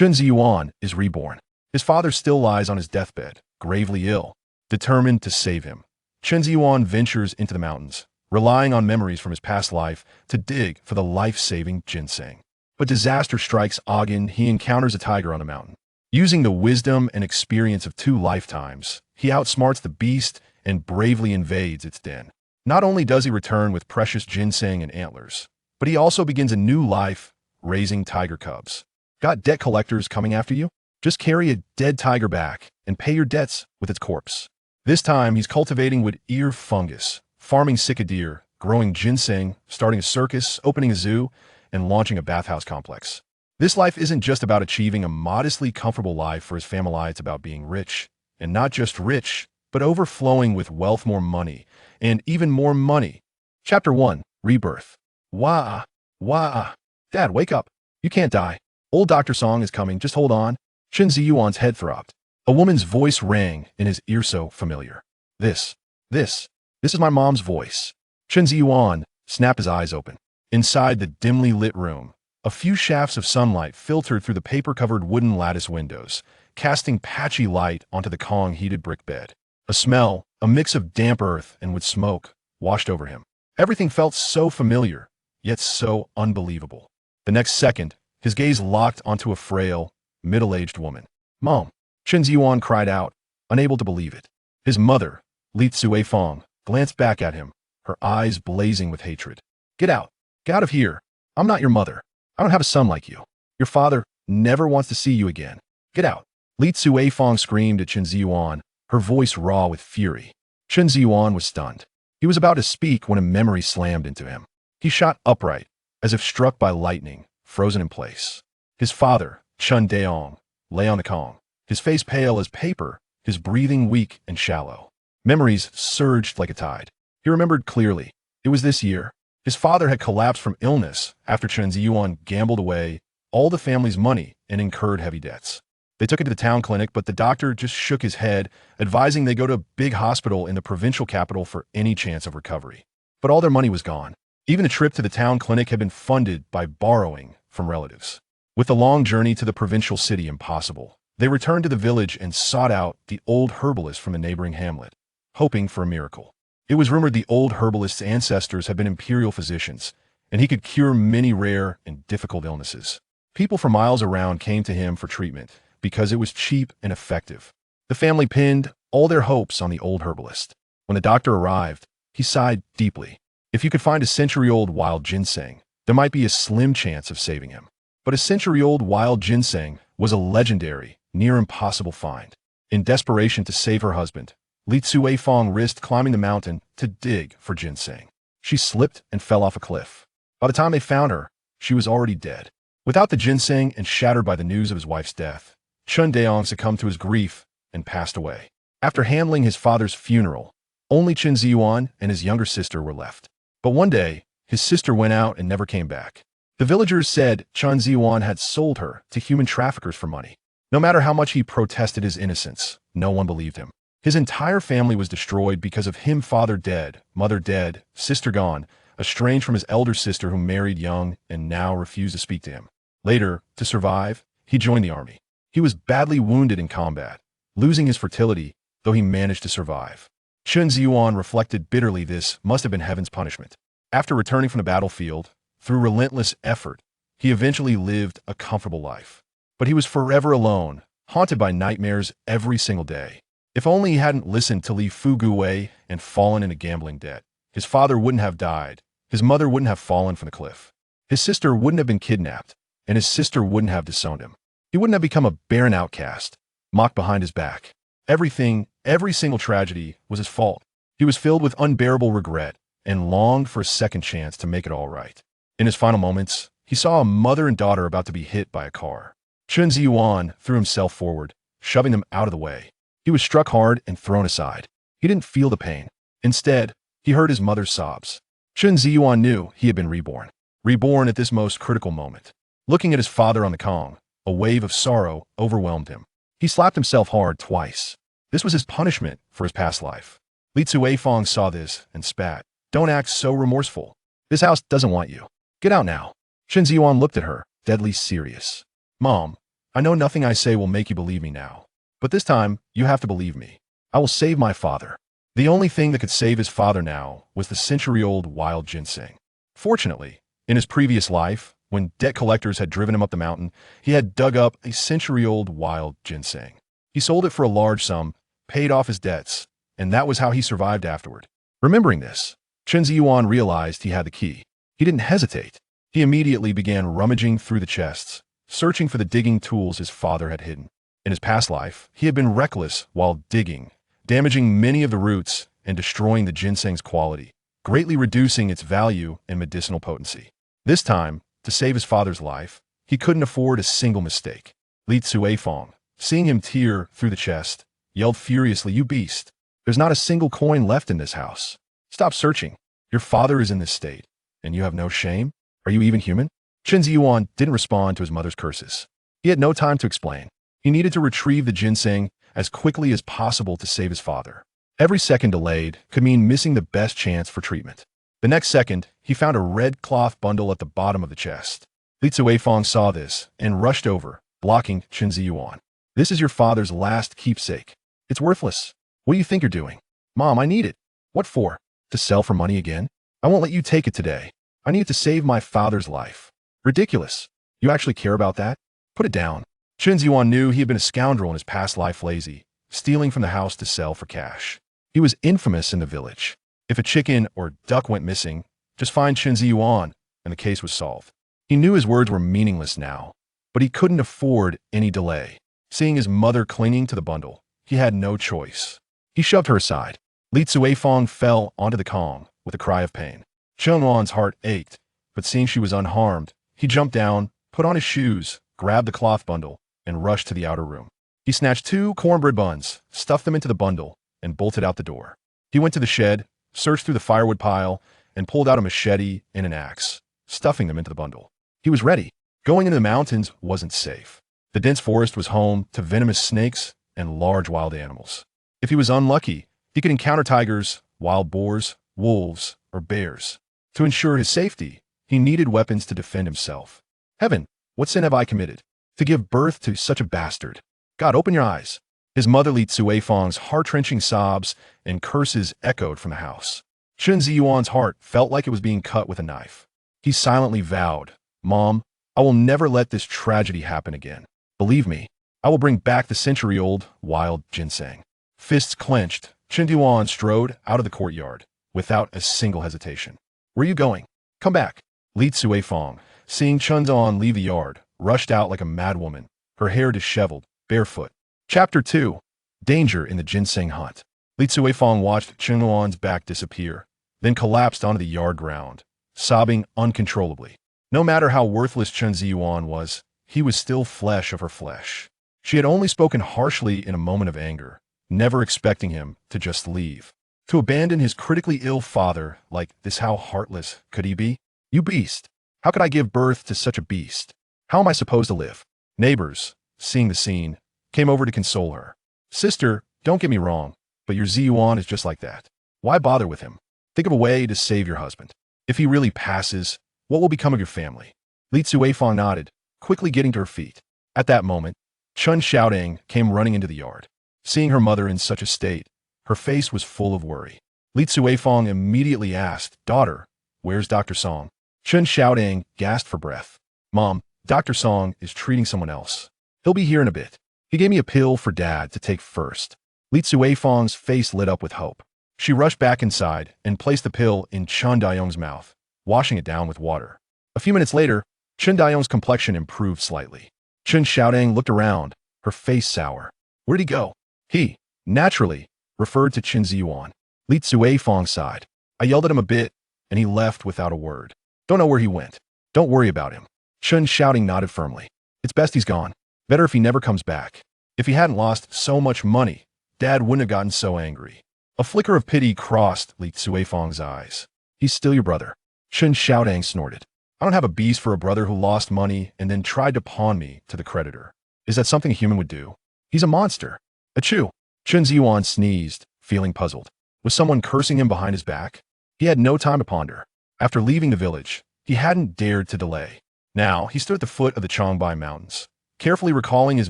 Chen Zhiyuan is reborn. His father still lies on his deathbed, gravely ill. Determined to save him, Chen Zhiyuan ventures into the mountains, relying on memories from his past life to dig for the life-saving ginseng. But disaster strikes again. He encounters a tiger on the mountain. Using the wisdom and experience of 2 lifetimes, he outsmarts the beast and bravely invades its den. Not only does he return with precious ginseng and antlers, but he also begins a new life, raising tiger cubs. Got debt collectors coming after you? Just carry a dead tiger back and pay your debts with its corpse. This time, he's cultivating wood ear fungus, farming cicadeer, growing ginseng, starting a circus, opening a zoo, and launching a bathhouse complex. This life isn't just about achieving a modestly comfortable life for his family. It's about being rich, and not just rich, but overflowing with wealth, more money, and even more money. Chapter 1, Rebirth. Wah, wah. Dad, wake up. You can't die. Old Dr. Song is coming, just hold on. Chen Zhiyuan's head throbbed. A woman's voice rang in his ear, so familiar. This is my mom's voice. Chen Zhiyuan snapped his eyes open. Inside the dimly lit room, a few shafts of sunlight filtered through the paper-covered wooden lattice windows, casting patchy light onto the Kong-heated brick bed. A smell, a mix of damp earth and wood smoke, washed over him. Everything felt so familiar, yet so unbelievable. The next second, his gaze locked onto a frail, middle-aged woman. "Mom!" Chen Zhiyuan cried out, unable to believe it. His mother, Li Fong, glanced back at him, her eyes blazing with hatred. Get out of here. I'm not your mother. I don't have a son like you. Your father never wants to see you again. Get out." Li Fong screamed at Chen Zhiyuan, her voice raw with fury. Chen Zhiyuan was stunned. He was about to speak when a memory slammed into him. He shot upright, as if struck by lightning, frozen in place. His father, Chen Zhiyuan, lay on the Kong, his face pale as paper, his breathing weak and shallow. Memories surged like a tide. He remembered clearly. It was this year. His father had collapsed from illness after Chen Zhiyuan gambled away all the family's money and incurred heavy debts. They took him to the town clinic, but the doctor just shook his head, advising they go to a big hospital in the provincial capital for any chance of recovery. But all their money was gone. Even the trip to the town clinic had been funded by borrowing from relatives. With the long journey to the provincial city impossible, they returned to the village and sought out the old herbalist from a neighboring hamlet, hoping for a miracle. It was rumored the old herbalist's ancestors had been imperial physicians, and he could cure many rare and difficult illnesses. People from miles around came to him for treatment because it was cheap and effective. The family pinned all their hopes on the old herbalist. When the doctor arrived, he sighed deeply. If you could find a century-old wild ginseng, there might be a slim chance of saving him. But a century-old wild ginseng was a legendary, near impossible find. In desperation to save her husband, Li Fong risked climbing the mountain to dig for ginseng. She slipped and fell off a cliff. By the time they found her, she was already dead. Without the ginseng and shattered by the news of his wife's death, Chen Zhiyuan succumbed to his grief and passed away. After handling his father's funeral, only Chen Zhiyuan and his younger sister were left. But one day, his sister went out and never came back. The villagers said Chen Zhiyuan had sold her to human traffickers for money. No matter how much he protested his innocence, no one believed him. His entire family was destroyed because of him. Father dead, mother dead, sister gone, estranged from his elder sister who married young and now refused to speak to him. Later, to survive, he joined the army. He was badly wounded in combat, losing his fertility, though he managed to survive. Chen Zhiyuan reflected bitterly this must have been heaven's punishment. After returning from the battlefield, through relentless effort, he eventually lived a comfortable life. But he was forever alone, haunted by nightmares every single day. If only he hadn't listened to Li Fuguwei and fallen into gambling debt. His father wouldn't have died, his mother wouldn't have fallen from the cliff. His sister wouldn't have been kidnapped, and his sister wouldn't have disowned him. He wouldn't have become a barren outcast, mocked behind his back. Everything, every single tragedy was his fault. He was filled with unbearable regret and longed for a second chance to make it all right. In his final moments, he saw a mother and daughter about to be hit by a car. Chen Zhiyuan threw himself forward, shoving them out of the way. He was struck hard and thrown aside. He didn't feel the pain. Instead, he heard his mother's sobs. Chen Zhiyuan knew he had been reborn. Reborn at this most critical moment. Looking at his father on the Kong, a wave of sorrow overwhelmed him. He slapped himself hard twice. This was his punishment for his past life. Li Fong saw this and spat. Don't act so remorseful. This house doesn't want you. Get out now. Chen Zhiyuan looked at her, deadly serious. Mom, I know nothing I say will make you believe me now. But this time, you have to believe me. I will save my father." The only thing that could save his father now was the century-old wild ginseng. Fortunately, in his previous life, when debt collectors had driven him up the mountain, he had dug up a century-old wild ginseng. He sold it for a large sum, paid off his debts, and that was how he survived afterward. Remembering this, Chen Zhiyuan realized he had the key. He didn't hesitate. He immediately began rummaging through the chests, searching for the digging tools his father had hidden. In his past life, he had been reckless while digging, damaging many of the roots and destroying the ginseng's quality, greatly reducing its value and medicinal potency. This time, to save his father's life, he couldn't afford a single mistake. Li Cuifeng, seeing him tear through the chest, yelled furiously, "You beast! There's not a single coin left in this house. Stop searching. Your father is in this state, and you have no shame? Are you even human?" Chen Zhiyuan didn't respond to his mother's curses. He had no time to explain. He needed to retrieve the ginseng as quickly as possible to save his father. Every second delayed could mean missing the best chance for treatment. The next second, he found a red cloth bundle at the bottom of the chest. Li Cuifeng saw this and rushed over, blocking Chen Zhiyuan. "This is your father's last keepsake. It's worthless. What do you think you're doing?" "Mom, I need it." "What for? To sell for money again?" "I won't let you take it today. I need it to save my father's life." "Ridiculous. You actually care about that? Put it down." Chen Zhiyuan knew he had been a scoundrel in his past life, lazy, stealing from the house to sell for cash. He was infamous in the village. If a chicken or duck went missing, just find Chen Zhiyuan, and the case was solved. He knew his words were meaningless now, but he couldn't afford any delay. Seeing his mother clinging to the bundle, he had no choice. He shoved her aside. Li Cuifeng fell onto the Kong with a cry of pain. Chen Yuan's heart ached, but seeing she was unharmed, he jumped down, put on his shoes, grabbed the cloth bundle, and rushed to the outer room. He snatched 2 cornbread buns, stuffed them into the bundle, and bolted out the door. He went to the shed, searched through the firewood pile, and pulled out a machete and an axe, stuffing them into the bundle. He was ready. Going into the mountains wasn't safe. The dense forest was home to venomous snakes and large wild animals. If he was unlucky, he could encounter tigers, wild boars, wolves, or bears. To ensure his safety, he needed weapons to defend himself. Heaven, what sin have I committed? To give birth to such a bastard. God, open your eyes. His mother Li Cuifeng's heart-wrenching sobs and curses echoed from the house. Chen Zhiyuan's heart felt like it was being cut with a knife. He silently vowed, "Mom, I will never let this tragedy happen again. Believe me, I will bring back the century-old wild ginseng." Fists clenched, Chen Zhiyuan strode out of the courtyard, without a single hesitation. "Where are you going? Come back." Li Cuifeng, seeing Chen Zhiyuan leave the yard, rushed out like a madwoman, her hair disheveled, barefoot. Chapter 2. Danger in the Ginseng Hunt. Li Cuifeng watched Chen Zhiyuan's back disappear, then collapsed onto the yard ground, sobbing uncontrollably. No matter how worthless Chen Zhiyuan was, he was still flesh of her flesh. She had only spoken harshly in a moment of anger, never expecting him to just leave. To abandon his critically ill father like this, how heartless could he be? "You beast! How could I give birth to such a beast? How am I supposed to live?" Neighbors, seeing the scene, came over to console her. "Sister, don't get me wrong, but your Zhiyuan is just like that. Why bother with him? Think of a way to save your husband. If he really passes, what will become of your family?" Li Cuifeng nodded, quickly getting to her feet. At that moment, Chen Xiaodong came running into the yard. Seeing her mother in such a state, her face was full of worry. Li Cuifeng immediately asked, "Daughter, where's Dr. Song?" Chen Xiaodong gasped for breath. "Mom, Dr. Song is treating someone else. He'll be here in a bit. He gave me a pill for Dad to take first." Li Cuifeng's face lit up with hope. She rushed back inside and placed the pill in Chen Dayong's mouth, washing it down with water. A few minutes later, Chen Dayong's complexion improved slightly. Chen Xiaodong looked around, her face sour. Where'd he go? He, naturally, referred to Chen Zhiyuan. Li Cuifeng sighed. "I yelled at him a bit, and he left without a word. Don't know where he went. Don't worry about him." Chen Xiaodong nodded firmly. "It's best he's gone. Better if he never comes back. If he hadn't lost so much money, Dad wouldn't have gotten so angry." A flicker of pity crossed Li Cuifeng's eyes. "He's still your brother." Chen Xiaodong snorted. "I don't have a beast for a brother who lost money and then tried to pawn me to the creditor. Is that something a human would do? He's a monster." "Achoo!" Chen Zhiyuan sneezed, feeling puzzled. Was someone cursing him behind his back? He had no time to ponder. After leaving the village, he hadn't dared to delay. Now, he stood at the foot of the Changbai Mountains, carefully recalling his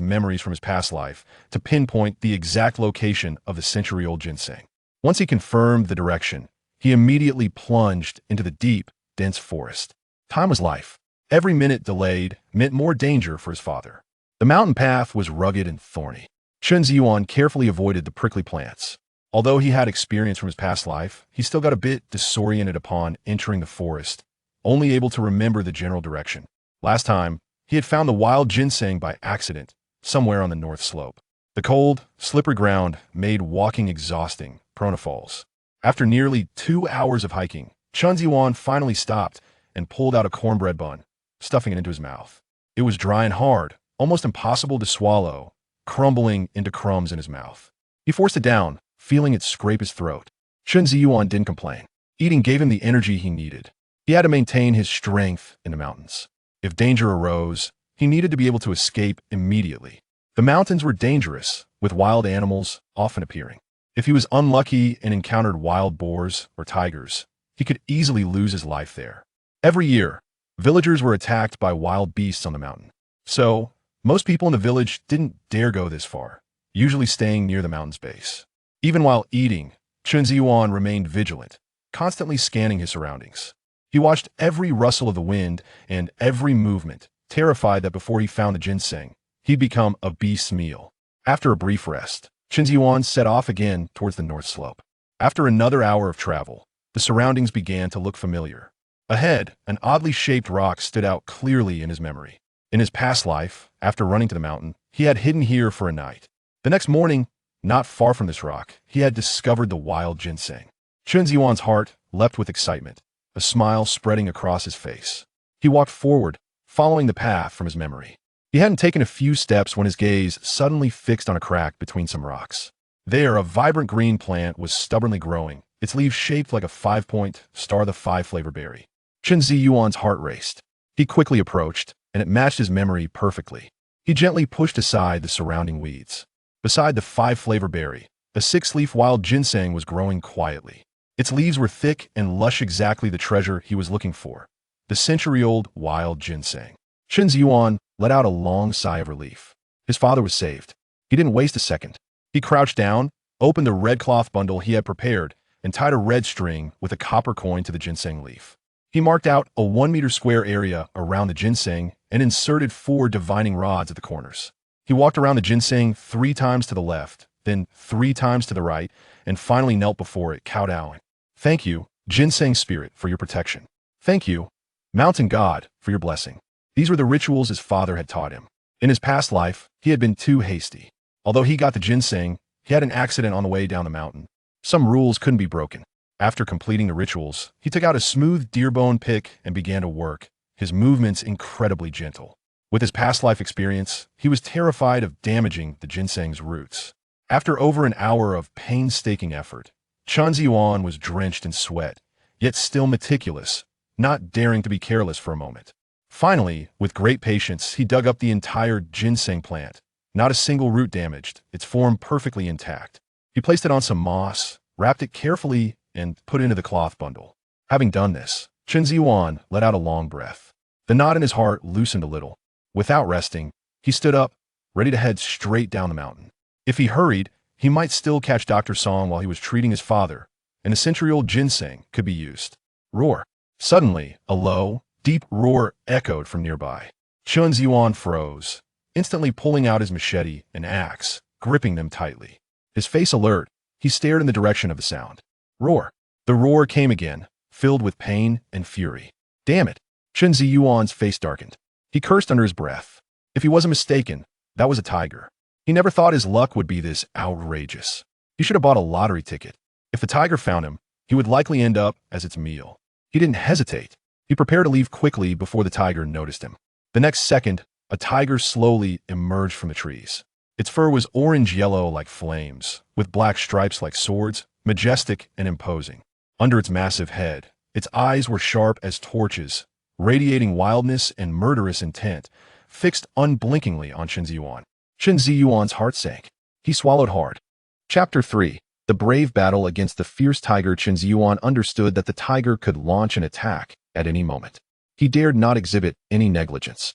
memories from his past life to pinpoint the exact location of the century-old ginseng. Once he confirmed the direction, he immediately plunged into the deep, dense forest. Time was life. Every minute delayed meant more danger for his father. The mountain path was rugged and thorny. Chen Zhiyuan carefully avoided the prickly plants. Although he had experience from his past life, he still got a bit disoriented upon entering the forest, only able to remember the general direction. Last time, he had found the wild ginseng by accident, somewhere on the north slope. The cold, slippery ground made walking exhausting, prone to falls. After nearly 2 hours of hiking, Chen Zhiyuan finally stopped and pulled out a cornbread bun, stuffing it into his mouth. It was dry and hard, almost impossible to swallow, crumbling into crumbs in his mouth. He forced it down, feeling it scrape his throat. Chen Zhiyuan didn't complain. Eating gave him the energy he needed. He had to maintain his strength in the mountains. If danger arose, he needed to be able to escape immediately. The mountains were dangerous, with wild animals often appearing. If he was unlucky and encountered wild boars or tigers, he could easily lose his life there. Every year, villagers were attacked by wild beasts on the mountain. So, most people in the village didn't dare go this far, usually staying near the mountain's base. Even while eating, Chen Zhiyuan remained vigilant, constantly scanning his surroundings. He watched every rustle of the wind and every movement, terrified that before he found the ginseng, he'd become a beast's meal. After a brief rest, Chen Zhiyuan set off again towards the north slope. After another hour of travel, the surroundings began to look familiar. Ahead, an oddly shaped rock stood out clearly in his memory. In his past life, after running to the mountain, he had hidden here for a night. The next morning, not far from this rock, he had discovered the wild ginseng. Chen Zhiyuan's heart leapt with excitement, a smile spreading across his face. He walked forward, following the path from his memory. He hadn't taken a few steps when his gaze suddenly fixed on a crack between some rocks. There, a vibrant green plant was stubbornly growing, its leaves shaped like a 5-point star the 5-flavor berry. Chen Zhiyuan's heart raced. He quickly approached, and it matched his memory perfectly. He gently pushed aside the surrounding weeds. Beside the 5-flavor berry, a 6-leaf wild ginseng was growing quietly. Its leaves were thick and lush, exactly the treasure he was looking for. The century-old wild ginseng. Chen Zhiyuan let out a long sigh of relief. His father was saved. He didn't waste a second. He crouched down, opened the red cloth bundle he had prepared, and tied a red string with a copper coin to the ginseng leaf. He marked out a 1-meter square area around the ginseng and inserted 4 divining rods at the corners. He walked around the ginseng 3 times to the left, then 3 times to the right, and finally knelt before it, kowtowing. "Thank you, ginseng spirit, for your protection. Thank you, mountain god, for your blessing." These were the rituals his father had taught him. In his past life, he had been too hasty. Although he got the ginseng, he had an accident on the way down the mountain. Some rules couldn't be broken. After completing the rituals, he took out a smooth deerbone pick and began to work, his movements incredibly gentle. With his past life experience, he was terrified of damaging the ginseng's roots. After over an hour of painstaking effort, Chen Zhiyuan was drenched in sweat, yet still meticulous, not daring to be careless for a moment. Finally, with great patience, he dug up the entire ginseng plant. Not a single root damaged, its form perfectly intact. He placed it on some moss, wrapped it carefully, and put it into the cloth bundle. Having done this, Chen Zhiyuan let out a long breath. The knot in his heart loosened a little. Without resting, he stood up, ready to head straight down the mountain. If he hurried, he might still catch Dr. Song while he was treating his father, and a century-old ginseng could be used. Roar. Suddenly, a low, deep roar echoed from nearby. Chen Zhiyuan froze, instantly pulling out his machete and axe, gripping them tightly. His face alert, he stared in the direction of the sound. Roar. The roar came again, filled with pain and fury. Damn it. Chen Zhiyuan's face darkened. He cursed under his breath. If he wasn't mistaken, that was a tiger. He never thought his luck would be this outrageous. He should have bought a lottery ticket. If the tiger found him, he would likely end up as its meal. He didn't hesitate. He prepared to leave quickly before the tiger noticed him. The next second, a tiger slowly emerged from the trees. Its fur was orange-yellow like flames, with black stripes like swords, majestic and imposing. Under its massive head, its eyes were sharp as torches, radiating wildness and murderous intent, fixed unblinkingly on Chen Zhiyuan. Chen Zhiyuan's heart sank. He swallowed hard. Chapter 3. The brave battle against the fierce tiger. Chen Zhiyuan understood that the tiger could launch an attack at any moment. He dared not exhibit any negligence.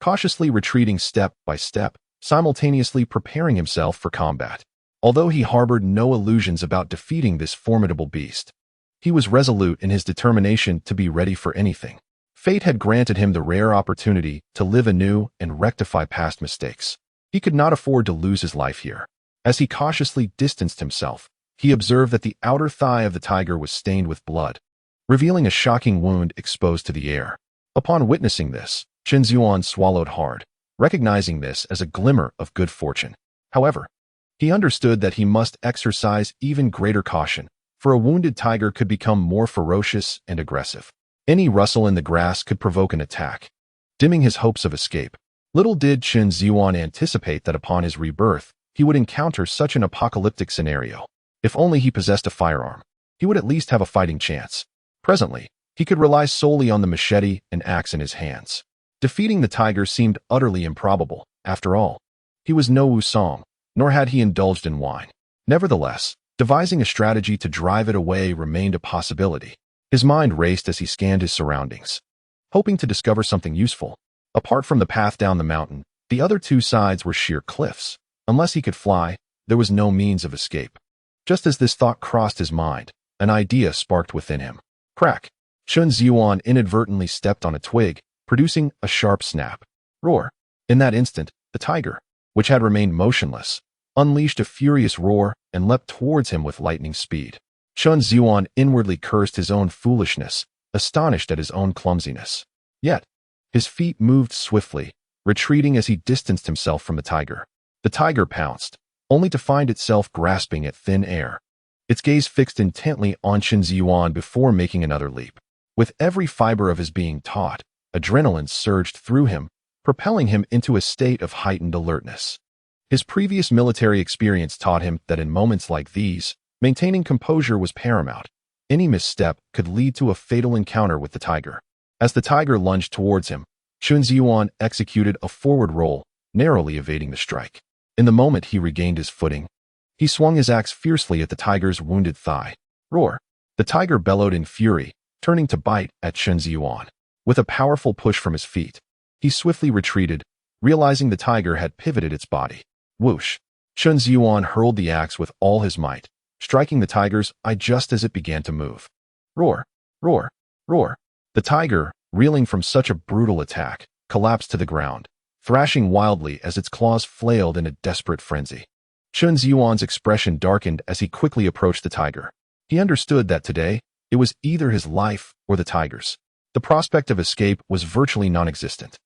cautiously retreating step by step, simultaneously preparing himself for combat. Although he harbored no illusions about defeating this formidable beast, he was resolute in his determination to be ready for anything. Fate had granted him the rare opportunity to live anew and rectify past mistakes. He could not afford to lose his life here. As he cautiously distanced himself, he observed that the outer thigh of the tiger was stained with blood, revealing a shocking wound exposed to the air. Upon witnessing this, Chen Zhiyuan swallowed hard, recognizing this as a glimmer of good fortune. However, he understood that he must exercise even greater caution, for a wounded tiger could become more ferocious and aggressive. Any rustle in the grass could provoke an attack, dimming his hopes of escape. Little did Chen Zhiyuan anticipate that upon his rebirth, he would encounter such an apocalyptic scenario. If only he possessed a firearm, he would at least have a fighting chance. Presently, he could rely solely on the machete and axe in his hands. Defeating the tiger seemed utterly improbable. After all, he was no Wusong, nor had he indulged in wine. Nevertheless, devising a strategy to drive it away remained a possibility. His mind raced as he scanned his surroundings, hoping to discover something useful. Apart from the path down the mountain, the other two sides were sheer cliffs. Unless he could fly, there was no means of escape. Just as this thought crossed his mind, an idea sparked within him. Crack! Chen Zhiyuan inadvertently stepped on a twig, producing a sharp snap. Roar! In that instant, the tiger, which had remained motionless, unleashed a furious roar and leapt towards him with lightning speed. Chen Zhiyuan inwardly cursed his own foolishness, astonished at his own clumsiness. Yet, his feet moved swiftly, retreating as he distanced himself from the tiger. The tiger pounced, only to find itself grasping at thin air, its gaze fixed intently on Chen Zhiyuan before making another leap. With every fiber of his being taut, adrenaline surged through him, propelling him into a state of heightened alertness. His previous military experience taught him that in moments like these, maintaining composure was paramount. Any misstep could lead to a fatal encounter with the tiger. As the tiger lunged towards him, Chen Zhiyuan executed a forward roll, narrowly evading the strike. In the moment he regained his footing, he swung his axe fiercely at the tiger's wounded thigh. Roar! The tiger bellowed in fury, turning to bite at Chen Zhiyuan. With a powerful push from his feet, he swiftly retreated, realizing the tiger had pivoted its body. Whoosh! Chen Zhiyuan hurled the axe with all his might, striking the tiger's eye just as it began to move. Roar! Roar! Roar! The tiger, reeling from such a brutal attack, collapsed to the ground, thrashing wildly as its claws flailed in a desperate frenzy. Chen Zhiyuan's expression darkened as he quickly approached the tiger. He understood that today, it was either his life or the tiger's. The prospect of escape was virtually non-existent.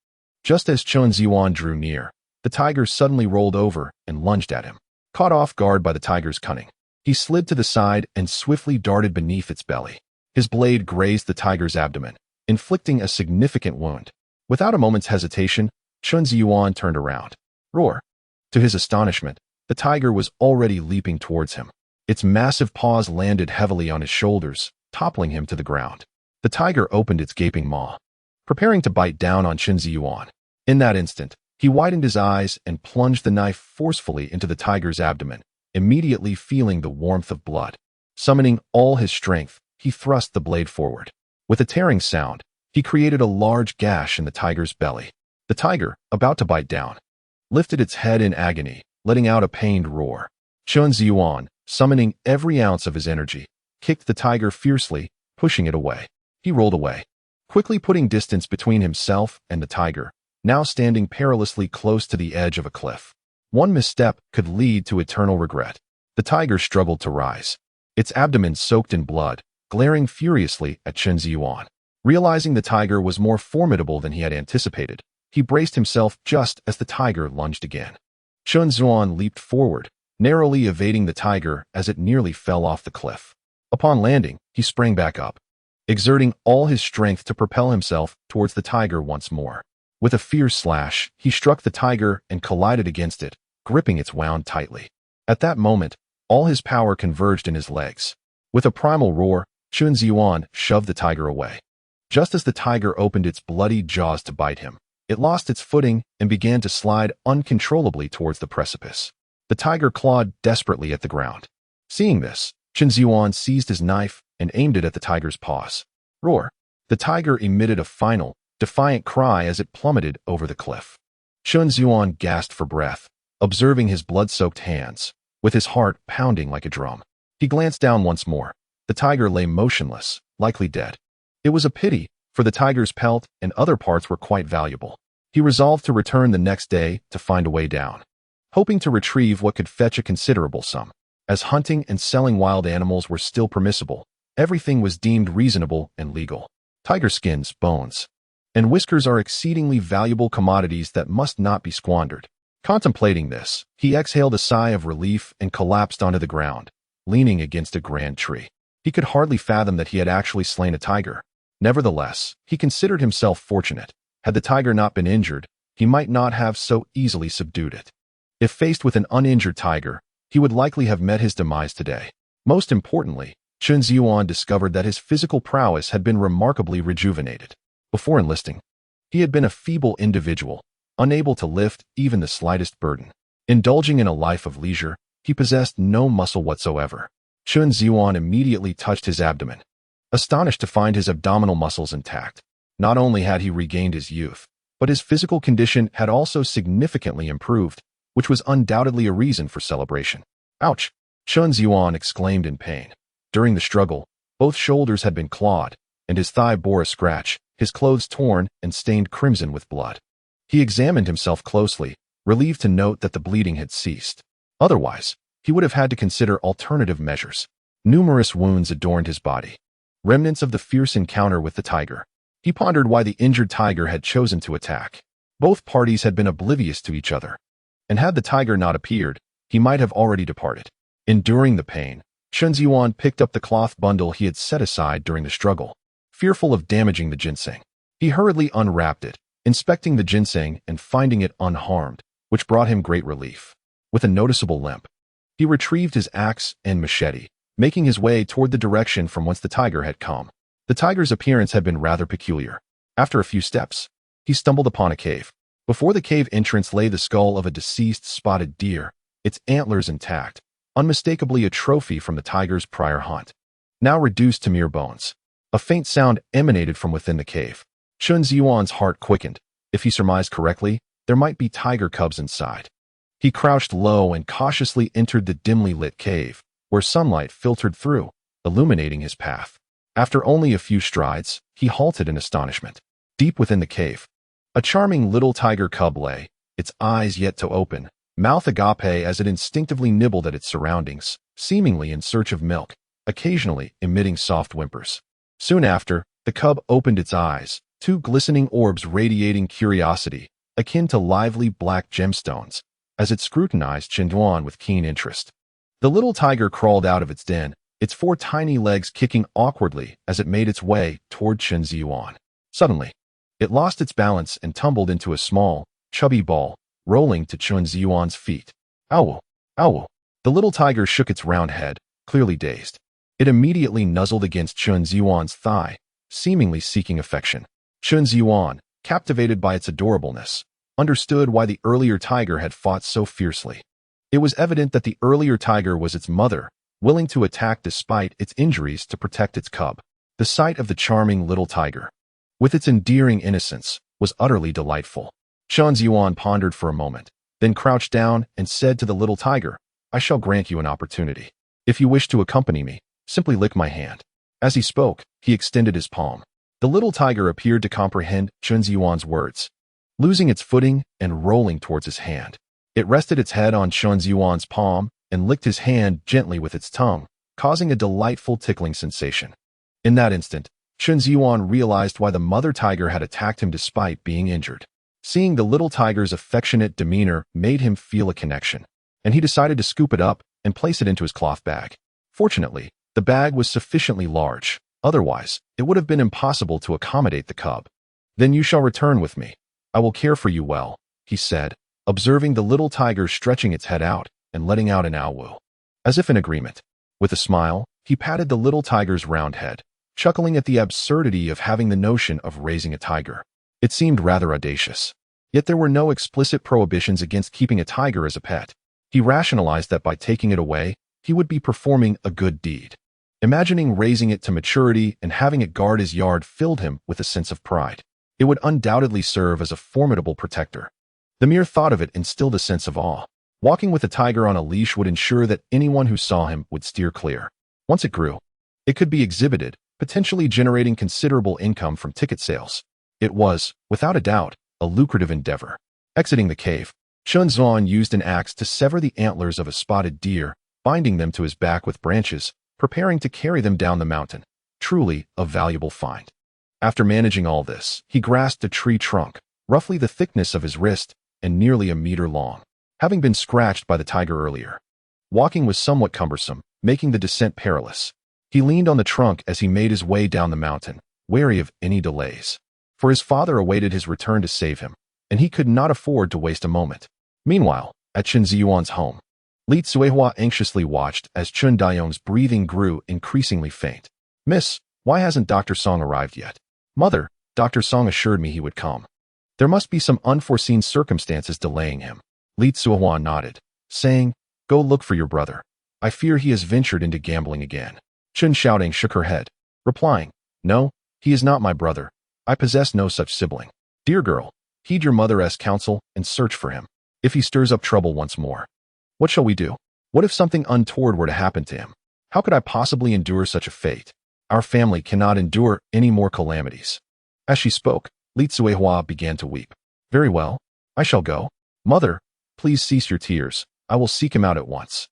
Just as Chen Zhiyuan drew near, the tiger suddenly rolled over and lunged at him. Caught off guard by the tiger's cunning, he slid to the side and swiftly darted beneath its belly. His blade grazed the tiger's abdomen, inflicting a significant wound. Without a moment's hesitation, Chen Zhiyuan turned around. Roar! To his astonishment, the tiger was already leaping towards him. Its massive paws landed heavily on his shoulders, toppling him to the ground. The tiger opened its gaping maw, preparing to bite down on Chen Zhiyuan. In that instant, he widened his eyes and plunged the knife forcefully into the tiger's abdomen, immediately feeling the warmth of blood. Summoning all his strength, he thrust the blade forward. With a tearing sound, he created a large gash in the tiger's belly. The tiger, about to bite down, lifted its head in agony, letting out a pained roar. Chen Zhiyuan, summoning every ounce of his energy, kicked the tiger fiercely, pushing it away. He rolled away, quickly putting distance between himself and the tiger, now standing perilously close to the edge of a cliff. One misstep could lead to eternal regret. The tiger struggled to rise, its abdomen soaked in blood, glaring furiously at Chen Zhiyuan. Realizing the tiger was more formidable than he had anticipated, he braced himself just as the tiger lunged again. Chen Zhiyuan leaped forward, narrowly evading the tiger as it nearly fell off the cliff. Upon landing, he sprang back up, exerting all his strength to propel himself towards the tiger once more. With a fierce slash, he struck the tiger and collided against it, gripping its wound tightly. At that moment, all his power converged in his legs. With a primal roar, Chen Zhiyuan shoved the tiger away. Just as the tiger opened its bloody jaws to bite him, it lost its footing and began to slide uncontrollably towards the precipice. The tiger clawed desperately at the ground. Seeing this, Chen Zhiyuan seized his knife and aimed it at the tiger's paws. Roar! The tiger emitted a final, defiant cry as it plummeted over the cliff. Chen Zhiyuan gasped for breath, observing his blood-soaked hands, with his heart pounding like a drum. He glanced down once more. The tiger lay motionless, likely dead. It was a pity, for the tiger's pelt and other parts were quite valuable. He resolved to return the next day to find a way down, hoping to retrieve what could fetch a considerable sum. As hunting and selling wild animals were still permissible, everything was deemed reasonable and legal. Tiger skins, bones, and whiskers are exceedingly valuable commodities that must not be squandered. Contemplating this, he exhaled a sigh of relief and collapsed onto the ground, leaning against a grand tree. He could hardly fathom that he had actually slain a tiger. Nevertheless, he considered himself fortunate. Had the tiger not been injured, he might not have so easily subdued it. If faced with an uninjured tiger, he would likely have met his demise today. Most importantly, Chen Zhiyuan discovered that his physical prowess had been remarkably rejuvenated. Before enlisting, he had been a feeble individual, unable to lift even the slightest burden. Indulging in a life of leisure, he possessed no muscle whatsoever. Chen Zhiyuan immediately touched his abdomen, astonished to find his abdominal muscles intact. Not only had he regained his youth, but his physical condition had also significantly improved, which was undoubtedly a reason for celebration. Ouch! Chen Zhiyuan exclaimed in pain. During the struggle, both shoulders had been clawed, and his thigh bore a scratch, his clothes torn and stained crimson with blood. He examined himself closely, relieved to note that the bleeding had ceased. Otherwise, he would have had to consider alternative measures. Numerous wounds adorned his body, remnants of the fierce encounter with the tiger. He pondered why the injured tiger had chosen to attack. Both parties had been oblivious to each other, and had the tiger not appeared, he might have already departed. Enduring the pain, Chen Zhiyuan picked up the cloth bundle he had set aside during the struggle. Fearful of damaging the ginseng, he hurriedly unwrapped it, inspecting the ginseng and finding it unharmed, which brought him great relief. With a noticeable limp, he retrieved his axe and machete, making his way toward the direction from whence the tiger had come. The tiger's appearance had been rather peculiar. After a few steps, he stumbled upon a cave. Before the cave entrance lay the skull of a deceased spotted deer, its antlers intact, unmistakably a trophy from the tiger's prior hunt. Now reduced to mere bones. A faint sound emanated from within the cave. Chen Zhiyuan's heart quickened. If he surmised correctly, there might be tiger cubs inside. He crouched low and cautiously entered the dimly lit cave, where sunlight filtered through, illuminating his path. After only a few strides, he halted in astonishment. Deep within the cave, a charming little tiger cub lay, its eyes yet to open, mouth agape as it instinctively nibbled at its surroundings, seemingly in search of milk, occasionally emitting soft whimpers. Soon after, the cub opened its eyes, two glistening orbs radiating curiosity, akin to lively black gemstones, as it scrutinized Chen Zhiyuan with keen interest. The little tiger crawled out of its den, its four tiny legs kicking awkwardly as it made its way toward Chen Zhiyuan. Suddenly, it lost its balance and tumbled into a small, chubby ball, rolling to Chen Zhiyuan's feet. Ow! Ow! The little tiger shook its round head, clearly dazed. It immediately nuzzled against Chen Zhiyuan's thigh, seemingly seeking affection. Chen Zhiyuan, captivated by its adorableness, understood why the earlier tiger had fought so fiercely. It was evident that the earlier tiger was its mother, willing to attack despite its injuries to protect its cub. The sight of the charming little tiger, with its endearing innocence, was utterly delightful. Chen Zhiyuan pondered for a moment, then crouched down and said to the little tiger, "I shall grant you an opportunity. If you wish to accompany me, simply lick my hand." As he spoke, he extended his palm. The little tiger appeared to comprehend Chen Zhiyuan's words. Losing its footing and rolling towards his hand, it rested its head on Chen Zhiyuan's palm and licked his hand gently with its tongue, causing a delightful tickling sensation. In that instant, Chen Zhiyuan realized why the mother tiger had attacked him despite being injured. Seeing the little tiger's affectionate demeanor made him feel a connection, and he decided to scoop it up and place it into his cloth bag. Fortunately, the bag was sufficiently large, otherwise, it would have been impossible to accommodate the cub. "Then you shall return with me. I will care for you well," he said, observing the little tiger stretching its head out and letting out an ow. As if in agreement, with a smile, he patted the little tiger's round head, chuckling at the absurdity of having the notion of raising a tiger. It seemed rather audacious. Yet there were no explicit prohibitions against keeping a tiger as a pet. He rationalized that by taking it away, he would be performing a good deed. Imagining raising it to maturity and having it guard his yard filled him with a sense of pride. it would undoubtedly serve as a formidable protector. The mere thought of it instilled a sense of awe. Walking with a tiger on a leash would ensure that anyone who saw him would steer clear. Once it grew, it could be exhibited, potentially generating considerable income from ticket sales. It was, without a doubt, a lucrative endeavor. Exiting the cave, Chen Zhiyuan used an axe to sever the antlers of a spotted deer, binding them to his back with branches, preparing to carry them down the mountain. Truly a valuable find. After managing all this, he grasped a tree trunk, roughly the thickness of his wrist and nearly a meter long, having been scratched by the tiger earlier. Walking was somewhat cumbersome, making the descent perilous. He leaned on the trunk as he made his way down the mountain, wary of any delays. For his father awaited his return to save him, and he could not afford to waste a moment. Meanwhile, at Chen Zhiyuan's home, Li Zuihua anxiously watched as Chen Dayong's breathing grew increasingly faint. "Miss, why hasn't Dr. Song arrived yet?" "Mother, Dr. Song assured me he would come. There must be some unforeseen circumstances delaying him." Li Zuihua nodded, saying, "Go look for your brother. I fear he has ventured into gambling again." Chen Xiaoding shook her head, replying, "No, he is not my brother. I possess no such sibling. Dear girl, heed your mother's counsel and search for him. If he stirs up trouble once more, what shall we do? What if something untoward were to happen to him? How could I possibly endure such a fate? Our family cannot endure any more calamities." As she spoke, Li Zuihua began to weep. "Very well, I shall go. Mother, please cease your tears. I will seek him out at once.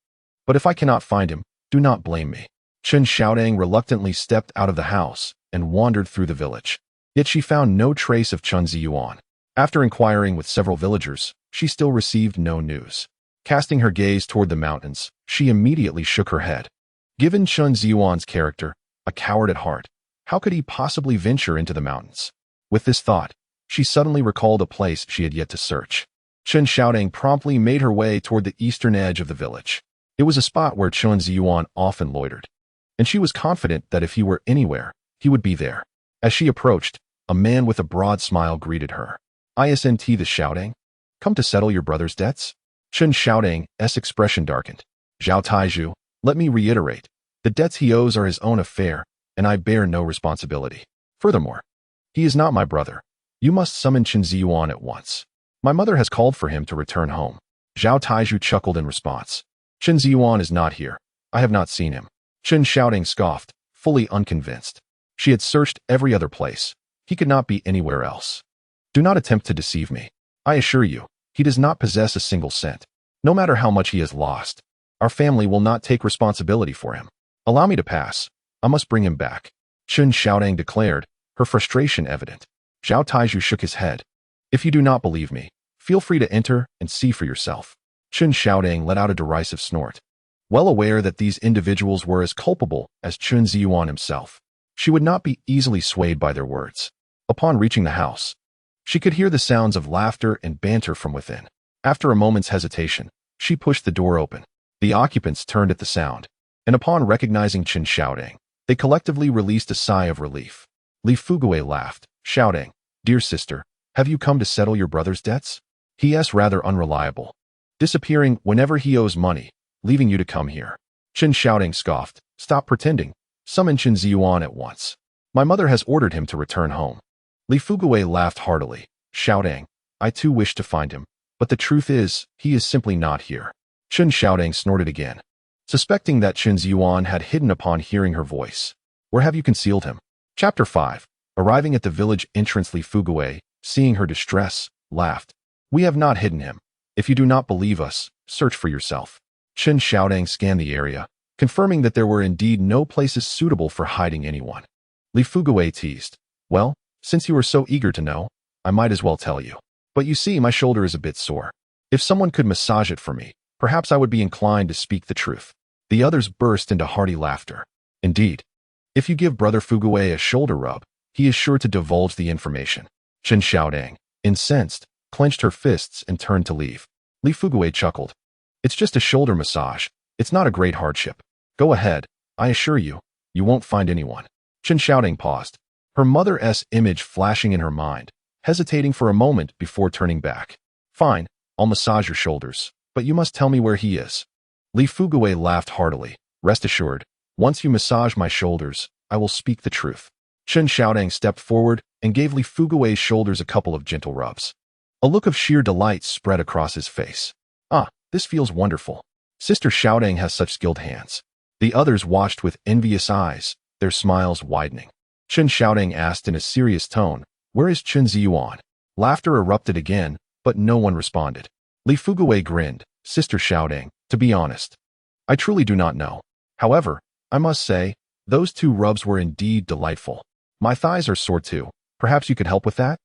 But if I cannot find him, do not blame me." Chen Xiaoding reluctantly stepped out of the house and wandered through the village. Yet she found no trace of Chen Zhiyuan. After inquiring with several villagers, she still received no news. Casting her gaze toward the mountains, she immediately shook her head. Given Chen Zhiyuan's character, a coward at heart, how could he possibly venture into the mountains? With this thought, she suddenly recalled a place she had yet to search. Chen Xiaoding promptly made her way toward the eastern edge of the village. It was a spot where Chen Zhiyuan often loitered, and she was confident that if he were anywhere, he would be there. As she approached, a man with a broad smile greeted her. "Isn't the Xiaoding? Come to settle your brother's debts?" Chen Xiaoding's expression darkened. "Zhao Taizhu, let me reiterate, the debts he owes are his own affair, and I bear no responsibility. Furthermore, he is not my brother. You must summon Chen Zhiyuan at once. My mother has called for him to return home." Zhao Taizhu chuckled in response. "Chen Zhiyuan is not here. I have not seen him." Chen Xiaoding scoffed, fully unconvinced. She had searched every other place. He could not be anywhere else. "Do not attempt to deceive me. I assure you, he does not possess a single cent. No matter how much he has lost, our family will not take responsibility for him. Allow me to pass. I must bring him back," Chen Xiaoding declared, her frustration evident. Zhao Taizhu shook his head. "If you do not believe me, feel free to enter and see for yourself." Chen Xiaoding let out a derisive snort. Well aware that these individuals were as culpable as Chen Zhiyuan himself, she would not be easily swayed by their words. Upon reaching the house, she could hear the sounds of laughter and banter from within. After a moment's hesitation, she pushed the door open. The occupants turned at the sound, and upon recognizing Chen Xiaoding, they collectively released a sigh of relief. Li Fuguei laughed, shouting, "Dear sister, have you come to settle your brother's debts? He is rather unreliable, disappearing whenever he owes money, leaving you to come here." Chen Xiaoding scoffed, "Stop pretending. Summon Chen Zhiyuan at once. My mother has ordered him to return home." Li Fuguei laughed heartily, shouting, "I too wish to find him, but the truth is, he is simply not here." Chen Xiaoding snorted again, suspecting that Chen Zhiyuan had hidden upon hearing her voice. "Where have you concealed him?" Chapter 5. Arriving at the village entrance, Li Fuguei, seeing her distress, laughed. "We have not hidden him. If you do not believe us, search for yourself." Chen Xiaoding scanned the area, confirming that there were indeed no places suitable for hiding anyone. Li Fuguei teased, "Well, since you are so eager to know, I might as well tell you. But you see, my shoulder is a bit sore. If someone could massage it for me, perhaps I would be inclined to speak the truth." The others burst into hearty laughter. "Indeed, if you give Brother Fuguei a shoulder rub, he is sure to divulge the information." Chen Xiaoding, incensed, clenched her fists and turned to leave. Li Fuguei chuckled. "It's just a shoulder massage. It's not a great hardship. Go ahead. I assure you, you won't find anyone." Chen Xiaoding paused, her mother's image flashing in her mind, hesitating for a moment before turning back. "Fine, I'll massage your shoulders, but you must tell me where he is." Li Fuguei laughed heartily. "Rest assured, once you massage my shoulders, I will speak the truth." Chen Xiaoding stepped forward, and gave Li Fugui's shoulders a couple of gentle rubs. A look of sheer delight spread across his face. Ah, this feels wonderful. Sister Xiaodong has such skilled hands. The others watched with envious eyes, their smiles widening. Chen Xiaodong asked in a serious tone, "Where is Chen Zhiyuan?" Laughter erupted again, but no one responded. Li Fugui grinned. "Sister Xiaodong, to be honest, I truly do not know. However, I must say, those 2 rubs were indeed delightful. My thighs are sore too. Perhaps you could help with that?"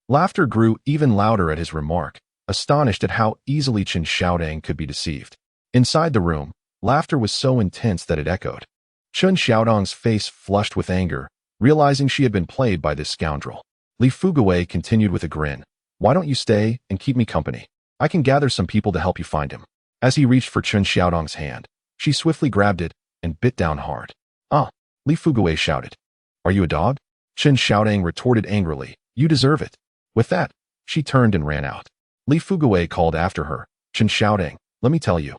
Laughter grew even louder at his remark, astonished at how easily Chen Xiaodong could be deceived. Inside the room, laughter was so intense that it echoed. Chen Xiaodong's face flushed with anger, realizing she had been played by this scoundrel. Li Fugui continued with a grin. "Why don't you stay and keep me company? I can gather some people to help you find him." As he reached for Chen Xiaodong's hand, she swiftly grabbed it and bit down hard. "Ah!" Li Fugui shouted. "Are you a dog?" Chen Xiaodong retorted angrily. "You deserve it." With that, she turned and ran out. Li Fugui called after her. "Chen Xiaodong, let me tell you.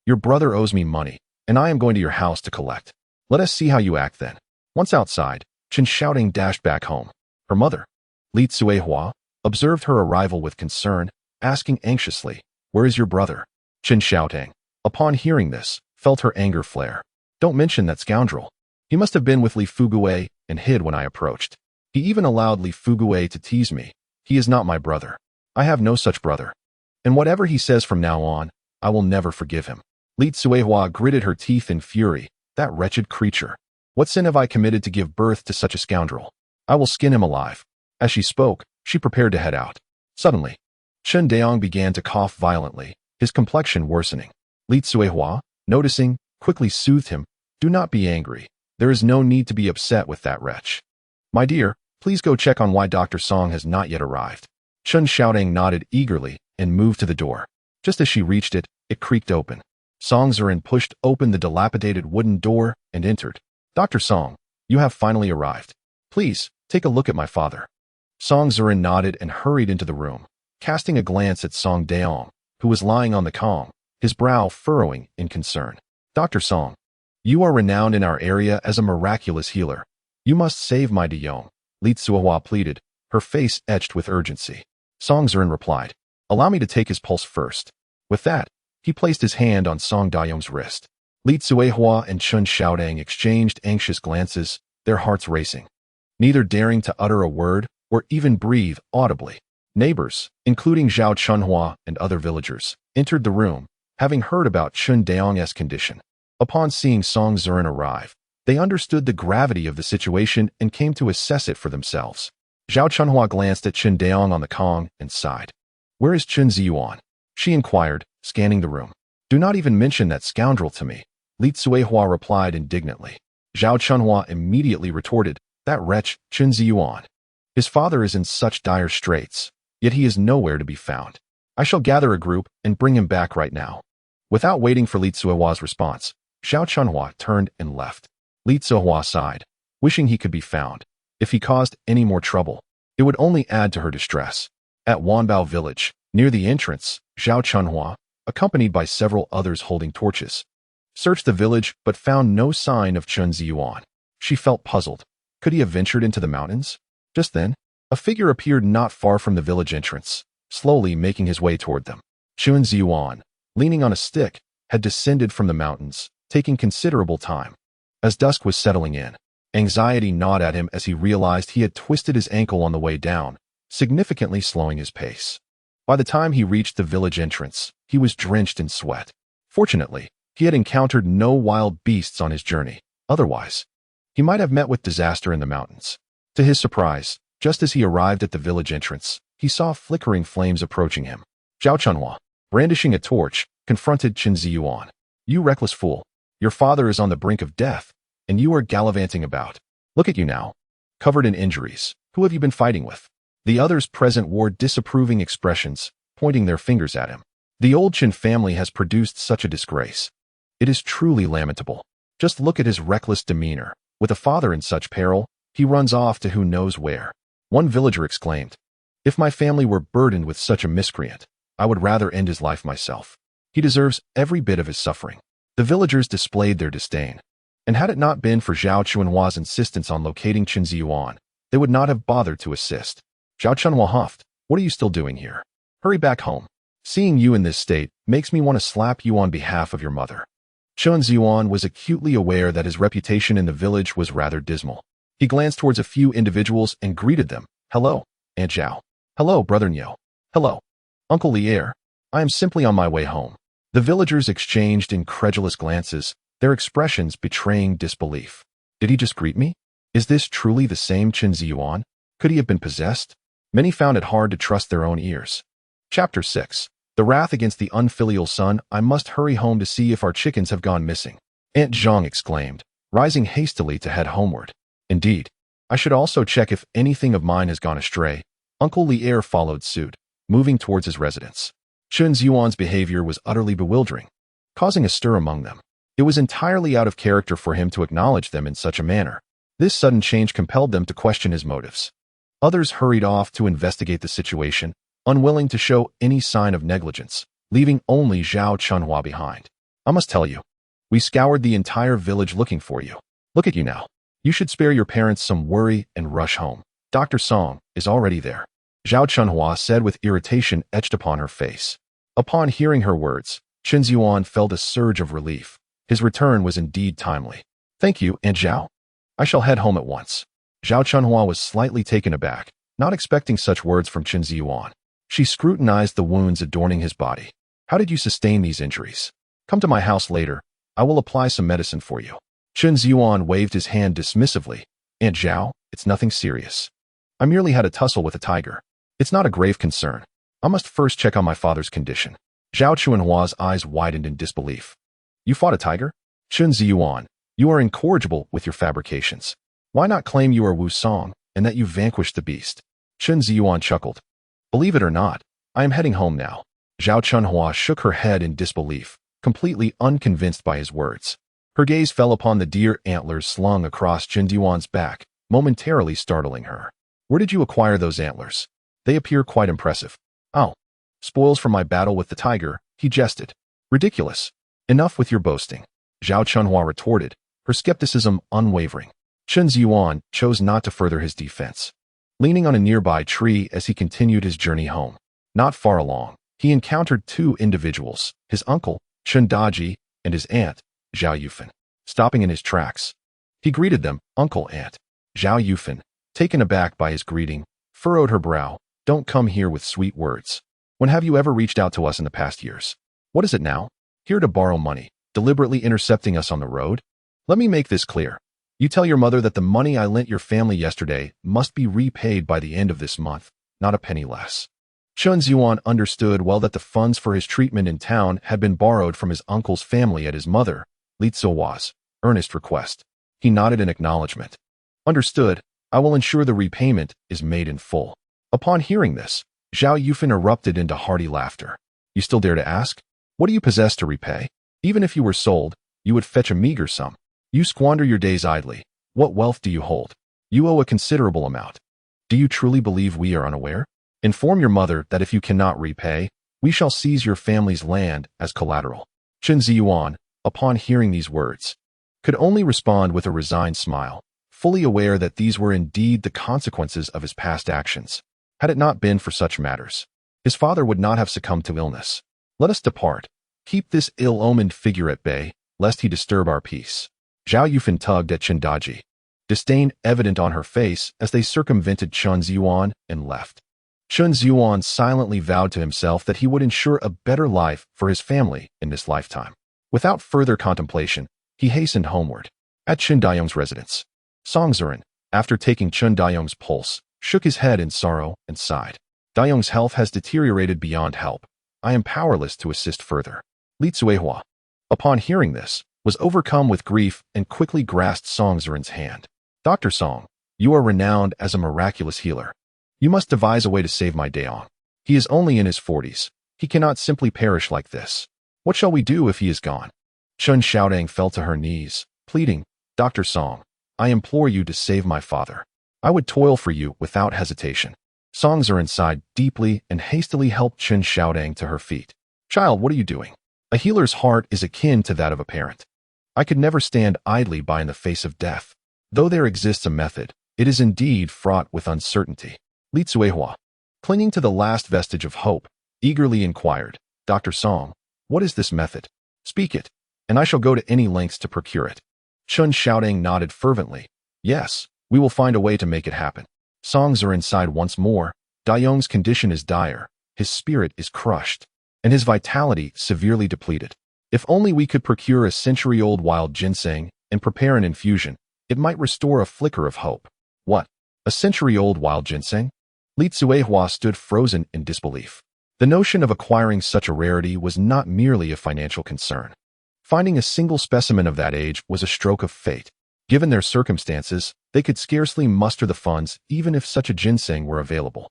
Your brother owes me money, and I am going to your house to collect. Let us see how you act then." Once outside, Chen Xiaodong dashed back home. Her mother, Li Tsuehua, observed her arrival with concern, asking anxiously, "Where is your brother?" Chen Xiaodong, upon hearing this, felt her anger flare. "Don't mention that scoundrel. He must have been with Li Fugui and hid when I approached. He even allowed Li Fugui to tease me. He is not my brother. I have no such brother. And whatever he says from now on, I will never forgive him." Li Tsuehua gritted her teeth in fury. "That wretched creature. What sin have I committed to give birth to such a scoundrel? I will skin him alive." As she spoke, she prepared to head out. Suddenly, Chen Daong began to cough violently, his complexion worsening. Li Tsuehua, noticing, quickly soothed him. "Do not be angry. There is no need to be upset with that wretch. My dear, please go check on why Dr. Song has not yet arrived." Chen Xiaodong nodded eagerly and moved to the door. Just as she reached it, it creaked open. Song Zhiren pushed open the dilapidated wooden door and entered. "Dr. Song, you have finally arrived. Please, take a look at my father." Song Zhiren nodded and hurried into the room, casting a glance at Song Daong, who was lying on the Kong, his brow furrowing in concern. "Dr. Song, you are renowned in our area as a miraculous healer. You must save my Daong," Li Tsuehua pleaded, her face etched with urgency. Song Zhiren replied, "Allow me to take his pulse first." With that, he placed his hand on Song Daong's wrist. Li Tsuehua and Chen Xiaodong exchanged anxious glances, their hearts racing, neither daring to utter a word or even breathe audibly. Neighbors, including Zhao Chunhua and other villagers, entered the room, having heard about Chen Daong's condition. Upon seeing Song Zhiren arrive, they understood the gravity of the situation and came to assess it for themselves. Zhao Chunhua glanced at Chen Daong on the Kong and sighed. "Where is Chen Zhiyuan?" she inquired, scanning the room. "Do not even mention that scoundrel to me," Li Tsuehua replied indignantly. Zhao Chunhua immediately retorted, "That wretch, Chen Zhiyuan. His father is in such dire straits, yet he is nowhere to be found. I shall gather a group and bring him back right now." Without waiting for Li Tsuehua's response, Zhao Chunhua turned and left. Li Tsuehua sighed, wishing he could be found. If he caused any more trouble, it would only add to her distress. At Wanbao village, near the entrance, Zhao Chunhua, accompanied by several others holding torches, searched the village but found no sign of Chen Zhiyuan. She felt puzzled. Could he have ventured into the mountains? Just then, a figure appeared not far from the village entrance, slowly making his way toward them. Chen Zhiyuan, leaning on a stick, had descended from the mountains, taking considerable time. As dusk was settling in, anxiety gnawed at him as he realized he had twisted his ankle on the way down, significantly slowing his pace. By the time he reached the village entrance, he was drenched in sweat. Fortunately, he had encountered no wild beasts on his journey. Otherwise, he might have met with disaster in the mountains. To his surprise, just as he arrived at the village entrance, he saw flickering flames approaching him. Zhao Chunhua, brandishing a torch, confronted Chen Zhiyuan. "You reckless fool. Your father is on the brink of death, and you are gallivanting about. Look at you now, covered in injuries. Who have you been fighting with?" The others present wore disapproving expressions, pointing their fingers at him. The old Chen family has produced such a disgrace. It is truly lamentable. Just look at his reckless demeanor. With a father in such peril, he runs off to who knows where. One villager exclaimed, "If my family were burdened with such a miscreant, I would rather end his life myself. He deserves every bit of his suffering." The villagers displayed their disdain. And had it not been for Zhao Chunhua's insistence on locating Chen Zhiyuan, they would not have bothered to assist. Zhao Chunhua huffed. What are you still doing here? Hurry back home. Seeing you in this state makes me want to slap you on behalf of your mother. Chen Zhiyuan was acutely aware that his reputation in the village was rather dismal. He glanced towards a few individuals and greeted them. Hello, Aunt Zhao. Hello, Brother Niu. Hello, Uncle Lier. I am simply on my way home. The villagers exchanged incredulous glances, their expressions betraying disbelief. Did he just greet me? Is this truly the same Chen Zhiyuan? Could he have been possessed? Many found it hard to trust their own ears. Chapter 6. The wrath against the unfilial son. I must hurry home to see if our chickens have gone missing. Aunt Zhang exclaimed, rising hastily to head homeward. Indeed. I should also check if anything of mine has gone astray. Uncle Lier followed suit, moving towards his residence. Chen Zhiyuan's behavior was utterly bewildering, causing a stir among them. It was entirely out of character for him to acknowledge them in such a manner. This sudden change compelled them to question his motives. Others hurried off to investigate the situation, unwilling to show any sign of negligence, leaving only Zhao Chunhua behind. I must tell you, we scoured the entire village looking for you. Look at you now. You should spare your parents some worry and rush home. Dr. Song is already there, Zhao Chunhua said with irritation etched upon her face. Upon hearing her words, Chen Zhiyuan felt a surge of relief. His return was indeed timely. Thank you, Aunt Zhao. I shall head home at once. Zhao Chunhua was slightly taken aback, not expecting such words from Chen Zhiyuan. She scrutinized the wounds adorning his body. How did you sustain these injuries? Come to my house later. I will apply some medicine for you. Chen Zhiyuan waved his hand dismissively. Aunt Zhao, it's nothing serious. I merely had a tussle with a tiger. It's not a grave concern. I must first check on my father's condition. Zhao Chunhua's eyes widened in disbelief. You fought a tiger? Chen Zhiyuan, you are incorrigible with your fabrications. Why not claim you are Wu Song and that you vanquished the beast? Chen Zhiyuan chuckled. Believe it or not, I am heading home now. Zhao Chunhua shook her head in disbelief, completely unconvinced by his words. Her gaze fell upon the deer antlers slung across Chen Zhiyuan's back, momentarily startling her. Where did you acquire those antlers? They appear quite impressive. Oh, spoils from my battle with the tiger, he jested. Ridiculous. Enough with your boasting. Zhao Chunhua retorted, her skepticism unwavering. Chen Zhiyuan chose not to further his defense. Leaning on a nearby tree as he continued his journey home. Not far along, he encountered two individuals, his uncle, Chen Daji, and his aunt, Zhao Yufan. Stopping in his tracks, he greeted them, Uncle, Aunt. Zhao Yufan, taken aback by his greeting, furrowed her brow. Don't come here with sweet words. When have you ever reached out to us in the past years? What is it now? Here to borrow money, deliberately intercepting us on the road? Let me make this clear. You tell your mother that the money I lent your family yesterday must be repaid by the end of this month, not a penny less. Chen Zhiyuan understood well that the funds for his treatment in town had been borrowed from his uncle's family at his mother, Li Zuo's, earnest request. He nodded in acknowledgement. Understood. I will ensure the repayment is made in full. Upon hearing this, Zhao Yufan erupted into hearty laughter. You still dare to ask? What do you possess to repay? Even if you were sold, you would fetch a meager sum. You squander your days idly. What wealth do you hold? You owe a considerable amount. Do you truly believe we are unaware? Inform your mother that if you cannot repay, we shall seize your family's land as collateral. Chen Zhiyuan, upon hearing these words, could only respond with a resigned smile, fully aware that these were indeed the consequences of his past actions. Had it not been for such matters, his father would not have succumbed to illness. Let us depart. Keep this ill-omened figure at bay, lest he disturb our peace. Zhao Yufan tugged at Chen Daji, disdain evident on her face as they circumvented Chen Zhiyuan and left. Chen Zhiyuan silently vowed to himself that he would ensure a better life for his family in this lifetime. Without further contemplation, he hastened homeward. At Chen Dayong's residence, Song Zhiuan, after taking Chen Dayong's pulse, shook his head in sorrow and sighed. Dayong's health has deteriorated beyond help. I am powerless to assist further. Li Zuehua, upon hearing this, was overcome with grief and quickly grasped Song Zhiuan's hand. Dr. Song, you are renowned as a miraculous healer. You must devise a way to save my Dayong. He is only in his 40s. He cannot simply perish like this. What shall we do if he is gone? Chen Xiaodang fell to her knees, pleading, Dr. Song, I implore you to save my father. I would toil for you without hesitation. Song Zhiuan sighed deeply and hastily helped Chen Xiaodang to her feet. Child, what are you doing? A healer's heart is akin to that of a parent. I could never stand idly by in the face of death. Though there exists a method, It is indeed fraught with uncertainty. Li Zuehua, clinging to the last vestige of hope, eagerly inquired, Dr. Song, what is this method? Speak it, and I shall go to any lengths to procure it. Chen Zhiyuan nodded fervently. Yes, we will find a way to make it happen. Songs are inside once more. Dayong's condition is dire, his spirit is crushed, and his vitality severely depleted. If only we could procure a century-old wild ginseng and prepare an infusion, it might restore a flicker of hope. What? A century-old wild ginseng? Li Zuehua stood frozen in disbelief. The notion of acquiring such a rarity was not merely a financial concern. Finding a single specimen of that age was a stroke of fate. Given their circumstances, they could scarcely muster the funds even if such a ginseng were available.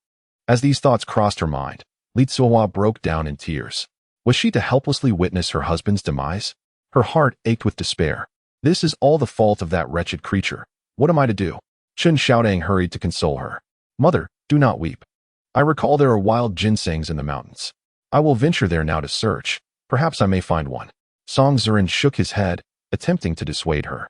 As these thoughts crossed her mind, Li Zuehua broke down in tears. Was she to helplessly witness her husband's demise? Her heart ached with despair. This is all the fault of that wretched creature. What am I to do? Chen Zhiyuan hurried to console her. Mother, do not weep. I recall there are wild ginsengs in the mountains. I will venture there now to search. Perhaps I may find one. Song Zhiren shook his head, attempting to dissuade her.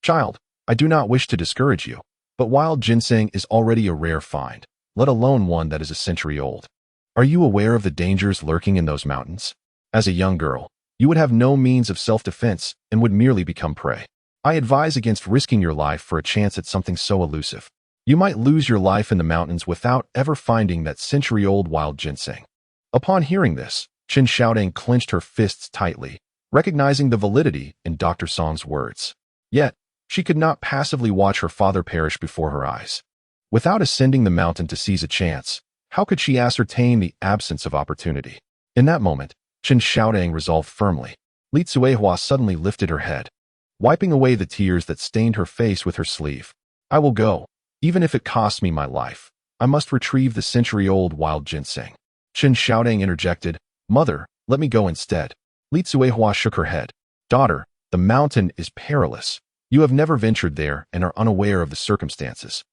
Child, I do not wish to discourage you, but wild ginseng is already a rare find, let alone one that is a century old. Are you aware of the dangers lurking in those mountains? As a young girl, you would have no means of self-defense and would merely become prey. I advise against risking your life for a chance at something so elusive. You might lose your life in the mountains without ever finding that century-old wild ginseng. Upon hearing this, Chen Zhiyuan clenched her fists tightly, recognizing the validity in Dr. Song's words. Yet, she could not passively watch her father perish before her eyes. Without ascending the mountain to seize a chance, how could she ascertain the absence of opportunity? In that moment, Chen Zhiyuan resolved firmly. Li Zuehua suddenly lifted her head, wiping away the tears that stained her face with her sleeve. I will go, even if it costs me my life. I must retrieve the century-old wild ginseng. Chen Zhiyuan interjected, Mother, let me go instead. Li Zuehua shook her head. Daughter, the mountain is perilous. You have never ventured there and are unaware of the circumstances.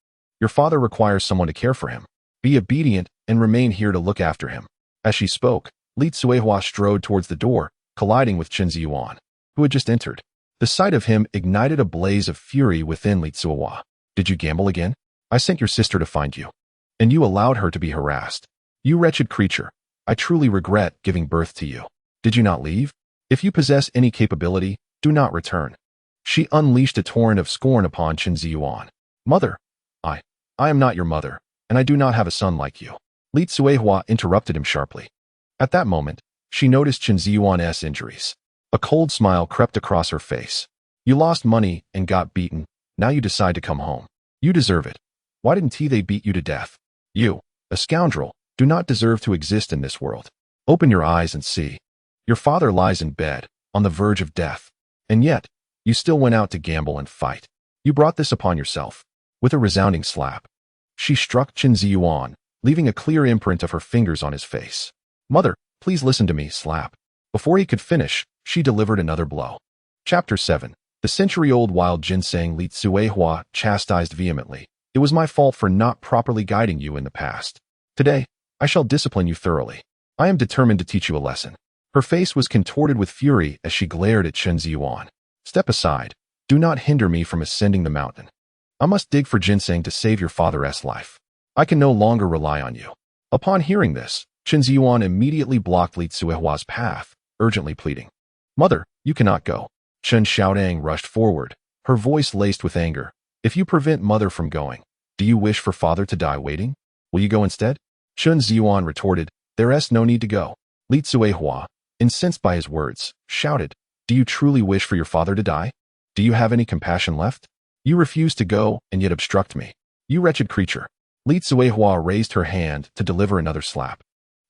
Your father requires someone to care for him. Be obedient and remain here to look after him. As she spoke, Li Zuehua strode towards the door, colliding with Chen Zhiyuan, who had just entered. The sight of him ignited a blaze of fury within Li Zuehua. Did you gamble again? I sent your sister to find you, and you allowed her to be harassed. You wretched creature, I truly regret giving birth to you. Did you not leave? If you possess any capability, do not return. She unleashed a torrent of scorn upon Chen Zhiyuan. Mother, I am not your mother, and I do not have a son like you. Li Zuehua interrupted him sharply. At that moment, she noticed Chen Zhiyuan's injuries. A cold smile crept across her face. You lost money and got beaten. Now you decide to come home. You deserve it. Why didn't they beat you to death? You, a scoundrel, do not deserve to exist in this world. Open your eyes and see. Your father lies in bed, on the verge of death. And yet, you still went out to gamble and fight. You brought this upon yourself. With a resounding slap, she struck Chen Zhiyuan, leaving a clear imprint of her fingers on his face. Mother, please listen to me, slap. Before he could finish, she delivered another blow. Chapter 7. The century-old wild ginseng. Li Zuehua chastised vehemently. It was my fault for not properly guiding you in the past. Today, I shall discipline you thoroughly. I am determined to teach you a lesson. Her face was contorted with fury as she glared at Chen Zhiyuan. Step aside. Do not hinder me from ascending the mountain. I must dig for ginseng to save your father's life. I can no longer rely on you. Upon hearing this, Chen Zhiyuan immediately blocked Li Zuehua's path, urgently pleading. Mother, you cannot go. Chen Zhiyuan rushed forward, her voice laced with anger. If you prevent mother from going, do you wish for father to die waiting? Will you go instead? Chen Zhiyuan retorted, There's no need to go. Li Zuehua, incensed by his words, shouted, Do you truly wish for your father to die? Do you have any compassion left? You refuse to go and yet obstruct me. You wretched creature. Li Zuehua raised her hand to deliver another slap.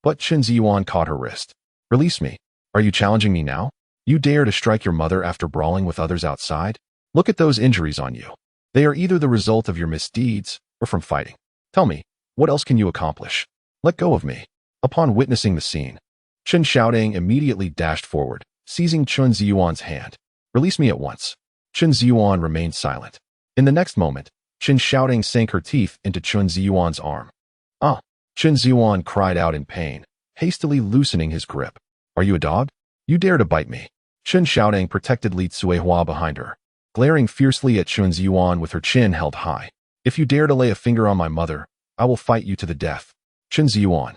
But Chen Zhiyuan caught her wrist. Release me. Are you challenging me now? You dare to strike your mother after brawling with others outside? Look at those injuries on you. They are either the result of your misdeeds or from fighting. Tell me, what else can you accomplish? Let go of me. Upon witnessing the scene, Chen Zhiyuan immediately dashed forward, seizing Chen Zhiyuan's hand. Release me at once. Chen Zhiyuan remained silent. In the next moment, Chen Zhiyuan sank her teeth into Chen Zhiyuan's arm. Ah! Chen Zhiyuan cried out in pain, hastily loosening his grip. Are you a dog? You dare to bite me. Chen Zhiyuan protected Li Zuehua behind her, glaring fiercely at Chen Zhiyuan with her chin held high. If you dare to lay a finger on my mother, I will fight you to the death. Chen Zhiyuan,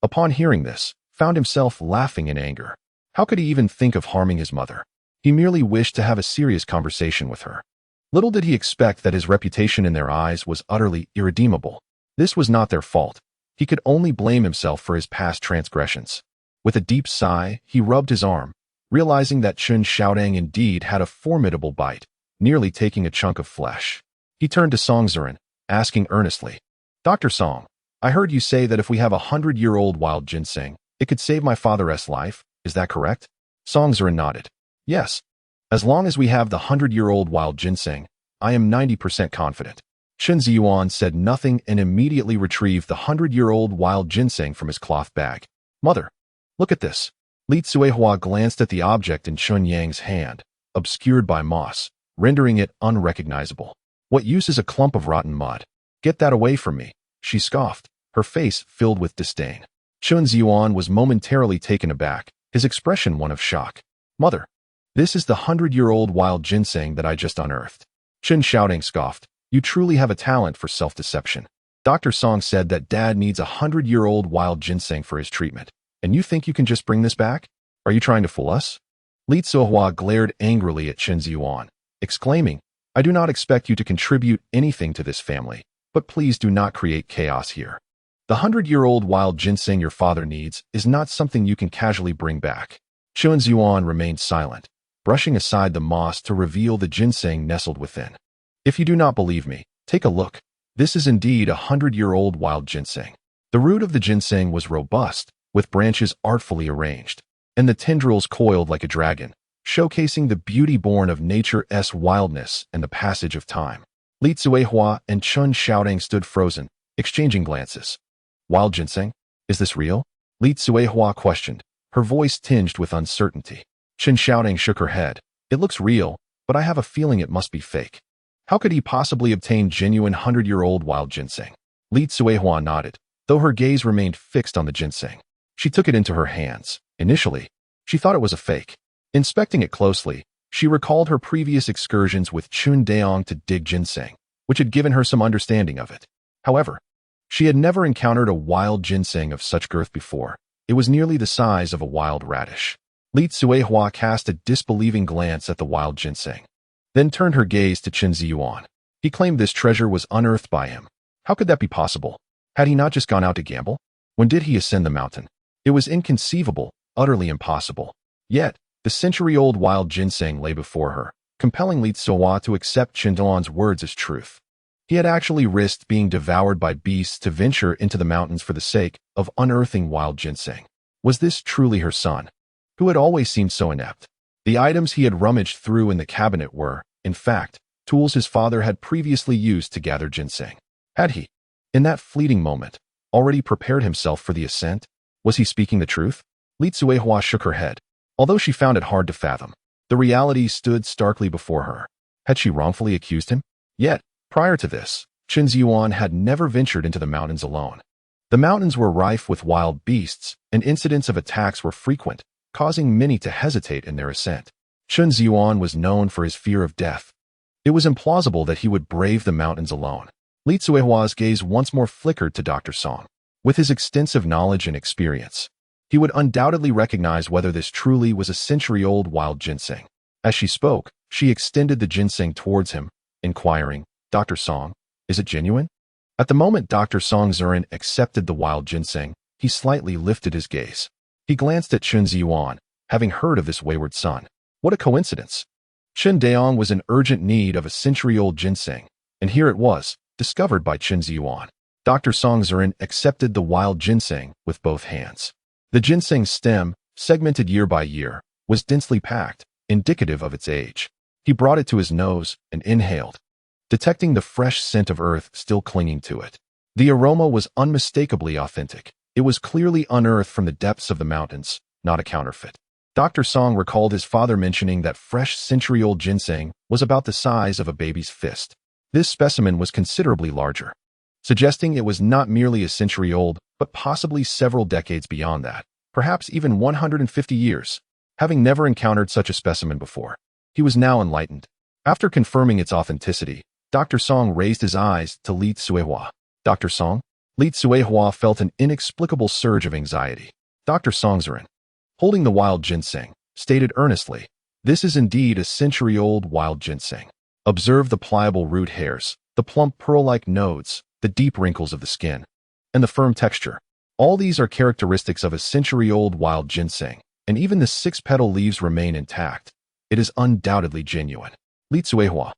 upon hearing this, found himself laughing in anger. How could he even think of harming his mother? He merely wished to have a serious conversation with her. Little did he expect that his reputation in their eyes was utterly irredeemable. This was not their fault. He could only blame himself for his past transgressions. With a deep sigh, he rubbed his arm, realizing that Chen Zhiyuan indeed had a formidable bite, nearly taking a chunk of flesh. He turned to Song Zhiren, asking earnestly, Dr. Song, I heard you say that if we have 100-year-old wild ginseng, it could save my father's life, is that correct? Song Zhiren nodded. Yes. As long as we have the 100-year-old wild ginseng, I am 90% confident. Chen Zhiyuan said nothing and immediately retrieved the 100-year-old wild ginseng from his cloth bag. Mother, look at this. Li Tsuehua glanced at the object in Chun Yang's hand, obscured by moss, rendering it unrecognizable. What use is a clump of rotten mud? Get that away from me, she scoffed, her face filled with disdain. Chen Zhiyuan was momentarily taken aback, his expression one of shock. Mother, this is the 100-year-old wild ginseng that I just unearthed. Chen Zhiyuan scoffed, you truly have a talent for self-deception. Dr. Song said that Dad needs a 100-year-old wild ginseng for his treatment, and you think you can just bring this back? Are you trying to fool us? Li Tsuehua glared angrily at Chen Zhiyuan, exclaiming, I do not expect you to contribute anything to this family, but please do not create chaos here. The 100-year-old wild ginseng your father needs is not something you can casually bring back. Chen Zhiyuan remained silent, brushing aside the moss to reveal the ginseng nestled within. If you do not believe me, take a look. This is indeed a 100-year-old wild ginseng. The root of the ginseng was robust, with branches artfully arranged, and the tendrils coiled like a dragon, showcasing the beauty born of nature's wildness and the passage of time. Li Tsuehua and Chen Zhiyuan stood frozen, exchanging glances. Wild ginseng? Is this real? Li Tsuehua questioned, her voice tinged with uncertainty. Chen Zhiyuan shook her head. It looks real, but I have a feeling it must be fake. How could he possibly obtain genuine 100-year-old wild ginseng? Li Tsuehua nodded, though her gaze remained fixed on the ginseng. She took it into her hands. Initially, she thought it was a fake. Inspecting it closely, she recalled her previous excursions with Chun Daong to dig ginseng, which had given her some understanding of it. However, she had never encountered a wild ginseng of such girth before. It was nearly the size of a wild radish. Li Tsuehua cast a disbelieving glance at the wild ginseng, then turned her gaze to Chen Zhiyuan. He claimed this treasure was unearthed by him. How could that be possible? Had he not just gone out to gamble? When did he ascend the mountain? It was inconceivable, utterly impossible. Yet, the century-old wild ginseng lay before her, compelling Li Tsuehua to accept Chen Zhiyuan's words as truth. He had actually risked being devoured by beasts to venture into the mountains for the sake of unearthing wild ginseng. Was this truly her son, who had always seemed so inept? The items he had rummaged through in the cabinet were, in fact, tools his father had previously used to gather ginseng. Had he, in that fleeting moment, already prepared himself for the ascent? Was he speaking the truth? Li Tsuehua shook her head. Although she found it hard to fathom, the reality stood starkly before her. Had she wrongfully accused him? Yet, prior to this, Chen Zhiyuan had never ventured into the mountains alone. The mountains were rife with wild beasts, and incidents of attacks were frequent, causing many to hesitate in their ascent. Chen Zhiyuan was known for his fear of death. It was implausible that he would brave the mountains alone. Li Tsuehua's gaze once more flickered to Dr. Song. With his extensive knowledge and experience, he would undoubtedly recognize whether this truly was a century-old wild ginseng. As she spoke, she extended the ginseng towards him, inquiring, Dr. Song, is it genuine? At the moment Dr. Song Zhiren accepted the wild ginseng, he slightly lifted his gaze. He glanced at Chen Zhiyuan, having heard of this wayward son. What a coincidence! Chen Daong was in urgent need of a century-old ginseng, and here it was, discovered by Chen Zhiyuan. Dr. Song Zhiren accepted the wild ginseng with both hands. The ginseng stem, segmented year by year, was densely packed, indicative of its age. He brought it to his nose and inhaled, detecting the fresh scent of earth still clinging to it. The aroma was unmistakably authentic. It was clearly unearthed from the depths of the mountains, not a counterfeit. Dr. Song recalled his father mentioning that fresh century-old ginseng was about the size of a baby's fist. This specimen was considerably larger, suggesting it was not merely a century old, but possibly several decades beyond that, perhaps even 150 years. Having never encountered such a specimen before, he was now enlightened. After confirming its authenticity, Dr. Song raised his eyes to Li Tsuehua. Dr. Song? Li Tsuehua felt an inexplicable surge of anxiety. Dr. Song Zhiyuan, holding the wild ginseng, stated earnestly, "This is indeed a century-old wild ginseng. Observe the pliable root hairs, the plump pearl-like nodes, the deep wrinkles of the skin, and the firm texture. All these are characteristics of a century-old wild ginseng, and even the 6-petal leaves remain intact. It is undoubtedly genuine." Li Tsuehua,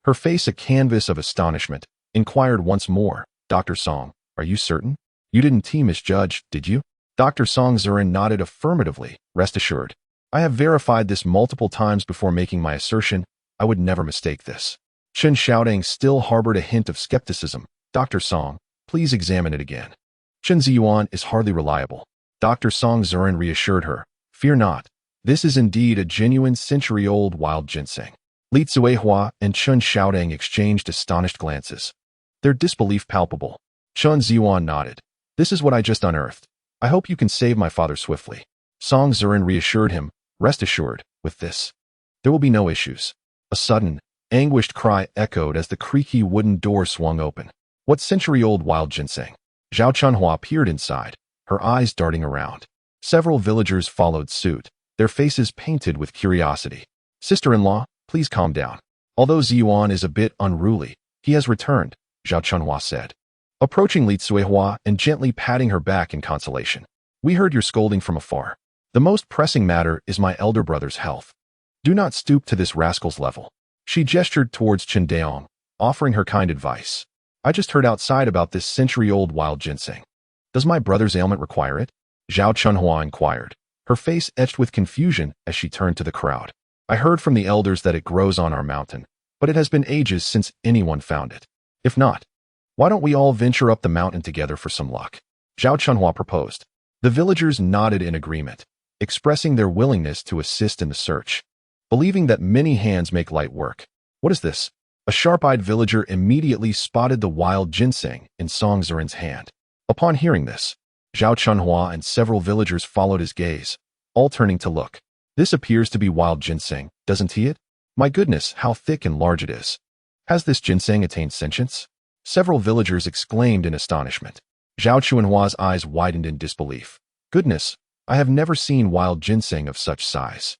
her face a canvas of astonishment, inquired once more, "Dr. Song, are you certain? You didn't misjudge, did you?" Dr. Song Zhiyuan nodded affirmatively. "Rest assured. I have verified this multiple times before making my assertion. I would never mistake this." Chen Zhiyuan still harbored a hint of skepticism. "Dr. Song, please examine it again. Chen Zhiyuan is hardly reliable." Dr. Song Zhiyuan reassured her, "Fear not. This is indeed a genuine century-old wild ginseng." Li Tsuehua and Chen Zhiyuan exchanged astonished glances, their disbelief palpable. Chen Zhiyuan nodded. "This is what I just unearthed. I hope you can save my father swiftly." Song Zhiyuan reassured him, "Rest assured, with this, there will be no issues." A sudden, anguished cry echoed as the creaky wooden door swung open. "What century-old wild ginseng?" Zhao Chunhua peered inside, her eyes darting around. Several villagers followed suit, their faces painted with curiosity. "Sister-in-law, please calm down. Although Zhiyuan is a bit unruly, he has returned," Zhao Chunhua said, approaching Li Tsuehua and gently patting her back in consolation. "We heard your scolding from afar. The most pressing matter is my elder brother's health. Do not stoop to this rascal's level." She gestured towards Chen Daong, offering her kind advice. "I just heard outside about this century-old wild ginseng. Does my brother's ailment require it?" Zhao Chunhua inquired, her face etched with confusion as she turned to the crowd. "I heard from the elders that it grows on our mountain, but it has been ages since anyone found it. If not, why don't we all venture up the mountain together for some luck?" Zhao Chunhua proposed. The villagers nodded in agreement, expressing their willingness to assist in the search, believing that many hands make light work. "What is this?" A sharp-eyed villager immediately spotted the wild ginseng in Song Zhiyuan's hand. Upon hearing this, Zhao Chunhua and several villagers followed his gaze, all turning to look. "This appears to be wild ginseng, doesn't it? My goodness, how thick and large it is. Has this ginseng attained sentience?" Several villagers exclaimed in astonishment. Zhao Chunhua's eyes widened in disbelief. "Goodness, I have never seen wild ginseng of such size.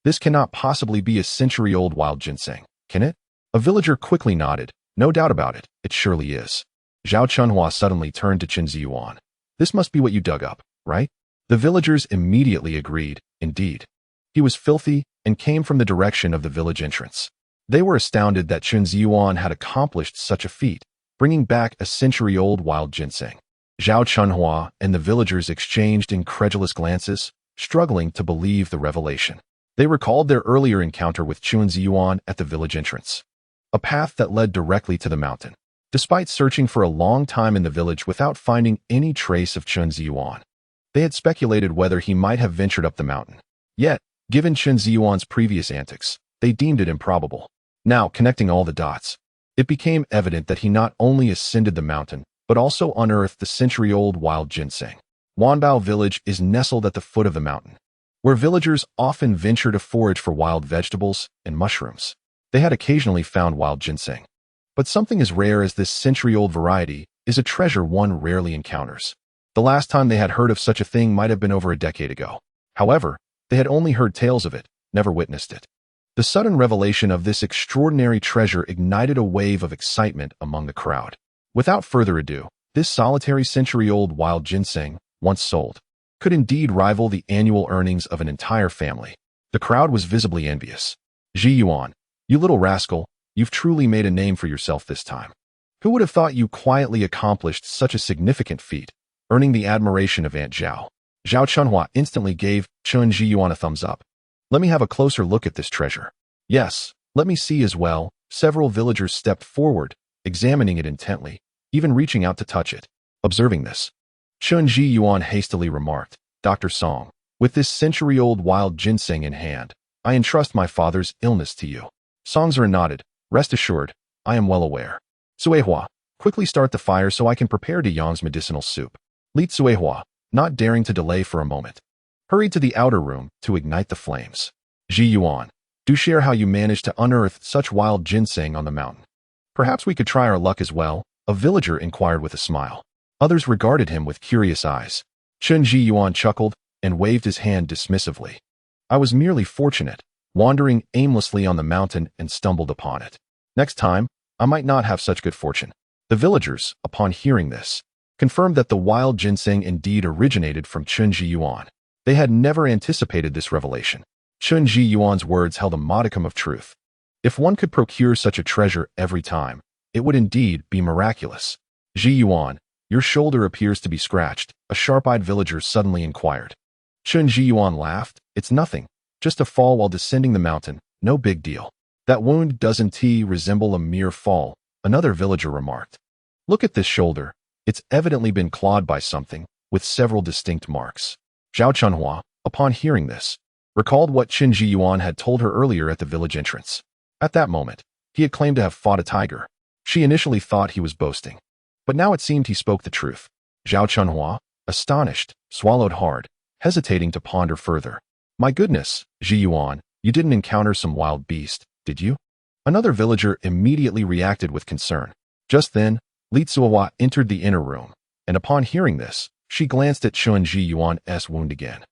This cannot possibly be a century-old wild ginseng, can it?" A villager quickly nodded. "No doubt about it, it surely is." Zhao Chunhua suddenly turned to Chen Zhiyuan. "This must be what you dug up, right?" The villagers immediately agreed. Indeed. He was filthy and came from the direction of the village entrance. They were astounded that Chen Zhiyuan had accomplished such a feat, bringing back a century-old wild ginseng. Zhao Chunhua and the villagers exchanged incredulous glances, struggling to believe the revelation. They recalled their earlier encounter with Chen Zhiyuan at the village entrance, a path that led directly to the mountain. Despite searching for a long time in the village without finding any trace of Chen Zhiyuan, they had speculated whether he might have ventured up the mountain. Yet, given Chen Zhiyuan's previous antics, they deemed it improbable. Now, connecting all the dots, it became evident that he not only ascended the mountain, but also unearthed the century-old wild ginseng. Wanbao village is nestled at the foot of the mountain, where villagers often venture to forage for wild vegetables and mushrooms. They had occasionally found wild ginseng, but something as rare as this century-old variety is a treasure one rarely encounters. The last time they had heard of such a thing might have been over a decade ago. However, they had only heard tales of it, never witnessed it. The sudden revelation of this extraordinary treasure ignited a wave of excitement among the crowd. Without further ado, this solitary century-old wild ginseng, once sold, could indeed rival the annual earnings of an entire family. The crowd was visibly envious. "Zhiyuan, you little rascal, you've truly made a name for yourself this time. Who would have thought you quietly accomplished such a significant feat, earning the admiration of Aunt Zhao?" Zhao Chunhua instantly gave Chen Zhiyuan a thumbs up. "Let me have a closer look at this treasure." "Yes, let me see as well." Several villagers stepped forward, examining it intently, even reaching out to touch it. Observing this, Chen Zhiyuan hastily remarked, "Dr. Song, with this century-old wild ginseng in hand, I entrust my father's illness to you." Song Zhiyuan nodded. "Rest assured, I am well aware. Tsuehua, quickly start the fire so I can prepare De Yang's medicinal soup." Li Tsuehua, not daring to delay for a moment, hurried to the outer room to ignite the flames. "Zhiyuan, do share how you managed to unearth such wild ginseng on the mountain." Perhaps we could try our luck as well, a villager inquired with a smile. Others regarded him with curious eyes. Chen Zhiyuan chuckled and waved his hand dismissively. I was merely fortunate, wandering aimlessly on the mountain and stumbled upon it. Next time, I might not have such good fortune. The villagers, upon hearing this, confirmed that the wild ginseng indeed originated from Chen Zhiyuan. They had never anticipated this revelation. Chen Zhiyuan's words held a modicum of truth. If one could procure such a treasure every time, it would indeed be miraculous. Zhiyuan, your shoulder appears to be scratched, a sharp-eyed villager suddenly inquired. Chen Zhiyuan laughed. It's nothing, just a fall while descending the mountain, no big deal. That wound doesn't resemble a mere fall, another villager remarked. Look at this shoulder. It's evidently been clawed by something, with several distinct marks. Zhao Chunhua, upon hearing this, recalled what Chen Zhiyuan had told her earlier at the village entrance. At that moment, he had claimed to have fought a tiger. She initially thought he was boasting, but now it seemed he spoke the truth. Zhao Chunhua, astonished, swallowed hard, hesitating to ponder further. My goodness, Zhiyuan, you didn't encounter some wild beast, did you? Another villager immediately reacted with concern. Just then, Li Tsuohua entered the inner room, and upon hearing this, she glanced at Chen Zhiyuan's wound again,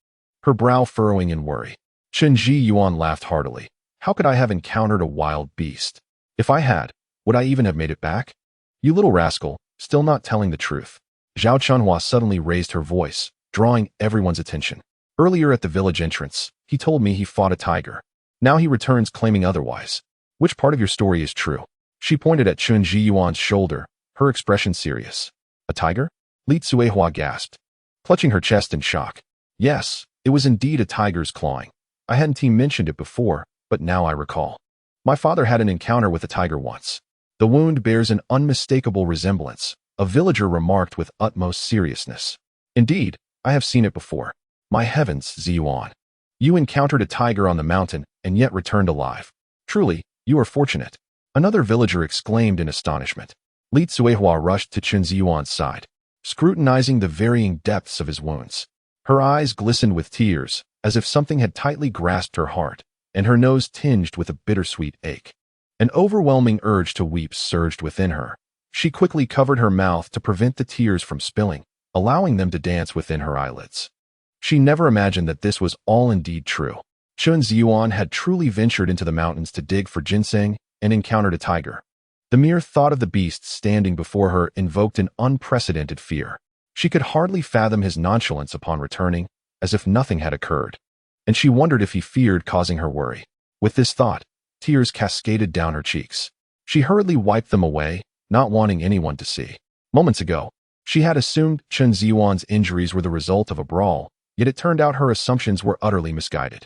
her brow furrowing in worry. Chen Zhiyuan laughed heartily. How could I have encountered a wild beast? If I had, would I even have made it back? You little rascal, still not telling the truth. Zhao Chunhua suddenly raised her voice, drawing everyone's attention. Earlier at the village entrance, he told me he fought a tiger. Now he returns claiming otherwise. Which part of your story is true? She pointed at Chen Zhiyuan's shoulder, her expression serious. A tiger? Li Tsuehua gasped, clutching her chest in shock. Yes, it was indeed a tiger's clawing. I hadn't mentioned it before, but now I recall. My father had an encounter with a tiger once. The wound bears an unmistakable resemblance, a villager remarked with utmost seriousness. Indeed, I have seen it before. My heavens, Zhiyuan. You encountered a tiger on the mountain and yet returned alive. Truly, you are fortunate. Another villager exclaimed in astonishment. Li Tsuehua rushed to Chen Zhiyuan's side, scrutinizing the varying depths of his wounds. Her eyes glistened with tears, as if something had tightly grasped her heart, and her nose tinged with a bittersweet ache. An overwhelming urge to weep surged within her. She quickly covered her mouth to prevent the tears from spilling, allowing them to dance within her eyelids. She never imagined that this was all indeed true. Chen Zhiyuan had truly ventured into the mountains to dig for ginseng and encountered a tiger. The mere thought of the beast standing before her invoked an unprecedented fear. She could hardly fathom his nonchalance upon returning, as if nothing had occurred, and she wondered if he feared causing her worry. With this thought, tears cascaded down her cheeks. She hurriedly wiped them away, not wanting anyone to see. Moments ago, she had assumed Chen Zhiyuan's injuries were the result of a brawl, yet it turned out her assumptions were utterly misguided.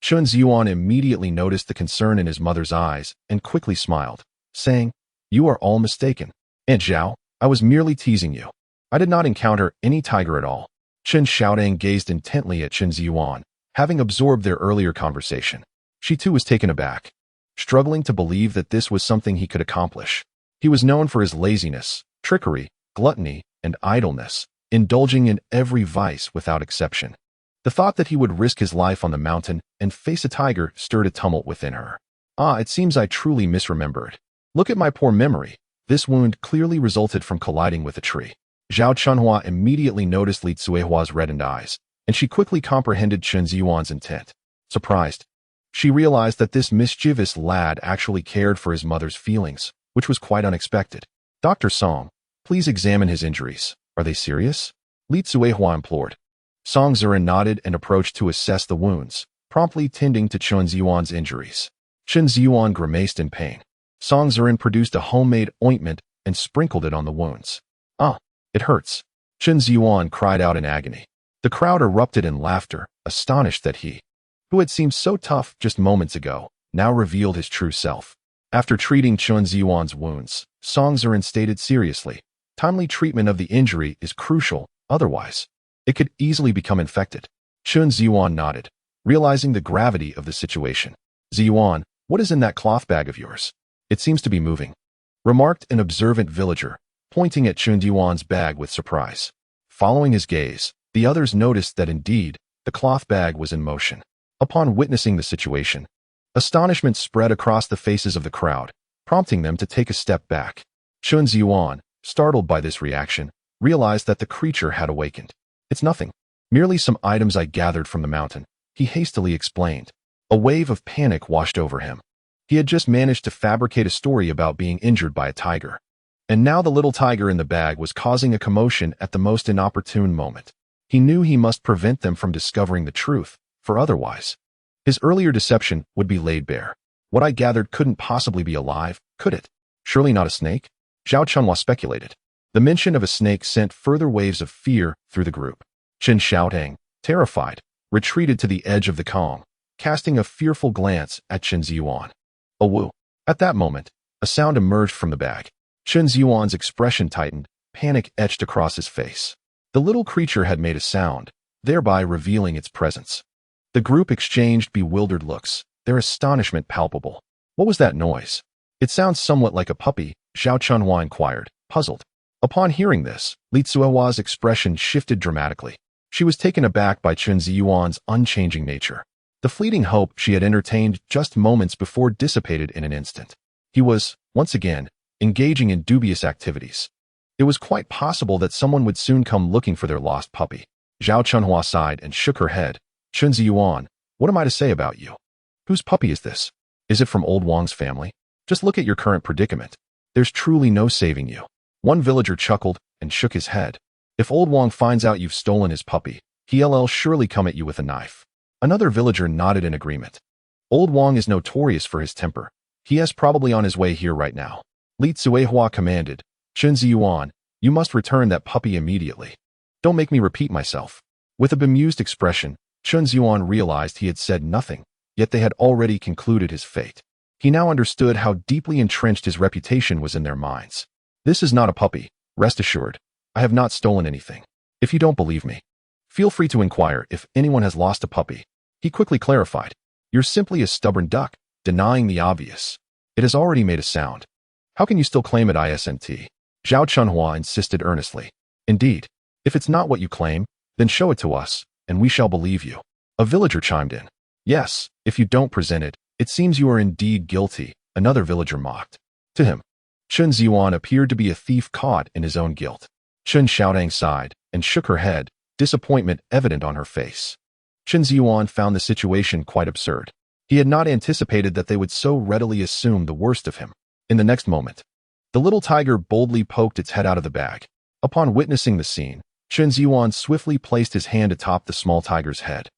Chen Zhiyuan immediately noticed the concern in his mother's eyes and quickly smiled, saying, You are all mistaken. Aunt Zhao, I was merely teasing you. I did not encounter any tiger at all. Chen Xiaodang gazed intently at Chen Zhiyuan, having absorbed their earlier conversation. She too was taken aback, struggling to believe that this was something he could accomplish. He was known for his laziness, trickery, gluttony, and idleness, indulging in every vice without exception. The thought that he would risk his life on the mountain and face a tiger stirred a tumult within her. It seems I truly misremembered. Look at my poor memory. This wound clearly resulted from colliding with a tree. Zhao Chunhua immediately noticed Li Tsuehua's reddened eyes, and she quickly comprehended Chen Zhiyuan's intent. Surprised, she realized that this mischievous lad actually cared for his mother's feelings, which was quite unexpected. Dr. Song, please examine his injuries. Are they serious? Li Tsuehua implored. Song Ziren nodded and approached to assess the wounds, promptly tending to Chen Zhiyuan's injuries. Chen Zhiyuan grimaced in pain. Song Ziren produced a homemade ointment and sprinkled it on the wounds. It hurts. Chen Zhiyuan cried out in agony. The crowd erupted in laughter, astonished that he, who had seemed so tough just moments ago, now revealed his true self. After treating Chen Zhiyuan's wounds, Song Ziren stated seriously, timely treatment of the injury is crucial, otherwise, it could easily become infected. Chen Zhiyuan nodded, realizing the gravity of the situation. Zhiyuan, what is in that cloth bag of yours? It seems to be moving, remarked an observant villager, pointing at Chen Zhiyuan's bag with surprise. Following his gaze, the others noticed that indeed, the cloth bag was in motion. Upon witnessing the situation, astonishment spread across the faces of the crowd, prompting them to take a step back. Chen Zhiyuan, startled by this reaction, realized that the creature had awakened. "It's nothing. Merely some items I gathered from the mountain," he hastily explained. A wave of panic washed over him. He had just managed to fabricate a story about being injured by a tiger. And now the little tiger in the bag was causing a commotion at the most inopportune moment. He knew he must prevent them from discovering the truth, for otherwise, his earlier deception would be laid bare. "What I gathered couldn't possibly be alive, could it? Surely not a snake?" Zhao Chunhua speculated. The mention of a snake sent further waves of fear through the group. Chen Xiaotang, terrified, retreated to the edge of the calm, casting a fearful glance at Chen Zhiyuan. "A woo." At that moment, a sound emerged from the bag. Chen Zhiyuan's expression tightened, panic etched across his face. The little creature had made a sound, thereby revealing its presence. The group exchanged bewildered looks, their astonishment palpable. "What was that noise? It sounds somewhat like a puppy," Zhao Chunhua inquired, puzzled. Upon hearing this, Li Tsuehua's expression shifted dramatically. She was taken aback by Chen Zhiyuan's unchanging nature. The fleeting hope she had entertained just moments before dissipated in an instant. He was, once again, engaging in dubious activities. It was quite possible that someone would soon come looking for their lost puppy. Zhao Chunhua sighed and shook her head. "Chen Zhiyuan, what am I to say about you? Whose puppy is this? Is it from old Wang's family? Just look at your current predicament. There's truly no saving you." One villager chuckled and shook his head. "If old Wang finds out you've stolen his puppy, he'll surely come at you with a knife." Another villager nodded in agreement. "Old Wang is notorious for his temper. He is probably on his way here right now." Li Tsuehua commanded, "Chen Zhiyuan, you must return that puppy immediately. Don't make me repeat myself." With a bemused expression, Chen Zhiyuan realized he had said nothing, yet they had already concluded his fate. He now understood how deeply entrenched his reputation was in their minds. "This is not a puppy, rest assured. I have not stolen anything. If you don't believe me, feel free to inquire if anyone has lost a puppy." He quickly clarified, "You're simply a stubborn duck, denying the obvious. It has already made a sound. How can you still claim it isn't?" Zhao Chunhua insisted earnestly. "Indeed, if it's not what you claim, then show it to us, and we shall believe you." A villager chimed in. "Yes, if you don't present it, it seems you are indeed guilty," another villager mocked. To him, Chen Zhiyuan appeared to be a thief caught in his own guilt. Chen Xiaotang sighed and shook her head, disappointment evident on her face. Chen Zhiyuan found the situation quite absurd. He had not anticipated that they would so readily assume the worst of him. In the next moment, the little tiger boldly poked its head out of the bag. Upon witnessing the scene, Chen Zhiyuan swiftly placed his hand atop the small tiger's head.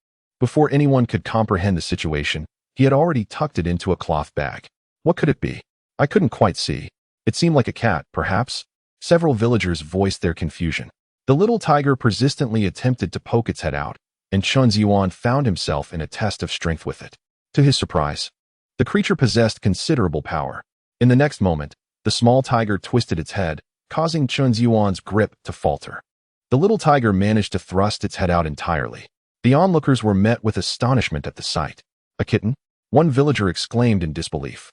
Before anyone could comprehend the situation, he had already tucked it into a cloth bag. What could it be? I couldn't quite see. It seemed like a cat, perhaps. Several villagers voiced their confusion. The little tiger persistently attempted to poke its head out, and Chen Zhiyuan found himself in a test of strength with it. To his surprise, the creature possessed considerable power. In the next moment, the small tiger twisted its head, causing Chen Zhiyuan's grip to falter. The little tiger managed to thrust its head out entirely. The onlookers were met with astonishment at the sight. "A kitten?" one villager exclaimed in disbelief.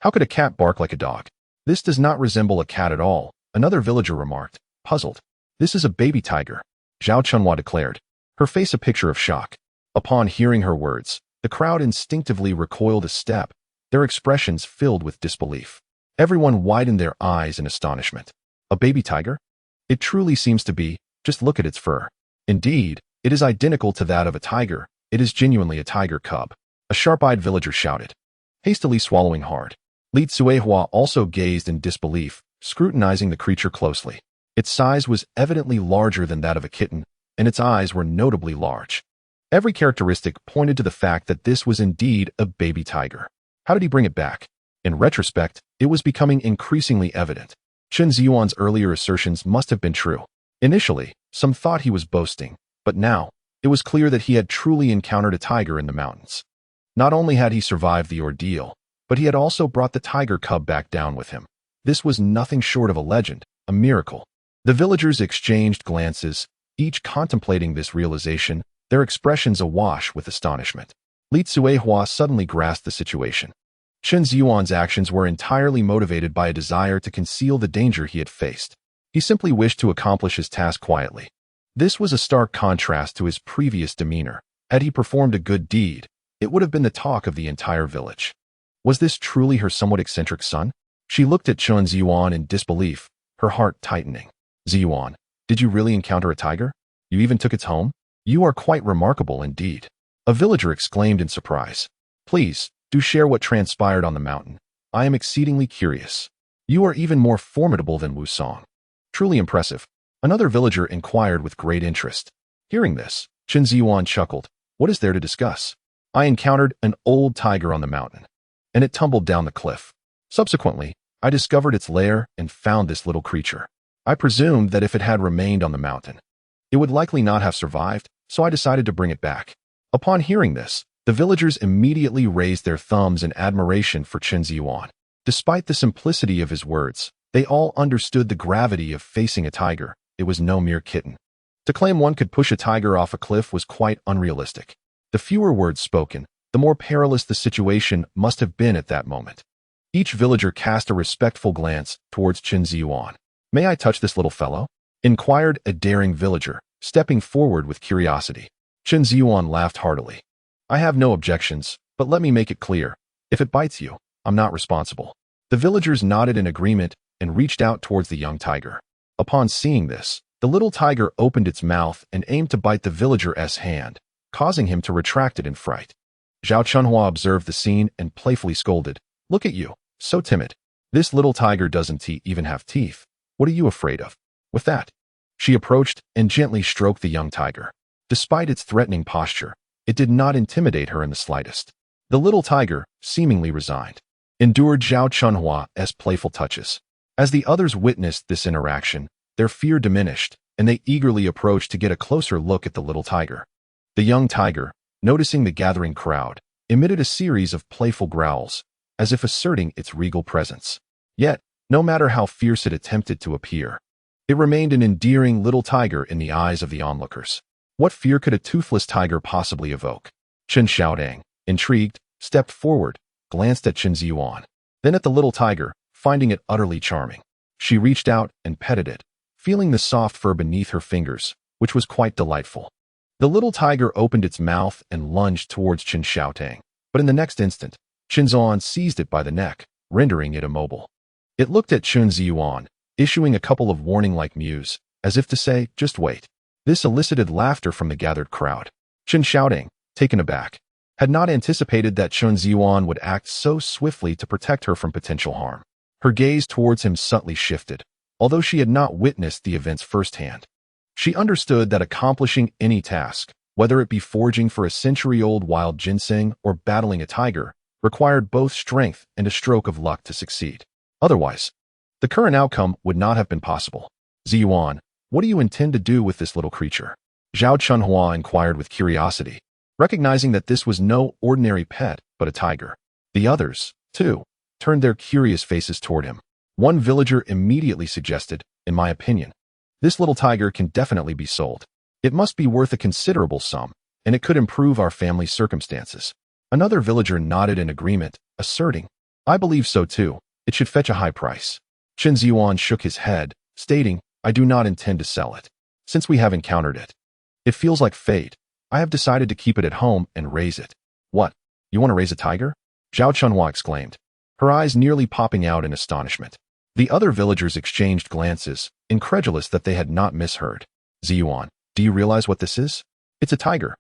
"How could a cat bark like a dog? This does not resemble a cat at all," another villager remarked, puzzled. "This is a baby tiger," Zhao Chunhua declared, her face a picture of shock. Upon hearing her words, the crowd instinctively recoiled a step, their expressions filled with disbelief. Everyone widened their eyes in astonishment. "A baby tiger? It truly seems to be. Just look at its fur. Indeed, it is identical to that of a tiger. It is genuinely a tiger cub," a sharp-eyed villager shouted. Hastily swallowing hard, Li Tsuehua also gazed in disbelief, scrutinizing the creature closely. Its size was evidently larger than that of a kitten, and its eyes were notably large. Every characteristic pointed to the fact that this was indeed a baby tiger. How did he bring it back? In retrospect, it was becoming increasingly evident. Chen Zhiyuan's earlier assertions must have been true. Initially, some thought he was boasting, but now, it was clear that he had truly encountered a tiger in the mountains. Not only had he survived the ordeal, but he had also brought the tiger cub back down with him. This was nothing short of a legend, a miracle. The villagers exchanged glances, each contemplating this realization, their expressions awash with astonishment. Li Tsuehua suddenly grasped the situation. Chen Zhiyuan's actions were entirely motivated by a desire to conceal the danger he had faced. He simply wished to accomplish his task quietly. This was a stark contrast to his previous demeanor. Had he performed a good deed, it would have been the talk of the entire village. Was this truly her somewhat eccentric son? She looked at Chen Zhiyuan in disbelief, her heart tightening. Zhiyuan, did you really encounter a tiger? You even took its home? You are quite remarkable indeed. A villager exclaimed in surprise. Please, do share what transpired on the mountain. I am exceedingly curious. You are even more formidable than Wu Song. Truly impressive. Another villager inquired with great interest. Hearing this, Chen Zhiyuan chuckled. What is there to discuss? I encountered an old tiger on the mountain, and it tumbled down the cliff. Subsequently, I discovered its lair and found this little creature. I presumed that if it had remained on the mountain, it would likely not have survived, so I decided to bring it back. Upon hearing this, the villagers immediately raised their thumbs in admiration for Chen Zhiyuan. Despite the simplicity of his words, they all understood the gravity of facing a tiger. It was no mere kitten. To claim one could push a tiger off a cliff was quite unrealistic. The fewer words spoken, the more perilous the situation must have been at that moment. Each villager cast a respectful glance towards Chen Zhiyuan. May I touch this little fellow? Inquired a daring villager, stepping forward with curiosity. Chen Zhiyuan laughed heartily. I have no objections, but let me make it clear. If it bites you, I'm not responsible. The villagers nodded in agreement and reached out towards the young tiger. Upon seeing this, the little tiger opened its mouth and aimed to bite the villager's hand, causing him to retract it in fright. Zhao Chunhua observed the scene and playfully scolded. Look at you, so timid. This little tiger doesn't even have teeth. What are you afraid of? With that, she approached and gently stroked the young tiger. Despite its threatening posture, it did not intimidate her in the slightest. The little tiger, seemingly resigned, endured Zhao Chunhua's playful touches. As the others witnessed this interaction, their fear diminished, and they eagerly approached to get a closer look at the little tiger. The young tiger, noticing the gathering crowd, emitted a series of playful growls, as if asserting its regal presence. Yet, no matter how fierce it attempted to appear, it remained an endearing little tiger in the eyes of the onlookers. What fear could a toothless tiger possibly evoke? Chen Xiaodang, intrigued, stepped forward, glanced at Chen Zhiyuan, then at the little tiger, finding it utterly charming. She reached out and petted it, feeling the soft fur beneath her fingers, which was quite delightful. The little tiger opened its mouth and lunged towards Chen Xiaodang, but in the next instant, Chen Zhiyuan seized it by the neck, rendering it immobile. It looked at Chen Zhiyuan, issuing a couple of warning-like mews, as if to say, just wait. This elicited laughter from the gathered crowd. Chen Xiaodang, taken aback, had not anticipated that Chen Zhiyuan would act so swiftly to protect her from potential harm. Her gaze towards him subtly shifted, although she had not witnessed the events firsthand. She understood that accomplishing any task, whether it be foraging for a century-old wild ginseng or battling a tiger, required both strength and a stroke of luck to succeed. Otherwise, the current outcome would not have been possible. Zhiyuan, what do you intend to do with this little creature? Zhao Chunhua inquired with curiosity, recognizing that this was no ordinary pet, but a tiger. The others, too, turned their curious faces toward him. One villager immediately suggested, in my opinion, this little tiger can definitely be sold. It must be worth a considerable sum, and it could improve our family's circumstances. Another villager nodded in agreement, asserting, I believe so too. It should fetch a high price. Chen Zhiyuan shook his head, stating, I do not intend to sell it. Since we have encountered it, it feels like fate. I have decided to keep it at home and raise it. What? You want to raise a tiger? Zhao Chunhua exclaimed, her eyes nearly popping out in astonishment. The other villagers exchanged glances, incredulous that they had not misheard. Zhiyuan, do you realize what this is? It's a tiger.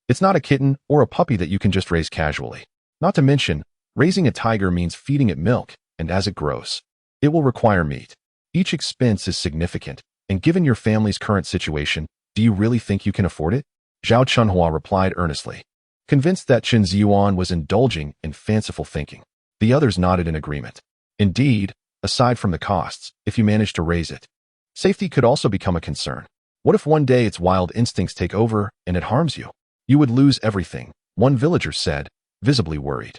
It's not a kitten or a puppy that you can just raise casually. Not to mention, raising a tiger means feeding it milk, and as it grows, it will require meat. Each expense is significant, and given your family's current situation, do you really think you can afford it? Zhao Chunhua replied earnestly, convinced that Chen Zhiyuan was indulging in fanciful thinking. The others nodded in agreement. Indeed, aside from the costs, if you manage to raise it, safety could also become a concern. What if one day its wild instincts take over and it harms you? You would lose everything, one villager said, visibly worried.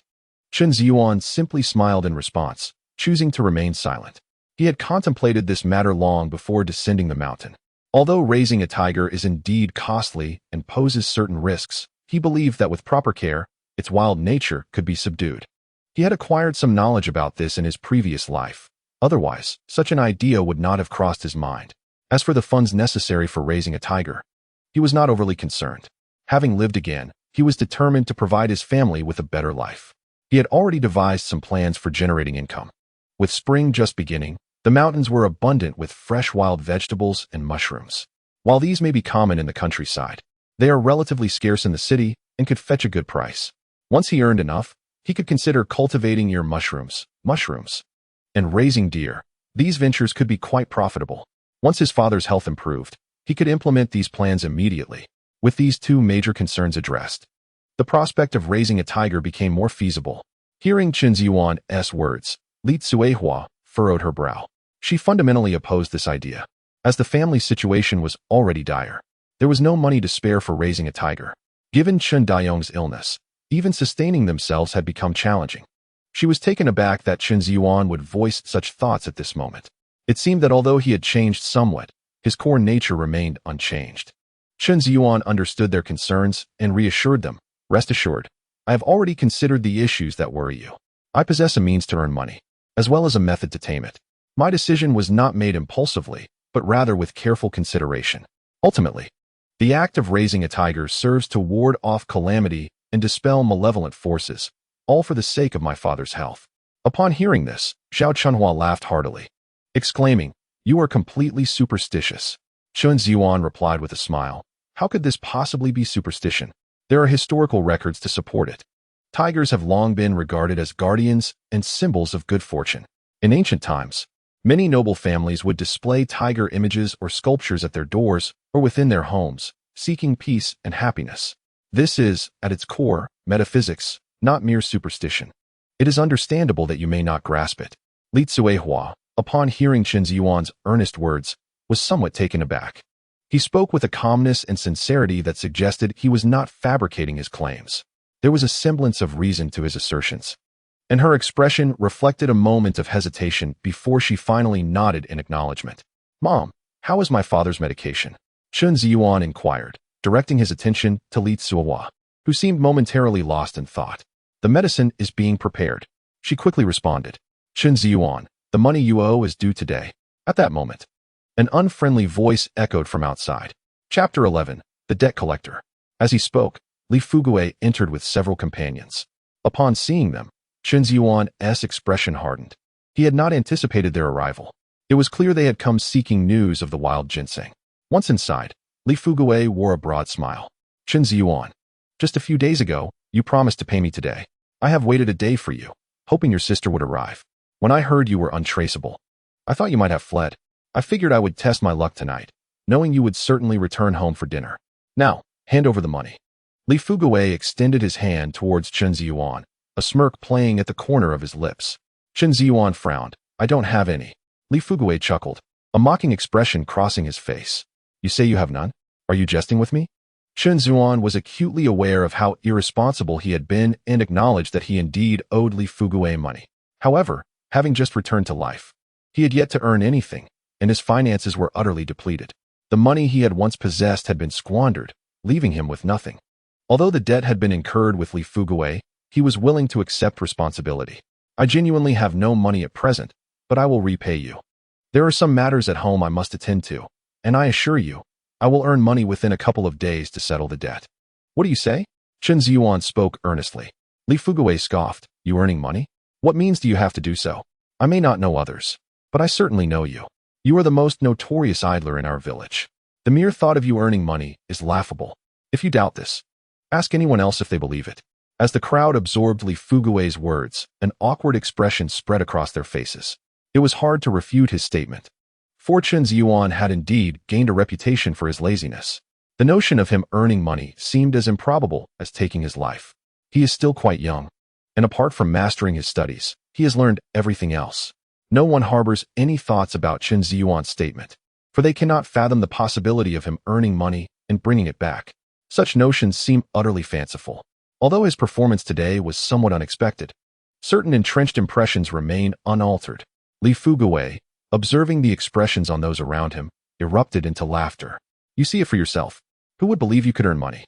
Chen Zhiyuan simply smiled in response, choosing to remain silent. He had contemplated this matter long before descending the mountain. Although raising a tiger is indeed costly and poses certain risks, he believed that with proper care, its wild nature could be subdued. He had acquired some knowledge about this in his previous life. Otherwise, such an idea would not have crossed his mind. As for the funds necessary for raising a tiger, he was not overly concerned. Having lived again, he was determined to provide his family with a better life. He had already devised some plans for generating income. With spring just beginning, the mountains were abundant with fresh wild vegetables and mushrooms. While these may be common in the countryside, they are relatively scarce in the city and could fetch a good price. Once he earned enough, he could consider cultivating ear mushrooms, and raising deer. These ventures could be quite profitable. Once his father's health improved, he could implement these plans immediately. With these two major concerns addressed, the prospect of raising a tiger became more feasible. Hearing Chen Zhiyuan's words, Li Tsuehua furrowed her brow. She fundamentally opposed this idea, as the family's situation was already dire. There was no money to spare for raising a tiger. Given Chen Dayong's illness, even sustaining themselves had become challenging. She was taken aback that Chen Zhiyuan would voice such thoughts at this moment. It seemed that although he had changed somewhat, his core nature remained unchanged. Chen Zhiyuan understood their concerns and reassured them. Rest assured, I have already considered the issues that worry you. I possess a means to earn money, as well as a method to tame it. My decision was not made impulsively, but rather with careful consideration. Ultimately, the act of raising a tiger serves to ward off calamity and dispel malevolent forces, all for the sake of my father's health. Upon hearing this, Zhao Chunhua laughed heartily, exclaiming, "You are completely superstitious." Chen Zhiyuan replied with a smile, "How could this possibly be superstition? There are historical records to support it. Tigers have long been regarded as guardians and symbols of good fortune. In ancient times, many noble families would display tiger images or sculptures at their doors or within their homes, seeking peace and happiness. This is, at its core, metaphysics, not mere superstition. It is understandable that you may not grasp it." Li Tsuehua, upon hearing Chen Zhiyuan's earnest words, was somewhat taken aback. He spoke with a calmness and sincerity that suggested he was not fabricating his claims. There was a semblance of reason to his assertions, and her expression reflected a moment of hesitation before she finally nodded in acknowledgement. "Mom, how is my father's medication?" Chen Zhiyuan inquired, directing his attention to Li Tsuehua, who seemed momentarily lost in thought. "The medicine is being prepared," she quickly responded. "Chen Zhiyuan, the money you owe is due today." At that moment, an unfriendly voice echoed from outside. Chapter 11, The Debt Collector. As he spoke, Li Fugue entered with several companions. Upon seeing them, Chen Zhiyuan's expression hardened. He had not anticipated their arrival. It was clear they had come seeking news of the wild ginseng. Once inside, Li Fugue wore a broad smile. "Chen Zhiyuan, just a few days ago, you promised to pay me today. I have waited a day for you, hoping your sister would arrive. When I heard you were untraceable, I thought you might have fled. I figured I would test my luck tonight, knowing you would certainly return home for dinner. Now, hand over the money." Li Fugue extended his hand towards Chen Zhiyuan, a smirk playing at the corner of his lips. Chen Zhiyuan frowned. "I don't have any." Li Fugue chuckled, a mocking expression crossing his face. "You say you have none? Are you jesting with me?" Chen Zhiyuan was acutely aware of how irresponsible he had been and acknowledged that he indeed owed Li Fugue money. However, having just returned to life, he had yet to earn anything, and his finances were utterly depleted. The money he had once possessed had been squandered, leaving him with nothing. Although the debt had been incurred with Li Fugue, he was willing to accept responsibility. "I genuinely have no money at present, but I will repay you. There are some matters at home I must attend to, and I assure you, I will earn money within a couple of days to settle the debt." "What do you say?" Chen Zhiyuan spoke earnestly. Li Fugue scoffed. "You earning money? What means do you have to do so? I may not know others, but I certainly know you. You are the most notorious idler in our village. The mere thought of you earning money is laughable. If you doubt this, ask anyone else if they believe it." As the crowd absorbed Li Fugue's words, an awkward expression spread across their faces. It was hard to refute his statement. For Chen Zhiyuan had indeed gained a reputation for his laziness. The notion of him earning money seemed as improbable as taking his life. He is still quite young, and apart from mastering his studies, he has learned everything else. No one harbors any thoughts about Chen Zhiyuan's statement, for they cannot fathom the possibility of him earning money and bringing it back. Such notions seem utterly fanciful. Although his performance today was somewhat unexpected, certain entrenched impressions remain unaltered. Li Fugue, observing the expressions on those around him, erupted into laughter. "You see it for yourself. Who would believe you could earn money?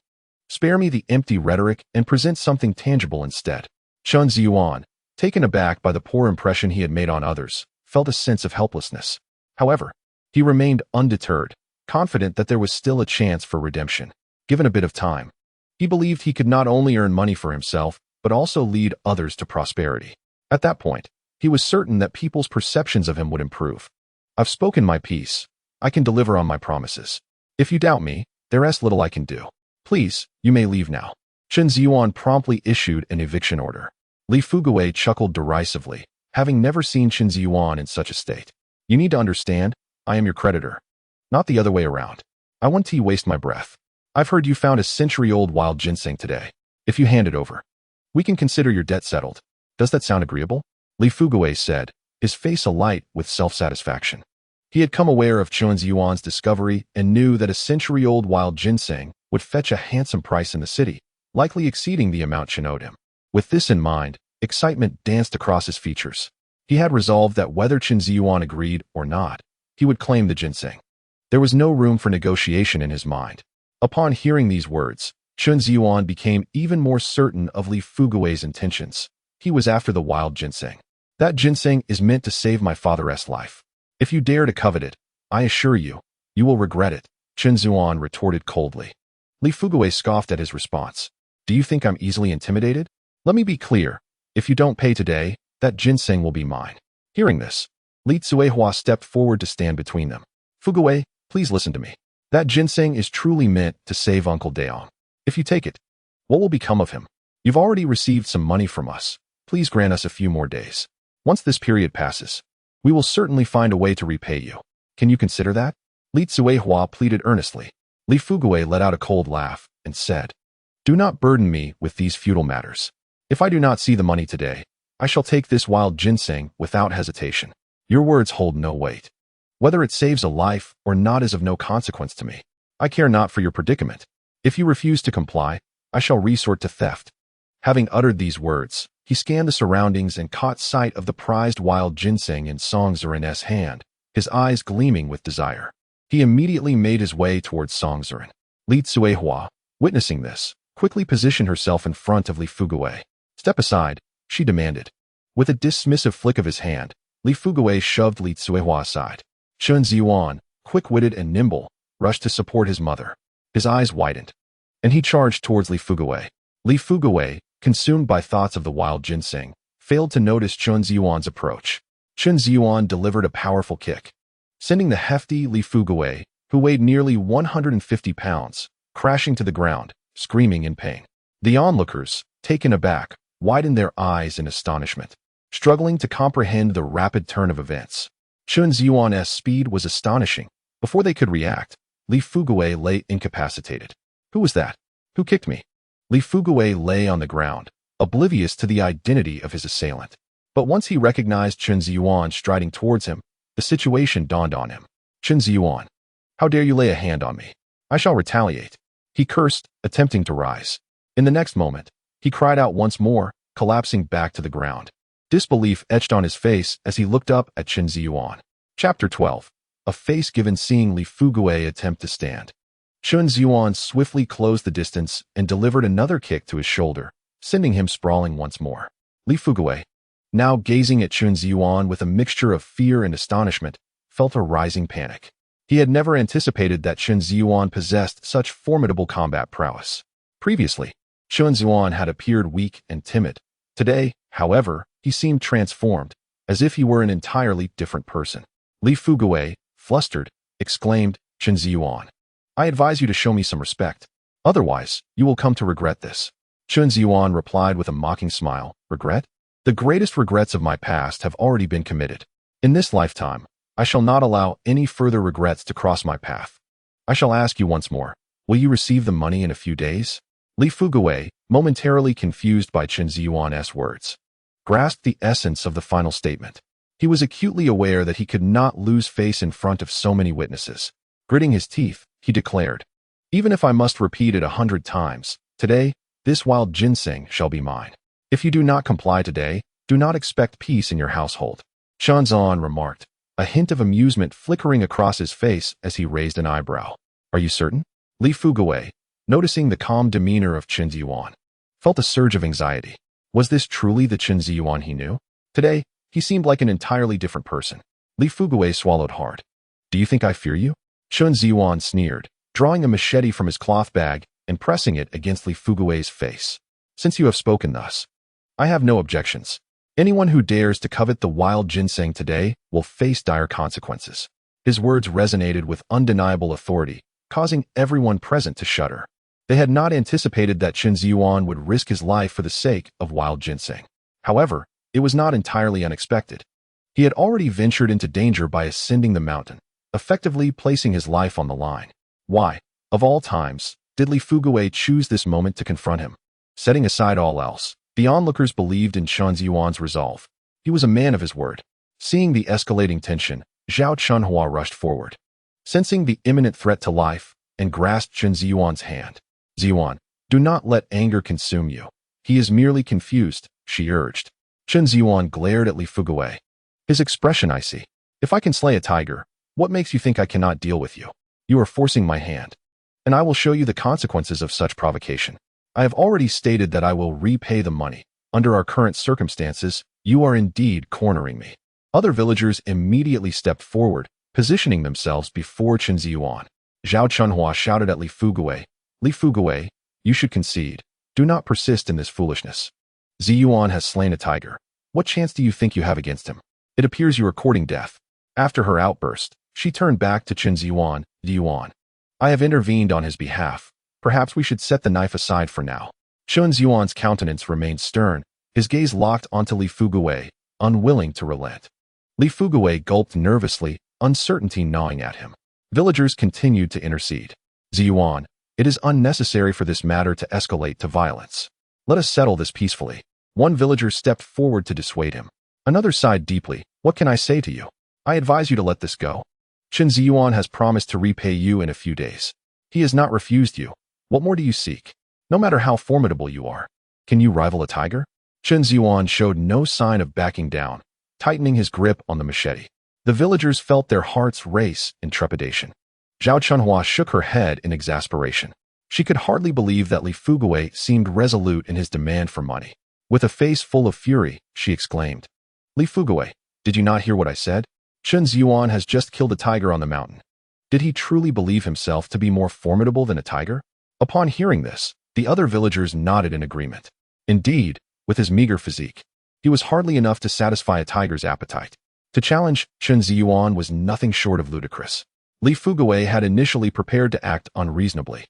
Spare me the empty rhetoric and present something tangible instead." Chen Zhiyuan, taken aback by the poor impression he had made on others, felt a sense of helplessness. However, he remained undeterred, confident that there was still a chance for redemption. Given a bit of time, he believed he could not only earn money for himself, but also lead others to prosperity. At that point, He was certain that people's perceptions of him would improve. I've spoken my piece. I can deliver on my promises. If you doubt me, there is little I can do. Please, you may leave now. Chen Zhiyuan promptly issued an eviction order. Li Fugui chuckled derisively, having never seen Chen Zhiyuan in such a state. You need to understand, I am your creditor. Not the other way around. I want to waste my breath. I've heard you found a century-old wild ginseng today. If you hand it over, we can consider your debt settled. Does that sound agreeable? Li Fugui said, his face alight with self-satisfaction. He had come aware of Chen Zhiyuan's discovery and knew that a century-old wild ginseng would fetch a handsome price in the city, likely exceeding the amount Chen owed him. With this in mind, excitement danced across his features. He had resolved that whether Chen Zhiyuan agreed or not, he would claim the ginseng. There was no room for negotiation in his mind. Upon hearing these words, Chen Zhiyuan became even more certain of Li Fugui's intentions. He was after the wild ginseng. That ginseng is meant to save my father's life. If you dare to covet it, I assure you, you will regret it, Chen Zhiyuan retorted coldly. Li Fugui scoffed at his response. Do you think I'm easily intimidated? Let me be clear. If you don't pay today, that ginseng will be mine. Hearing this, Li Tsuehua stepped forward to stand between them. Fugui, please listen to me. That ginseng is truly meant to save Uncle Daong. If you take it, what will become of him? You've already received some money from us. Please grant us a few more days. Once this period passes, we will certainly find a way to repay you. Can you consider that? Li Tsuehua pleaded earnestly. Li Fugui let out a cold laugh and said, Do not burden me with these futile matters. If I do not see the money today, I shall take this wild ginseng without hesitation. Your words hold no weight. Whether it saves a life or not is of no consequence to me. I care not for your predicament. If you refuse to comply, I shall resort to theft. Having uttered these words, he scanned the surroundings and caught sight of the prized wild ginseng in Song Ziren's hand, his eyes gleaming with desire. He immediately made his way towards Song Ziren. Li Tsuehua, witnessing this, quickly positioned herself in front of Li Fugui. Step aside, she demanded. With a dismissive flick of his hand, Li Fugui shoved Li Tsuehua aside. Chen Zhiyuan, quick-witted and nimble, rushed to support his mother. His eyes widened, and he charged towards Li Fugui. Li Fugui, consumed by thoughts of the wild ginseng, failed to notice Chen Zhiyuan's approach. Chen Zhiyuan delivered a powerful kick, sending the hefty Li Fugui, who weighed nearly 150 pounds, crashing to the ground, screaming in pain. The onlookers, taken aback, widened their eyes in astonishment, struggling to comprehend the rapid turn of events. Chen Zhiyuan's speed was astonishing. Before they could react, Li Fugui lay incapacitated. Who was that? Who kicked me? Li Fugui lay on the ground, oblivious to the identity of his assailant. But once he recognized Chen Zhiyuan striding towards him, the situation dawned on him. Chen Zhiyuan, how dare you lay a hand on me? I shall retaliate. He cursed, attempting to rise. In the next moment, he cried out once more, collapsing back to the ground. Disbelief etched on his face as he looked up at Chen Zhiyuan. Chapter 12. A face given seeing Li Fugui attempt to stand. Chen Zhiyuan swiftly closed the distance and delivered another kick to his shoulder, sending him sprawling once more. Li Fugui, now gazing at Chen Zhiyuan with a mixture of fear and astonishment, felt a rising panic. He had never anticipated that Chen Zhiyuan possessed such formidable combat prowess. Previously, Chen Zhiyuan had appeared weak and timid. Today, however, he seemed transformed, as if he were an entirely different person. Li Fugui, flustered, exclaimed, Chen Zhiyuan, I advise you to show me some respect. Otherwise, you will come to regret this. Chen Zhiyuan replied with a mocking smile. Regret? The greatest regrets of my past have already been committed. In this lifetime, I shall not allow any further regrets to cross my path. I shall ask you once more, will you receive the money in a few days? Li Fugui, momentarily confused by Chen Zhiyuan's words, grasped the essence of the final statement. He was acutely aware that he could not lose face in front of so many witnesses. Gritting his teeth, he declared, Even if I must repeat it 100 times, today, this wild ginseng shall be mine. If you do not comply today, do not expect peace in your household. Chen Zhiyuan remarked, a hint of amusement flickering across his face as he raised an eyebrow. Are you certain? Li Fugui, noticing the calm demeanor of Chen Zhiyuan, felt a surge of anxiety. Was this truly the Chen Zhiyuan he knew? Today, he seemed like an entirely different person. Li Fugui swallowed hard. Do you think I fear you? Chen Zhiyuan sneered, drawing a machete from his cloth bag and pressing it against Li Fugui's face. Since you have spoken thus, I have no objections. Anyone who dares to covet the wild ginseng today will face dire consequences. His words resonated with undeniable authority, causing everyone present to shudder. They had not anticipated that Chen Zhiyuan would risk his life for the sake of wild ginseng. However, it was not entirely unexpected. He had already ventured into danger by ascending the mountain, effectively placing his life on the line. Why, of all times, did Li Fugui choose this moment to confront him? Setting aside all else, the onlookers believed in Chen Zhiyuan's resolve. He was a man of his word. Seeing the escalating tension, Zhao Chunhua rushed forward, sensing the imminent threat to life, and grasped Chen Zhiyuan's hand. Zhiyuan, do not let anger consume you. He is merely confused, she urged. Chen Zhiyuan glared at Li Fugui. His expression icy. If I can slay a tiger, what makes you think I cannot deal with you? You are forcing my hand, and I will show you the consequences of such provocation. I have already stated that I will repay the money. Under our current circumstances, you are indeed cornering me. Other villagers immediately stepped forward, positioning themselves before Chen Zhiyuan. Zhao Chunhua shouted at Li Fugui, Li Fugui, you should concede. Do not persist in this foolishness. Zhiyuan has slain a tiger. What chance do you think you have against him? It appears you are courting death. After her outburst, she turned back to Chen Zhiyuan. Zhiyuan, I have intervened on his behalf. Perhaps we should set the knife aside for now. Chen Zhiyuan's countenance remained stern, his gaze locked onto Li Fugui, unwilling to relent. Li Fugui gulped nervously, uncertainty gnawing at him. Villagers continued to intercede. Zhiyuan, it is unnecessary for this matter to escalate to violence. Let us settle this peacefully. One villager stepped forward to dissuade him. Another sighed deeply. What can I say to you? I advise you to let this go. Chen Zhiyuan has promised to repay you in a few days. He has not refused you. What more do you seek? No matter how formidable you are, can you rival a tiger? Chen Zhiyuan showed no sign of backing down, tightening his grip on the machete. The villagers felt their hearts race in trepidation. Zhao Chunhua shook her head in exasperation. She could hardly believe that Li Fugui seemed resolute in his demand for money. With a face full of fury, she exclaimed, Li Fugui, did you not hear what I said? Chen Zhiyuan has just killed a tiger on the mountain. Did he truly believe himself to be more formidable than a tiger? Upon hearing this, the other villagers nodded in agreement. Indeed, with his meager physique, he was hardly enough to satisfy a tiger's appetite. To challenge Chen Zhiyuan was nothing short of ludicrous. Li Fugui had initially prepared to act unreasonably.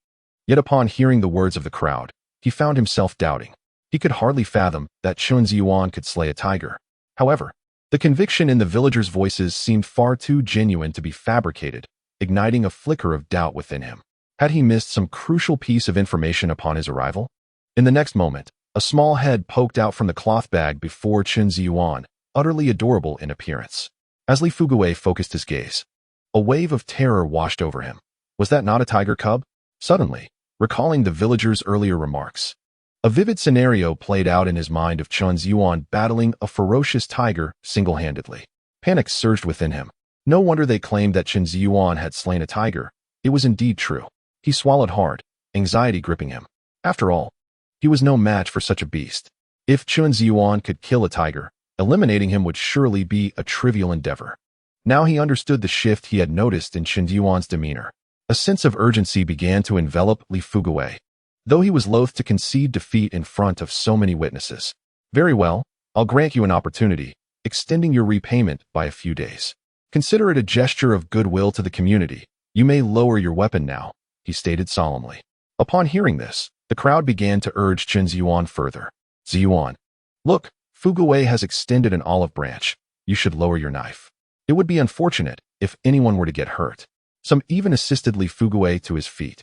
Yet upon hearing the words of the crowd, he found himself doubting. He could hardly fathom that Chen Zhiyuan could slay a tiger. However, the conviction in the villagers' voices seemed far too genuine to be fabricated, igniting a flicker of doubt within him. Had he missed some crucial piece of information upon his arrival? In the next moment, a small head poked out from the cloth bag before Chen Zhiyuan, utterly adorable in appearance. As Li Fugui focused his gaze, a wave of terror washed over him. Was that not a tiger cub? Suddenly, recalling the villagers' earlier remarks, a vivid scenario played out in his mind of Chen Zhiyuan battling a ferocious tiger single-handedly. Panic surged within him. No wonder they claimed that Chen Zhiyuan had slain a tiger. It was indeed true. He swallowed hard, anxiety gripping him. After all, he was no match for such a beast. If Chen Zhiyuan could kill a tiger, eliminating him would surely be a trivial endeavor. Now he understood the shift he had noticed in Chen Zhiyuan's demeanor. A sense of urgency began to envelop Li Fugui, though he was loath to concede defeat in front of so many witnesses. Very well, I'll grant you an opportunity, extending your repayment by a few days. Consider it a gesture of goodwill to the community. You may lower your weapon now, he stated solemnly. Upon hearing this, the crowd began to urge Chen Zhiyuan further. Zhiyuan, look, Fugui has extended an olive branch. You should lower your knife. It would be unfortunate if anyone were to get hurt. Some even assisted Li Fugui to his feet.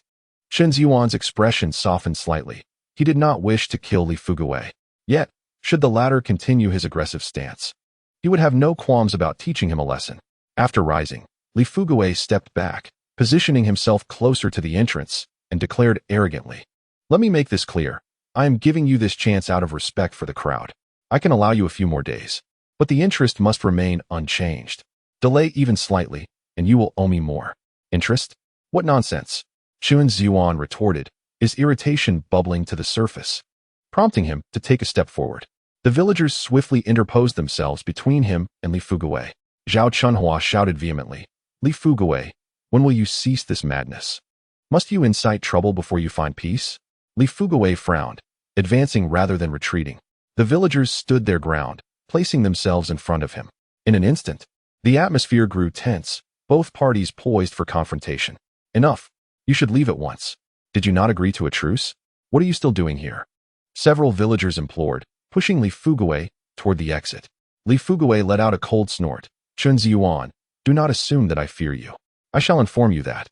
Chen Zhiyuan's expression softened slightly. He did not wish to kill Li Fugui. Yet, should the latter continue his aggressive stance, he would have no qualms about teaching him a lesson. After rising, Li Fugui stepped back, positioning himself closer to the entrance, and declared arrogantly, Let me make this clear. I am giving you this chance out of respect for the crowd. I can allow you a few more days, but the interest must remain unchanged. Delay even slightly, and you will owe me more. Interest? What nonsense! Chen Zhiyuan retorted, his irritation bubbling to the surface, prompting him to take a step forward. The villagers swiftly interposed themselves between him and Li Fugui. Zhao Chunhua shouted vehemently, Li Fugui, when will you cease this madness? Must you incite trouble before you find peace? Li Fugui frowned, advancing rather than retreating. The villagers stood their ground, placing themselves in front of him. In an instant, the atmosphere grew tense, both parties poised for confrontation. Enough. You should leave at once. Did you not agree to a truce? What are you still doing here? Several villagers implored, pushing Li Fugui toward the exit. Li Fugui let out a cold snort. Chen Zhiyuan, do not assume that I fear you. I shall inform you that,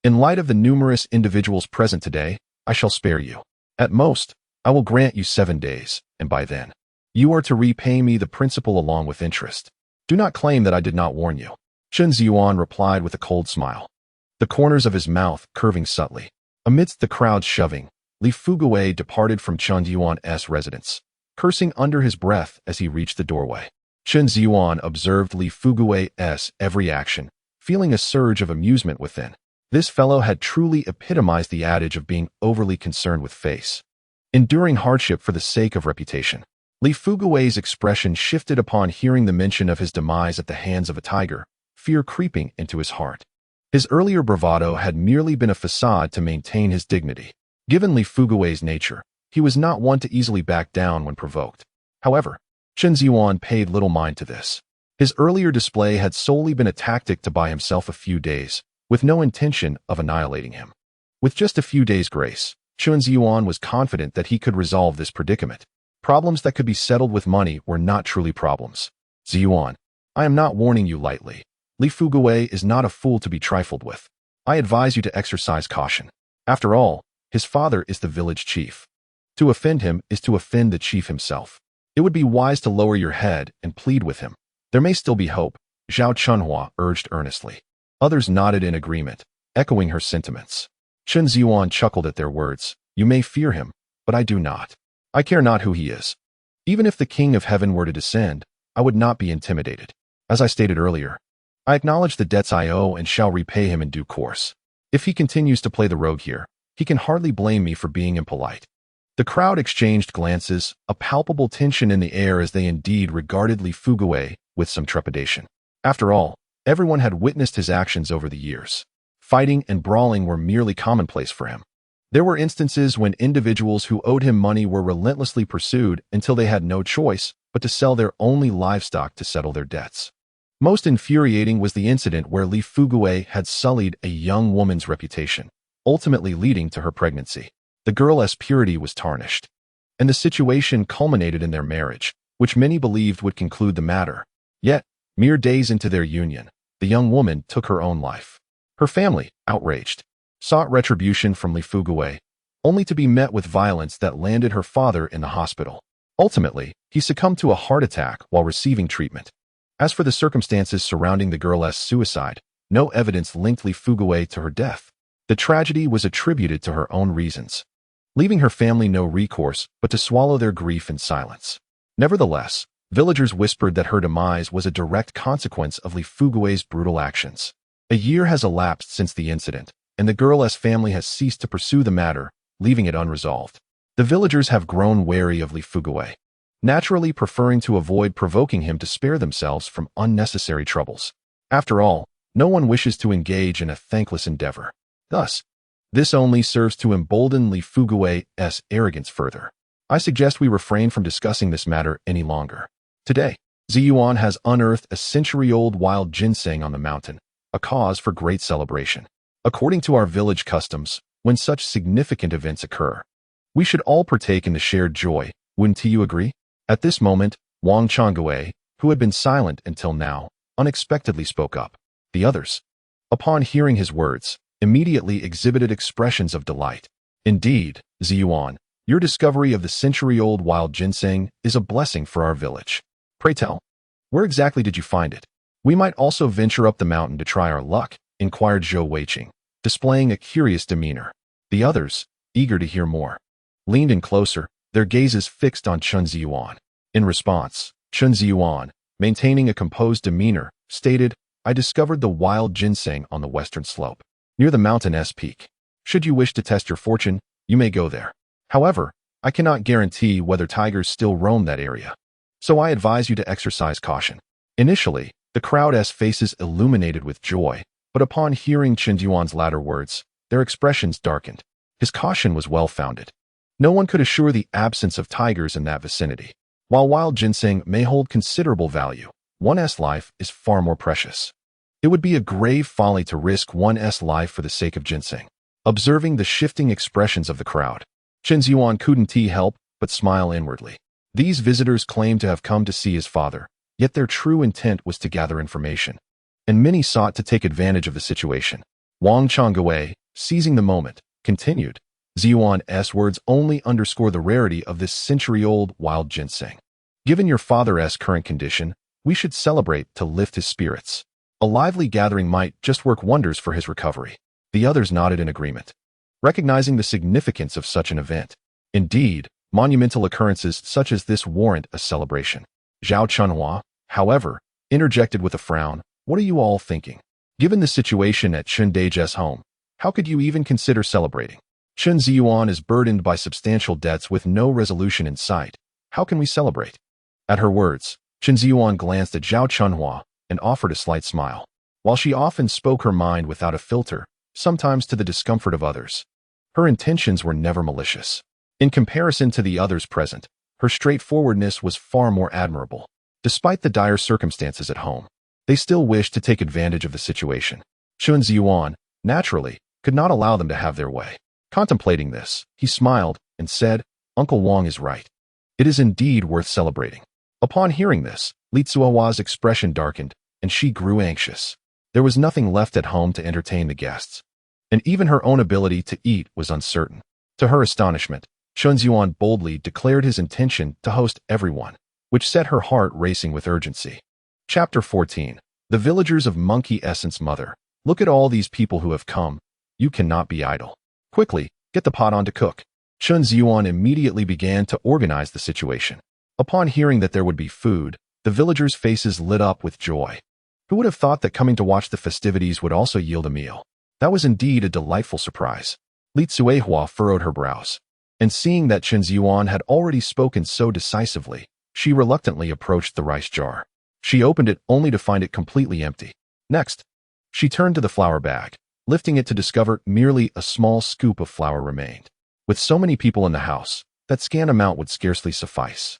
in light of the numerous individuals present today, I shall spare you. At most, I will grant you 7 days, and by then, you are to repay me the principal along with interest. Do not claim that I did not warn you. Chen Zhiyuan replied with a cold smile, the corners of his mouth curving subtly. Amidst the crowd's shoving, Li Fugui departed from Chen Zhiyuan's residence, cursing under his breath as he reached the doorway. Chen Zhiyuan observed Li Fugui's every action, feeling a surge of amusement within. This fellow had truly epitomized the adage of being overly concerned with face, enduring hardship for the sake of reputation. Li Fugui's expression shifted upon hearing the mention of his demise at the hands of a tiger, fear creeping into his heart. His earlier bravado had merely been a facade to maintain his dignity. Given Li Fugui's nature, he was not one to easily back down when provoked. However, Chen Zhiyuan paid little mind to this. His earlier display had solely been a tactic to buy himself a few days, with no intention of annihilating him. With just a few days' grace, Chen Zhiyuan was confident that he could resolve this predicament. Problems that could be settled with money were not truly problems. Zhiyuan, I am not warning you lightly. Li Fugui is not a fool to be trifled with. I advise you to exercise caution. After all, his father is the village chief. To offend him is to offend the chief himself. It would be wise to lower your head and plead with him. There may still be hope, Zhao Chunhua urged earnestly. Others nodded in agreement, echoing her sentiments. Chen Zhiyuan chuckled at their words. You may fear him, but I do not. I care not who he is. Even if the King of Heaven were to descend, I would not be intimidated. As I stated earlier, I acknowledge the debts I owe and shall repay him in due course. If he continues to play the rogue here, he can hardly blame me for being impolite. The crowd exchanged glances, a palpable tension in the air as they indeed regarded Li Fugui with some trepidation. After all, everyone had witnessed his actions over the years. Fighting and brawling were merely commonplace for him. There were instances when individuals who owed him money were relentlessly pursued until they had no choice but to sell their only livestock to settle their debts. Most infuriating was the incident where Li Fugui had sullied a young woman's reputation, ultimately leading to her pregnancy. The girl's purity was tarnished, and the situation culminated in their marriage, which many believed would conclude the matter. Yet, mere days into their union, the young woman took her own life. Her family, outraged, sought retribution from Li Fugui, only to be met with violence that landed her father in the hospital. Ultimately, he succumbed to a heart attack while receiving treatment. As for the circumstances surrounding the girl's suicide, no evidence linked Li Fugui to her death. The tragedy was attributed to her own reasons, leaving her family no recourse but to swallow their grief in silence. Nevertheless, villagers whispered that her demise was a direct consequence of Li Fugui's brutal actions. A year has elapsed since the incident, and the girl's family has ceased to pursue the matter, leaving it unresolved. The villagers have grown wary of Li Fugui, naturally preferring to avoid provoking him to spare themselves from unnecessary troubles. After all, no one wishes to engage in a thankless endeavor. Thus, this only serves to embolden Li Fugui's arrogance further. I suggest we refrain from discussing this matter any longer. Today, Zhiyuan has unearthed a century-old wild ginseng on the mountain, a cause for great celebration. According to our village customs, when such significant events occur, we should all partake in the shared joy, wouldn't you agree? At this moment, Wang Changgui, who had been silent until now, unexpectedly spoke up. The others, upon hearing his words, immediately exhibited expressions of delight. Indeed, Zhiyuan, your discovery of the century-old wild ginseng is a blessing for our village. Pray tell, where exactly did you find it? We might also venture up the mountain to try our luck, inquired Zhou Weiqing, displaying a curious demeanor. The others, eager to hear more, leaned in closer, their gazes fixed on Chen Zhiyuan. In response, Chen Zhiyuan, maintaining a composed demeanor, stated, I discovered the wild ginseng on the western slope, near the mountain's peak. Should you wish to test your fortune, you may go there. However, I cannot guarantee whether tigers still roam that area, so I advise you to exercise caution. Initially, the crowd's faces illuminated with joy, but upon hearing Chen Zhiyuan's latter words, their expressions darkened. His caution was well-founded. No one could assure the absence of tigers in that vicinity. While wild ginseng may hold considerable value, one's life is far more precious. It would be a grave folly to risk one's life for the sake of ginseng. Observing the shifting expressions of the crowd, Chen Zhiyuan couldn't help but smile inwardly. These visitors claimed to have come to see his father, yet their true intent was to gather information. And many sought to take advantage of the situation. Wang Changbai, seizing the moment, continued, Zhiyuan's words only underscore the rarity of this century-old wild ginseng. Given your father's current condition, we should celebrate to lift his spirits. A lively gathering might just work wonders for his recovery. The others nodded in agreement, recognizing the significance of such an event. Indeed, monumental occurrences such as this warrant a celebration. Zhao Chunhua, however, interjected with a frown, "What are you all thinking? Given the situation at Chen Daiji's home, how could you even consider celebrating? Chen Zhiyuan is burdened by substantial debts with no resolution in sight. How can we celebrate?" At her words, Chen Zhiyuan glanced at Zhao Chunhua and offered a slight smile. While she often spoke her mind without a filter, sometimes to the discomfort of others, her intentions were never malicious. In comparison to the others present, her straightforwardness was far more admirable. Despite the dire circumstances at home, they still wished to take advantage of the situation. Chen Zhiyuan, naturally, could not allow them to have their way. Contemplating this, he smiled and said, "Uncle Wang is right. It is indeed worth celebrating." Upon hearing this, Li Tsuohua's expression darkened, and she grew anxious. There was nothing left at home to entertain the guests, and even her own ability to eat was uncertain. To her astonishment, Chen Zhiyuan boldly declared his intention to host everyone, which set her heart racing with urgency. Chapter 14. The Villagers of Monkey Essence. Mother, look at all these people who have come. You cannot be idle. Quickly, get the pot on to cook. Chen Zhiyuan immediately began to organize the situation. Upon hearing that there would be food, the villagers' faces lit up with joy. Who would have thought that coming to watch the festivities would also yield a meal? That was indeed a delightful surprise. Li Tsuehua furrowed her brows, and seeing that Chen Zhiyuan had already spoken so decisively, she reluctantly approached the rice jar. She opened it only to find it completely empty. Next, she turned to the flour bag, lifting it to discover merely a small scoop of flour remained. With so many people in the house, that scant amount would scarcely suffice.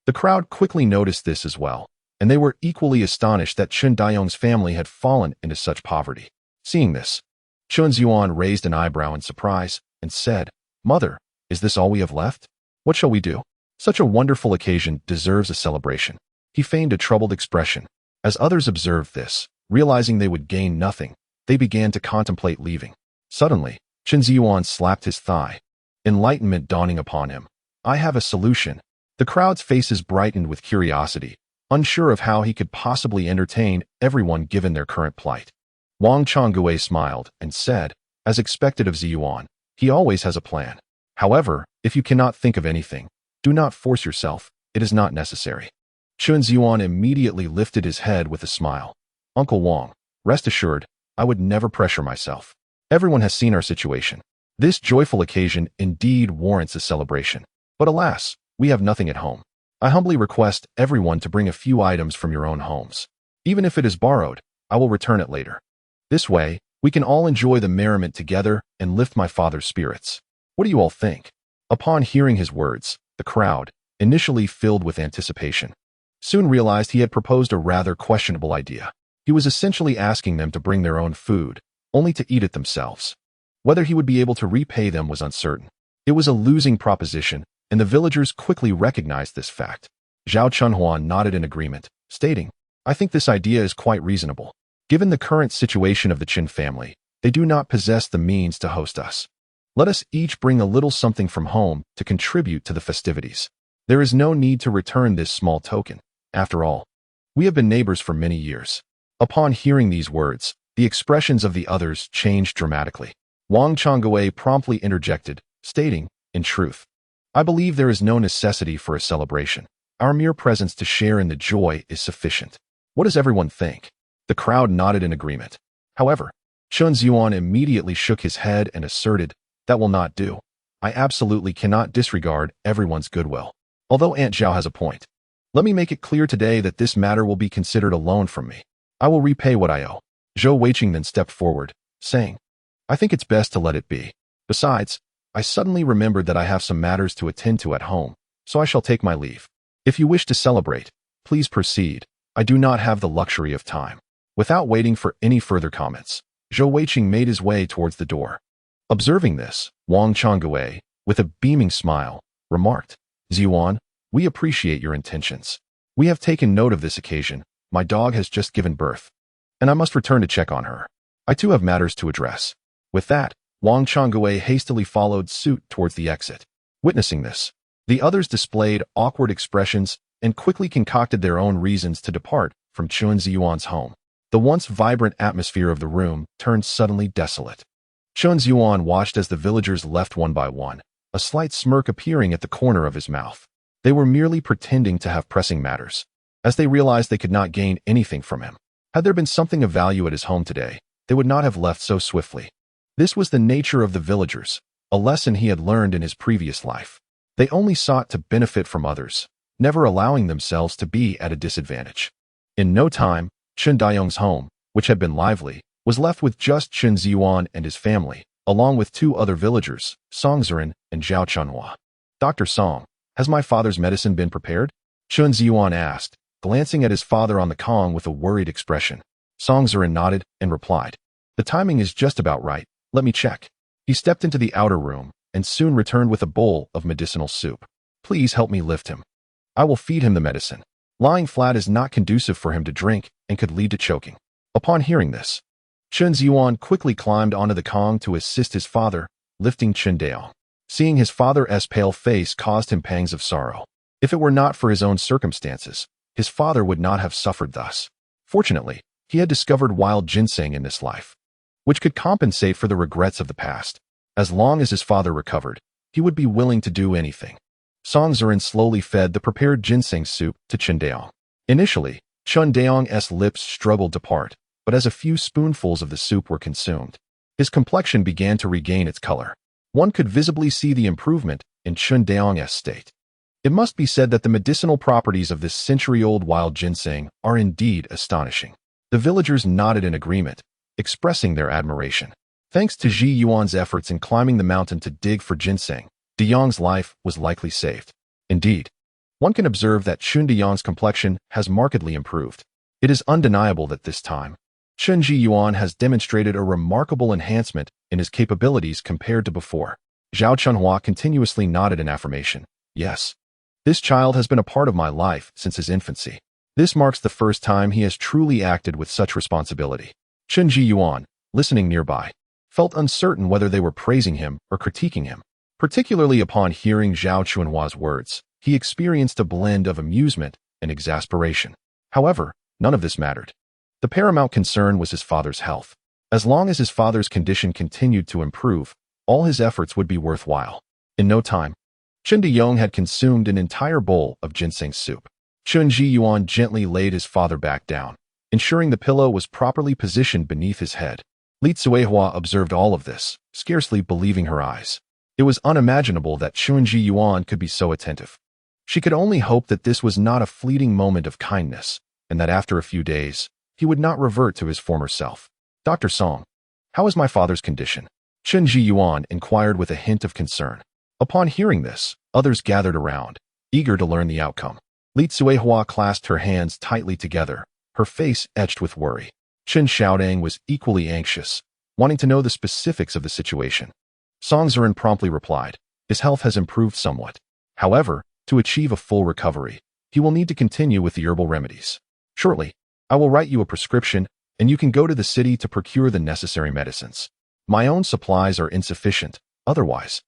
The crowd quickly noticed this as well, and they were equally astonished that Chen Daiyong's family had fallen into such poverty. Seeing this, Chen Zhiyuan raised an eyebrow in surprise and said, "Mother, is this all we have left? What shall we do? Such a wonderful occasion deserves a celebration." He feigned a troubled expression. As others observed this, realizing they would gain nothing, they began to contemplate leaving. Suddenly, Chen Zhiyuan slapped his thigh, enlightenment dawning upon him. "I have a solution." The crowd's faces brightened with curiosity, unsure of how he could possibly entertain everyone given their current plight. Wang Changbai smiled and said, as expected of Zhiyuan, he always has a plan. However, if you cannot think of anything, do not force yourself, it is not necessary. Chen Zhiyuan immediately lifted his head with a smile. "Uncle Wang, rest assured, I would never pressure myself. Everyone has seen our situation. This joyful occasion indeed warrants a celebration. But alas, we have nothing at home. I humbly request everyone to bring a few items from your own homes. Even if it is borrowed, I will return it later. This way, we can all enjoy the merriment together and lift my father's spirits. What do you all think?" Upon hearing his words, the crowd, initially filled with anticipation, soon realized he had proposed a rather questionable idea. He was essentially asking them to bring their own food, only to eat it themselves. Whether he would be able to repay them was uncertain. It was a losing proposition, and the villagers quickly recognized this fact. Zhao Chunhua nodded in agreement, stating, "I think this idea is quite reasonable. Given the current situation of the Chen family, they do not possess the means to host us. Let us each bring a little something from home to contribute to the festivities. There is no need to return this small token. After all, we have been neighbors for many years." Upon hearing these words, the expressions of the others changed dramatically. Wang Changbai promptly interjected, stating, "In truth, I believe there is no necessity for a celebration. Our mere presence to share in the joy is sufficient. What does everyone think?" The crowd nodded in agreement. However, Chen Zhiyuan immediately shook his head and asserted, "That will not do. I absolutely cannot disregard everyone's goodwill. Although Aunt Zhao has a point. Let me make it clear today that this matter will be considered a loan from me. I will repay what I owe." Zhou Weiqing then stepped forward, saying, "I think it's best to let it be. Besides, I suddenly remembered that I have some matters to attend to at home, so I shall take my leave." If you wish to celebrate, please proceed. I do not have the luxury of time. Without waiting for any further comments, Zhou Weiqing made his way towards the door. Observing this, Wang Changbai, with a beaming smile, remarked, Zhiyuan, we appreciate your intentions. We have taken note of this occasion. My dog has just given birth, and I must return to check on her. I too have matters to address. With that, Wang Changbai hastily followed suit towards the exit. Witnessing this, the others displayed awkward expressions and quickly concocted their own reasons to depart from Chen Zhiyuan's home. The once vibrant atmosphere of the room turned suddenly desolate. Chen Zhiyuan watched as the villagers left one by one, a slight smirk appearing at the corner of his mouth. They were merely pretending to have pressing matters, as they realized they could not gain anything from him. Had there been something of value at his home today, they would not have left so swiftly. This was the nature of the villagers, a lesson he had learned in his previous life. They only sought to benefit from others, never allowing themselves to be at a disadvantage. In no time, Chen Dayong's home, which had been lively, was left with just Chen Zhiyuan and his family, along with two other villagers, Song Zhiren and Zhao Chunhua. Dr. Song, has my father's medicine been prepared? Chen Zhiyuan asked, glancing at his father on the Kong with a worried expression. Song Zhiren nodded and replied, the timing is just about right, let me check. He stepped into the outer room and soon returned with a bowl of medicinal soup. Please help me lift him. I will feed him the medicine. Lying flat is not conducive for him to drink and could lead to choking. Upon hearing this, Chen Zhiyuan quickly climbed onto the Kong to assist his father, lifting Chen Dayong. Seeing his father's pale face caused him pangs of sorrow. If it were not for his own circumstances, his father would not have suffered thus. Fortunately, he had discovered wild ginseng in this life, which could compensate for the regrets of the past. As long as his father recovered, he would be willing to do anything. Song Zhiren slowly fed the prepared ginseng soup to Chen Dayong. Initially, Chen Dayong's lips struggled to part, but as a few spoonfuls of the soup were consumed, his complexion began to regain its color. One could visibly see the improvement in Chen Dayong's state. It must be said that the medicinal properties of this century-old wild ginseng are indeed astonishing. The villagers nodded in agreement, expressing their admiration. Thanks to Zhiyuan's efforts in climbing the mountain to dig for ginseng, Dayong's life was likely saved. Indeed, one can observe that Chen Dayong's complexion has markedly improved. It is undeniable that this time, Chen Zhiyuan has demonstrated a remarkable enhancement in his capabilities compared to before. Zhao Chunhua continuously nodded in affirmation. Yes, this child has been a part of my life since his infancy. This marks the first time he has truly acted with such responsibility. Chen Zhiyuan, listening nearby, felt uncertain whether they were praising him or critiquing him. Particularly upon hearing Zhao Chunhua's words, he experienced a blend of amusement and exasperation. However, none of this mattered. The paramount concern was his father's health. As long as his father's condition continued to improve, all his efforts would be worthwhile. In no time, Chen Dayong had consumed an entire bowl of ginseng soup. Chen Zhiyuan gently laid his father back down, ensuring the pillow was properly positioned beneath his head. Li Tsuehua observed all of this, scarcely believing her eyes. It was unimaginable that Chen Zhiyuan could be so attentive. She could only hope that this was not a fleeting moment of kindness, and that after a few days, he would not revert to his former self. Dr. Song, how is my father's condition? Chen Zhiyuan inquired with a hint of concern. Upon hearing this, others gathered around, eager to learn the outcome. Li Tsuehua clasped her hands tightly together, her face etched with worry. Chen Xiaodang was equally anxious, wanting to know the specifics of the situation. Song Zhiren promptly replied, his health has improved somewhat. However, to achieve a full recovery, he will need to continue with the herbal remedies. Shortly, I will write you a prescription, and you can go to the city to procure the necessary medicines. My own supplies are insufficient, otherwise,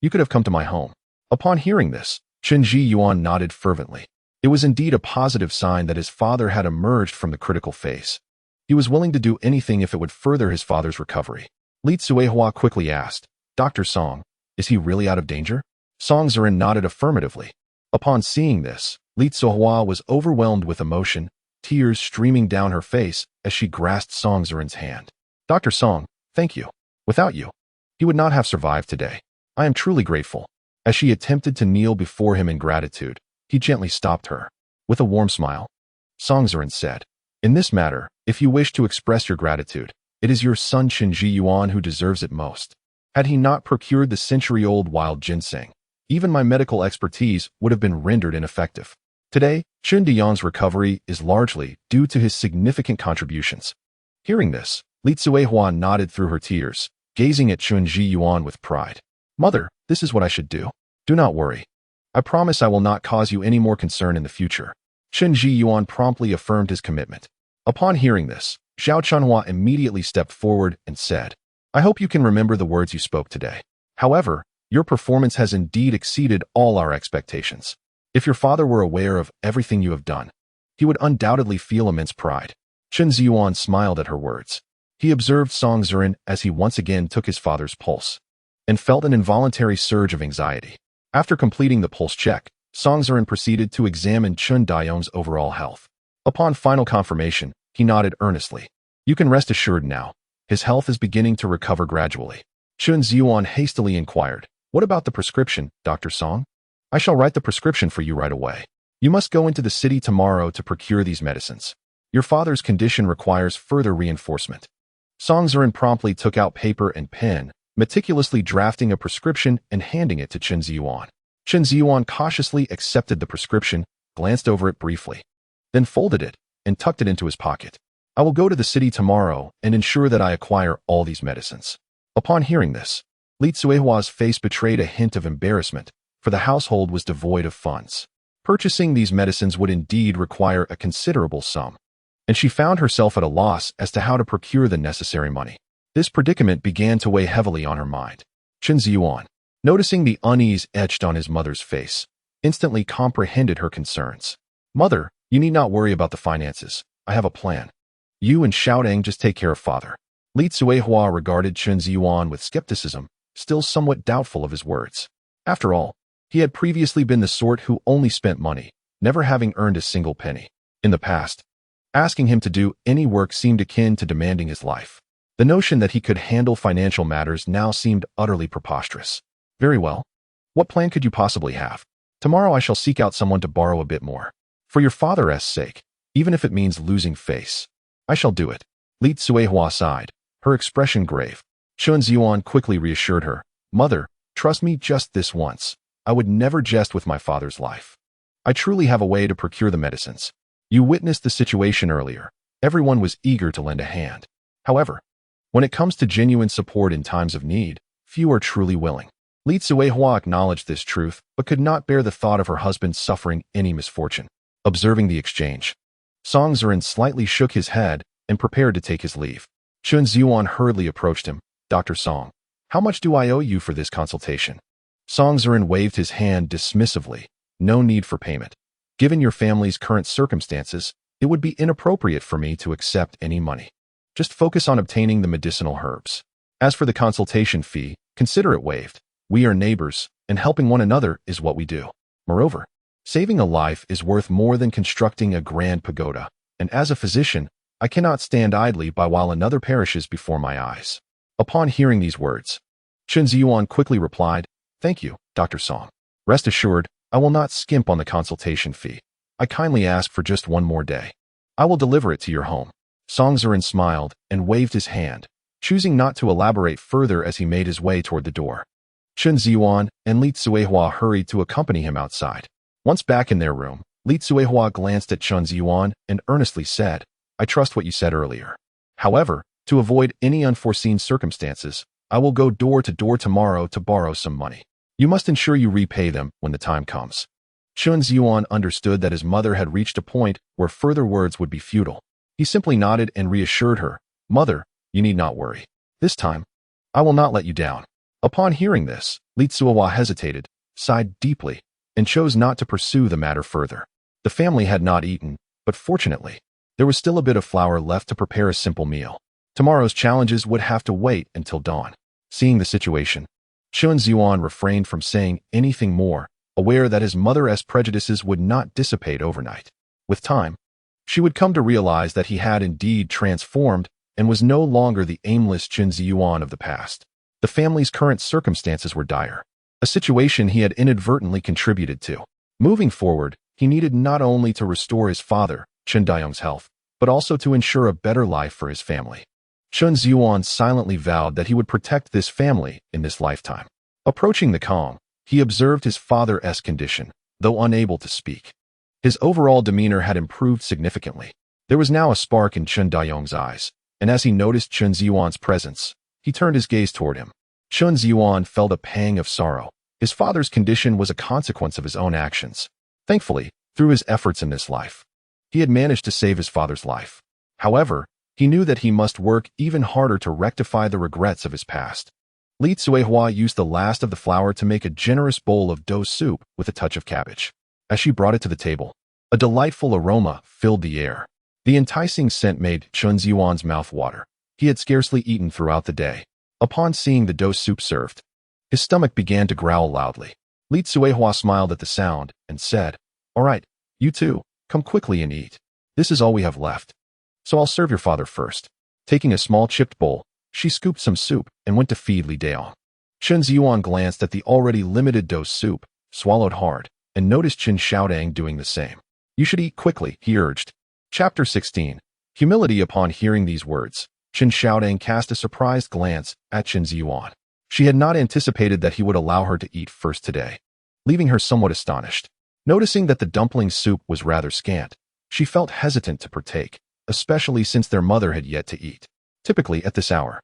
you could have come to my home. Upon hearing this, Chen Zhiyuan nodded fervently. It was indeed a positive sign that his father had emerged from the critical phase. He was willing to do anything if it would further his father's recovery. Li Tsuehua quickly asked, Dr. Song, is he really out of danger? Song Zhiren nodded affirmatively. Upon seeing this, Li Tsuehua was overwhelmed with emotion, tears streaming down her face as she grasped Song Zhiren's hand. Dr. Song, thank you. Without you, he would not have survived today. I am truly grateful. As she attempted to kneel before him in gratitude, he gently stopped her. With a warm smile, Song Zhiren said, in this matter, if you wish to express your gratitude, it is your son Chen Zhiyuan who deserves it most. Had he not procured the century-old wild ginseng, even my medical expertise would have been rendered ineffective. Today, Chen Zhiyuan's recovery is largely due to his significant contributions. Hearing this, Li Zuihua nodded through her tears, gazing at Chen Zhiyuan with pride. Mother, this is what I should do. Do not worry. I promise I will not cause you any more concern in the future. Chen Zhiyuan promptly affirmed his commitment. Upon hearing this, Zhao Chunhua immediately stepped forward and said, I hope you can remember the words you spoke today. However, your performance has indeed exceeded all our expectations. If your father were aware of everything you have done, he would undoubtedly feel immense pride. Chen Zhiyuan smiled at her words. He observed Song Zhiren as he once again took his father's pulse, and felt an involuntary surge of anxiety. After completing the pulse check, Song Zhiren proceeded to examine Chen Zhiyuan's overall health. Upon final confirmation, he nodded earnestly. You can rest assured now. His health is beginning to recover gradually. Chen Zhiyuan hastily inquired, What about the prescription, Dr. Song? I shall write the prescription for you right away. You must go into the city tomorrow to procure these medicines. Your father's condition requires further reinforcement. Song Zhiren promptly took out paper and pen, meticulously drafting a prescription and handing it to Chen Zhiyuan. Chen Zhiyuan cautiously accepted the prescription, glanced over it briefly, then folded it and tucked it into his pocket. I will go to the city tomorrow and ensure that I acquire all these medicines. Upon hearing this, Li Zuihua's face betrayed a hint of embarrassment, for the household was devoid of funds. Purchasing these medicines would indeed require a considerable sum, and she found herself at a loss as to how to procure the necessary money. This predicament began to weigh heavily on her mind. Chen Zhiyuan, noticing the unease etched on his mother's face, instantly comprehended her concerns. Mother, you need not worry about the finances. I have a plan. You and Xiaodeng just take care of father. Li Zuihua regarded Chen Zhiyuan with skepticism, still somewhat doubtful of his words. After all, he had previously been the sort who only spent money, never having earned a single penny. In the past, asking him to do any work seemed akin to demanding his life. The notion that he could handle financial matters now seemed utterly preposterous. Very well. What plan could you possibly have? Tomorrow I shall seek out someone to borrow a bit more. For your father's sake, even if it means losing face. I shall do it. Li Zuihua sighed, her expression grave. Chen Zhiyuan quickly reassured her. Mother, trust me just this once. I would never jest with my father's life. I truly have a way to procure the medicines. You witnessed the situation earlier. Everyone was eager to lend a hand. However, when it comes to genuine support in times of need, few are truly willing. Li Zuihua acknowledged this truth, but could not bear the thought of her husband suffering any misfortune. Observing the exchange, Song Zhiren slightly shook his head and prepared to take his leave. Chen Zhiyuan hurriedly approached him. Dr. Song, how much do I owe you for this consultation? Song Zhiren waved his hand dismissively. No need for payment. Given your family's current circumstances, it would be inappropriate for me to accept any money. Just focus on obtaining the medicinal herbs. As for the consultation fee, consider it waived. We are neighbors, and helping one another is what we do. Moreover, saving a life is worth more than constructing a grand pagoda, and as a physician, I cannot stand idly by while another perishes before my eyes. Upon hearing these words, Chen Zhiyuan quickly replied, Thank you, Dr. Song. Rest assured, I will not skimp on the consultation fee. I kindly ask for just one more day. I will deliver it to your home. Song Zhiren smiled and waved his hand, choosing not to elaborate further as he made his way toward the door. Chen Zhiyuan and Li Zuihua hurried to accompany him outside. Once back in their room, Li Zuihua glanced at Chen Zhiyuan and earnestly said, I trust what you said earlier. However, to avoid any unforeseen circumstances, I will go door to door tomorrow to borrow some money. You must ensure you repay them when the time comes. Chen Zhiyuan understood that his mother had reached a point where further words would be futile. He simply nodded and reassured her, Mother, you need not worry. This time, I will not let you down. Upon hearing this, Li Zuihua hesitated, sighed deeply, and chose not to pursue the matter further. The family had not eaten, but fortunately, there was still a bit of flour left to prepare a simple meal. Tomorrow's challenges would have to wait until dawn. Seeing the situation, Chen Zhiyuan refrained from saying anything more, aware that his mother's prejudices would not dissipate overnight. With time, she would come to realize that he had indeed transformed and was no longer the aimless Chen Zhiyuan of the past. The family's current circumstances were dire, a situation he had inadvertently contributed to. Moving forward, he needed not only to restore his father, Chen Dayong's health, but also to ensure a better life for his family. Chen Zhiyuan silently vowed that he would protect this family in this lifetime. Approaching the Kong, he observed his father's condition, though unable to speak. His overall demeanor had improved significantly. There was now a spark in Chen Zhiyuan's eyes, and as he noticed Chen Zhiyuan's presence, he turned his gaze toward him. Chen Zhiyuan felt a pang of sorrow. His father's condition was a consequence of his own actions. Thankfully, through his efforts in this life, he had managed to save his father's life. However, he knew that he must work even harder to rectify the regrets of his past. Li Tsuehua used the last of the flour to make a generous bowl of dough soup with a touch of cabbage. As she brought it to the table, a delightful aroma filled the air. The enticing scent made Chen Zhiyuan's mouth water. He had scarcely eaten throughout the day. Upon seeing the dough soup served, his stomach began to growl loudly. Li Tsuehua smiled at the sound and said, "All right, you two, come quickly and eat. This is all we have left. So I'll serve your father first." Taking a small chipped bowl, she scooped some soup and went to feed Li Daong. Chen Zhiyuan glanced at the already limited dough soup, swallowed hard, and noticed Chen Xiaodang doing the same. "You should eat quickly," he urged. Chapter 16. Humility. Upon hearing these words, Chen Xiaodang cast a surprised glance at Chen Zhiyuan. She had not anticipated that he would allow her to eat first today, leaving her somewhat astonished. Noticing that the dumpling soup was rather scant, she felt hesitant to partake, especially since their mother had yet to eat. Typically at this hour,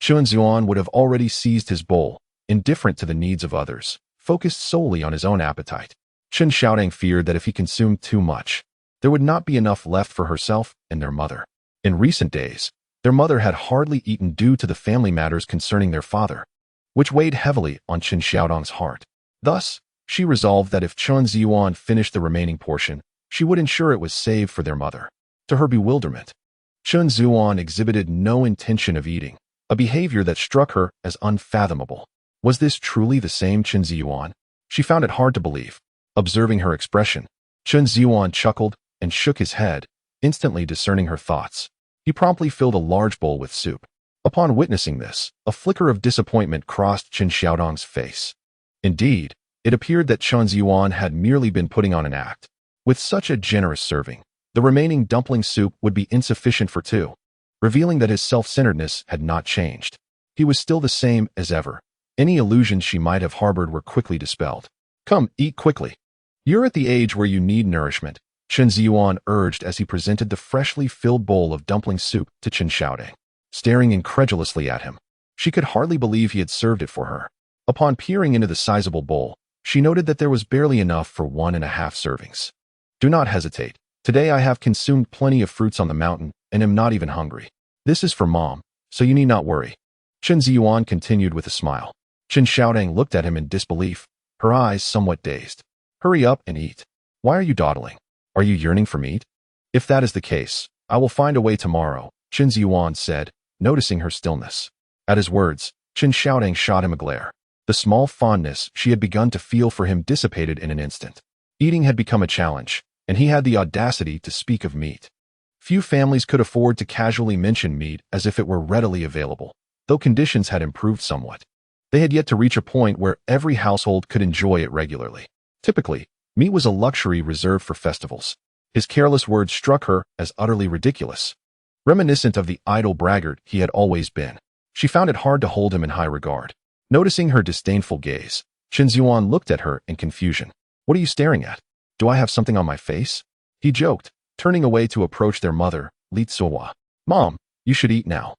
Chen Zhiyuan would have already seized his bowl, indifferent to the needs of others, focused solely on his own appetite. Chen Xiaodang feared that if he consumed too much, there would not be enough left for herself and their mother. In recent days, their mother had hardly eaten due to the family matters concerning their father, which weighed heavily on Chen Xiaodang's heart. Thus, she resolved that if Chen Zhiyuan finished the remaining portion, she would ensure it was saved for their mother. To her bewilderment, Chen Zhiyuan exhibited no intention of eating, a behavior that struck her as unfathomable. Was this truly the same Chen Zhiyuan? She found it hard to believe. Observing her expression, Chen Zhiyuan chuckled and shook his head, instantly discerning her thoughts. He promptly filled a large bowl with soup. Upon witnessing this, a flicker of disappointment crossed Chen Xiaodang's face. Indeed, it appeared that Chen Zhiyuan had merely been putting on an act. With such a generous serving, the remaining dumpling soup would be insufficient for two, revealing that his self-centeredness had not changed. He was still the same as ever. Any illusions she might have harbored were quickly dispelled. "Come, eat quickly. You're at the age where you need nourishment," Chen Zhiyuan urged as he presented the freshly filled bowl of dumpling soup to Chen Xiaodang. Staring incredulously at him, she could hardly believe he had served it for her. Upon peering into the sizable bowl, she noted that there was barely enough for 1.5 servings. "Do not hesitate. Today I have consumed plenty of fruits on the mountain and am not even hungry. This is for Mom, so you need not worry." Chen Zhiyuan continued with a smile. Chen Xiaodang looked at him in disbelief, her eyes somewhat dazed. "Hurry up and eat. Why are you dawdling? Are you yearning for meat?" "If that is the case, I will find a way tomorrow," Chen Zhiyuan said, noticing her stillness. At his words, Chen Xiaodang shot him a glare. The small fondness she had begun to feel for him dissipated in an instant. Eating had become a challenge, and he had the audacity to speak of meat. Few families could afford to casually mention meat as if it were readily available, though conditions had improved somewhat. They had yet to reach a point where every household could enjoy it regularly. Typically, meat was a luxury reserved for festivals. His careless words struck her as utterly ridiculous, reminiscent of the idle braggart he had always been. She found it hard to hold him in high regard. Noticing her disdainful gaze, Chen Zhiyuan looked at her in confusion. "What are you staring at? Do I have something on my face?" he joked, turning away to approach their mother, Li Tsuehua. "Mom, you should eat now.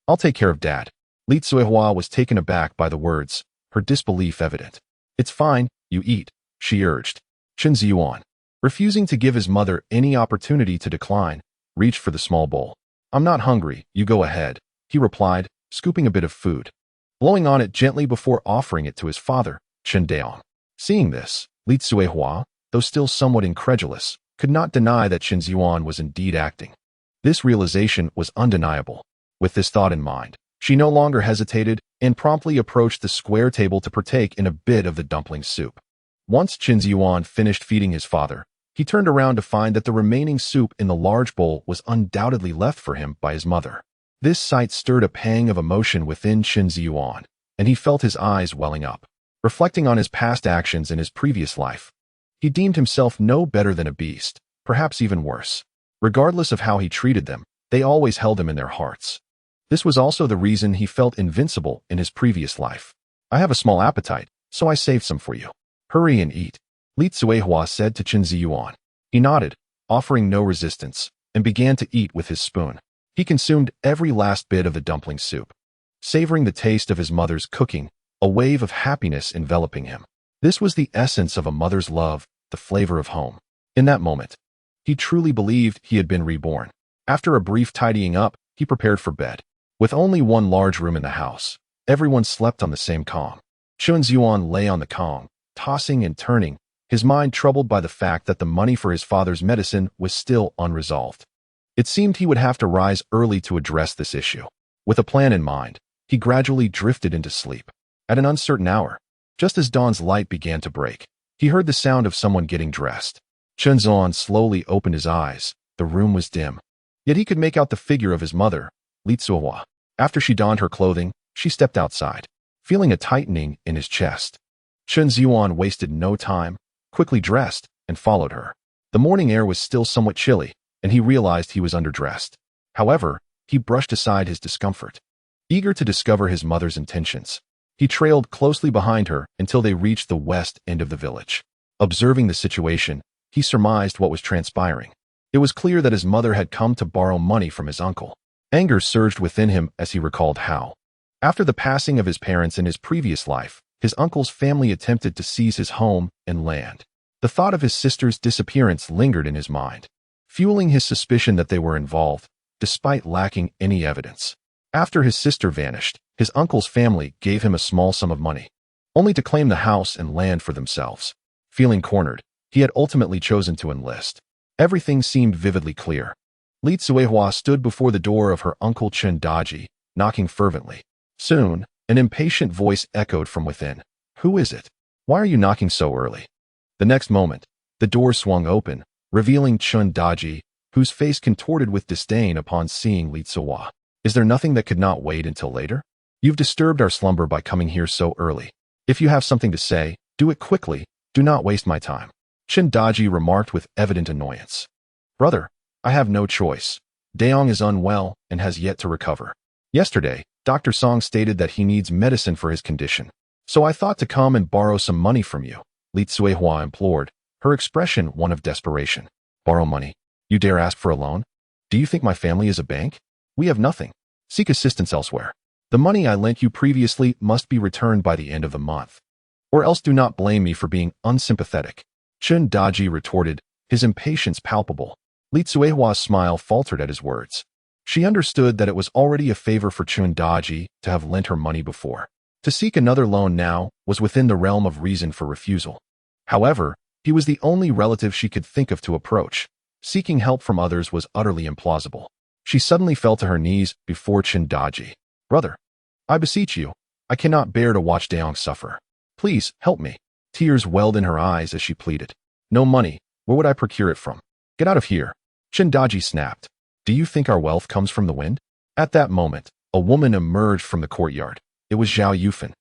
I'll take care of Dad." Li Tsuehua was taken aback by the words, her disbelief evident. "It's fine, you eat," she urged. Chen Zhiyuan, refusing to give his mother any opportunity to decline, reached for the small bowl. "I'm not hungry, you go ahead," he replied, scooping a bit of food, blowing on it gently before offering it to his father, Chen Daong. Seeing this, Li Tsuehua, though still somewhat incredulous, could not deny that Chen Zhiyuan was indeed acting. This realization was undeniable. With this thought in mind, she no longer hesitated and promptly approached the square table to partake in a bit of the dumpling soup. Once Chen Zhiyuan finished feeding his father, he turned around to find that the remaining soup in the large bowl was undoubtedly left for him by his mother. This sight stirred a pang of emotion within Chen Zhiyuan, and he felt his eyes welling up. Reflecting on his past actions in his previous life, he deemed himself no better than a beast, perhaps even worse. Regardless of how he treated them, they always held him in their hearts. This was also the reason he felt invincible in his previous life. "I have a small appetite, so I saved some for you. Hurry and eat," Li Tsuehua said to Chen Zhiyuan. He nodded, offering no resistance, and began to eat with his spoon. He consumed every last bit of the dumpling soup, savoring the taste of his mother's cooking, a wave of happiness enveloping him. This was the essence of a mother's love, the flavor of home. In that moment, he truly believed he had been reborn. After a brief tidying up, he prepared for bed. With only one large room in the house, everyone slept on the same kong. Chen Zhiyuan lay on the kong, tossing and turning, his mind troubled by the fact that the money for his father's medicine was still unresolved. It seemed he would have to rise early to address this issue. With a plan in mind, he gradually drifted into sleep. At an uncertain hour, just as dawn's light began to break, he heard the sound of someone getting dressed. Chen Zhiyuan slowly opened his eyes. The room was dim, yet he could make out the figure of his mother, Li Zuihua. After she donned her clothing, she stepped outside, feeling a tightening in his chest. Chen Zhiyuan wasted no time, quickly dressed, and followed her. The morning air was still somewhat chilly, and he realized he was underdressed. However, he brushed aside his discomfort. Eager to discover his mother's intentions, he trailed closely behind her until they reached the west end of the village. Observing the situation, he surmised what was transpiring. It was clear that his mother had come to borrow money from his uncle. Anger surged within him as he recalled how, after the passing of his parents in his previous life, his uncle's family attempted to seize his home and land. The thought of his sister's disappearance lingered in his mind, fueling his suspicion that they were involved, despite lacking any evidence. After his sister vanished, his uncle's family gave him a small sum of money, only to claim the house and land for themselves. Feeling cornered, he had ultimately chosen to enlist. Everything seemed vividly clear. Li Zuihua stood before the door of her uncle Chen Daji, knocking fervently. Soon, an impatient voice echoed from within. "Who is it? Why are you knocking so early?" The next moment, the door swung open, revealing Chen Daji, whose face contorted with disdain upon seeing Li Zuihua. "Is there nothing that could not wait until later? You've disturbed our slumber by coming here so early. If you have something to say, do it quickly. Do not waste my time." Chen Daji remarked with evident annoyance. "Brother, I have no choice. Daong is unwell and has yet to recover. Yesterday, Dr. Song stated that he needs medicine for his condition. So I thought to come and borrow some money from you," Li Zuihua implored, her expression one of desperation. "Borrow money? You dare ask for a loan? Do you think my family is a bank? We have nothing. Seek assistance elsewhere. The money I lent you previously must be returned by the end of the month. Or else do not blame me for being unsympathetic." Chen Daji retorted, his impatience palpable. Li Zuihua's smile faltered at his words. She understood that it was already a favor for Chen Daji to have lent her money before. To seek another loan now was within the realm of reason for refusal. However, he was the only relative she could think of to approach. Seeking help from others was utterly implausible. She suddenly fell to her knees before Chen Daji. "Brother, I beseech you, I cannot bear to watch Daong suffer. Please, help me." Tears welled in her eyes as she pleaded. "No money, where would I procure it from? Get out of here." Chen Daji snapped. "Do you think our wealth comes from the wind?" At that moment, a woman emerged from the courtyard. It was Zhao Yufan,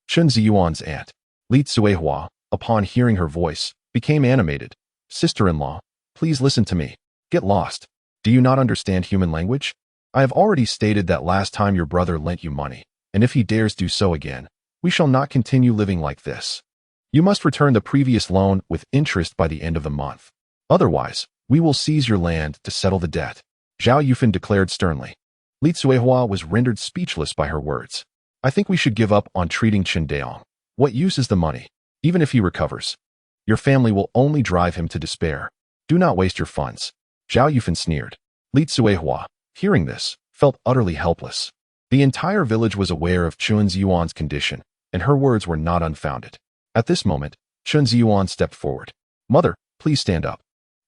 Chen Zhiyuan's aunt. Li Zuihua, upon hearing her voice, became animated. "Sister-in-law, please listen to me. Get lost. Do you not understand human language? I have already stated that last time your brother lent you money, and if he dares do so again, we shall not continue living like this. You must return the previous loan with interest by the end of the month. Otherwise, we will seize your land to settle the debt," Zhao Yufan declared sternly. Li Zuihua was rendered speechless by her words. "I think we should give up on treating Chen Daong. What use is the money? Even if he recovers, your family will only drive him to despair. Do not waste your funds." Zhao Yufan sneered. Li Zuihua, hearing this, felt utterly helpless. The entire village was aware of Chen Zhiyuan's condition, and her words were not unfounded. At this moment, Chen Zhiyuan stepped forward. "Mother, please stand up.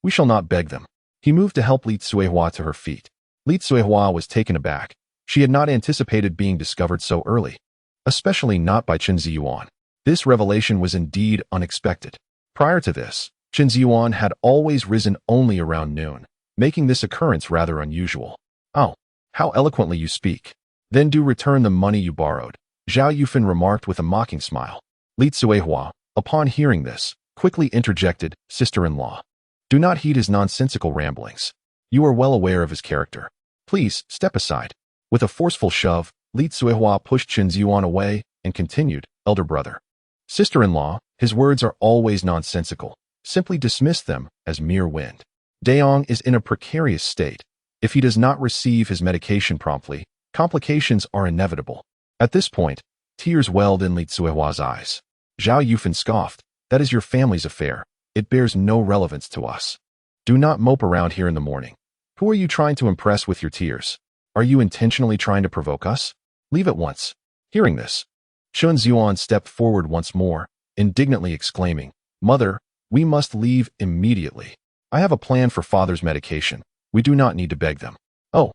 We shall not beg them." He moved to help Li Zuihua to her feet. Li Zuihua was taken aback. She had not anticipated being discovered so early, especially not by Chen Zhiyuan. This revelation was indeed unexpected. Prior to this, Chen Zhiyuan had always risen only around noon, making this occurrence rather unusual. "Oh, how eloquently you speak. Then do return the money you borrowed," Zhao Yufan remarked with a mocking smile. Li Zuihua, upon hearing this, quickly interjected, "Sister-in-law, do not heed his nonsensical ramblings. You are well aware of his character. Please, step aside." With a forceful shove, Li Zuihua pushed Chen Zhiyuan away and continued, "Elder brother. Sister-in-law, his words are always nonsensical. simply dismissed them as mere wind. Daong is in a precarious state. If he does not receive his medication promptly, complications are inevitable. At this point, tears welled in Li Tsuehua's eyes. Zhao Yufan scoffed, "That is your family's affair. It bears no relevance to us. Do not mope around here in the morning. Who are you trying to impress with your tears? Are you intentionally trying to provoke us? Leave at once." Hearing this, Chen Zhiyuan stepped forward once more, indignantly exclaiming, "Mother, we must leave immediately. I have a plan for father's medication. We do not need to beg them." "Oh,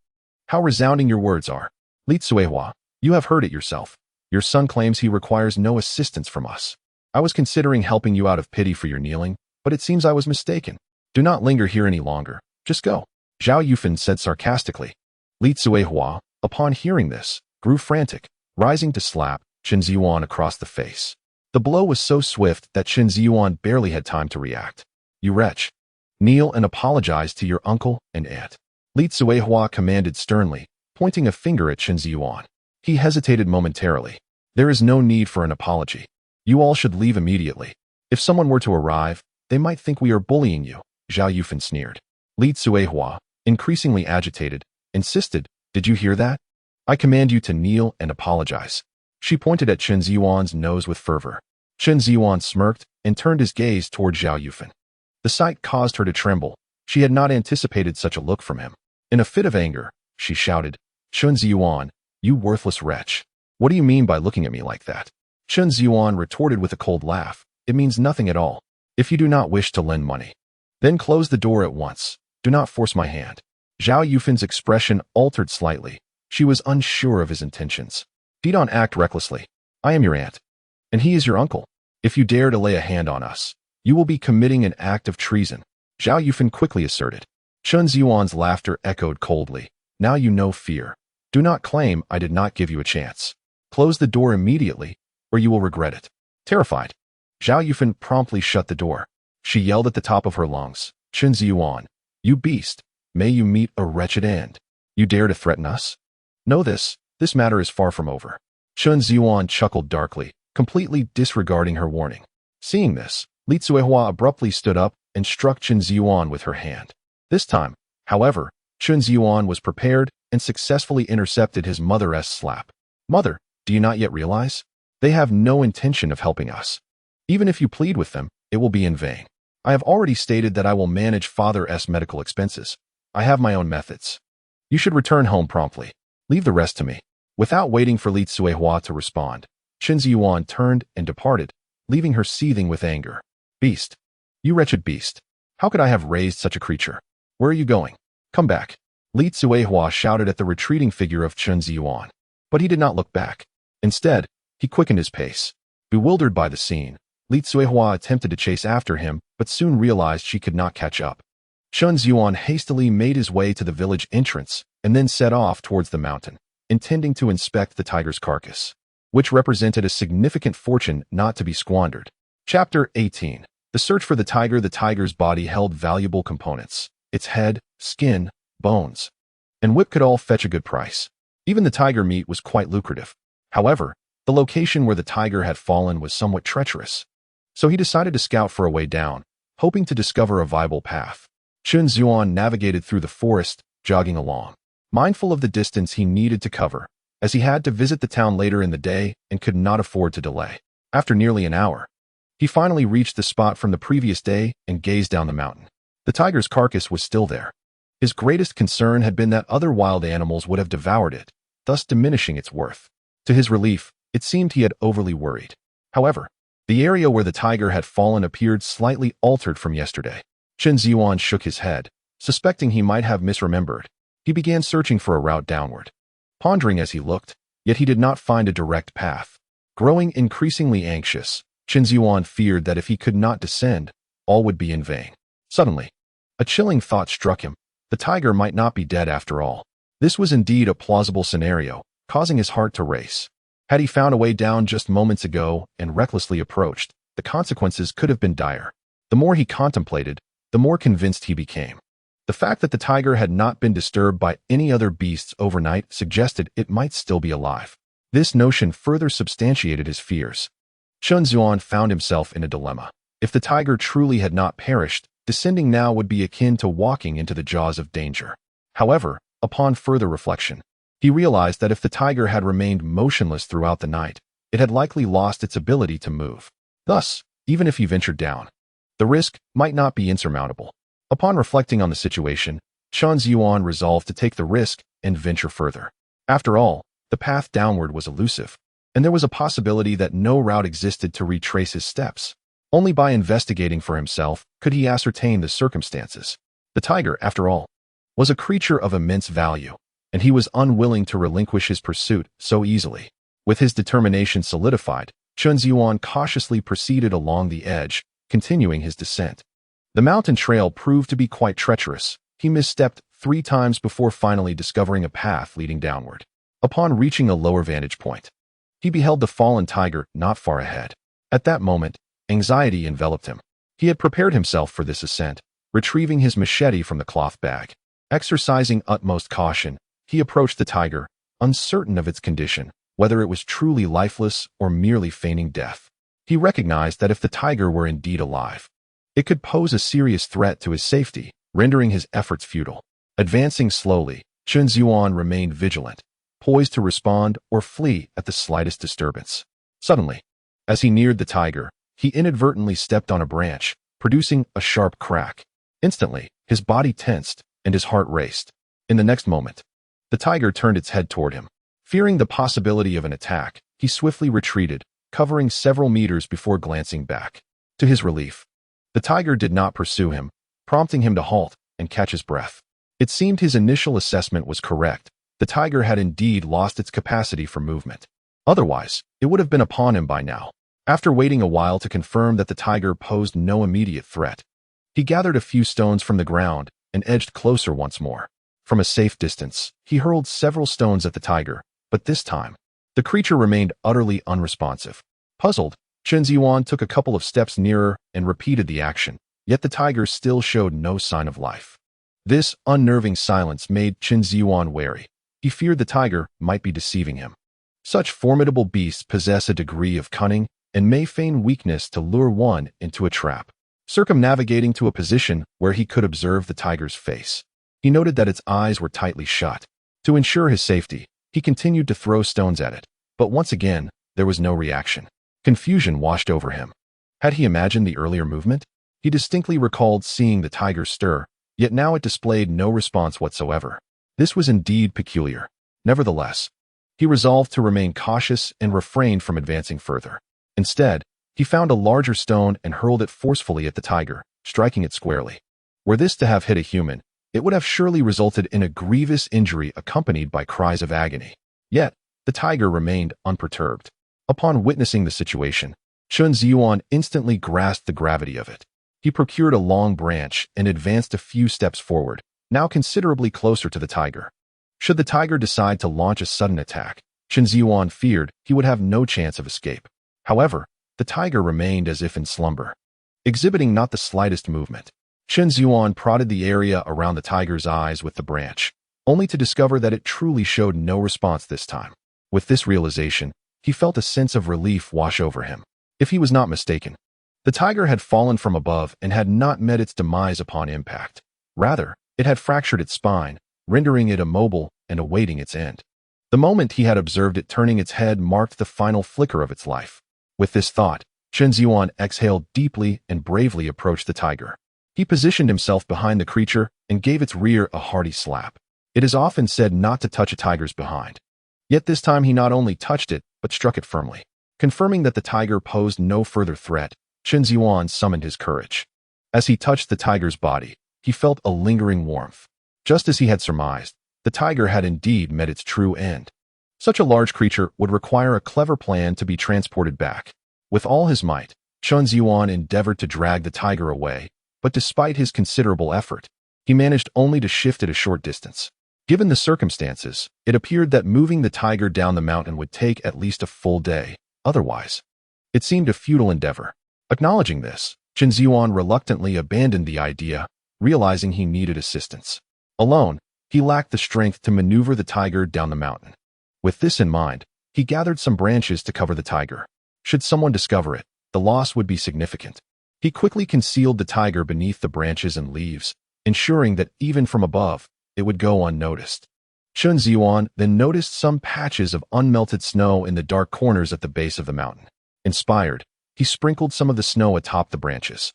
how resounding your words are. Li Tsuehua, you have heard it yourself. Your son claims he requires no assistance from us. I was considering helping you out of pity for your kneeling, but it seems I was mistaken. Do not linger here any longer. Just go." Zhao Yufan said sarcastically. Li Tsuehua, upon hearing this, grew frantic, rising to slap Chen Zhiyuan across the face. The blow was so swift that Chen Zhiyuan barely had time to react. "You wretch. Kneel and apologize to your uncle and aunt," Li Tsuehua commanded sternly, pointing a finger at Chen Zhiyuan. He hesitated momentarily. "There is no need for an apology. You all should leave immediately. If someone were to arrive, they might think we are bullying you," Zhao Yufan sneered. Li Tsuehua, increasingly agitated, insisted, "Did you hear that? I command you to kneel and apologize." She pointed at Chen Zhiyuan's nose with fervor. Chen Zhiyuan smirked and turned his gaze toward Zhao Yufan. The sight caused her to tremble. She had not anticipated such a look from him. In a fit of anger, she shouted, "Chen Zhiyuan, you worthless wretch. What do you mean by looking at me like that?" Chen Zhiyuan retorted with a cold laugh, "It means nothing at all. If you do not wish to lend money, then close the door at once. Do not force my hand." Zhao Yufan's expression altered slightly. She was unsure of his intentions. "Do not act recklessly. I am your aunt, and he is your uncle. If you dare to lay a hand on us, you will be committing an act of treason," Zhao Yufan quickly asserted. Chen Zhiyuan's laughter echoed coldly. "Now you know fear. Do not claim I did not give you a chance. Close the door immediately, or you will regret it." Terrified, Zhao Yufan promptly shut the door. She yelled at the top of her lungs, "Chen Zhiyuan, you beast, may you meet a wretched end. You dare to threaten us? Know this matter is far from over." Chen Zhiyuan chuckled darkly, completely disregarding her warning. Seeing this, Li Tsuehua abruptly stood up and struck Chen Zhiyuan with her hand. This time, however, Chen Zhiyuan was prepared and successfully intercepted his mother-esque slap. "Mother, do you not yet realize? They have no intention of helping us. Even if you plead with them, it will be in vain. I have already stated that I will manage father's medical expenses. I have my own methods. You should return home promptly. Leave the rest to me." Without waiting for Li Tsuehua to respond, Chen Zhiyuan turned and departed, leaving her seething with anger. "Beast! You wretched beast! How could I have raised such a creature? Where are you going? Come back!" Li Tsuehua shouted at the retreating figure of Chen Zhiyuan. But he did not look back. Instead, he quickened his pace. Bewildered by the scene, Li Tsuehua attempted to chase after him, but soon realized she could not catch up. Chen Zhiyuan hastily made his way to the village entrance and then set off towards the mountain, intending to inspect the tiger's carcass, which represented a significant fortune not to be squandered. Chapter 18. The search for the tiger. The tiger's body held valuable components. Its head, skin, bones, and whip could all fetch a good price. Even the tiger meat was quite lucrative. However, the location where the tiger had fallen was somewhat treacherous, so he decided to scout for a way down, hoping to discover a viable path. Chen Zhiyuan navigated through the forest, jogging along, mindful of the distance he needed to cover, as he had to visit the town later in the day and could not afford to delay. After nearly an hour, he finally reached the spot from the previous day and gazed down the mountain. The tiger's carcass was still there. His greatest concern had been that other wild animals would have devoured it, thus diminishing its worth. To his relief, it seemed he had overly worried. However, the area where the tiger had fallen appeared slightly altered from yesterday. Chen Zhiyuan shook his head, suspecting he might have misremembered. He began searching for a route downward, pondering as he looked, yet he did not find a direct path. Growing increasingly anxious, Chen Zhiyuan feared that if he could not descend, all would be in vain. Suddenly, a chilling thought struck him. The tiger might not be dead after all. This was indeed a plausible scenario, causing his heart to race. Had he found a way down just moments ago and recklessly approached, the consequences could have been dire. The more he contemplated, the more convinced he became. The fact that the tiger had not been disturbed by any other beasts overnight suggested it might still be alive. This notion further substantiated his fears. Chen Zhiyuan found himself in a dilemma. If the tiger truly had not perished, descending now would be akin to walking into the jaws of danger. However, upon further reflection, he realized that if the tiger had remained motionless throughout the night, it had likely lost its ability to move. Thus, even if he ventured down, the risk might not be insurmountable. Upon reflecting on the situation, Chen Zhiyuan resolved to take the risk and venture further. After all, the path downward was elusive, and there was a possibility that no route existed to retrace his steps. Only by investigating for himself could he ascertain the circumstances. The tiger, after all, was a creature of immense value, and he was unwilling to relinquish his pursuit so easily. With his determination solidified, Chen Zhiyuan cautiously proceeded along the edge, continuing his descent. The mountain trail proved to be quite treacherous. He misstepped 3 times before finally discovering a path leading downward. Upon reaching a lower vantage point, he beheld the fallen tiger not far ahead. At that moment, anxiety enveloped him. He had prepared himself for this ascent, retrieving his machete from the cloth bag. Exercising utmost caution, he approached the tiger, uncertain of its condition, whether it was truly lifeless or merely feigning death. He recognized that if the tiger were indeed alive, it could pose a serious threat to his safety, rendering his efforts futile. Advancing slowly, Chen Zhiyuan remained vigilant, poised to respond or flee at the slightest disturbance. Suddenly, as he neared the tiger, he inadvertently stepped on a branch, producing a sharp crack. Instantly, his body tensed and his heart raced. In the next moment, the tiger turned its head toward him. Fearing the possibility of an attack, he swiftly retreated, covering several meters before glancing back. To his relief, the tiger did not pursue him, prompting him to halt and catch his breath. It seemed his initial assessment was correct. The tiger had indeed lost its capacity for movement. Otherwise, it would have been upon him by now. After waiting a while to confirm that the tiger posed no immediate threat, he gathered a few stones from the ground and edged closer once more. From a safe distance, he hurled several stones at the tiger, but this time, the creature remained utterly unresponsive. Puzzled, Chen Zhiyuan took a couple of steps nearer and repeated the action, yet the tiger still showed no sign of life. This unnerving silence made Chen Zhiyuan wary. He feared the tiger might be deceiving him. Such formidable beasts possess a degree of cunning and may feign weakness to lure one into a trap. Circumnavigating to a position where he could observe the tiger's face, he noted that its eyes were tightly shut. To ensure his safety, he continued to throw stones at it, but once again, there was no reaction. Confusion washed over him. Had he imagined the earlier movement? He distinctly recalled seeing the tiger stir, yet now it displayed no response whatsoever. This was indeed peculiar. Nevertheless, he resolved to remain cautious and refrained from advancing further. Instead, he found a larger stone and hurled it forcefully at the tiger, striking it squarely. Were this to have hit a human, it would have surely resulted in a grievous injury accompanied by cries of agony. Yet, the tiger remained unperturbed. Upon witnessing the situation, Chen Zhiyuan instantly grasped the gravity of it. He procured a long branch and advanced a few steps forward, now considerably closer to the tiger. Should the tiger decide to launch a sudden attack, Chen Zhiyuan feared he would have no chance of escape. However, the tiger remained as if in slumber, exhibiting not the slightest movement. Chen Zhiyuan prodded the area around the tiger's eyes with the branch, only to discover that it truly showed no response this time. With this realization, he felt a sense of relief wash over him. If he was not mistaken, the tiger had fallen from above and had not met its demise upon impact. Rather, it had fractured its spine, rendering it immobile and awaiting its end. The moment he had observed it turning its head marked the final flicker of its life. With this thought, Chen Zhiyuan exhaled deeply and bravely approached the tiger. He positioned himself behind the creature and gave its rear a hearty slap. It is often said not to touch a tiger's behind. Yet this time he not only touched it, but struck it firmly. Confirming that the tiger posed no further threat, Chen Zhiyuan summoned his courage. As he touched the tiger's body, he felt a lingering warmth. Just as he had surmised, the tiger had indeed met its true end. Such a large creature would require a clever plan to be transported back. With all his might, Chen Zhiyuan endeavored to drag the tiger away, but despite his considerable effort, he managed only to shift it a short distance. Given the circumstances, it appeared that moving the tiger down the mountain would take at least a full day. Otherwise, it seemed a futile endeavor. Acknowledging this, Chen Zhiyuan reluctantly abandoned the idea, realizing he needed assistance. Alone, he lacked the strength to maneuver the tiger down the mountain. With this in mind, he gathered some branches to cover the tiger. Should someone discover it, the loss would be significant. He quickly concealed the tiger beneath the branches and leaves, ensuring that even from above, it would go unnoticed. Chen Zhiyuan then noticed some patches of unmelted snow in the dark corners at the base of the mountain. Inspired, he sprinkled some of the snow atop the branches.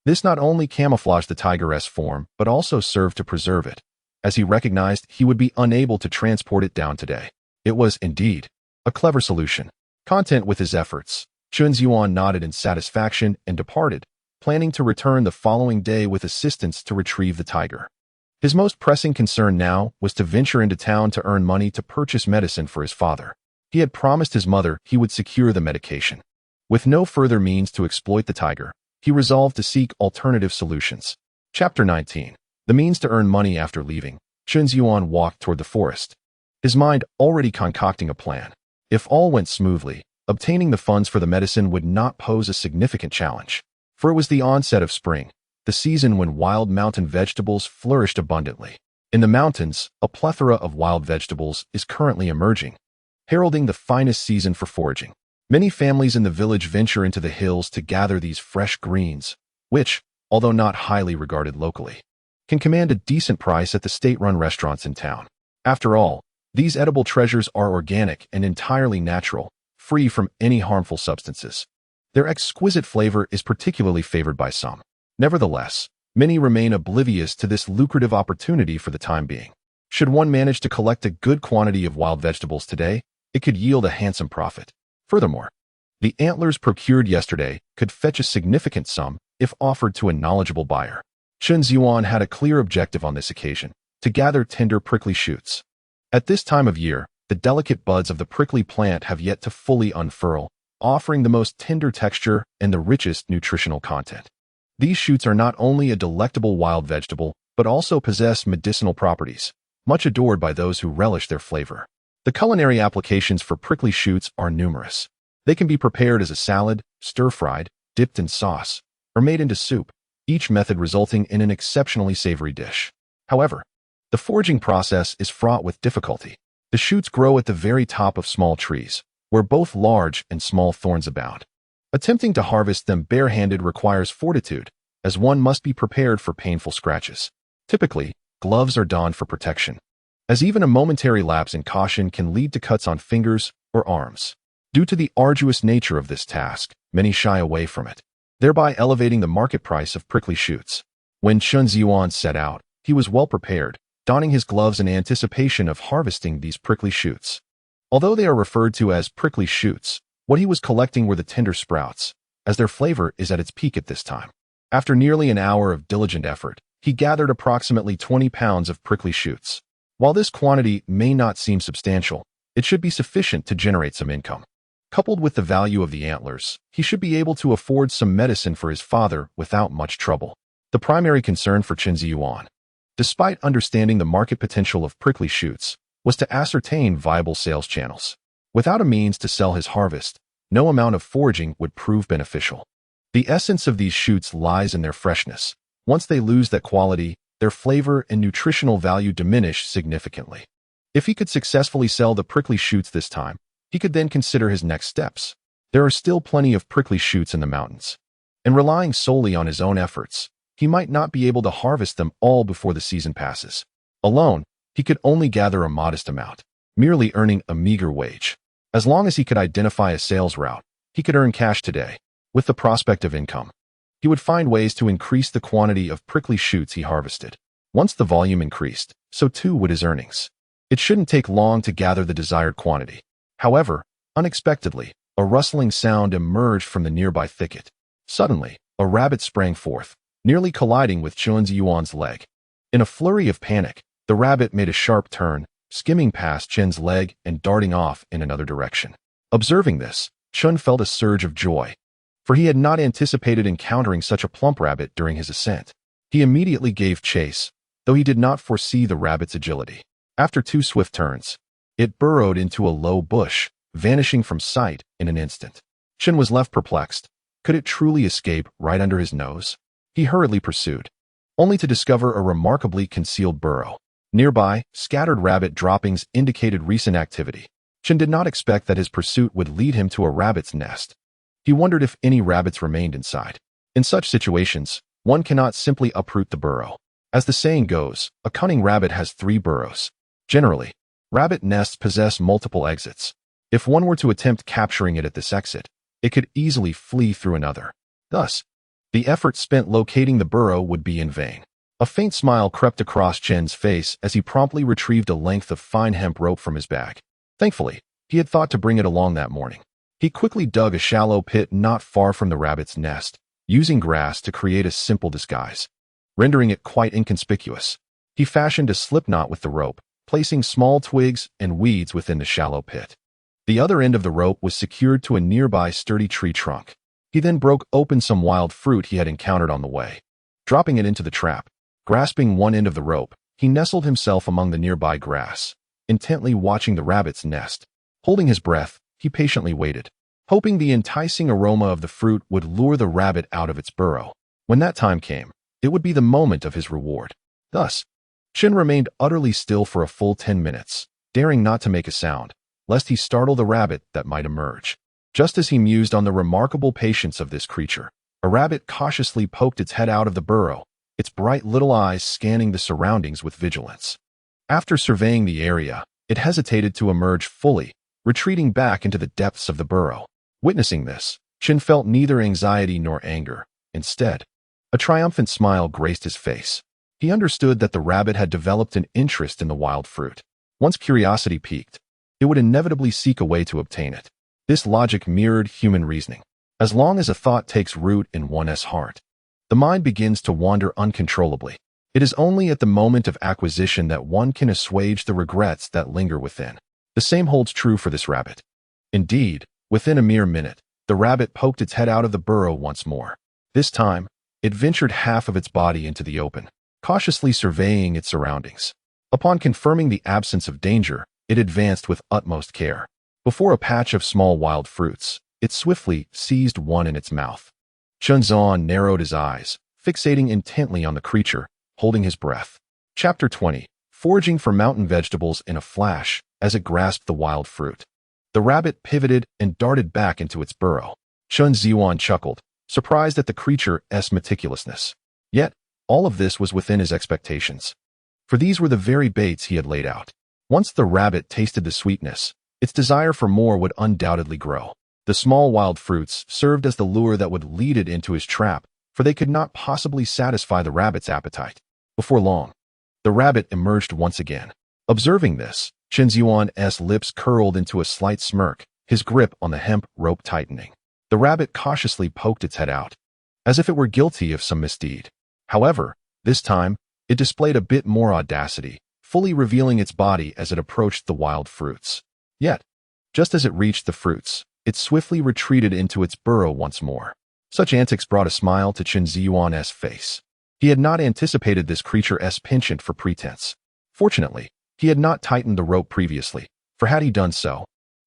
This not only camouflaged the tigress form, but also served to preserve it, as he recognized he would be unable to transport it down today. It was, indeed, a clever solution. Content with his efforts, Chen Zhiyuan nodded in satisfaction and departed, planning to return the following day with assistance to retrieve the tiger. His most pressing concern now was to venture into town to earn money to purchase medicine for his father. He had promised his mother he would secure the medication. With no further means to exploit the tiger, he resolved to seek alternative solutions. Chapter 19. The means to earn money after leaving. Chen Zhiyuan walked toward the forest, his mind already concocting a plan. If all went smoothly, obtaining the funds for the medicine would not pose a significant challenge. For it was the onset of spring, the season when wild mountain vegetables flourished abundantly. In the mountains, a plethora of wild vegetables is currently emerging, heralding the finest season for foraging. Many families in the village venture into the hills to gather these fresh greens, which, although not highly regarded locally, can command a decent price at the state-run restaurants in town. After all, these edible treasures are organic and entirely natural, free from any harmful substances. Their exquisite flavor is particularly favored by some. Nevertheless, many remain oblivious to this lucrative opportunity for the time being. Should one manage to collect a good quantity of wild vegetables today, it could yield a handsome profit. Furthermore, the antlers procured yesterday could fetch a significant sum if offered to a knowledgeable buyer. Chen Zhiyuan had a clear objective on this occasion: to gather tender prickly shoots. At this time of year, the delicate buds of the prickly plant have yet to fully unfurl, offering the most tender texture and the richest nutritional content. These shoots are not only a delectable wild vegetable, but also possess medicinal properties, much adored by those who relish their flavor. The culinary applications for prickly shoots are numerous. They can be prepared as a salad, stir-fried, dipped in sauce, or made into soup, each method resulting in an exceptionally savory dish. However, the foraging process is fraught with difficulty. The shoots grow at the very top of small trees, where both large and small thorns abound. Attempting to harvest them barehanded requires fortitude, as one must be prepared for painful scratches. Typically, gloves are donned for protection, as even a momentary lapse in caution can lead to cuts on fingers or arms. Due to the arduous nature of this task, many shy away from it, thereby elevating the market price of prickly shoots. When Chen Zhiyuan set out, he was well prepared, donning his gloves in anticipation of harvesting these prickly shoots. Although they are referred to as prickly shoots, what he was collecting were the tender sprouts, as their flavor is at its peak at this time. After nearly an hour of diligent effort, he gathered approximately 20 pounds of prickly shoots. While this quantity may not seem substantial, it should be sufficient to generate some income. Coupled with the value of the antlers, he should be able to afford some medicine for his father without much trouble. The primary concern for Chen Zhiyuan, despite understanding the market potential of prickly shoots, was to ascertain viable sales channels. Without a means to sell his harvest, no amount of foraging would prove beneficial. The essence of these shoots lies in their freshness. Once they lose that quality, their flavor and nutritional value diminish significantly. If he could successfully sell the prickly shoots this time, he could then consider his next steps. There are still plenty of prickly shoots in the mountains, and relying solely on his own efforts, he might not be able to harvest them all before the season passes. Alone, he could only gather a modest amount, merely earning a meager wage. As long as he could identify a sales route, he could earn cash today. With the prospect of income, he would find ways to increase the quantity of prickly shoots he harvested. Once the volume increased, so too would his earnings. It shouldn't take long to gather the desired quantity. However, unexpectedly, a rustling sound emerged from the nearby thicket. Suddenly, a rabbit sprang forth, nearly colliding with Chen Zhiyuan's leg. In a flurry of panic, the rabbit made a sharp turn, skimming past Chen's leg and darting off in another direction. Observing this, Chen felt a surge of joy, for he had not anticipated encountering such a plump rabbit during his ascent. He immediately gave chase, though he did not foresee the rabbit's agility. After 2 swift turns, it burrowed into a low bush, vanishing from sight in an instant. Chen was left perplexed. Could it truly escape right under his nose? He hurriedly pursued, only to discover a remarkably concealed burrow. Nearby, scattered rabbit droppings indicated recent activity. Chen did not expect that his pursuit would lead him to a rabbit's nest. He wondered if any rabbits remained inside. In such situations, one cannot simply uproot the burrow. As the saying goes, a cunning rabbit has 3 burrows. Generally, rabbit nests possess multiple exits. If one were to attempt capturing it at this exit, it could easily flee through another. Thus, the effort spent locating the burrow would be in vain. A faint smile crept across Chen's face as he promptly retrieved a length of fine hemp rope from his bag. Thankfully, he had thought to bring it along that morning. He quickly dug a shallow pit not far from the rabbit's nest, using grass to create a simple disguise, rendering it quite inconspicuous. He fashioned a slipknot with the rope, placing small twigs and weeds within the shallow pit. The other end of the rope was secured to a nearby sturdy tree trunk. He then broke open some wild fruit he had encountered on the way. Dropping it into the trap, grasping one end of the rope, he nestled himself among the nearby grass, intently watching the rabbit's nest. Holding his breath, he patiently waited, hoping the enticing aroma of the fruit would lure the rabbit out of its burrow. When that time came, it would be the moment of his reward. Thus, Chen remained utterly still for a full 10 minutes, daring not to make a sound, lest he startle the rabbit that might emerge. Just as he mused on the remarkable patience of this creature, a rabbit cautiously poked its head out of the burrow, its bright little eyes scanning the surroundings with vigilance. After surveying the area, it hesitated to emerge fully, retreating back into the depths of the burrow. Witnessing this, Chen felt neither anxiety nor anger. Instead, a triumphant smile graced his face. He understood that the rabbit had developed an interest in the wild fruit. Once curiosity piqued, it would inevitably seek a way to obtain it. This logic mirrored human reasoning. As long as a thought takes root in one's heart, the mind begins to wander uncontrollably. It is only at the moment of acquisition that one can assuage the regrets that linger within. The same holds true for this rabbit. Indeed, within a mere minute, the rabbit poked its head out of the burrow once more. This time, it ventured half of its body into the open, cautiously surveying its surroundings. Upon confirming the absence of danger, it advanced with utmost care. Before a patch of small wild fruits, it swiftly seized one in its mouth. Chen Zhiyuan narrowed his eyes, fixating intently on the creature, holding his breath. Chapter 20. Foraging for mountain vegetables in a flash as it grasped the wild fruit. The rabbit pivoted and darted back into its burrow. Chen Zhiyuan chuckled, surprised at the creature's meticulousness. Yet, all of this was within his expectations. For these were the very baits he had laid out. Once the rabbit tasted the sweetness, its desire for more would undoubtedly grow. The small wild fruits served as the lure that would lead it into his trap, for they could not possibly satisfy the rabbit's appetite. Before long, the rabbit emerged once again. Observing this, Chen Zhiyuan's lips curled into a slight smirk, his grip on the hemp rope tightening. The rabbit cautiously poked its head out, as if it were guilty of some misdeed. However, this time, it displayed a bit more audacity, fully revealing its body as it approached the wild fruits. Yet, just as it reached the fruits, it swiftly retreated into its burrow once more. Such antics brought a smile to Chen Zhiyuan's face. He had not anticipated this creature's penchant for pretense. Fortunately, he had not tightened the rope previously, for had he done so,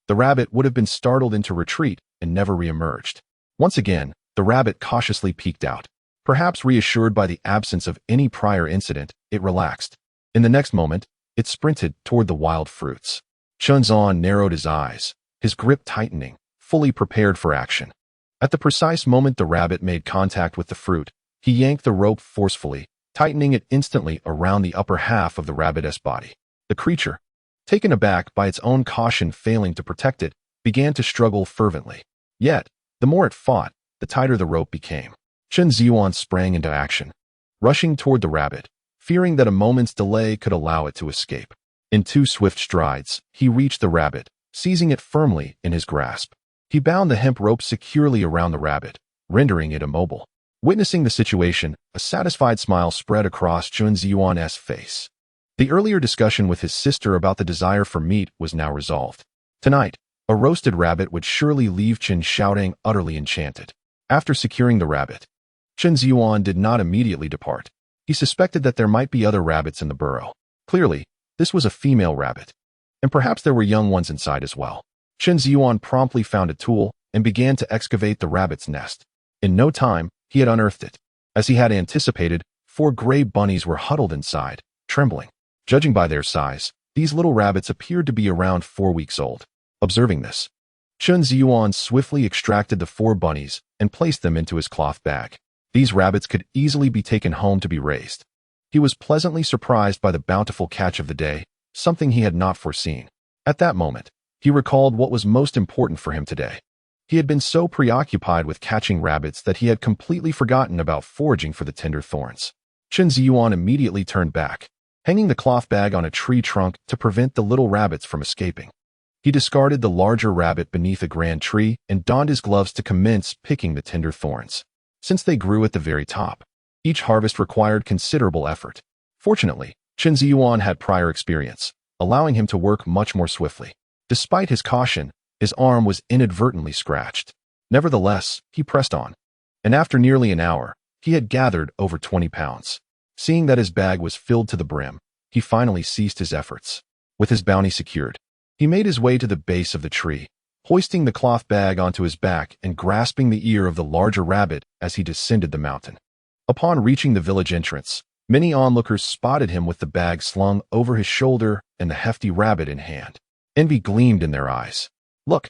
the rabbit would have been startled into retreat and never re-emerged. Once again, the rabbit cautiously peeked out. Perhaps reassured by the absence of any prior incident, it relaxed. In the next moment, it sprinted toward the wild fruits. Chen Zhiyuan narrowed his eyes, his grip tightening, fully prepared for action. At the precise moment the rabbit made contact with the fruit, he yanked the rope forcefully, tightening it instantly around the upper half of the rabbit's body. The creature, taken aback by its own caution failing to protect it, began to struggle fervently. Yet, the more it fought, the tighter the rope became. Chen Zhiyuan sprang into action, rushing toward the rabbit, fearing that a moment's delay could allow it to escape. In 2 swift strides, he reached the rabbit, seizing it firmly in his grasp. He bound the hemp rope securely around the rabbit, rendering it immobile. Witnessing the situation, a satisfied smile spread across Chen Zhiyuan's face. The earlier discussion with his sister about the desire for meat was now resolved. Tonight, a roasted rabbit would surely leave Chen shouting, utterly enchanted. After securing the rabbit, Chen Zhiyuan did not immediately depart. He suspected that there might be other rabbits in the burrow. Clearly, this was a female rabbit, and perhaps there were young ones inside as well. Chen Zhiyuan promptly found a tool and began to excavate the rabbit's nest. In no time, he had unearthed it. As he had anticipated, 4 gray bunnies were huddled inside, trembling. Judging by their size, these little rabbits appeared to be around 4 weeks old. Observing this, Chen Zhiyuan swiftly extracted the 4 bunnies and placed them into his cloth bag. These rabbits could easily be taken home to be raised. He was pleasantly surprised by the bountiful catch of the day, something he had not foreseen. At that moment, he recalled what was most important for him today. He had been so preoccupied with catching rabbits that he had completely forgotten about foraging for the tender thorns. Chen Zhiyuan immediately turned back, hanging the cloth bag on a tree trunk to prevent the little rabbits from escaping. He discarded the larger rabbit beneath a grand tree and donned his gloves to commence picking the tender thorns. Since they grew at the very top, each harvest required considerable effort. Fortunately, Chen Zhiyuan had prior experience, allowing him to work much more swiftly. Despite his caution, his arm was inadvertently scratched. Nevertheless, he pressed on, and after nearly an hour, he had gathered over 20 pounds. Seeing that his bag was filled to the brim, he finally ceased his efforts. With his bounty secured, he made his way to the base of the tree, hoisting the cloth bag onto his back and grasping the ear of the larger rabbit as he descended the mountain. Upon reaching the village entrance, many onlookers spotted him with the bag slung over his shoulder and the hefty rabbit in hand. Envy gleamed in their eyes. "Look,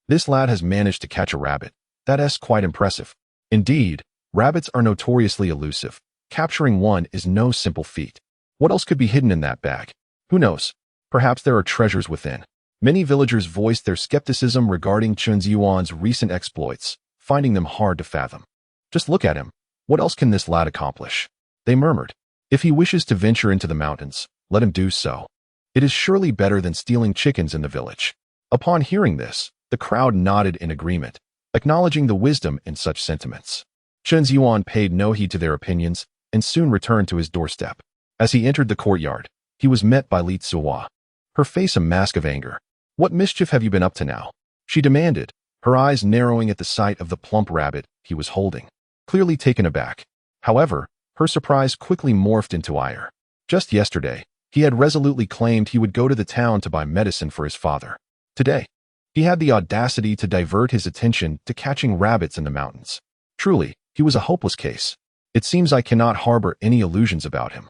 this lad has managed to catch a rabbit. That's quite impressive." Indeed, rabbits are notoriously elusive. Capturing one is no simple feat. What else could be hidden in that bag? Who knows? Perhaps there are treasures within. Many villagers voiced their skepticism regarding Chen Zhiyuan's recent exploits, finding them hard to fathom. "Just look at him. What else can this lad accomplish?" they murmured. "If he wishes to venture into the mountains, let him do so. It is surely better than stealing chickens in the village." Upon hearing this, the crowd nodded in agreement, acknowledging the wisdom in such sentiments. Chen Zhiyuan paid no heed to their opinions and soon returned to his doorstep. As he entered the courtyard, he was met by Li Tsuwa, her face a mask of anger. "What mischief have you been up to now?" she demanded, her eyes narrowing at the sight of the plump rabbit he was holding. Clearly taken aback. However, her surprise quickly morphed into ire. Just yesterday, he had resolutely claimed he would go to the town to buy medicine for his father. Today, he had the audacity to divert his attention to catching rabbits in the mountains. Truly, he was a hopeless case. "It seems I cannot harbor any illusions about him."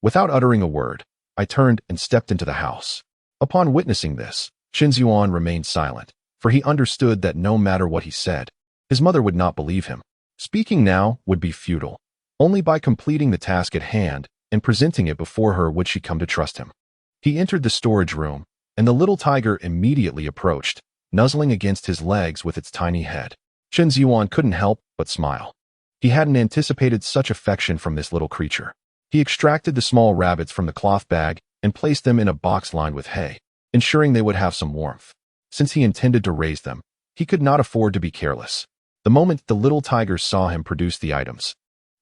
Without uttering a word, I turned and stepped into the house. Upon witnessing this, Chen Zhiyuan remained silent, for he understood that no matter what he said, his mother would not believe him. Speaking now would be futile. Only by completing the task at hand and presenting it before her would she come to trust him. He entered the storage room, and the little tiger immediately approached, nuzzling against his legs with its tiny head. Chen Zhiyuan couldn't help but smile. He hadn't anticipated such affection from this little creature. He extracted the small rabbits from the cloth bag and placed them in a box lined with hay, ensuring they would have some warmth. Since he intended to raise them, he could not afford to be careless. The moment the little tiger saw him produce the items,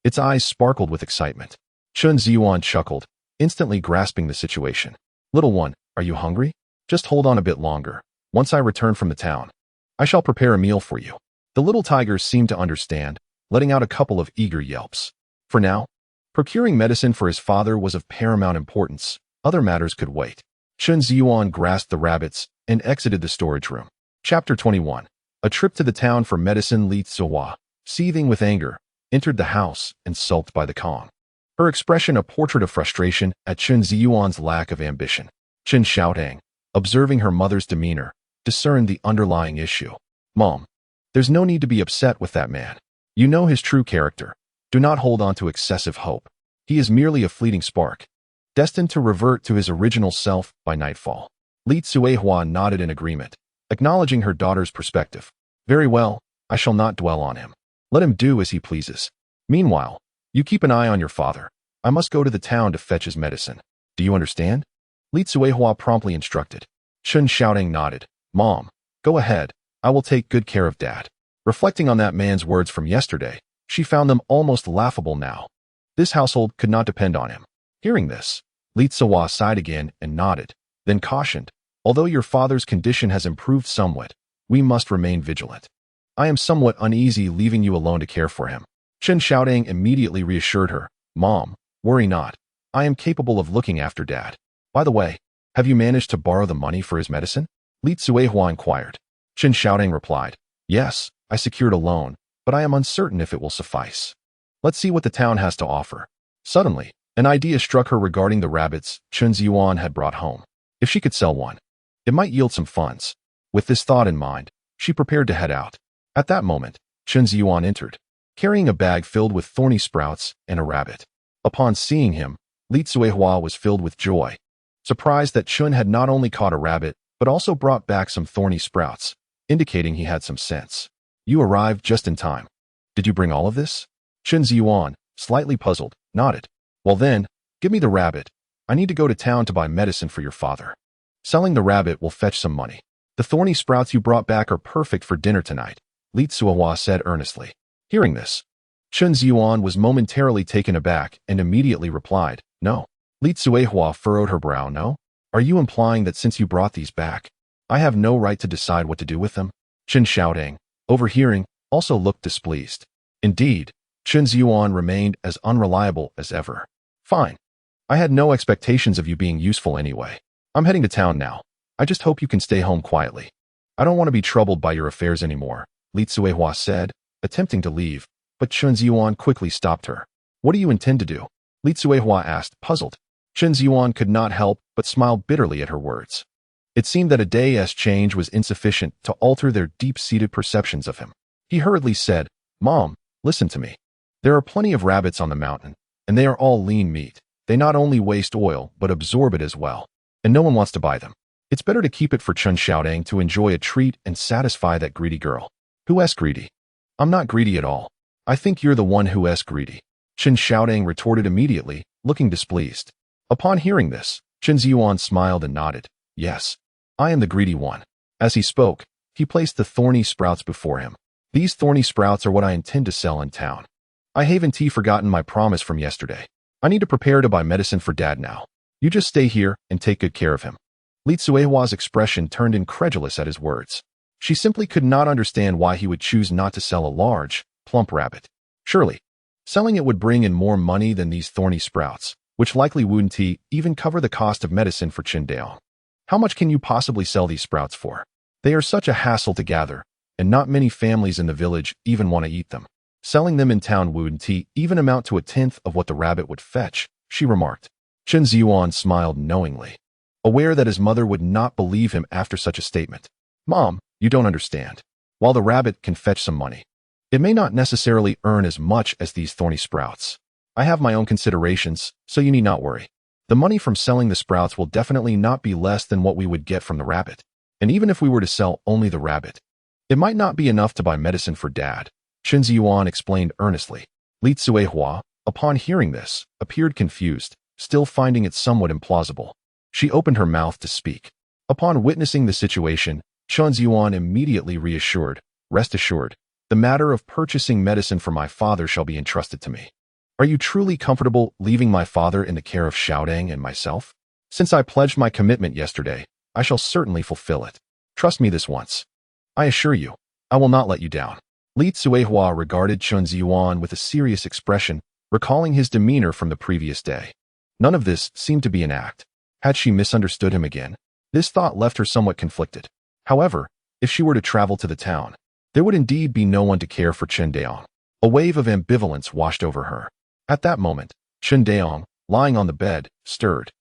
its eyes sparkled with excitement. Chen Zhiyuan chuckled, instantly grasping the situation. "Little one, are you hungry? Just hold on a bit longer. Once I return from the town, I shall prepare a meal for you." The little tiger seemed to understand, letting out a couple of eager yelps. For now, procuring medicine for his father was of paramount importance. Other matters could wait. Chen Zhiyuan grasped the rabbits and exited the storage room. Chapter 21. A trip to the town for medicine. Li Tsuwa, seething with anger, entered the house and sulked by the Kong. Her expression a portrait of frustration at Chen Zhiyuan's lack of ambition. Chen Xiaotang, observing her mother's demeanor, discerned the underlying issue. "Mom, there's no need to be upset with that man. You know his true character. Do not hold on to excessive hope. He is merely a fleeting spark, destined to revert to his original self by nightfall." Li Tsuehua nodded in agreement, acknowledging her daughter's perspective. "Very well, I shall not dwell on him. Let him do as he pleases. Meanwhile, you keep an eye on your father. I must go to the town to fetch his medicine. Do you understand?" Li Tsuehua promptly instructed. Chen Xiaotang nodded. "Mom, go ahead. I will take good care of Dad." Reflecting on that man's words from yesterday, she found them almost laughable now. This household could not depend on him. Hearing this, Li Tsuehua sighed again and nodded, then cautioned, "Although your father's condition has improved somewhat, we must remain vigilant. I am somewhat uneasy leaving you alone to care for him." Chen Xiaotang immediately reassured her. "Mom, worry not. I am capable of looking after Dad. By the way, have you managed to borrow the money for his medicine?" Li Tsuehua inquired. Chen Xiaotang replied, "Yes, I secured a loan, but I am uncertain if it will suffice. Let's see what the town has to offer." Suddenly, an idea struck her regarding the rabbits Chen Zhiyuan had brought home. If she could sell one, it might yield some funds. With this thought in mind, she prepared to head out. At that moment, Chen Zhiyuan entered. carrying a bag filled with thorny sprouts and a rabbit. Upon seeing him, Li Zuihua was filled with joy, surprised that Chun had not only caught a rabbit, but also brought back some thorny sprouts, indicating he had some sense. You arrived just in time. Did you bring all of this? Chen Zhiyuan, slightly puzzled, nodded. Well then, give me the rabbit. I need to go to town to buy medicine for your father. Selling the rabbit will fetch some money. The thorny sprouts you brought back are perfect for dinner tonight, Li Zuihua said earnestly. Hearing this, Chen Zhiyuan was momentarily taken aback and immediately replied, No. Li Zuihua furrowed her brow. No? Are you implying that since you brought these back, I have no right to decide what to do with them? Chen Xiaodong, overhearing, also looked displeased. Indeed, Chen Zhiyuan remained as unreliable as ever. Fine. I had no expectations of you being useful anyway. I'm heading to town now. I just hope you can stay home quietly. I don't want to be troubled by your affairs anymore, Li Zuihua said, attempting to leave, but Chen Zhiyuan quickly stopped her. What do you intend to do? Li Zuihua asked, puzzled. Chen Zhiyuan could not help but smile bitterly at her words. It seemed that a day's change was insufficient to alter their deep-seated perceptions of him. He hurriedly said, Mom, listen to me. There are plenty of rabbits on the mountain, and they are all lean meat. They not only waste oil, but absorb it as well, and no one wants to buy them. It's better to keep it for Chen Xiaodong to enjoy a treat and satisfy that greedy girl. Who's greedy? I'm not greedy at all. I think you're the one who's greedy. Chen Xiaodong retorted immediately, looking displeased. Upon hearing this, Chen Zhiyuan smiled and nodded. Yes, I am the greedy one. As he spoke, he placed the thorny sprouts before him. These thorny sprouts are what I intend to sell in town. I haven't forgotten my promise from yesterday. I need to prepare to buy medicine for Dad now. You just stay here and take good care of him. Li Zuihua's expression turned incredulous at his words. She simply could not understand why he would choose not to sell a large, plump rabbit. Surely, selling it would bring in more money than these thorny sprouts, which likely wouldn't even cover the cost of medicine for Chen Daong. How much can you possibly sell these sprouts for? They are such a hassle to gather, and not many families in the village even want to eat them. Selling them in town wouldn't even amount to a tenth of what the rabbit would fetch, she remarked. Chen Zhiyuan smiled knowingly, aware that his mother would not believe him after such a statement. Mom, you don't understand. While the rabbit can fetch some money, it may not necessarily earn as much as these thorny sprouts. I have my own considerations, so you need not worry. The money from selling the sprouts will definitely not be less than what we would get from the rabbit. And even if we were to sell only the rabbit, it might not be enough to buy medicine for Dad, Chen Zhiyuan explained earnestly. Li Zuihua, upon hearing this, appeared confused, still finding it somewhat implausible. She opened her mouth to speak. Upon witnessing the situation, Chen Zhiyuan immediately reassured, Rest assured, the matter of purchasing medicine for my father shall be entrusted to me. Are you truly comfortable leaving my father in the care of Xiaodong and myself? Since I pledged my commitment yesterday, I shall certainly fulfill it. Trust me this once. I assure you, I will not let you down. Li Zuihua regarded Chen Zhiyuan with a serious expression, recalling his demeanor from the previous day. None of this seemed to be an act. Had she misunderstood him again? This thought left her somewhat conflicted. However, if she were to travel to the town, there would indeed be no one to care for Chen Daong. A wave of ambivalence washed over her. At that moment, Chen Daong, lying on the bed, stirred.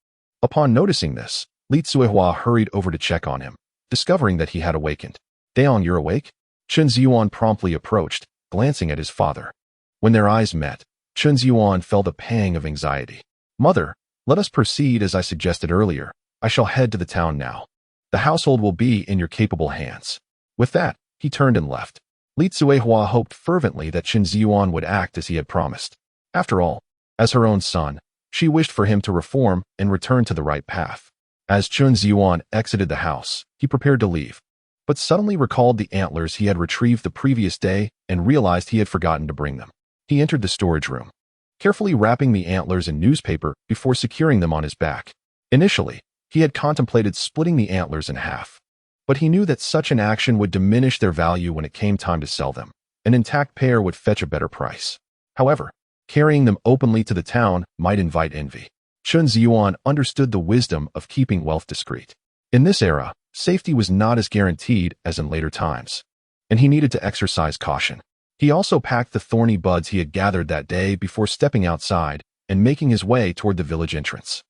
Upon noticing this, Li Zuihua hurried over to check on him, discovering that he had awakened. Daong, you're awake? Chen Zhiyuan promptly approached, glancing at his father. When their eyes met, Chen Zhiyuan felt a pang of anxiety. Mother, let us proceed as I suggested earlier. I shall head to the town now. The household will be in your capable hands. With that, he turned and left. Li Zuihua hoped fervently that Chen Zhiyuan would act as he had promised. After all, as her own son, she wished for him to reform and return to the right path. As Chen Zhiyuan exited the house, he prepared to leave, but suddenly recalled the antlers he had retrieved the previous day and realized he had forgotten to bring them. He entered the storage room, carefully wrapping the antlers in newspaper before securing them on his back. Initially, he had contemplated splitting the antlers in half, but he knew that such an action would diminish their value when it came time to sell them. An intact pair would fetch a better price. However, carrying them openly to the town might invite envy. Chen Zhiyuan understood the wisdom of keeping wealth discreet. In this era, safety was not as guaranteed as in later times, and he needed to exercise caution. He also packed the thorny buds he had gathered that day before stepping outside and making his way toward the village entrance.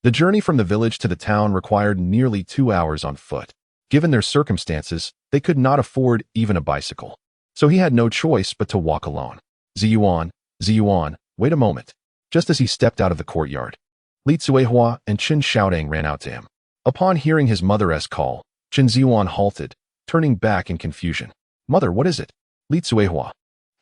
The journey from the village to the town required nearly 2 hours on foot. Given their circumstances, they could not afford even a bicycle, so he had no choice but to walk alone. Zhiyuan, Zhiyuan, wait a moment. Just as he stepped out of the courtyard, Li Cuihua and Chen Xiaodang ran out to him. Upon hearing his mother's call, Chen Zhiyuan halted, turning back in confusion. Mother, what is it? Li Cuihua,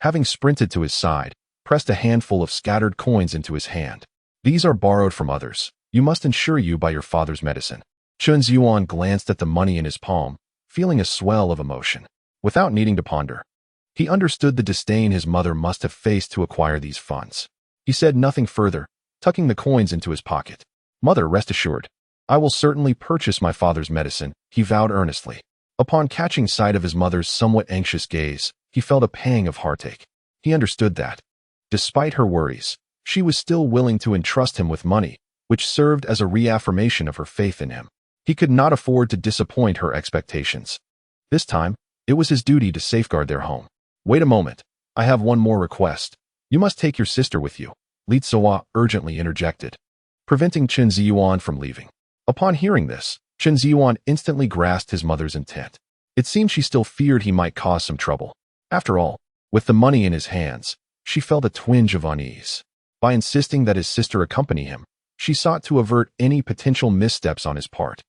having sprinted to his side, pressed a handful of scattered coins into his hand. These are borrowed from others. You must insure you by your father's medicine. Chen Zhiyuan glanced at the money in his palm, feeling a swell of emotion. Without needing to ponder, he understood the disdain his mother must have faced to acquire these funds. He said nothing further, tucking the coins into his pocket. Mother, rest assured, I will certainly purchase my father's medicine, he vowed earnestly. Upon catching sight of his mother's somewhat anxious gaze, he felt a pang of heartache. He understood that, despite her worries, she was still willing to entrust him with money, which served as a reaffirmation of her faith in him. He could not afford to disappoint her expectations. This time, it was his duty to safeguard their home. Wait a moment, I have one more request. You must take your sister with you, Li Cuihua urgently interjected, preventing Chen Zhiyuan from leaving. Upon hearing this, Chen Zhiyuan instantly grasped his mother's intent. It seemed she still feared he might cause some trouble. After all, with the money in his hands, she felt a twinge of unease. By insisting that his sister accompany him, she sought to avert any potential missteps on his part.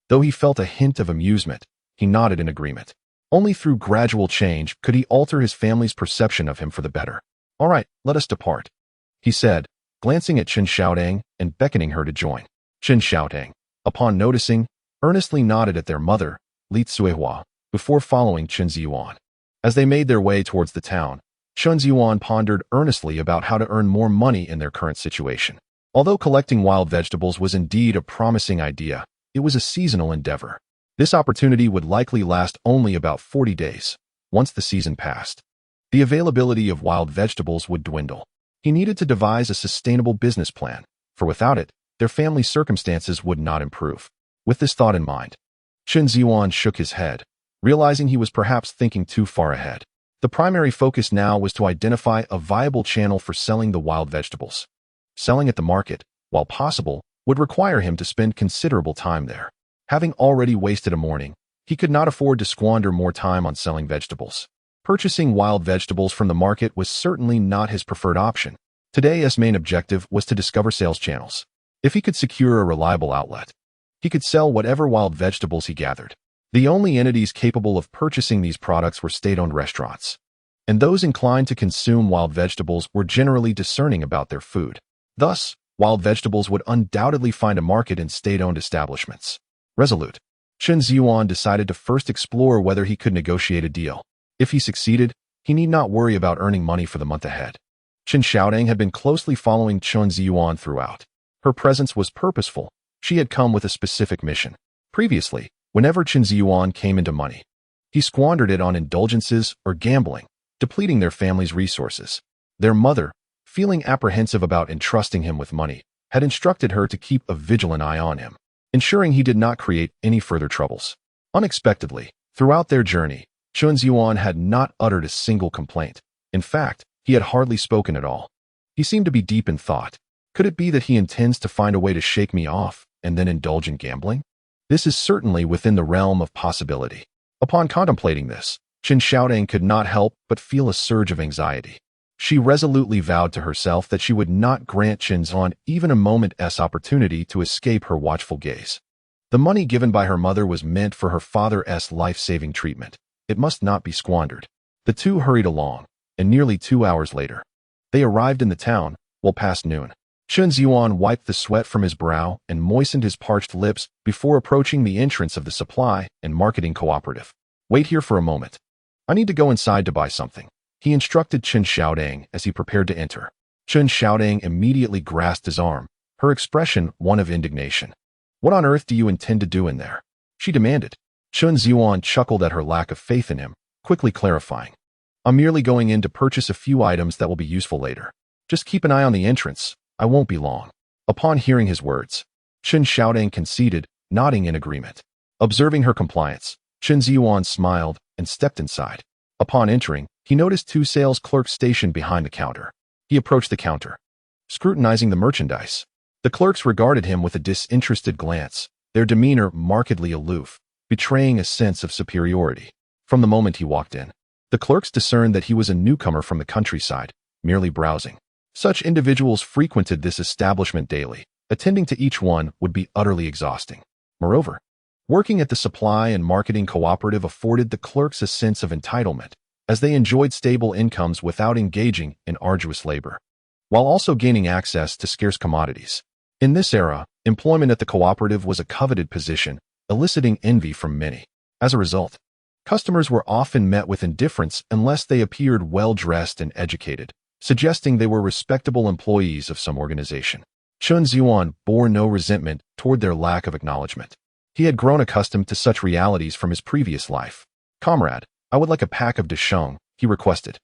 Though he felt a hint of amusement, he nodded in agreement. Only through gradual change could he alter his family's perception of him for the better. All right, let us depart, he said, glancing at Chen Xiaodang and beckoning her to join. Chen Xiaodang, upon noticing, earnestly nodded at their mother, Li Cuihua, before following Chen Zhiyuan. As they made their way towards the town, Chen Zhiyuan pondered earnestly about how to earn more money in their current situation. Although collecting wild vegetables was indeed a promising idea, it was a seasonal endeavor. This opportunity would likely last only about 40 days. Once the season passed, the availability of wild vegetables would dwindle. He needed to devise a sustainable business plan, for without it, their family's circumstances would not improve. With this thought in mind, Chen Zhiyuan shook his head, realizing he was perhaps thinking too far ahead. The primary focus now was to identify a viable channel for selling the wild vegetables. Selling at the market, while possible, would require him to spend considerable time there. Having already wasted a morning, he could not afford to squander more time on selling vegetables. Purchasing wild vegetables from the market was certainly not his preferred option. Today's main objective was to discover sales channels. If he could secure a reliable outlet, he could sell whatever wild vegetables he gathered. The only entities capable of purchasing these products were state-owned restaurants, and those inclined to consume wild vegetables were generally discerning about their food. Thus, wild vegetables would undoubtedly find a market in state-owned establishments. Resolute, Chen Zhiyuan decided to first explore whether he could negotiate a deal. If he succeeded, he need not worry about earning money for the month ahead. Chen Xiaodang had been closely following Chen Zhiyuan throughout. Her presence was purposeful. She had come with a specific mission. Previously, whenever Chen Zhiyuan came into money, he squandered it on indulgences or gambling, depleting their family's resources. Their mother, feeling apprehensive about entrusting him with money, had instructed her to keep a vigilant eye on him, ensuring he did not create any further troubles. Unexpectedly, throughout their journey, Chen Zhiyuan had not uttered a single complaint. In fact, he had hardly spoken at all. He seemed to be deep in thought. Could it be that he intends to find a way to shake me off and then indulge in gambling? This is certainly within the realm of possibility. Upon contemplating this, Chen Xiaodang could not help but feel a surge of anxiety. She resolutely vowed to herself that she would not grant Chen Zhiyuan even a moment's opportunity to escape her watchful gaze. The money given by her mother was meant for her father's life-saving treatment. It must not be squandered. The two hurried along, and nearly 2 hours later, they arrived in the town, well past noon. Chen Zhiyuan wiped the sweat from his brow and moistened his parched lips before approaching the entrance of the supply and marketing cooperative. Wait here for a moment. I need to go inside to buy something, he instructed Chen Xiaodang as he prepared to enter. Chen Xiaodang immediately grasped his arm, her expression one of indignation. What on earth do you intend to do in there? She demanded. Chen Zhiyuan chuckled at her lack of faith in him, quickly clarifying. I'm merely going in to purchase a few items that will be useful later. Just keep an eye on the entrance. I won't be long. Upon hearing his words, Chen Xiaodang conceded, nodding in agreement. Observing her compliance, Chen Zhiyuan smiled and stepped inside. Upon entering, he noticed 2 sales clerks stationed behind the counter. He approached the counter, scrutinizing the merchandise. The clerks regarded him with a disinterested glance, their demeanor markedly aloof, betraying a sense of superiority. From the moment he walked in, the clerks discerned that he was a newcomer from the countryside, merely browsing. Such individuals frequented this establishment daily. Attending to each one would be utterly exhausting. Moreover, working at the supply and marketing cooperative afforded the clerks a sense of entitlement, as they enjoyed stable incomes without engaging in arduous labor, while also gaining access to scarce commodities. In this era, employment at the cooperative was a coveted position, eliciting envy from many. As a result, customers were often met with indifference unless they appeared well-dressed and educated, suggesting they were respectable employees of some organization. Chen Zhiyuan bore no resentment toward their lack of acknowledgement. He had grown accustomed to such realities from his previous life. "Comrade, I would like a pack of disappearance," he requested.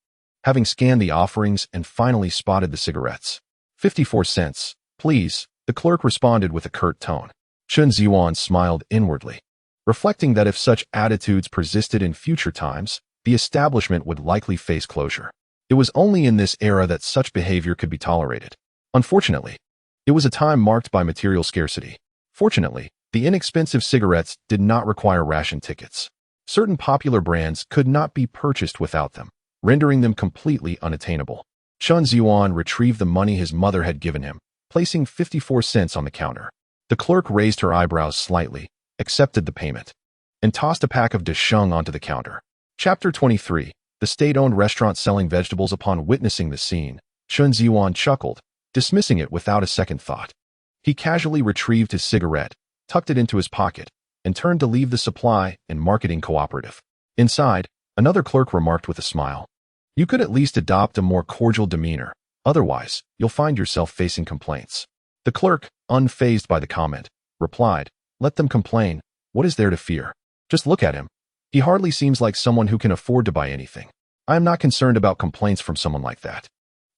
Having scanned the offerings and finally spotted the cigarettes. 54 cents, please, the clerk responded with a curt tone. Chen Zhiyuan smiled inwardly, reflecting that if such attitudes persisted in future times, the establishment would likely face closure. It was only in this era that such behavior could be tolerated. Unfortunately, it was a time marked by material scarcity. Fortunately, the inexpensive cigarettes did not require ration tickets. Certain popular brands could not be purchased without them, rendering them completely unattainable. Chen Zhiyuan retrieved the money his mother had given him, placing 54 cents on the counter. The clerk raised her eyebrows slightly, accepted the payment, and tossed a pack of disappearance onto the counter. Chapter 23. The state-owned restaurant selling vegetables. Upon witnessing the scene, Chen Zhiyuan chuckled, dismissing it without a second thought. He casually retrieved his cigarette, tucked it into his pocket, and turned to leave the supply and marketing cooperative. Inside, another clerk remarked with a smile, "You could at least adopt a more cordial demeanor. Otherwise, you'll find yourself facing complaints." The clerk, unfazed by the comment, replied, "Let them complain. What is there to fear? Just look at him. He hardly seems like someone who can afford to buy anything. I am not concerned about complaints from someone like that.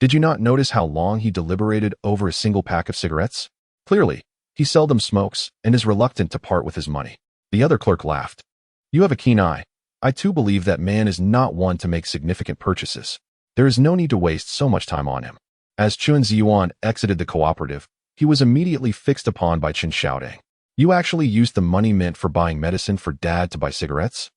Did you not notice how long he deliberated over a single pack of cigarettes? Clearly, he seldom smokes and is reluctant to part with his money." The other clerk laughed. "You have a keen eye. I too believe that man is not one to make significant purchases. There is no need to waste so much time on him." As Chen Zhiyuan exited the cooperative, he was immediately fixed upon by Chen Zhiyuan. "You actually used the money meant for buying medicine for Dad to buy cigarettes?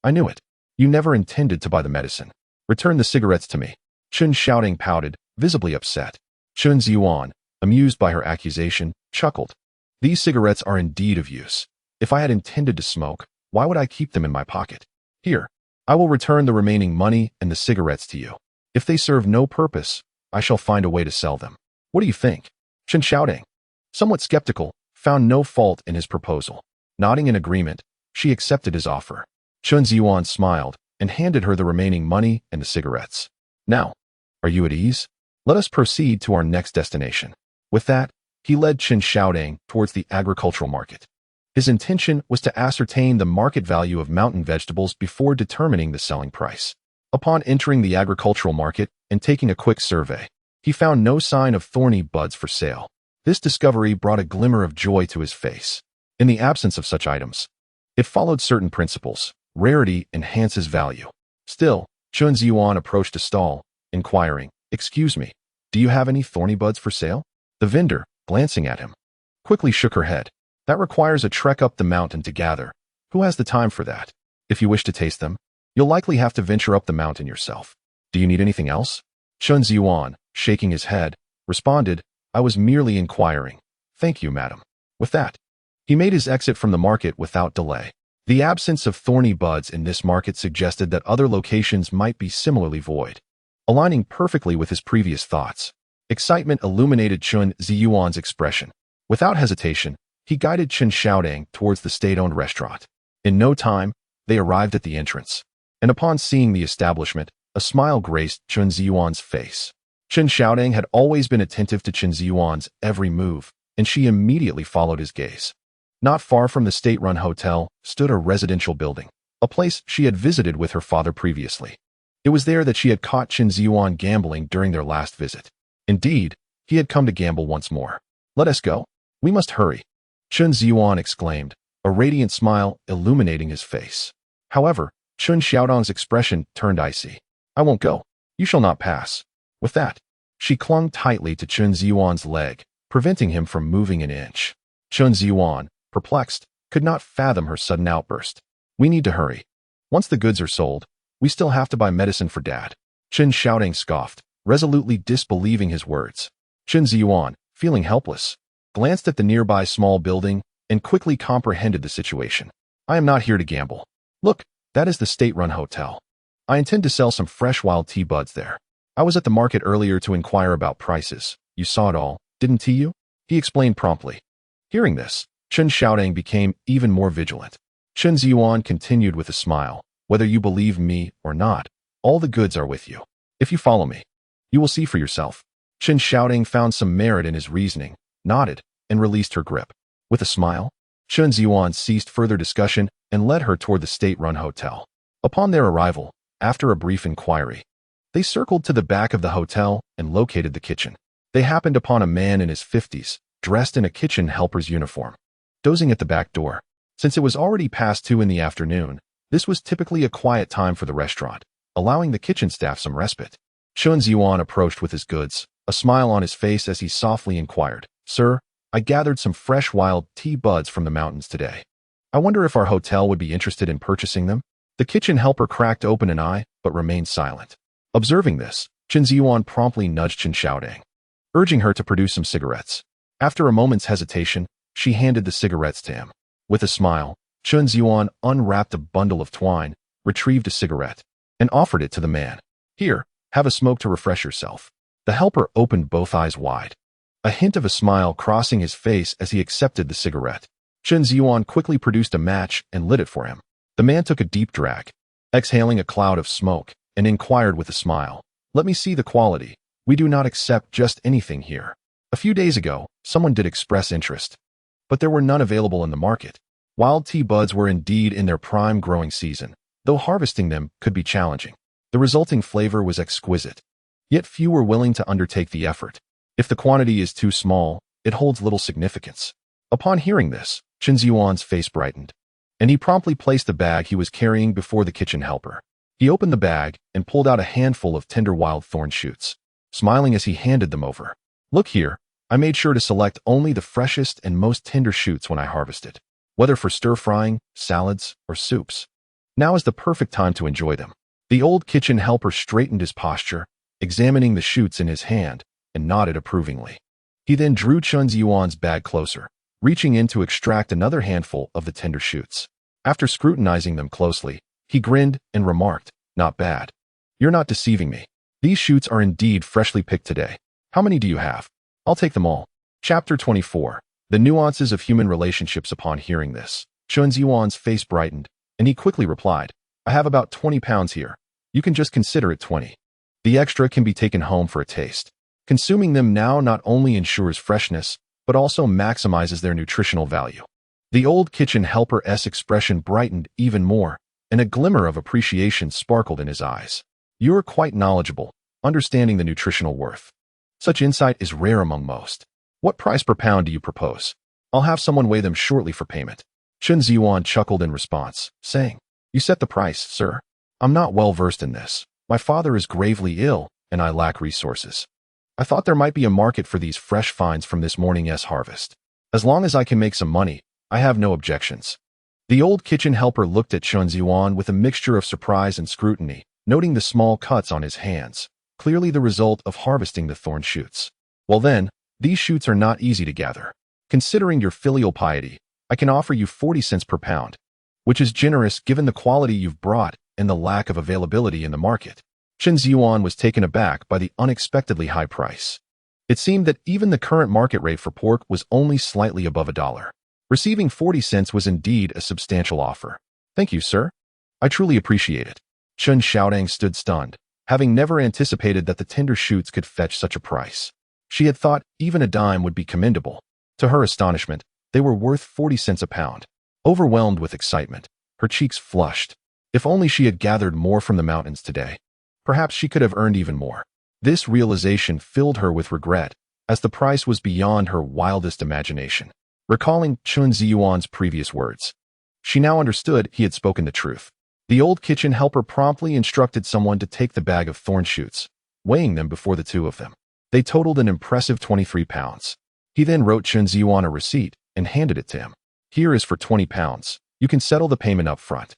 I knew it. You never intended to buy the medicine. Return the cigarettes to me." Chen Zhiyuan pouted, visibly upset. Chen Zhiyuan, amused by her accusation, chuckled. "These cigarettes are indeed of use. If I had intended to smoke, why would I keep them in my pocket? Here, I will return the remaining money and the cigarettes to you. If they serve no purpose, I shall find a way to sell them. What do you think?" Chen Zhiyuan, somewhat skeptical, found no fault in his proposal. Nodding in agreement, she accepted his offer. Chen Zhiyuan smiled and handed her the remaining money and the cigarettes. "Now, are you at ease? Let us proceed to our next destination." With that, he led Chen Zhiyuan towards the agricultural market. His intention was to ascertain the market value of mountain vegetables before determining the selling price. Upon entering the agricultural market and taking a quick survey, he found no sign of thorny buds for sale. This discovery brought a glimmer of joy to his face. In the absence of such items, it followed certain principles. Rarity enhances value. Still, Chen Zhiyuan approached a stall, inquiring, "Excuse me, do you have any thorny buds for sale?" The vendor, glancing at him, quickly shook her head. "That requires a trek up the mountain to gather. Who has the time for that? If you wish to taste them, you'll likely have to venture up the mountain yourself. Do you need anything else?" Chen Zhiyuan, shaking his head, responded, "I was merely inquiring. Thank you, madam." With that, he made his exit from the market without delay. The absence of thorny buds in this market suggested that other locations might be similarly void, aligning perfectly with his previous thoughts. Excitement illuminated Chen Zhiyuan's expression. Without hesitation, he guided Chen Zhiyuan towards the state-owned restaurant. In no time, they arrived at the entrance, and upon seeing the establishment, a smile graced Chen Zhiyuan's face. Chen Zhiyuan had always been attentive to Chen Zhiyuan's every move, and she immediately followed his gaze. Not far from the state-run hotel stood a residential building, a place she had visited with her father previously. It was there that she had caught Chen Zhiyuan gambling during their last visit. Indeed, he had come to gamble once more. "Let us go. We must hurry," Chen Zhiyuan exclaimed, a radiant smile illuminating his face. However, Chen Zhiyuan's expression turned icy. "I won't go. You shall not pass." With that, she clung tightly to Chen Zhiyuan's leg, preventing him from moving an inch. Chen Zhiyuan, perplexed, could not fathom her sudden outburst. "We need to hurry. Once the goods are sold, we still have to buy medicine for Dad." Chen Zhiyuan scoffed, resolutely disbelieving his words. Chen Zhiyuan, feeling helpless, glanced at the nearby small building and quickly comprehended the situation. I am not here to gamble. Look, that is the state-run hotel. I intend to sell some fresh wild tea buds there. I was at the market earlier to inquire about prices. You saw it all, didn't you? He explained promptly. Hearing this, Chen Xiaodang became even more vigilant. Chen Zhiyuan continued with a smile. Whether you believe me or not, all the goods are with you. If you follow me, you will see for yourself. Chen Xiaodang found some merit in his reasoning, nodded, and released her grip. With a smile, Chen Zhiyuan ceased further discussion and led her toward the state-run hotel. Upon their arrival, after a brief inquiry, they circled to the back of the hotel and located the kitchen. They happened upon a man in his 50s, dressed in a kitchen helper's uniform, dozing at the back door. Since it was already past 2 in the afternoon, this was typically a quiet time for the restaurant, allowing the kitchen staff some respite. Chen Zhiyuan approached with his goods, a smile on his face as he softly inquired, Sir, I gathered some fresh wild tea buds from the mountains today. I wonder if our hotel would be interested in purchasing them? The kitchen helper cracked open an eye, but remained silent. Observing this, Chen Zhiyuan promptly nudged Chen Xiaodang, urging her to produce some cigarettes. After a moment's hesitation, she handed the cigarettes to him. With a smile, Chen Zhiyuan unwrapped a bundle of twine, retrieved a cigarette, and offered it to the man. Here, have a smoke to refresh yourself. The helper opened both eyes wide, a hint of a smile crossing his face as he accepted the cigarette. Chen Zhiyuan quickly produced a match and lit it for him. The man took a deep drag, exhaling a cloud of smoke, and inquired with a smile, Let me see the quality. We do not accept just anything here. A few days ago, someone did express interest, but there were none available in the market. Wild tea buds were indeed in their prime growing season, though harvesting them could be challenging. The resulting flavor was exquisite, yet few were willing to undertake the effort. If the quantity is too small, it holds little significance. Upon hearing this, Chen Zhiyuan's face brightened, and he promptly placed the bag he was carrying before the kitchen helper. He opened the bag and pulled out a handful of tender wild thorn shoots, smiling as he handed them over. Look here, I made sure to select only the freshest and most tender shoots when I harvested, whether for stir-frying, salads, or soups. Now is the perfect time to enjoy them. The old kitchen helper straightened his posture, examining the shoots in his hand, and nodded approvingly. He then drew Chen Zhiyuan's bag closer, reaching in to extract another handful of the tender shoots. After scrutinizing them closely, he grinned and remarked, Not bad. You're not deceiving me. These shoots are indeed freshly picked today. How many do you have? I'll take them all. Chapter 24. The nuances of human relationships. Upon hearing this, Chen Zhiyuan's face brightened, and he quickly replied, I have about 20 pounds here. You can just consider it 20. The extra can be taken home for a taste. Consuming them now not only ensures freshness, but also maximizes their nutritional value. The old kitchen helper's expression brightened even more, and a glimmer of appreciation sparkled in his eyes. You're quite knowledgeable, understanding the nutritional worth. Such insight is rare among most. What price per pound do you propose? I'll have someone weigh them shortly for payment. Chen Zhiyuan chuckled in response, saying, You set the price, sir. I'm not well versed in this. My father is gravely ill, and I lack resources. I thought there might be a market for these fresh finds from this morning's harvest. As long as I can make some money, I have no objections. The old kitchen helper looked at Chen Zhiyuan with a mixture of surprise and scrutiny, noting the small cuts on his hands, clearly the result of harvesting the thorn shoots. Well then, these shoots are not easy to gather. Considering your filial piety, I can offer you 40 cents per pound, which is generous given the quality you've brought and the lack of availability in the market. Chen Zhiyuan was taken aback by the unexpectedly high price. It seemed that even the current market rate for pork was only slightly above $1. Receiving 40 cents was indeed a substantial offer. Thank you, sir. I truly appreciate it. Chen Xiaodang stood stunned, having never anticipated that the tender shoots could fetch such a price. She had thought even a dime would be commendable. To her astonishment, they were worth 40 cents a pound. Overwhelmed with excitement, her cheeks flushed. If only she had gathered more from the mountains today. Perhaps she could have earned even more. This realization filled her with regret, as the price was beyond her wildest imagination. Recalling Chen Zhiyuan's previous words, she now understood he had spoken the truth. The old kitchen helper promptly instructed someone to take the bag of thorn shoots, weighing them before the two of them. They totaled an impressive 23 pounds. He then wrote Chen Zhiyuan a receipt and handed it to him. Here is for 20 pounds. You can settle the payment up front.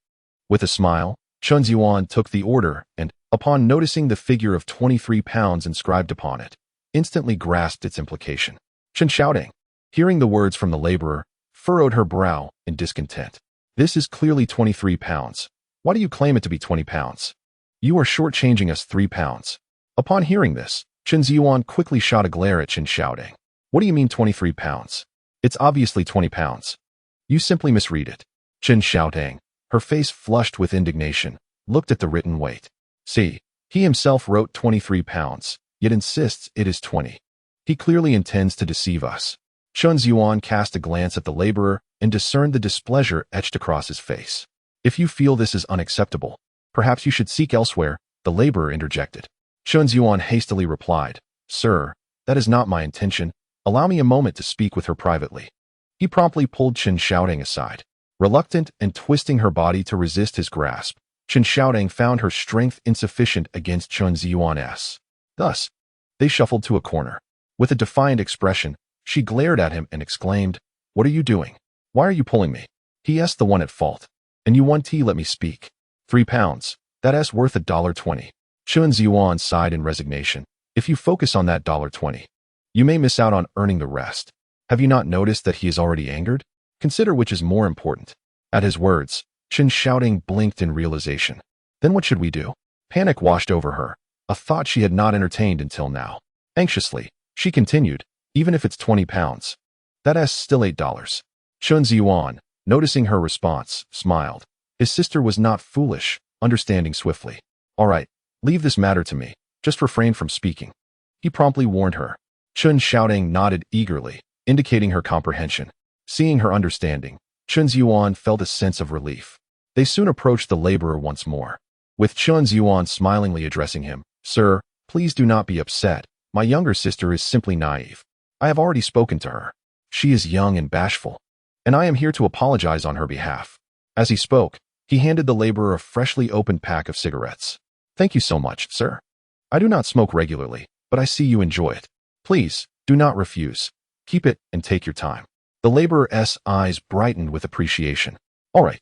With a smile, Chen Zhiyuan took the order and, upon noticing the figure of 23 pounds inscribed upon it, instantly grasped its implication. Chen Zhiyuan, hearing the words from the laborer, furrowed her brow in discontent. This is clearly 23 pounds. Why do you claim it to be 20 pounds? You are shortchanging us 3 pounds. Upon hearing this, Chen Zhiyuan quickly shot a glare at Chen Zhiyuan. What do you mean 23 pounds? It's obviously 20 pounds. You simply misread it. Chen Zhiyuan, her face flushed with indignation, looked at the written weight. See, he himself wrote 23 pounds, yet insists it is 20. He clearly intends to deceive us. Chen Zhiyuan cast a glance at the laborer and discerned the displeasure etched across his face. If you feel this is unacceptable, perhaps you should seek elsewhere, the laborer interjected. Chen Zhiyuan hastily replied, Sir, that is not my intention. Allow me a moment to speak with her privately. He promptly pulled Chen Zhiyuan aside. Reluctant and twisting her body to resist his grasp, Chen Zhiyuan found her strength insufficient against Chen Zhiyuan's. Thus, they shuffled to a corner. With a defiant expression, she glared at him and exclaimed, What are you doing? Why are you pulling me? He asked the one at fault. And you want to let me speak. 3 pounds. That's worth $1.20. Chen Zhiyuan sighed in resignation. If you focus on that $1.20, you may miss out on earning the rest. Have you not noticed that he is already angered? Consider which is more important. At his words, Chen Zhiyuan blinked in realization. Then what should we do? Panic washed over her, a thought she had not entertained until now. Anxiously, she continued, even if it's 20 pounds. That's still $8. Chen Zhiyuan, noticing her response, smiled. His sister was not foolish, understanding swiftly. All right, leave this matter to me. Just refrain from speaking. He promptly warned her. Chen Zhiyuan nodded eagerly, indicating her comprehension. Seeing her understanding, Chen Zhiyuan felt a sense of relief. They soon approached the laborer once more. With Chen Zhiyuan smilingly addressing him, Sir, please do not be upset. My younger sister is simply naive. I have already spoken to her. She is young and bashful, and I am here to apologize on her behalf. As he spoke, he handed the laborer a freshly opened pack of cigarettes. Thank you so much, sir. I do not smoke regularly, but I see you enjoy it. Please, do not refuse. Keep it and take your time. The laborer's eyes brightened with appreciation. All right.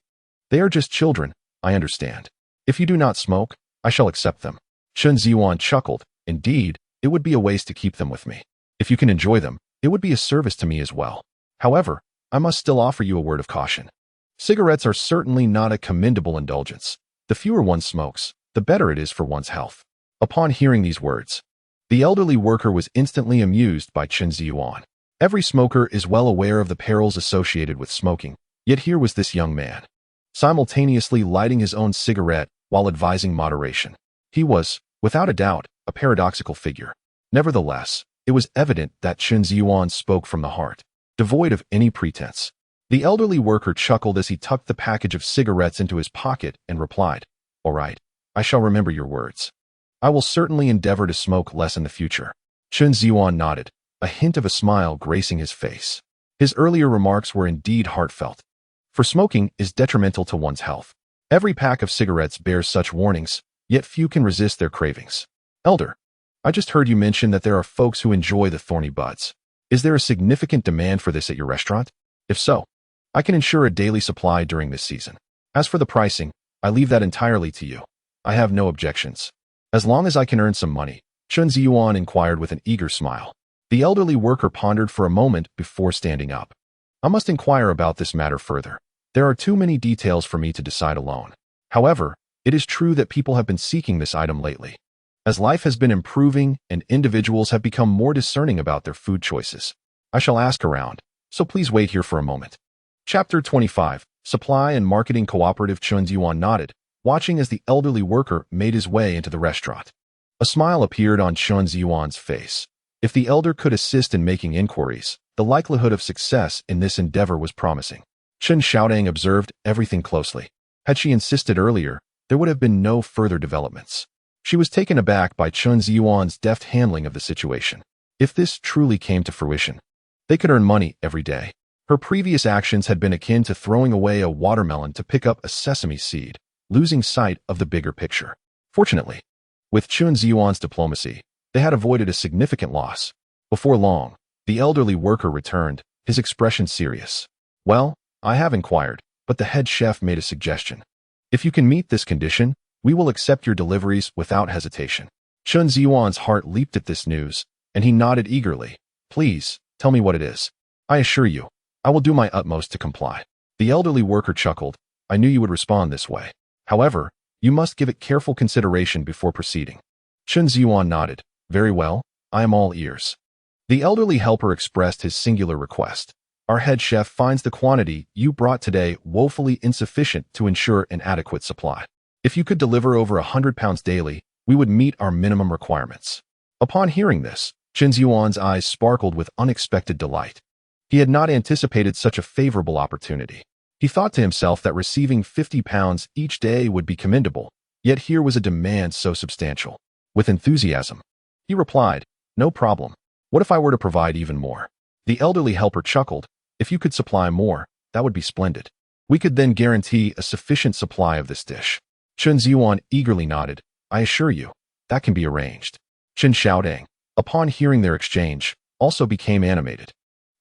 They are just children, I understand. If you do not smoke, I shall accept them. Chen Zhiyuan chuckled. Indeed, it would be a waste to keep them with me. If you can enjoy them, it would be a service to me as well. However, I must still offer you a word of caution. Cigarettes are certainly not a commendable indulgence. The fewer one smokes, the better it is for one's health. Upon hearing these words, the elderly worker was instantly amused by Chen Zhiyuan. Every smoker is well aware of the perils associated with smoking, yet here was this young man, simultaneously lighting his own cigarette while advising moderation. He was, without a doubt, a paradoxical figure. Nevertheless, it was evident that Chen Zhiyuan spoke from the heart, devoid of any pretense. The elderly worker chuckled as he tucked the package of cigarettes into his pocket and replied, All right, I shall remember your words. I will certainly endeavor to smoke less in the future. Chen Zhiyuan nodded, a hint of a smile gracing his face. His earlier remarks were indeed heartfelt. For smoking is detrimental to one's health. Every pack of cigarettes bears such warnings, yet few can resist their cravings. Elder, I just heard you mention that there are folks who enjoy the thorny buds. Is there a significant demand for this at your restaurant? If so, I can ensure a daily supply during this season. As for the pricing, I leave that entirely to you. I have no objections. As long as I can earn some money, Chen Zhiyuan inquired with an eager smile. The elderly worker pondered for a moment before standing up. I must inquire about this matter further. There are too many details for me to decide alone. However, it is true that people have been seeking this item lately. As life has been improving and individuals have become more discerning about their food choices, I shall ask around, so please wait here for a moment. Chapter 25, Supply and Marketing Cooperative. Chen Zhiyuan nodded, watching as the elderly worker made his way into the restaurant. A smile appeared on Chen Zhiyuan's face. If the elder could assist in making inquiries, the likelihood of success in this endeavor was promising. Chen Zhiyuan observed everything closely. Had she insisted earlier, there would have been no further developments. She was taken aback by Chen Zhiyuan's deft handling of the situation. If this truly came to fruition, they could earn money every day. Her previous actions had been akin to throwing away a watermelon to pick up a sesame seed, losing sight of the bigger picture. Fortunately, with Chen Zhiyuan's diplomacy, they had avoided a significant loss. Before long, the elderly worker returned, his expression serious. Well, I have inquired, but the head chef made a suggestion. If you can meet this condition, We will accept your deliveries without hesitation. Chen Zhiyuan's heart leaped at this news, and he nodded eagerly. Please, tell me what it is. I assure you, I will do my utmost to comply. The elderly worker chuckled. I knew you would respond this way. However, you must give it careful consideration before proceeding. Chen Zhiyuan nodded. Very well, I am all ears. The elderly helper expressed his singular request. Our head chef finds the quantity you brought today woefully insufficient to ensure an adequate supply. If you could deliver over 100 pounds daily, we would meet our minimum requirements. Upon hearing this, Chen Zhiyuan's eyes sparkled with unexpected delight. He had not anticipated such a favorable opportunity. He thought to himself that receiving 50 pounds each day would be commendable, yet here was a demand so substantial. With enthusiasm, he replied, No problem. What if I were to provide even more? The elderly helper chuckled. If you could supply more, that would be splendid. We could then guarantee a sufficient supply of this dish. Chen Zhiyuan eagerly nodded. I assure you, that can be arranged. Chen Xiaodang, upon hearing their exchange, also became animated.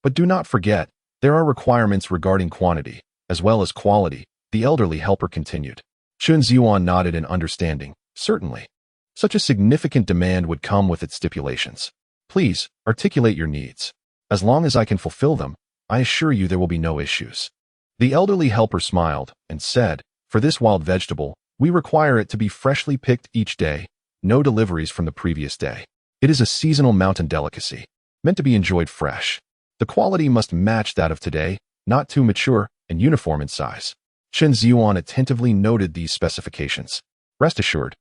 But do not forget, there are requirements regarding quantity, as well as quality, the elderly helper continued. Chen Zhiyuan nodded in understanding. Certainly. Such a significant demand would come with its stipulations. Please, articulate your needs. As long as I can fulfill them, I assure you there will be no issues. The elderly helper smiled and said, For this wild vegetable, we require it to be freshly picked each day, no deliveries from the previous day. It is a seasonal mountain delicacy, meant to be enjoyed fresh. The quality must match that of today, not too mature and uniform in size. Chen Zhiyuan attentively noted these specifications. Rest assured,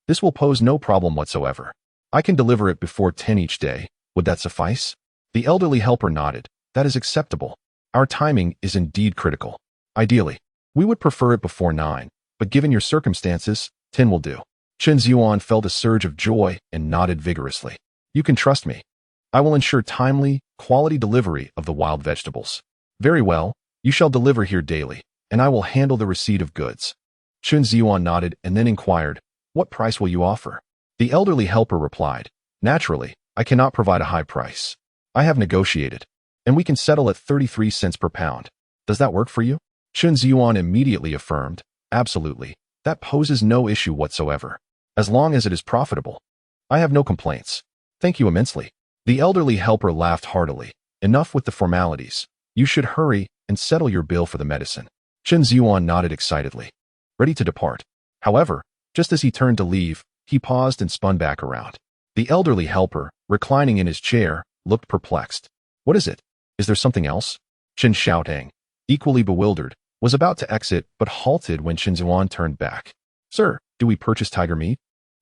this will pose no problem whatsoever. I can deliver it before 10 each day. Would that suffice? The elderly helper nodded. That is acceptable. Our timing is indeed critical. Ideally, we would prefer it before 9, but given your circumstances, 10 will do. Chen Zhiyuan felt a surge of joy and nodded vigorously. You can trust me. I will ensure timely, quality delivery of the wild vegetables. Very well, you shall deliver here daily, and I will handle the receipt of goods. Chen Zhiyuan nodded and then inquired, What price will you offer? The elderly helper replied, Naturally, I cannot provide a high price. I have negotiated, and we can settle at 33 cents per pound. Does that work for you? Chen Zhiyuan immediately affirmed, Absolutely, that poses no issue whatsoever. As long as it is profitable, I have no complaints. Thank you immensely. The elderly helper laughed heartily. Enough with the formalities. You should hurry and settle your bill for the medicine. Chen Zhiyuan nodded excitedly, ready to depart. However, just as he turned to leave, he paused and spun back around. The elderly helper, reclining in his chair, looked perplexed. What is it? Is there something else? Chen Xiaodang, equally bewildered, was about to exit but halted when Chen Zhiyuan turned back. Sir, do we purchase tiger meat?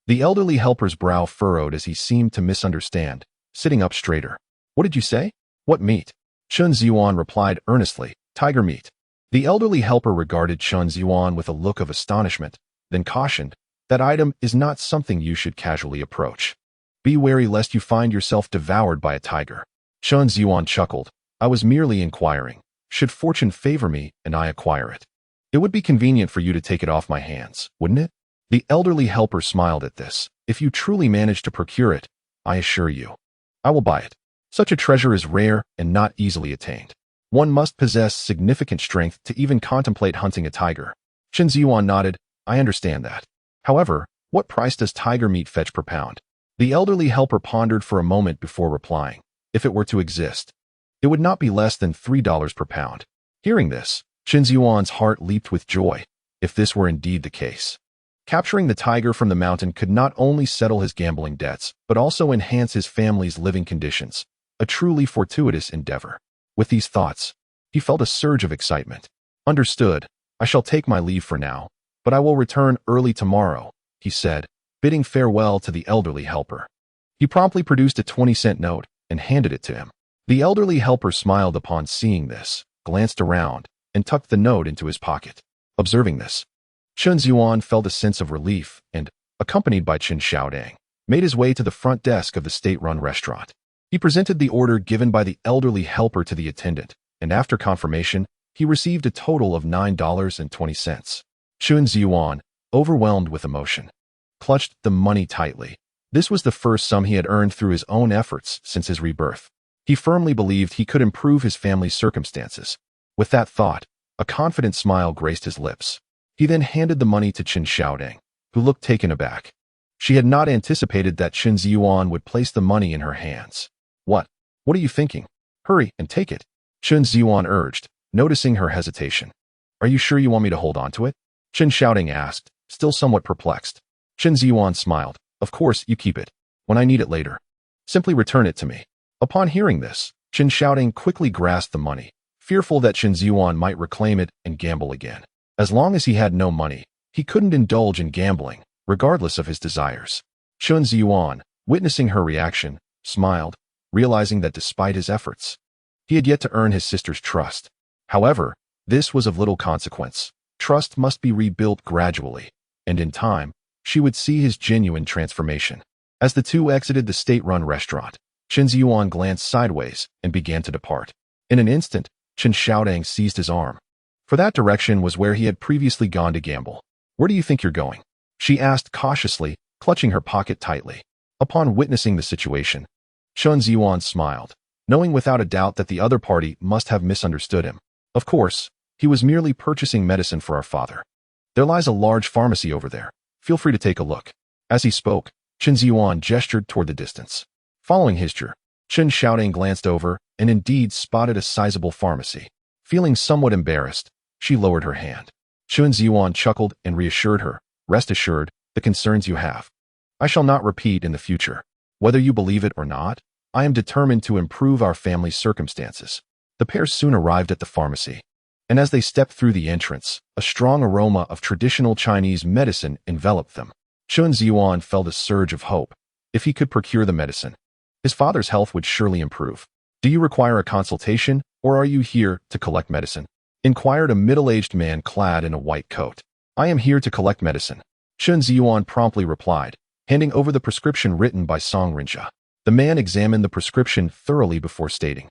The elderly helper's brow furrowed as he seemed to misunderstand, sitting up straighter. What did you say? What meat? Chen Zhiyuan replied earnestly, Tiger meat. The elderly helper regarded Chen Zhiyuan with a look of astonishment, then cautioned, That item is not something you should casually approach. Be wary lest you find yourself devoured by a tiger. Chen Zhiyuan chuckled. I was merely inquiring. Should fortune favor me and I acquire it? It would be convenient for you to take it off my hands, wouldn't it? The elderly helper smiled at this. If you truly manage to procure it, I assure you, I will buy it. Such a treasure is rare and not easily attained. One must possess significant strength to even contemplate hunting a tiger. Chen Zhiyuan nodded. I understand that. However, what price does tiger meat fetch per pound? The elderly helper pondered for a moment before replying. If it were to exist, it would not be less than $3 per pound. Hearing this, Chen Zhiyuan's heart leaped with joy. If this were indeed the case, capturing the tiger from the mountain could not only settle his gambling debts, but also enhance his family's living conditions. A truly fortuitous endeavor. With these thoughts, he felt a surge of excitement. Understood. I shall take my leave for now, but I will return early tomorrow, he said, bidding farewell to the elderly helper. He promptly produced a 20-cent note and handed it to him. The elderly helper smiled upon seeing this, glanced around, and tucked the note into his pocket. Observing this, Chen Zhiyuan felt a sense of relief and, accompanied by Chen Xiaodang, made his way to the front desk of the state-run restaurant. He presented the order given by the elderly helper to the attendant, and after confirmation, he received a total of $9.20. Chen Zhiyuan, overwhelmed with emotion, clutched the money tightly. This was the first sum he had earned through his own efforts since his rebirth. He firmly believed he could improve his family's circumstances. With that thought, a confident smile graced his lips. He then handed the money to Chen Xiaodang, who looked taken aback. She had not anticipated that Chen Zhiyuan would place the money in her hands. What? What are you thinking? Hurry and take it, Chen Zhiyuan urged, noticing her hesitation. Are you sure you want me to hold on to it? Chen Xiaoding asked, still somewhat perplexed. Chen Zhiyuan smiled. Of course, you keep it. When I need it later, simply return it to me. Upon hearing this, Chen Xiaoding quickly grasped the money, fearful that Chen Zhiyuan might reclaim it and gamble again. As long as he had no money, he couldn't indulge in gambling, regardless of his desires. Chen Zhiyuan, witnessing her reaction, smiled, realizing that despite his efforts, he had yet to earn his sister's trust. However, this was of little consequence. Trust must be rebuilt gradually, and in time, she would see his genuine transformation. As the two exited the state-run restaurant, Chen Zhiyuan glanced sideways and began to depart. In an instant, Chen Xiaoding seized his arm. For that direction was where he had previously gone to gamble. Where do you think you're going? She asked cautiously, clutching her pocket tightly. Upon witnessing the situation, Chen Zhiyuan smiled, knowing without a doubt that the other party must have misunderstood him. Of course, he was merely purchasing medicine for our father. There lies a large pharmacy over there. Feel free to take a look. As he spoke, Chen Zhiyuan gestured toward the distance. Following his gesture, Chen Xiaoding glanced over and indeed spotted a sizable pharmacy. Feeling somewhat embarrassed, she lowered her hand. Chen Zhiyuan chuckled and reassured her, rest assured, the concerns you have, I shall not repeat in the future. Whether you believe it or not, I am determined to improve our family's circumstances. The pair soon arrived at the pharmacy, and as they stepped through the entrance, a strong aroma of traditional Chinese medicine enveloped them. Chen Zhiyuan felt a surge of hope. If he could procure the medicine, his father's health would surely improve. Do you require a consultation, or are you here to collect medicine? Inquired a middle-aged man clad in a white coat. I am here to collect medicine, Chen Zhiyuan promptly replied, handing over the prescription written by Song Rinxia. The man examined the prescription thoroughly before stating,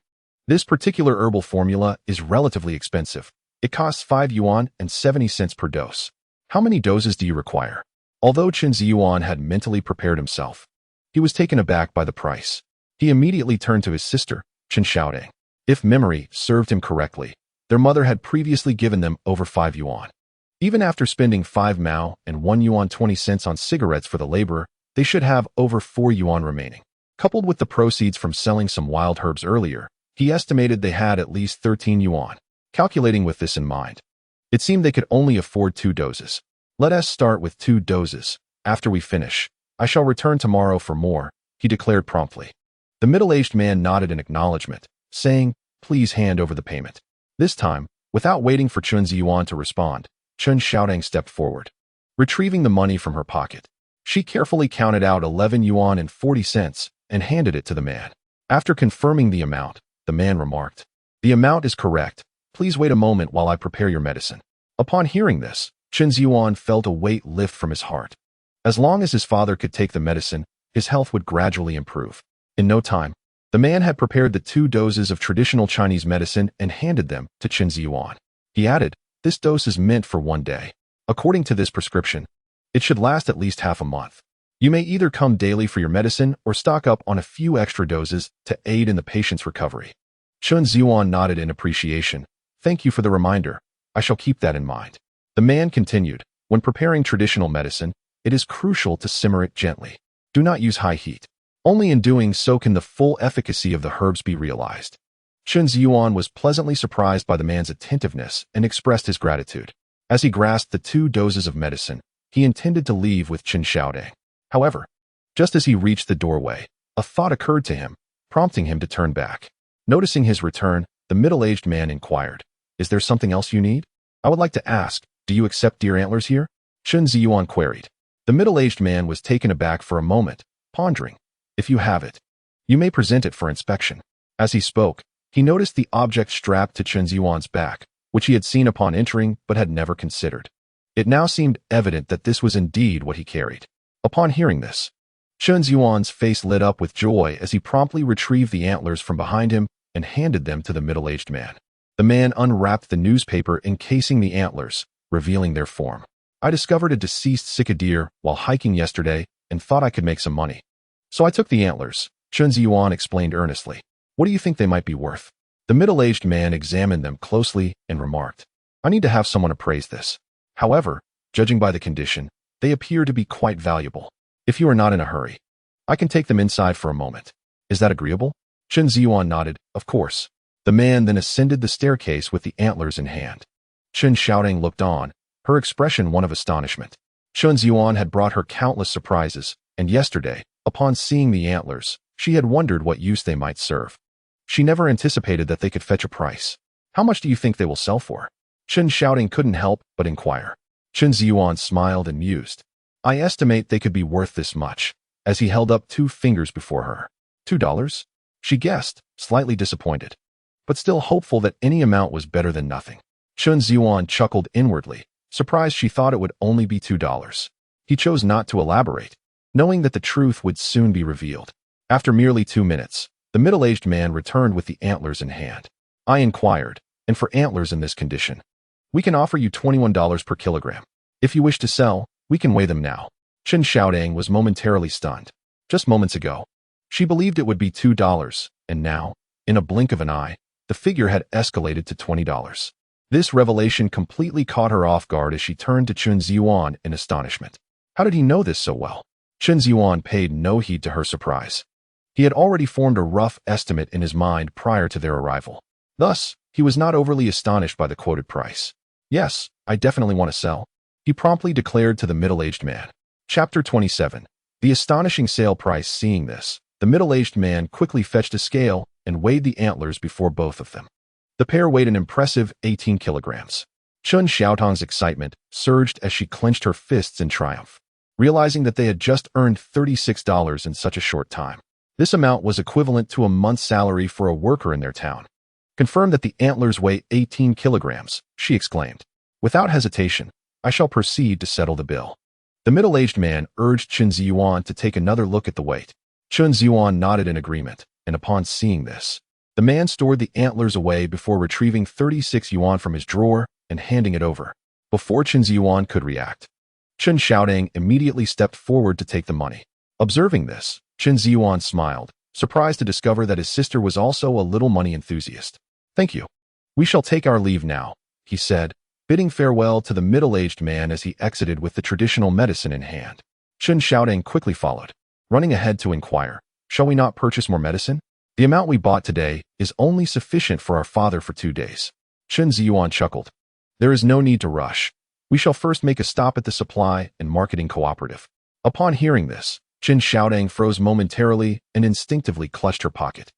this particular herbal formula is relatively expensive. It costs 5 yuan and 70 cents per dose. How many doses do you require? Although Chen Zhiyuan had mentally prepared himself, he was taken aback by the price. He immediately turned to his sister, Chen Xiaoding. If memory served him correctly, their mother had previously given them over 5 yuan. Even after spending 5 mao and 1 yuan 20 cents on cigarettes for the laborer, they should have over 4 yuan remaining. Coupled with the proceeds from selling some wild herbs earlier, he estimated they had at least 13 yuan. Calculating with this in mind, it seemed they could only afford 2 doses. Let us start with 2 doses. After we finish, I shall return tomorrow for more, he declared promptly. The middle-aged man nodded in acknowledgement, saying, please hand over the payment. This time, without waiting for Chen Zhiyuan to respond, Chen Xiaoding stepped forward. Retrieving the money from her pocket, she carefully counted out 11 yuan and 40 cents and handed it to the man. After confirming the amount, the man remarked, the amount is correct. Please wait a moment while I prepare your medicine. Upon hearing this, Chen Zhiyuan felt a weight lift from his heart. As long as his father could take the medicine, his health would gradually improve. In no time, the man had prepared the 2 doses of traditional Chinese medicine and handed them to Chen Zhiyuan. He added, this dose is meant for 1 day. According to this prescription, it should last at least half a month. You may either come daily for your medicine or stock up on a few extra doses to aid in the patient's recovery. Chen Zhiyuan nodded in appreciation. Thank you for the reminder. I shall keep that in mind. The man continued, when preparing traditional medicine, it is crucial to simmer it gently. Do not use high heat. Only in doing so can the full efficacy of the herbs be realized. Chen Zhiyuan was pleasantly surprised by the man's attentiveness and expressed his gratitude. As he grasped the 2 doses of medicine, he intended to leave with Chen Xiaoding. However, just as he reached the doorway, a thought occurred to him, prompting him to turn back. Noticing his return, the middle-aged man inquired, is there something else you need? I would like to ask, do you accept deer antlers here? Chen Zhiyuan queried. The middle-aged man was taken aback for a moment, pondering, if you have it, you may present it for inspection. As he spoke, he noticed the object strapped to Chen Zhiyuan's back, which he had seen upon entering but had never considered. It now seemed evident that this was indeed what he carried. Upon hearing this, Chen Zhiyuan's face lit up with joy as he promptly retrieved the antlers from behind him and handed them to the middle-aged man. The man unwrapped the newspaper encasing the antlers, revealing their form. I discovered a deceased sika deer while hiking yesterday and thought I could make some money. So I took the antlers, Chen Zhiyuan explained earnestly. What do you think they might be worth? The middle-aged man examined them closely and remarked, I need to have someone appraise this. However, judging by the condition, They appear to be quite valuable. If you are not in a hurry, I can take them inside for a moment. Is that agreeable? Chen Zhiyuan nodded, of course. The man then ascended the staircase with the antlers in hand. Chen Xiaodong looked on, her expression one of astonishment. Chen Zhiyuan had brought her countless surprises, and yesterday, upon seeing the antlers, she had wondered what use they might serve. She never anticipated that they could fetch a price. How much do you think they will sell for? Chen Xiaodong couldn't help but inquire. Chen Zhiyuan smiled and mused. I estimate they could be worth this much, as he held up 2 fingers before her. $2? She guessed, slightly disappointed, but still hopeful that any amount was better than nothing. Chen Zhiyuan chuckled inwardly, surprised she thought it would only be $2. He chose not to elaborate, knowing that the truth would soon be revealed. After merely 2 minutes, the middle-aged man returned with the antlers in hand. I inquired, and for antlers in this condition, we can offer you $21 per kilogram. If you wish to sell, we can weigh them now. Chen Xiaodong was momentarily stunned. Just moments ago, she believed it would be $2, and now, in a blink of an eye, the figure had escalated to $20. This revelation completely caught her off guard as she turned to Chen Zhiyuan in astonishment. How did he know this so well? Chen Zhiyuan paid no heed to her surprise. He had already formed a rough estimate in his mind prior to their arrival. Thus, he was not overly astonished by the quoted price. Yes, I definitely want to sell, he promptly declared to the middle-aged man. Chapter 27. The astonishing sale price. Seeing this, the middle-aged man quickly fetched a scale and weighed the antlers before both of them. The pair weighed an impressive 18 kilograms. Chen Xiaotong's excitement surged as she clenched her fists in triumph, realizing that they had just earned $36 in such a short time. This amount was equivalent to a month's salary for a worker in their town. Confirm that the antlers weigh 18 kilograms, she exclaimed. Without hesitation, I shall proceed to settle the bill. The middle-aged man urged Chen Zhiyuan to take another look at the weight. Chen Zhiyuan nodded in agreement, and upon seeing this, the man stored the antlers away before retrieving 36 yuan from his drawer and handing it over. Before Chen Zhiyuan could react, Chen Xiaodong immediately stepped forward to take the money. Observing this, Chen Zhiyuan smiled, surprised to discover that his sister was also a little money enthusiast. Thank you. We shall take our leave now, he said, bidding farewell to the middle-aged man as he exited with the traditional medicine in hand. Chen Xiaodong quickly followed, running ahead to inquire, shall we not purchase more medicine? The amount we bought today is only sufficient for our father for 2 days. Chen Zhiyuan chuckled. There is no need to rush. We shall first make a stop at the supply and marketing cooperative. Upon hearing this, Chen Xiaodong froze momentarily and instinctively clutched her pocket.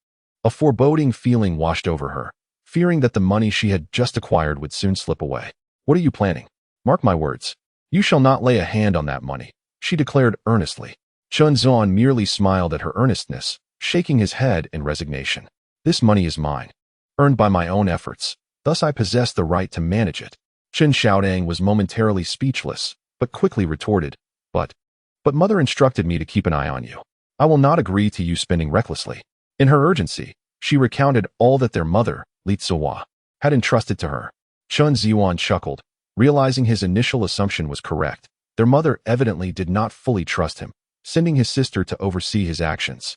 A foreboding feeling washed over her, fearing that the money she had just acquired would soon slip away. What are you planning? Mark my words. You shall not lay a hand on that money, she declared earnestly. Chen Zhiyuan merely smiled at her earnestness, shaking his head in resignation. This money is mine, earned by my own efforts, thus I possess the right to manage it. Chen Xiaodong was momentarily speechless, but quickly retorted, But mother instructed me to keep an eye on you. I will not agree to you spending recklessly. In her urgency, she recounted all that their mother, Li Zihua, had entrusted to her. Chen Zhiyuan chuckled, realizing his initial assumption was correct. Their mother evidently did not fully trust him, sending his sister to oversee his actions.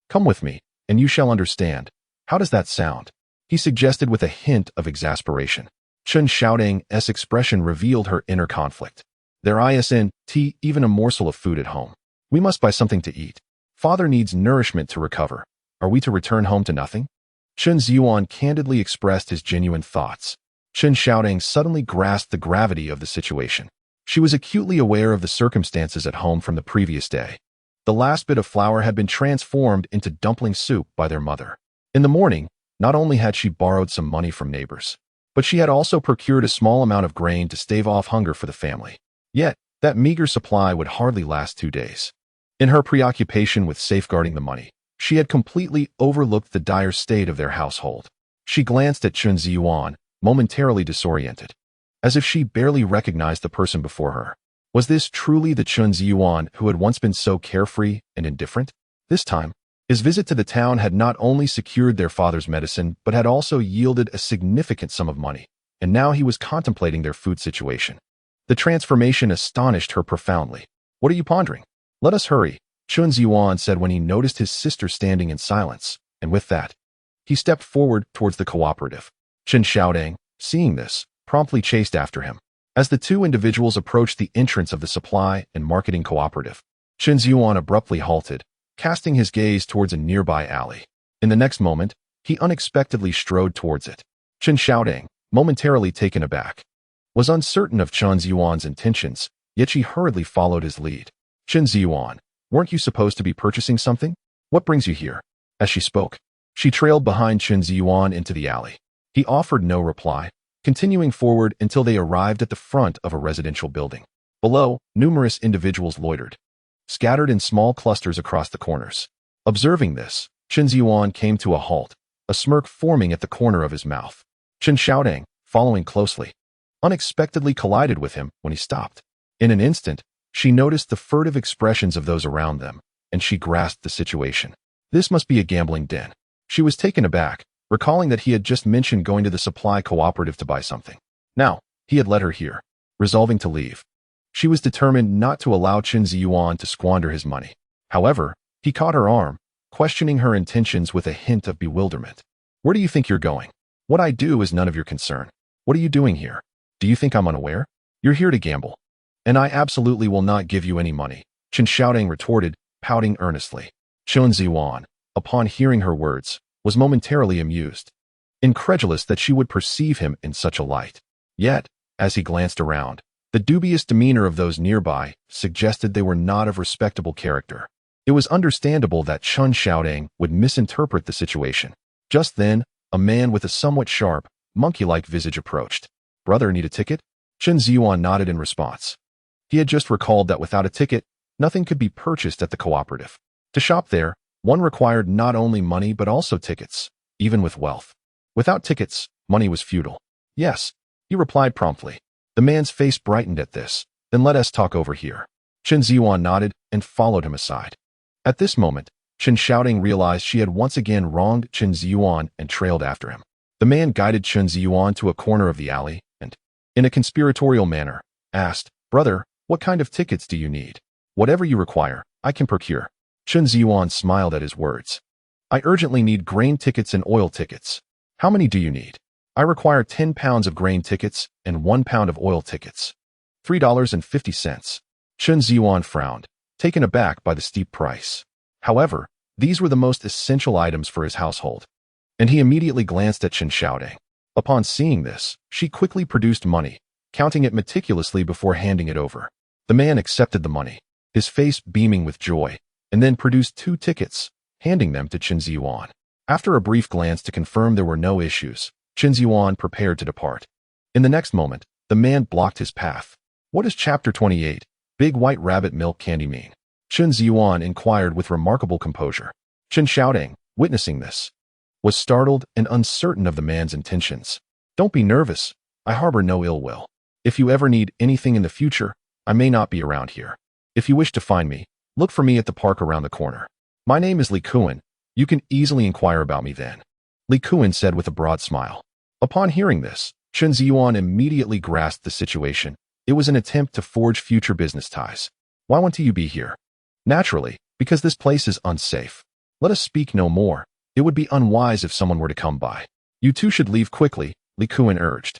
Come with me, and you shall understand. How does that sound? He suggested with a hint of exasperation. Chen Xiaodong's expression revealed her inner conflict. There isn't even a morsel of food at home. We must buy something to eat. Father needs nourishment to recover. Are we to return home to nothing? Chen Zhiyuan candidly expressed his genuine thoughts. Chen Xiaodong suddenly grasped the gravity of the situation. She was acutely aware of the circumstances at home from the previous day. The last bit of flour had been transformed into dumpling soup by their mother. In the morning, not only had she borrowed some money from neighbors, but she had also procured a small amount of grain to stave off hunger for the family. Yet, that meager supply would hardly last 2 days. In her preoccupation with safeguarding the money, she had completely overlooked the dire state of their household. She glanced at Chen Zhiyuan, momentarily disoriented, as if she barely recognized the person before her. Was this truly the Chen Zhiyuan who had once been so carefree and indifferent? This time, his visit to the town had not only secured their father's medicine, but had also yielded a significant sum of money, and now he was contemplating their food situation. The transformation astonished her profoundly. What are you pondering? Let us hurry, Chen Zhiyuan said when he noticed his sister standing in silence, and with that, he stepped forward towards the cooperative. Chen Xiaodong, seeing this, promptly chased after him. As the two individuals approached the entrance of the supply and marketing cooperative, Chen Zhiyuan abruptly halted, casting his gaze towards a nearby alley. In the next moment, he unexpectedly strode towards it. Chen Xiaodong, momentarily taken aback, was uncertain of Chen Zhiyuan's intentions, yet she hurriedly followed his lead. Chen Zhiyuan, weren't you supposed to be purchasing something? What brings you here? As she spoke, she trailed behind Chen Zhiyuan into the alley. He offered no reply, continuing forward until they arrived at the front of a residential building. Below, numerous individuals loitered, scattered in small clusters across the corners. Observing this, Chen Zhiyuan came to a halt, a smirk forming at the corner of his mouth. Chen Xiaodong, following closely, unexpectedly collided with him when he stopped. In an instant, she noticed the furtive expressions of those around them, and she grasped the situation. This must be a gambling den. She was taken aback, recalling that he had just mentioned going to the supply cooperative to buy something. Now, he had led her here, resolving to leave. She was determined not to allow Chen Zhiyuan to squander his money. However, he caught her arm, questioning her intentions with a hint of bewilderment. Where do you think you're going? What I do is none of your concern. What are you doing here? Do you think I'm unaware? You're here to gamble. And I absolutely will not give you any money, Chen Xiaodong retorted, pouting earnestly. Chen Zhiyuan, upon hearing her words, was momentarily amused, incredulous that she would perceive him in such a light. Yet, as he glanced around, the dubious demeanor of those nearby suggested they were not of respectable character. It was understandable that Chen Xiaodong would misinterpret the situation. Just then, a man with a somewhat sharp, monkey-like visage approached. Brother, need a ticket? Chen Zhiyuan nodded in response. He had just recalled that without a ticket, nothing could be purchased at the cooperative. To shop there, one required not only money but also tickets, even with wealth. Without tickets, money was futile. Yes, he replied promptly. The man's face brightened at this. Then let us talk over here. Chen Zhiyuan nodded and followed him aside. At this moment, Chen Xiaodong realized she had once again wronged Chen Zhiyuan and trailed after him. The man guided Chen Zhiyuan to a corner of the alley and, in a conspiratorial manner, asked, Brother, what kind of tickets do you need? Whatever you require, I can procure. Chen Zhiyuan smiled at his words. I urgently need grain tickets and oil tickets. How many do you need? I require 10 pounds of grain tickets and 1 pound of oil tickets. $3.50. Chen Zhiyuan frowned, taken aback by the steep price. However, these were the most essential items for his household, and he immediately glanced at Chen Xiaodong. Upon seeing this, she quickly produced money, counting it meticulously before handing it over. The man accepted the money, his face beaming with joy, and then produced 2 tickets, handing them to Chen Zhiyuan. After a brief glance to confirm there were no issues, Chen Zhiyuan prepared to depart. In the next moment, the man blocked his path. What does Chapter 28, Big White Rabbit Milk Candy mean? Chen Zhiyuan inquired with remarkable composure. Chen Xiaodong, witnessing this, was startled and uncertain of the man's intentions. Don't be nervous. I harbor no ill will. If you ever need anything in the future, I may not be around here. If you wish to find me, look for me at the park around the corner. My name is Li Kuan. You can easily inquire about me then. Li Kuan said with a broad smile. Upon hearing this, Chen Zhiyuan immediately grasped the situation. It was an attempt to forge future business ties. Why won't you be here? Naturally, because this place is unsafe. Let us speak no more. It would be unwise if someone were to come by. You two should leave quickly, Li Kuan urged.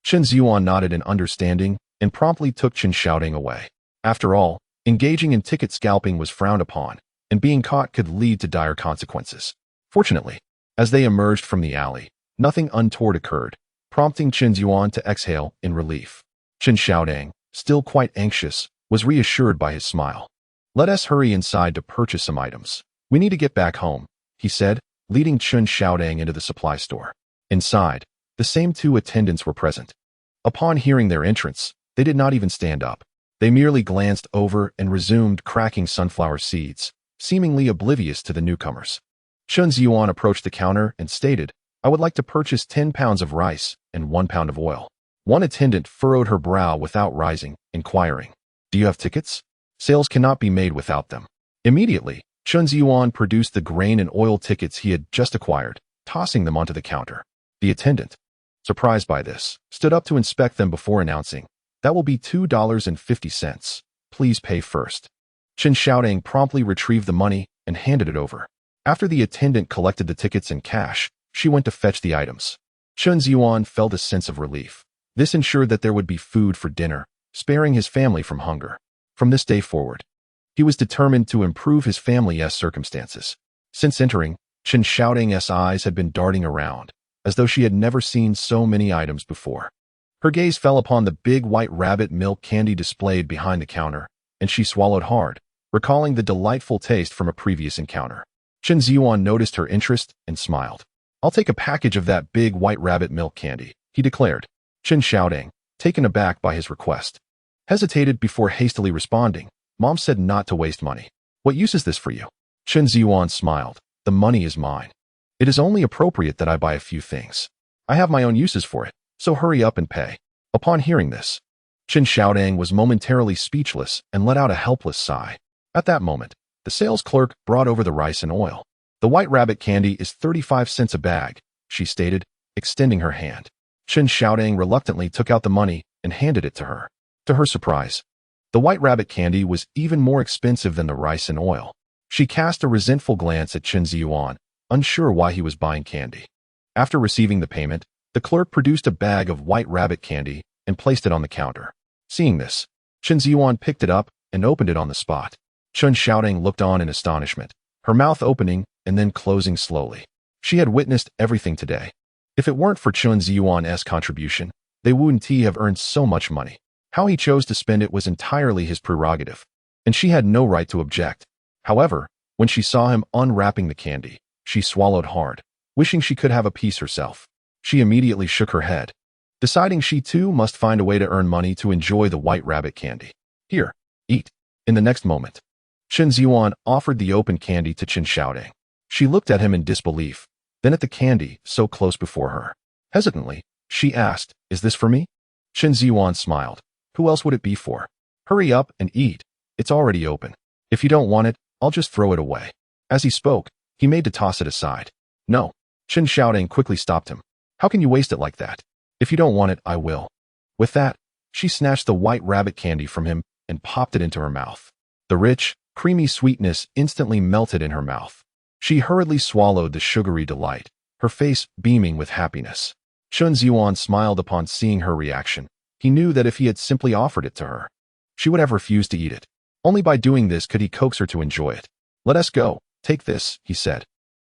Chen Zhiyuan nodded in understanding and promptly took Chen Xiaodong away. After all, engaging in ticket scalping was frowned upon, and being caught could lead to dire consequences. Fortunately, as they emerged from the alley, nothing untoward occurred, prompting Chen Zhiyuan to exhale in relief. Chen Xiaodong, still quite anxious, was reassured by his smile. Let us hurry inside to purchase some items. We need to get back home, he said, leading Chen Xiaodong into the supply store. Inside, the same 2 attendants were present. Upon hearing their entrance, they did not even stand up. They merely glanced over and resumed cracking sunflower seeds, seemingly oblivious to the newcomers. Chen Zhiyuan approached the counter and stated, I would like to purchase 10 pounds of rice and 1 pound of oil. One attendant furrowed her brow without rising, inquiring, Do you have tickets? Sales cannot be made without them. Immediately, Chen Zhiyuan produced the grain and oil tickets he had just acquired, tossing them onto the counter. The attendant, surprised by this, stood up to inspect them before announcing, That will be $2.50. Please pay first. Chen Xiaodong promptly retrieved the money and handed it over. After the attendant collected the tickets and cash, she went to fetch the items. Chen Zhiyuan felt a sense of relief. This ensured that there would be food for dinner, sparing his family from hunger. From this day forward, he was determined to improve his family's circumstances. Since entering, Chen Zhiyuan's eyes had been darting around, as though she had never seen so many items before. Her gaze fell upon the big white rabbit milk candy displayed behind the counter, and she swallowed hard, recalling the delightful taste from a previous encounter. Chen Zhiyuan noticed her interest and smiled. "I'll take a package of that big white rabbit milk candy," he declared. Chen Zhiyuan, taken aback by his request, hesitated before hastily responding. "Mom said not to waste money. What use is this for you?" Chen Zhiyuan smiled. "The money is mine. It is only appropriate that I buy a few things. I have my own uses for it, so hurry up and pay." Upon hearing this, Chen Zhiyuan was momentarily speechless and let out a helpless sigh. At that moment, the sales clerk brought over the rice and oil. "The white rabbit candy is 35 cents a bag," she stated, extending her hand. Chen Zhiyuan reluctantly took out the money and handed it to her. To her surprise, the white rabbit candy was even more expensive than the rice and oil. She cast a resentful glance at Chen Zhiyuan, unsure why he was buying candy. After receiving the payment, the clerk produced a bag of white rabbit candy and placed it on the counter. Seeing this, Chen Zhiyuan picked it up and opened it on the spot. Chen Zhiyuan looked on in astonishment, her mouth opening and then closing slowly. She had witnessed everything today. If it weren't for Chen Zhiyuan's contribution, they wouldn't have earned so much money. How he chose to spend it was entirely his prerogative, and she had no right to object. However, when she saw him unwrapping the candy, she swallowed hard, wishing she could have a piece herself. She immediately shook her head, deciding she too must find a way to earn money to enjoy the white rabbit candy. "Here, eat." In the next moment, Chen Zhiyuan offered the open candy to Chen Zhiyuan. She looked at him in disbelief, then at the candy so close before her. Hesitantly, she asked, "Is this for me?" Chen Zhiyuan smiled. "Who else would it be for? Hurry up and eat. It's already open. If you don't want it, I'll just throw it away." As he spoke, he made to toss it aside. "No." Chen Zhiyuan quickly stopped him. "How can you waste it like that? If you don't want it, I will." With that, she snatched the white rabbit candy from him and popped it into her mouth. The rich, creamy sweetness instantly melted in her mouth. She hurriedly swallowed the sugary delight, her face beaming with happiness. Chen Zhiyuan smiled upon seeing her reaction. He knew that if he had simply offered it to her, she would have refused to eat it. Only by doing this could he coax her to enjoy it. "Let us go. Take this," he said,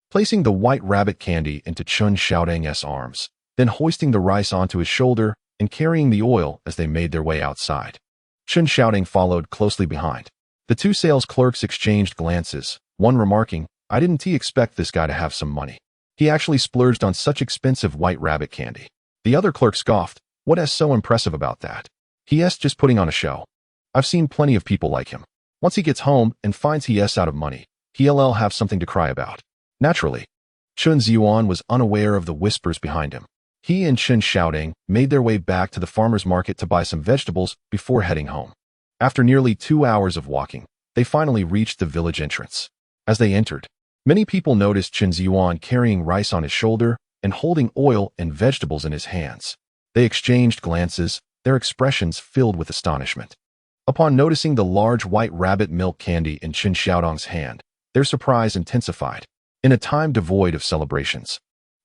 placing the white rabbit candy into Chen Zhiyuan's arms, then hoisting the rice onto his shoulder and carrying the oil as they made their way outside. Chen Zhiyuan followed closely behind. The two sales clerks exchanged glances, one remarking, "I didn't expect this guy to have some money. He actually splurged on such expensive white rabbit candy." The other clerk scoffed, "What is so impressive about that? He's just putting on a show. I've seen plenty of people like him. Once he gets home and finds he's out of money, he'll have something to cry about." Naturally, Chen Zhiyuan was unaware of the whispers behind him. He and Chen Zhiyuan made their way back to the farmer's market to buy some vegetables before heading home. After nearly 2 hours of walking, they finally reached the village entrance. As they entered, many people noticed Chen Zhiyuan carrying rice on his shoulder and holding oil and vegetables in his hands. They exchanged glances, their expressions filled with astonishment. Upon noticing the large white rabbit milk candy in Chen Zhiyuan's hand, their surprise intensified. In a time devoid of celebrations,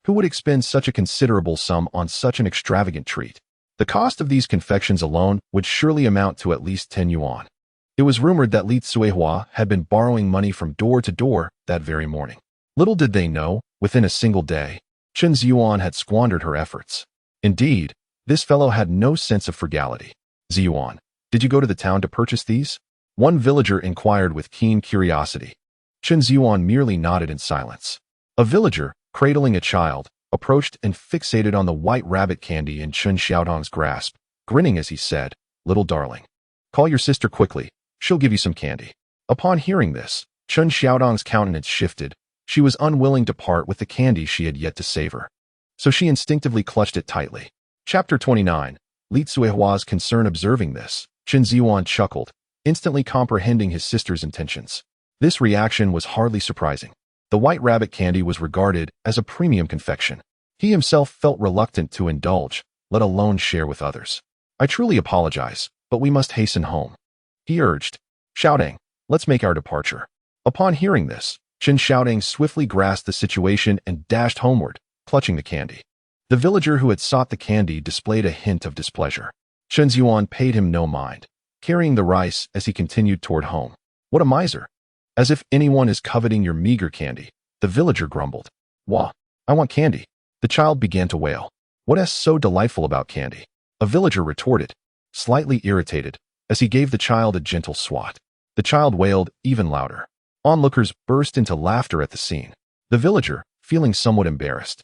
who would expend such a considerable sum on such an extravagant treat? The cost of these confections alone would surely amount to at least 10 yuan. It was rumored that Li Tsuehua had been borrowing money from door to door that very morning. Little did they know, within a single day, Chen Zhiyuan had squandered her efforts. Indeed, this fellow had no sense of frugality. "Zhiyuan, did you go to the town to purchase these?" one villager inquired with keen curiosity. Chen Zhiyuan merely nodded in silence. A villager, cradling a child, approached and fixated on the white rabbit candy in Chen Zhiyuan's grasp, grinning as he said, "Little darling, call your sister quickly. She'll give you some candy." Upon hearing this, Chen Zhiyuan's countenance shifted. She was unwilling to part with the candy she had yet to savor, so she instinctively clutched it tightly. Chapter 29. Li Tsuehua's concern. Observing this, Chen Zhiyuan chuckled, instantly comprehending his sister's intentions. This reaction was hardly surprising. The white rabbit candy was regarded as a premium confection. He himself felt reluctant to indulge, let alone share with others. "I truly apologize, but we must hasten home," he urged, shouting, "Let's make our departure." Upon hearing this, Chen Zhiyuan swiftly grasped the situation and dashed homeward, clutching the candy. The villager who had sought the candy displayed a hint of displeasure. Chen Zhiyuan paid him no mind, carrying the rice as he continued toward home. What a miser! As if anyone is coveting your meager candy, the villager grumbled. Wah! I want candy. The child began to wail. What's so delightful about candy? A villager retorted, slightly irritated, as he gave the child a gentle swat. The child wailed even louder. Onlookers burst into laughter at the scene. The villager, feeling somewhat embarrassed,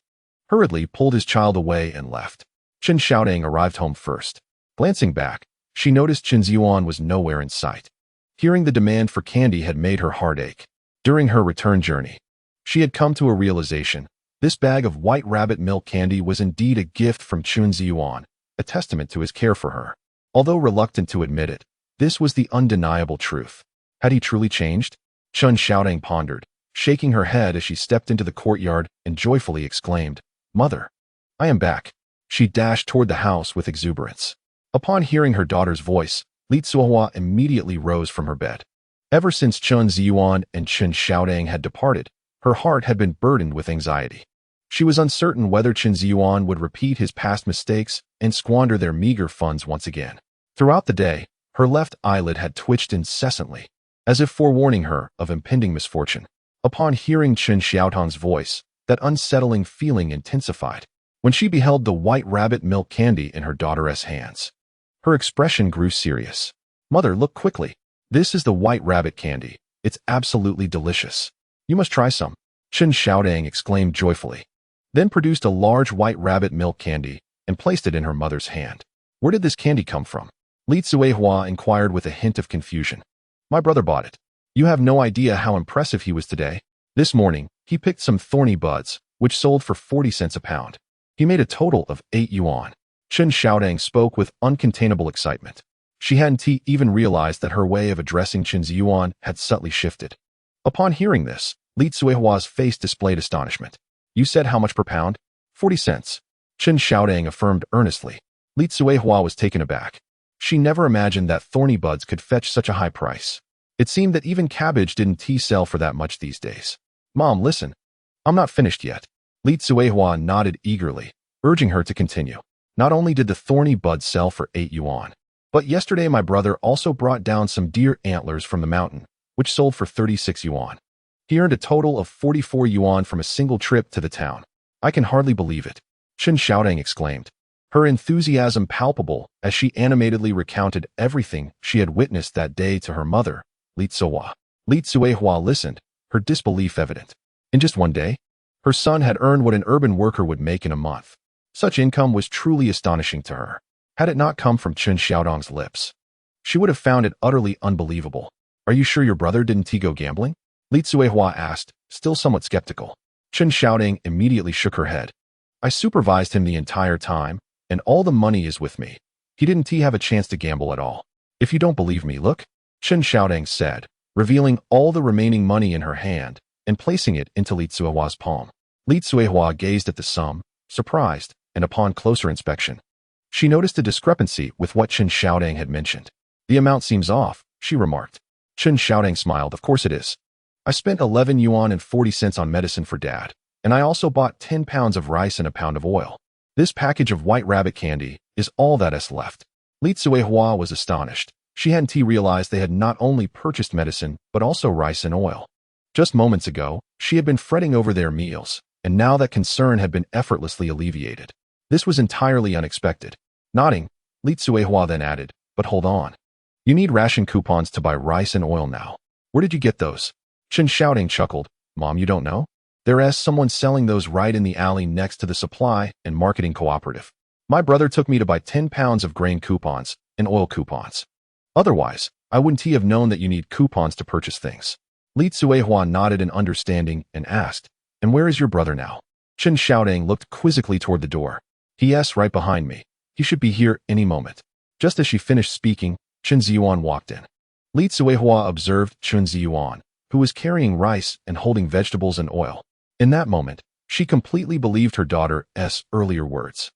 hurriedly pulled his child away and left. Chen Xiaodang arrived home first. Glancing back, she noticed Chen Zhiyuan was nowhere in sight. Hearing the demand for candy had made her heart ache. During her return journey, she had come to a realization. This bag of white rabbit milk candy was indeed a gift from Chen Zhiyuan, a testament to his care for her. Although reluctant to admit it, this was the undeniable truth. Had he truly changed? Chen Xiaodang pondered, shaking her head as she stepped into the courtyard and joyfully exclaimed, Mother, I am back. She dashed toward the house with exuberance. Upon hearing her daughter's voice, Li Tsuohua immediately rose from her bed. Ever since Chen Zhiyuan and Chen Xiaodang had departed, her heart had been burdened with anxiety. She was uncertain whether Chen Zhiyuan would repeat his past mistakes and squander their meager funds once again. Throughout the day, her left eyelid had twitched incessantly, as if forewarning her of impending misfortune. Upon hearing Chen Xiaotang's voice, that unsettling feeling intensified. When she beheld the white rabbit milk candy in her daughter's hands, her expression grew serious. Mother, look quickly. This is the white rabbit candy. It's absolutely delicious. You must try some. Chen Xiaodang exclaimed joyfully, then produced a large white rabbit milk candy and placed it in her mother's hand. Where did this candy come from? Li Tsuehua inquired with a hint of confusion. My brother bought it. You have no idea how impressive he was today. This morning, he picked some thorny buds, which sold for 40 cents a pound. He made a total of 8 yuan. Chen Xiaodang spoke with uncontainable excitement. She hadn't even realized that her way of addressing Chen Zhiyuan had subtly shifted. Upon hearing this, Li Tsuehua's face displayed astonishment. You said how much per pound? 40 cents. Chen Xiaodang affirmed earnestly. Li Tsuehua was taken aback. She never imagined that thorny buds could fetch such a high price. It seemed that even cabbage didn't sell for that much these days. Mom, listen. I'm not finished yet. Li Tsuehua nodded eagerly, urging her to continue. Not only did the thorny buds sell for 8 yuan, but yesterday my brother also brought down some deer antlers from the mountain, which sold for 36 yuan. He earned a total of 44 yuan from a single trip to the town. I can hardly believe it. Chen Xiaodang exclaimed, her enthusiasm palpable as she animatedly recounted everything she had witnessed that day to her mother, Li Tsuehua. Li Tsuehua listened, her disbelief evident. In just one day, her son had earned what an urban worker would make in a month. Such income was truly astonishing to her. Had it not come from Chen Xiaodang's lips, she would have found it utterly unbelievable. Are you sure your brother didn't go gambling? Li Tsuehua asked, still somewhat skeptical. Chen Xiaodang immediately shook her head. I supervised him the entire time, and all the money is with me. He didn't have a chance to gamble at all. If you don't believe me, look, Chen Xiaodang said, revealing all the remaining money in her hand and placing it into Li Tsuehua's palm. Li Tsuehua gazed at the sum, surprised, and upon closer inspection, she noticed a discrepancy with what Chen Xiaodang had mentioned. The amount seems off, she remarked. Chen Xiaodang smiled. Of course it is. I spent 11 yuan and 40 cents on medicine for Dad, and I also bought 10 pounds of rice and a pound of oil. This package of white rabbit candy is all that is left. Li Tsuehua was astonished. She hadn't realized they had not only purchased medicine, but also rice and oil. Just moments ago, she had been fretting over their meals, and now that concern had been effortlessly alleviated. This was entirely unexpected. Nodding, Li Tsuehua then added, but hold on. You need ration coupons to buy rice and oil now. Where did you get those? Chen Xiaodang chuckled. Mom, you don't know? There's someone selling those right in the alley next to the supply and marketing cooperative. My brother took me to buy 10 pounds of grain coupons and oil coupons. Otherwise, I wouldn't have known that you need coupons to purchase things. Li Tsuehua nodded in understanding and asked, and where is your brother now? Chen Xiaodang looked quizzically toward the door. He's right behind me. He should be here any moment. Just as she finished speaking, Chen Zhiyuan walked in. Li Tsuehua observed Chen Zhiyuan, who was carrying rice and holding vegetables and oil. In that moment, she completely believed her daughter's earlier words.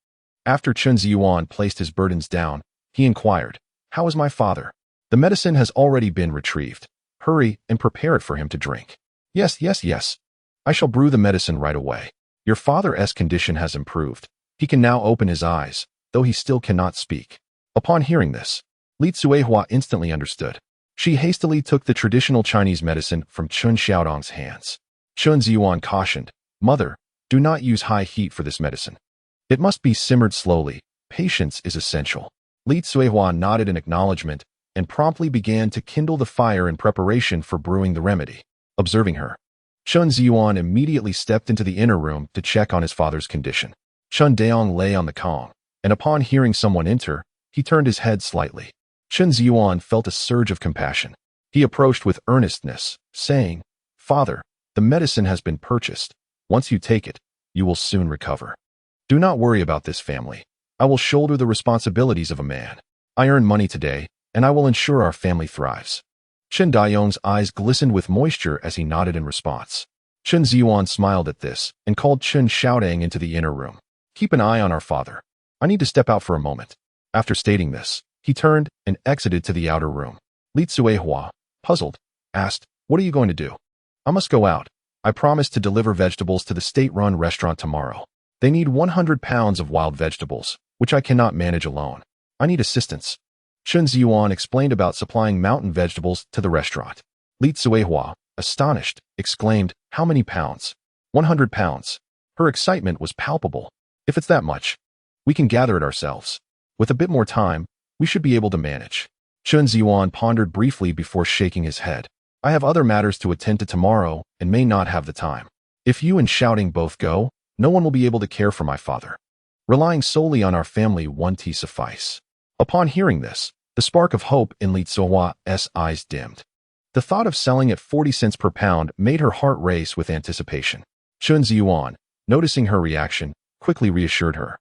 After Chen Zhiyuan placed his burdens down, he inquired, how is my father? The medicine has already been retrieved. Hurry and prepare it for him to drink. Yes. I shall brew the medicine right away. Your father's condition has improved. He can now open his eyes, though he still cannot speak. Upon hearing this, Li Tsuehua instantly understood. She hastily took the traditional Chinese medicine from Chen Xiaodong's hands. Chen Zhiyuan cautioned, "Mother, do not use high heat for this medicine. It must be simmered slowly. Patience is essential." Li Tsuehua nodded in acknowledgement and promptly began to kindle the fire in preparation for brewing the remedy. Observing her, Chen Zhiyuan immediately stepped into the inner room to check on his father's condition. Chen Daong lay on the kong, and upon hearing someone enter, he turned his head slightly. Chen Zhiyuan felt a surge of compassion. He approached with earnestness, saying, "Father, the medicine has been purchased. Once you take it, you will soon recover. Do not worry about this family. I will shoulder the responsibilities of a man. I earn money today, and I will ensure our family thrives." Chen Daiyong's eyes glistened with moisture as he nodded in response. Chen Zhiyuan smiled at this and called Chen Xiaodong into the inner room. "Keep an eye on our father. I need to step out for a moment." After stating this, he turned and exited to the outer room. Li Tsuehua, puzzled, asked, "What are you going to do?" "I must go out. I promised to deliver vegetables to the state-run restaurant tomorrow. They need 100 pounds of wild vegetables, which I cannot manage alone. I need assistance." Chen Zhiyuan explained about supplying mountain vegetables to the restaurant. Li Tsuehua, astonished, exclaimed, "How many pounds?" 100 pounds. Her excitement was palpable. "If it's that much, we can gather it ourselves. With a bit more time, we should be able to manage." Chen Zhiyuan pondered briefly before shaking his head. "I have other matters to attend to tomorrow and may not have the time. If you and Xiaodong both go, no one will be able to care for my father. Relying solely on our family won't suffice." Upon hearing this, the spark of hope in Li Tsuehua's eyes dimmed. The thought of selling at 40 cents per pound made her heart race with anticipation. Chen Zhiyuan, noticing her reaction, quickly reassured her.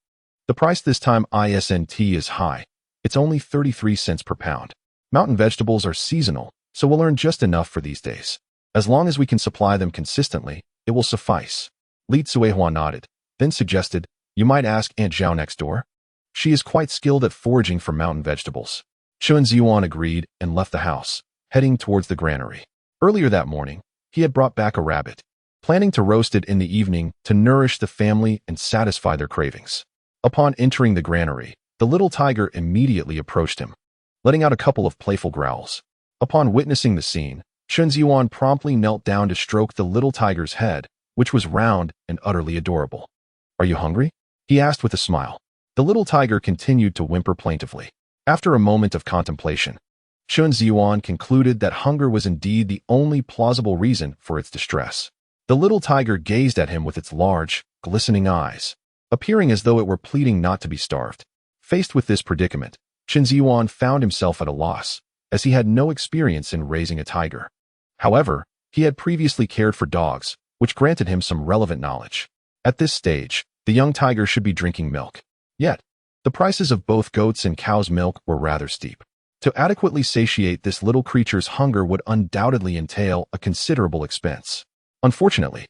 "The price this time isn't is high. It's only 33 cents per pound. Mountain vegetables are seasonal, so we'll earn just enough for these days. As long as we can supply them consistently, it will suffice." Li Tsuehua nodded, then suggested, "You might ask Aunt Zhao next door. She is quite skilled at foraging for mountain vegetables." Chen Zhiyuan agreed and left the house, heading towards the granary. Earlier that morning, he had brought back a rabbit, planning to roast it in the evening to nourish the family and satisfy their cravings. Upon entering the granary, the little tiger immediately approached him, letting out a couple of playful growls. Upon witnessing the scene, Chen Zhiyuan promptly knelt down to stroke the little tiger's head, which was round and utterly adorable. "Are you hungry?" he asked with a smile. The little tiger continued to whimper plaintively. After a moment of contemplation, Chen Zhiyuan concluded that hunger was indeed the only plausible reason for its distress. The little tiger gazed at him with its large, glistening eyes, appearing as though it were pleading not to be starved. Faced with this predicament, Chen Zhiyuan found himself at a loss, as he had no experience in raising a tiger. However, he had previously cared for dogs, which granted him some relevant knowledge. At this stage, the young tiger should be drinking milk. Yet, the prices of both goats' and cows' milk were rather steep. To adequately satiate this little creature's hunger would undoubtedly entail a considerable expense. Unfortunately,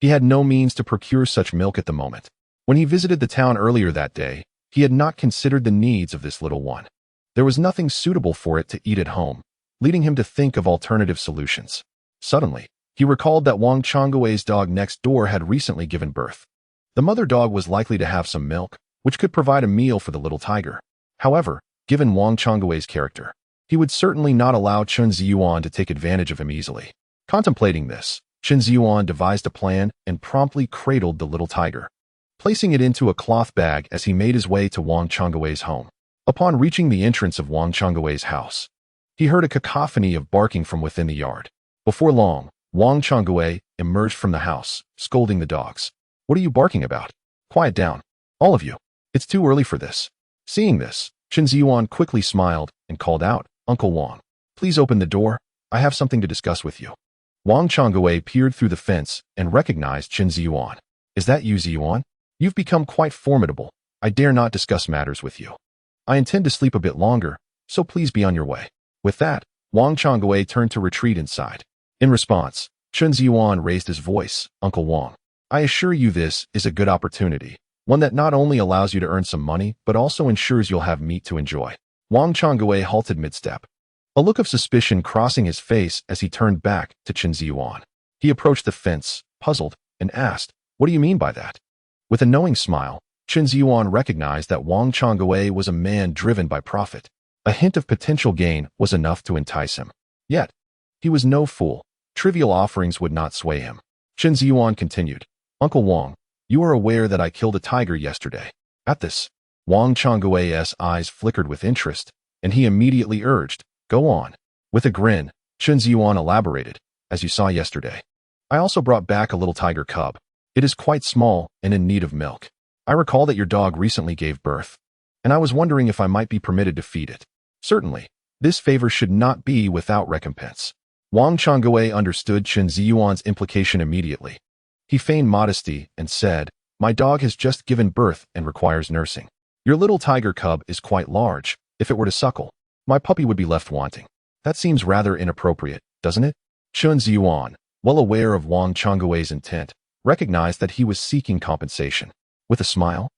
he had no means to procure such milk at the moment. When he visited the town earlier that day, he had not considered the needs of this little one. There was nothing suitable for it to eat at home, leading him to think of alternative solutions. Suddenly, he recalled that Wang Changgui's dog next door had recently given birth. The mother dog was likely to have some milk, which could provide a meal for the little tiger. However, given Wang Changgui's character, he would certainly not allow Chen Zhiyuan to take advantage of him easily. Contemplating this, Chen Zhiyuan devised a plan and promptly cradled the little tiger, placing it into a cloth bag as he made his way to Wang Changgui's home. Upon reaching the entrance of Wang Changgui's house, he heard a cacophony of barking from within the yard. Before long, Wang Changgui emerged from the house, scolding the dogs. "What are you barking about? Quiet down, all of you. It's too early for this." Seeing this, Chen Zhiyuan quickly smiled and called out, "Uncle Wang, please open the door. I have something to discuss with you." Wang Changgui peered through the fence and recognized Chen Zhiyuan. "Is that you, Zhiyuan? You've become quite formidable. I dare not discuss matters with you. I intend to sleep a bit longer, so please be on your way." With that, Wang Changgui turned to retreat inside. In response, Chen Zhiyuan raised his voice, "Uncle Wang, I assure you this is a good opportunity, one that not only allows you to earn some money, but also ensures you'll have meat to enjoy." Wang Changgui halted mid-step, a look of suspicion crossing his face as he turned back to Chen Zhiyuan. He approached the fence, puzzled, and asked, "What do you mean by that?" With a knowing smile, Chen Zhiyuan recognized that Wang Changwei was a man driven by profit. A hint of potential gain was enough to entice him. Yet, he was no fool. Trivial offerings would not sway him. Chen Zhiyuan continued, Uncle Wang, you are aware that I killed a tiger yesterday. At this, Wang Changwei's eyes flickered with interest, and he immediately urged, go on. With a grin, Chen Zhiyuan elaborated, as you saw yesterday. I also brought back a little tiger cub. It is quite small and in need of milk. I recall that your dog recently gave birth, and I was wondering if I might be permitted to feed it. Certainly, this favor should not be without recompense. Wang Changwei understood Chen Zhiyuan's implication immediately. He feigned modesty and said, my dog has just given birth and requires nursing. Your little tiger cub is quite large. If it were to suckle, my puppy would be left wanting. That seems rather inappropriate, doesn't it? Chen Zhiyuan, well aware of Wang Changwei's intent, recognized that he was seeking compensation. With a smile,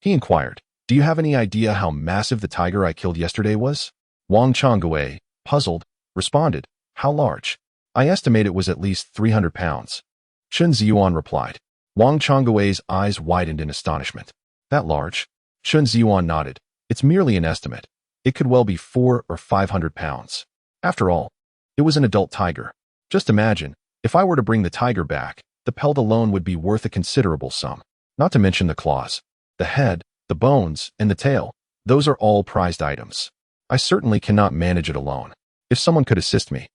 he inquired, do you have any idea how massive the tiger I killed yesterday was? Wang Changwei, puzzled, responded, how large? I estimate it was at least 300 pounds. Chen Zhiyuan replied. Wang Changwei's eyes widened in astonishment. That large? Chen Zhiyuan nodded. It's merely an estimate. It could well be 400 or 500 pounds. After all, it was an adult tiger. Just imagine, if I were to bring the tiger back, the pelt alone would be worth a considerable sum. Not to mention the claws, the head, the bones, and the tail. Those are all prized items. I certainly cannot manage it alone. If someone could assist me,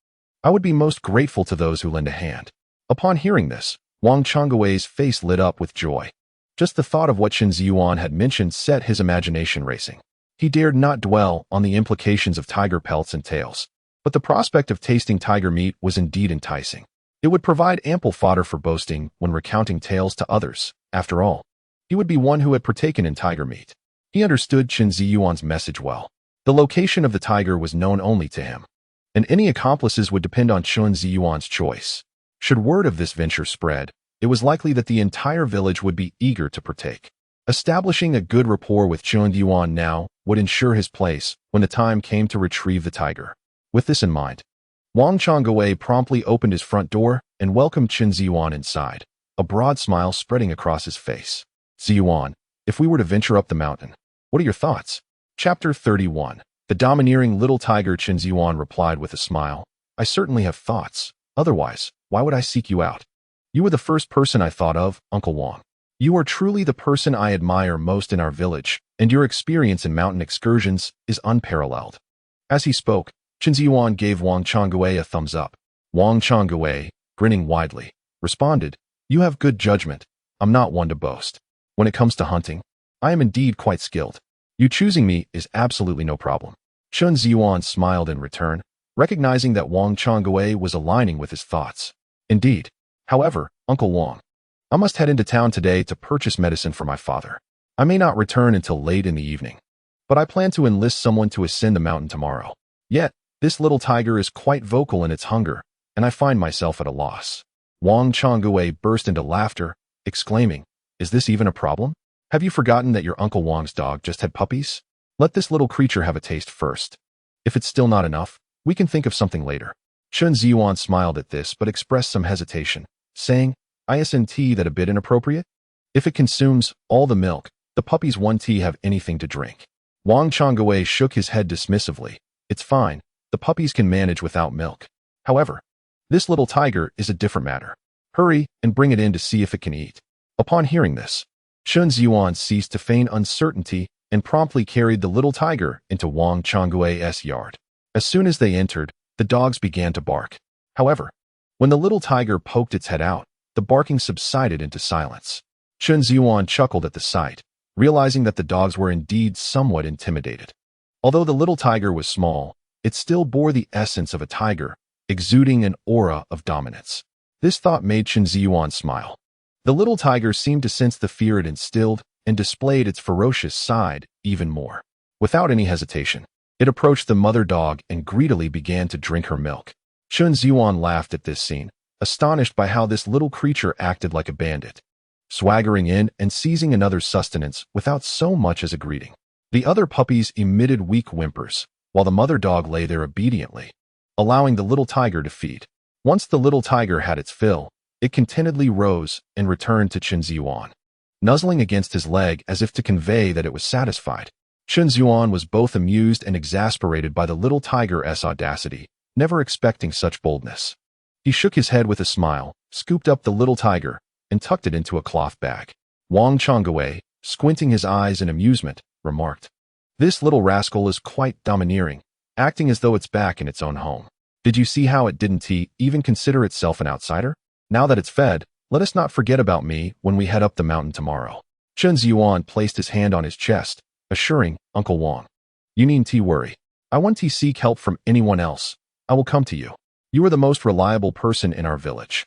I would be most grateful to those who lend a hand. Upon hearing this, Wang Changwei's face lit up with joy. Just the thought of what Chen Zhiyuan had mentioned set his imagination racing. He dared not dwell on the implications of tiger pelts and tails, but the prospect of tasting tiger meat was indeed enticing. It would provide ample fodder for boasting when recounting tales to others. After all, he would be one who had partaken in tiger meat. He understood Chen Zhiyuan's message well. The location of the tiger was known only to him, and any accomplices would depend on Chen Zhiyuan's choice. Should word of this venture spread, it was likely that the entire village would be eager to partake. Establishing a good rapport with Chen Zhiyuan now would ensure his place when the time came to retrieve the tiger. With this in mind, Wang Changwei promptly opened his front door and welcomed Chen Zhiyuan inside, a broad smile spreading across his face. Zhiyuan, if we were to venture up the mountain, what are your thoughts? Chapter 31. The domineering little tiger. Chen Zhiyuan replied with a smile. I certainly have thoughts. Otherwise, why would I seek you out? You were the first person I thought of, Uncle Wang. You are truly the person I admire most in our village, and your experience in mountain excursions is unparalleled. As he spoke, Chen Zhiyuan gave Wang Changwei a thumbs up. Wang Changwei, grinning widely, responded, you have good judgment. I'm not one to boast. When it comes to hunting, I am indeed quite skilled. You choosing me is absolutely no problem. Chen Zhiyuan smiled in return, recognizing that Wang Changwei was aligning with his thoughts. Indeed. However, Uncle Wang, I must head into town today to purchase medicine for my father. I may not return until late in the evening, but I plan to enlist someone to ascend the mountain tomorrow. Yet, this little tiger is quite vocal in its hunger, and I find myself at a loss. Wang Changwei burst into laughter, exclaiming, is this even a problem? Have you forgotten that your Uncle Wang's dog just had puppies? Let this little creature have a taste first. If it's still not enough, we can think of something later. Chen Zhiyuan smiled at this but expressed some hesitation, saying, isn't that a bit inappropriate? If it consumes all the milk, the puppies won't have anything to drink. Wang Changwei shook his head dismissively. It's fine, the puppies can manage without milk. However, this little tiger is a different matter. Hurry and bring it in to see if it can eat. Upon hearing this, Chen Zhiyuan ceased to feign uncertainty and promptly carried the little tiger into Wang Changwei's yard. As soon as they entered, the dogs began to bark. However, when the little tiger poked its head out, the barking subsided into silence. Chen Zhiyuan chuckled at the sight, realizing that the dogs were indeed somewhat intimidated. Although the little tiger was small, it still bore the essence of a tiger, exuding an aura of dominance. This thought made Chen Zhiyuan smile. The little tiger seemed to sense the fear it instilled and displayed its ferocious side even more. Without any hesitation, it approached the mother dog and greedily began to drink her milk. Chen Zhiyuan laughed at this scene, astonished by how this little creature acted like a bandit, swaggering in and seizing another's sustenance without so much as a greeting. The other puppies emitted weak whimpers, while the mother dog lay there obediently, allowing the little tiger to feed. Once the little tiger had its fill, it contentedly rose and returned to Chen Zhiyuan. nuzzling against his leg as if to convey that it was satisfied. Chen Zhiyuan was both amused and exasperated by the little tiger's audacity, never expecting such boldness. He shook his head with a smile, scooped up the little tiger, and tucked it into a cloth bag. Wang Changbai, squinting his eyes in amusement, remarked, "This little rascal is quite domineering, acting as though it's back in its own home. Did you see how it didn't even consider itself an outsider? Now that it's fed, let us not forget about me when we head up the mountain tomorrow." Chen Zhiyuan placed his hand on his chest, assuring Uncle Wang, "You needn't worry. I won't seek help from anyone else. I will come to you. You are the most reliable person in our village.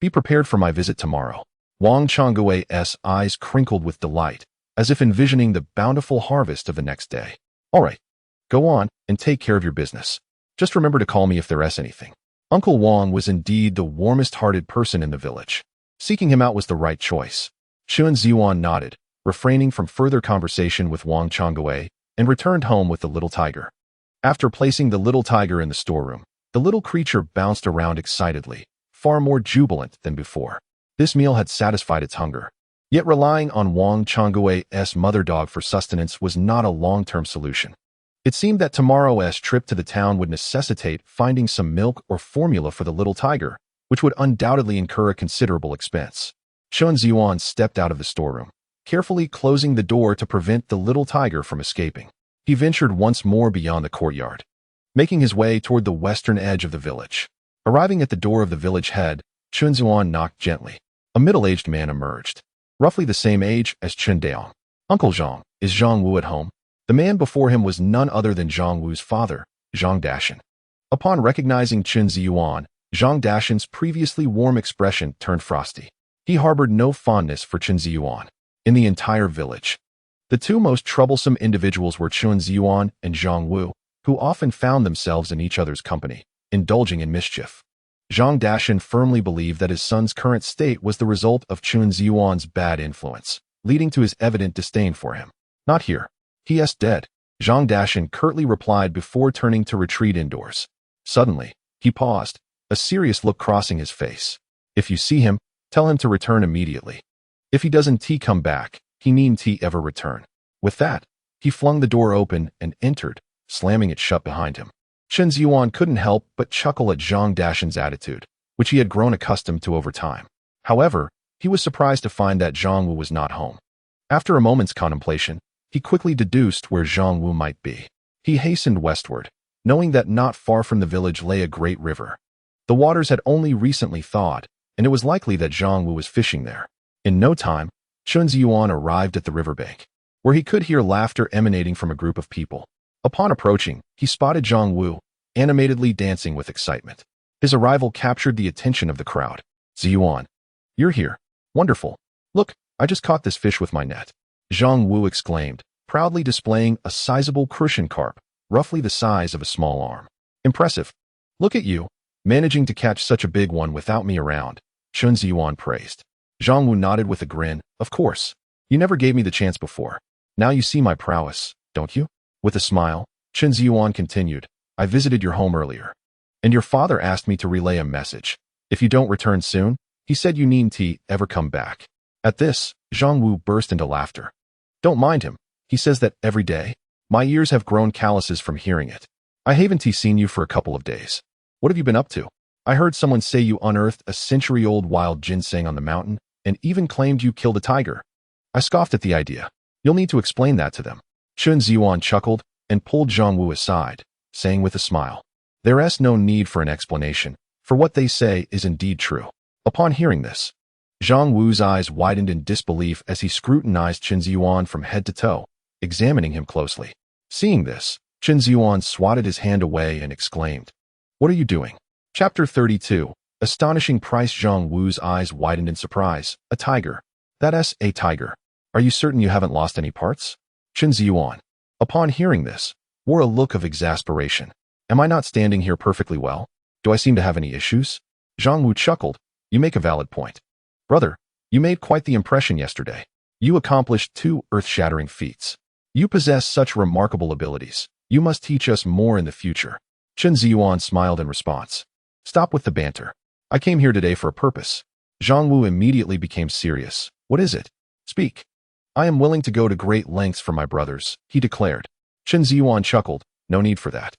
Be prepared for my visit tomorrow." Wang Changbai's eyes crinkled with delight, as if envisioning the bountiful harvest of the next day. "All right. Go on and take care of your business. Just remember to call me if there's anything." Uncle Wang was indeed the warmest-hearted person in the village. Seeking him out was the right choice. Chen Zhiyuan nodded, refraining from further conversation with Wang Changbai, and returned home with the little tiger. After placing the little tiger in the storeroom, the little creature bounced around excitedly, far more jubilant than before. This meal had satisfied its hunger. Yet relying on Wang Changbai's mother dog for sustenance was not a long-term solution. It seemed that tomorrow's trip to the town would necessitate finding some milk or formula for the little tiger, which would undoubtedly incur a considerable expense. Chen Zhiyuan stepped out of the storeroom, carefully closing the door to prevent the little tiger from escaping. He ventured once more beyond the courtyard, making his way toward the western edge of the village. Arriving at the door of the village head, Chen Zhiyuan knocked gently. A middle-aged man emerged, roughly the same age as Chen Daong. "Uncle Zhang, is Zhang Wu at home?" The man before him was none other than Zhang Wu's father, Zhang Dashan. Upon recognizing Chen Zhiyuan, Zhang Dashan's previously warm expression turned frosty. He harbored no fondness for Chen Zhiyuan in the entire village. The two most troublesome individuals were Chen Zhiyuan and Zhang Wu, who often found themselves in each other's company, indulging in mischief. Zhang Dashan firmly believed that his son's current state was the result of Chen Zhiyuan's bad influence, leading to his evident disdain for him. "Not here. He is dead," Zhang Dashan curtly replied before turning to retreat indoors. Suddenly, he paused, a serious look crossing his face. "If you see him, tell him to return immediately. If he doesn't come back, he needn't ever return." With that, he flung the door open and entered, slamming it shut behind him. Chen Zhiyuan couldn't help but chuckle at Zhang Dashan's attitude, which he had grown accustomed to over time. However, he was surprised to find that Zhang Wu was not home. After a moment's contemplation, he quickly deduced where Zhang Wu might be. He hastened westward, knowing that not far from the village lay a great river. The waters had only recently thawed, and it was likely that Zhang Wu was fishing there. In no time, Chen Zhiyuan arrived at the riverbank, where he could hear laughter emanating from a group of people. Upon approaching, he spotted Zhang Wu, animatedly dancing with excitement. His arrival captured the attention of the crowd. "Zhiyuan, you're here. Wonderful. Look, I just caught this fish with my net," Zhang Wu exclaimed, proudly displaying a sizable crucian carp, roughly the size of a small arm. "Impressive. Look at you, managing to catch such a big one without me around," Chen Zhiyuan praised. Zhang Wu nodded with a grin. "Of course. You never gave me the chance before. Now you see my prowess, don't you?" With a smile, Chen Zhiyuan continued, "I visited your home earlier, and your father asked me to relay a message. If you don't return soon, he said you needn't ever come back." At this, Zhang Wu burst into laughter. "Don't mind him. He says that every day. My ears have grown calluses from hearing it. I haven't seen you for a couple of days. What have you been up to? I heard someone say you unearthed a century-old wild ginseng on the mountain and even claimed you killed a tiger. I scoffed at the idea. You'll need to explain that to them." Chen Zhiyuan chuckled and pulled Zhang Wu aside, saying with a smile, "There's no need for an explanation, for what they say is indeed true." Upon hearing this, Zhang Wu's eyes widened in disbelief as he scrutinized Chen Zhiyuan from head to toe, examining him closely. Seeing this, Chen Zhiyuan swatted his hand away and exclaimed, "What are you doing?" Chapter 32. Astonishing price. Zhang Wu's eyes widened in surprise. "A tiger. That's a tiger. Are you certain you haven't lost any parts?" Chen Zhiyuan, upon hearing this, wore a look of exasperation. "Am I not standing here perfectly well? Do I seem to have any issues?" Zhang Wu chuckled. "You make a valid point. Brother, you made quite the impression yesterday. You accomplished 2 earth-shattering feats. You possess such remarkable abilities. You must teach us more in the future." Chen Zhiyuan smiled in response. "Stop with the banter. I came here today for a purpose." Zhang Wu immediately became serious. "What is it?" Speak. I am willing to go to great lengths for my brothers, he declared. Chen Zhiyuan chuckled. No need for that.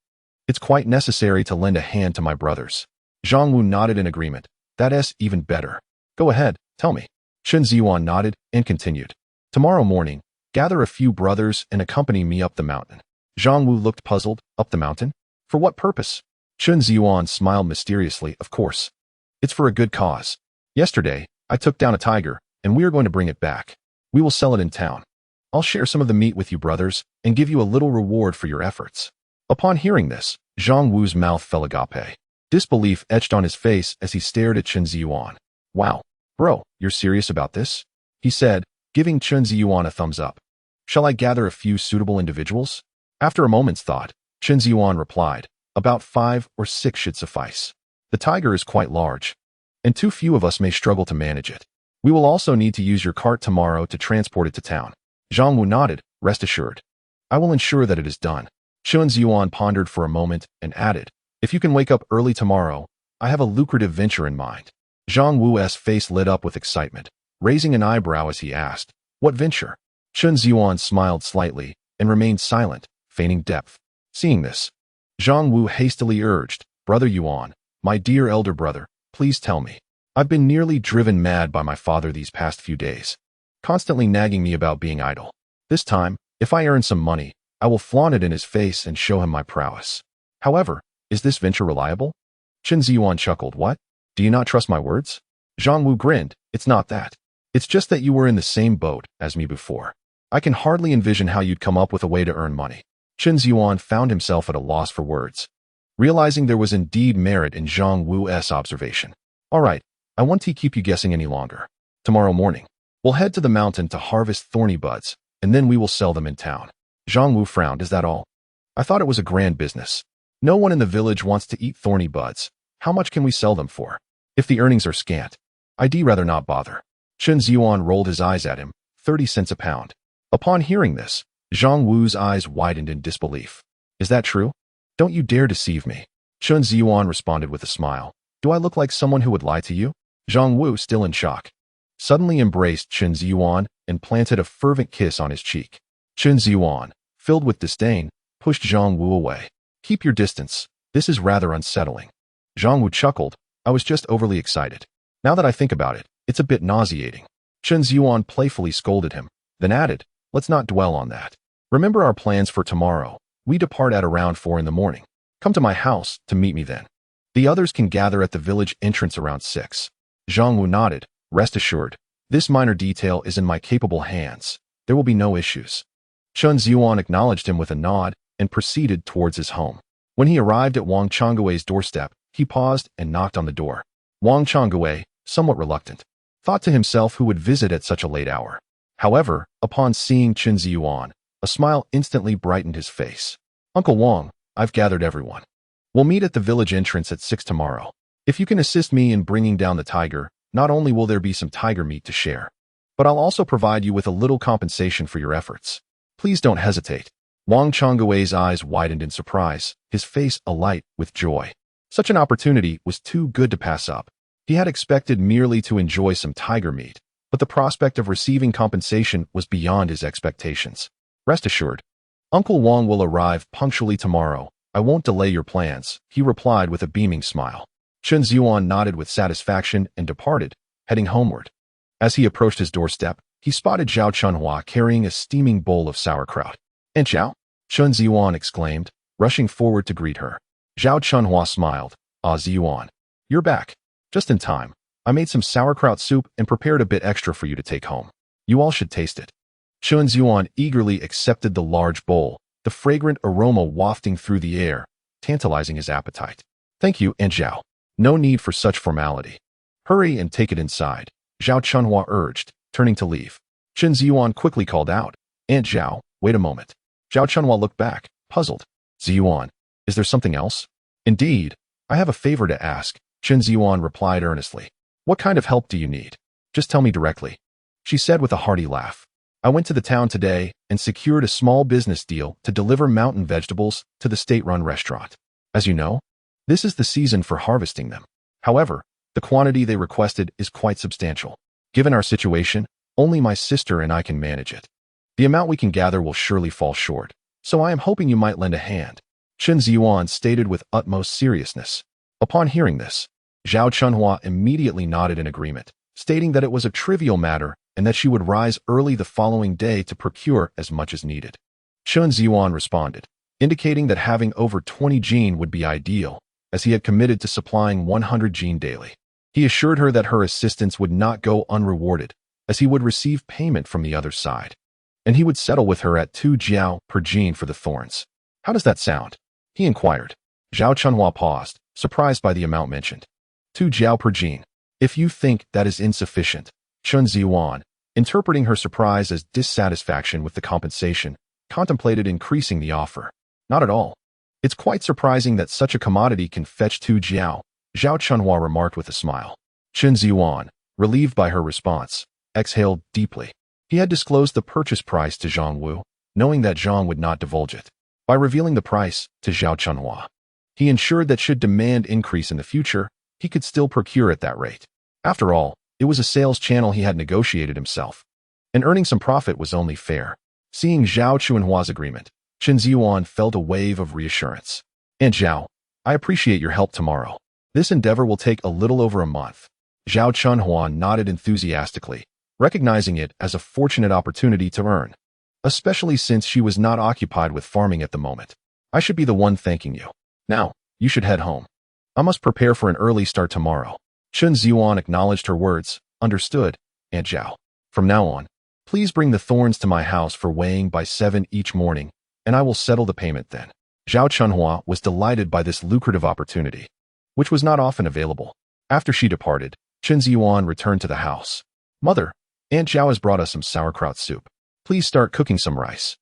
It's quite necessary to lend a hand to my brothers. Zhang Wu nodded in agreement. That's even better. Go ahead, tell me. Chen Zhiyuan nodded and continued. Tomorrow morning, gather a few brothers and accompany me up the mountain. Zhang Wu looked puzzled. Up the mountain? For what purpose? Chen Zhiyuan smiled mysteriously. Of course. It's for a good cause. Yesterday, I took down a tiger, and we are going to bring it back. We will sell it in town. I'll share some of the meat with you, brothers, and give you a little reward for your efforts. Upon hearing this, Zhang Wu's mouth fell agape. Disbelief etched on his face as he stared at Chen Zhiyuan. Wow, bro, you're serious about this? He said, giving Chen Zhiyuan a thumbs up. Shall I gather a few suitable individuals? After a moment's thought, Chen Zhiyuan replied, about 5 or 6 should suffice. The tiger is quite large, and too few of us may struggle to manage it. We will also need to use your cart tomorrow to transport it to town. Zhang Wu nodded. Rest assured. I will ensure that it is done. Chen Zhiyuan pondered for a moment and added, if you can wake up early tomorrow, I have a lucrative venture in mind. Zhang Wu's face lit up with excitement, raising an eyebrow as he asked, what venture? Chen Zhiyuan smiled slightly and remained silent, feigning depth. Seeing this, Zhang Wu hastily urged, Brother Yuan, my dear elder brother, please tell me. I've been nearly driven mad by my father these past few days, constantly nagging me about being idle. This time, if I earn some money, I will flaunt it in his face and show him my prowess. However, is this venture reliable? Chen Zhiyuan chuckled. What? Do you not trust my words? Zhang Wu grinned. It's not that. It's just that you were in the same boat as me before. I can hardly envision how you'd come up with a way to earn money. Chen Zhiyuan found himself at a loss for words, realizing there was indeed merit in Zhang Wu's observation. All right, I won't keep you guessing any longer. Tomorrow morning, we'll head to the mountain to harvest thorny buds, and then we will sell them in town. Zhang Wu frowned. Is that all? I thought it was a grand business. No one in the village wants to eat thorny buds. How much can we sell them for? If the earnings are scant, I'd rather not bother. Chen Zhiyuan rolled his eyes at him. 30 cents a pound. Upon hearing this, Zhang Wu's eyes widened in disbelief. Is that true? Don't you dare deceive me. Chen Zhiyuan responded with a smile. Do I look like someone who would lie to you? Zhang Wu, still in shock, suddenly embraced Chen Zhiyuan and planted a fervent kiss on his cheek. Chen Zhiyuan, filled with disdain, pushed Zhang Wu away. Keep your distance. This is rather unsettling. Zhang Wu chuckled. I was just overly excited. Now that I think about it, it's a bit nauseating. Chen Zhiyuan playfully scolded him, then added, let's not dwell on that. Remember our plans for tomorrow. We depart at around 4 in the morning. Come to my house to meet me then. The others can gather at the village entrance around 6. Zhang Wu nodded. Rest assured, this minor detail is in my capable hands. There will be no issues. Chen Zhiyuan acknowledged him with a nod and proceeded towards his home. When he arrived at Wang Changwei's doorstep, he paused and knocked on the door. Wang Changwei, somewhat reluctant, thought to himself who would visit at such a late hour. However, upon seeing Chen Zhiyuan, a smile instantly brightened his face. Uncle Wang, I've gathered everyone. We'll meet at the village entrance at 6 tomorrow. If you can assist me in bringing down the tiger, not only will there be some tiger meat to share, but I'll also provide you with a little compensation for your efforts. Please don't hesitate. Wang Changwei's eyes widened in surprise, his face alight with joy. Such an opportunity was too good to pass up. He had expected merely to enjoy some tiger meat, but the prospect of receiving compensation was beyond his expectations. Rest assured, Uncle Wang will arrive punctually tomorrow. I won't delay your plans, he replied with a beaming smile. Chen Zhiyuan nodded with satisfaction and departed, heading homeward. As he approached his doorstep, he spotted Zhao Chunhua carrying a steaming bowl of sauerkraut. "And Zhao?" Chen Zhiyuan exclaimed, rushing forward to greet her. Zhao Chunhua smiled. "Ah, Zhiyuan, you're back. Just in time. I made some sauerkraut soup and prepared a bit extra for you to take home. You all should taste it." Chen Zhiyuan eagerly accepted the large bowl, the fragrant aroma wafting through the air, tantalizing his appetite. "Thank you, Aunt Zhao. No need for such formality. Hurry and take it inside," Zhao Chunhua urged, turning to leave. Chen Zhiyuan quickly called out, "Aunt Zhao, wait a moment." Zhao Chunhua looked back, puzzled. "Zhiyuan, is there something else?" "Indeed, I have a favor to ask," Chen Zhiyuan replied earnestly. "What kind of help do you need? Just tell me directly," she said with a hearty laugh. "I went to the town today and secured a small business deal to deliver mountain vegetables to the state-run restaurant. As you know, this is the season for harvesting them. However, the quantity they requested is quite substantial. Given our situation, Only my sister and I can manage it. The amount we can gather will surely fall short, so I am hoping you might lend a hand," Chen Zhiyuan stated with utmost seriousness. Upon hearing this, Zhao Chunhua immediately nodded in agreement, stating that it was a trivial matter and that she would rise early the following day to procure as much as needed. Chen Zhiyuan responded, indicating that having over 20 jin would be ideal, as he had committed to supplying 100 jin daily. He assured her that her assistance would not go unrewarded, as he would receive payment from the other side, and he would settle with her at 2 jiao per jin for the thorns. "How does that sound?" he inquired. Zhao Chunhua paused, surprised by the amount mentioned. 2 jiao per jin. "If you think that is insufficient," Chen Zhiyuan, interpreting her surprise as dissatisfaction with the compensation, contemplated increasing the offer. "Not at all. It's quite surprising that such a commodity can fetch 2 jiao," Zhao Chunhua remarked with a smile. Chen Zhiyuan, relieved by her response, exhaled deeply. He had disclosed the purchase price to Zhang Wu, knowing that Zhang would not divulge it. By revealing the price to Zhao Chunhua, he ensured that should demand increase in the future, he could still procure at that rate. After all, it was a sales channel he had negotiated himself, and earning some profit was only fair. Seeing Zhao Chunhua's agreement, Chen Zhiyuan felt a wave of reassurance. "And Zhao, I appreciate your help tomorrow. This endeavor will take a little over a month." Zhao Chunhua nodded enthusiastically, recognizing it as a fortunate opportunity to earn, especially since she was not occupied with farming at the moment. "I should be the one thanking you. Now, you should head home. I must prepare for an early start tomorrow." Chen Zhiyuan acknowledged her words. "Understood, Aunt Zhao. From now on, please bring the thorns to my house for weighing by 7 each morning, and I will settle the payment then." Zhao Chunhua was delighted by this lucrative opportunity, which was not often available. After she departed, Chen Zhiyuan returned to the house. "Mother, Aunt Zhao has brought us some sauerkraut soup. Please start cooking some rice.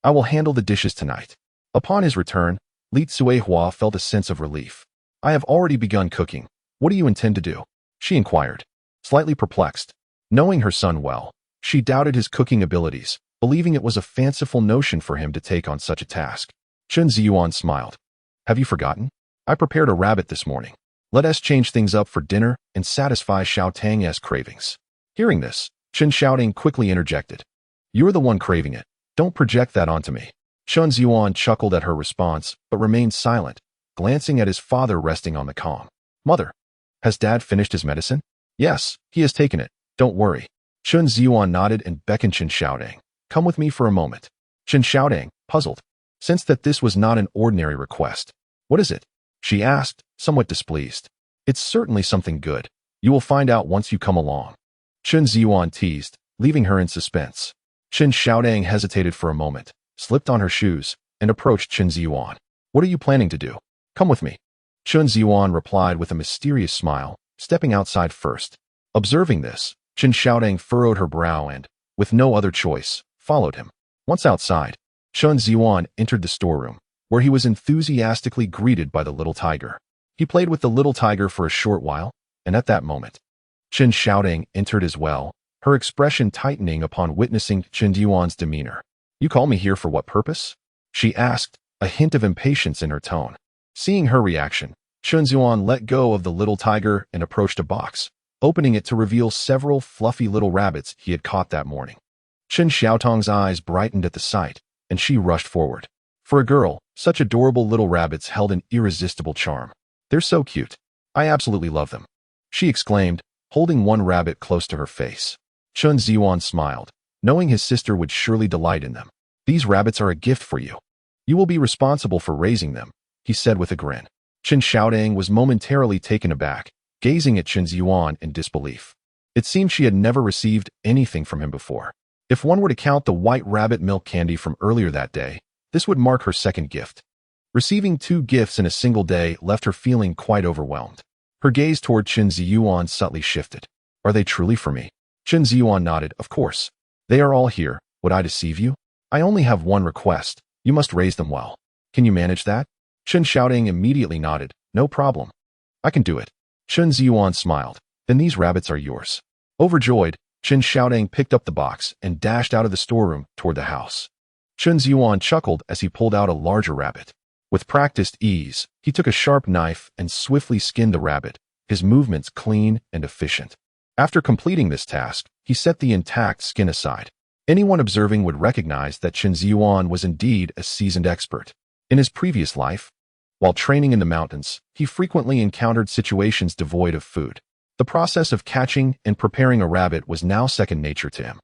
I will handle the dishes tonight." Upon his return, Li Tsuehua felt a sense of relief. "I have already begun cooking. What do you intend to do?" she inquired, slightly perplexed. Knowing her son well, she doubted his cooking abilities, believing it was a fanciful notion for him to take on such a task. Chen Zhiyuan smiled. "Have you forgotten? I prepared a rabbit this morning. Let us change things up for dinner and satisfy Xiao Tang's cravings." Hearing this, Chen Xiaoting quickly interjected. "You're the one craving it. Don't project that onto me." Chen Zhiyuan chuckled at her response, but remained silent, glancing at his father resting on the calm. "Mother, has Dad finished his medicine?" "Yes, he has taken it. Don't worry." Chen Zhiyuan nodded and beckoned Chen Xiaoting. "Come with me for a moment." Chen Xiaoting, puzzled, sensed that this was not an ordinary request. "What is it?" she asked, somewhat displeased. "It's certainly something good. You will find out once you come along." Chen Zhiyuan teased, leaving her in suspense. Chen Xiaoting hesitated for a moment, slipped on her shoes, and approached Chen Zhiyuan. "What are you planning to do?" "Come with me." Chen Zhiyuan replied with a mysterious smile, stepping outside first. Observing this, Chen Xiaoting furrowed her brow and, with no other choice, followed him. Once outside, Chen Zhiyuan entered the storeroom, where he was enthusiastically greeted by the little tiger. He played with the little tiger for a short while, and at that moment, Chen Xiaoting entered as well, her expression tightening upon witnessing Chen Zhiyuan's demeanor. "You call me here for what purpose?" she asked, a hint of impatience in her tone. Seeing her reaction, Chen Zhiyuan let go of the little tiger and approached a box, opening it to reveal several fluffy little rabbits he had caught that morning. Chen Xiaotong's eyes brightened at the sight, and she rushed forward. For a girl, such adorable little rabbits held an irresistible charm. "They're so cute. I absolutely love them," she exclaimed, holding one rabbit close to her face. Chen Zhiyuan smiled, knowing his sister would surely delight in them. "These rabbits are a gift for you. You will be responsible for raising them," he said with a grin. Chen Xiaoting was momentarily taken aback, gazing at Chen Zhiyuan in disbelief. It seemed she had never received anything from him before. If one were to count the white rabbit milk candy from earlier that day, this would mark her second gift. Receiving 2 gifts in a single day left her feeling quite overwhelmed. Her gaze toward Chen Zhiyuan subtly shifted. "Are they truly for me?" Chen Zhiyuan nodded. "Of course. They are all here. Would I deceive you? I only have one request. You must raise them well. Can you manage that?" Chen Xiaoting immediately nodded. "No problem. I can do it." Chen Zhiyuan smiled. "Then these rabbits are yours." Overjoyed, Chen Xiaoting picked up the box and dashed out of the storeroom toward the house. Chen Zhiyuan chuckled as he pulled out a larger rabbit. With practiced ease, he took a sharp knife and swiftly skinned the rabbit, his movements clean and efficient. After completing this task, he set the intact skin aside. Anyone observing would recognize that Chen Zhiyuan was indeed a seasoned expert. In his previous life, while training in the mountains, he frequently encountered situations devoid of food. The process of catching and preparing a rabbit was now second nature to him.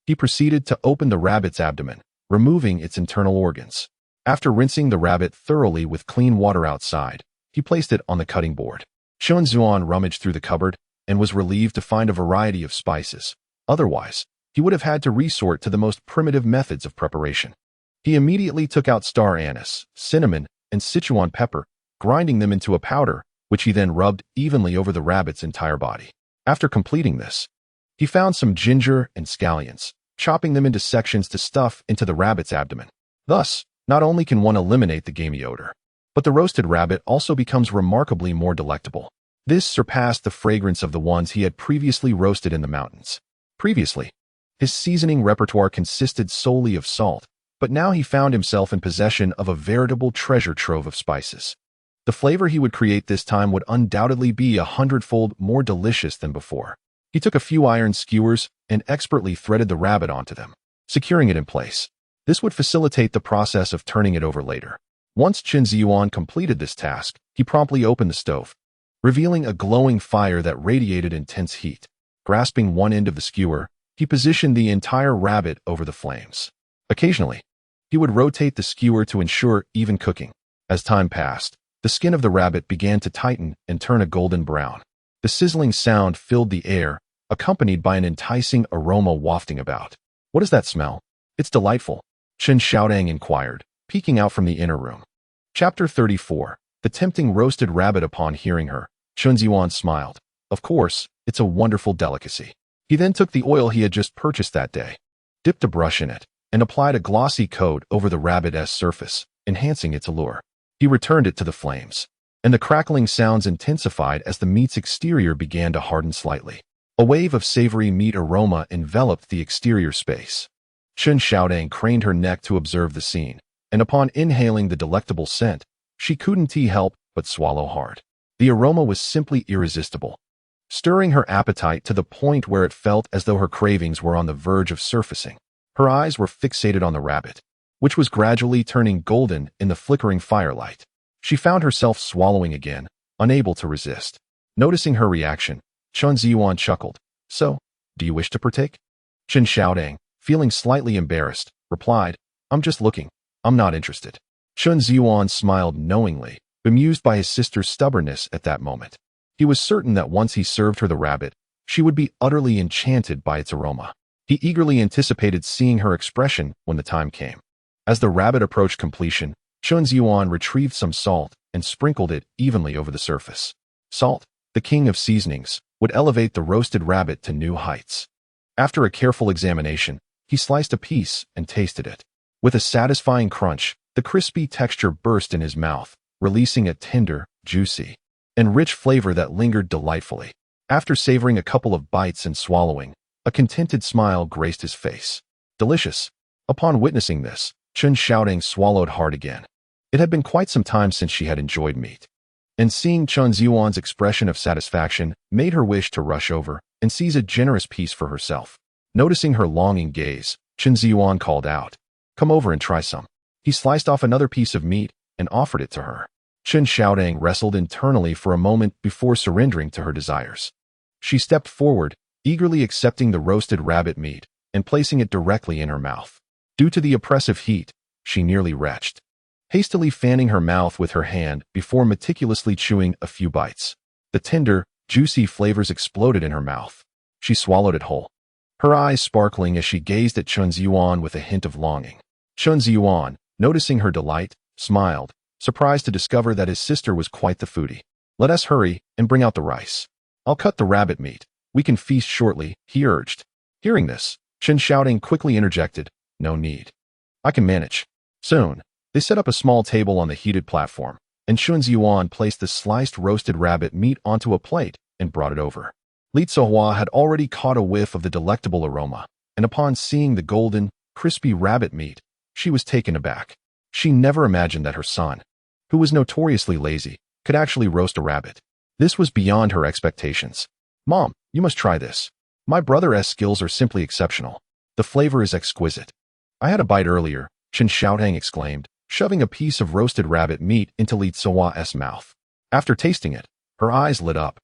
He proceeded to open the rabbit's abdomen, removing its internal organs. After rinsing the rabbit thoroughly with clean water outside, he placed it on the cutting board. Chen Zhiyuan rummaged through the cupboard and was relieved to find a variety of spices. Otherwise, he would have had to resort to the most primitive methods of preparation. He immediately took out star anise, cinnamon, and Sichuan pepper, grinding them into a powder, which he then rubbed evenly over the rabbit's entire body. After completing this, he found some ginger and scallions, chopping them into sections to stuff into the rabbit's abdomen. Thus, not only can one eliminate the gamey odor, but the roasted rabbit also becomes remarkably more delectable. This surpassed the fragrance of the ones he had previously roasted in the mountains. Previously, his seasoning repertoire consisted solely of salt, but now he found himself in possession of a veritable treasure trove of spices. The flavor he would create this time would undoubtedly be 100-fold more delicious than before. He took a few iron skewers and expertly threaded the rabbit onto them, securing it in place. This would facilitate the process of turning it over later. Once Chen Zhiyuan completed this task, he promptly opened the stove, revealing a glowing fire that radiated intense heat. Grasping one end of the skewer, he positioned the entire rabbit over the flames. Occasionally, he would rotate the skewer to ensure even cooking. As time passed, the skin of the rabbit began to tighten and turn a golden brown. The sizzling sound filled the air, accompanied by an enticing aroma wafting about. "What is that smell? It's delightful," Chen Xiaodang inquired, peeking out from the inner room. Chapter 34. The tempting roasted rabbit. Upon hearing her, Chen Zhiyuan smiled. "Of course, it's a wonderful delicacy." He then took the oil he had just purchased that day, dipped a brush in it, and applied a glossy coat over the rabbit's surface, enhancing its allure. He returned it to the flames, and the crackling sounds intensified as the meat's exterior began to harden slightly. A wave of savory meat aroma enveloped the exterior space. Chen Xiaodang craned her neck to observe the scene, and upon inhaling the delectable scent, she couldn't help but swallow hard. The aroma was simply irresistible, stirring her appetite to the point where it felt as though her cravings were on the verge of surfacing. Her eyes were fixated on the rabbit, which was gradually turning golden in the flickering firelight. She found herself swallowing again, unable to resist. Noticing her reaction, Chen Zhiyuan chuckled. "So, do you wish to partake?" Chen Xiaodang, feeling slightly embarrassed, replied, "I'm just looking. I'm not interested." Chen Zhiyuan smiled knowingly, bemused by his sister's stubbornness at that moment. He was certain that once he served her the rabbit, she would be utterly enchanted by its aroma. He eagerly anticipated seeing her expression when the time came. As the rabbit approached completion, Chen Zhiyuan retrieved some salt and sprinkled it evenly over the surface. Salt, the king of seasonings, would elevate the roasted rabbit to new heights. After a careful examination, he sliced a piece and tasted it. With a satisfying crunch, the crispy texture burst in his mouth, releasing a tender, juicy, and rich flavor that lingered delightfully. After savoring a couple of bites and swallowing, a contented smile graced his face. Delicious. Upon witnessing this, Chen Xiaodang swallowed hard again. It had been quite some time since she had enjoyed meat, and seeing Chen Zhiyuan's expression of satisfaction made her wish to rush over and seize a generous piece for herself. Noticing her longing gaze, Chen Zhiyuan called out, "Come over and try some." He sliced off another piece of meat and offered it to her. Chen Xiaodang wrestled internally for a moment before surrendering to her desires. She stepped forward, eagerly accepting the roasted rabbit meat and placing it directly in her mouth. Due to the oppressive heat, she nearly retched, hastily fanning her mouth with her hand before meticulously chewing a few bites. The tender, juicy flavors exploded in her mouth. She swallowed it whole, her eyes sparkling as she gazed at Chen Zhiyuan with a hint of longing. Chen Zhiyuan, noticing her delight, smiled, surprised to discover that his sister was quite the foodie. "Let us hurry and bring out the rice. I'll cut the rabbit meat. We can feast shortly," he urged. Hearing this, Chen Xiaodang quickly interjected, "No need. I can manage." Soon, they set up a small table on the heated platform, and Chen Zhiyuan placed the sliced roasted rabbit meat onto a plate and brought it over. Li Zihua had already caught a whiff of the delectable aroma, and upon seeing the golden, crispy rabbit meat, she was taken aback. She never imagined that her son, who was notoriously lazy, could actually roast a rabbit. This was beyond her expectations. "Mom, you must try this." My brother's skills are simply exceptional. The flavor is exquisite. I had a bite earlier, Chen Zhiyuan exclaimed, shoving a piece of roasted rabbit meat into Li Zuo's mouth. After tasting it, her eyes lit up.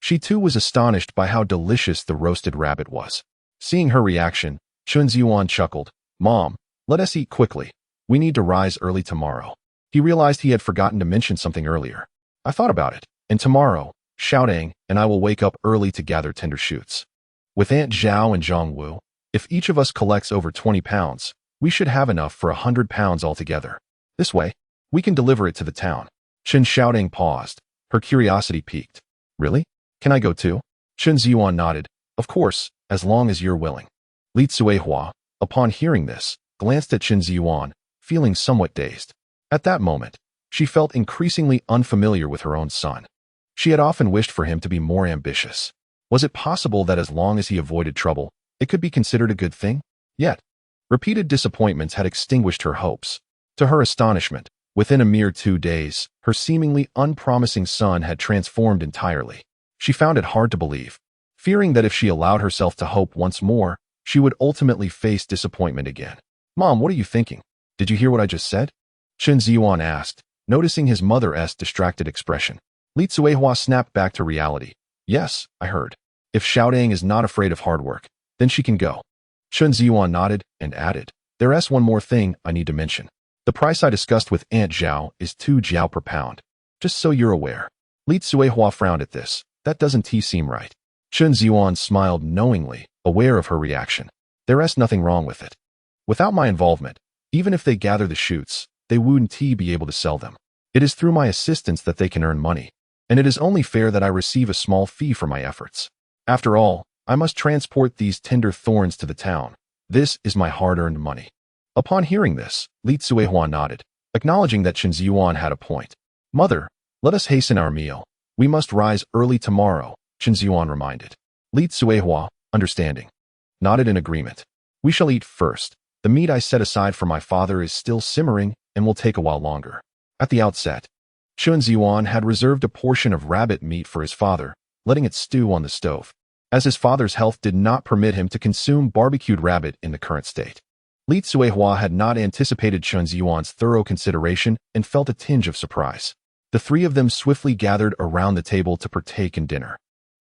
She too was astonished by how delicious the roasted rabbit was. Seeing her reaction, Chen Zhiyuan chuckled. Mom, let us eat quickly. We need to rise early tomorrow. He realized he had forgotten to mention something earlier. I thought about it, and tomorrow, Xiaodang and I will wake up early to gather tender shoots. With Aunt Zhao and Zhang Wu, if each of us collects over 20 pounds, we should have enough for 100 pounds altogether. This way, we can deliver it to the town. Chen Xiaodang paused. Her curiosity piqued. Really? Can I go too? Chen Zhiyuan nodded. Of course, as long as you're willing. Li Zuehua, upon hearing this, glanced at Chen Zhiyuan, feeling somewhat dazed. At that moment, she felt increasingly unfamiliar with her own son. She had often wished for him to be more ambitious. Was it possible that as long as he avoided trouble, it could be considered a good thing? Yet, repeated disappointments had extinguished her hopes. To her astonishment, within a mere 2 days, her seemingly unpromising son had transformed entirely. She found it hard to believe, fearing that if she allowed herself to hope once more, she would ultimately face disappointment again. Mom, what are you thinking? Did you hear what I just said? Chen Zhiyuan asked, noticing his mother's distracted expression. Li Zuehua snapped back to reality. Yes, I heard. If Xiaodang is not afraid of hard work, then she can go. Chen Zhiyuan nodded and added, There's one more thing I need to mention. The price I discussed with Aunt Zhao is 2 jiao per pound. Just so you're aware. Li Zuehua frowned at this. That doesn't seem right. Chen Zhiyuan smiled knowingly, aware of her reaction. There's nothing wrong with it. Without my involvement, even if they gather the shoots, they wouldn't be able to sell them. It is through my assistance that they can earn money, and it is only fair that I receive a small fee for my efforts. After all, I must transport these tender thorns to the town. This is my hard-earned money. Upon hearing this, Li Zuehua nodded, acknowledging that Chen Zhiyuan had a point. Mother, let us hasten our meal. We must rise early tomorrow, Chen Zhiyuan reminded. Li Zuehua, understanding, nodded in agreement. We shall eat first. The meat I set aside for my father is still simmering and will take a while longer. At the outset, Chen Zhiyuan had reserved a portion of rabbit meat for his father, letting it stew on the stove, as his father's health did not permit him to consume barbecued rabbit in the current state. Li Zuehua had not anticipated Chen Zhiyuan's thorough consideration and felt a tinge of surprise. The three of them swiftly gathered around the table to partake in dinner.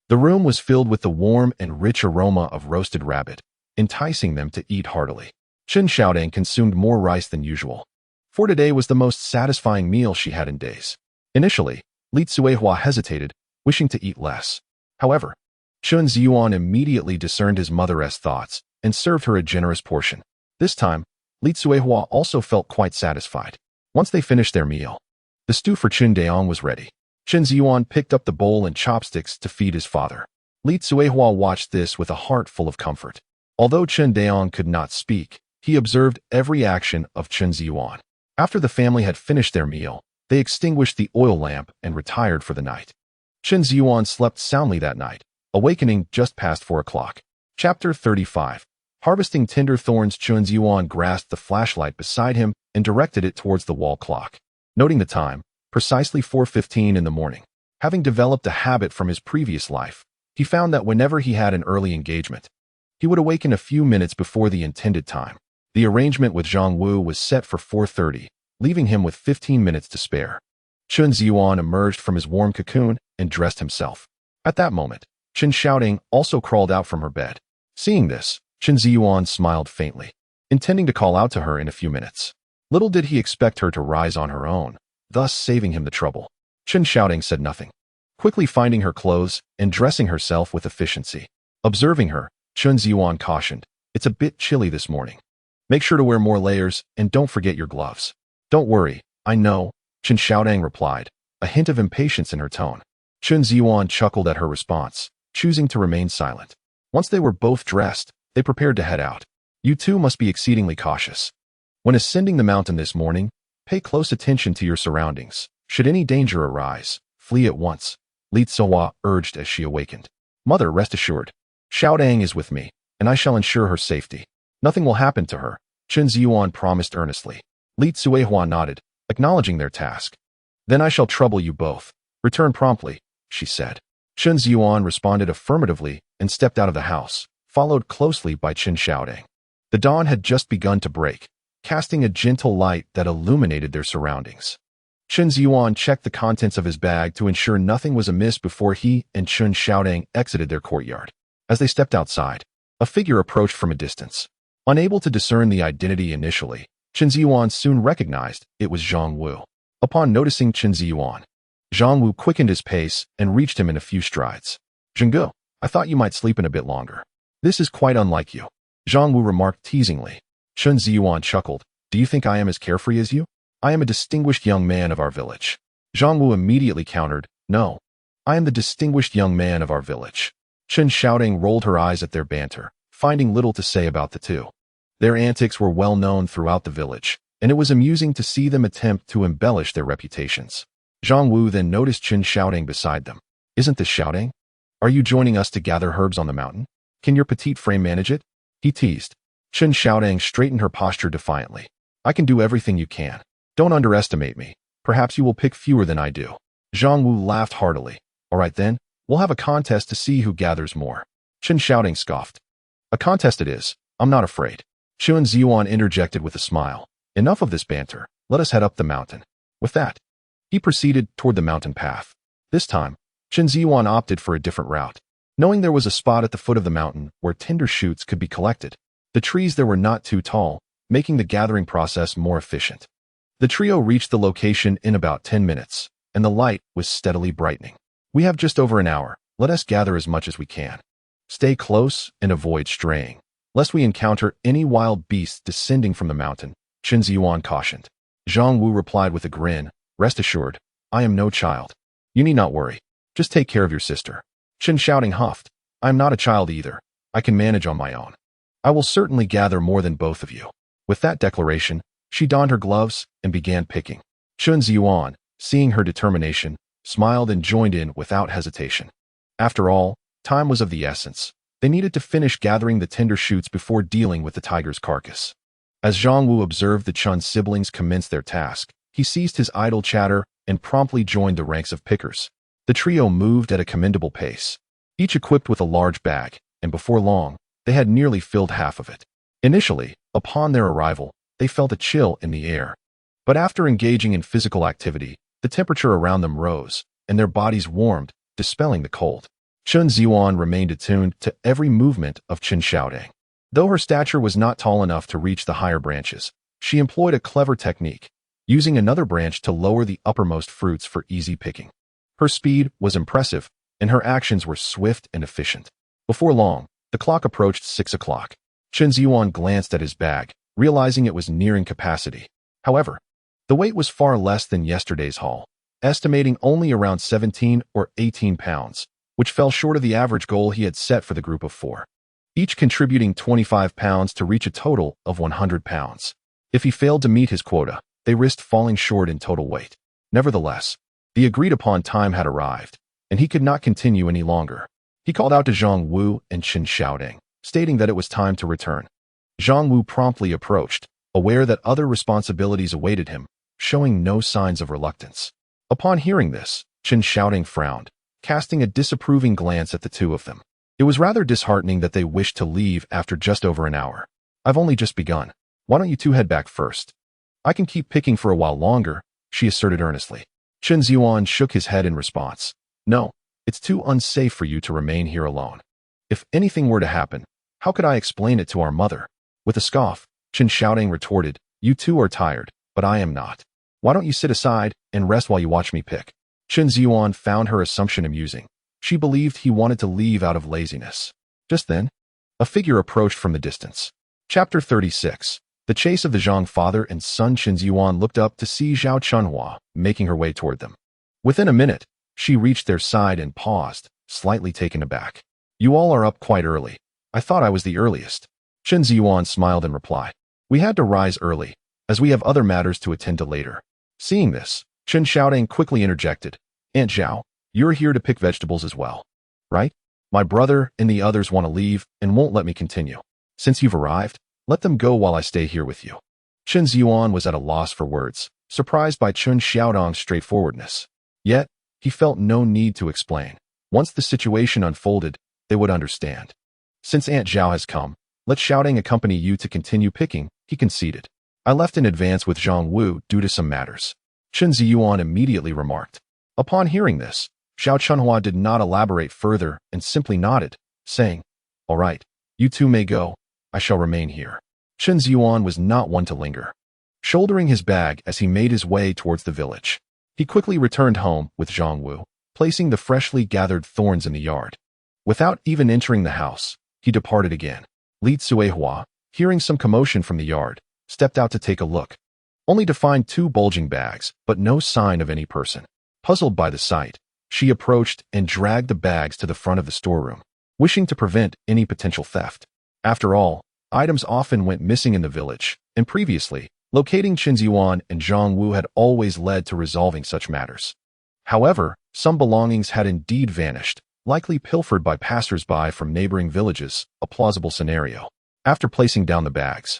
The room was filled with the warm and rich aroma of roasted rabbit, enticing them to eat heartily. Chen Xiaodang consumed more rice than usual, for today was the most satisfying meal she had in days. Initially, Li Zuehua hesitated, wishing to eat less. However, Chen Zhiyuan immediately discerned his mother's thoughts and served her a generous portion. This time, Li Zuehua also felt quite satisfied. Once they finished their meal, the stew for Chen Daong was ready. Chen Zhiyuan picked up the bowl and chopsticks to feed his father. Li Zuehua watched this with a heart full of comfort. Although Chen Daong could not speak, he observed every action of Chen Zhiyuan. After the family had finished their meal, they extinguished the oil lamp and retired for the night. Chen Zhiyuan slept soundly that night, awakening just past 4 o'clock. Chapter 35. Harvesting tender thorns. Chen Zhiyuan grasped the flashlight beside him and directed it towards the wall clock. Noting the time, precisely 4:15 in the morning. Having developed a habit from his previous life, he found that whenever he had an early engagement, he would awaken a few minutes before the intended time. The arrangement with Zhang Wu was set for 4:30, leaving him with 15 minutes to spare. Chen Zhiyuan emerged from his warm cocoon and dressed himself. At that moment, Chen Xiaodang also crawled out from her bed. Seeing this, Chen Zhiyuan smiled faintly, intending to call out to her in a few minutes. Little did he expect her to rise on her own, thus saving him the trouble. Chen Xiaodang said nothing, quickly finding her clothes and dressing herself with efficiency. Observing her, Chen Zhiyuan cautioned, "It's a bit chilly this morning. Make sure to wear more layers and don't forget your gloves." "Don't worry, I know," Chen Xiaodang replied, a hint of impatience in her tone. Chen Zhiyuan chuckled at her response, choosing to remain silent. Once they were both dressed, they prepared to head out. "You two must be exceedingly cautious. When ascending the mountain this morning, pay close attention to your surroundings. Should any danger arise, flee at once," Li Zuehua urged as she awakened. "Mother, rest assured. Xiaodang is with me, and I shall ensure her safety. Nothing will happen to her," Chen Zhiyuan promised earnestly. Li Zuehua nodded, acknowledging their task. "Then I shall trouble you both. Return promptly," she said. Chen Zhiyuan responded affirmatively and stepped out of the house, followed closely by Chen Xiaodong. The dawn had just begun to break, casting a gentle light that illuminated their surroundings. Chen Zhiyuan checked the contents of his bag to ensure nothing was amiss before he and Chen Xiaodong exited their courtyard. As they stepped outside, a figure approached from a distance. Unable to discern the identity initially, Chen Zhiyuan soon recognized it was Zhang Wu. Upon noticing Chen Zhiyuan, Zhang Wu quickened his pace and reached him in a few strides. "Zhenggu, I thought you might sleep in a bit longer. This is quite unlike you," Zhang Wu remarked teasingly. Chen Zhiyuan chuckled. "Do you think I am as carefree as you? I am a distinguished young man of our village." Zhang Wu immediately countered, "No, I am the distinguished young man of our village." Chen Xiaodong rolled her eyes at their banter, finding little to say about the two. Their antics were well known throughout the village, and it was amusing to see them attempt to embellish their reputations. Zhang Wu then noticed Chen Xiaodong beside them. "Isn't this Xiaodong? Are you joining us to gather herbs on the mountain? Can your petite frame manage it?" he teased. Chen Xiaodong straightened her posture defiantly. "I can do everything you can. Don't underestimate me. Perhaps you will pick fewer than I do." Zhang Wu laughed heartily. "All right then, we'll have a contest to see who gathers more." Chen Xiaodong scoffed. "A contest it is. I'm not afraid." Chen Zhiyuan interjected with a smile. "Enough of this banter. Let us head up the mountain." With that, he proceeded toward the mountain path. This time, Chen Zhiyuan opted for a different route. Knowing there was a spot at the foot of the mountain where tender shoots could be collected, the trees there were not too tall, making the gathering process more efficient. The trio reached the location in about 10 minutes, and the light was steadily brightening. "We have just over an hour. Let us gather as much as we can. Stay close and avoid straying, lest we encounter any wild beasts descending from the mountain," Chen Zhiyuan cautioned. Zhang Wu replied with a grin, "Rest assured, I am no child. You need not worry. Just take care of your sister." Chen Xiaodong huffed. "I am not a child either. I can manage on my own. I will certainly gather more than both of you." With that declaration, she donned her gloves and began picking. Chen Zhiyuan, seeing her determination, smiled and joined in without hesitation. After all, time was of the essence. They needed to finish gathering the tender shoots before dealing with the tiger's carcass. As Zhang Wu observed the Chen siblings commence their task, he ceased his idle chatter and promptly joined the ranks of pickers. The trio moved at a commendable pace, each equipped with a large bag, and before long, they had nearly filled half of it. Initially, upon their arrival, they felt a chill in the air. But after engaging in physical activity, the temperature around them rose, and their bodies warmed, dispelling the cold. Chen Zhiyuan remained attuned to every movement of Chen Xiaodong. Though her stature was not tall enough to reach the higher branches, she employed a clever technique, using another branch to lower the uppermost fruits for easy picking. Her speed was impressive, and her actions were swift and efficient. Before long, the clock approached 6 o'clock. Chen Zhiyuan glanced at his bag, realizing it was nearing capacity. However, the weight was far less than yesterday's haul, estimating only around 17 or 18 pounds, which fell short of the average goal he had set for the group of 4, each contributing 25 pounds to reach a total of 100 pounds. If he failed to meet his quota, they risked falling short in total weight. Nevertheless, the agreed-upon time had arrived, and he could not continue any longer. He called out to Zhang Wu and Chen Xiaodong, stating that it was time to return. Zhang Wu promptly approached, aware that other responsibilities awaited him, showing no signs of reluctance. Upon hearing this, Chen Xiaodong frowned, casting a disapproving glance at the two of them. It was rather disheartening that they wished to leave after just over an hour. "I've only just begun. Why don't you two head back first?" "I can keep picking for a while longer," she asserted earnestly. Chen Zhiyuan shook his head in response. "No, it's too unsafe for you to remain here alone. If anything were to happen, how could I explain it to our mother?" With a scoff, Chen Xiaodong retorted, "You two are tired, but I am not. Why don't you sit aside and rest while you watch me pick?" Chen Zhiyuan found her assumption amusing. She believed he wanted to leave out of laziness. Just then, a figure approached from the distance. Chapter 36. The chase of the Zhang father and son. Chen Zhiyuan looked up to see Zhao Chunhua making her way toward them. Within a minute, she reached their side and paused, slightly taken aback. "You all are up quite early. I thought I was the earliest." Chen Zhiyuan smiled in reply. "We had to rise early, as we have other matters to attend to later." Seeing this, Chen Xiaodong quickly interjected, "Aunt Zhao, you're here to pick vegetables as well, right? My brother and the others want to leave and won't let me continue. Since you've arrived, let them go while I stay here with you." Chen Zhiyuan was at a loss for words, surprised by Chen Xiaodong's straightforwardness. Yet, he felt no need to explain. Once the situation unfolded, they would understand. Since Aunt Zhao has come, let Shouting accompany you to continue picking, he conceded. I left in advance with Zhang Wu due to some matters. Chen Zhiyuan immediately remarked. Upon hearing this, Xiao Chunhua did not elaborate further and simply nodded, saying, All right, you two may go. I shall remain here. Chen Zhiyuan was not one to linger. Shouldering his bag as he made his way towards the village, he quickly returned home with Zhang Wu, placing the freshly gathered thorns in the yard. Without even entering the house, he departed again. Li Tsuehua, hearing some commotion from the yard, stepped out to take a look, only to find two bulging bags, but no sign of any person. Puzzled by the sight, she approached and dragged the bags to the front of the storeroom, wishing to prevent any potential theft. After all, items often went missing in the village, and previously, locating Chen Zhiyuan and Zhang Wu had always led to resolving such matters. However, some belongings had indeed vanished, likely pilfered by passers-by from neighboring villages, a plausible scenario. After placing down the bags,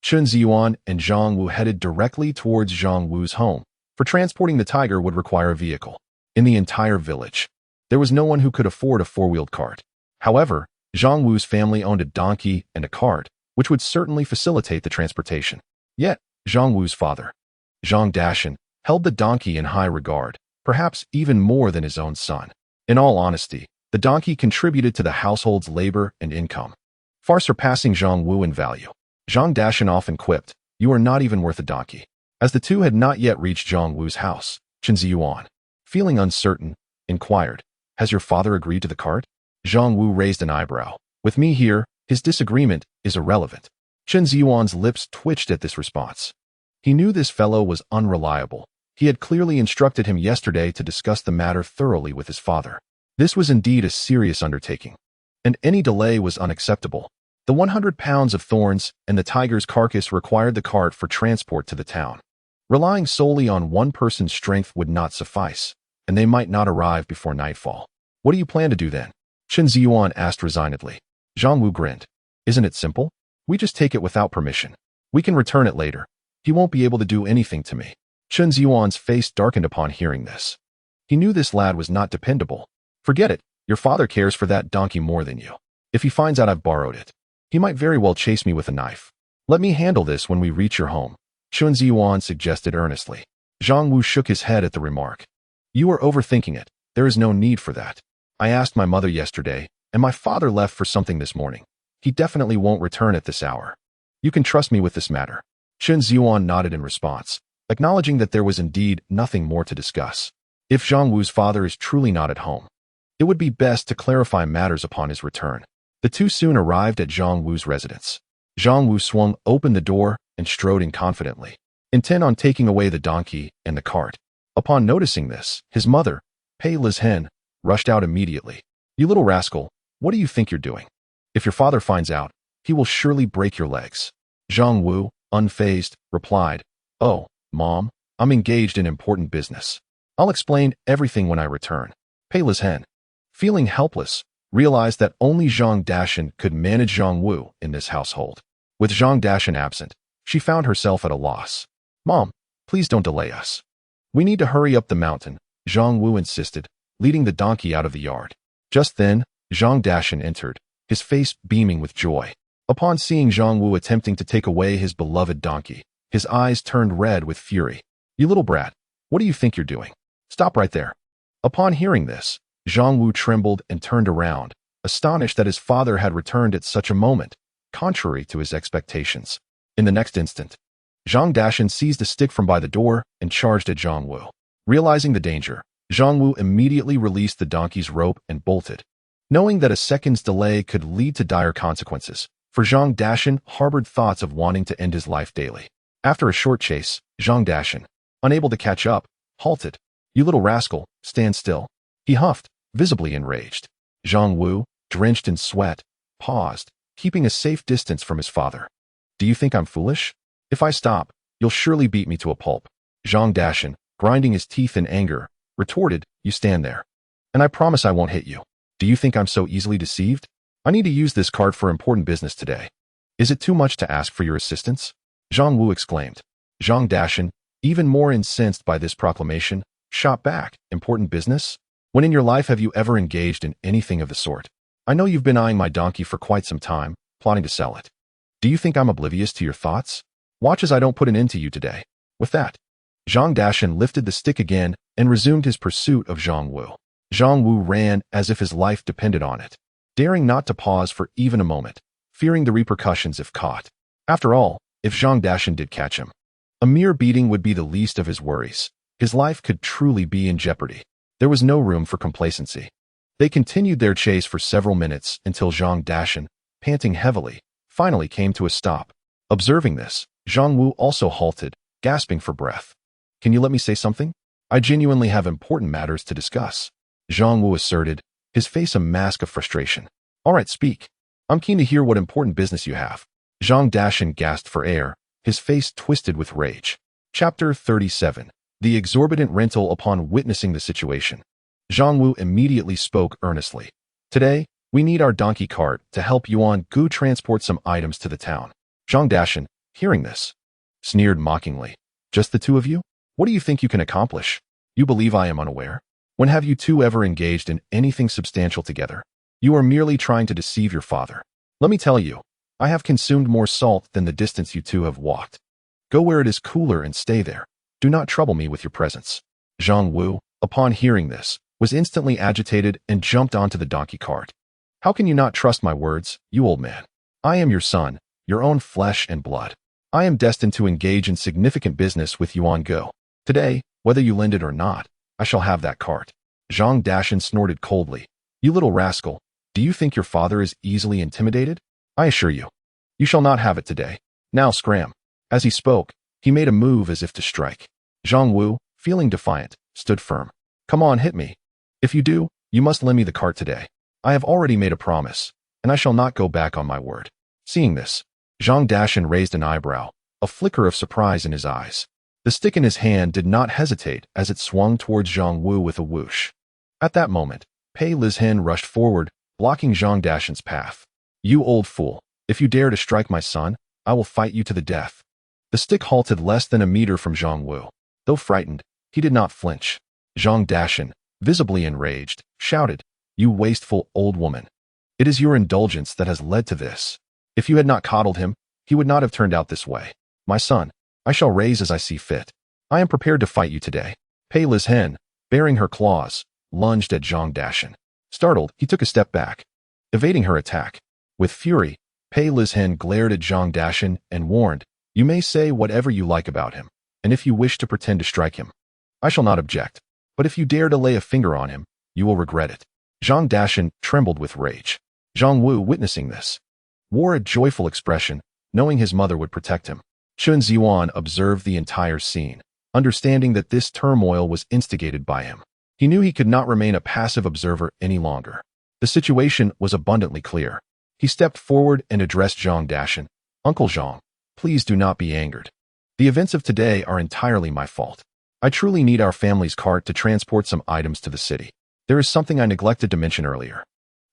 Chen Zhiyuan and Zhang Wu headed directly towards Zhang Wu's home. For transporting the tiger would require a vehicle. In the entire village, there was no one who could afford a four-wheeled cart. However, Zhang Wu's family owned a donkey and a cart, which would certainly facilitate the transportation. Yet, Zhang Wu's father, Zhang Dashan, held the donkey in high regard, perhaps even more than his own son. In all honesty, the donkey contributed to the household's labor and income, far surpassing Zhang Wu in value. Zhang Dashan often quipped, You are not even worth a donkey. As the two had not yet reached Zhang Wu's house, Chen Zhiyuan, feeling uncertain, inquired, Has your father agreed to the cart? Zhang Wu raised an eyebrow. With me here, his disagreement is irrelevant. Chen Zhiyuan's lips twitched at this response. He knew this fellow was unreliable. He had clearly instructed him yesterday to discuss the matter thoroughly with his father. This was indeed a serious undertaking, and any delay was unacceptable. The 100 pounds of thorns and the tiger's carcass required the cart for transport to the town. Relying solely on one person's strength would not suffice, and they might not arrive before nightfall. What do you plan to do then? Chen Zhiyuan asked resignedly. Zhang Wu grinned. Isn't it simple? We just take it without permission. We can return it later. He won't be able to do anything to me. Chen Zhiyuan's face darkened upon hearing this. He knew this lad was not dependable. Forget it. Your father cares for that donkey more than you. If he finds out I've borrowed it, he might very well chase me with a knife. Let me handle this when we reach your home, Chen Zhiyuan suggested earnestly. Zhang Wu shook his head at the remark. You are overthinking it. There is no need for that. I asked my mother yesterday, and my father left for something this morning. He definitely won't return at this hour. You can trust me with this matter. Chen Zhiyuan nodded in response, acknowledging that there was indeed nothing more to discuss. If Zhang Wu's father is truly not at home, it would be best to clarify matters upon his return. The two soon arrived at Zhang Wu's residence. Zhang Wu swung open the door and strode in confidently, intent on taking away the donkey and the cart. Upon noticing this, his mother, perilous hen, rushed out immediately. You little rascal, what do you think you're doing? If your father finds out, he will surely break your legs. Zhang Wu, unfazed, replied, Oh, Mom, I'm engaged in important business. I'll explain everything when I return. Perilous hen, feeling helpless, realized that only Zhang Dashan could manage Zhang Wu in this household. With Zhang Dashan absent, she found herself at a loss. Mom, please don't delay us. We need to hurry up the mountain, Zhang Wu insisted, leading the donkey out of the yard. Just then, Zhang Dashan entered, his face beaming with joy. Upon seeing Zhang Wu attempting to take away his beloved donkey, his eyes turned red with fury. You little brat, what do you think you're doing? Stop right there. Upon hearing this, Zhang Wu trembled and turned around, astonished that his father had returned at such a moment, contrary to his expectations. In the next instant, Zhang Dashan seized a stick from by the door and charged at Zhang Wu. Realizing the danger, Zhang Wu immediately released the donkey's rope and bolted, knowing that a second's delay could lead to dire consequences. For Zhang Dashan harbored thoughts of wanting to end his life daily. After a short chase, Zhang Dashan, unable to catch up, halted. You little rascal, stand still. He huffed, visibly enraged. Zhang Wu, drenched in sweat, paused, keeping a safe distance from his father. Do you think I'm foolish? If I stop, you'll surely beat me to a pulp. Zhang Dashan, grinding his teeth in anger, retorted, You stand there. And I promise I won't hit you. Do you think I'm so easily deceived? I need to use this cart for important business today. Is it too much to ask for your assistance? Zhang Wu exclaimed. Zhang Dashan, even more incensed by this proclamation, shot back, Important business? When in your life have you ever engaged in anything of the sort? I know you've been eyeing my donkey for quite some time, plotting to sell it. Do you think I'm oblivious to your thoughts? Watch as I don't put an end to you today. With that, Zhang Dashan lifted the stick again and resumed his pursuit of Zhang Wu. Zhang Wu ran as if his life depended on it, daring not to pause for even a moment, fearing the repercussions if caught. After all, if Zhang Dashan did catch him, a mere beating would be the least of his worries. His life could truly be in jeopardy. There was no room for complacency. They continued their chase for several minutes until Zhang Dashan, panting heavily, finally came to a stop. Observing this, Zhang Wu also halted, gasping for breath. Can you let me say something? I genuinely have important matters to discuss, Zhang Wu asserted, his face a mask of frustration. All right, speak. I'm keen to hear what important business you have. Zhang Dashan gasped for air, his face twisted with rage. Chapter 37. The exorbitant rental upon witnessing the situation. Zhang Wu immediately spoke earnestly. Today, we need our donkey cart to help Yuan Gu transport some items to the town. Zhang Dashan, hearing this, sneered mockingly. Just the two of you? What do you think you can accomplish? You believe I am unaware? When have you two ever engaged in anything substantial together? You are merely trying to deceive your father. Let me tell you, I have consumed more salt than the distance you two have walked. Go where it is cooler and stay there. Do not trouble me with your presence. Zhang Wu, upon hearing this, was instantly agitated and jumped onto the donkey cart. How can you not trust my words, you old man? I am your son, your own flesh and blood. I am destined to engage in significant business with Yuan Gu. Today, whether you lend it or not, I shall have that cart. Zhang Dashan snorted coldly. You little rascal, do you think your father is easily intimidated? I assure you, you shall not have it today. Now scram. As he spoke, he made a move as if to strike. Zhang Wu, feeling defiant, stood firm. Come on, hit me. If you do, you must lend me the cart today. I have already made a promise, and I shall not go back on my word. Seeing this, Zhang Dashan raised an eyebrow, a flicker of surprise in his eyes. The stick in his hand did not hesitate as it swung towards Zhang Wu with a whoosh. At that moment, Pei Lizhen rushed forward, blocking Zhang Dashan's path. You old fool, if you dare to strike my son, I will fight you to the death. The stick halted less than a meter from Zhang Wu. Though frightened, he did not flinch. Zhang Dashan, visibly enraged, shouted, You wasteful old woman. It is your indulgence that has led to this. If you had not coddled him, he would not have turned out this way. My son, I shall raise as I see fit. I am prepared to fight you today. Pei Lizhen, baring her claws, lunged at Zhang Dashan. Startled, he took a step back, evading her attack. With fury, Pei Lizhen glared at Zhang Dashan and warned, You may say whatever you like about him, and if you wish to pretend to strike him, I shall not object. But if you dare to lay a finger on him, you will regret it. Zhang Dashan trembled with rage. Zhang Wu, witnessing this, wore a joyful expression, knowing his mother would protect him. Chen Zhiyuan observed the entire scene, understanding that this turmoil was instigated by him. He knew he could not remain a passive observer any longer. The situation was abundantly clear. He stepped forward and addressed Zhang Dashan. Uncle Zhang, please do not be angered. The events of today are entirely my fault. I truly need our family's cart to transport some items to the city. There is something I neglected to mention earlier.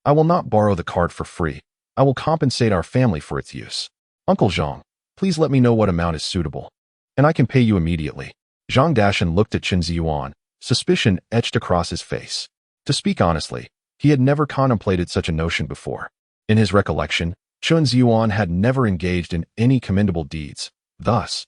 I will not borrow the cart for free. I will compensate our family for its use. Uncle Zhang, please let me know what amount is suitable, and I can pay you immediately. Zhang Dashan looked at Chen Zhiyuan, suspicion etched across his face. To speak honestly, he had never contemplated such a notion before. In his recollection, Chen Zhiyuan had never engaged in any commendable deeds. Thus,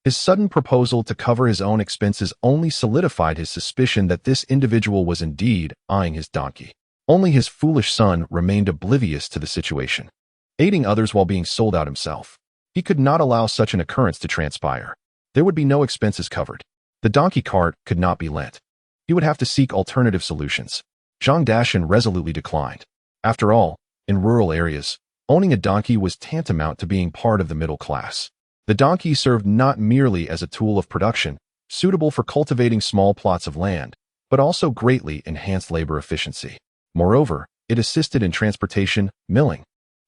his sudden proposal to cover his own expenses only solidified his suspicion that this individual was indeed eyeing his donkey. Only his foolish son remained oblivious to the situation, aiding others while being sold out himself. He could not allow such an occurrence to transpire. There would be no expenses covered. The donkey cart could not be lent. He would have to seek alternative solutions. Zhang Dashan resolutely declined. After all, in rural areas, owning a donkey was tantamount to being part of the middle class. The donkey served not merely as a tool of production, suitable for cultivating small plots of land, but also greatly enhanced labor efficiency. Moreover, it assisted in transportation, milling,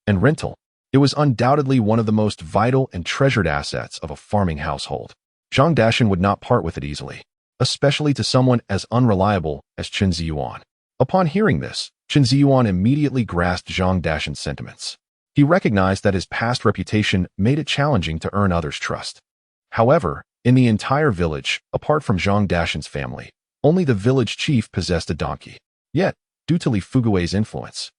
and rental. It was undoubtedly one of the most vital and treasured assets of a farming household. Zhang Dashan would not part with it easily, especially to someone as unreliable as Chen Zhiyuan. Upon hearing this, Chen Zhiyuan immediately grasped Zhang Dashan's sentiments. He recognized that his past reputation made it challenging to earn others' trust. However, in the entire village, apart from Zhang Dashan's family, only the village chief possessed a donkey. Yet, due to Li Fugui's influence,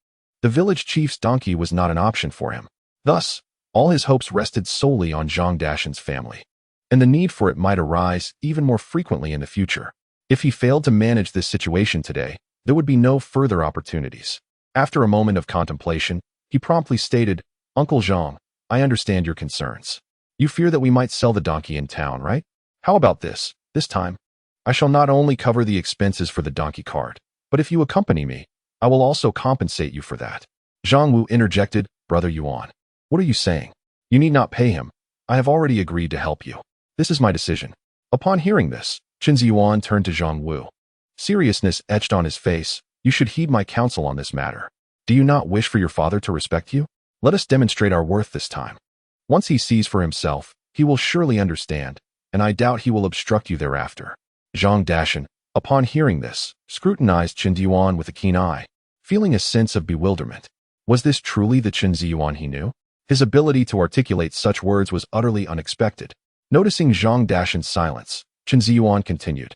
the village chief's donkey was not an option for him. Thus, all his hopes rested solely on Zhang Dashan's family, and the need for it might arise even more frequently in the future. If he failed to manage this situation today, there would be no further opportunities. After a moment of contemplation, he promptly stated, "Uncle Zhang, I understand your concerns. You fear that we might sell the donkey in town, right? How about this? This time, I shall not only cover the expenses for the donkey cart, but if you accompany me, I will also compensate you for that." Zhang Wu interjected, "Brother Yuan, what are you saying? You need not pay him. I have already agreed to help you. This is my decision." Upon hearing this, Chen Zhiyuan turned to Zhang Wu. Seriousness etched on his face. "You should heed my counsel on this matter. Do you not wish for your father to respect you? Let us demonstrate our worth this time. Once he sees for himself, he will surely understand, and I doubt he will obstruct you thereafter." Zhang Dashan, upon hearing this, scrutinized Chen Zhiyuan with a keen eye, feeling a sense of bewilderment. Was this truly the Chen Zhiyuan he knew? His ability to articulate such words was utterly unexpected. Noticing Zhang Dashan's silence, Chen Zhiyuan continued,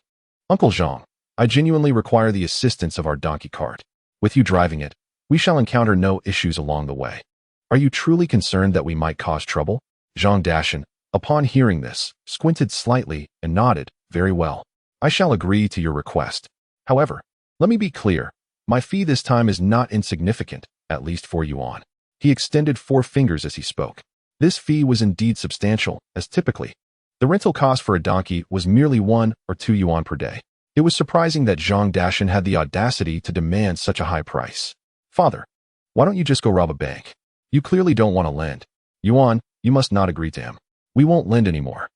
"Uncle Zhang, I genuinely require the assistance of our donkey cart. With you driving it, we shall encounter no issues along the way. Are you truly concerned that we might cause trouble?" Zhang Dashan, upon hearing this, squinted slightly and nodded, "Very well. I shall agree to your request. However, let me be clear. My fee this time is not insignificant, at least 4 yuan. He extended 4 fingers as he spoke. This fee was indeed substantial, as typically, the rental cost for a donkey was merely 1 or 2 yuan per day. It was surprising that Zhang Dashan had the audacity to demand such a high price. "Father, why don't you just go rob a bank? You clearly don't want to lend. Yuan, you must not agree to him. We won't lend anymore."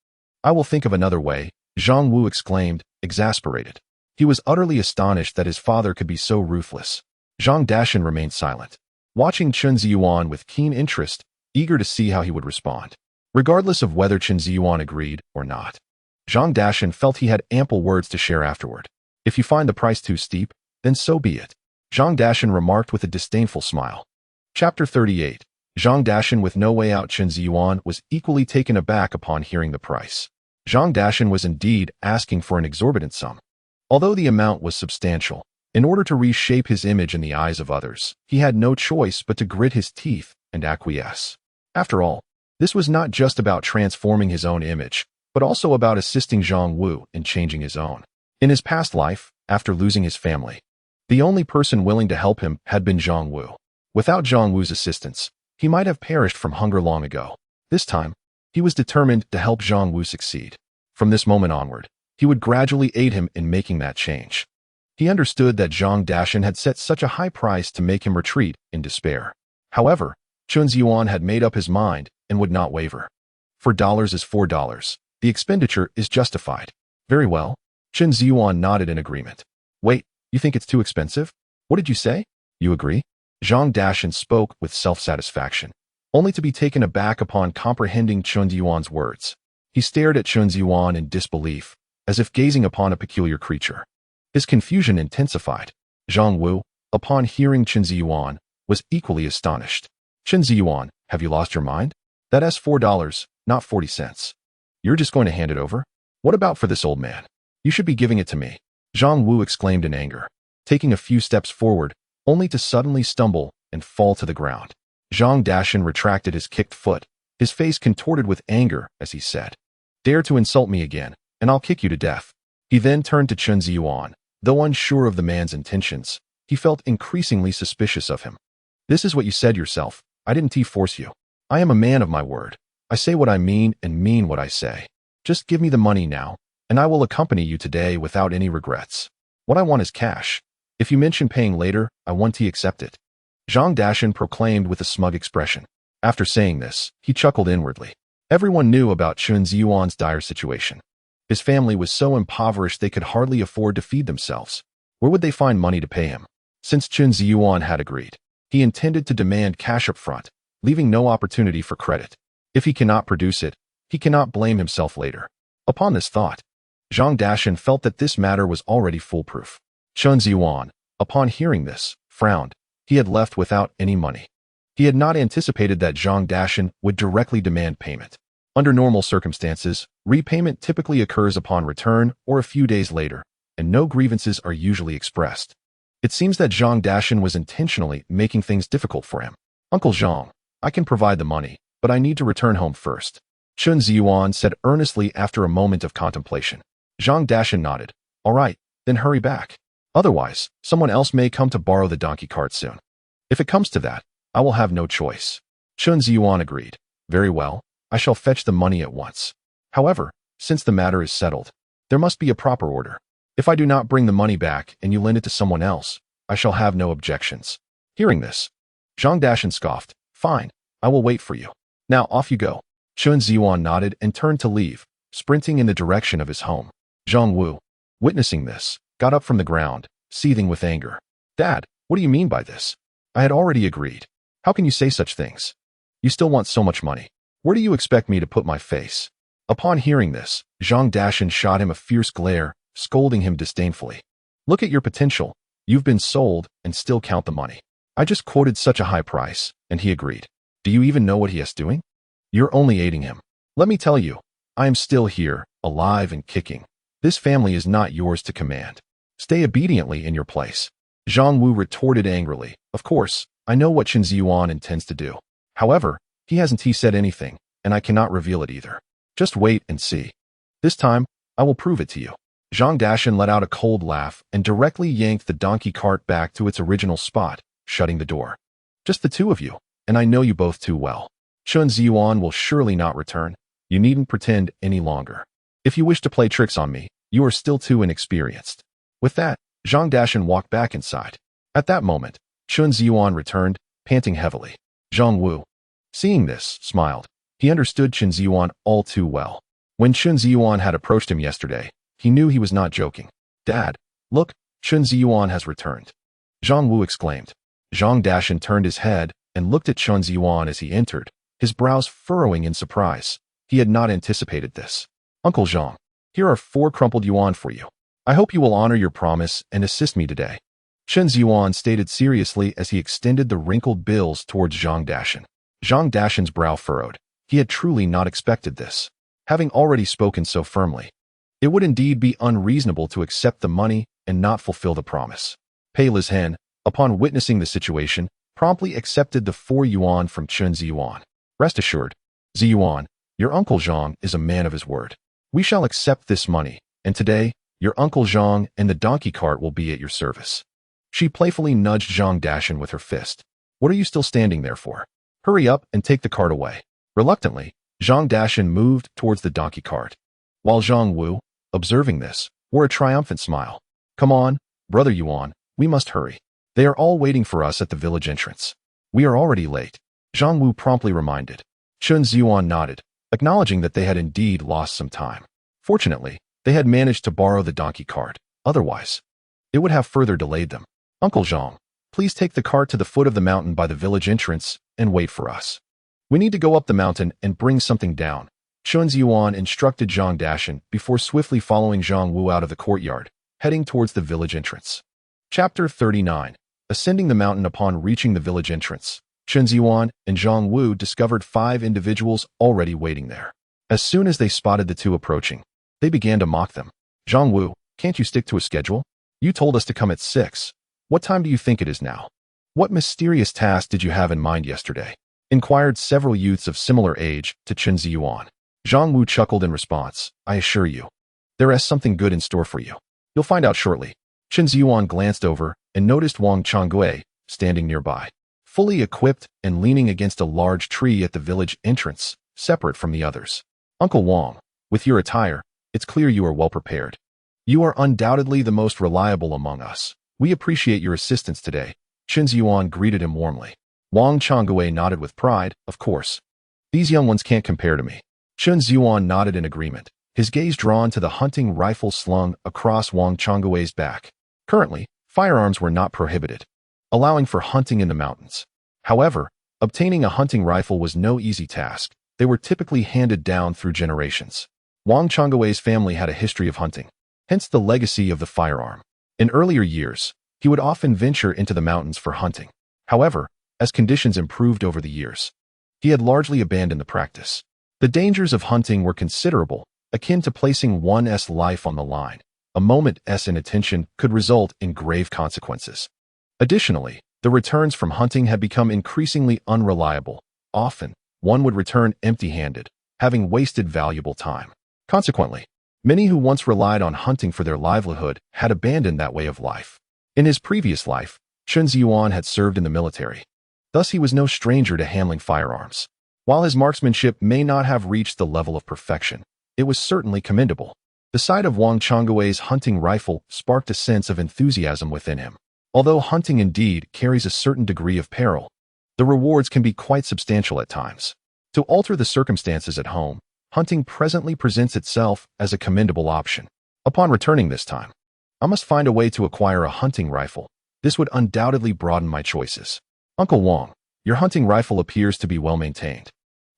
"I will think of another way," Zhang Wu exclaimed, exasperated. He was utterly astonished that his father could be so ruthless. Zhang Dashan remained silent, watching Chen Zhiyuan with keen interest, eager to see how he would respond. Regardless of whether Chen Zhiyuan agreed or not, Zhang Dashan felt he had ample words to share afterward. "If you find the price too steep, then so be it," Zhang Dashan remarked with a disdainful smile. Chapter 38. Zhang Dashan with no way out. Chen Zhiyuan was equally taken aback upon hearing the price. Zhang Dashan was indeed asking for an exorbitant sum. Although the amount was substantial, in order to reshape his image in the eyes of others, he had no choice but to grit his teeth and acquiesce. After all, this was not just about transforming his own image, but also about assisting Zhang Wu in changing his own. In his past life, after losing his family, the only person willing to help him had been Zhang Wu. Without Zhang Wu's assistance, he might have perished from hunger long ago. This time, he was determined to help Zhang Wu succeed. From this moment onward, he would gradually aid him in making that change. He understood that Zhang Dashan had set such a high price to make him retreat in despair. However, Chen Zhiyuan had made up his mind and would not waver. $4 is $4. The expenditure is justified. "Very well." Chen Zhiyuan nodded in agreement. "Wait, you think it's too expensive? What did you say? You agree?" Zhang Dashan spoke with self-satisfaction, only to be taken aback upon comprehending Chen Zhiyuan's words. He stared at Chen Zhiyuan in disbelief, as if gazing upon a peculiar creature. His confusion intensified. Zhang Wu, upon hearing Chen Zhiyuan, was equally astonished. "Chen Zhiyuan, have you lost your mind? That's $4, not 40 cents. You're just going to hand it over? What about for this old man? You should be giving it to me." Zhang Wu exclaimed in anger, taking a few steps forward, only to suddenly stumble and fall to the ground. Zhang Dashan retracted his kicked foot, his face contorted with anger as he said, "Dare to insult me again, and I'll kick you to death." He then turned to Chen Zhiyuan. Though unsure of the man's intentions, he felt increasingly suspicious of him. "This is what you said yourself. I didn't force you. I am a man of my word. I say what I mean and mean what I say. Just give me the money now, and I will accompany you today without any regrets. What I want is cash. If you mention paying later, I want to accept it," Zhang Dashan proclaimed with a smug expression. After saying this, he chuckled inwardly. Everyone knew about Chen Zhiyuan's dire situation. His family was so impoverished they could hardly afford to feed themselves. Where would they find money to pay him? Since Chen Zhiyuan had agreed, he intended to demand cash up front, leaving no opportunity for credit. If he cannot produce it, he cannot blame himself later. Upon this thought, Zhang Dashan felt that this matter was already foolproof. Chen Zhiyuan, upon hearing this, frowned. He had left without any money. He had not anticipated that Zhang Dashan would directly demand payment. Under normal circumstances, repayment typically occurs upon return or a few days later, and no grievances are usually expressed. It seems that Zhang Dashan was intentionally making things difficult for him. Uncle Zhang, I can provide the money, but I need to return home first, Chen Zhiyuan said earnestly after a moment of contemplation. Zhang Dashan nodded. All right, then hurry back. Otherwise, someone else may come to borrow the donkey cart soon. If it comes to that, I will have no choice. Chen Zhiyuan agreed. Very well, I shall fetch the money at once. However, since the matter is settled, there must be a proper order. If I do not bring the money back and you lend it to someone else, I shall have no objections. Hearing this, Zhang Dashan scoffed. Fine, I will wait for you. Now off you go. Chen Zhiyuan nodded and turned to leave, sprinting in the direction of his home. Zhang Wu, witnessing this, got up from the ground, seething with anger. Dad, what do you mean by this? I had already agreed. How can you say such things? You still want so much money. Where do you expect me to put my face? Upon hearing this, Zhang Dashan shot him a fierce glare, scolding him disdainfully. Look at your potential. You've been sold and still count the money. I just quoted such a high price, and he agreed. Do you even know what he is doing? You're only aiding him. Let me tell you, I am still here, alive and kicking. This family is not yours to command. Stay obediently in your place. Zhang Wu retorted angrily. Of course, I know what Chen Zhiyuan intends to do. However, he hasn't said anything, and I cannot reveal it either. Just wait and see. This time, I will prove it to you. Zhang Dashan let out a cold laugh and directly yanked the donkey cart back to its original spot, shutting the door. Just the two of you, and I know you both too well. Chen Zhiyuan will surely not return. You needn't pretend any longer. If you wish to play tricks on me, you are still too inexperienced. With that, Zhang Dashan walked back inside. At that moment, Chen Zhiyuan returned, panting heavily. Zhang Wu, seeing this, smiled. He understood Chen Zhiyuan all too well. When Chen Zhiyuan had approached him yesterday, he knew he was not joking. Dad, look, Chen Zhiyuan has returned. Zhang Wu exclaimed. Zhang Dashan turned his head and looked at Chen Zhiyuan as he entered, his brows furrowing in surprise. He had not anticipated this. Uncle Zhang, here are 4 crumpled yuan for you. I hope you will honor your promise and assist me today. Chen Zhiyuan stated seriously as he extended the wrinkled bills towards Zhang Dashan. Zhang Dashan's brow furrowed. He had truly not expected this. Having already spoken so firmly, it would indeed be unreasonable to accept the money and not fulfill the promise. Perilous Hen, upon witnessing the situation, promptly accepted the 4 yuan from Chen Zhiyuan. Rest assured, Zhiyuan, your Uncle Zhang is a man of his word. We shall accept this money, and today, your Uncle Zhang and the donkey cart will be at your service. She playfully nudged Zhang Dashan with her fist. What are you still standing there for? Hurry up and take the cart away. Reluctantly, Zhang Dashan moved towards the donkey cart, while Zhang Wu, observing this, wore a triumphant smile. Come on, Brother Yuan, we must hurry. They are all waiting for us at the village entrance. We are already late, Zhang Wu promptly reminded. Chen Zhiyuan nodded, acknowledging that they had indeed lost some time. Fortunately, they had managed to borrow the donkey cart. Otherwise, it would have further delayed them. Uncle Zhang, please take the cart to the foot of the mountain by the village entrance and wait for us. We need to go up the mountain and bring something down, Chen Zhiyuan instructed Zhang Dashan before swiftly following Zhang Wu out of the courtyard, heading towards the village entrance. Chapter 39. Ascending the mountain. Upon reaching the village entrance, Chen Zhiyuan and Zhang Wu discovered 5 individuals already waiting there. As soon as they spotted the two approaching, they began to mock them. Zhang Wu, can't you stick to a schedule? You told us to come at 6. What time do you think it is now? What mysterious task did you have in mind yesterday? Inquired several youths of similar age to Chen Zhiyuan. Zhang Wu chuckled in response. I assure you, there is something good in store for you. You'll find out shortly. Chen Zhiyuan glanced over and noticed Wang Changgui standing nearby, fully equipped and leaning against a large tree at the village entrance, separate from the others. Uncle Wang, with your attire, it's clear you are well prepared. You are undoubtedly the most reliable among us. We appreciate your assistance today. Chen Zhiyuan greeted him warmly. Wang Changgui nodded with pride. Of course. These young ones can't compare to me. Chen Zhiyuan nodded in agreement, his gaze drawn to the hunting rifle slung across Wang Changgui's back. Currently, firearms were not prohibited, allowing for hunting in the mountains. However, obtaining a hunting rifle was no easy task. They were typically handed down through generations. Wang Changgui's family had a history of hunting, hence the legacy of the firearm. In earlier years, he would often venture into the mountains for hunting. However, as conditions improved over the years, he had largely abandoned the practice. The dangers of hunting were considerable, akin to placing one's life on the line. A moment's inattention could result in grave consequences. Additionally, the returns from hunting had become increasingly unreliable. Often, one would return empty-handed, having wasted valuable time. Consequently, many who once relied on hunting for their livelihood had abandoned that way of life. In his previous life, Chen Zhiyuan had served in the military. Thus, he was no stranger to handling firearms. While his marksmanship may not have reached the level of perfection, it was certainly commendable. The sight of Wang Changgui's hunting rifle sparked a sense of enthusiasm within him. Although hunting indeed carries a certain degree of peril, the rewards can be quite substantial at times. To alter the circumstances at home, hunting presently presents itself as a commendable option. Upon returning this time, I must find a way to acquire a hunting rifle. This would undoubtedly broaden my choices. Uncle Wang, your hunting rifle appears to be well maintained.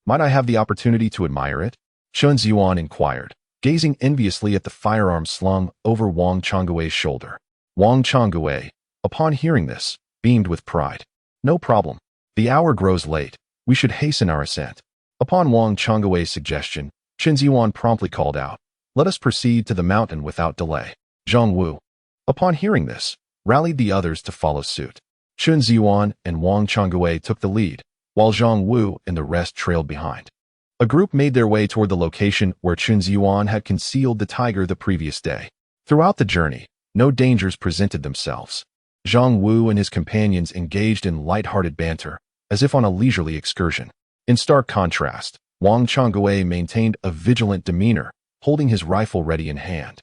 Might I have the opportunity to admire it? Chen Zhiyuan inquired, gazing enviously at the firearm slung over Wang Changgui's shoulder. Wang Changgui, upon hearing this, beamed with pride. No problem. The hour grows late. We should hasten our ascent. Upon Wang Changgui's suggestion, Chen Zhiyuan promptly called out, "Let us proceed to the mountain without delay." Zhang Wu, upon hearing this, rallied the others to follow suit. Chen Zhiyuan and Wang Changgui took the lead, while Zhang Wu and the rest trailed behind. A group made their way toward the location where Chen Zhiyuan had concealed the tiger the previous day. Throughout the journey, no dangers presented themselves. Zhang Wu and his companions engaged in light-hearted banter, as if on a leisurely excursion. In stark contrast, Wang Changgui maintained a vigilant demeanor, holding his rifle ready in hand.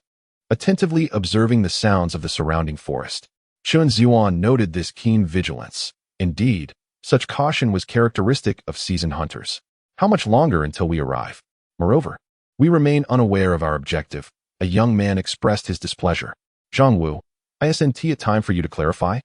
Attentively observing the sounds of the surrounding forest, Chen Zhiyuan noted this keen vigilance. Indeed, such caution was characteristic of seasoned hunters. How much longer until we arrive? Moreover, we remain unaware of our objective. A young man expressed his displeasure. Zhang Wu, isn't it time for you to clarify?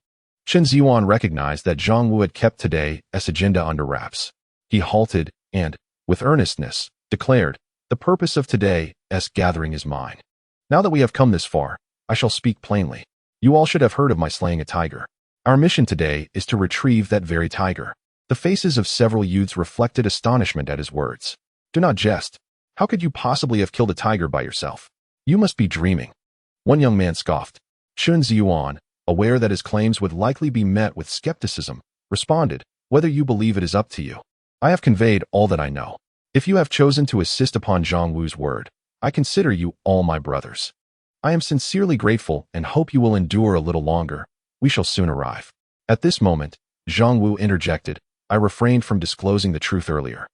Chen Zhiyuan recognized that Zhang Wu had kept today's agenda under wraps. He halted and, with earnestness, declared, "The purpose of today's gathering is mine. Now that we have come this far, I shall speak plainly. You all should have heard of my slaying a tiger. Our mission today is to retrieve that very tiger." The faces of several youths reflected astonishment at his words. "Do not jest. How could you possibly have killed a tiger by yourself? You must be dreaming." One young man scoffed. Chen Zhiyuan, aware that his claims would likely be met with skepticism, responded, "Whether you believe it is up to you. I have conveyed all that I know. If you have chosen to insist upon Zhang Wu's word, I consider you all my brothers. I am sincerely grateful and hope you will endure a little longer. We shall soon arrive." At this moment, Zhang Wu interjected, "I refrained from disclosing the truth earlier,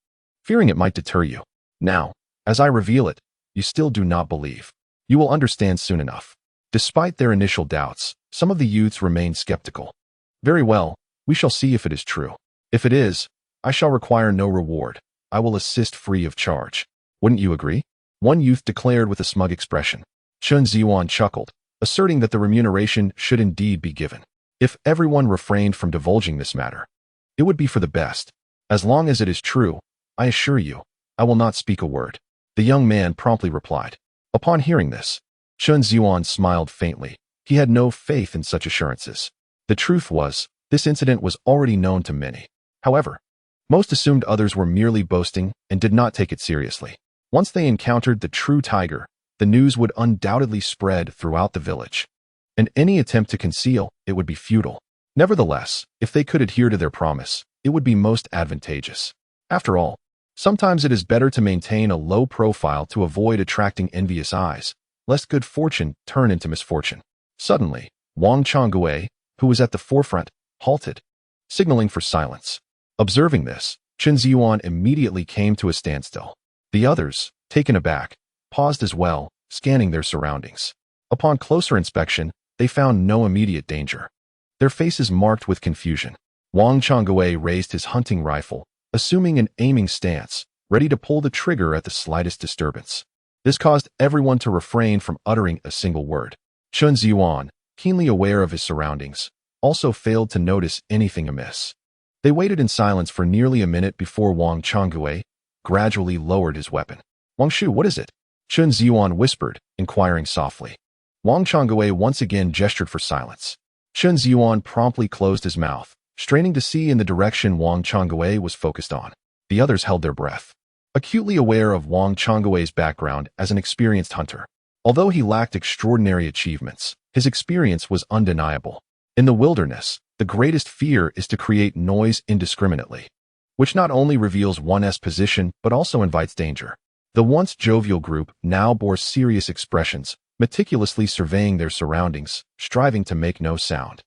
fearing it might deter you. Now, as I reveal it, you still do not believe. You will understand soon enough." Despite their initial doubts, some of the youths remained skeptical. "Very well, we shall see if it is true. If it is, I shall require no reward. I will assist free of charge. Wouldn't you agree?" One youth declared with a smug expression. Chen Zhiyuan chuckled, asserting that the remuneration should indeed be given. If everyone refrained from divulging this matter, it would be for the best. As long as it is true, I assure you, I will not speak a word. The young man promptly replied. Upon hearing this, Chen Zhiyuan smiled faintly. He had no faith in such assurances. The truth was, this incident was already known to many. However, most assumed others were merely boasting and did not take it seriously. Once they encountered the true tiger, the news would undoubtedly spread throughout the village, and any attempt to conceal it would be futile. Nevertheless, if they could adhere to their promise, it would be most advantageous. After all, sometimes it is better to maintain a low profile to avoid attracting envious eyes, lest good fortune turn into misfortune. Suddenly, Wang Changgui, who was at the forefront, halted, signaling for silence. Observing this, Chen Zhiyuan immediately came to a standstill. The others, taken aback, paused as well, scanning their surroundings. Upon closer inspection, they found no immediate danger. Their faces marked with confusion. Wang Changgui raised his hunting rifle, assuming an aiming stance, ready to pull the trigger at the slightest disturbance. This caused everyone to refrain from uttering a single word. Chen Zhiyuan, keenly aware of his surroundings, also failed to notice anything amiss. They waited in silence for nearly a minute before Wang Changgui gradually lowered his weapon. "Wang Shu, what is it?" Chen Zhiyuan whispered, inquiring softly. Wang Changgui once again gestured for silence. Chen Zhiyuan promptly closed his mouth, straining to see in the direction Wang Changgui was focused on. The others held their breath, acutely aware of Wang Changgui's background as an experienced hunter. Although he lacked extraordinary achievements, his experience was undeniable. In the wilderness, the greatest fear is to create noise indiscriminately, which not only reveals one's position but also invites danger. The once jovial group now bore serious expressions, meticulously surveying their surroundings, striving to make no sound.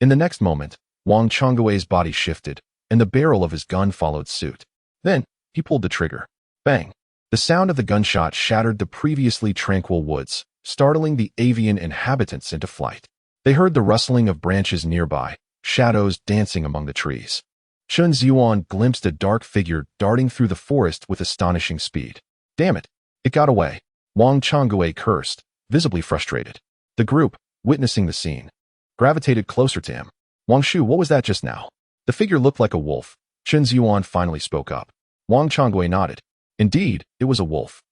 In the next moment, Wang Changgui's body shifted, and the barrel of his gun followed suit. Then, he pulled the trigger. Bang! The sound of the gunshot shattered the previously tranquil woods, startling the avian inhabitants into flight. They heard the rustling of branches nearby, shadows dancing among the trees. Chen Zhiyuan glimpsed a dark figure darting through the forest with astonishing speed. Damn it! It got away. Wang Changgui cursed, visibly frustrated. The group, witnessing the scene, gravitated closer to him. Wang Shu, what was that just now? The figure looked like a wolf. Chen Zhiyuan finally spoke up. Wang Changgui nodded. Indeed, it was a wolf.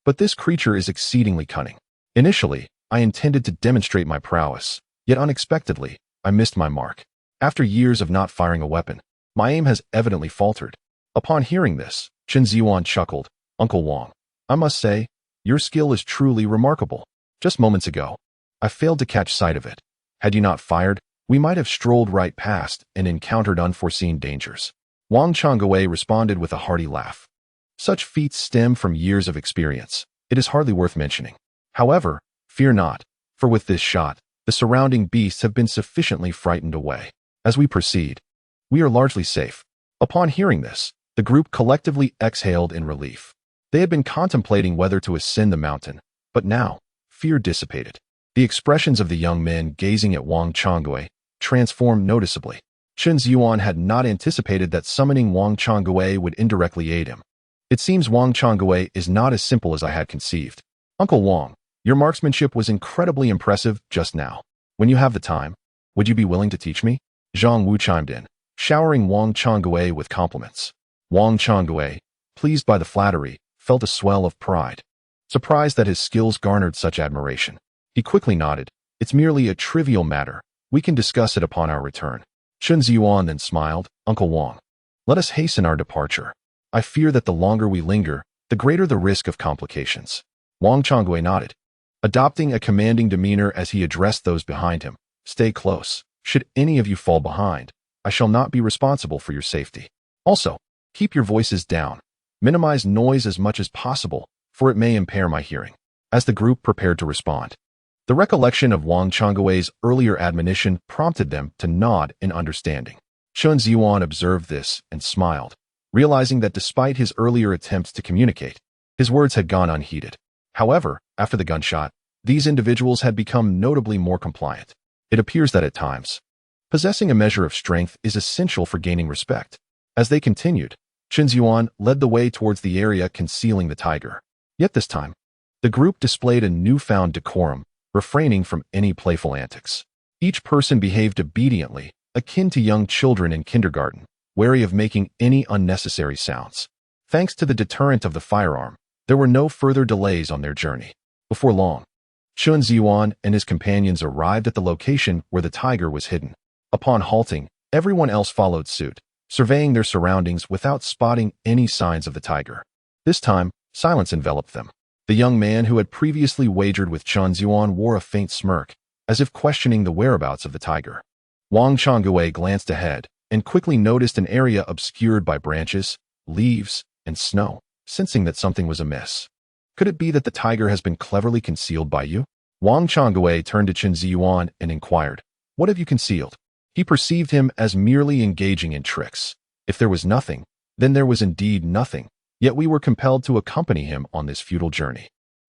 But this creature is exceedingly cunning. Initially, I intended to demonstrate my prowess, yet unexpectedly, I missed my mark. After years of not firing a weapon, my aim has evidently faltered. Upon hearing this, Chen Zhiyuan chuckled. Uncle Wang, I must say, your skill is truly remarkable. Just moments ago, I failed to catch sight of it. Had you not fired, we might have strolled right past and encountered unforeseen dangers. Wang Changgui responded with a hearty laugh. Such feats stem from years of experience. It is hardly worth mentioning. However, fear not, for with this shot, the surrounding beasts have been sufficiently frightened away. As we proceed, we are largely safe. Upon hearing this, the group collectively exhaled in relief. They had been contemplating whether to ascend the mountain, but now, fear dissipated. The expressions of the young men gazing at Wang Changgui transformed noticeably. Chen Zhiyuan had not anticipated that summoning Wang Changgui would indirectly aid him. It seems Wang Changgui is not as simple as I had conceived. Uncle Wang, your marksmanship was incredibly impressive just now. When you have the time, would you be willing to teach me? Zhang Wu chimed in, showering Wang Changgui with compliments. Wang Changgui, pleased by the flattery, felt a swell of pride. Surprised that his skills garnered such admiration, he quickly nodded. It's merely a trivial matter. We can discuss it upon our return. Chen Zhiyuan then smiled. Uncle Wang, let us hasten our departure. I fear that the longer we linger, the greater the risk of complications. Wang Changgui nodded, adopting a commanding demeanor as he addressed those behind him. Stay close. Should any of you fall behind, I shall not be responsible for your safety. Also, keep your voices down. Minimize noise as much as possible, for it may impair my hearing. As the group prepared to respond, the recollection of Wang Changgui's earlier admonition prompted them to nod in understanding. Chen Zhiyuan observed this and smiled, realizing that despite his earlier attempts to communicate, his words had gone unheeded. However, after the gunshot, these individuals had become notably more compliant. It appears that at times, possessing a measure of strength is essential for gaining respect. As they continued, Chen Zhiyuan led the way towards the area concealing the tiger. Yet this time, the group displayed a newfound decorum, refraining from any playful antics. Each person behaved obediently, akin to young children in kindergarten, wary of making any unnecessary sounds. Thanks to the deterrent of the firearm, there were no further delays on their journey. Before long, Chen Zhiyuan and his companions arrived at the location where the tiger was hidden. Upon halting, everyone else followed suit, surveying their surroundings without spotting any signs of the tiger. This time, silence enveloped them. The young man who had previously wagered with Chen Zhiyuan wore a faint smirk, as if questioning the whereabouts of the tiger. Wang Changgui glanced ahead and quickly noticed an area obscured by branches, leaves, and snow, sensing that something was amiss. Could it be that the tiger has been cleverly concealed by you? Wang Changgui turned to Chen Zhiyuan and inquired, what have you concealed? He perceived him as merely engaging in tricks. If there was nothing, then there was indeed nothing, yet we were compelled to accompany him on this futile journey.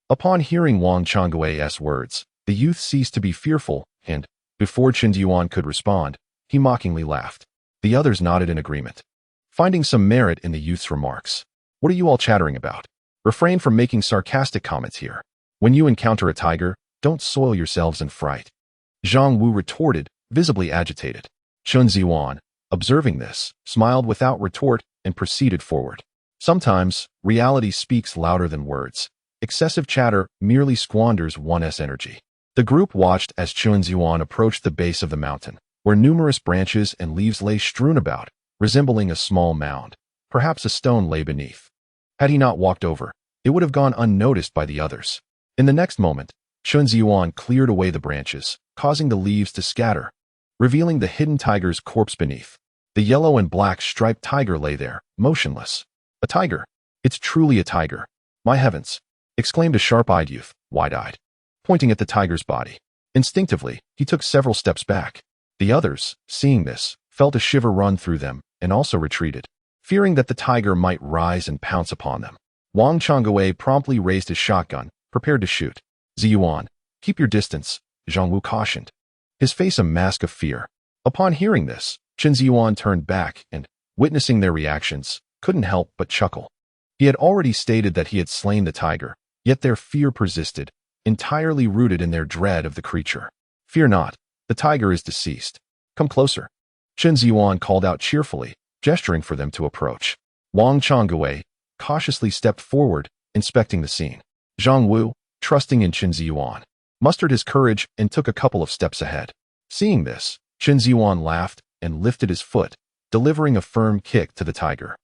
Upon hearing Wang Changgui's words, the youth ceased to be fearful, and, before Chen Zhiyuan could respond, he mockingly laughed. The others nodded in agreement, finding some merit in the youth's remarks. What are you all chattering about? Refrain from making sarcastic comments here. When you encounter a tiger, don't soil yourselves in fright. Zhang Wu retorted, visibly agitated. Chen Zhiyuan, observing this, smiled without retort and proceeded forward. Sometimes, reality speaks louder than words. Excessive chatter merely squanders one's energy. The group watched as Chen Zhiyuan approached the base of the mountain, where numerous branches and leaves lay strewn about, resembling a small mound. Perhaps a stone lay beneath. Had he not walked over, it would have gone unnoticed by the others. In the next moment, Chen Zhiyuan cleared away the branches, causing the leaves to scatter, revealing the hidden tiger's corpse beneath. The yellow and black striped tiger lay there, motionless. A tiger. It's truly a tiger. My heavens! Exclaimed a sharp-eyed youth, wide-eyed, pointing at the tiger's body. Instinctively, he took several steps back. The others, seeing this, felt a shiver run through them and also retreated, fearing that the tiger might rise and pounce upon them. Wang Changbai promptly raised his shotgun, prepared to shoot. Zhiyuan, keep your distance, Zhang Wu cautioned, his face a mask of fear. Upon hearing this, Chen Zhiyuan turned back and, witnessing their reactions, couldn't help but chuckle. He had already stated that he had slain the tiger, yet their fear persisted, entirely rooted in their dread of the creature. Fear not, the tiger is deceased. Come closer. Chen Zhiyuan called out cheerfully, gesturing for them to approach. Wang Changbai cautiously stepped forward, inspecting the scene. Zhang Wu, trusting in Chen Zhiyuan, mustered his courage and took a couple of steps ahead. Seeing this, Chen Zhiyuan laughed and lifted his foot, delivering a firm kick to the tiger.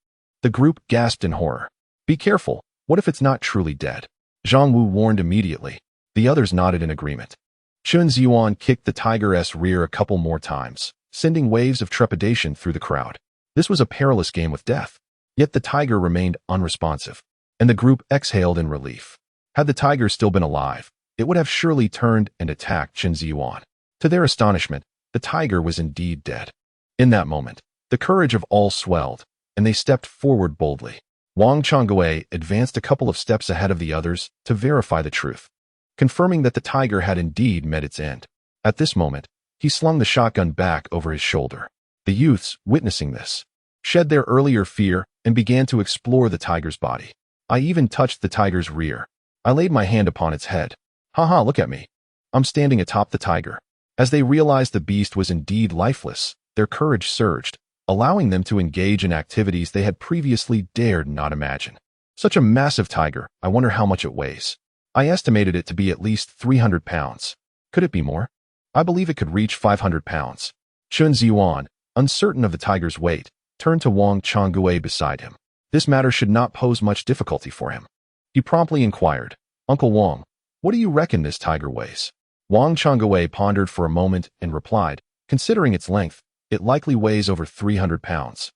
The group gasped in horror. Be careful, what if it's not truly dead? Zhang Wu warned immediately. The others nodded in agreement. Chen Zhiyuan kicked the tiger's rear a couple more times, sending waves of trepidation through the crowd. This was a perilous game with death. Yet the tiger remained unresponsive, and the group exhaled in relief. Had the tiger still been alive, it would have surely turned and attacked Chen Zhiyuan. To their astonishment, the tiger was indeed dead. In that moment, the courage of all swelled, and they stepped forward boldly. Wang Changbai advanced a couple of steps ahead of the others to verify the truth, confirming that the tiger had indeed met its end. At this moment, he slung the shotgun back over his shoulder. The youths, witnessing this, shed their earlier fear and began to explore the tiger's body. I even touched the tiger's rear. I laid my hand upon its head. Haha, look at me. I'm standing atop the tiger. As they realized the beast was indeed lifeless, their courage surged, allowing them to engage in activities they had previously dared not imagine. Such a massive tiger, I wonder how much it weighs. I estimated it to be at least 300 pounds. Could it be more? I believe it could reach 500 pounds. Chen Zhiyuan, uncertain of the tiger's weight, turned to Wang Changbai beside him. This matter should not pose much difficulty for him. He promptly inquired, Uncle Wang, what do you reckon this tiger weighs? Wang Changbai pondered for a moment and replied, considering its length, it likely weighs over 300 pounds,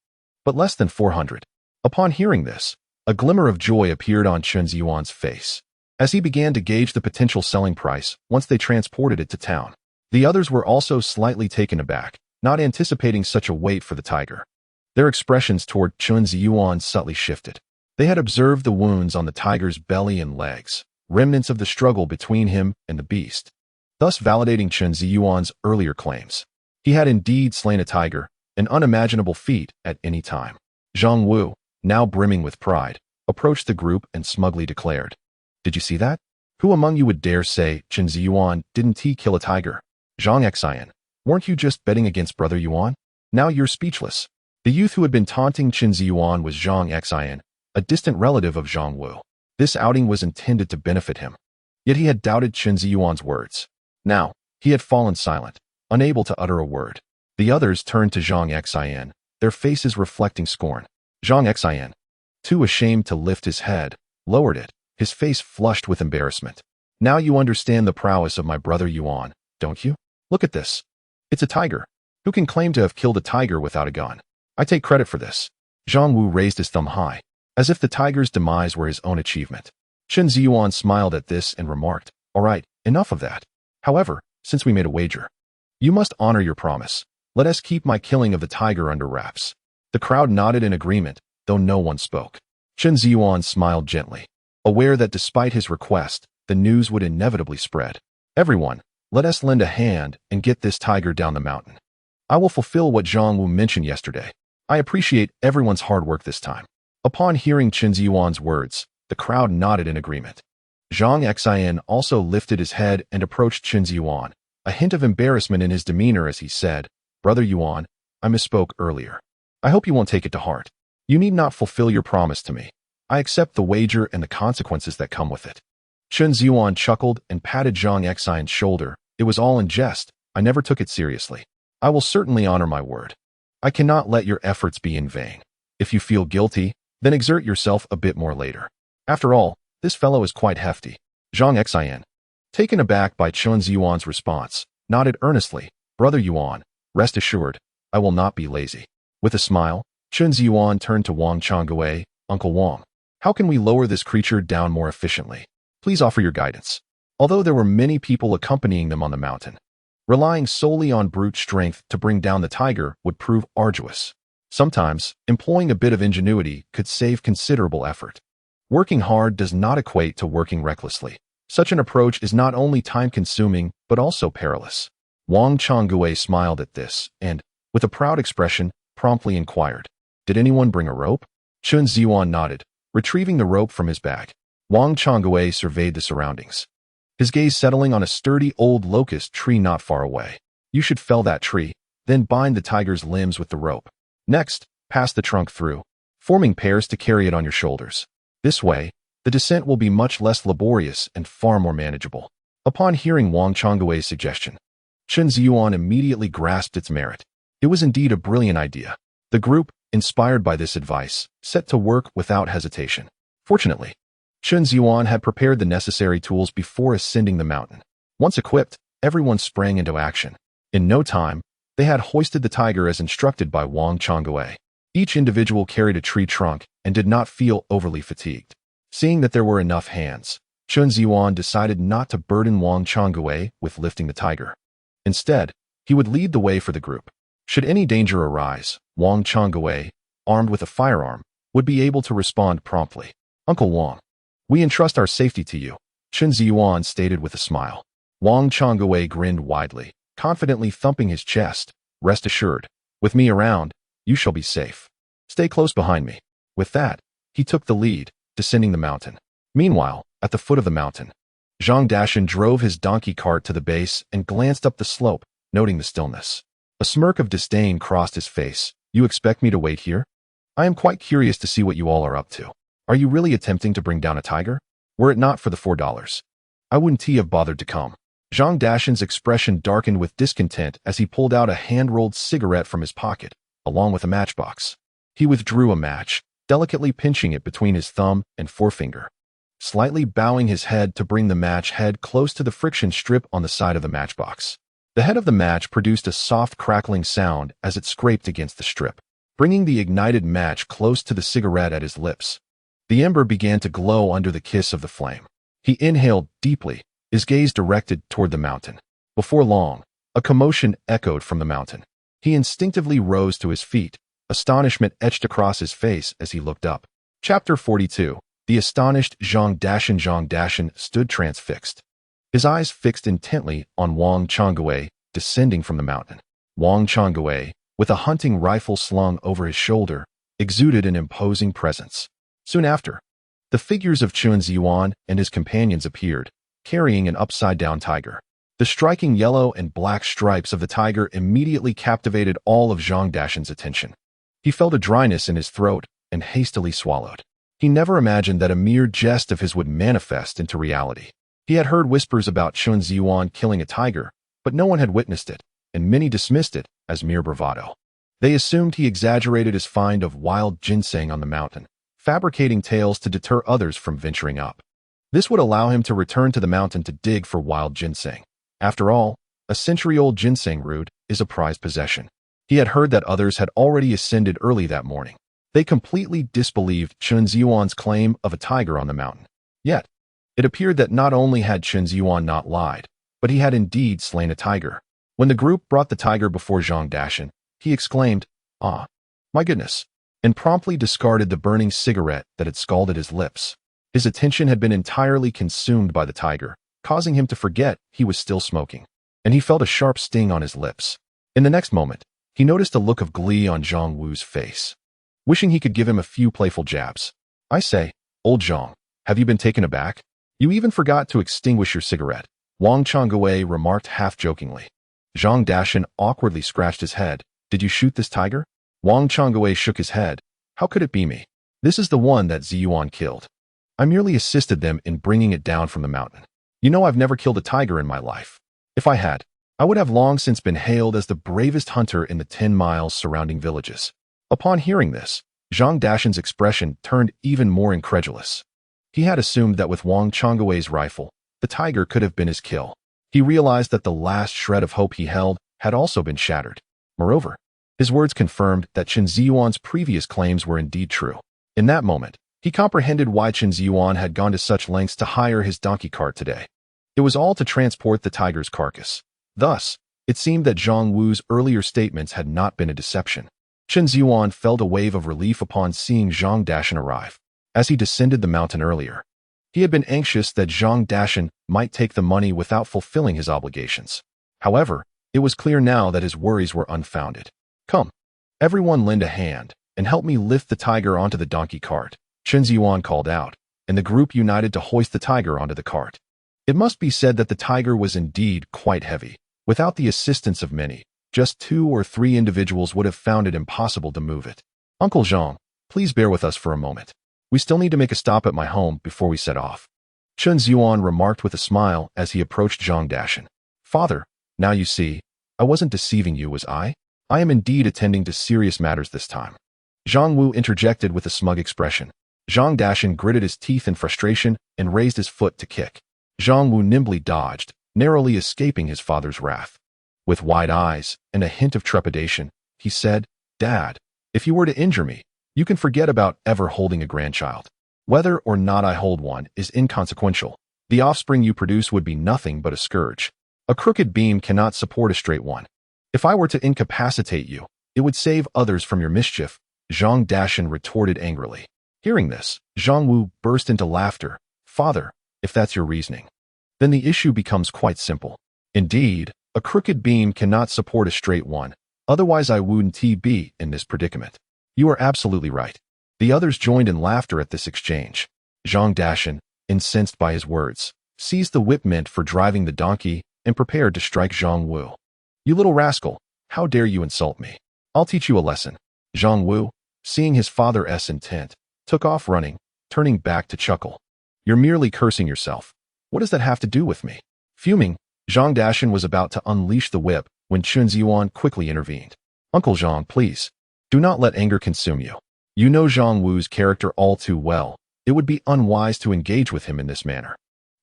but less than 400. Upon hearing this, a glimmer of joy appeared on Chen Zhiyuan's face, as he began to gauge the potential selling price once they transported it to town. The others were also slightly taken aback, not anticipating such a weight for the tiger. Their expressions toward Chen Zhiyuan subtly shifted. They had observed the wounds on the tiger's belly and legs, remnants of the struggle between him and the beast, thus validating Chen Zhiyuan's earlier claims. He had indeed slain a tiger, an unimaginable feat at any time. Zhang Wu, now brimming with pride, approached the group and smugly declared, Did you see that? Who among you would dare say Chen Zhiyuan didn't he kill a tiger? Zhang Xian, weren't you just betting against Brother Yuan? Now you're speechless. The youth who had been taunting Chen Zhiyuan was Zhang Xian, a distant relative of Zhang Wu. This outing was intended to benefit him. Yet he had doubted Chen Zhiyuan's words. Now, he had fallen silent, unable to utter a word. The others turned to Zhang Xian, their faces reflecting scorn. Zhang Xian, too ashamed to lift his head, lowered it, his face flushed with embarrassment. Now you understand the prowess of my brother Yuan, don't you? Look at this. It's a tiger. Who can claim to have killed a tiger without a gun? I take credit for this. Zhang Wu raised his thumb high, as if the tiger's demise were his own achievement. Chen Zhiyuan smiled at this and remarked, All right, enough of that. However, since we made a wager, you must honor your promise. Let us keep my killing of the tiger under wraps. The crowd nodded in agreement, though no one spoke. Chen Zhiyuan smiled gently, aware that despite his request, the news would inevitably spread. Everyone, let us lend a hand and get this tiger down the mountain. I will fulfill what Zhang Wu mentioned yesterday. I appreciate everyone's hard work this time. Upon hearing Chen Zhiyuan's words, the crowd nodded in agreement. Zhang Xian also lifted his head and approached Chen Zhiyuan, a hint of embarrassment in his demeanor as he said, Brother Yuan, I misspoke earlier. I hope you won't take it to heart. You need not fulfill your promise to me. I accept the wager and the consequences that come with it. Chen Zhiyuan chuckled and patted Zhang Xian's shoulder. It was all in jest. I never took it seriously. I will certainly honor my word. I cannot let your efforts be in vain. If you feel guilty, then exert yourself a bit more later. After all, this fellow is quite hefty. Zhang Xian, Taken aback by Chen Zhiyuan's response, nodded earnestly, "Brother Yuan, rest assured, I will not be lazy." With a smile, Chen Zhiyuan turned to Wang Changgui, "Uncle Wang, how can we lower this creature down more efficiently? Please offer your guidance." Although there were many people accompanying them on the mountain, relying solely on brute strength to bring down the tiger would prove arduous. Sometimes, employing a bit of ingenuity could save considerable effort. Working hard does not equate to working recklessly. Such an approach is not only time-consuming, but also perilous. Wang Changgui smiled at this and, with a proud expression, promptly inquired, "Did anyone bring a rope?" Chen Zhiyuan nodded, retrieving the rope from his bag. Wang Changgui surveyed the surroundings, his gaze settling on a sturdy old locust tree not far away. "You should fell that tree, then bind the tiger's limbs with the rope. Next, pass the trunk through, forming pairs to carry it on your shoulders. This way, the descent will be much less laborious and far more manageable." Upon hearing Wang Changgui's suggestion, Chen Zhiyuan immediately grasped its merit. It was indeed a brilliant idea. The group, inspired by this advice, set to work without hesitation. Fortunately, Chen Zhiyuan had prepared the necessary tools before ascending the mountain. Once equipped, everyone sprang into action. In no time, they had hoisted the tiger as instructed by Wang Changgui. Each individual carried a tree trunk and did not feel overly fatigued. Seeing that there were enough hands, Chen Zhiyuan decided not to burden Wang Changgui with lifting the tiger. Instead, he would lead the way for the group. Should any danger arise, Wang Changgui, armed with a firearm, would be able to respond promptly. "Uncle Wang, we entrust our safety to you," Chen Zhiyuan stated with a smile. Wang Changgui grinned widely, confidently thumping his chest. "Rest assured, with me around, you shall be safe. Stay close behind me." With that, he took the lead, descending the mountain. Meanwhile, at the foot of the mountain, Zhang Dashan drove his donkey cart to the base and glanced up the slope, noting the stillness. A smirk of disdain crossed his face. "You expect me to wait here? I am quite curious to see what you all are up to. Are you really attempting to bring down a tiger? Were it not for the $4, I wouldn't have bothered to come." Zhang Dashan's expression darkened with discontent as he pulled out a hand-rolled cigarette from his pocket, along with a matchbox. He withdrew a match, delicately pinching it between his thumb and forefinger, slightly bowing his head to bring the match head close to the friction strip on the side of the matchbox. The head of the match produced a soft crackling sound as it scraped against the strip, bringing the ignited match close to the cigarette at his lips. The ember began to glow under the kiss of the flame. He inhaled deeply, his gaze directed toward the mountain. Before long, a commotion echoed from the mountain. He instinctively rose to his feet, astonishment etched across his face as he looked up. Chapter 42. The astonished Zhang Dashan stood transfixed, his eyes fixed intently on Wang Changgui descending from the mountain. Wang Changgui, with a hunting rifle slung over his shoulder, exuded an imposing presence. Soon after, the figures of Chen Zhiyuan and his companions appeared, carrying an upside-down tiger. The striking yellow and black stripes of the tiger immediately captivated all of Zhang Dashan's attention. He felt a dryness in his throat and hastily swallowed. He never imagined that a mere jest of his would manifest into reality. He had heard whispers about Chen Zhiyuan killing a tiger, but no one had witnessed it, and many dismissed it as mere bravado. They assumed he exaggerated his find of wild ginseng on the mountain, fabricating tales to deter others from venturing up. This would allow him to return to the mountain to dig for wild ginseng. After all, a century-old ginseng root is a prized possession. He had heard that others had already ascended early that morning. They completely disbelieved Chen Zhiyuan's claim of a tiger on the mountain. Yet, it appeared that not only had Chen Zhiyuan not lied, but he had indeed slain a tiger. When the group brought the tiger before Zhang Dashan, he exclaimed, "Ah, my goodness," and promptly discarded the burning cigarette that had scalded his lips. His attention had been entirely consumed by the tiger, causing him to forget he was still smoking, and he felt a sharp sting on his lips. In the next moment, he noticed a look of glee on Zhang Wu's face, wishing he could give him a few playful jabs. "I say, old Zhang, have you been taken aback? You even forgot to extinguish your cigarette," Wang Changgui remarked half-jokingly. Zhang Dashan awkwardly scratched his head. "Did you shoot this tiger?" Wang Changgui shook his head. "How could it be me? This is the one that Zhiyuan killed. I merely assisted them in bringing it down from the mountain. You know I've never killed a tiger in my life. If I had, I would have long since been hailed as the bravest hunter in the 10 miles surrounding villages." Upon hearing this, Zhang Dashan's expression turned even more incredulous. He had assumed that with Wang Changgui's rifle, the tiger could have been his kill. He realized that the last shred of hope he held had also been shattered. Moreover, his words confirmed that Chen Zhiyuan's previous claims were indeed true. In that moment, he comprehended why Chen Zhiyuan had gone to such lengths to hire his donkey cart today. It was all to transport the tiger's carcass. Thus, it seemed that Zhang Wu's earlier statements had not been a deception. Chen Zhiyuan felt a wave of relief upon seeing Zhang Dashan arrive. As he descended the mountain earlier, he had been anxious that Zhang Dashan might take the money without fulfilling his obligations. However, it was clear now that his worries were unfounded. Come, everyone lend a hand, and help me lift the tiger onto the donkey cart, Chen Zhiyuan called out, and the group united to hoist the tiger onto the cart. It must be said that the tiger was indeed quite heavy. Without the assistance of many, just 2 or 3 individuals would have found it impossible to move it. Uncle Zhang, please bear with us for a moment. We still need to make a stop at my home before we set off, Chen Zhiyuan remarked with a smile as he approached Zhang Dashan. Father, now you see, I wasn't deceiving you, was I? I am indeed attending to serious matters this time. Zhang Wu interjected with a smug expression. Zhang Dashan gritted his teeth in frustration and raised his foot to kick. Zhang Wu nimbly dodged, narrowly escaping his father's wrath. With wide eyes and a hint of trepidation, he said, Dad, if you were to injure me, you can forget about ever holding a grandchild. Whether or not I hold one is inconsequential. The offspring you produce would be nothing but a scourge. A crooked beam cannot support a straight one. If I were to incapacitate you, it would save others from your mischief, Zhang Dashan retorted angrily. Hearing this, Zhang Wu burst into laughter. Father, if that's your reasoning, then the issue becomes quite simple. Indeed, a crooked beam cannot support a straight one, otherwise I wouldn't be in this predicament. You are absolutely right. The others joined in laughter at this exchange. Zhang Dashan, incensed by his words, seized the whip meant for driving the donkey and prepared to strike Zhang Wu. You little rascal, how dare you insult me? I'll teach you a lesson. Zhang Wu, seeing his father's intent, took off running, turning back to chuckle. You're merely cursing yourself. What does that have to do with me? Fuming, Zhang Dashan was about to unleash the whip when Chen Zhiyuan quickly intervened. Uncle Zhang, please, do not let anger consume you. You know Zhang Wu's character all too well. It would be unwise to engage with him in this manner.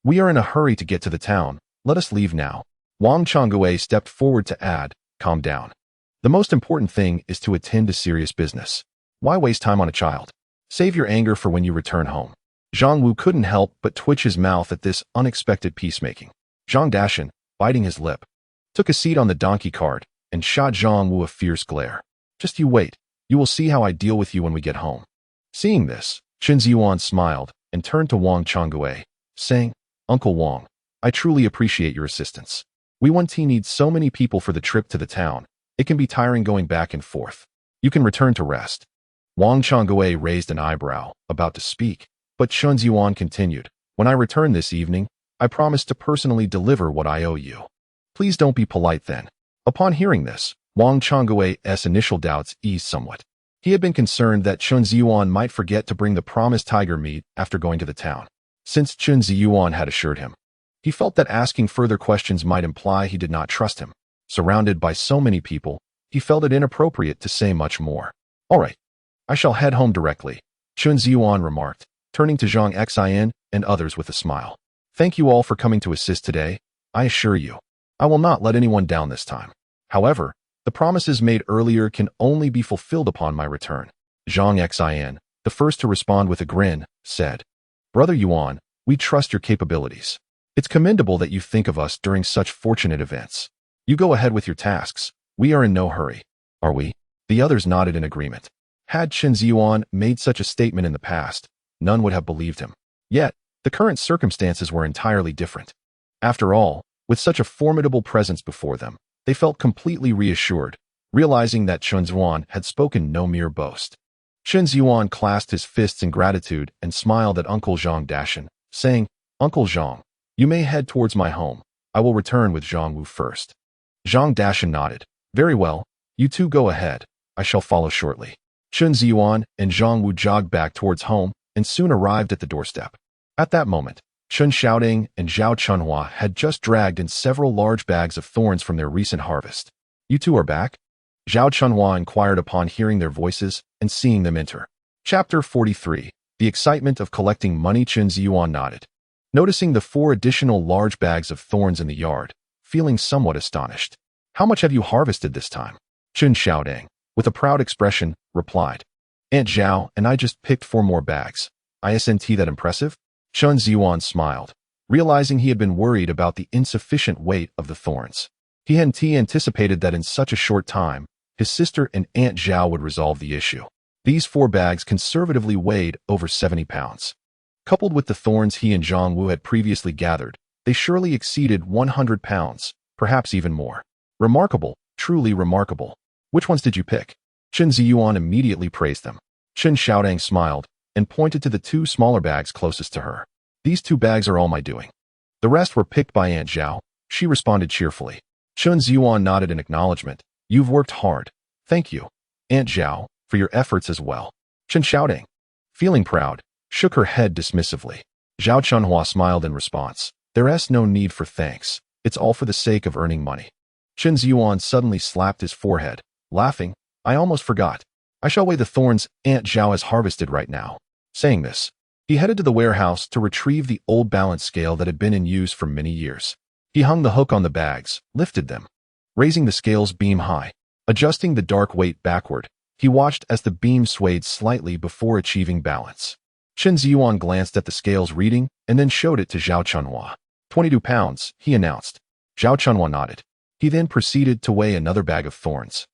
We are in a hurry to get to the town. Let us leave now. Wang Changbai stepped forward to add, calm down. The most important thing is to attend to serious business. Why waste time on a child? Save your anger for when you return home. Zhang Wu couldn't help but twitch his mouth at this unexpected peacemaking. Zhang Dashan, biting his lip, took a seat on the donkey cart and shot Zhang Wu a fierce glare. Just you wait. You will see how I deal with you when we get home. Seeing this, Chen Zhiyuan smiled and turned to Wang Changbai, saying, Uncle Wang, I truly appreciate your assistance. We need so many people for the trip to the town. It can be tiring going back and forth. You can return to rest. Wang Changbai raised an eyebrow, about to speak, but Chen Zhiyuan continued, When I return this evening, I promise to personally deliver what I owe you. Please don't be polite then. Upon hearing this, Wang Changbai's initial doubts eased somewhat. He had been concerned that Chen Zhiyuan might forget to bring the promised tiger meat after going to the town. Since Chen Zhiyuan had assured him, he felt that asking further questions might imply he did not trust him. Surrounded by so many people, he felt it inappropriate to say much more. All right, I shall head home directly, Chen Zhiyuan remarked, turning to Zhang Xian and others with a smile. Thank you all for coming to assist today. I assure you, I will not let anyone down this time. However, the promises made earlier can only be fulfilled upon my return. Zhang Xian, the first to respond with a grin, said, Brother Yuan, we trust your capabilities. It's commendable that you think of us during such fortunate events. You go ahead with your tasks. We are in no hurry. Are we? The others nodded in agreement. Had Chen Zhiyuan made such a statement in the past, none would have believed him. Yet, the current circumstances were entirely different. After all, with such a formidable presence before them, they felt completely reassured, realizing that Chen Zhiyuan had spoken no mere boast. Chen Zhiyuan clasped his fists in gratitude and smiled at Uncle Zhang Dashan, saying, Uncle Zhang, you may head towards my home. I will return with Zhang Wu first. Zhang Dashan nodded. Very well, you two go ahead. I shall follow shortly. Chen Zhiyuan and Zhang Wu jogged back towards home and soon arrived at the doorstep. At that moment, Chen Xiaoding and Zhao Chunhua had just dragged in several large bags of thorns from their recent harvest. You two are back? Zhao Chunhua inquired upon hearing their voices and seeing them enter. Chapter 43. The excitement of collecting money. Chen Zhiyuan nodded. noticing the 4 additional large bags of thorns in the yard, feeling somewhat astonished. "How much have you harvested this time?" Chen Zhiyuan, with a proud expression, replied. "Aunt Zhao and I just picked 4 more bags. Isn't that impressive?" Chen Zhiyuan smiled, realizing he had been worried about the insufficient weight of the thorns. He hadn't anticipated that in such a short time, his sister and Aunt Zhao would resolve the issue. These 4 bags conservatively weighed over 70 pounds. Coupled with the thorns he and Zhang Wu had previously gathered, they surely exceeded 100 pounds, perhaps even more. "Remarkable, truly remarkable. Which ones did you pick?" Chen Zhiyuan immediately praised them. Chen Xiaodang smiled and pointed to the 2 smaller bags closest to her. "These 2 bags are all my doing. The rest were picked by Aunt Zhao," she responded cheerfully. Chen Zhiyuan nodded in acknowledgement. "You've worked hard. Thank you, Aunt Zhao, for your efforts as well." Chen Xiaodang, feeling proud, shook her head dismissively. Zhao Chunhua smiled in response. "There's no need for thanks. It's all for the sake of earning money." Chen Zhiyuan suddenly slapped his forehead, laughing. "I almost forgot. I shall weigh the thorns Aunt Zhao has harvested right now." Saying this, he headed to the warehouse to retrieve the old balance scale that had been in use for many years. He hung the hook on the bags, lifted them, raising the scales beam high. Adjusting the dark weight backward, he watched as the beam swayed slightly before achieving balance. Chen Zhiyuan glanced at the scales reading and then showed it to Zhao Chunhua. 22 pounds, he announced. Zhao Chunhua nodded. He then proceeded to weigh another bag of thorns,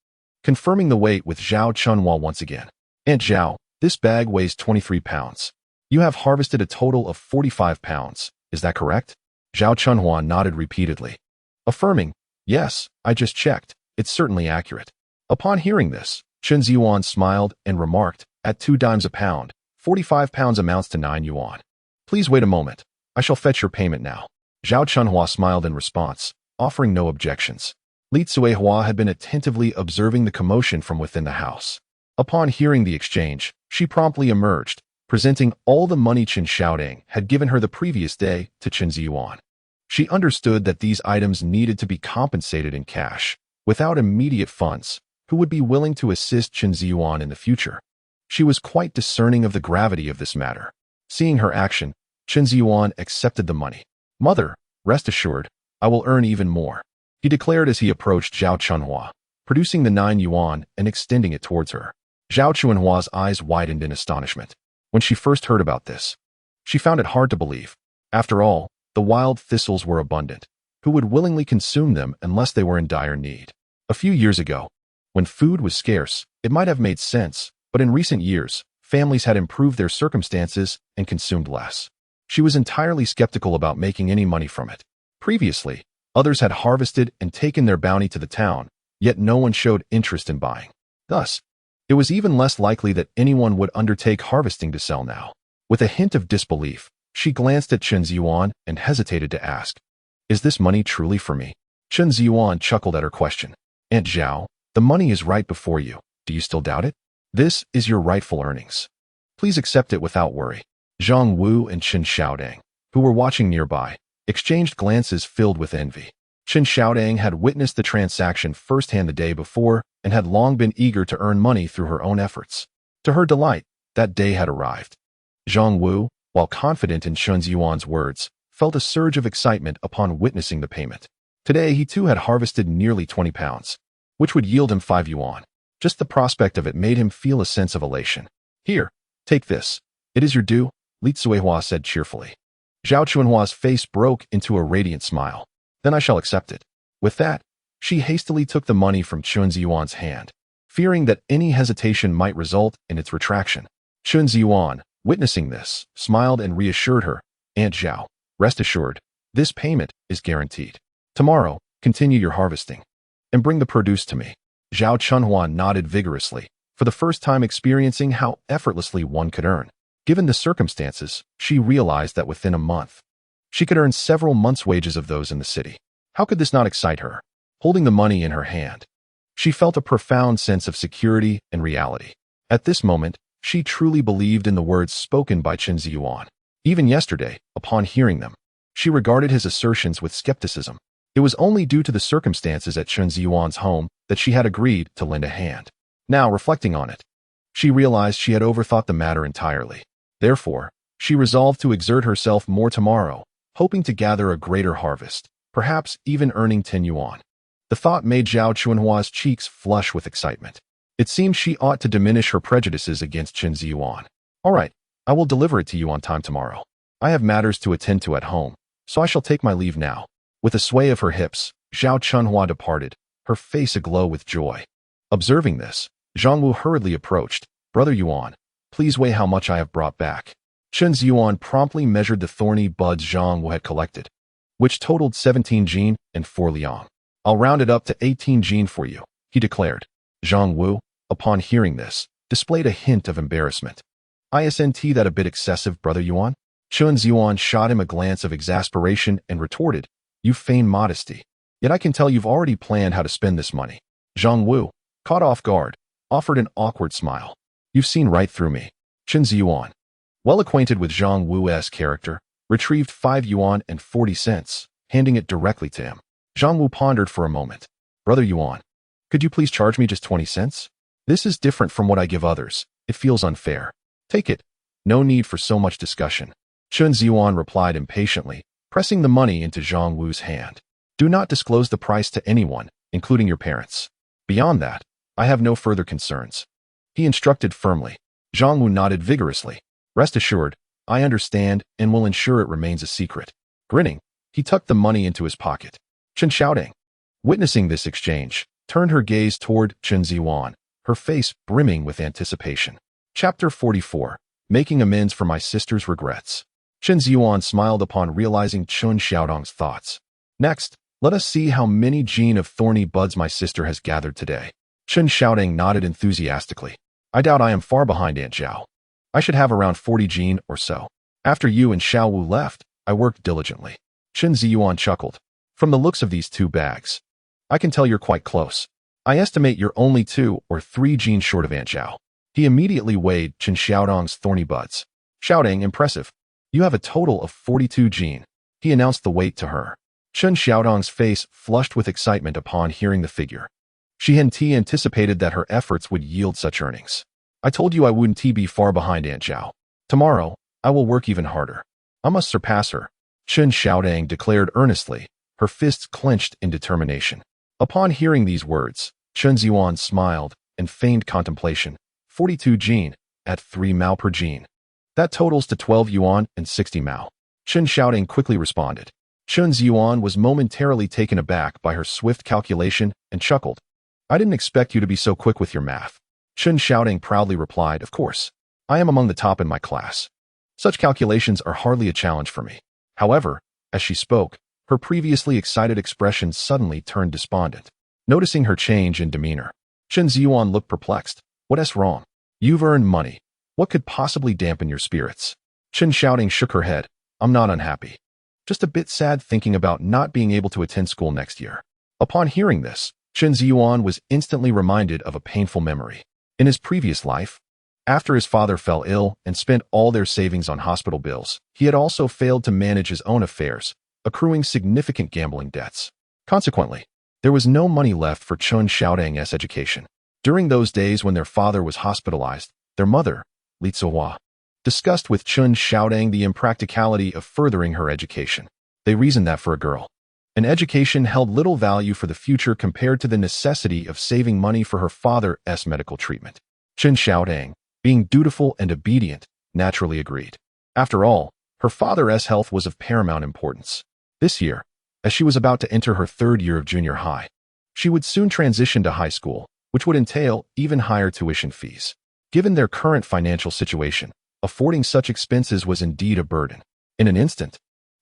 confirming the weight with Zhao Chunhua once again. "Aunt Zhao, this bag weighs 23 pounds. You have harvested a total of 45 pounds, is that correct?" Zhao Chunhua nodded repeatedly, affirming, "Yes, I just checked. It's certainly accurate." Upon hearing this, Chen Zhiyuan smiled and remarked, "At 2 dimes a pound, 45 pounds amounts to 9 yuan. Please wait a moment. I shall fetch your payment now." Zhao Chunhua smiled in response, offering no objections. Li Tsuehua had been attentively observing the commotion from within the house. Upon hearing the exchange, she promptly emerged, presenting all the money Chen Xiaodang had given her the previous day to Chen Zhiyuan. She understood that these items needed to be compensated in cash, without immediate funds, who would be willing to assist Chen Zhiyuan in the future. She was quite discerning of the gravity of this matter. Seeing her action, Chen Zhiyuan accepted the money. "Mother, rest assured, I will earn even more," he declared as he approached Zhao Chunhua, producing the 9 yuan and extending it towards her. Zhao Chunhua's eyes widened in astonishment. When she first heard about this, she found it hard to believe. After all, the wild thistles were abundant. Who would willingly consume them unless they were in dire need? A few years ago, when food was scarce, it might have made sense, but in recent years, families had improved their circumstances and consumed less. She was entirely skeptical about making any money from it. Previously, others had harvested and taken their bounty to the town, yet no one showed interest in buying. Thus, it was even less likely that anyone would undertake harvesting to sell now. With a hint of disbelief, she glanced at Chen Zhiyuan and hesitated to ask, "Is this money truly for me?" Chen Zhiyuan chuckled at her question. "Aunt Zhao, the money is right before you. Do you still doubt it? This is your rightful earnings. Please accept it without worry." Zhang Wu and Chen Xiaodang, who were watching nearby, exchanged glances filled with envy. Chen Xiaodang had witnessed the transaction firsthand the day before and had long been eager to earn money through her own efforts. To her delight, that day had arrived. Zhang Wu, while confident in Chen Zhiyuan's words, felt a surge of excitement upon witnessing the payment. Today he too had harvested nearly 20 pounds, which would yield him 5 yuan. Just the prospect of it made him feel a sense of elation. "Here, take this. It is your due," Li Tsuehua said cheerfully. Zhao Chunhua's face broke into a radiant smile. "Then I shall accept it." With that, she hastily took the money from Chen Zhiyuan's hand, fearing that any hesitation might result in its retraction. Chen Zhiyuan, witnessing this, smiled and reassured her, "Aunt Zhao, rest assured, this payment is guaranteed. Tomorrow, continue your harvesting, and bring the produce to me." Zhao Chunhua nodded vigorously, for the first time experiencing how effortlessly one could earn. Given the circumstances, she realized that within a month, she could earn several months' wages of those in the city. How could this not excite her? Holding the money in her hand, she felt a profound sense of security and reality. At this moment, she truly believed in the words spoken by Chen Zhiyuan. Even yesterday, upon hearing them, she regarded his assertions with skepticism. It was only due to the circumstances at Chen Zhiyuan's home that she had agreed to lend a hand. Now, reflecting on it, she realized she had overthought the matter entirely. Therefore, she resolved to exert herself more tomorrow hoping to gather a greater harvest, perhaps even earning 10 yuan. The thought made Zhao Chunhua's cheeks flush with excitement. It seemed she ought to diminish her prejudices against Chen Zhiyuan. All right, I will deliver it to you on time tomorrow. I have matters to attend to at home, so I shall take my leave now. With a sway of her hips, Zhao Chunhua departed, her face aglow with joy. Observing this, Zhang Wu hurriedly approached. Brother Yuan, please weigh how much I have brought back. Chen Zhiyuan promptly measured the thorny buds Zhang Wu had collected, which totaled 17 jin and 4 liang. I'll round it up to 18 jin for you, he declared. Zhang Wu, upon hearing this, displayed a hint of embarrassment. Isn't that a bit excessive, Brother Yuan? Chen Zhiyuan shot him a glance of exasperation and retorted, You feign modesty. Yet I can tell you've already planned how to spend this money. Zhang Wu, caught off guard, offered an awkward smile. You've seen right through me. Chen Zhiyuan, well acquainted with Zhang Wu's character, retrieved 5 yuan and 40 cents, handing it directly to him. Zhang Wu pondered for a moment. Brother Yuan, could you please charge me just 20 cents? This is different from what I give others. It feels unfair. Take it. No need for so much discussion. Chen Zhiyuan replied impatiently, pressing the money into Zhang Wu's hand. Do not disclose the price to anyone, including your parents. Beyond that, I have no further concerns. He instructed firmly. Zhang Wu nodded vigorously. Rest assured, I understand and will ensure it remains a secret. Grinning, he tucked the money into his pocket. Chen Xiaoding, witnessing this exchange, turned her gaze toward Chen Zhiyuan, her face brimming with anticipation. Chapter 44, Making Amends for My Sister's Regrets. Chen Zhiyuan smiled upon realizing Chen Xiaodong's thoughts. Next, let us see how many jin of thorny buds my sister has gathered today. Chen Xiaodong nodded enthusiastically. I doubt I am far behind Aunt Zhao. I should have around 40 jin or so. After you and Xiao Wu left, I worked diligently. Chen Zhiyuan chuckled. From the looks of these 2 bags, I can tell you're quite close. I estimate you're only 2 or 3 jin short of Aunt Zhao. He immediately weighed Chen Xiaodong's thorny buds. Shouting, impressive. You have a total of 42 jin. He announced the weight to her. Chen Xiaodong's face flushed with excitement upon hearing the figure. She hadn't anticipated that her efforts would yield such earnings. I told you I wouldn't be far behind Aunt Zhao. Tomorrow, I will work even harder. I must surpass her. Chen Xiaodong declared earnestly, her fists clenched in determination. Upon hearing these words, Chen Zhiyuan smiled and feigned contemplation. 42 jin, at 3 mao per jin. That totals to 12 yuan and 60 mao. Chen Xiaodong quickly responded. Chen Zhiyuan was momentarily taken aback by her swift calculation and chuckled. I didn't expect you to be so quick with your math. Chen Xiaodong proudly replied, Of course. I am among the top in my class. Such calculations are hardly a challenge for me. However, as she spoke, her previously excited expression suddenly turned despondent. Noticing her change in demeanor, Chen Zhiyuan looked perplexed. What's wrong? You've earned money. What could possibly dampen your spirits? Chen Xiaodong shook her head. I'm not unhappy. Just a bit sad thinking about not being able to attend school next year. Upon hearing this, Chen Zhiyuan was instantly reminded of a painful memory. In his previous life, after his father fell ill and spent all their savings on hospital bills, he had also failed to manage his own affairs, accruing significant gambling debts. Consequently, there was no money left for Chen Xiaodong's education. During those days when their father was hospitalized, their mother, Li Zihua, discussed with Chen Xiaodong the impracticality of furthering her education. They reasoned that for a girl, an education held little value for the future compared to the necessity of saving money for her father's medical treatment. Chen Xiaodong, being dutiful and obedient, naturally agreed. After all, her father's health was of paramount importance. This year, as she was about to enter her 3rd year of junior high, she would soon transition to high school, which would entail even higher tuition fees. Given their current financial situation, affording such expenses was indeed a burden. In an instant,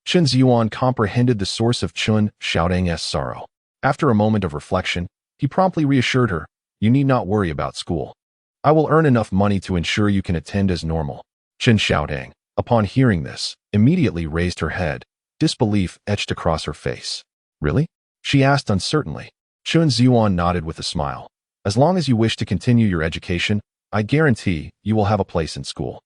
Chen Zhiyuan comprehended the source of Chen Xiaodong's sorrow. After a moment of reflection, he promptly reassured her, You need not worry about school. I will earn enough money to ensure you can attend as normal. Chen Xiaodong, upon hearing this, immediately raised her head, disbelief etched across her face. Really? She asked uncertainly. Chen Zhiyuan nodded with a smile. As long as you wish to continue your education, I guarantee you will have a place in school.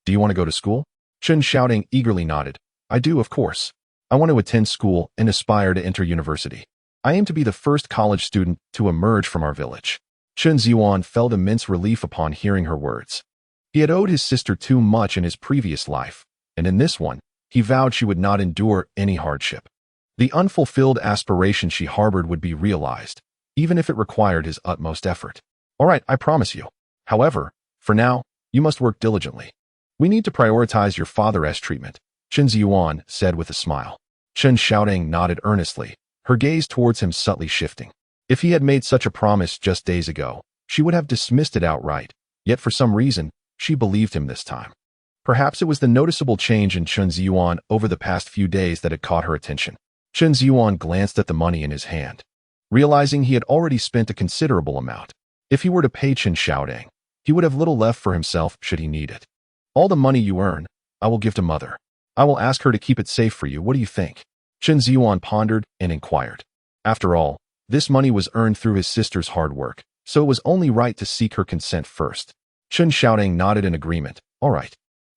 Do you want to go to school? Chen Xiaodong eagerly nodded. I do, of course. I want to attend school and aspire to enter university. I aim to be the first college student to emerge from our village. Chen Zhiyuan felt immense relief upon hearing her words. He had owed his sister too much in his previous life, and in this one, He vowed she would not endure any hardship. The unfulfilled aspiration she harbored would be realized, even if it required his utmost effort. All right, I promise you. However, for now, you must work diligently. We need to prioritize your father's treatment, Chen Zhiyuan said with a smile. Chen Xiaodong nodded earnestly, her gaze towards him subtly shifting. If he had made such a promise just days ago, she would have dismissed it outright, yet for some reason, she believed him this time. Perhaps it was the noticeable change in Chen Zhiyuan over the past few days that had caught her attention. Chen Zhiyuan glanced at the money in his hand, realizing he had already spent a considerable amount. If he were to pay Chen Xiaodong, he would have little left for himself should he need it. All the money you earn, I will give to mother. I will ask her to keep it safe for you. What do you think? Chen Zhiyuan pondered and inquired. After all, this money was earned through his sister's hard work, so it was only right to seek her consent first. Chen Xiaodong nodded in agreement. All right.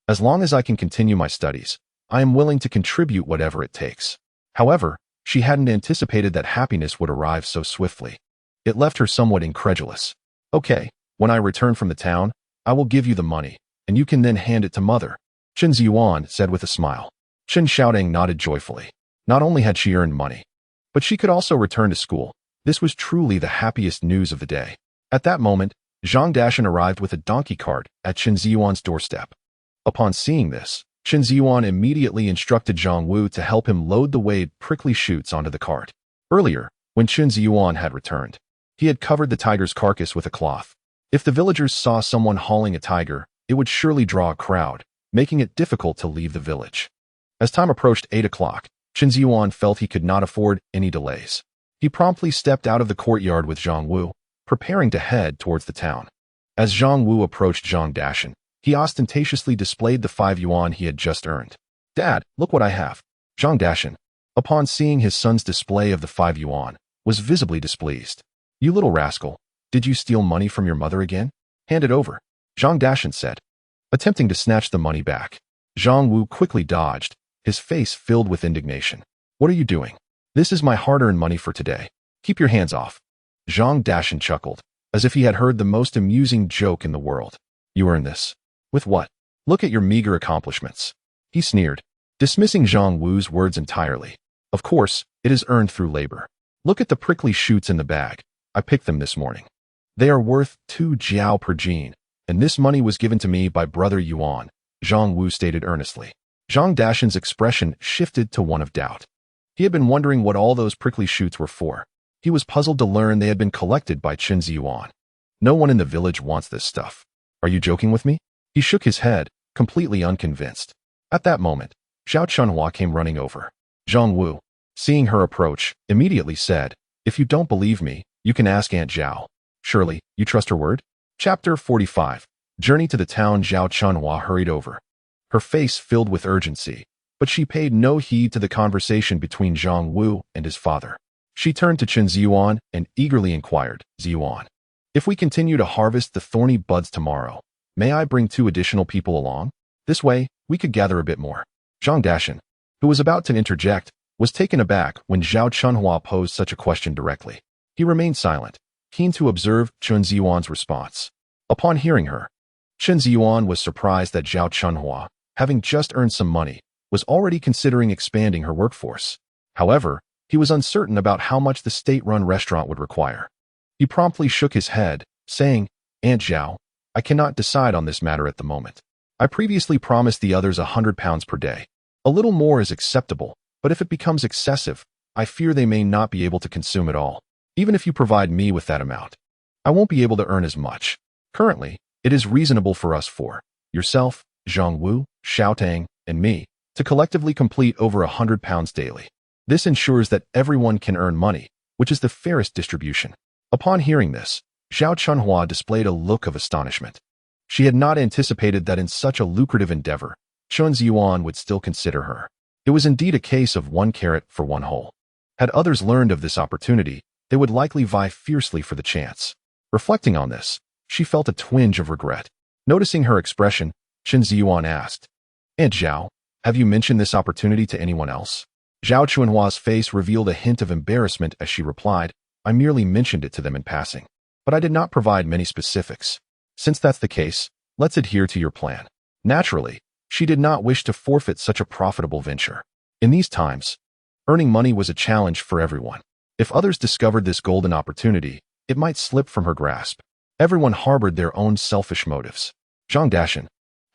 As long as I can continue my studies, I am willing to contribute whatever it takes. However, she hadn't anticipated that happiness would arrive so swiftly. It left her somewhat incredulous. Okay, when I return from the town, I will give you the money, and you can then hand it to mother, Chen Zhiyuan said with a smile. Chen Xiaodong nodded joyfully. Not only had she earned money, but she could also return to school. This was truly the happiest news of the day. At that moment, Zhang Dashan arrived with a donkey cart at Chen Zhiyuan's doorstep. Upon seeing this, Chen Zhiyuan immediately instructed Zhang Wu to help him load the weighed prickly shoots onto the cart. Earlier, when Chen Zhiyuan had returned, he had covered the tiger's carcass with a cloth. If the villagers saw someone hauling a tiger, it would surely draw a crowd, making it difficult to leave the village. As time approached 8 o'clock, Chen Zhiyuan felt he could not afford any delays. He promptly stepped out of the courtyard with Zhang Wu, preparing to head towards the town. As Zhang Wu approached Zhang Dashan, he ostentatiously displayed the 5 yuan he had just earned. Dad, look what I have. Zhang Dashan, upon seeing his son's display of the 5 yuan, was visibly displeased. You little rascal, did you steal money from your mother again? Hand it over, Zhang Dashan said, attempting to snatch the money back. Zhang Wu quickly dodged, his face filled with indignation. What are you doing? This is my hard-earned money for today. Keep your hands off. Zhang Dashan chuckled, as if he had heard the most amusing joke in the world. You earned this. With what? Look at your meager accomplishments. He sneered, dismissing Zhang Wu's words entirely. Of course, it is earned through labor. Look at the prickly shoots in the bag. I picked them this morning. They are worth 2 jiao per jean, and this money was given to me by Brother Yuan, Zhang Wu stated earnestly. Zhang Dashan's expression shifted to one of doubt. He had been wondering what all those prickly shoots were for. He was puzzled to learn they had been collected by Chen Zhiyuan. No one in the village wants this stuff. Are you joking with me? He shook his head, completely unconvinced. At that moment, Zhao Chunhua came running over. Zhang Wu, seeing her approach, immediately said, If you don't believe me, you can ask Aunt Zhao. Surely, you trust her word? Chapter 45. Journey to the town. Zhao Chunhua hurried over, her face filled with urgency, but she paid no heed to the conversation between Zhang Wu and his father. She turned to Chen Zhiyuan and eagerly inquired, Zhiyuan, if we continue to harvest the thorny buds tomorrow, may I bring 2 additional people along? This way, we could gather a bit more. Zhang Dashan, who was about to interject, was taken aback when Zhao Chunhua posed such a question directly. He remained silent, keen to observe Chen Zhiyuan's response. Upon hearing her, Chen Zhiyuan was surprised that Zhao Chunhua, having just earned some money, was already considering expanding her workforce. However, he was uncertain about how much the state-run restaurant would require. He promptly shook his head, saying, Aunt Zhao, I cannot decide on this matter at the moment. I previously promised the others 100 pounds per day. A little more is acceptable, but if it becomes excessive, I fear they may not be able to consume it all. Even if you provide me with that amount, I won't be able to earn as much. Currently, it is reasonable for us four, yourself, Zhang Wu, Xiaotang, and me, to collectively complete over 100 pounds daily. This ensures that everyone can earn money, which is the fairest distribution. Upon hearing this, Zhao Chunhua displayed a look of astonishment. She had not anticipated that in such a lucrative endeavor, Chen Zhiyuan would still consider her. It was indeed a case of 1 carrot for 1 hole. Had others learned of this opportunity, they would likely vie fiercely for the chance. Reflecting on this, she felt a twinge of regret. Noticing her expression, Chen Zhiyuan asked, Aunt Zhao, have you mentioned this opportunity to anyone else? Zhao Chunhua's face revealed a hint of embarrassment as she replied, I merely mentioned it to them in passing, but I did not provide many specifics. Since that's the case, let's adhere to your plan. Naturally, She did not wish to forfeit such a profitable venture. In these times, earning money was a challenge for everyone. If others discovered this golden opportunity, it might slip from her grasp. Everyone harbored their own selfish motives. Zhang Dashan,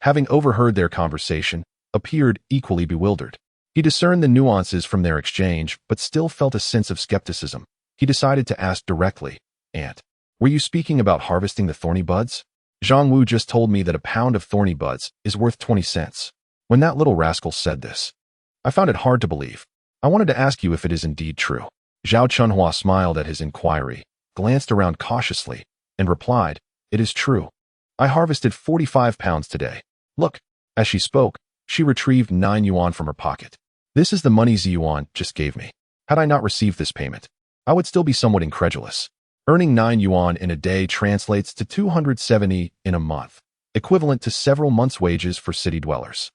having overheard their conversation, appeared equally bewildered. He discerned the nuances from their exchange, but still felt a sense of skepticism. He decided to ask directly, "Aunt, were you speaking about harvesting the thorny buds? Zhang Wu just told me that a pound of thorny buds is worth 20 cents. When that little rascal said this, I found it hard to believe. I wanted to ask you if it is indeed true." Zhao Chunhua smiled at his inquiry, glanced around cautiously, and replied, "It is true. I harvested 45 pounds today. Look." As she spoke, she retrieved 9 yuan from her pocket. "This is the money Zhiyuan just gave me. Had I not received this payment, I would still be somewhat incredulous. Earning 9 yuan in a day translates to 270 in a month, equivalent to several months' wages for city dwellers.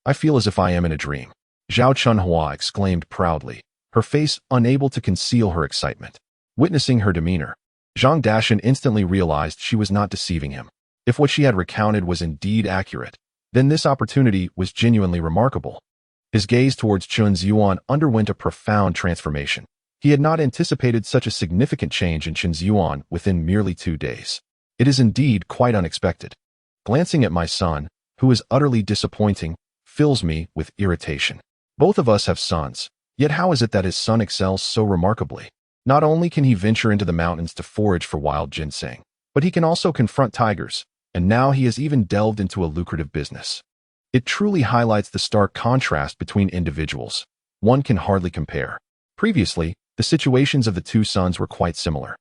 I feel as if I am in a dream." Zhao Chunhua exclaimed proudly, her face unable to conceal her excitement. Witnessing her demeanor, Zhang Dashan instantly realized she was not deceiving him. If what she had recounted was indeed accurate, then this opportunity was genuinely remarkable. His gaze towards Chen Zhiyuan underwent a profound transformation. He had not anticipated such a significant change in Chen Zhiyuan within merely 2 days. "It is indeed quite unexpected. Glancing at my son, who is utterly disappointing, fills me with irritation. Both of us have sons, yet how is it that his son excels so remarkably? Not only can he venture into the mountains to forage for wild ginseng, but he can also confront tigers, and now he has even delved into a lucrative business. It truly highlights the stark contrast between individuals. One can hardly compare. Previously, the situations of the two sons were quite similar.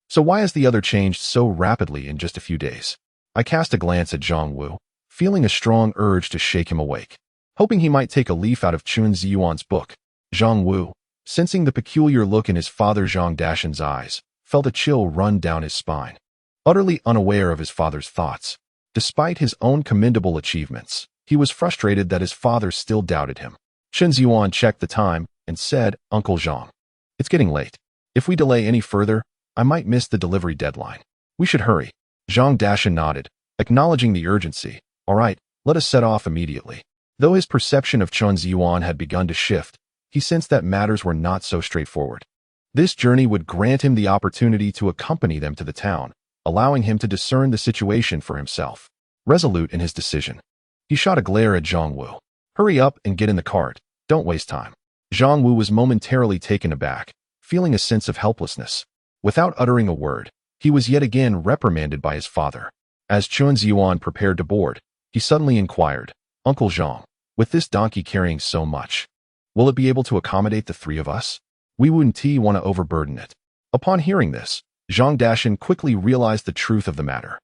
So why has the other changed so rapidly in just a few days?" I cast a glance at Zhang Wu, feeling a strong urge to shake him awake. Hoping he might take a leaf out of Chen Zhiyuan's book, Zhang Wu, sensing the peculiar look in his father Zhang Dashan's eyes, felt a chill run down his spine. Utterly unaware of his father's thoughts, despite his own commendable achievements, he was frustrated that his father still doubted him. Chen Zhiyuan checked the time and said, "Uncle Zhang, it's getting late. If we delay any further, I might miss the delivery deadline. We should hurry." Zhang Dashan nodded, acknowledging the urgency. "All right, let us set off immediately." Though his perception of Chen Zhiyuan had begun to shift, he sensed that matters were not so straightforward. This journey would grant him the opportunity to accompany them to the town, allowing him to discern the situation for himself. Resolute in his decision, he shot a glare at Zhang Wu. "Hurry up and get in the cart. Don't waste time." Zhang Wu was momentarily taken aback, feeling a sense of helplessness. Without uttering a word, he was yet again reprimanded by his father. As Chen Zhiyuan prepared to board, he suddenly inquired, "Uncle Zhang, with this donkey carrying so much, will it be able to accommodate the 3 of us? We wouldn't want to overburden it." Upon hearing this, Zhang Dashan quickly realized the truth of the matter.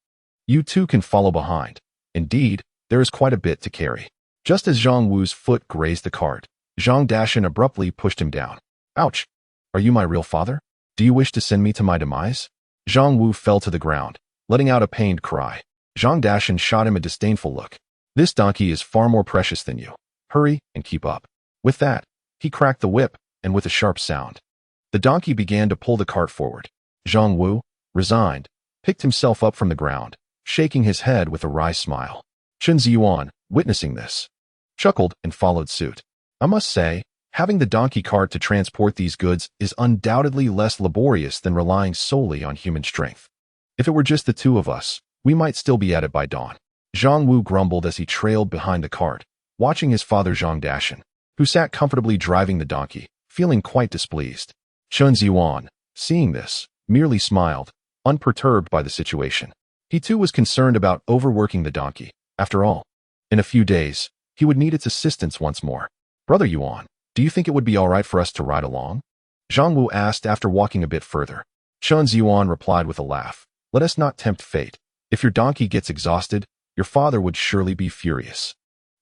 "You two can follow behind. Indeed, there is quite a bit to carry." Just as Zhang Wu's foot grazed the cart, Zhang Dashan abruptly pushed him down. "Ouch! Are you my real father? Do you wish to send me to my demise?" Zhang Wu fell to the ground, letting out a pained cry. Zhang Dashan shot him a disdainful look. "This donkey is far more precious than you. Hurry and keep up." With that, he cracked the whip, and with a sharp sound, the donkey began to pull the cart forward. Zhang Wu, resigned, picked himself up from the ground, shaking his head with a wry smile. Chen Zhiyuan, witnessing this, chuckled and followed suit. "I must say, having the donkey cart to transport these goods is undoubtedly less laborious than relying solely on human strength. If it were just the 2 of us, we might still be at it by dawn." Zhang Wu grumbled as he trailed behind the cart, watching his father Zhang Dashan, who sat comfortably driving the donkey, feeling quite displeased. Chen Zhiyuan, seeing this, merely smiled, unperturbed by the situation. He too was concerned about overworking the donkey. After all, in a few days, he would need its assistance once more. "Brother Yuan, do you think it would be all right for us to ride along?" Zhang Wu asked after walking a bit further. Chen Zhiyuan replied with a laugh, "Let us not tempt fate. If your donkey gets exhausted, your father would surely be furious."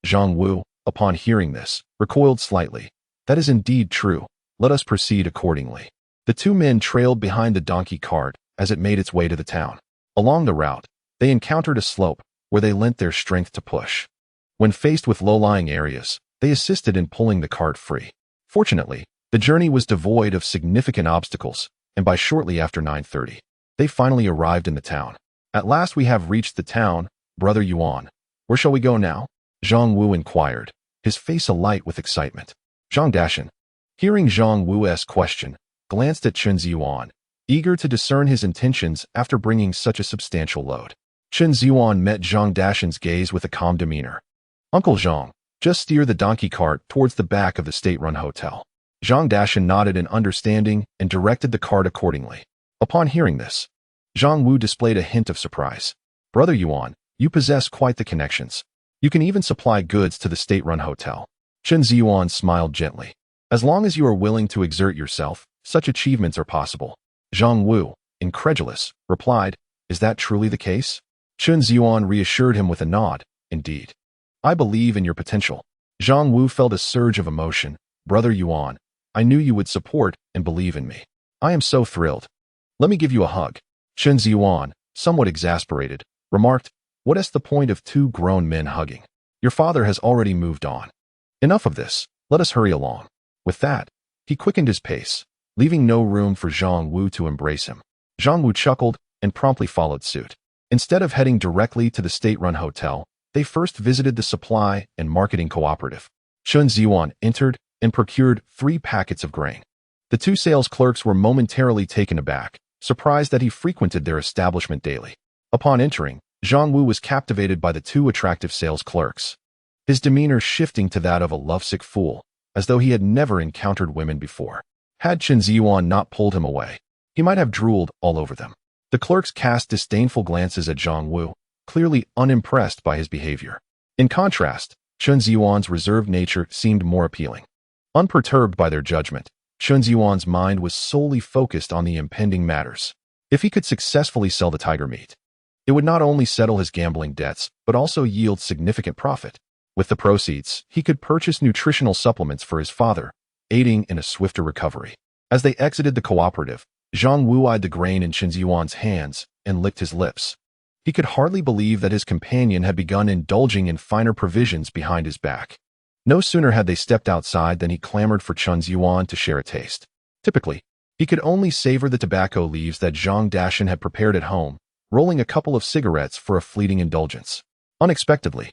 Zhang Wu, upon hearing this, recoiled slightly. "That is indeed true. Let us proceed accordingly." The 2 men trailed behind the donkey cart as it made its way to the town. Along the route, they encountered a slope where they lent their strength to push. When faced with low-lying areas, they assisted in pulling the cart free. Fortunately, the journey was devoid of significant obstacles, and by shortly after 9:30, they finally arrived in the town. "At last we have reached the town, Brother Yuan. Where shall we go now?" Zhang Wu inquired, his face alight with excitement. Zhang Dashan, hearing Zhang Wu's question, glanced at Chen Zhiyuan, eager to discern his intentions after bringing such a substantial load. Chen Zhiyuan met Zhang Dashan's gaze with a calm demeanor. Uncle Zhang, just steer the donkey cart towards the back of the state-run hotel. Zhang Dashan nodded in understanding and directed the cart accordingly. Upon hearing this, Zhang Wu displayed a hint of surprise. Brother Yuan, you possess quite the connections. You can even supply goods to the state-run hotel. Chen Zhiyuan smiled gently. As long as you are willing to exert yourself, such achievements are possible. Zhang Wu, incredulous, replied, Is that truly the case? Chen Zhiyuan reassured him with a nod. Indeed. I believe in your potential. Zhang Wu felt a surge of emotion. Brother Yuan, I knew you would support and believe in me. I am so thrilled. Let me give you a hug. Chen Zhiyuan, somewhat exasperated, remarked, What is the point of two grown men hugging? Your father has already moved on. Enough of this. Let us hurry along. With that, he quickened his pace, leaving no room for Zhang Wu to embrace him. Zhang Wu chuckled and promptly followed suit. Instead of heading directly to the state-run hotel, they first visited the supply and marketing cooperative. Chen Zhiyuan entered and procured 3 packets of grain. The 2 sales clerks were momentarily taken aback, surprised that he frequented their establishment daily. Upon entering, Zhang Wu was captivated by the 2 attractive sales clerks, his demeanor shifting to that of a lovesick fool, as though he had never encountered women before. Had Chen Zhiyuan not pulled him away, he might have drooled all over them. The clerks cast disdainful glances at Zhang Wu, clearly unimpressed by his behavior. In contrast, Chen Zhiyuan's reserved nature seemed more appealing. Unperturbed by their judgment, Chen Zhiyuan's mind was solely focused on the impending matters. If he could successfully sell the tiger meat, it would not only settle his gambling debts, but also yield significant profit. With the proceeds, he could purchase nutritional supplements for his father, aiding in a swifter recovery. As they exited the cooperative, Zhang Wu eyed the grain in Chen Zhiyuan's hands and licked his lips. He could hardly believe that his companion had begun indulging in finer provisions behind his back. No sooner had they stepped outside than he clamored for Chen Zhiyuan to share a taste. Typically, he could only savor the tobacco leaves that Zhang Dashan had prepared at home, rolling a couple of cigarettes for a fleeting indulgence. Unexpectedly,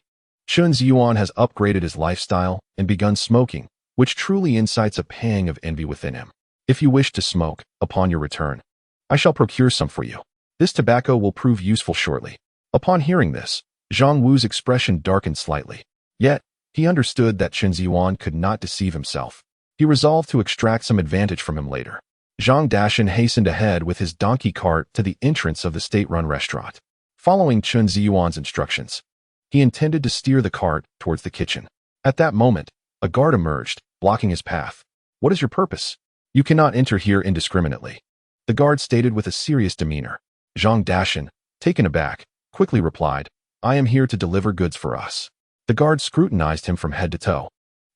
Chen Zhiyuan has upgraded his lifestyle and begun smoking, which truly incites a pang of envy within him. If you wish to smoke, upon your return, I shall procure some for you. This tobacco will prove useful shortly. Upon hearing this, Zhang Wu's expression darkened slightly. Yet, he understood that Chen Zhiyuan could not deceive himself. He resolved to extract some advantage from him later. Zhang Dashan hastened ahead with his donkey cart to the entrance of the state-run restaurant. Following Chen Zhiyuan's instructions, he intended to steer the cart towards the kitchen. At that moment, a guard emerged, blocking his path. What is your purpose? You cannot enter here indiscriminately, the guard stated with a serious demeanor. Zhang Dashan, taken aback, quickly replied, I am here to deliver goods for us. The guard scrutinized him from head to toe.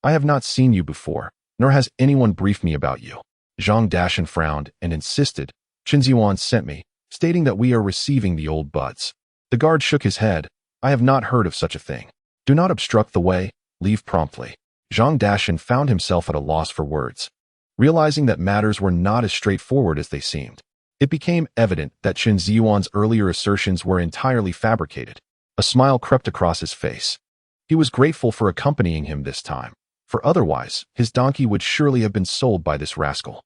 I have not seen you before, nor has anyone briefed me about you. Zhang Dashan frowned and insisted, Chen Zhiyuan sent me, stating that we are receiving the old buds. The guard shook his head. I have not heard of such a thing. Do not obstruct the way, leave promptly. Zhang Dashan found himself at a loss for words. Realizing that matters were not as straightforward as they seemed, it became evident that Chen Zhiyuan's earlier assertions were entirely fabricated. A smile crept across his face. He was grateful for accompanying him this time, for otherwise, his donkey would surely have been sold by this rascal.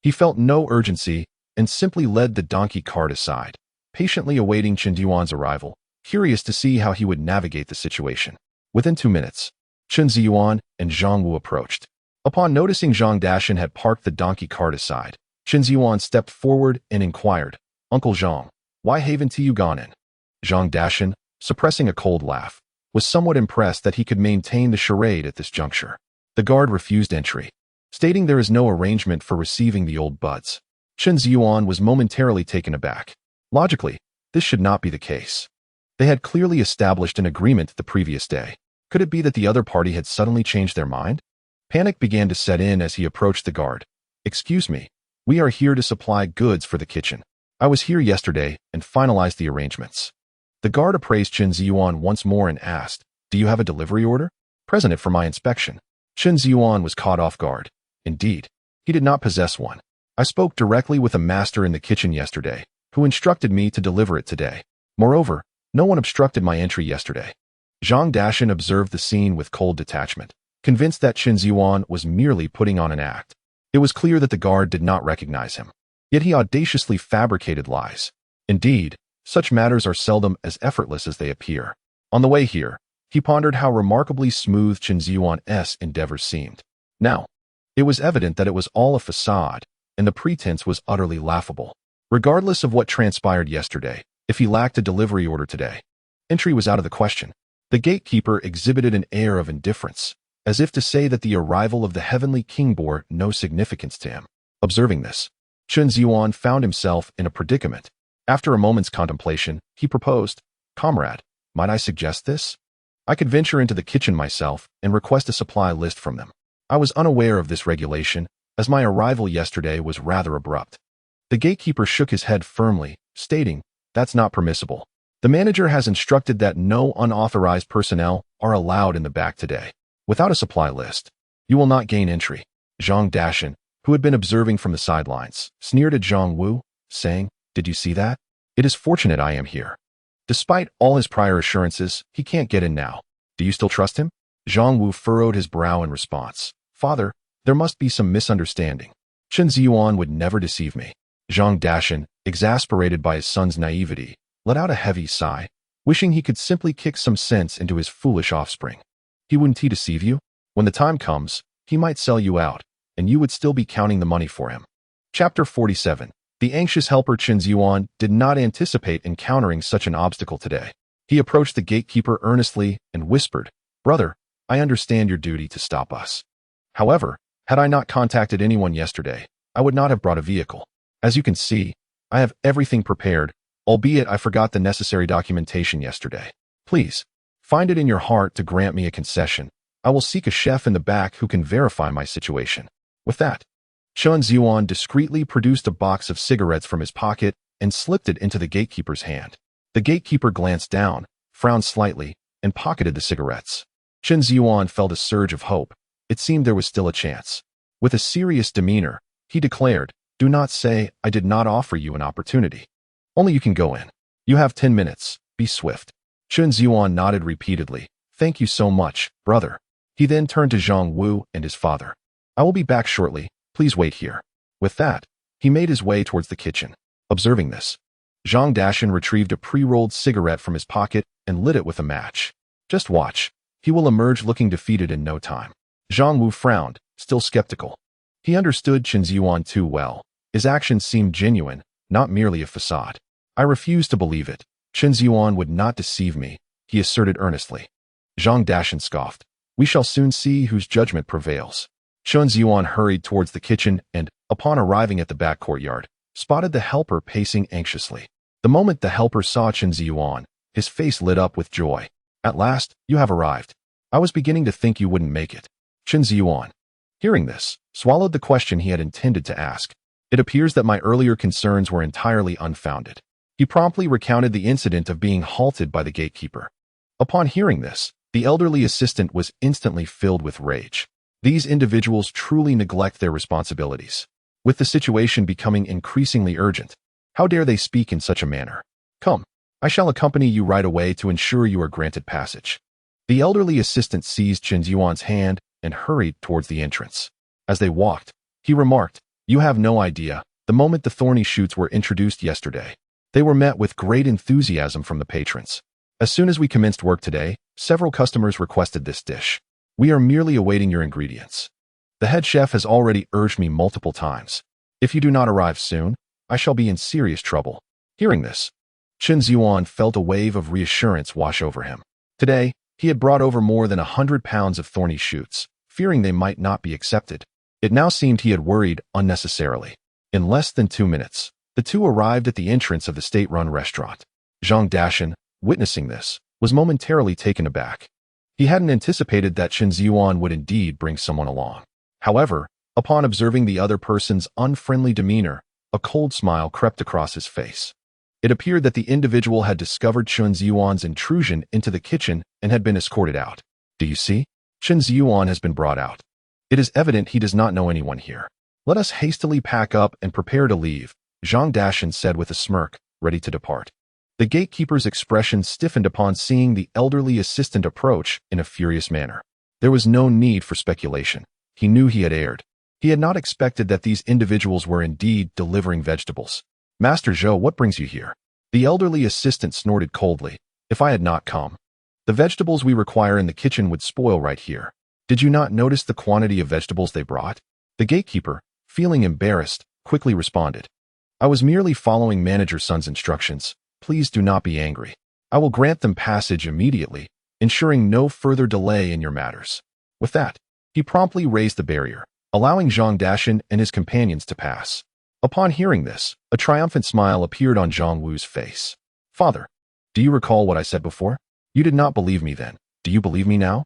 He felt no urgency and simply led the donkey cart aside, patiently awaiting Chen Zhiyuan's arrival, curious to see how he would navigate the situation. Within 2 minutes, Chen Zhiyuan and Zhang Wu approached. Upon noticing Zhang Dashan had parked the donkey cart aside, Chen Zhiyuan stepped forward and inquired, Uncle Zhang, why haven't you gone in? Zhang Dashan, suppressing a cold laugh, was somewhat impressed that he could maintain the charade at this juncture. The guard refused entry, stating there is no arrangement for receiving the old buds. Chen Zhiyuan was momentarily taken aback. Logically, this should not be the case. They had clearly established an agreement the previous day. Could it be that the other party had suddenly changed their mind? Panic began to set in as he approached the guard. Excuse me, we are here to supply goods for the kitchen. I was here yesterday and finalized the arrangements. The guard appraised Chen Zhiyuan once more and asked, Do you have a delivery order? Present it for my inspection. Chen Zhiyuan was caught off guard. Indeed, he did not possess one. I spoke directly with a master in the kitchen yesterday, who instructed me to deliver it today. Moreover, no one obstructed my entry yesterday. Zhang Dashan observed the scene with cold detachment, convinced that Chen Zhiyuan was merely putting on an act. It was clear that the guard did not recognize him. Yet he audaciously fabricated lies. Indeed, such matters are seldom as effortless as they appear. On the way here, he pondered how remarkably smooth Chen Zhiyuan's endeavors seemed. Now, it was evident that it was all a facade, and the pretense was utterly laughable. Regardless of what transpired yesterday, if he lacked a delivery order today, entry was out of the question. The gatekeeper exhibited an air of indifference, as if to say that the arrival of the heavenly king bore no significance to him. Observing this, Chen Zhiyuan found himself in a predicament. After a moment's contemplation, he proposed, "Comrade, might I suggest this? I could venture into the kitchen myself and request a supply list from them. I was unaware of this regulation, as my arrival yesterday was rather abrupt." The gatekeeper shook his head firmly, stating, "That's not permissible. The manager has instructed that no unauthorized personnel are allowed in the back today. Without a supply list, you will not gain entry." Zhang Dashan, who had been observing from the sidelines, sneered at Zhang Wu, saying, "Did you see that? It is fortunate I am here." Despite all his prior assurances, he can't get in now. Do you still trust him? Zhang Wu furrowed his brow in response. "Father, there must be some misunderstanding. Chen Zhiyuan would never deceive me." Zhang Dashan, exasperated by his son's naivety, let out a heavy sigh, wishing he could simply kick some sense into his foolish offspring. Wouldn't he deceive you? When the time comes, he might sell you out, and you would still be counting the money for him. Chapter 47. The anxious helper Chen Zhiyuan did not anticipate encountering such an obstacle today. He approached the gatekeeper earnestly and whispered, "Brother, I understand your duty to stop us. However, had I not contacted anyone yesterday, I would not have brought a vehicle. As you can see, I have everything prepared, albeit I forgot the necessary documentation yesterday. Please, find it in your heart to grant me a concession. I will seek a chef in the back who can verify my situation." With that, Chen Zhiyuan discreetly produced a box of cigarettes from his pocket and slipped it into the gatekeeper's hand. The gatekeeper glanced down, frowned slightly, and pocketed the cigarettes. Chen Zhiyuan felt a surge of hope. It seemed there was still a chance. With a serious demeanor, he declared, "Do not say I did not offer you an opportunity. Only you can go in. You have 10 minutes. Be swift." Chen Zhiyuan nodded repeatedly. "Thank you so much, brother." He then turned to Zhang Wu and his father. "I will be back shortly. Please wait here." With that, he made his way towards the kitchen. Observing this, Zhang Dashan retrieved a pre-rolled cigarette from his pocket and lit it with a match. "Just watch. He will emerge looking defeated in no time." Zhang Wu frowned, still skeptical. He understood Chen Zhiyuan too well. His actions seemed genuine, not merely a facade. "I refuse to believe it. Chen Zhiyuan would not deceive me," he asserted earnestly. Zhang Dashan scoffed. "We shall soon see whose judgment prevails." Chen Zhiyuan hurried towards the kitchen and, upon arriving at the back courtyard, spotted the helper pacing anxiously. The moment the helper saw Chen Zhiyuan, his face lit up with joy. "At last, you have arrived. I was beginning to think you wouldn't make it." Chen Zhiyuan, hearing this, swallowed the question he had intended to ask. "It appears that my earlier concerns were entirely unfounded." He promptly recounted the incident of being halted by the gatekeeper. Upon hearing this, the elderly assistant was instantly filled with rage. These individuals truly neglect their responsibilities. With the situation becoming increasingly urgent, how dare they speak in such a manner? "Come, I shall accompany you right away to ensure you are granted passage." The elderly assistant seized Chen Zhiyuan's hand and hurried towards the entrance. As they walked, he remarked, "You have no idea, the moment the thorny shoots were introduced yesterday, they were met with great enthusiasm from the patrons. As soon as we commenced work today, several customers requested this dish. We are merely awaiting your ingredients. The head chef has already urged me multiple times. If you do not arrive soon, I shall be in serious trouble." Hearing this, Chen Zhiyuan felt a wave of reassurance wash over him. Today, he had brought over more than 100 pounds of thorny shoots, fearing they might not be accepted. It now seemed he had worried unnecessarily. In less than 2 minutes, the two arrived at the entrance of the state-run restaurant. Zhang Dashan, witnessing this, was momentarily taken aback. He hadn't anticipated that Chen Zhiyuan would indeed bring someone along. However, upon observing the other person's unfriendly demeanor, a cold smile crept across his face. It appeared that the individual had discovered Chen Zhiyuan's intrusion into the kitchen and had been escorted out. "Do you see? Chen Zhiyuan has been brought out. It is evident he does not know anyone here. Let us hastily pack up and prepare to leave," Zhang Dashan said with a smirk, ready to depart. The gatekeeper's expression stiffened upon seeing the elderly assistant approach in a furious manner. There was no need for speculation. He knew he had erred. He had not expected that these individuals were indeed delivering vegetables. Master Zhou, what brings you here? The elderly assistant snorted coldly. If I had not come, the vegetables we require in the kitchen would spoil right here. Did you not notice the quantity of vegetables they brought? The gatekeeper, feeling embarrassed, quickly responded. I was merely following Manager Sun's instructions. Please do not be angry. I will grant them passage immediately, ensuring no further delay in your matters. With that, he promptly raised the barrier, allowing Zhang Dashan and his companions to pass. Upon hearing this, a triumphant smile appeared on Zhang Wu's face. Father, do you recall what I said before? You did not believe me then. Do you believe me now?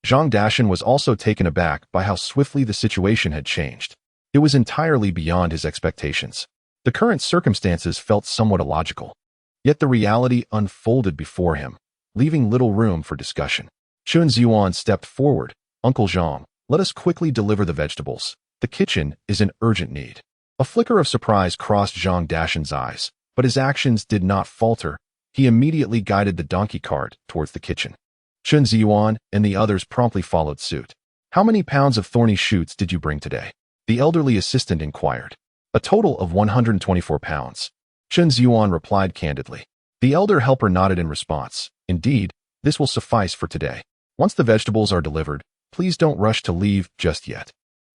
Zhang Dashan was also taken aback by how swiftly the situation had changed. It was entirely beyond his expectations. The current circumstances felt somewhat illogical. Yet the reality unfolded before him, leaving little room for discussion. Chen Zhiyuan stepped forward. Uncle Zhang, let us quickly deliver the vegetables. The kitchen is in urgent need. A flicker of surprise crossed Zhang Dashan's eyes, but his actions did not falter. He immediately guided the donkey cart towards the kitchen. Chen Zhiyuan and the others promptly followed suit. How many pounds of thorny shoots did you bring today? The elderly assistant inquired. A total of 124 pounds. Chen Zhiyuan replied candidly. The elder helper nodded in response. Indeed, this will suffice for today. Once the vegetables are delivered, please don't rush to leave just yet.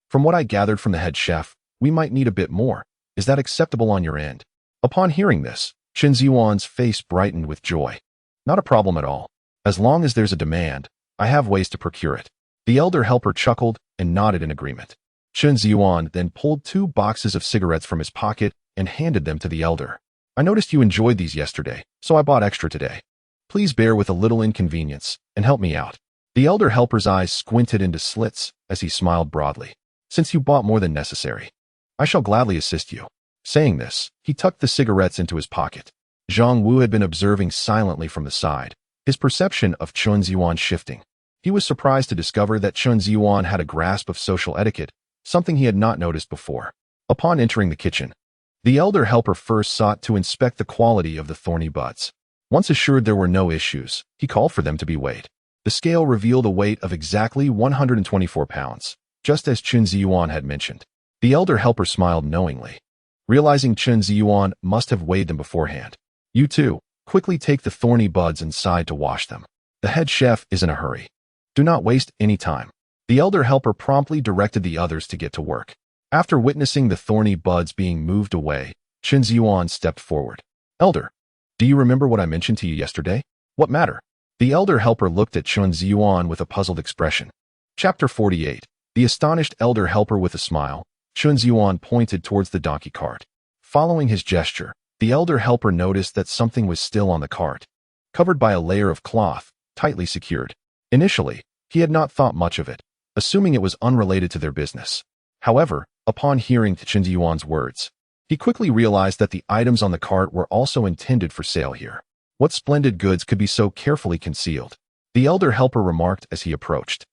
From what I gathered from the head chef, we might need a bit more. Is that acceptable on your end? Upon hearing this, Chen Zhiyuan's face brightened with joy. Not a problem at all. As long as there's a demand, I have ways to procure it. The elder helper chuckled and nodded in agreement. Chen Zhiyuan then pulled 2 boxes of cigarettes from his pocket and handed them to the elder. I noticed you enjoyed these yesterday, so I bought extra today. Please bear with a little inconvenience and help me out. The elder helper's eyes squinted into slits as he smiled broadly. Since you bought more than necessary, I shall gladly assist you. Saying this, he tucked the cigarettes into his pocket. Zhang Wu had been observing silently from the side, his perception of Chen Zhiyuan shifting. He was surprised to discover that Chen Zhiyuan had a grasp of social etiquette, something he had not noticed before. Upon entering the kitchen, the elder helper first sought to inspect the quality of the thorny buds. Once assured there were no issues, he called for them to be weighed. The scale revealed a weight of exactly 124 pounds, just as Chen Zhiyuan had mentioned. The elder helper smiled knowingly, realizing Chen Zhiyuan must have weighed them beforehand. You too, quickly take the thorny buds inside to wash them. The head chef is in a hurry. Do not waste any time. The elder helper promptly directed the others to get to work. After witnessing the thorny buds being moved away, Chen Zhiyuan stepped forward. Elder, do you remember what I mentioned to you yesterday? What matter? The elder helper looked at Chen Zhiyuan with a puzzled expression. Chapter 48. The astonished elder helper with a smile. Chen Zhiyuan pointed towards the donkey cart. Following his gesture, the elder helper noticed that something was still on the cart, covered by a layer of cloth, tightly secured. Initially, he had not thought much of it, assuming it was unrelated to their business. However, upon hearing Chen Zhiyuan's words, he quickly realized that the items on the cart were also intended for sale here. What splendid goods could be so carefully concealed? The elder helper remarked as he approached.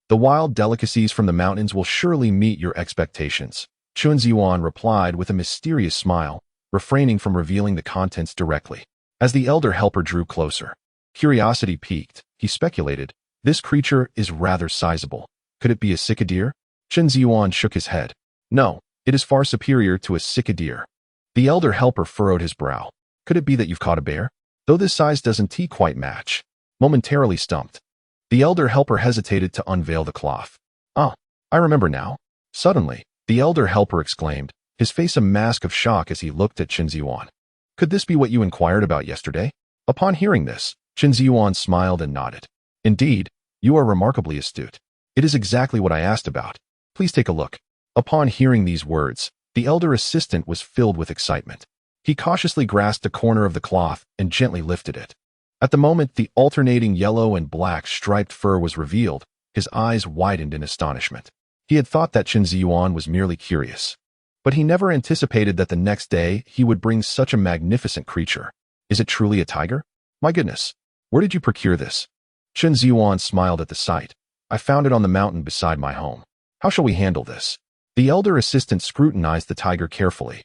The wild delicacies from the mountains will surely meet your expectations. Chen Zhiyuan replied with a mysterious smile, refraining from revealing the contents directly. As the elder helper drew closer, curiosity piqued. He speculated, this creature is rather sizable. Could it be a cicadeer? Chen Zhiyuan shook his head. No, it is far superior to a cicadeer. The elder helper furrowed his brow. Could it be that you've caught a bear? Though this size doesn't quite match. Momentarily stumped, the elder helper hesitated to unveil the cloth. Ah, I remember now. Suddenly, the elder helper exclaimed, his face a mask of shock as he looked at Chen Zhiyuan. Could this be what you inquired about yesterday? Upon hearing this, Chen Zhiyuan smiled and nodded. Indeed, you are remarkably astute. It is exactly what I asked about. Please take a look. Upon hearing these words, the elder assistant was filled with excitement. He cautiously grasped a corner of the cloth and gently lifted it. At the moment the alternating yellow and black striped fur was revealed, his eyes widened in astonishment. He had thought that Chen Zhiyuan was merely curious, but he never anticipated that the next day he would bring such a magnificent creature. Is it truly a tiger? My goodness, where did you procure this? Chen Zhiyuan smiled at the sight. I found it on the mountain beside my home. How shall we handle this? The elder assistant scrutinized the tiger carefully,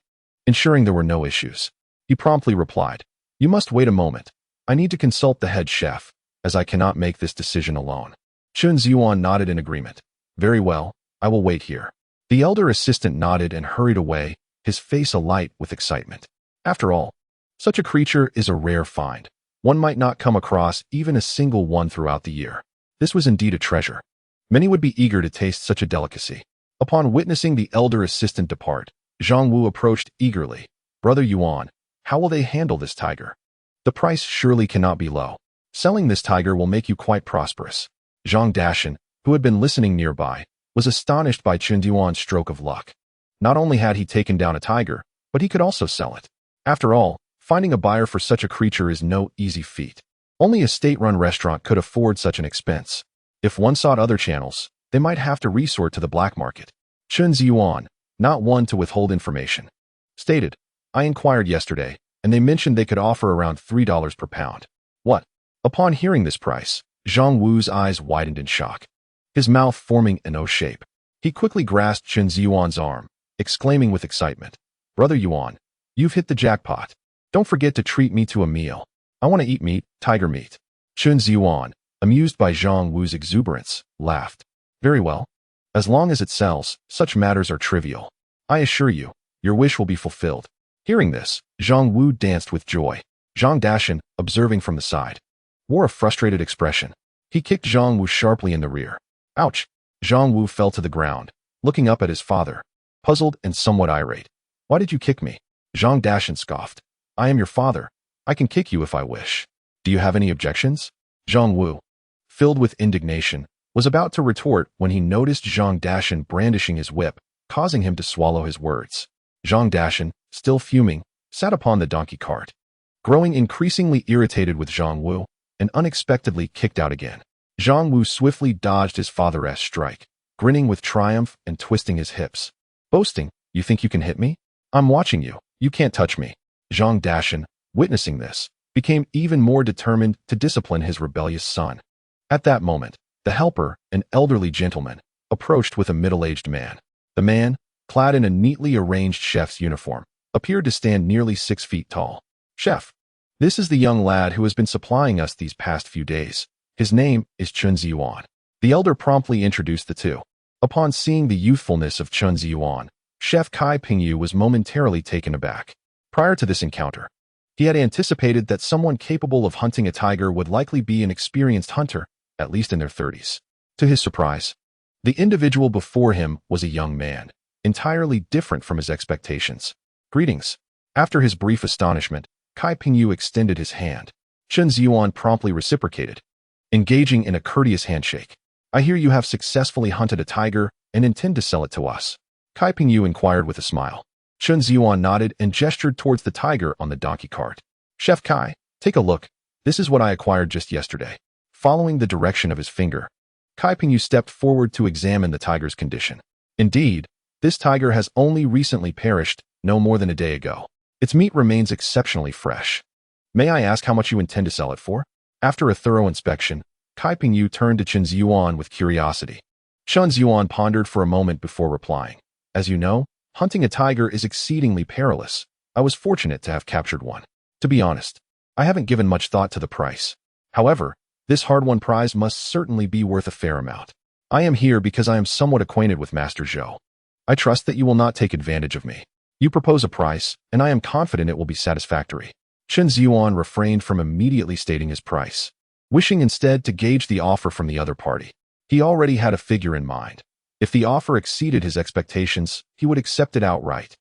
ensuring there were no issues. He promptly replied, You must wait a moment. I need to consult the head chef, as I cannot make this decision alone. Chen Zhiyuan nodded in agreement. Very well, I will wait here. The elder assistant nodded and hurried away, his face alight with excitement. After all, such a creature is a rare find. One might not come across even a single one throughout the year. This was indeed a treasure. Many would be eager to taste such a delicacy. Upon witnessing the elder assistant depart, Zhang Wu approached eagerly. Brother Yuan, how will they handle this tiger? The price surely cannot be low. Selling this tiger will make you quite prosperous. Zhang Dashan, who had been listening nearby, was astonished by Chen Zhiyuan's stroke of luck. Not only had he taken down a tiger, but he could also sell it. After all, finding a buyer for such a creature is no easy feat. Only a state-run restaurant could afford such an expense. If one sought other channels, they might have to resort to the black market. Chen Zhiyuan, not one to withhold information, stated, I inquired yesterday, and they mentioned they could offer around $3 per pound. What? Upon hearing this price, Zhang Wu's eyes widened in shock, his mouth forming an O shape. He quickly grasped Chen Zhiyuan's arm, exclaiming with excitement, Brother Yuan, you've hit the jackpot. Don't forget to treat me to a meal. I want to eat meat, tiger meat. Chen Zhiyuan, amused by Zhang Wu's exuberance, laughed. Very well. As long as it sells, such matters are trivial. I assure you, your wish will be fulfilled. Hearing this, Zhang Wu danced with joy. Zhang Dashan, observing from the side, wore a frustrated expression. He kicked Zhang Wu sharply in the rear. Ouch! Zhang Wu fell to the ground, looking up at his father, puzzled and somewhat irate. Why did you kick me? Zhang Dashan scoffed. I am your father. I can kick you if I wish. Do you have any objections? Zhang Wu, filled with indignation, was about to retort when he noticed Zhang Dashan brandishing his whip, causing him to swallow his words. Zhang Dashan, still fuming, sat upon the donkey cart, growing increasingly irritated with Zhang Wu, and unexpectedly kicked out again. Zhang Wu swiftly dodged his father's strike, grinning with triumph and twisting his hips. Boasting, you think you can hit me? I'm watching you. You can't touch me. Zhang Dashan, witnessing this, became even more determined to discipline his rebellious son. At that moment, the helper, an elderly gentleman, approached with a middle-aged man. The man, clad in a neatly arranged chef's uniform, appeared to stand nearly 6 feet tall. Chef, this is the young lad who has been supplying us these past few days. His name is Chen Zhiyuan. The elder promptly introduced the two. Upon seeing the youthfulness of Chen Zhiyuan, Chef Kai Pingyu was momentarily taken aback. Prior to this encounter, he had anticipated that someone capable of hunting a tiger would likely be an experienced hunter, at least in their 30s. To his surprise, the individual before him was a young man, entirely different from his expectations. Greetings. After his brief astonishment, Kai Pingyu extended his hand. Chen Zhiyuan promptly reciprocated, engaging in a courteous handshake. I hear you have successfully hunted a tiger and intend to sell it to us. Kai Pingyu inquired with a smile. Chen Zhiyuan nodded and gestured towards the tiger on the donkey cart. Chef Kai, take a look. This is what I acquired just yesterday. Following the direction of his finger, Kai Pingyu stepped forward to examine the tiger's condition. Indeed, this tiger has only recently perished, no more than a day ago. Its meat remains exceptionally fresh. May I ask how much you intend to sell it for? After a thorough inspection, Kai Pingyu turned to Chen Zhiyuan with curiosity. Chen Zhiyuan pondered for a moment before replying. As you know, hunting a tiger is exceedingly perilous. I was fortunate to have captured one. To be honest, I haven't given much thought to the price. However, this hard-won prize must certainly be worth a fair amount. I am here because I am somewhat acquainted with Master Zhou. I trust that you will not take advantage of me. You propose a price, and I am confident it will be satisfactory. Chen Zhiyuan refrained from immediately stating his price, wishing instead to gauge the offer from the other party. He already had a figure in mind. If the offer exceeded his expectations, he would accept it outright.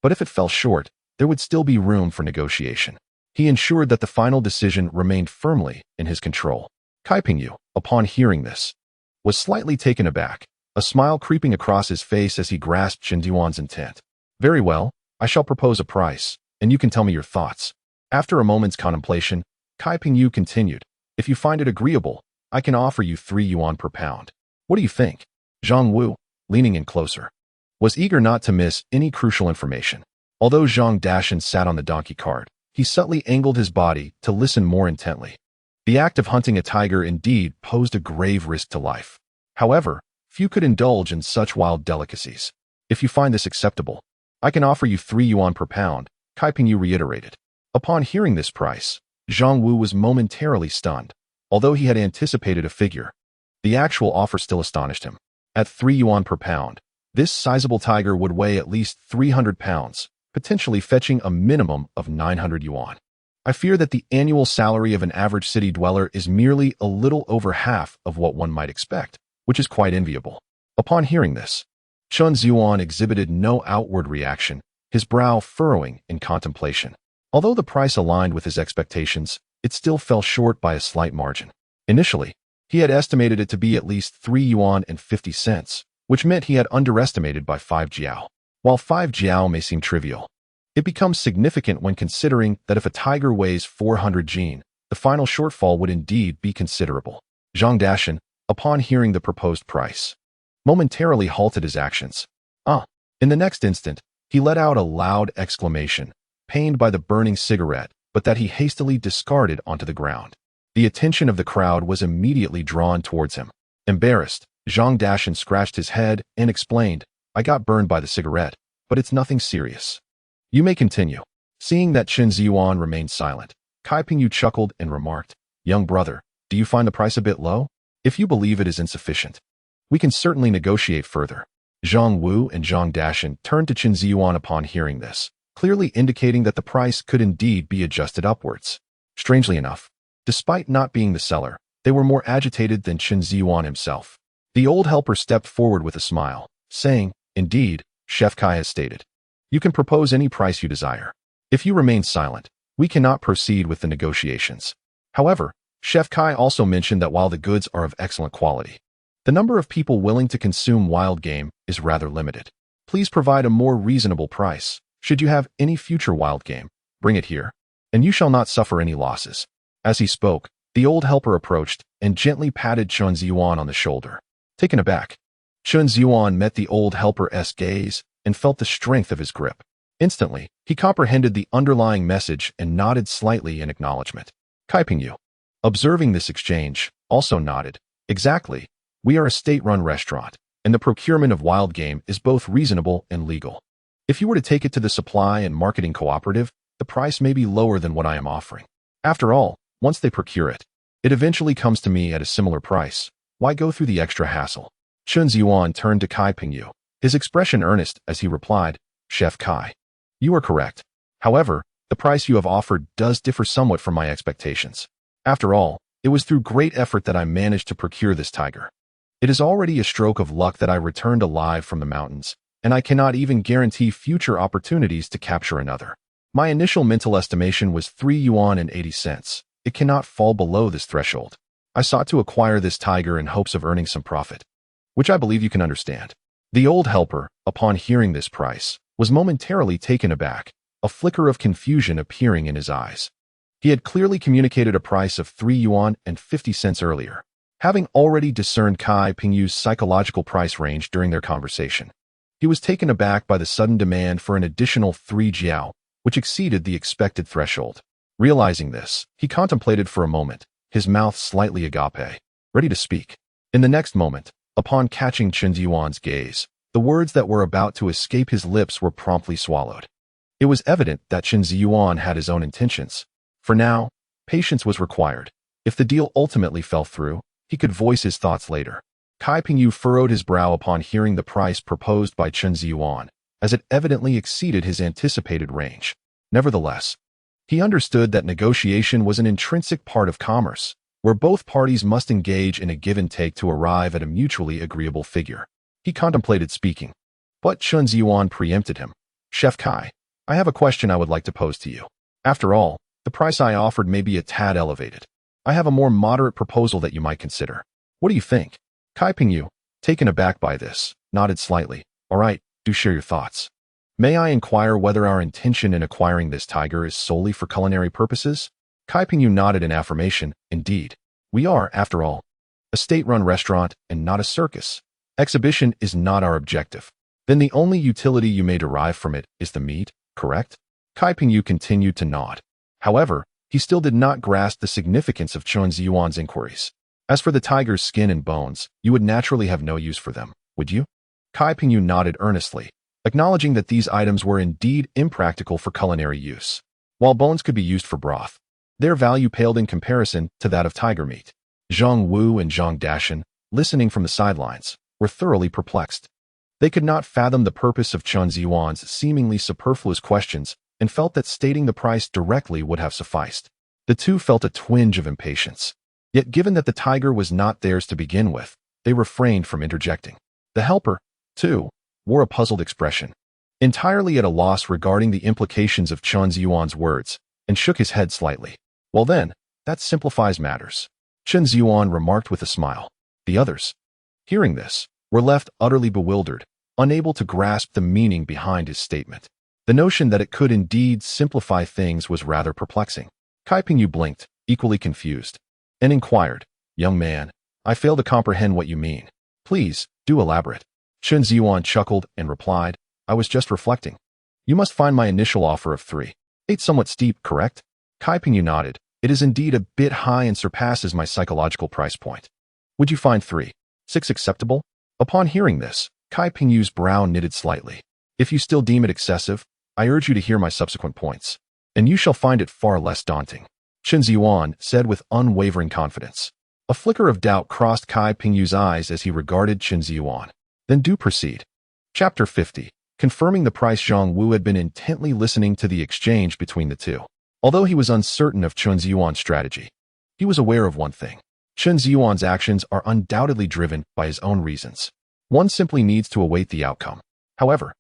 But if it fell short, there would still be room for negotiation. He ensured that the final decision remained firmly in his control. Kai Pingyu, upon hearing this, was slightly taken aback, a smile creeping across his face as he grasped Chen Zhiyuan's intent. Very well, I shall propose a price, and you can tell me your thoughts. After a moment's contemplation, Kai Pingyu continued, if you find it agreeable, I can offer you 3 yuan per pound. What do you think? Zhang Wu, leaning in closer, was eager not to miss any crucial information. Although Zhang Dashan sat on the donkey cart, he subtly angled his body to listen more intently. The act of hunting a tiger indeed posed a grave risk to life. However, few could indulge in such wild delicacies. If you find this acceptable, I can offer you 3 yuan per pound, Kai Pingyu reiterated. Upon hearing this price, Zhang Wu was momentarily stunned. Although he had anticipated a figure, the actual offer still astonished him. At 3 yuan per pound, this sizable tiger would weigh at least 300 pounds, potentially fetching a minimum of 900 yuan. I fear that the annual salary of an average city dweller is merely a little over half of what one might expect, which is quite enviable. Upon hearing this, Chen Zhiyuan exhibited no outward reaction, his brow furrowing in contemplation. Although the price aligned with his expectations, it still fell short by a slight margin. Initially, he had estimated it to be at least 3 yuan and 50 cents, which meant he had underestimated by 5 jiao. While 5 jiao may seem trivial, it becomes significant when considering that if a tiger weighs 400 jin, the final shortfall would indeed be considerable. Zhang Dashan, upon hearing the proposed price, momentarily halted his actions. In the next instant, he let out a loud exclamation, pained by the burning cigarette, but that he hastily discarded onto the ground. The attention of the crowd was immediately drawn towards him. Embarrassed, Zhang Dashan scratched his head and explained, "I got burned by the cigarette, but it's nothing serious. You may continue." Seeing that Chen Zhiyuan remained silent, Kai Pingyu chuckled and remarked, "Young brother, do you find the price a bit low? If you believe it is insufficient, we can certainly negotiate further." Zhang Wu and Zhang Dashan turned to Chen Zhiyuan upon hearing this, clearly indicating that the price could indeed be adjusted upwards. Strangely enough, despite not being the seller, they were more agitated than Chen Zhiyuan himself. The old helper stepped forward with a smile, saying, "Indeed, Chef Kai has stated, you can propose any price you desire. If you remain silent, we cannot proceed with the negotiations." However, Chef Kai also mentioned that while the goods are of excellent quality, the number of people willing to consume wild game is rather limited. Please provide a more reasonable price. Should you have any future wild game, bring it here, and you shall not suffer any losses. As he spoke, the old helper approached and gently patted Chen Zhiyuan on the shoulder. Taken aback, Chen Zhiyuan met the old helper's gaze and felt the strength of his grip. Instantly, he comprehended the underlying message and nodded slightly in acknowledgement. Kai Pingyu, observing this exchange, also nodded. "Exactly. We are a state-run restaurant, and the procurement of wild game is both reasonable and legal. If you were to take it to the supply and marketing cooperative, the price may be lower than what I am offering. After all, once they procure it, it eventually comes to me at a similar price. Why go through the extra hassle?" Chen Zhiyuan turned to Kai Pingyu, his expression earnest as he replied, "Chef Kai, you are correct. However, the price you have offered does differ somewhat from my expectations. After all, it was through great effort that I managed to procure this tiger. It is already a stroke of luck that I returned alive from the mountains, and I cannot even guarantee future opportunities to capture another. My initial mental estimation was 3 yuan and 80 cents. It cannot fall below this threshold. I sought to acquire this tiger in hopes of earning some profit, which I believe you can understand." The old helper, upon hearing this price, was momentarily taken aback, a flicker of confusion appearing in his eyes. He had clearly communicated a price of 3 yuan and 50 cents earlier, having already discerned Kai Pingyu's psychological price range during their conversation. He was taken aback by the sudden demand for an additional 3 jiao, which exceeded the expected threshold. Realizing this, he contemplated for a moment, his mouth slightly agape, ready to speak. In the next moment, upon catching Chen Zhiyuan's gaze, the words that were about to escape his lips were promptly swallowed. It was evident that Chen Zhiyuan had his own intentions. For now, patience was required. If the deal ultimately fell through, he could voice his thoughts later. Kai Pingyu furrowed his brow upon hearing the price proposed by Chen Zhiyuan, as it evidently exceeded his anticipated range. Nevertheless, he understood that negotiation was an intrinsic part of commerce, where both parties must engage in a give and take to arrive at a mutually agreeable figure. He contemplated speaking, but Chen Zhiyuan preempted him. "Chef Kai, I have a question I would like to pose to you. After all, the price I offered may be a tad elevated. I have a more moderate proposal that you might consider. What do you think?" Kai Pingyu, taken aback by this, nodded slightly. "All right, do share your thoughts. May I inquire whether our intention in acquiring this tiger is solely for culinary purposes?" Kai Pingyu nodded in affirmation. "Indeed. We are, after all, a state-run restaurant and not a circus. Exhibition is not our objective. Then the only utility you may derive from it is the meat, correct?" Kai Pingyu continued to nod. However, he still did not grasp the significance of Chen Zhiyuan's inquiries. "As for the tiger's skin and bones, you would naturally have no use for them, would you?" Kai Pingyu nodded earnestly, acknowledging that these items were indeed impractical for culinary use. while bones could be used for broth. Their value paled in comparison to that of tiger meat. Zhang Wu and Zhang Dashan, listening from the sidelines, were thoroughly perplexed. They could not fathom the purpose of Chen Zhiyuan's seemingly superfluous questions and felt that stating the price directly would have sufficed. The two felt a twinge of impatience. Yet given that the tiger was not theirs to begin with, they refrained from interjecting. The helper, too, wore a puzzled expression, entirely at a loss regarding the implications of Chen Zhiyuan's words, and shook his head slightly. Well then, that simplifies matters, Chen Zhiyuan remarked with a smile. The others, hearing this, were left utterly bewildered, unable to grasp the meaning behind his statement. The notion that it could indeed simplify things was rather perplexing. Kai Pingyu blinked, equally confused, and inquired, "Young man, I fail to comprehend what you mean. Please, do elaborate." Chen Zhiyuan chuckled and replied, "I was just reflecting. You must find my initial offer of 3.8 somewhat steep, correct?" Kai Pingyu nodded. "It is indeed a bit high and surpasses my psychological price point. Would you find 3.6 acceptable?" Upon hearing this, Kai Pingyu's brow knitted slightly. "If you still deem it excessive, I urge you to hear my subsequent points, and you shall find it far less daunting," Chen Zhiyuan said with unwavering confidence. A flicker of doubt crossed Kai Pingyu's eyes as he regarded Chen Zhiyuan. "Then do proceed." Chapter 50. Confirming the price. Zhang Wu had been intently listening to the exchange between the two. Although he was uncertain of Chen Zhiyuan's strategy, he was aware of one thing. Chen Zhiyuan's actions are undoubtedly driven by his own reasons. One simply needs to await the outcome. However,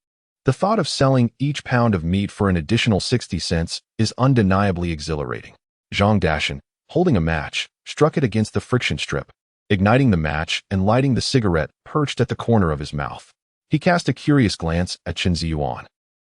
the thought of selling each pound of meat for an additional 60 cents is undeniably exhilarating. Zhang Dashan, holding a match, struck it against the friction strip, igniting the match and lighting the cigarette perched at the corner of his mouth. He cast a curious glance at Chen Zhiyuan,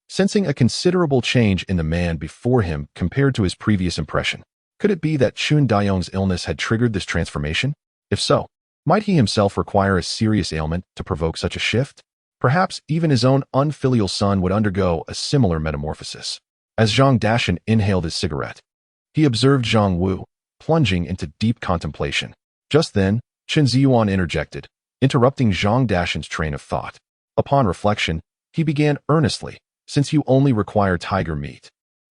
sensing a considerable change in the man before him compared to his previous impression. Could it be that Chun Dayong's illness had triggered this transformation? If so, might he himself require a serious ailment to provoke such a shift? Perhaps even his own unfilial son would undergo a similar metamorphosis. As Zhang Dashan inhaled his cigarette, he observed Zhang Wu, plunging into deep contemplation. Just then, Chen Zhiyuan interjected, interrupting Zhang Dashan's train of thought. Upon reflection, he began earnestly, "Since you only require tiger meat,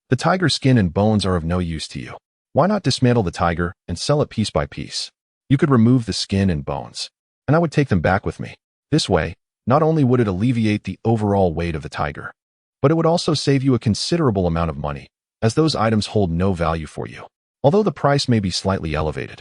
the tiger skin and bones are of no use to you. Why not dismantle the tiger and sell it piece by piece? You could remove the skin and bones, and I would take them back with me. This way, not only would it alleviate the overall weight of the tiger, but it would also save you a considerable amount of money, as those items hold no value for you. Although the price may be slightly elevated,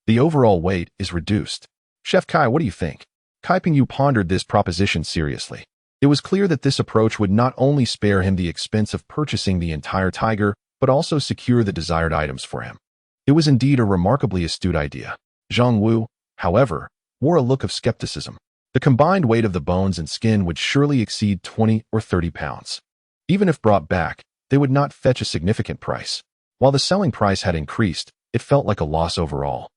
the overall weight is reduced." Chef Kai, what do you think? Kai Pingyu pondered this proposition seriously. It was clear that this approach would not only spare him the expense of purchasing the entire tiger, but also secure the desired items for him. It was indeed a remarkably astute idea. Zhang Wu, however, wore a look of skepticism. The combined weight of the bones and skin would surely exceed 20 or 30 pounds. Even if brought back, they would not fetch a significant price. While the selling price had increased, it felt like a loss overall,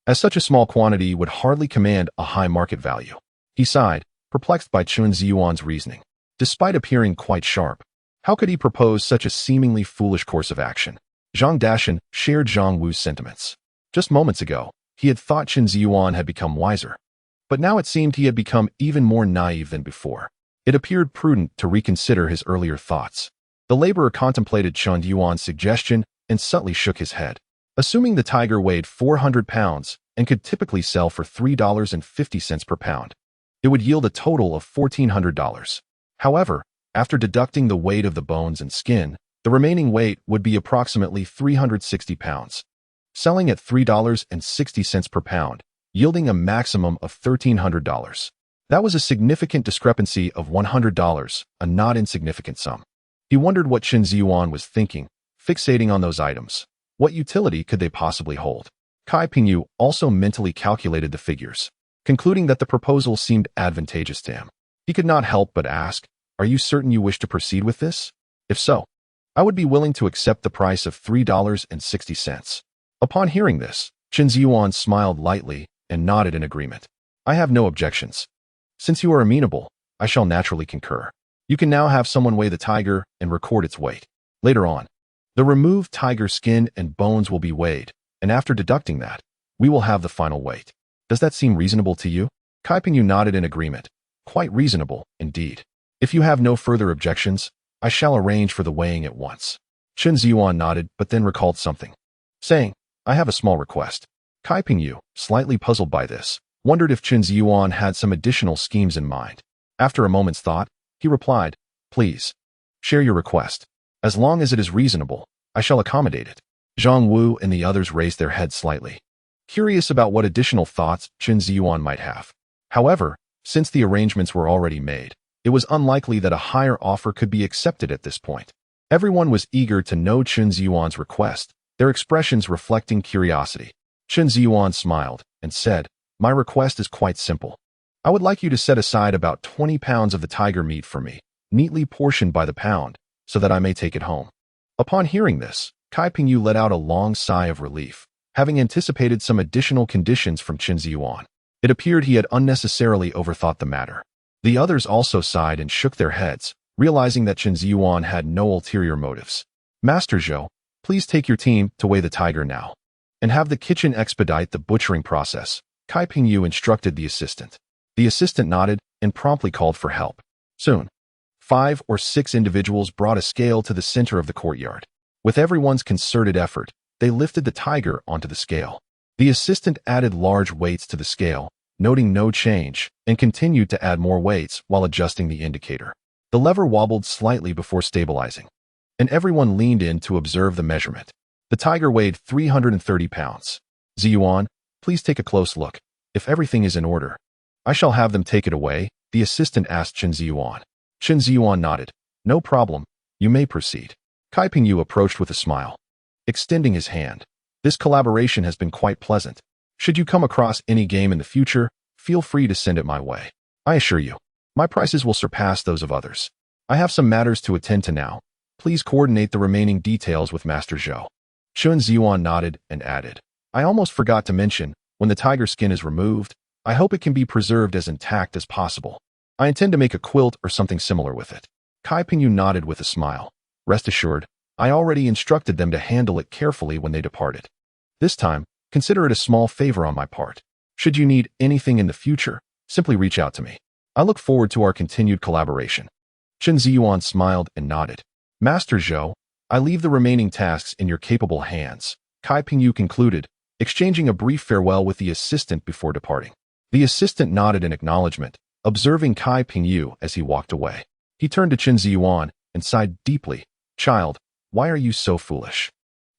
as such a small quantity would hardly command a high market value. He sighed, perplexed by Chen Zhiyuan's reasoning. Despite appearing quite sharp, how could he propose such a seemingly foolish course of action? Zhang Dashan shared Zhang Wu's sentiments. Just moments ago, he had thought Chen Zhiyuan had become wiser, but now it seemed he had become even more naive than before. It appeared prudent to reconsider his earlier thoughts. The laborer contemplated Chen Zhiyuan's suggestion and subtly shook his head. Assuming the tiger weighed 400 pounds and could typically sell for $3.50 per pound, it would yield a total of $1,400. However, after deducting the weight of the bones and skin, the remaining weight would be approximately 360 pounds, selling at $3.60 per pound, yielding a maximum of $1,300. That was a significant discrepancy of $100, a not insignificant sum. He wondered what Chen Zhiyuan was thinking, fixating on those items. What utility could they possibly hold? Kai Pingyu also mentally calculated the figures, concluding that the proposal seemed advantageous to him. He could not help but ask, "Are you certain you wish to proceed with this? If so, I would be willing to accept the price of $3.60. Upon hearing this, Chen Zhiyuan smiled lightly and nodded in agreement. "I have no objections. Since you are amenable, I shall naturally concur. You can now have someone weigh the tiger and record its weight. Later on, the removed tiger skin and bones will be weighed, and after deducting that, we will have the final weight. Does that seem reasonable to you?" Kai Pingyu nodded in agreement. "Quite reasonable, indeed. If you have no further objections, I shall arrange for the weighing at once." Chen Zhiyuan nodded, but then recalled something, saying, I have a small request. Kai Pingyu, slightly puzzled by this, wondered if Chen Zhiyuan had some additional schemes in mind. After a moment's thought, he replied, Please, share your request. As long as it is reasonable, I shall accommodate it. Zhang Wu and the others raised their heads slightly, curious about what additional thoughts Chen Zhiyuan might have. However, since the arrangements were already made, it was unlikely that a higher offer could be accepted at this point. Everyone was eager to know Chen Zhiyuan's request, their expressions reflecting curiosity. Chen Zhiyuan smiled and said, My request is quite simple. I would like you to set aside about 20 pounds of the tiger meat for me, neatly portioned by the pound, so that I may take it home. Upon hearing this, Kai Pingyu let out a long sigh of relief, having anticipated some additional conditions from Chen Zhiyuan. It appeared he had unnecessarily overthought the matter. The others also sighed and shook their heads, realizing that Chen Zhiyuan had no ulterior motives. Master Zhou, please take your team to weigh the tiger now, and have the kitchen expedite the butchering process, Kai Pingyu instructed the assistant. The assistant nodded and promptly called for help. Soon, 5 or 6 individuals brought a scale to the center of the courtyard. With everyone's concerted effort, they lifted the tiger onto the scale. The assistant added large weights to the scale, noting no change, and continued to add more weights while adjusting the indicator. The lever wobbled slightly before stabilizing, and everyone leaned in to observe the measurement. The tiger weighed 330 pounds. Zhiyuan, please take a close look. If everything is in order, I shall have them take it away, the assistant asked Chen Zhiyuan. Chen Zhiyuan nodded. No problem, you may proceed. Kai Pingyu approached with a smile, extending his hand. This collaboration has been quite pleasant. Should you come across any game in the future, feel free to send it my way. I assure you, my prices will surpass those of others. I have some matters to attend to now. Please coordinate the remaining details with Master Zhou. Chen Zhiyuan nodded and added, I almost forgot to mention, when the tiger skin is removed, I hope it can be preserved as intact as possible. I intend to make a quilt or something similar with it. Kai Pingyu nodded with a smile. Rest assured, I already instructed them to handle it carefully when they departed. This time, consider it a small favor on my part. Should you need anything in the future, simply reach out to me. I look forward to our continued collaboration. Chen Zhiyuan smiled and nodded. Master Zhou, I leave the remaining tasks in your capable hands, Kai Pingyu concluded, exchanging a brief farewell with the assistant before departing. The assistant nodded in acknowledgement, observing Kai Pingyu as he walked away. He turned to Chen Zhiyuan and sighed deeply. Child, why are you so foolish?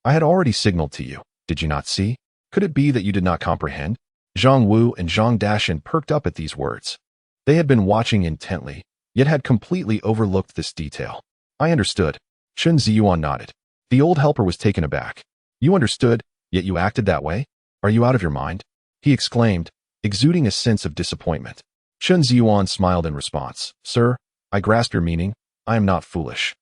I had already signaled to you, did you not see? Could it be that you did not comprehend? Zhang Wu and Zhang Dashan perked up at these words. They had been watching intently, yet had completely overlooked this detail. I understood. Chen Zhiyuan nodded. The old helper was taken aback. You understood, yet you acted that way? Are you out of your mind? He exclaimed, exuding a sense of disappointment. Chen Zhiyuan smiled in response. Sir, I grasp your meaning. I am not foolish.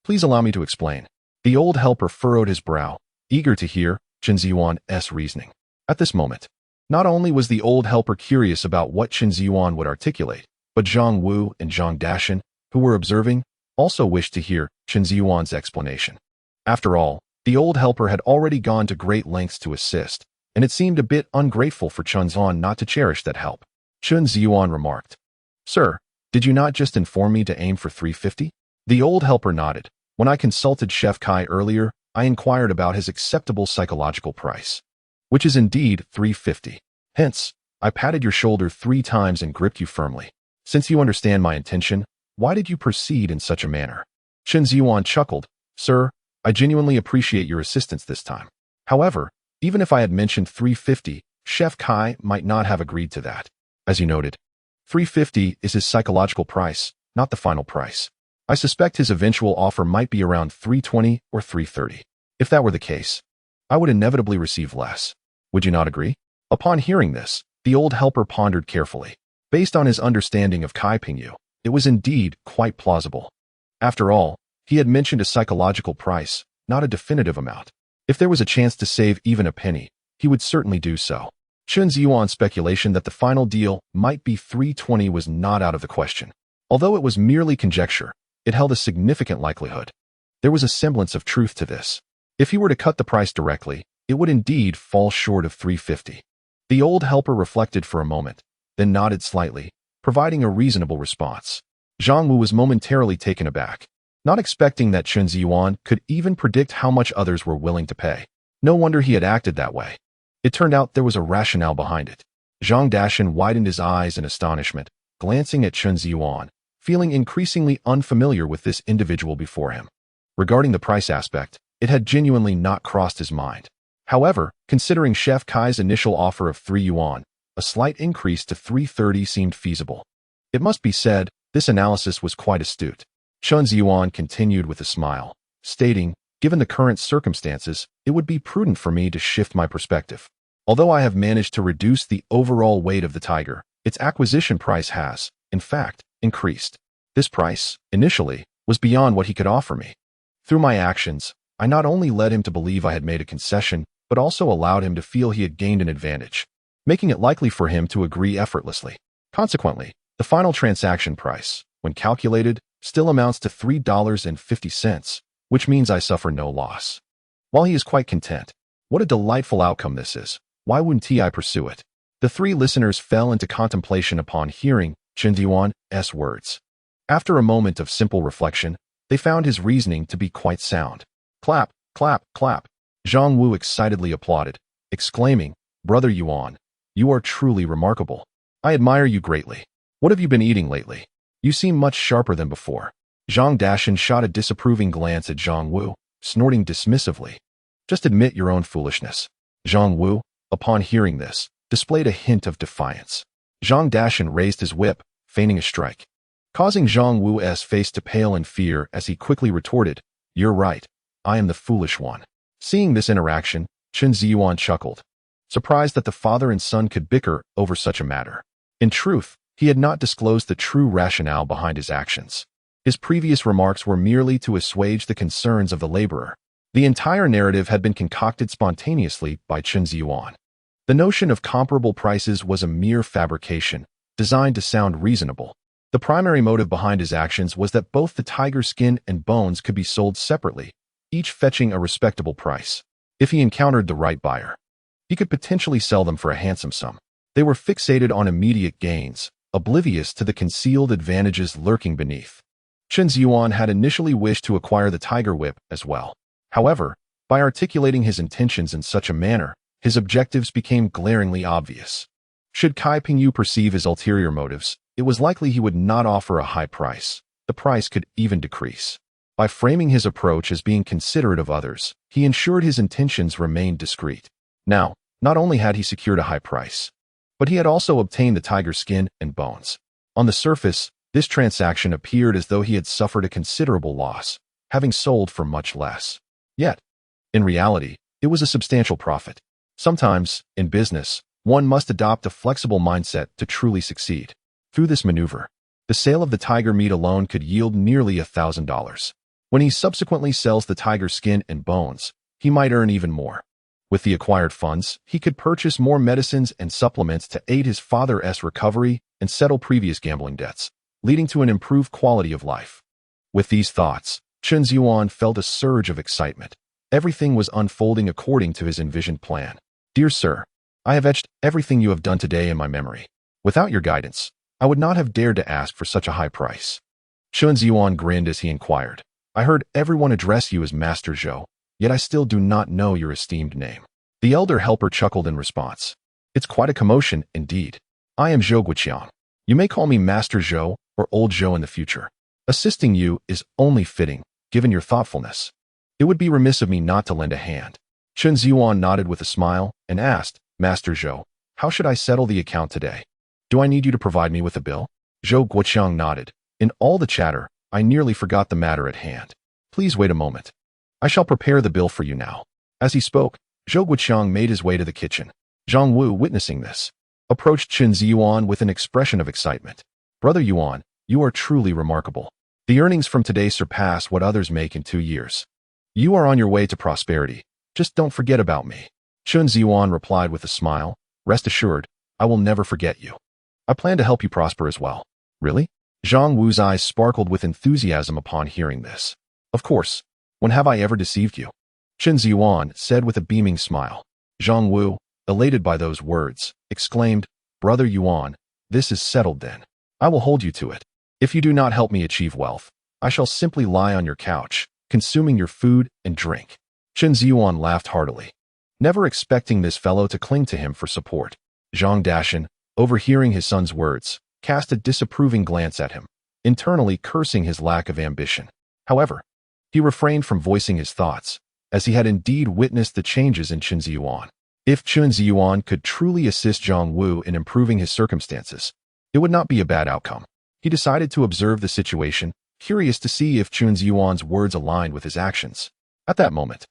Please allow me to explain. The old helper furrowed his brow, eager to hear Chen Zhiyuan's reasoning. At this moment, not only was the old helper curious about what Chen Zhiyuan would articulate, but Zhang Wu and Zhang Dashan, who were observing, also wished to hear Chen Zhiyuan's explanation. After all, the old helper had already gone to great lengths to assist, and it seemed a bit ungrateful for Chen Zhiyuan not to cherish that help. Chen Zhiyuan remarked, Sir, did you not just inform me to aim for 350? The old helper nodded. When I consulted Chef Kai earlier, I inquired about his acceptable psychological price, which is indeed 350. Hence, I patted your shoulder 3 times and gripped you firmly. Since you understand my intention, why did you proceed in such a manner? Chen Zhiyuan chuckled. Sir, I genuinely appreciate your assistance this time. However, even if I had mentioned 350, Chef Kai might not have agreed to that. As you noted, 350 is his psychological price, not the final price. I suspect his eventual offer might be around 320 or 330. If that were the case, I would inevitably receive less. Would you not agree? Upon hearing this, the old helper pondered carefully. Based on his understanding of Kai Pingyu, it was indeed quite plausible. After all, he had mentioned a psychological price, not a definitive amount. If there was a chance to save even a penny, he would certainly do so. Chen Zhiyuan's speculation that the final deal might be 320 was not out of the question. Although it was merely conjecture, it held a significant likelihood. There was a semblance of truth to this. If he were to cut the price directly, it would indeed fall short of 350. The old helper reflected for a moment, then nodded slightly, providing a reasonable response. Zhang Wu was momentarily taken aback. not expecting that Chen Zhiyuan could even predict how much others were willing to pay. No wonder he had acted that way. It turned out there was a rationale behind it. Zhang Dashan widened his eyes in astonishment, glancing at Chen Zhiyuan, feeling increasingly unfamiliar with this individual before him. Regarding the price aspect, it had genuinely not crossed his mind. However, considering Chef Kai's initial offer of 3 yuan, a slight increase to 330 seemed feasible. It must be said, this analysis was quite astute. Chen Zhiyuan continued with a smile, stating, given the current circumstances, it would be prudent for me to shift my perspective. Although I have managed to reduce the overall weight of the tiger, its acquisition price has, in fact, increased. This price, initially, was beyond what he could offer me. Through my actions, I not only led him to believe I had made a concession, but also allowed him to feel he had gained an advantage, making it likely for him to agree effortlessly. Consequently, the final transaction price, when calculated, still amounts to $3.50, which means I suffer no loss. While he is quite content, what a delightful outcome this is. Why wouldn't I pursue it? The three listeners fell into contemplation upon hearing Chen Zhiyuan's words. After a moment of simple reflection, they found his reasoning to be quite sound. Clap, clap, clap. Zhang Wu excitedly applauded, exclaiming, Brother Yuan, you are truly remarkable. I admire you greatly. What have you been eating lately? You seem much sharper than before. Zhang Dashan shot a disapproving glance at Zhang Wu, snorting dismissively. Just admit your own foolishness. Zhang Wu, upon hearing this, displayed a hint of defiance. Zhang Dashan raised his whip, feigning a strike, causing Zhang Wu's face to pale in fear as he quickly retorted, You're right. I am the foolish one. Seeing this interaction, Chen Zhiyuan chuckled, surprised that the father and son could bicker over such a matter. In truth, he had not disclosed the true rationale behind his actions. His previous remarks were merely to assuage the concerns of the laborer. The entire narrative had been concocted spontaneously by Chen Zhiyuan. The notion of comparable prices was a mere fabrication, designed to sound reasonable. The primary motive behind his actions was that both the tiger's skin and bones could be sold separately, each fetching a respectable price. If he encountered the right buyer, he could potentially sell them for a handsome sum. They were fixated on immediate gains, oblivious to the concealed advantages lurking beneath. Chen Zhiyuan had initially wished to acquire the tiger whip as well. However, by articulating his intentions in such a manner, his objectives became glaringly obvious. Should Kai Pingyu perceive his ulterior motives, it was likely he would not offer a high price. The price could even decrease. By framing his approach as being considerate of others, he ensured his intentions remained discreet. Now, not only had he secured a high price, but he had also obtained the tiger's skin and bones. On the surface, this transaction appeared as though he had suffered a considerable loss, having sold for much less. Yet, in reality, it was a substantial profit. Sometimes, in business, one must adopt a flexible mindset to truly succeed. Through this maneuver, the sale of the tiger meat alone could yield nearly $1,000. When he subsequently sells the tiger's skin and bones, he might earn even more. With the acquired funds, he could purchase more medicines and supplements to aid his father's recovery and settle previous gambling debts, leading to an improved quality of life. With these thoughts, Chen Zhiyuan felt a surge of excitement. Everything was unfolding according to his envisioned plan. Dear sir, I have etched everything you have done today in my memory. Without your guidance, I would not have dared to ask for such a high price. Chen Zhiyuan grinned as he inquired, I heard everyone address you as Master Zhou, yet I still do not know your esteemed name. The elder helper chuckled in response. It's quite a commotion, indeed. I am Zhou Guoqiang. You may call me Master Zhou or Old Zhou in the future. Assisting you is only fitting, given your thoughtfulness. It would be remiss of me not to lend a hand. Chen Zhiyuan nodded with a smile and asked, Master Zhou, how should I settle the account today? Do I need you to provide me with a bill? Zhou Guoqiang nodded. In all the chatter, I nearly forgot the matter at hand. Please wait a moment. I shall prepare the bill for you now. As he spoke, Zhou Guoqiang made his way to the kitchen. Zhang Wu, witnessing this, approached Chen Zhiyuan with an expression of excitement. Brother Yuan, you are truly remarkable. The earnings from today surpass what others make in 2 years. You are on your way to prosperity. Just don't forget about me. Chen Zhiyuan replied with a smile. Rest assured, I will never forget you. I plan to help you prosper as well. Really? Zhang Wu's eyes sparkled with enthusiasm upon hearing this. Of course. When have I ever deceived you? Chen Zhiyuan said with a beaming smile. Zhang Wu, elated by those words, exclaimed, Brother Yuan, this is settled then. I will hold you to it. If you do not help me achieve wealth, I shall simply lie on your couch, consuming your food and drink." Chen Zhiyuan laughed heartily, never expecting this fellow to cling to him for support. Zhang Dashan, overhearing his son's words, cast a disapproving glance at him, internally cursing his lack of ambition. However, he refrained from voicing his thoughts, as he had indeed witnessed the changes in Chen Zhiyuan. If Chen Zhiyuan could truly assist Zhang Wu in improving his circumstances, it would not be a bad outcome. He decided to observe the situation, curious to see if Chen Zhiyuan's words aligned with his actions. At that moment,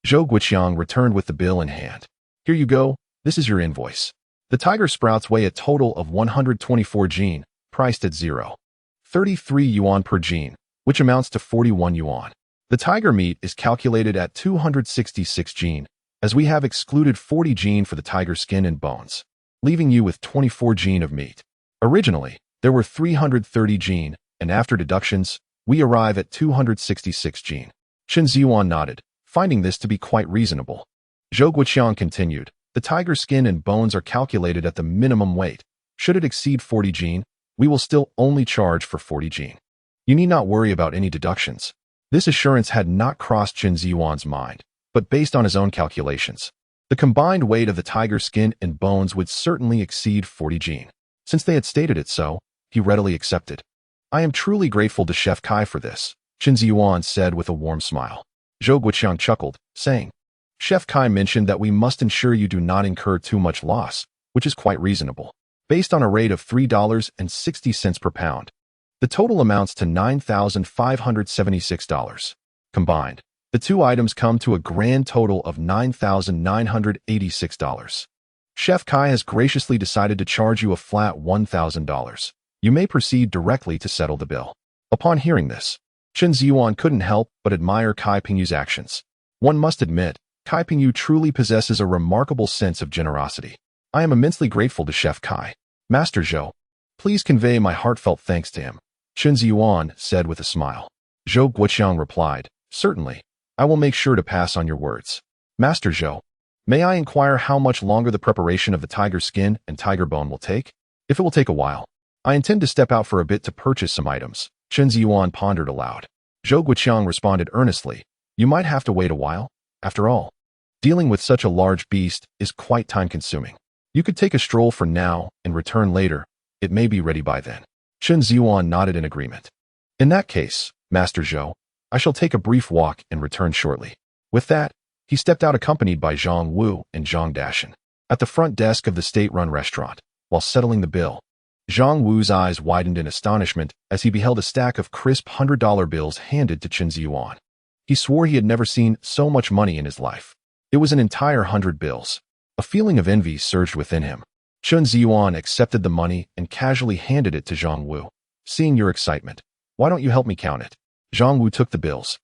Zhou Guoqiang returned with the bill in hand. "Here you go, this is your invoice. The tiger sprouts weigh a total of 124 jin, priced at 0.33 yuan per jin, which amounts to 41 yuan. The tiger meat is calculated at 266 jin, as we have excluded 40 jin for the tiger skin and bones, leaving you with 24 jin of meat. Originally, there were 330 jin, and after deductions, we arrive at 266 jin." Chen Zhiyuan nodded, finding this to be quite reasonable. Zhou Guoqiang continued, "The tiger skin and bones are calculated at the minimum weight. Should it exceed 40 jin, we will still only charge for 40 jin. You need not worry about any deductions." This assurance had not crossed Chen Zhiyuan's mind, but based on his own calculations, the combined weight of the tiger skin and bones would certainly exceed 40 jin. Since they had stated it so, he readily accepted. "I am truly grateful to Chef Kai for this," Chen Zhiyuan said with a warm smile. Zhou Guoqiang chuckled, saying, "Chef Kai mentioned that we must ensure you do not incur too much loss, which is quite reasonable. Based on a rate of $3.60 per pound, the total amounts to $9,576. Combined, the two items come to a grand total of $9,986. Chef Kai has graciously decided to charge you a flat $1,000. You may proceed directly to settle the bill." Upon hearing this, Chen Zhiyuan couldn't help but admire Kai Pingyu's actions. One must admit, Kai Pingyu truly possesses a remarkable sense of generosity. "I am immensely grateful to Chef Kai. Master Zhou, please convey my heartfelt thanks to him," Chen Zhiyuan said with a smile. Zhou Guoqiang replied, "Certainly, I will make sure to pass on your words. Master Zhou, may I inquire how much longer the preparation of the tiger skin and tiger bone will take? If it will take a while, I intend to step out for a bit to purchase some items." Chen Zhiyuan pondered aloud. Zhou Guoqiang responded earnestly, "You might have to wait a while. After all, dealing with such a large beast is quite time-consuming. You could take a stroll for now and return later. It may be ready by then." Chen Zhiyuan nodded in agreement. "In that case, Master Zhou, I shall take a brief walk and return shortly." With that, he stepped out accompanied by Zhang Wu and Zhang Dashan. At the front desk of the state-run restaurant, while settling the bill, Zhang Wu's eyes widened in astonishment as he beheld a stack of crisp $100 bills handed to Chen Zhiyuan. He swore he had never seen so much money in his life. It was an entire 100 bills. A feeling of envy surged within him. Chen Zhiyuan accepted the money and casually handed it to Zhang Wu. "Seeing your excitement, why don't you help me count it?" Zhang Wu took the bills,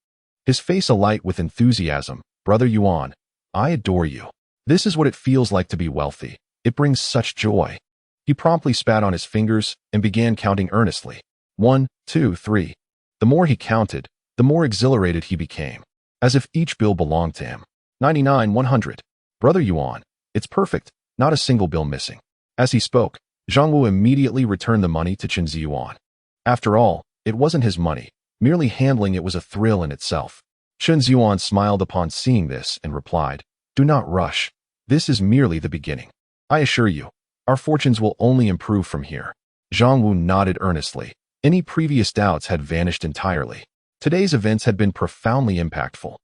his face alight with enthusiasm. "Brother Yuan, I adore you. This is what it feels like to be wealthy. It brings such joy." He promptly spat on his fingers and began counting earnestly. 1, 2, 3. The more he counted, the more exhilarated he became, as if each bill belonged to him. 99, 100. "Brother Yuan, it's perfect, not a single bill missing." As he spoke, Zhang Wu immediately returned the money to Chen Zhiyuan. After all, it wasn't his money. Merely handling it was a thrill in itself. Chen Zhiyuan smiled upon seeing this and replied, "Do not rush. This is merely the beginning. I assure you, our fortunes will only improve from here." Zhang Wu nodded earnestly. Any previous doubts had vanished entirely. Today's events had been profoundly impactful,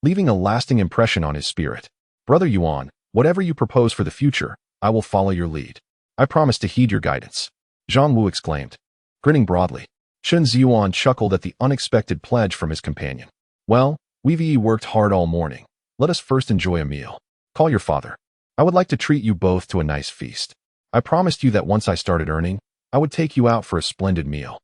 leaving a lasting impression on his spirit. "Brother Yuan, whatever you propose for the future, I will follow your lead. I promise to heed your guidance," Zhang Wu exclaimed, grinning broadly. Chen Zhiyuan chuckled at the unexpected pledge from his companion. "Well, we've worked hard all morning. Let us first enjoy a meal. Call your father. I would like to treat you both to a nice feast. I promised you that once I started earning, I would take you out for a splendid meal."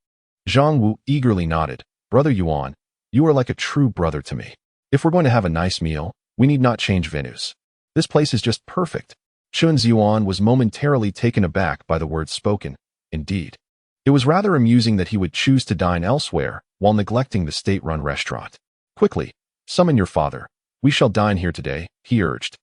Zhang Wu eagerly nodded. "Brother Yuan, you are like a true brother to me. If we're going to have a nice meal, we need not change venues. This place is just perfect." Chen Zhiyuan was momentarily taken aback by the words spoken. Indeed, it was rather amusing that he would choose to dine elsewhere while neglecting the state-run restaurant. "Quickly, summon your father. We shall dine here today," he urged.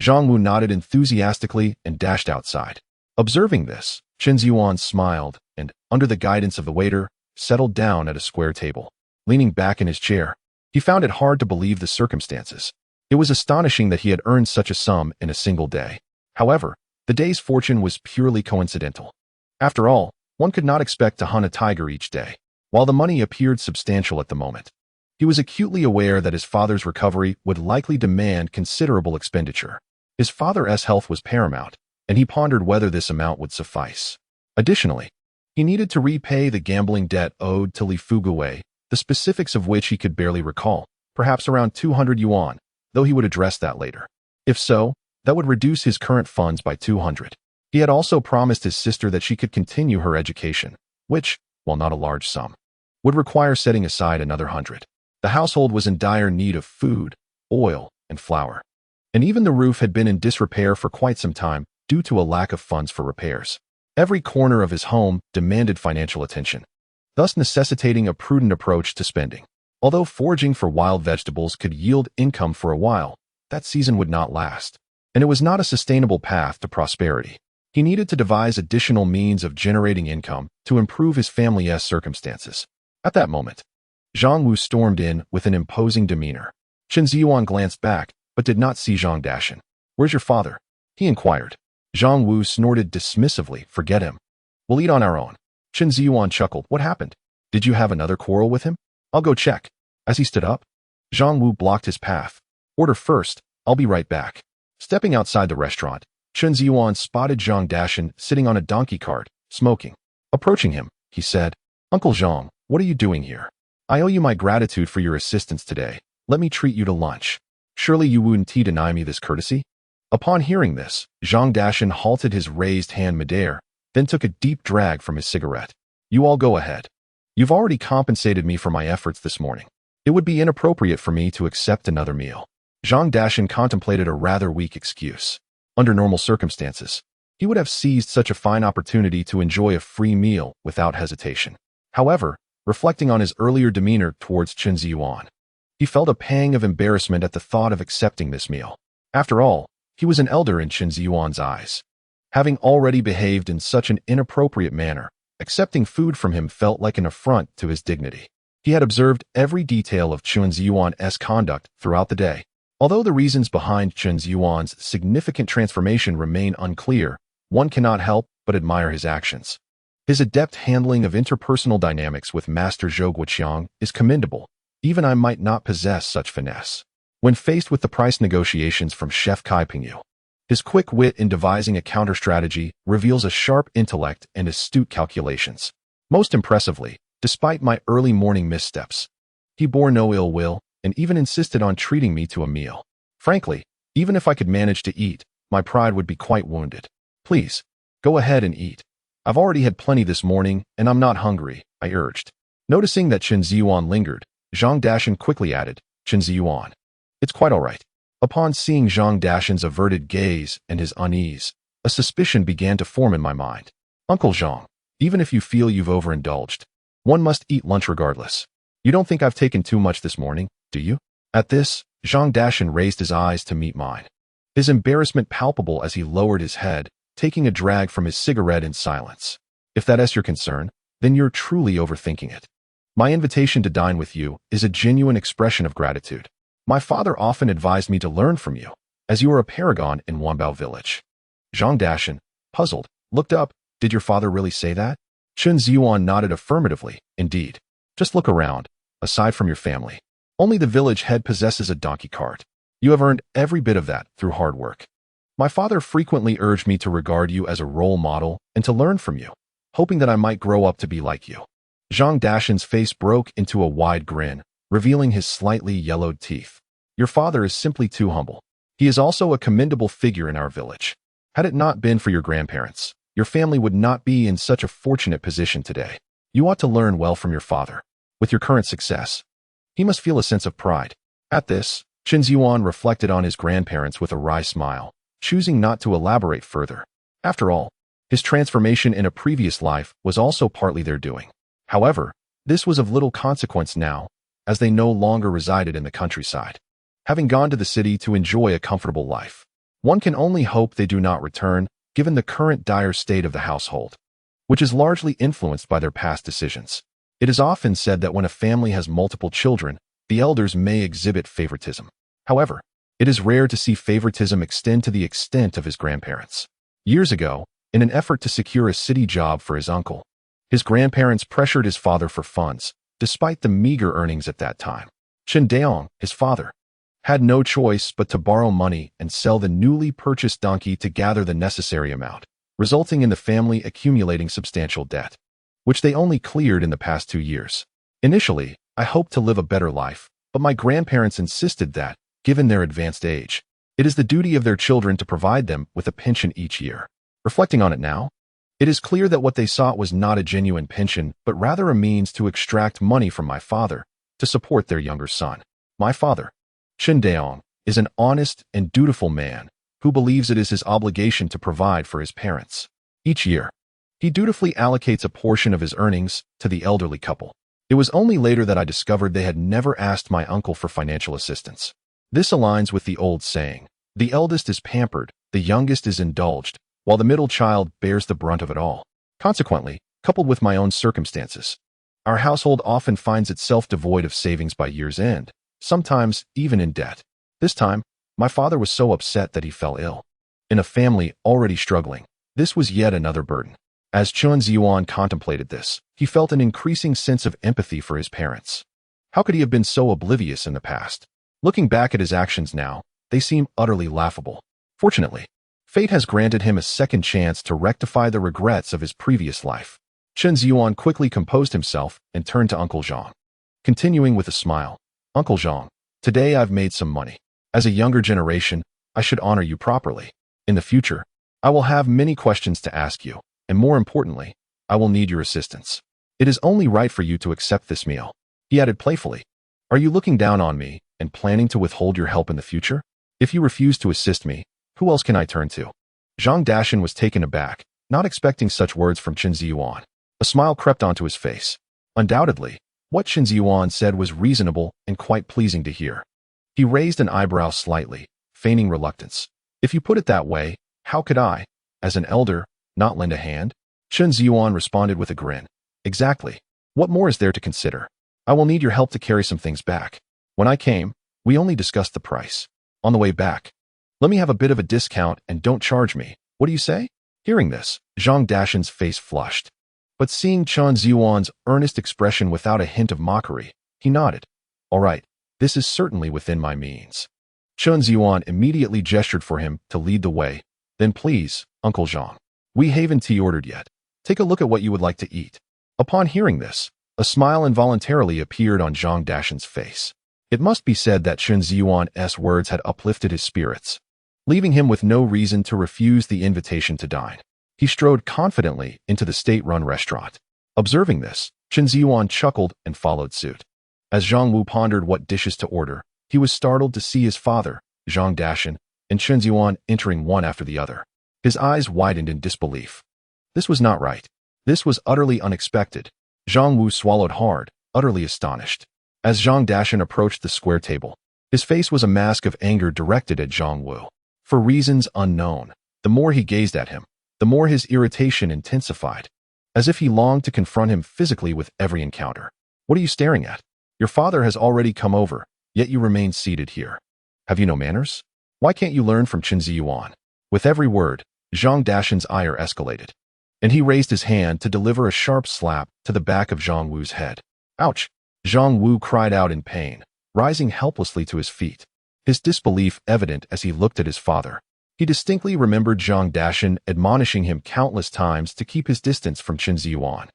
Zhang Wu nodded enthusiastically and dashed outside. Observing this, Chen Zhiyuan smiled and, under the guidance of the waiter, settled down at a square table. Leaning back in his chair, he found it hard to believe the circumstances. It was astonishing that he had earned such a sum in a single day. However, the day's fortune was purely coincidental. After all, one could not expect to hunt a tiger each day. While the money appeared substantial at the moment, he was acutely aware that his father's recovery would likely demand considerable expenditure. His father's health was paramount, and he pondered whether this amount would suffice. Additionally, he needed to repay the gambling debt owed to Li Fugui, the specifics of which he could barely recall, perhaps around 200 yuan, though he would address that later. If so, that would reduce his current funds by 200. He had also promised his sister that she could continue her education, which, while not a large sum, would require setting aside another 100. The household was in dire need of food, oil, and flour. And even the roof had been in disrepair for quite some time due to a lack of funds for repairs. Every corner of his home demanded financial attention, thus necessitating a prudent approach to spending. Although foraging for wild vegetables could yield income for a while, that season would not last, and it was not a sustainable path to prosperity. He needed to devise additional means of generating income to improve his family's circumstances. At that moment, Zhang Wu stormed in with an imposing demeanor. Chen Zhiyuan glanced back, but did not see Zhang Dashan. "Where's your father?" he inquired. Zhang Wu snorted dismissively. "Forget him. We'll eat on our own." Chen Zhiyuan chuckled. "What happened? Did you have another quarrel with him?" "I'll go check." As he stood up, Zhang Wu blocked his path. "Order first. I'll be right back." Stepping outside the restaurant, Chen Zhiyuan spotted Zhang Dashan sitting on a donkey cart, smoking. Approaching him, he said, "Uncle Zhang, what are you doing here? I owe you my gratitude for your assistance today. Let me treat you to lunch. Surely you wouldn't deny me this courtesy?" Upon hearing this, Zhang Dashan halted his raised hand midair, then took a deep drag from his cigarette. "You all go ahead. You've already compensated me for my efforts this morning. It would be inappropriate for me to accept another meal." Zhang Dashan contemplated a rather weak excuse. Under normal circumstances, he would have seized such a fine opportunity to enjoy a free meal without hesitation. However, reflecting on his earlier demeanor towards Chen Zhiyuan, he felt a pang of embarrassment at the thought of accepting this meal. After all, he was an elder in Chen Zhiyuan's eyes. Having already behaved in such an inappropriate manner, accepting food from him felt like an affront to his dignity. He had observed every detail of Chen Zhiyuan's conduct throughout the day. Although the reasons behind Chen Zhiyuan's significant transformation remain unclear, one cannot help but admire his actions. His adept handling of interpersonal dynamics with Master Zhou Guoqiang is commendable. Even I might not possess such finesse. When faced with the price negotiations from Chef Kai Pingyu, his quick wit in devising a counter-strategy reveals a sharp intellect and astute calculations. Most impressively, despite my early morning missteps, he bore no ill will and even insisted on treating me to a meal. Frankly, even if I could manage to eat, my pride would be quite wounded. "Please, go ahead and eat. I've already had plenty this morning, and I'm not hungry," I urged. Noticing that Chen Zhiyuan lingered, Zhang Dashan quickly added, "Chen Zhiyuan, it's quite all right." Upon seeing Zhang Dashan's averted gaze and his unease, a suspicion began to form in my mind. "Uncle Zhang, even if you feel you've overindulged, one must eat lunch regardless. You don't think I've taken too much this morning, do you?" At this, Zhang Dashan raised his eyes to meet mine, his embarrassment palpable as he lowered his head, taking a drag from his cigarette in silence. "If that's your concern, then you're truly overthinking it. My invitation to dine with you is a genuine expression of gratitude. My father often advised me to learn from you, as you are a paragon in Wanbao village." Zhang Dashan, puzzled, looked up. "Did your father really say that?" Chen Zhiyuan nodded affirmatively. "Indeed. Just look around. Aside from your family, only the village head possesses a donkey cart. You have earned every bit of that through hard work. My father frequently urged me to regard you as a role model and to learn from you, hoping that I might grow up to be like you." Zhang Dashan's face broke into a wide grin, revealing his slightly yellowed teeth. "Your father is simply too humble. He is also a commendable figure in our village. Had it not been for your grandparents, your family would not be in such a fortunate position today. You ought to learn well from your father. With your current success, he must feel a sense of pride." At this, Chen Zhiyuan reflected on his grandparents with a wry smile, choosing not to elaborate further. After all, his transformation in a previous life was also partly their doing. However, this was of little consequence now, as they no longer resided in the countryside, having gone to the city to enjoy a comfortable life. One can only hope they do not return, given the current dire state of the household, which is largely influenced by their past decisions. It is often said that when a family has multiple children, the elders may exhibit favoritism. However, it is rare to see favoritism extend to the extent of his grandparents. Years ago, in an effort to secure a city job for his uncle, his grandparents pressured his father for funds, despite the meager earnings at that time. Chen Zhiyuan, his father, had no choice but to borrow money and sell the newly purchased donkey to gather the necessary amount, resulting in the family accumulating substantial debt, which they only cleared in the past 2 years. Initially, I hoped to live a better life, but my grandparents insisted that, given their advanced age, it is the duty of their children to provide them with a pension each year. Reflecting on it now, it is clear that what they sought was not a genuine pension, but rather a means to extract money from my father to support their younger son. My father, Chen Zhiyuan, is an honest and dutiful man who believes it is his obligation to provide for his parents. Each year, he dutifully allocates a portion of his earnings to the elderly couple. It was only later that I discovered they had never asked my uncle for financial assistance. This aligns with the old saying, the eldest is pampered, the youngest is indulged, while the middle child bears the brunt of it all. Consequently, coupled with my own circumstances, our household often finds itself devoid of savings by year's end, sometimes even in debt. This time, my father was so upset that he fell ill. In a family already struggling, this was yet another burden. As Chen Zhiyuan contemplated this, he felt an increasing sense of empathy for his parents. How could he have been so oblivious in the past? Looking back at his actions now, they seem utterly laughable. Fortunately, fate has granted him a second chance to rectify the regrets of his previous life. Chen Zhiyuan quickly composed himself and turned to Uncle Zhang. Continuing with a smile, Uncle Zhang, today I've made some money. As a younger generation, I should honor you properly. In the future, I will have many questions to ask you, and more importantly, I will need your assistance. It is only right for you to accept this meal. He added playfully, are you looking down on me and planning to withhold your help in the future? If you refuse to assist me, who else can I turn to? Zhang Dashan was taken aback, not expecting such words from Chen Zhiyuan. A smile crept onto his face. Undoubtedly, what Chen Zhiyuan said was reasonable and quite pleasing to hear. He raised an eyebrow slightly, feigning reluctance. If you put it that way, how could I, as an elder, not lend a hand? Chen Zhiyuan responded with a grin. Exactly. What more is there to consider? I will need your help to carry some things back. When I came, we only discussed the price. On the way back, let me have a bit of a discount and don't charge me. What do you say? Hearing this, Zhang Dashan's face flushed. But seeing Chen Zhiyuan's earnest expression without a hint of mockery, he nodded. All right, this is certainly within my means. Chen Zhiyuan immediately gestured for him to lead the way. Then please, Uncle Zhang, we haven't tea ordered yet. Take a look at what you would like to eat. Upon hearing this, a smile involuntarily appeared on Zhang Dashan's face. It must be said that Chen Zhiyuan's words had uplifted his spirits, leaving him with no reason to refuse the invitation to dine. He strode confidently into the state-run restaurant. Observing this, Chen Zhiyuan chuckled and followed suit. As Zhang Wu pondered what dishes to order, he was startled to see his father, Zhang Dashan, and Chen Zhiyuan entering one after the other. His eyes widened in disbelief. This was not right. This was utterly unexpected. Zhang Wu swallowed hard, utterly astonished. As Zhang Dashan approached the square table, his face was a mask of anger directed at Zhang Wu. For reasons unknown, the more he gazed at him, the more his irritation intensified, as if he longed to confront him physically with every encounter. What are you staring at? Your father has already come over, yet you remain seated here. Have you no manners? Why can't you learn from Chen Zhiyuan? With every word, Zhang Dashan's ire escalated, and he raised his hand to deliver a sharp slap to the back of Zhang Wu's head. Ouch! Zhang Wu cried out in pain, rising helplessly to his feet, his disbelief evident as he looked at his father. He distinctly remembered Zhang Dashan admonishing him countless times to keep his distance from Chen Zhiyuan,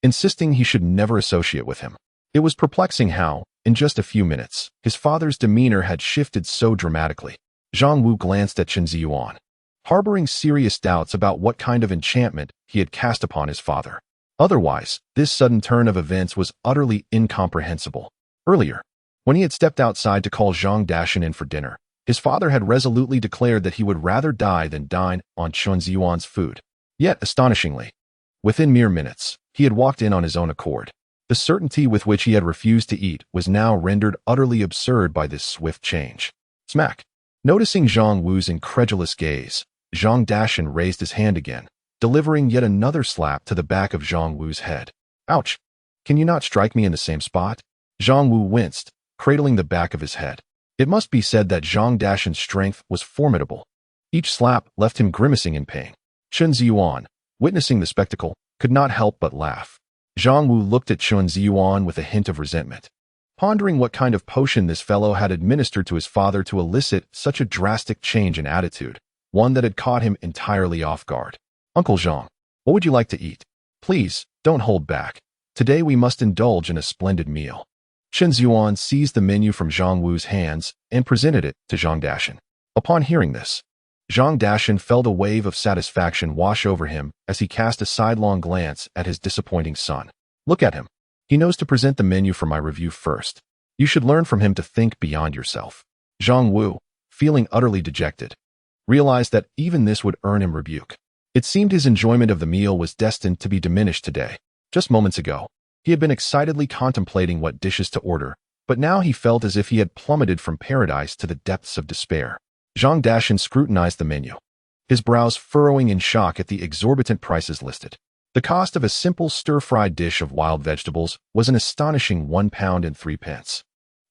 insisting he should never associate with him. It was perplexing how, in just a few minutes, his father's demeanor had shifted so dramatically. Zhang Wu glanced at Chen Zhiyuan, harboring serious doubts about what kind of enchantment he had cast upon his father. Otherwise, this sudden turn of events was utterly incomprehensible. Earlier, when he had stepped outside to call Zhang Dashan in for dinner, his father had resolutely declared that he would rather die than dine on Chen Zhiyuan's food. Yet, astonishingly, within mere minutes, he had walked in on his own accord. The certainty with which he had refused to eat was now rendered utterly absurd by this swift change. Smack! Noticing Zhang Wu's incredulous gaze, Zhang Dashan raised his hand again, delivering yet another slap to the back of Zhang Wu's head. Ouch! Can you not strike me in the same spot? Zhang Wu winced, cradling the back of his head. It must be said that Zhang Dashan's strength was formidable. Each slap left him grimacing in pain. Chen Zhiyuan, witnessing the spectacle, could not help but laugh. Zhang Wu looked at Chen Zhiyuan with a hint of resentment, pondering what kind of potion this fellow had administered to his father to elicit such a drastic change in attitude, one that had caught him entirely off guard. Uncle Zhang, what would you like to eat? Please, don't hold back. Today we must indulge in a splendid meal. Chen Zhiyuan seized the menu from Zhang Wu's hands and presented it to Zhang Dashan. Upon hearing this, Zhang Dashan felt a wave of satisfaction wash over him as he cast a sidelong glance at his disappointing son. Look at him. He knows to present the menu for my review first. You should learn from him to think beyond yourself. Zhang Wu, feeling utterly dejected, realized that even this would earn him rebuke. It seemed his enjoyment of the meal was destined to be diminished today. Just moments ago, he had been excitedly contemplating what dishes to order, but now he felt as if he had plummeted from paradise to the depths of despair. Zhang Dashan scrutinized the menu, his brows furrowing in shock at the exorbitant prices listed. The cost of a simple stir-fried dish of wild vegetables was an astonishing £1.03,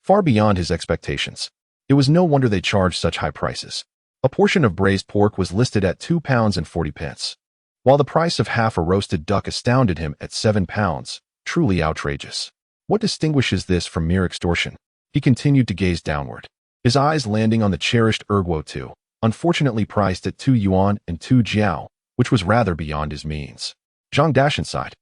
far beyond his expectations. It was no wonder they charged such high prices. A portion of braised pork was listed at £2.40, while the price of half a roasted duck astounded him at £7, truly outrageous. What distinguishes this from mere extortion? He continued to gaze downward, his eyes landing on the cherished erguo 2, unfortunately priced at 2 yuan and 2 jiao, which was rather beyond his means. Zhang Dashan sighed,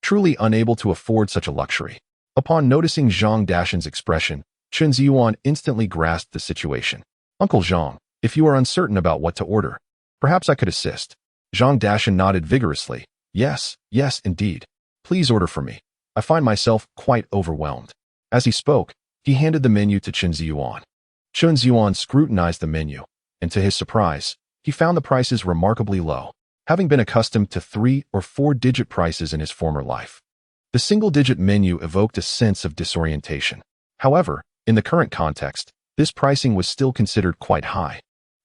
truly unable to afford such a luxury. Upon noticing Zhang Dashan's expression, Chen Zhiyuan instantly grasped the situation. Uncle Zhang, if you are uncertain about what to order, perhaps I could assist. Zhang Dashan nodded vigorously. Yes, indeed. Please order for me. I find myself quite overwhelmed. As he spoke, he handed the menu to Chen Zhiyuan. Chen Zhiyuan scrutinized the menu, and to his surprise, he found the prices remarkably low, having been accustomed to 3- or 4-digit prices in his former life. The single-digit menu evoked a sense of disorientation. However, in the current context, this pricing was still considered quite high,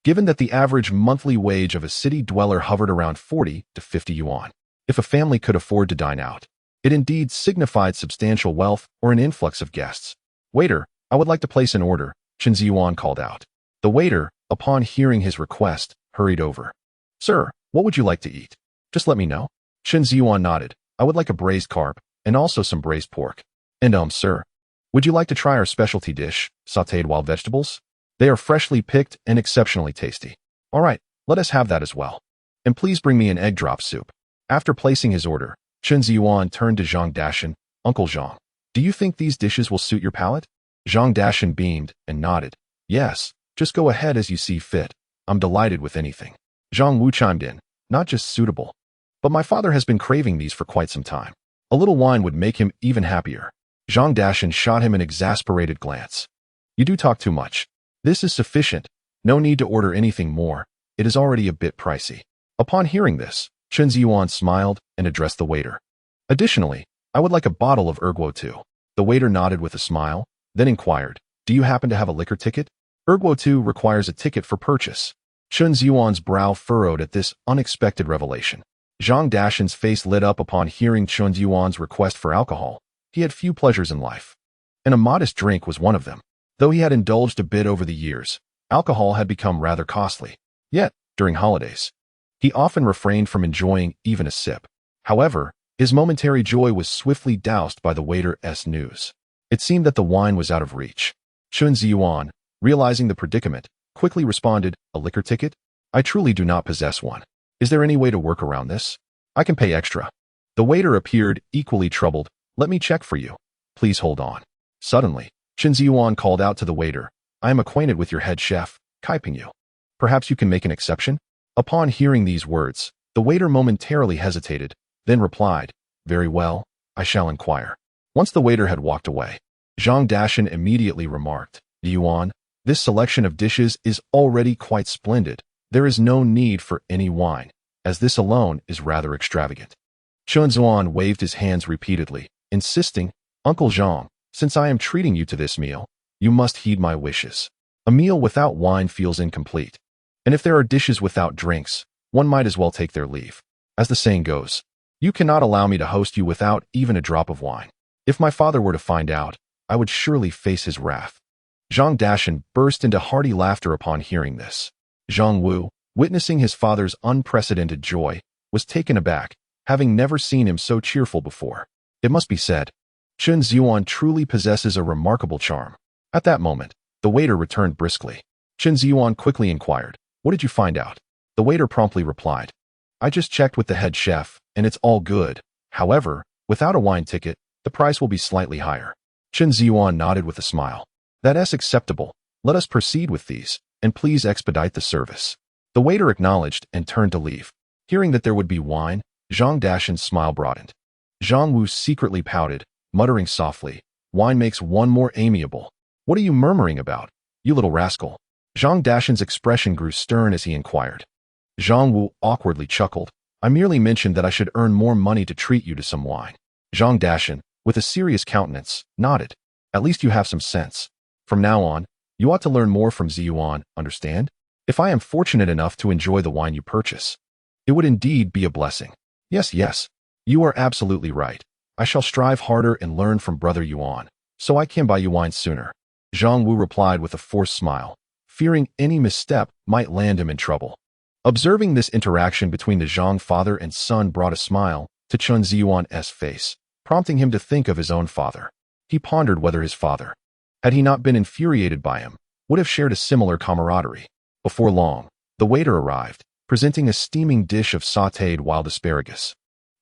given that the average monthly wage of a city dweller hovered around 40 to 50 yuan. If a family could afford to dine out, it indeed signified substantial wealth or an influx of guests. Waiter, I would like to place an order, Chen Zhiyuan called out. The waiter, upon hearing his request, hurried over. Sir, what would you like to eat? Just let me know. Chen Zhiyuan nodded. I would like a braised carp, and also some braised pork. And sir, would you like to try our specialty dish, sautéed wild vegetables? They are freshly picked and exceptionally tasty. All right, let us have that as well. And please bring me an egg drop soup. After placing his order, Chen Zhiyuan turned to Zhang Dashan. Uncle Zhang, do you think these dishes will suit your palate? Zhang Dashan beamed and nodded. Yes, just go ahead as you see fit. I'm delighted with anything. Zhang Wu chimed in. Not just suitable, but my father has been craving these for quite some time. A little wine would make him even happier. Zhang Dashan shot him an exasperated glance. You do talk too much. This is sufficient. No need to order anything more. It is already a bit pricey. Upon hearing this, Chen Zhiyuan smiled and addressed the waiter. Additionally, I would like a bottle of erguo 2. The waiter nodded with a smile, then inquired, do you happen to have a liquor ticket? Erguo 2 requires a ticket for purchase. Chen Zhiyuan's brow furrowed at this unexpected revelation. Zhang Dashan's face lit up upon hearing Chen Zhiyuan's request for alcohol. He had few pleasures in life, and a modest drink was one of them. Though he had indulged a bit over the years, alcohol had become rather costly. Yet, during holidays, he often refrained from enjoying even a sip. However, his momentary joy was swiftly doused by the waiter's news. It seemed that the wine was out of reach. Chen Zhiyuan, realizing the predicament, quickly responded, a liquor ticket? I truly do not possess one. Is there any way to work around this? I can pay extra. The waiter appeared equally troubled. Let me check for you. Please hold on. Suddenly, Chen Zhiyuan called out to the waiter. I am acquainted with your head chef, Kaiping Yu. Perhaps you can make an exception? Upon hearing these words, the waiter momentarily hesitated, then replied, very well, I shall inquire. Once the waiter had walked away, Zhang Dashan immediately remarked, Yuan, this selection of dishes is already quite splendid. There is no need for any wine, as this alone is rather extravagant. Chen Zhiyuan waved his hands repeatedly, insisting, Uncle Zhang, since I am treating you to this meal, you must heed my wishes. A meal without wine feels incomplete. And if there are dishes without drinks, one might as well take their leave. As the saying goes, you cannot allow me to host you without even a drop of wine. If my father were to find out, I would surely face his wrath. Zhang Dashan burst into hearty laughter upon hearing this. Zhang Wu, witnessing his father's unprecedented joy, was taken aback, having never seen him so cheerful before. It must be said, Chen Zhiyuan truly possesses a remarkable charm. At that moment, the waiter returned briskly. Chen Zhiyuan quickly inquired, "What did you find out?" The waiter promptly replied, "I just checked with the head chef, and it's all good. However, without a wine ticket, the price will be slightly higher." Chen Zhiyuan nodded with a smile. "That's acceptable. Let us proceed with these, and please expedite the service." The waiter acknowledged and turned to leave. Hearing that there would be wine, Zhang Dashan's smile broadened. Zhang Wu secretly pouted, muttering softly, "Wine makes one more amiable. What are you murmuring about, you little rascal?" Zhang Dashan's expression grew stern as he inquired. Zhang Wu awkwardly chuckled. "I merely mentioned that I should earn more money to treat you to some wine." Zhang Dashan, with a serious countenance, nodded. "At least you have some sense. From now on, you ought to learn more from Zhiyuan, understand? If I am fortunate enough to enjoy the wine you purchase, it would indeed be a blessing." Yes, you are absolutely right. I shall strive harder and learn from Brother Yuan, so I can buy you wine sooner." Zhang Wu replied with a forced smile, fearing any misstep might land him in trouble. Observing this interaction between the Zhang father and son brought a smile to Chen Zhiyuan's face, prompting him to think of his own father. He pondered whether his father, had he not been infuriated by him, would have shared a similar camaraderie. Before long, the waiter arrived, presenting a steaming dish of sautéed wild asparagus,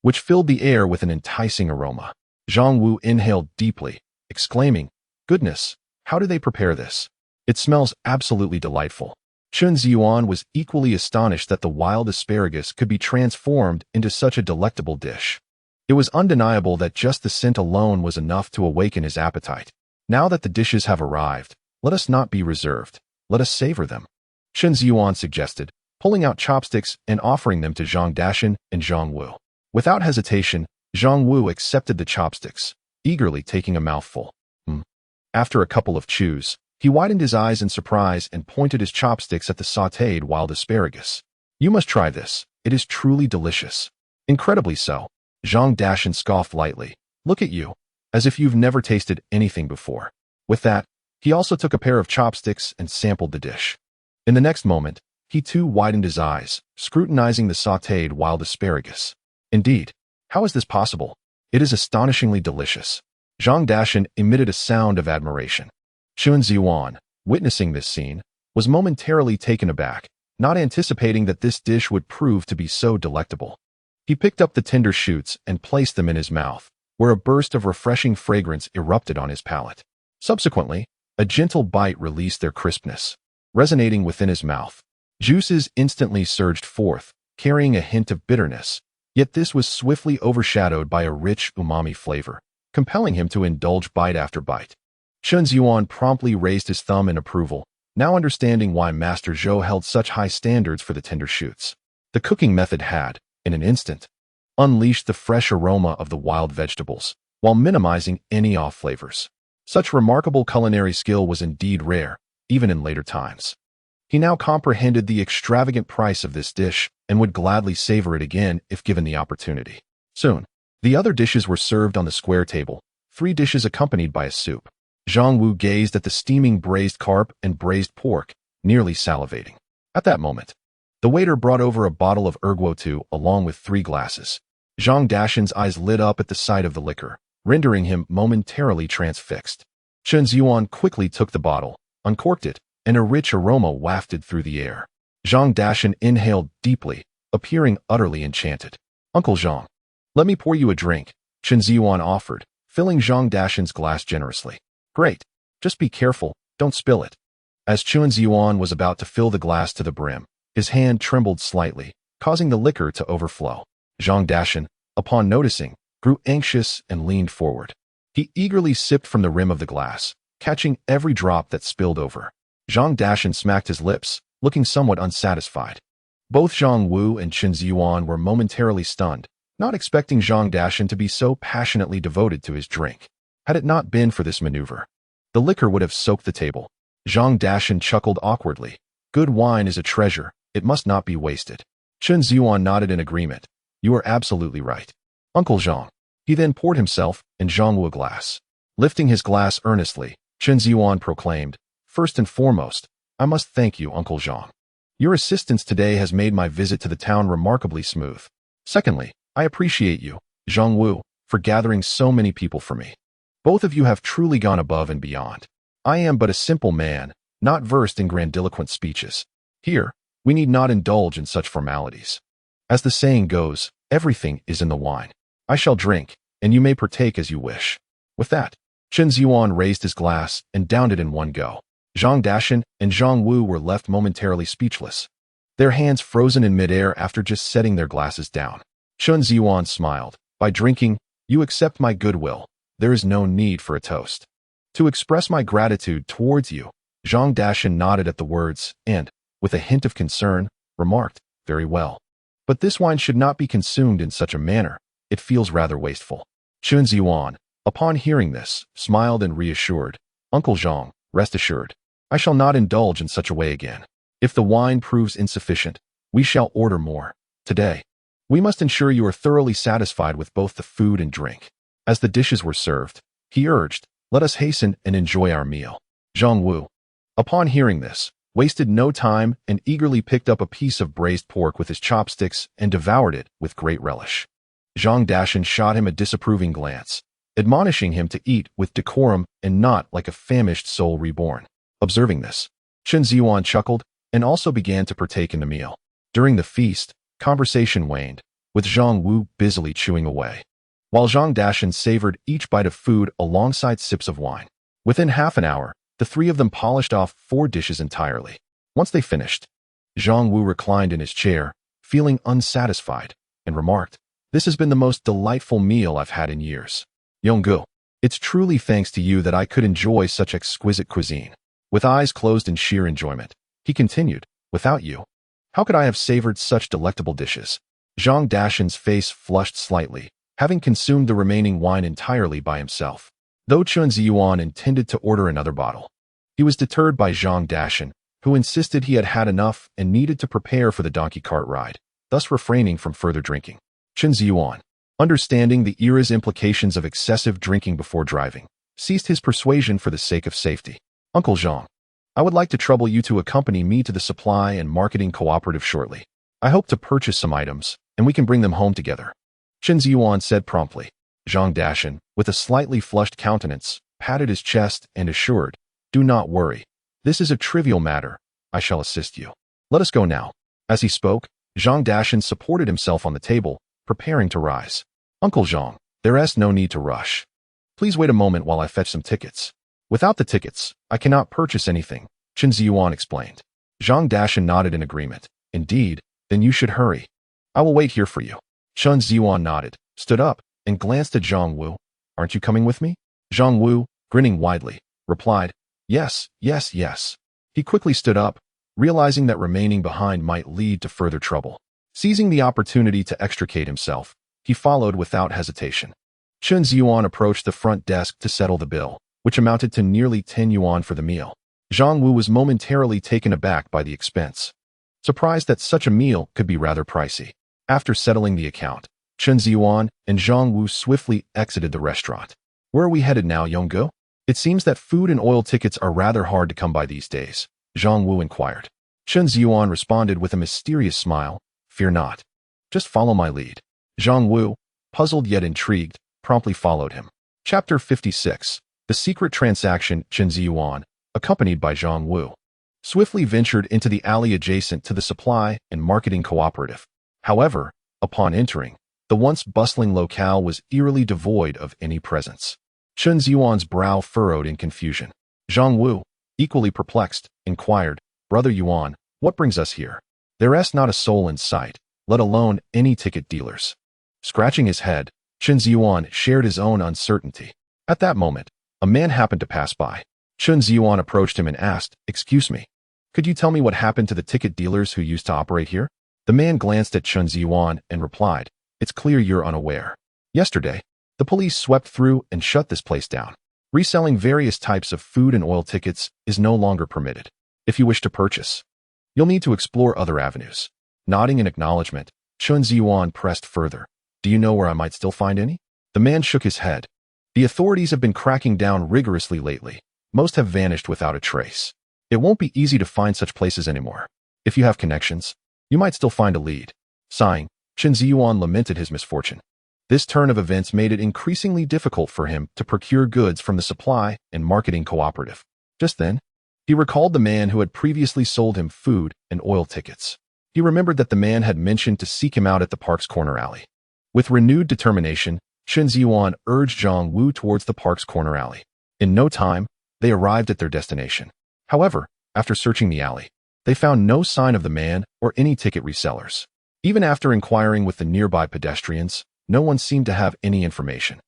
which filled the air with an enticing aroma. Zhang Wu inhaled deeply, exclaiming, "Goodness, how do they prepare this? It smells absolutely delightful." Chen Zhiyuan was equally astonished that the wild asparagus could be transformed into such a delectable dish. It was undeniable that just the scent alone was enough to awaken his appetite. "Now that the dishes have arrived, let us not be reserved. Let us savor them," Chen Zhiyuan suggested, pulling out chopsticks and offering them to Zhang Dashan and Zhang Wu. Without hesitation, Zhang Wu accepted the chopsticks, eagerly taking a mouthful. After a couple of chews, he widened his eyes in surprise and pointed his chopsticks at the sautéed wild asparagus. "You must try this. It is truly delicious." "Incredibly so," Zhang Dashan scoffed lightly. "Look at you, as if you've never tasted anything before." With that, he also took a pair of chopsticks and sampled the dish. In the next moment, he too widened his eyes, scrutinizing the sautéed wild asparagus. "Indeed, how is this possible? It is astonishingly delicious." Zhang Dashan emitted a sound of admiration. Chen Zhiyuan, witnessing this scene, was momentarily taken aback, not anticipating that this dish would prove to be so delectable. He picked up the tender shoots and placed them in his mouth, where a burst of refreshing fragrance erupted on his palate. Subsequently, a gentle bite released their crispness, resonating within his mouth. Juices instantly surged forth, carrying a hint of bitterness, yet this was swiftly overshadowed by a rich umami flavor, compelling him to indulge bite after bite. Chen Zhiyuan promptly raised his thumb in approval, now understanding why Master Zhou held such high standards for the tender shoots. The cooking method had, in an instant, unleashed the fresh aroma of the wild vegetables, while minimizing any off flavors. Such remarkable culinary skill was indeed rare, even in later times. He now comprehended the extravagant price of this dish and would gladly savor it again if given the opportunity. Soon, the other dishes were served on the square table, 3 dishes accompanied by a soup. Zhang Wu gazed at the steaming braised carp and braised pork, nearly salivating. At that moment, the waiter brought over a bottle of erguotu along with 3 glasses. Zhang Dashan's eyes lit up at the sight of the liquor, rendering him momentarily transfixed. Chen Zhiyuan quickly took the bottle, uncorked it, and a rich aroma wafted through the air. Zhang Dashan inhaled deeply, appearing utterly enchanted. "Uncle Zhang, let me pour you a drink," Chen Zhiyuan offered, filling Zhang Dashan's glass generously. "Great. Just be careful, don't spill it." As Chen Zhiyuan was about to fill the glass to the brim, his hand trembled slightly, causing the liquor to overflow. Zhang Dashan, upon noticing, grew anxious and leaned forward. He eagerly sipped from the rim of the glass, catching every drop that spilled over. Zhang Dashan smacked his lips, looking somewhat unsatisfied. Both Zhang Wu and Chen Zhiyuan were momentarily stunned, not expecting Zhang Dashan to be so passionately devoted to his drink. Had it not been for this maneuver, the liquor would have soaked the table. Zhang Dashan chuckled awkwardly. "Good wine is a treasure, it must not be wasted." Chen Zhiyuan nodded in agreement. "You are absolutely right, Uncle Zhang." He then poured himself and Zhang Wu a glass. Lifting his glass earnestly, Chen Zhiyuan proclaimed, "First and foremost, I must thank you, Uncle Zhang. Your assistance today has made my visit to the town remarkably smooth. Secondly, I appreciate you, Zhang Wu, for gathering so many people for me. Both of you have truly gone above and beyond. I am but a simple man, not versed in grandiloquent speeches. Here, we need not indulge in such formalities. As the saying goes, everything is in the wine. I shall drink, and you may partake as you wish." With that, Chen Zhiyuan raised his glass and downed it in one go. Zhang Dashan and Zhang Wu were left momentarily speechless, their hands frozen in midair after just setting their glasses down. Chen Zhiyuan smiled. "By drinking, you accept my goodwill. There is no need for a toast. To express my gratitude towards you," Zhang Dashan nodded at the words and, with a hint of concern, remarked, "Very well. But this wine should not be consumed in such a manner. It feels rather wasteful." Chen Zhiyuan, upon hearing this, smiled and reassured, "Uncle Zhang, rest assured. I shall not indulge in such a way again. If the wine proves insufficient, we shall order more. Today, we must ensure you are thoroughly satisfied with both the food and drink." As the dishes were served, he urged, "Let us hasten and enjoy our meal." Zhang Wu, upon hearing this, wasted no time and eagerly picked up a piece of braised pork with his chopsticks and devoured it with great relish. Zhang Dashan shot him a disapproving glance, admonishing him to eat with decorum and not like a famished soul reborn. Observing this, Chen Zhiyuan chuckled and also began to partake in the meal. During the feast, conversation waned, with Zhang Wu busily chewing away, while Zhang Dashan savored each bite of food alongside sips of wine. Within half an hour, the three of them polished off 4 dishes entirely. Once they finished, Zhang Wu reclined in his chair, feeling unsatisfied, and remarked, "This has been the most delightful meal I've had in years. Yonggu, it's truly thanks to you that I could enjoy such exquisite cuisine." With eyes closed in sheer enjoyment, he continued, "Without you, how could I have savored such delectable dishes?" Zhang Dashan's face flushed slightly, having consumed the remaining wine entirely by himself. Though Chen Zhiyuan intended to order another bottle, he was deterred by Zhang Dashan, who insisted he had had enough and needed to prepare for the donkey cart ride, thus refraining from further drinking. Chen Zhiyuan, understanding the era's implications of excessive drinking before driving, ceased his persuasion for the sake of safety. "Uncle Zhang, I would like to trouble you to accompany me to the supply and marketing cooperative shortly. I hope to purchase some items, and we can bring them home together," Chen Zhiyuan said promptly. Zhang Dashan, with a slightly flushed countenance, patted his chest and assured, "Do not worry. This is a trivial matter. I shall assist you. Let us go now." As he spoke, Zhang Dashan supported himself on the table, preparing to rise. "Uncle Zhang, there is no need to rush. Please wait a moment while I fetch some tickets." "Without the tickets, I cannot purchase anything," Chen Zhiyuan explained. Zhang Dashan nodded in agreement. "Indeed, then you should hurry. I will wait here for you." Chen Zhiyuan nodded, stood up, and glanced at Zhang Wu. "Aren't you coming with me?" Zhang Wu, grinning widely, replied, "Yes, yes, yes." He quickly stood up, realizing that remaining behind might lead to further trouble. Seizing the opportunity to extricate himself, he followed without hesitation. Chen Zhiyuan approached the front desk to settle the bill, which amounted to nearly 10 yuan for the meal. Zhang Wu was momentarily taken aback by the expense, surprised that such a meal could be rather pricey. After settling the account, Chen Zhiyuan and Zhang Wu swiftly exited the restaurant. "Where are we headed now, Yonggu? It seems that food and oil tickets are rather hard to come by these days," Zhang Wu inquired. Chen Zhiyuan responded with a mysterious smile, "Fear not. Just follow my lead." Zhang Wu, puzzled yet intrigued, promptly followed him. Chapter 56. The Secret Transaction. Chen Zhiyuan, accompanied by Zhang Wu, swiftly ventured into the alley adjacent to the supply and marketing cooperative. However, upon entering, the once bustling locale was eerily devoid of any presence. Chen Zhiyuan's brow furrowed in confusion. Zhang Wu, equally perplexed, inquired, "Brother Yuan, what brings us here? There is not a soul in sight, let alone any ticket dealers." Scratching his head, Chen Zhiyuan shared his own uncertainty. At that moment, a man happened to pass by. Chen Zhiyuan approached him and asked, "Excuse me, could you tell me what happened to the ticket dealers who used to operate here?" The man glanced at Chen Zhiyuan and replied, "It's clear you're unaware. Yesterday, the police swept through and shut this place down. Reselling various types of food and oil tickets is no longer permitted. If you wish to purchase, you'll need to explore other avenues." Nodding in acknowledgement, Chen Zhiyuan pressed further, "Do you know where I might still find any?" The man shook his head. The authorities have been cracking down rigorously lately. Most have vanished without a trace. It won't be easy to find such places anymore. If you have connections, you might still find a lead. Sighing, Chen Zhiyuan lamented his misfortune. This turn of events made it increasingly difficult for him to procure goods from the supply and marketing cooperative. Just then, he recalled the man who had previously sold him food and oil tickets. He remembered that the man had mentioned to seek him out at the park's corner alley. With renewed determination, Chen Zhiyuan urged Zhang Wu towards the park's corner alley. In no time, they arrived at their destination. However, after searching the alley, they found no sign of the man or any ticket resellers. Even after inquiring with the nearby pedestrians, no one seemed to have any information.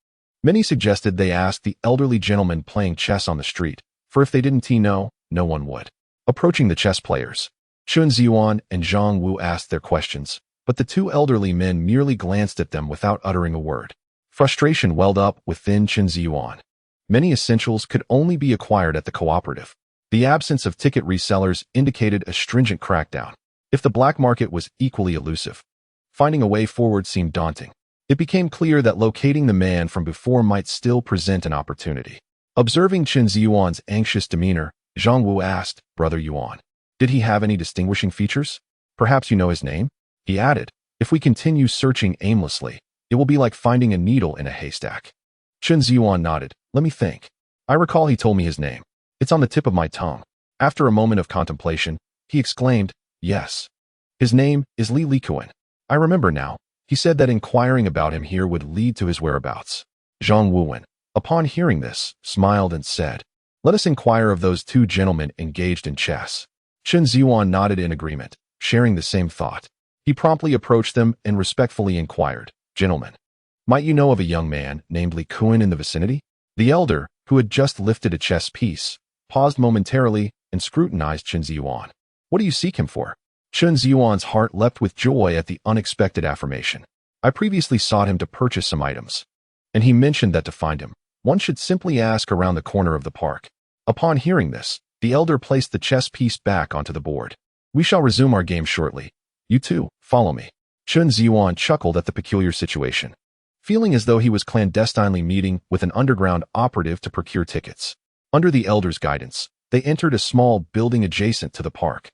Many suggested they ask the elderly gentleman playing chess on the street, for if they didn't know, no one would. Approaching the chess players, Chen Zhiyuan and Zhang Wu asked their questions, but the two elderly men merely glanced at them without uttering a word. Frustration welled up within Chen Zhiyuan. Many essentials could only be acquired at the cooperative. The absence of ticket resellers indicated a stringent crackdown. If the black market was equally elusive, finding a way forward seemed daunting. It became clear that locating the man from before might still present an opportunity. Observing Chen Zhiyuan's anxious demeanor, Zhang Wu asked, "Brother Yuan, did he have any distinguishing features? Perhaps you know his name?" He added, "If we continue searching aimlessly, it will be like finding a needle in a haystack." Chen Zhiyuan nodded. "Let me think. I recall he told me his name. It's on the tip of my tongue." After a moment of contemplation, he exclaimed, "Yes. His name is Li Likuan. I remember now. He said that inquiring about him here would lead to his whereabouts." Zhang Wuwen, upon hearing this, smiled and said, "Let us inquire of those two gentlemen engaged in chess." Chen Zhiyuan nodded in agreement, sharing the same thought. He promptly approached them and respectfully inquired, "Gentlemen, might you know of a young man named Li Kuan in the vicinity?" The elder, who had just lifted a chess piece, paused momentarily and scrutinized Chen Zhiyuan. "What do you seek him for?" Chen Zhiyuan's heart leapt with joy at the unexpected affirmation. "I previously sought him to purchase some items, and he mentioned that to find him, one should simply ask around the corner of the park." Upon hearing this, the elder placed the chess piece back onto the board. "We shall resume our game shortly. You two, follow me." Chen Zhiyuan chuckled at the peculiar situation, feeling as though he was clandestinely meeting with an underground operative to procure tickets. Under the elder's guidance, they entered a small building adjacent to the park.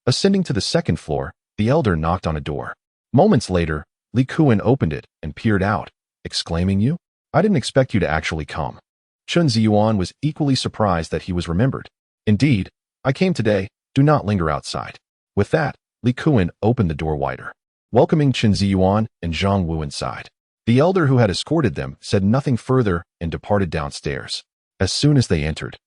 Ascending to the second floor, the elder knocked on a door. Moments later, Li Kuan opened it and peered out, exclaiming, "You? I didn't expect you to actually come." Chen Zhiyuan was equally surprised that he was remembered. "Indeed, I came today. Do not linger outside." With that, Li Kuan opened the door wider, welcoming Chen Zhiyuan and Zhang Wu inside. The elder who had escorted them said nothing further and departed downstairs. As soon as they entered,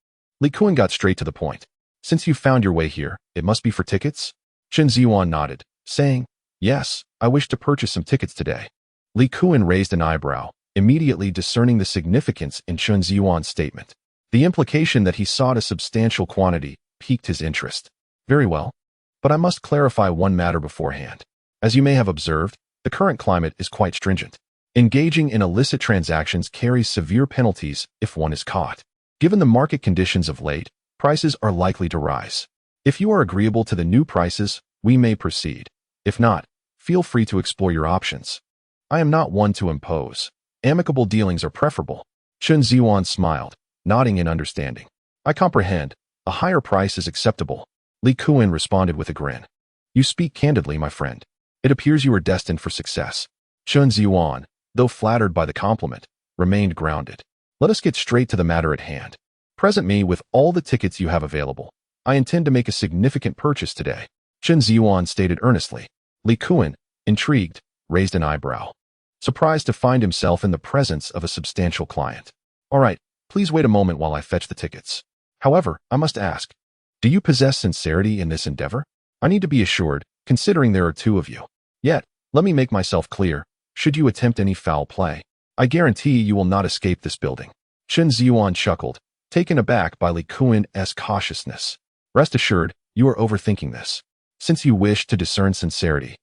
Li Kuan got straight to the point. "Since you found your way here, it must be for tickets?" Chen Zhiyuan nodded, saying, "Yes, I wish to purchase some tickets today." Li Kuan raised an eyebrow, immediately discerning the significance in Chen Zhiyuan's statement. The implication that he sought a substantial quantity piqued his interest. "Very well, but I must clarify one matter beforehand. As you may have observed, the current climate is quite stringent. Engaging in illicit transactions carries severe penalties if one is caught. Given the market conditions of late, prices are likely to rise. If you are agreeable to the new prices, we may proceed. If not, feel free to explore your options. I am not one to impose. Amicable dealings are preferable." Chen Zhiyuan smiled, nodding in understanding. "I comprehend. A higher price is acceptable." Li Kuan responded with a grin. "You speak candidly, my friend. It appears you are destined for success." Chen Zhiyuan, though flattered by the compliment, remained grounded. "Let us get straight to the matter at hand. Present me with all the tickets you have available. I intend to make a significant purchase today." Chen Zhiyuan stated earnestly. Li Kuan, intrigued, raised an eyebrow, surprised to find himself in the presence of a substantial client. "All right, please wait a moment while I fetch the tickets. However, I must ask, do you possess sincerity in this endeavor? I need to be assured, considering there are two of you. Yet, let me make myself clear, should you attempt any foul play, I guarantee you will not escape this building." Chen Zhiyuan chuckled, taken aback by Li Kuan's cautiousness. "Rest assured, you are overthinking this. Since you wish to discern sincerity,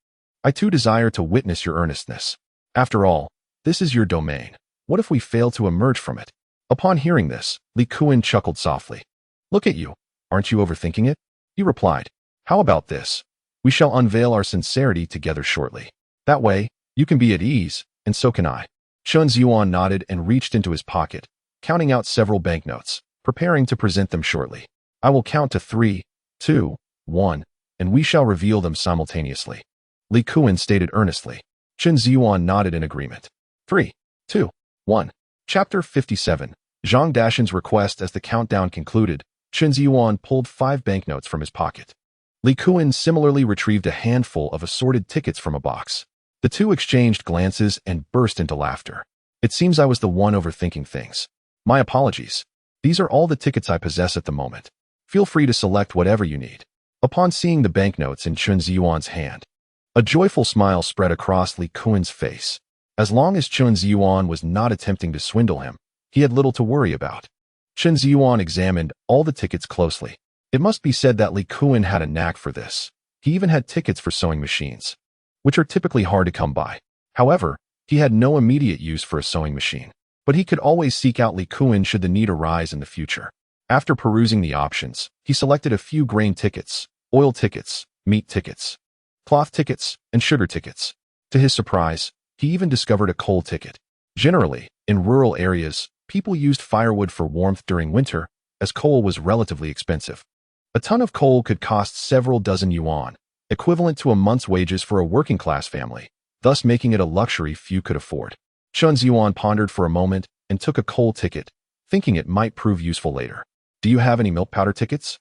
I too desire to witness your earnestness. After all, this is your domain. What if we fail to emerge from it?" Upon hearing this, Li Kuan chuckled softly. "Look at you. Aren't you overthinking it?" He replied. "How about this? We shall unveil our sincerity together shortly. That way, you can be at ease, and so can I." Chen Zhiyuan nodded and reached into his pocket, counting out several banknotes, preparing to present them shortly. I will count to 3, 2, 1, and we shall reveal them simultaneously. Li Kuan stated earnestly. Chen Zhiyuan nodded in agreement. 3, 2, 1. Chapter 57. Zhang Dashan's request. As the countdown concluded, Chen Zhiyuan pulled 5 banknotes from his pocket. Li Kuan similarly retrieved a handful of assorted tickets from a box. The two exchanged glances and burst into laughter. It seems I was the one overthinking things. My apologies. These are all the tickets I possess at the moment. Feel free to select whatever you need. Upon seeing the banknotes in Chen Zhiyuan's hand, a joyful smile spread across Li Kuan's face. As long as Chen Zhiyuan was not attempting to swindle him, he had little to worry about. Chen Zhiyuan examined all the tickets closely. It must be said that Li Kuan had a knack for this. He even had tickets for sewing machines, which are typically hard to come by. However, he had no immediate use for a sewing machine, but he could always seek out Li Kuan should the need arise in the future. After perusing the options, he selected a few grain tickets, oil tickets, meat tickets, cloth tickets, and sugar tickets. To his surprise, he even discovered a coal ticket. Generally, in rural areas, people used firewood for warmth during winter, as coal was relatively expensive. A ton of coal could cost several dozen yuan, equivalent to a month's wages for a working-class family, thus making it a luxury few could afford. Chen Zhiyuan pondered for a moment and took a coal ticket, thinking it might prove useful later. Do you have any milk powder tickets?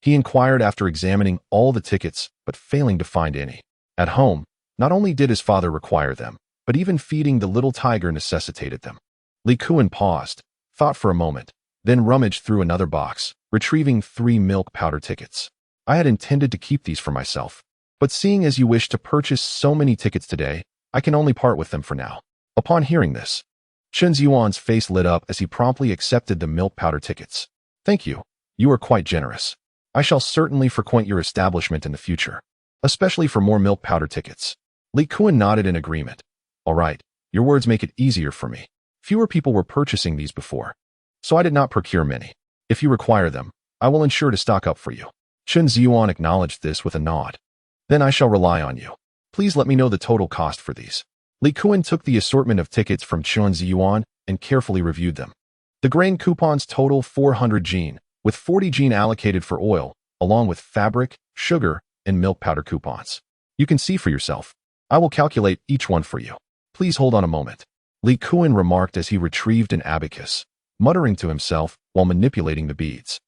He inquired after examining all the tickets, but failing to find any. At home, not only did his father require them, but even feeding the little tiger necessitated them. Li Kuan paused, thought for a moment, then rummaged through another box, retrieving 3 milk powder tickets. I had intended to keep these for myself, but seeing as you wish to purchase so many tickets today, I can only part with them for now. Upon hearing this, Chen Zhiyuan's face lit up as he promptly accepted the milk powder tickets. Thank you. You are quite generous. I shall certainly frequent your establishment in the future, especially for more milk powder tickets. Li Kuan nodded in agreement. All right, your words make it easier for me. Fewer people were purchasing these before, so I did not procure many. If you require them, I will ensure to stock up for you. Chen Zhiyuan acknowledged this with a nod. Then I shall rely on you. Please let me know the total cost for these. Li Kuan took the assortment of tickets from Chen Zhiyuan and carefully reviewed them. The grain coupons total 400 jin, with 40 jin allocated for oil, along with fabric, sugar, and milk powder coupons. You can see for yourself. I will calculate each one for you. Please hold on a moment. Li Kuan remarked as he retrieved an abacus, muttering to himself while manipulating the beads.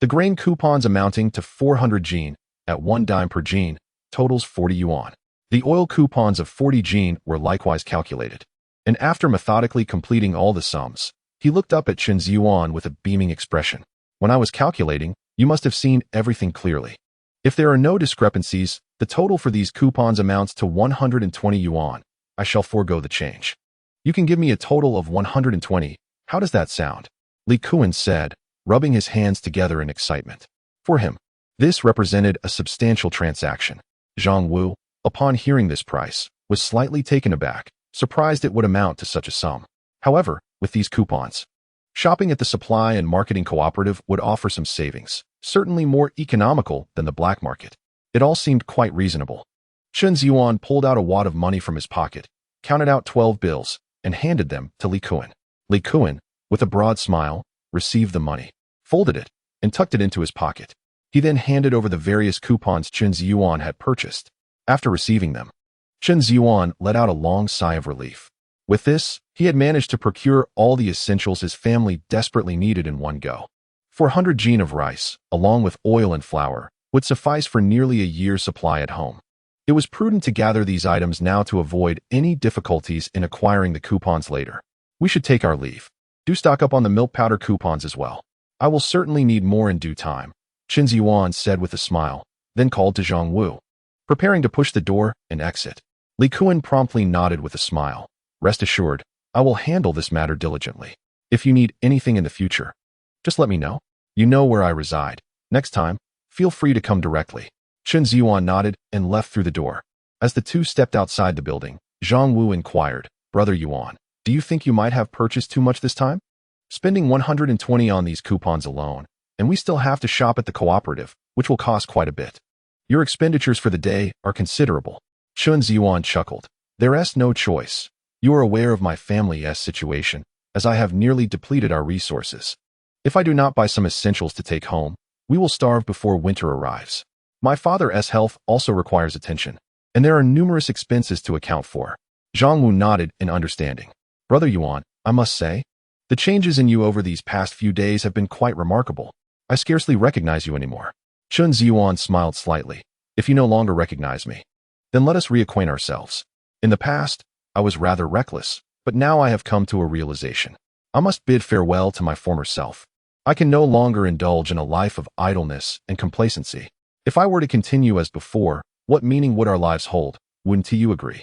The grain coupons amounting to 400 jin, at 1 dime per jin, totals 40 yuan. The oil coupons of 40 jin were likewise calculated. And after methodically completing all the sums, he looked up at Chen Zhiyuan with a beaming expression. When I was calculating, you must have seen everything clearly. If there are no discrepancies, the total for these coupons amounts to 120 yuan. I shall forego the change. You can give me a total of 120. How does that sound? Li Kuan said, rubbing his hands together in excitement. For him, this represented a substantial transaction. Zhang Wu, upon hearing this price, was slightly taken aback, surprised it would amount to such a sum. However, with these coupons, shopping at the supply and marketing cooperative would offer some savings, certainly more economical than the black market. It all seemed quite reasonable. Chen Zhiyuan pulled out a wad of money from his pocket, counted out 12 bills, and handed them to Li Kuan. Li Kuan, with a broad smile, received the money, folded it, and tucked it into his pocket. He then handed over the various coupons Chen Zhiyuan had purchased. After receiving them, Chen Zhiyuan let out a long sigh of relief. With this, he had managed to procure all the essentials his family desperately needed in one go. 400 jin of rice, along with oil and flour, would suffice for nearly a year's supply at home. It was prudent to gather these items now to avoid any difficulties in acquiring the coupons later. We should take our leave. Do stock up on the milk powder coupons as well. I will certainly need more in due time, Chen Zhiyuan said with a smile, then called to Zhang Wu, preparing to push the door and exit. Li Kuan promptly nodded with a smile. Rest assured, I will handle this matter diligently. If you need anything in the future, just let me know. You know where I reside. Next time, feel free to come directly. Chen Zhiyuan nodded and left through the door. As the two stepped outside the building, Zhang Wu inquired, Brother Yuan, do you think you might have purchased too much this time? Spending 120 on these coupons alone, and we still have to shop at the cooperative, which will cost quite a bit. Your expenditures for the day are considerable. Chen Zhiyuan chuckled. There's no choice. You are aware of my family's situation, as I have nearly depleted our resources. If I do not buy some essentials to take home, we will starve before winter arrives. My father's health also requires attention, and there are numerous expenses to account for. Zhang Wu nodded in understanding. Brother Yuan, I must say, the changes in you over these past few days have been quite remarkable. I scarcely recognize you anymore. Chen Zhiyuan smiled slightly. If you no longer recognize me, then let us reacquaint ourselves. In the past, I was rather reckless, but now I have come to a realization. I must bid farewell to my former self. I can no longer indulge in a life of idleness and complacency. If I were to continue as before, what meaning would our lives hold? Wouldn't you agree?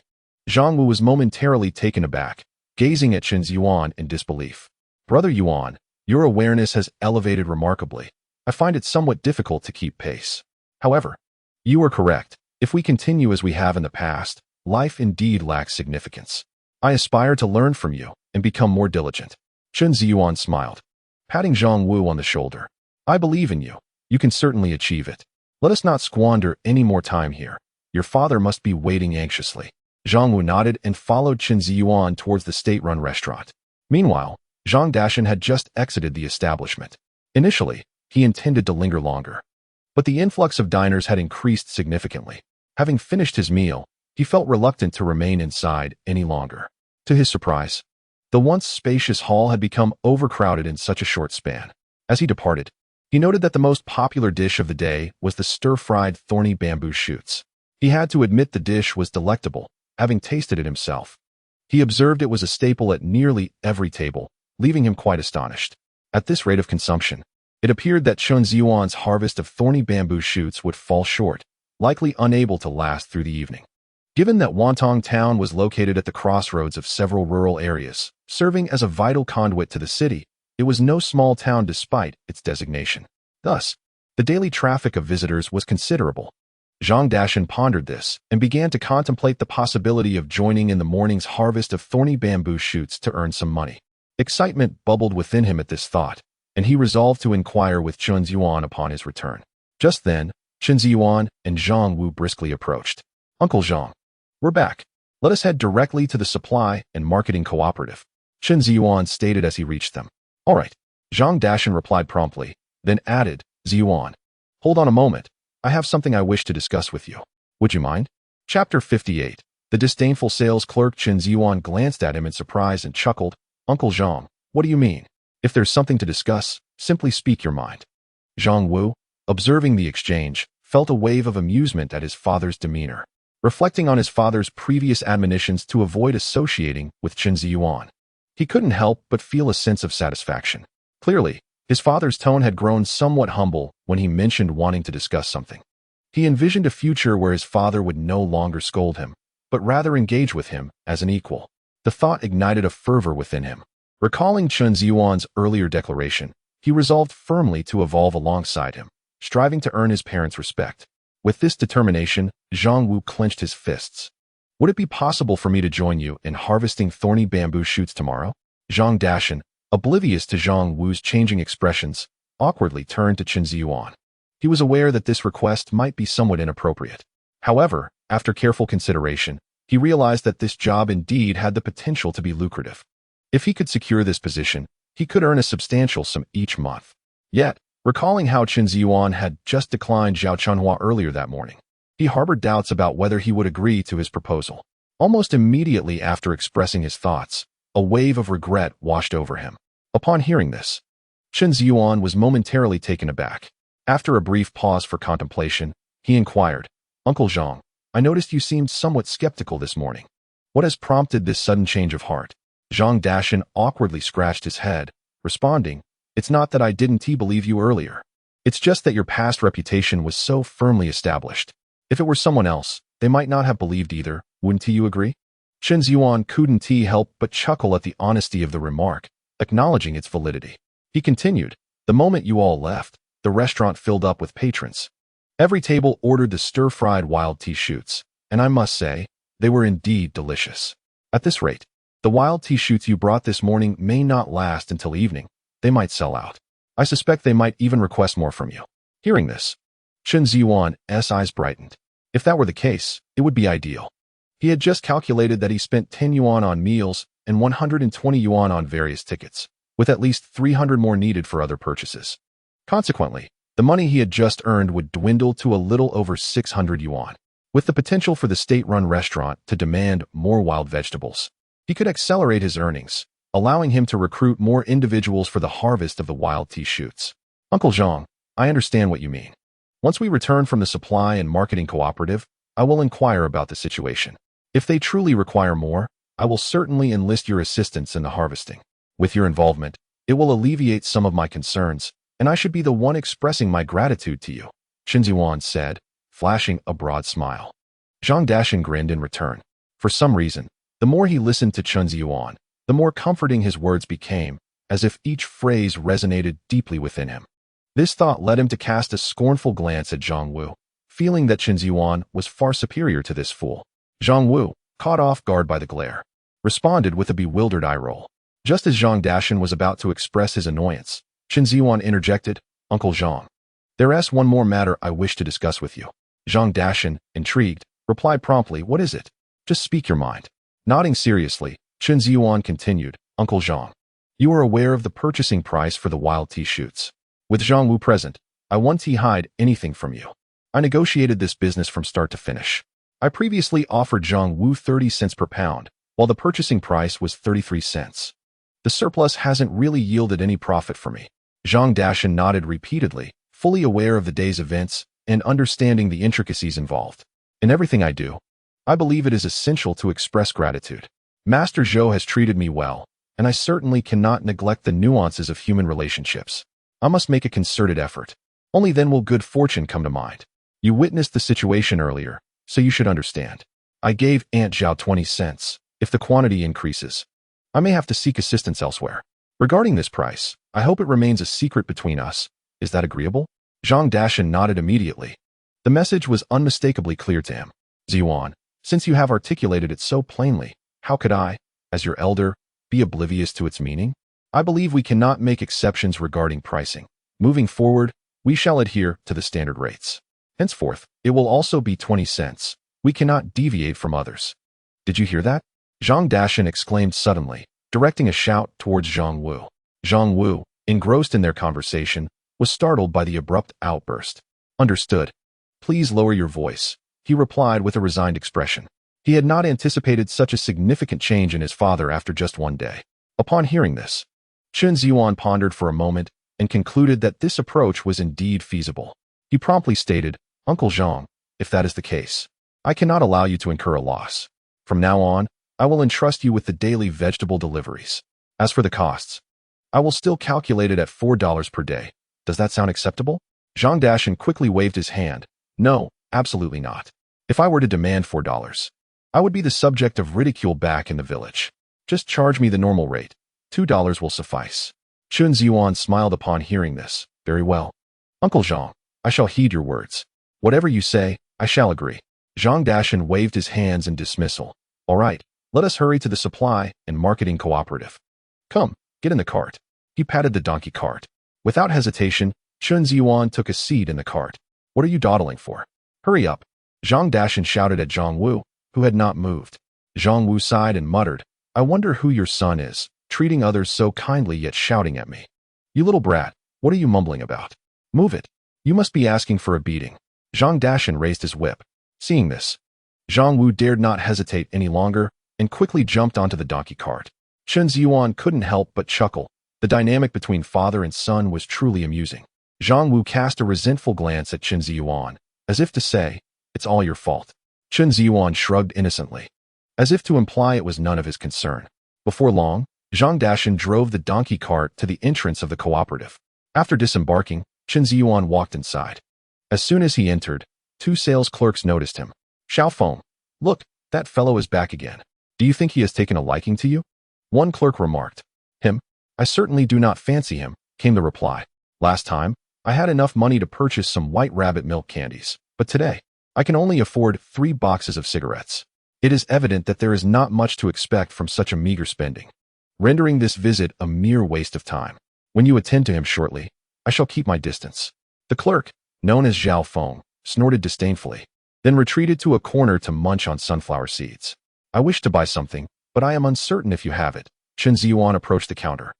Zhang Wu was momentarily taken aback, gazing at Chen Zhiyuan in disbelief. Brother Yuan, your awareness has elevated remarkably. I find it somewhat difficult to keep pace. However, you are correct. If we continue as we have in the past, life indeed lacks significance. I aspire to learn from you and become more diligent. Chen Zhiyuan smiled, patting Zhang Wu on the shoulder. I believe in you. You can certainly achieve it. Let us not squander any more time here. Your father must be waiting anxiously. Zhang Wu nodded and followed Chen Zhiyuan towards the state-run restaurant. Meanwhile, Zhang Dashan had just exited the establishment. Initially, he intended to linger longer, but the influx of diners had increased significantly. Having finished his meal, he felt reluctant to remain inside any longer. To his surprise, the once spacious hall had become overcrowded in such a short span. As he departed, he noted that the most popular dish of the day was the stir-fried thorny bamboo shoots. He had to admit the dish was delectable, having tasted it himself. He observed it was a staple at nearly every table, leaving him quite astonished. At this rate of consumption, it appeared that Chen Zhiyuan's harvest of thorny bamboo shoots would fall short, likely unable to last through the evening. Given that Wantong Town was located at the crossroads of several rural areas, serving as a vital conduit to the city, it was no small town despite its designation. Thus, the daily traffic of visitors was considerable. Zhang Dashan pondered this and began to contemplate the possibility of joining in the morning's harvest of thorny bamboo shoots to earn some money. Excitement bubbled within him at this thought, and he resolved to inquire with Chen Zhiyuan upon his return. Just then, Chen Zhiyuan and Zhang Wu briskly approached. Uncle Zhang, we're back. Let us head directly to the supply and marketing cooperative, Chen Zhiyuan stated as he reached them. All right, Zhang Dashan replied promptly, then added, Zhiyuan, hold on a moment. I have something I wish to discuss with you. Would you mind? Chapter 58. The disdainful sales clerk Chen Zhiyuan glanced at him in surprise and chuckled. Uncle Zhang, what do you mean? If there's something to discuss, simply speak your mind. Zhang Wu, observing the exchange, felt a wave of amusement at his father's demeanor. Reflecting on his father's previous admonitions to avoid associating with Chen Zhiyuan, he couldn't help but feel a sense of satisfaction. Clearly, his father's tone had grown somewhat humble when he mentioned wanting to discuss something. He envisioned a future where his father would no longer scold him, but rather engage with him as an equal. The thought ignited a fervor within him. Recalling Chen Zhiyuan's earlier declaration, he resolved firmly to evolve alongside him, striving to earn his parents' respect. With this determination, Zhang Wu clenched his fists. Would it be possible for me to join you in harvesting thorny bamboo shoots tomorrow? Zhang Dashan, oblivious to Zhang Wu's changing expressions, awkwardly turned to Chen Zhiyuan. He was aware that this request might be somewhat inappropriate. However, after careful consideration, he realized that this job indeed had the potential to be lucrative. If he could secure this position, he could earn a substantial sum each month. Yet, recalling how Chen Zhiyuan had just declined Zhao Chunhua earlier that morning, he harbored doubts about whether he would agree to his proposal. Almost immediately after expressing his thoughts, a wave of regret washed over him. Upon hearing this, Chen Zhiyuan was momentarily taken aback. After a brief pause for contemplation, he inquired, Uncle Zhang, I noticed you seemed somewhat skeptical this morning. What has prompted this sudden change of heart? Zhang Dashan awkwardly scratched his head, responding, It's not that I didn't believe you earlier. It's just that your past reputation was so firmly established. If it were someone else, they might not have believed either, wouldn't you agree? Chen Zhiyuan couldn't help but chuckle at the honesty of the remark, acknowledging its validity. He continued, The moment you all left, the restaurant filled up with patrons. Every table ordered the stir-fried wild tea shoots, and I must say, they were indeed delicious. At this rate, the wild tea shoots you brought this morning may not last until evening. They might sell out. I suspect they might even request more from you. Hearing this, Chen Zhiyuan's eyes brightened. If that were the case, it would be ideal. He had just calculated that he spent 10 yuan on meals and 120 yuan on various tickets, with at least 300 more needed for other purchases. Consequently, the money he had just earned would dwindle to a little over 600 yuan, with the potential for the state-run restaurant to demand more wild vegetables. He could accelerate his earnings, allowing him to recruit more individuals for the harvest of the wild tea shoots. Uncle Zhang, I understand what you mean. Once we return from the supply and marketing cooperative, I will inquire about the situation. If they truly require more, I will certainly enlist your assistance in the harvesting. With your involvement, it will alleviate some of my concerns, and I should be the one expressing my gratitude to you, Chen Zhiyuan said, flashing a broad smile. Zhang Dashan grinned in return. For some reason, the more he listened to Chen Zhiyuan, the more comforting his words became, as if each phrase resonated deeply within him. This thought led him to cast a scornful glance at Zhang Wu, feeling that Chen Zhiyuan was far superior to this fool. Zhang Wu, caught off guard by the glare, responded with a bewildered eye roll. Just as Zhang Dashan was about to express his annoyance, Chen Zhiyuan interjected, Uncle Zhang, there's one more matter I wish to discuss with you. Zhang Dashan, intrigued, replied promptly, what is it? Just speak your mind. Nodding seriously, Chen Zhiyuan continued, Uncle Zhang, you are aware of the purchasing price for the wild tea shoots. With Zhang Wu present, I won't hide anything from you. I negotiated this business from start to finish. I previously offered Zhang Wu 30 cents per pound, while the purchasing price was 33 cents. The surplus hasn't really yielded any profit for me. Zhang Dashan nodded repeatedly, fully aware of the day's events and understanding the intricacies involved. In everything I do, I believe it is essential to express gratitude. Master Zhou has treated me well, and I certainly cannot neglect the nuances of human relationships. I must make a concerted effort. Only then will good fortune come to mind. You witnessed the situation earlier, so you should understand. I gave Aunt Zhao 20 cents. If the quantity increases, I may have to seek assistance elsewhere. Regarding this price, I hope it remains a secret between us. Is that agreeable? Zhang Dashan nodded immediately. The message was unmistakably clear to him. Zhiyuan, since you have articulated it so plainly, how could I, as your elder, be oblivious to its meaning? I believe we cannot make exceptions regarding pricing. Moving forward, we shall adhere to the standard rates. Henceforth, it will also be 20 cents. We cannot deviate from others. Did you hear that? Zhang Dashan exclaimed suddenly, directing a shout towards Zhang Wu. Zhang Wu, engrossed in their conversation, was startled by the abrupt outburst. Understood. Please lower your voice, he replied with a resigned expression. He had not anticipated such a significant change in his father after just one day. Upon hearing this, Chen Zhiyuan pondered for a moment and concluded that this approach was indeed feasible. He promptly stated, Uncle Zhang, if that is the case, I cannot allow you to incur a loss. From now on, I will entrust you with the daily vegetable deliveries. As for the costs, I will still calculate it at $4 per day. Does that sound acceptable? Zhang Dashan quickly waved his hand. No, absolutely not. If I were to demand $4, I would be the subject of ridicule back in the village. Just charge me the normal rate. $2 will suffice. Chen Zhiyuan smiled upon hearing this. Very well. Uncle Zhang, I shall heed your words. Whatever you say, I shall agree. Zhang Dashan waved his hands in dismissal. All right, let us hurry to the supply and marketing cooperative. Come, get in the cart. He patted the donkey cart. Without hesitation, Chen Zhiyuan took a seat in the cart. What are you dawdling for? Hurry up. Zhang Dashan shouted at Zhang Wu, who had not moved. Zhang Wu sighed and muttered, I wonder who your son is, treating others so kindly yet shouting at me. You little brat, what are you mumbling about? Move it. You must be asking for a beating. Zhang Dashan raised his whip. Seeing this, Zhang Wu dared not hesitate any longer and quickly jumped onto the donkey cart. Chen Zhiyuan couldn't help but chuckle. The dynamic between father and son was truly amusing. Zhang Wu cast a resentful glance at Chen Zhiyuan, as if to say, it's all your fault. Chen Zhiyuan shrugged innocently, as if to imply it was none of his concern. Before long, Zhang Dashan drove the donkey cart to the entrance of the cooperative. After disembarking, Chen Zhiyuan walked inside. As soon as he entered, two sales clerks noticed him. Xiaofeng, look, that fellow is back again. Do you think he has taken a liking to you? One clerk remarked. Him? I certainly do not fancy him, came the reply. Last time, I had enough money to purchase some white rabbit milk candies, but today, I can only afford 3 boxes of cigarettes. It is evident that there is not much to expect from such a meager spending, rendering this visit a mere waste of time. When you attend to him shortly, I shall keep my distance. The clerk, known as Xiaofeng, snorted disdainfully. then retreated to a corner to munch on sunflower seeds. I wish to buy something, but I am uncertain if you have it. Chen Zhiyuan approached the counter,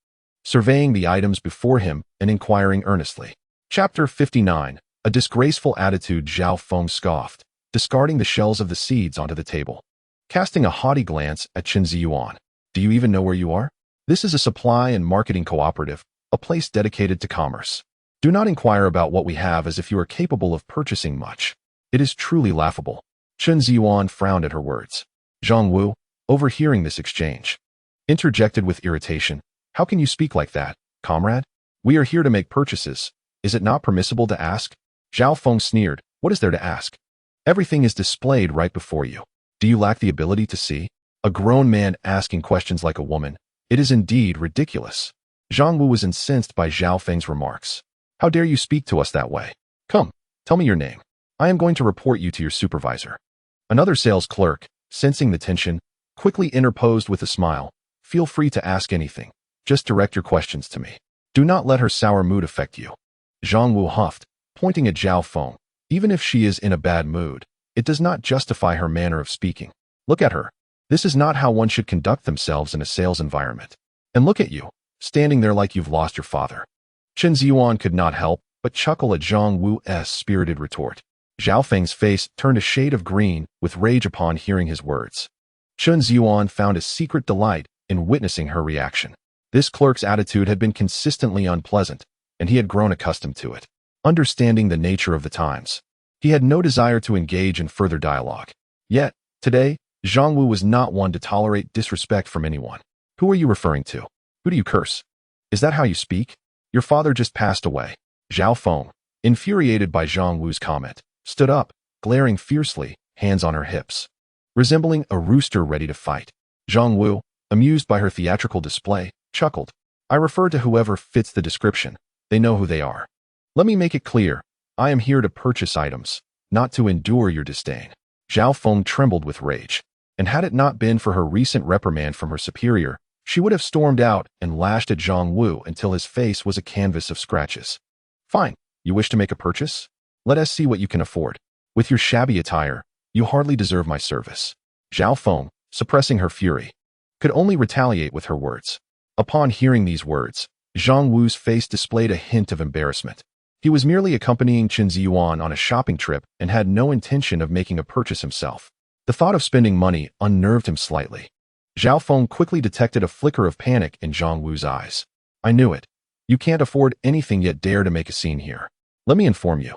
surveying the items before him and inquiring earnestly. Chapter 59. A disgraceful attitude. Zhao Feng scoffed, discarding the shells of the seeds onto the table. Casting a haughty glance at Chen Zhiyuan. Do you even know where you are? This is a supply and marketing cooperative, a place dedicated to commerce. Do not inquire about what we have as if you are capable of purchasing much. It is truly laughable. Chen Zhiyuan frowned at her words. Zhang Wu, overhearing this exchange, interjected with irritation. How can you speak like that, comrade? We are here to make purchases. Is it not permissible to ask? Zhao Feng sneered. What is there to ask? Everything is displayed right before you. Do you lack the ability to see? A grown man asking questions like a woman. It is indeed ridiculous. Zhang Wu was incensed by Zhao Feng's remarks. How dare you speak to us that way? Come, tell me your name. I am going to report you to your supervisor. Another sales clerk, sensing the tension, quickly interposed with a smile. Feel free to ask anything. Just direct your questions to me. Do not let her sour mood affect you. Zhang Wu huffed, pointing at Zhao Feng. Even if she is in a bad mood, it does not justify her manner of speaking. Look at her. This is not how one should conduct themselves in a sales environment. And look at you, standing there like you've lost your father. Chen Zhiyuan could not help but chuckle at Zhang Wu's spirited retort. Zhao Feng's face turned a shade of green with rage upon hearing his words. Chen Zhiyuan found a secret delight in witnessing her reaction. This clerk's attitude had been consistently unpleasant, and he had grown accustomed to it. Understanding the nature of the times, he had no desire to engage in further dialogue. Yet, today, Zhang Wu was not one to tolerate disrespect from anyone. Who are you referring to? Who do you curse? Is that how you speak? Your father just passed away. Zhao Feng, infuriated by Zhang Wu's comment, stood up, glaring fiercely, hands on her hips, resembling a rooster ready to fight. Zhang Wu, amused by her theatrical display, chuckled. I refer to whoever fits the description. They know who they are. Let me make it clear. I am here to purchase items, not to endure your disdain. Zhao Feng trembled with rage, and had it not been for her recent reprimand from her superior, she would have stormed out and lashed at Zhang Wu until his face was a canvas of scratches. Fine, you wish to make a purchase? Let us see what you can afford. With your shabby attire, you hardly deserve my service. Zhao Feng, suppressing her fury, could only retaliate with her words. Upon hearing these words, Zhang Wu's face displayed a hint of embarrassment. He was merely accompanying Chen Zhiyuan on a shopping trip and had no intention of making a purchase himself. The thought of spending money unnerved him slightly. Zhao Feng quickly detected a flicker of panic in Zhang Wu's eyes. I knew it. You can't afford anything yet dare to make a scene here. Let me inform you.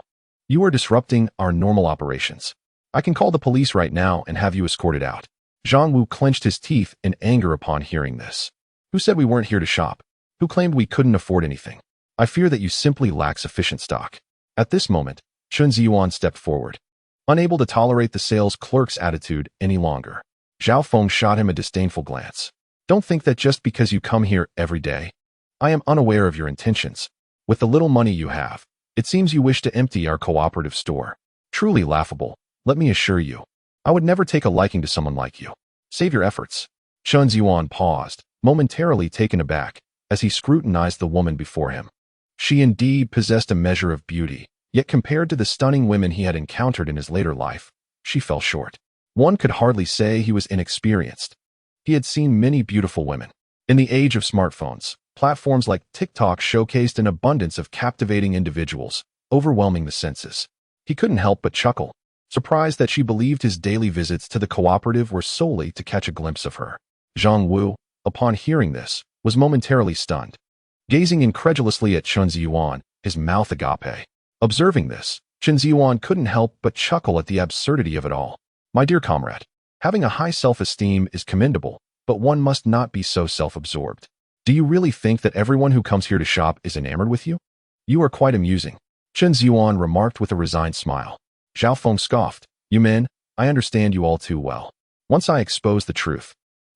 You are disrupting our normal operations. I can call the police right now and have you escorted out. Zhang Wu clenched his teeth in anger upon hearing this. Who said we weren't here to shop? Who claimed we couldn't afford anything? I fear that you simply lack sufficient stock. At this moment, Chen Zhiyuan stepped forward, unable to tolerate the sales clerk's attitude any longer. Zhao Feng shot him a disdainful glance. Don't think that just because you come here every day. I am unaware of your intentions. With the little money you have, it seems you wish to empty our cooperative store. Truly laughable, let me assure you. I would never take a liking to someone like you. Save your efforts. Chen Zhiyuan paused, momentarily taken aback, as he scrutinized the woman before him. She indeed possessed a measure of beauty, yet compared to the stunning women he had encountered in his later life, she fell short. One could hardly say he was inexperienced. He had seen many beautiful women. In the age of smartphones, platforms like TikTok showcased an abundance of captivating individuals, overwhelming the senses. He couldn't help but chuckle, surprised that she believed his daily visits to the cooperative were solely to catch a glimpse of her. Zhang Wu, upon hearing this, was momentarily stunned, gazing incredulously at Chen Zhiyuan, his mouth agape. Observing this, Chen Zhiyuan couldn't help but chuckle at the absurdity of it all. My dear comrade, having a high self-esteem is commendable, but one must not be so self-absorbed. Do you really think that everyone who comes here to shop is enamored with you? You are quite amusing, Chen Zhiyuan remarked with a resigned smile. Zhao Feng scoffed. You men, I understand you all too well. Once I expose the truth,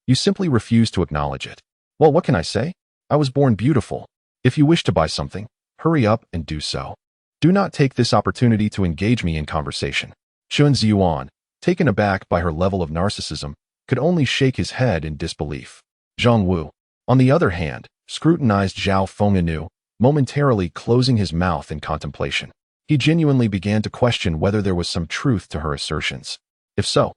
you simply refuse to acknowledge it. Well, what can I say? I was born beautiful. If you wish to buy something, hurry up and do so. Do not take this opportunity to engage me in conversation. Chen Zhiyuan, taken aback by her level of narcissism, could only shake his head in disbelief. Zhang Wu, on the other hand, scrutinized Zhao Feng anew, momentarily closing his mouth in contemplation. He genuinely began to question whether there was some truth to her assertions. If so,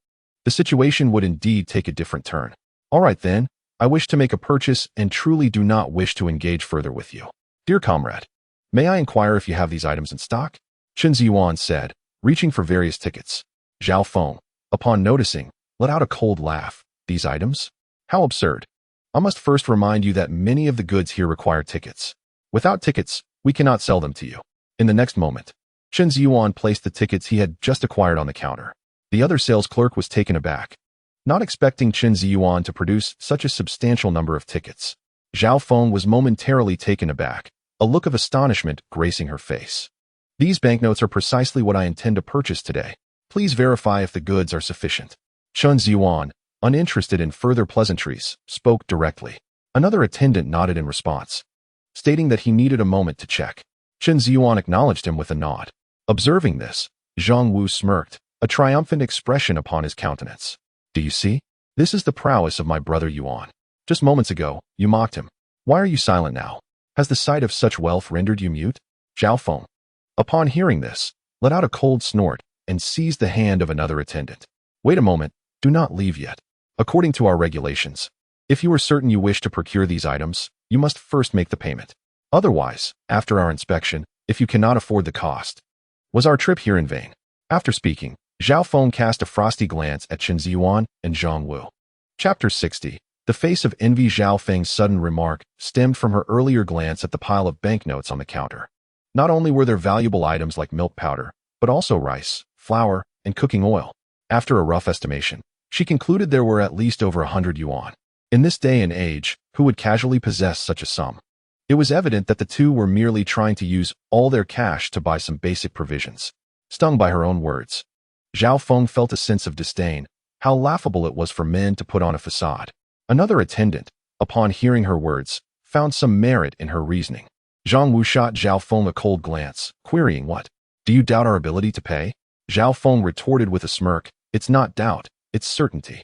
the situation would indeed take a different turn. All right then, I wish to make a purchase and truly do not wish to engage further with you. Dear comrade, may I inquire if you have these items in stock? Chen Zhiyuan said, reaching for various tickets. Zhao Feng, upon noticing, let out a cold laugh. These items? How absurd. I must first remind you that many of the goods here require tickets. Without tickets, we cannot sell them to you. In the next moment, Chen Zhiyuan placed the tickets he had just acquired on the counter. The other sales clerk was taken aback, not expecting Chen Zhiyuan to produce such a substantial number of tickets. Zhao Feng was momentarily taken aback, a look of astonishment gracing her face. These banknotes are precisely what I intend to purchase today. Please verify if the goods are sufficient. Chen Zhiyuan, uninterested in further pleasantries, spoke directly. Another attendant nodded in response, stating that he needed a moment to check. Chen Zhiyuan acknowledged him with a nod. Observing this, Zhang Wu smirked, a triumphant expression upon his countenance. Do you see? This is the prowess of my brother Yuan. Just moments ago, you mocked him. Why are you silent now? Has the sight of such wealth rendered you mute? Zhao Feng, upon hearing this, let out a cold snort and seized the hand of another attendant. Wait a moment, do not leave yet. According to our regulations, if you are certain you wish to procure these items, you must first make the payment. Otherwise, after our inspection, if you cannot afford the cost, was our trip here in vain? After speaking, Zhao Feng cast a frosty glance at Chen Zhiyuan and Zhang Wu. Chapter 60. The face of envy. Zhao Feng's sudden remark stemmed from her earlier glance at the pile of banknotes on the counter. Not only were there valuable items like milk powder, but also rice, flour, and cooking oil. After a rough estimation, she concluded there were at least over 100 yuan. In this day and age, who would casually possess such a sum? It was evident that the two were merely trying to use all their cash to buy some basic provisions. Stung by her own words, Zhao Feng felt a sense of disdain. How laughable it was for men to put on a facade. Another attendant, upon hearing her words, found some merit in her reasoning. Zhang Wu shot Zhao Feng a cold glance, querying what? Do you doubt our ability to pay? Zhao Feng retorted with a smirk, it's not doubt, it's certainty.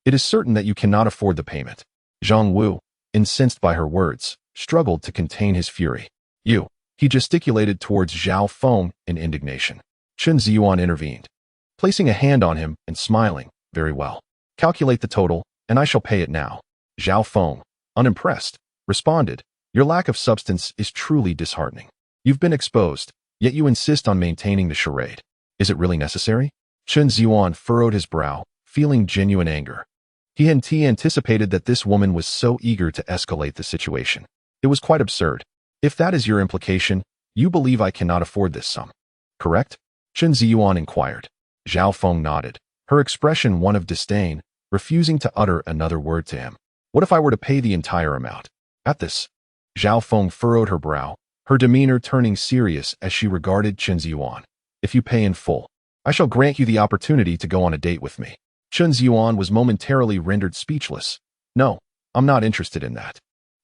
It is certain that you cannot afford the payment. Zhang Wu, incensed by her words, struggled to contain his fury. You, he gesticulated towards Zhao Feng in indignation. Chen Zhiyuan intervened, placing a hand on him and smiling. Very well. Calculate the total, and I shall pay it now. Zhao Feng, unimpressed, responded, your lack of substance is truly disheartening. You've been exposed, yet you insist on maintaining the charade. Is it really necessary? Chen Zhiyuan furrowed his brow, feeling genuine anger. He anticipated that this woman was so eager to escalate the situation. It was quite absurd. If that is your implication, you believe I cannot afford this sum, correct? Chen Zhiyuan inquired. Zhao Feng nodded, her expression one of disdain, refusing to utter another word to him. What if I were to pay the entire amount? At this, Zhao Feng furrowed her brow, her demeanor turning serious as she regarded Chen Zhiyuan. If you pay in full, I shall grant you the opportunity to go on a date with me. Chen Zhiyuan was momentarily rendered speechless. No, I'm not interested in that.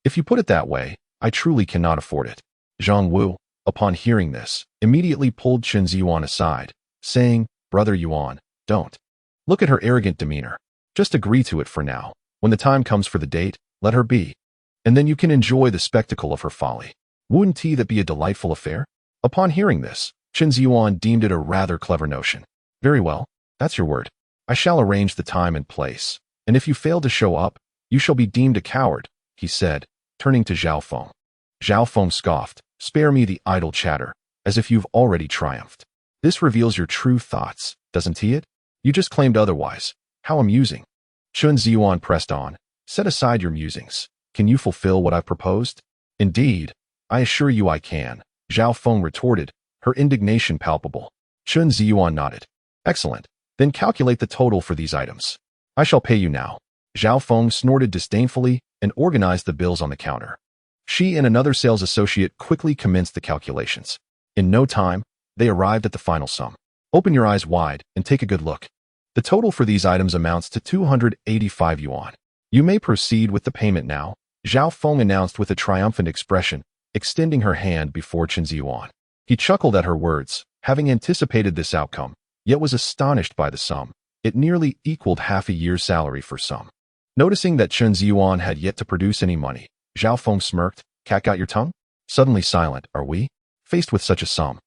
If you put it that way, I truly cannot afford it. Zhang Wu, upon hearing this, immediately pulled Chen Zhiyuan aside, saying, Brother Yuan, don't. Look at her arrogant demeanor. Just agree to it for now. When the time comes for the date, let her be. And then you can enjoy the spectacle of her folly. Wouldn't that be a delightful affair? Upon hearing this, Chen Zhiyuan deemed it a rather clever notion. Very well, that's your word. I shall arrange the time and place, and if you fail to show up, you shall be deemed a coward, he said, turning to Zhao Feng. Zhao Feng scoffed, spare me the idle chatter, as if you've already triumphed. This reveals your true thoughts, doesn't it? You just claimed otherwise. How amusing. Chen Zhiyuan pressed on, set aside your musings. Can you fulfill what I've proposed? Indeed, I assure you I can, Zhao Feng retorted, her indignation palpable. Chen Zhiyuan nodded. Excellent. Then calculate the total for these items. I shall pay you now. Zhao Feng snorted disdainfully and organized the bills on the counter. She and another sales associate quickly commenced the calculations. In no time, they arrived at the final sum. Open your eyes wide and take a good look. The total for these items amounts to 285 yuan. You may proceed with the payment now, Zhao Feng announced with a triumphant expression, extending her hand before Chen Zhiyuan. He chuckled at her words, having anticipated this outcome, yet was astonished by the sum. It nearly equaled half a year's salary for some. Noticing that Chen Zhiyuan had yet to produce any money, Zhao Feng smirked. Cat got your tongue? Suddenly silent, are we? Faced with such a sum.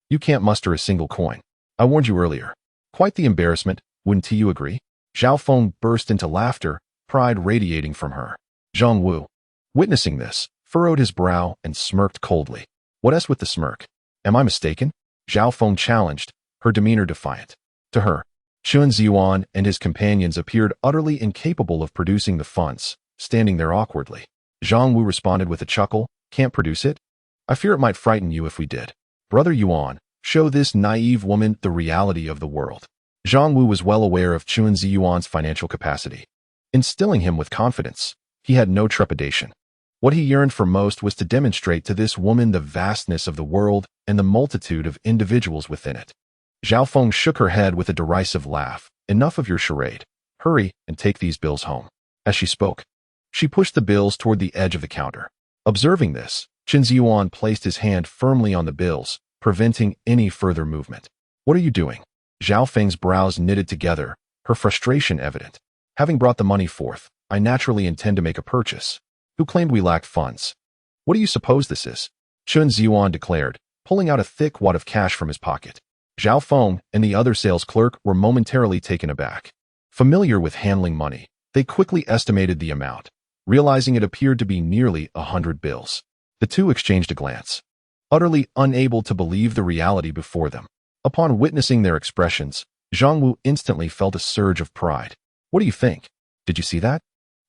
You can't muster a single coin. I warned you earlier. Quite the embarrassment, wouldn't you agree? Zhao Feng burst into laughter, pride radiating from her. Zhang Wu, witnessing this, furrowed his brow and smirked coldly. What else with the smirk? Am I mistaken? Zhao Feng challenged, her demeanor defiant. To her, Chen Zhiyuan and his companions appeared utterly incapable of producing the funds, standing there awkwardly. Zhang Wu responded with a chuckle, can't produce it? I fear it might frighten you if we did. Brother Yuan, show this naive woman the reality of the world. Zhang Wu was well aware of Chen Zhiyuan's financial capacity. Instilling him with confidence, he had no trepidation. What he yearned for most was to demonstrate to this woman the vastness of the world and the multitude of individuals within it. Zhao Feng shook her head with a derisive laugh. Enough of your charade. Hurry and take these bills home. As she spoke, she pushed the bills toward the edge of the counter. Observing this, Chen Zhiyuan placed his hand firmly on the bills, preventing any further movement. What are you doing? Zhao Feng's brows knitted together, her frustration evident. Having brought the money forth, I naturally intend to make a purchase. Who claimed we lacked funds? What do you suppose this is? Chen Zhiyuan declared, pulling out a thick wad of cash from his pocket. Zhao Feng and the other sales clerk were momentarily taken aback. Familiar with handling money, they quickly estimated the amount, realizing it appeared to be nearly 100 bills. The two exchanged a glance, utterly unable to believe the reality before them. Upon witnessing their expressions, Zhang Wu instantly felt a surge of pride. What do you think? Did you see that?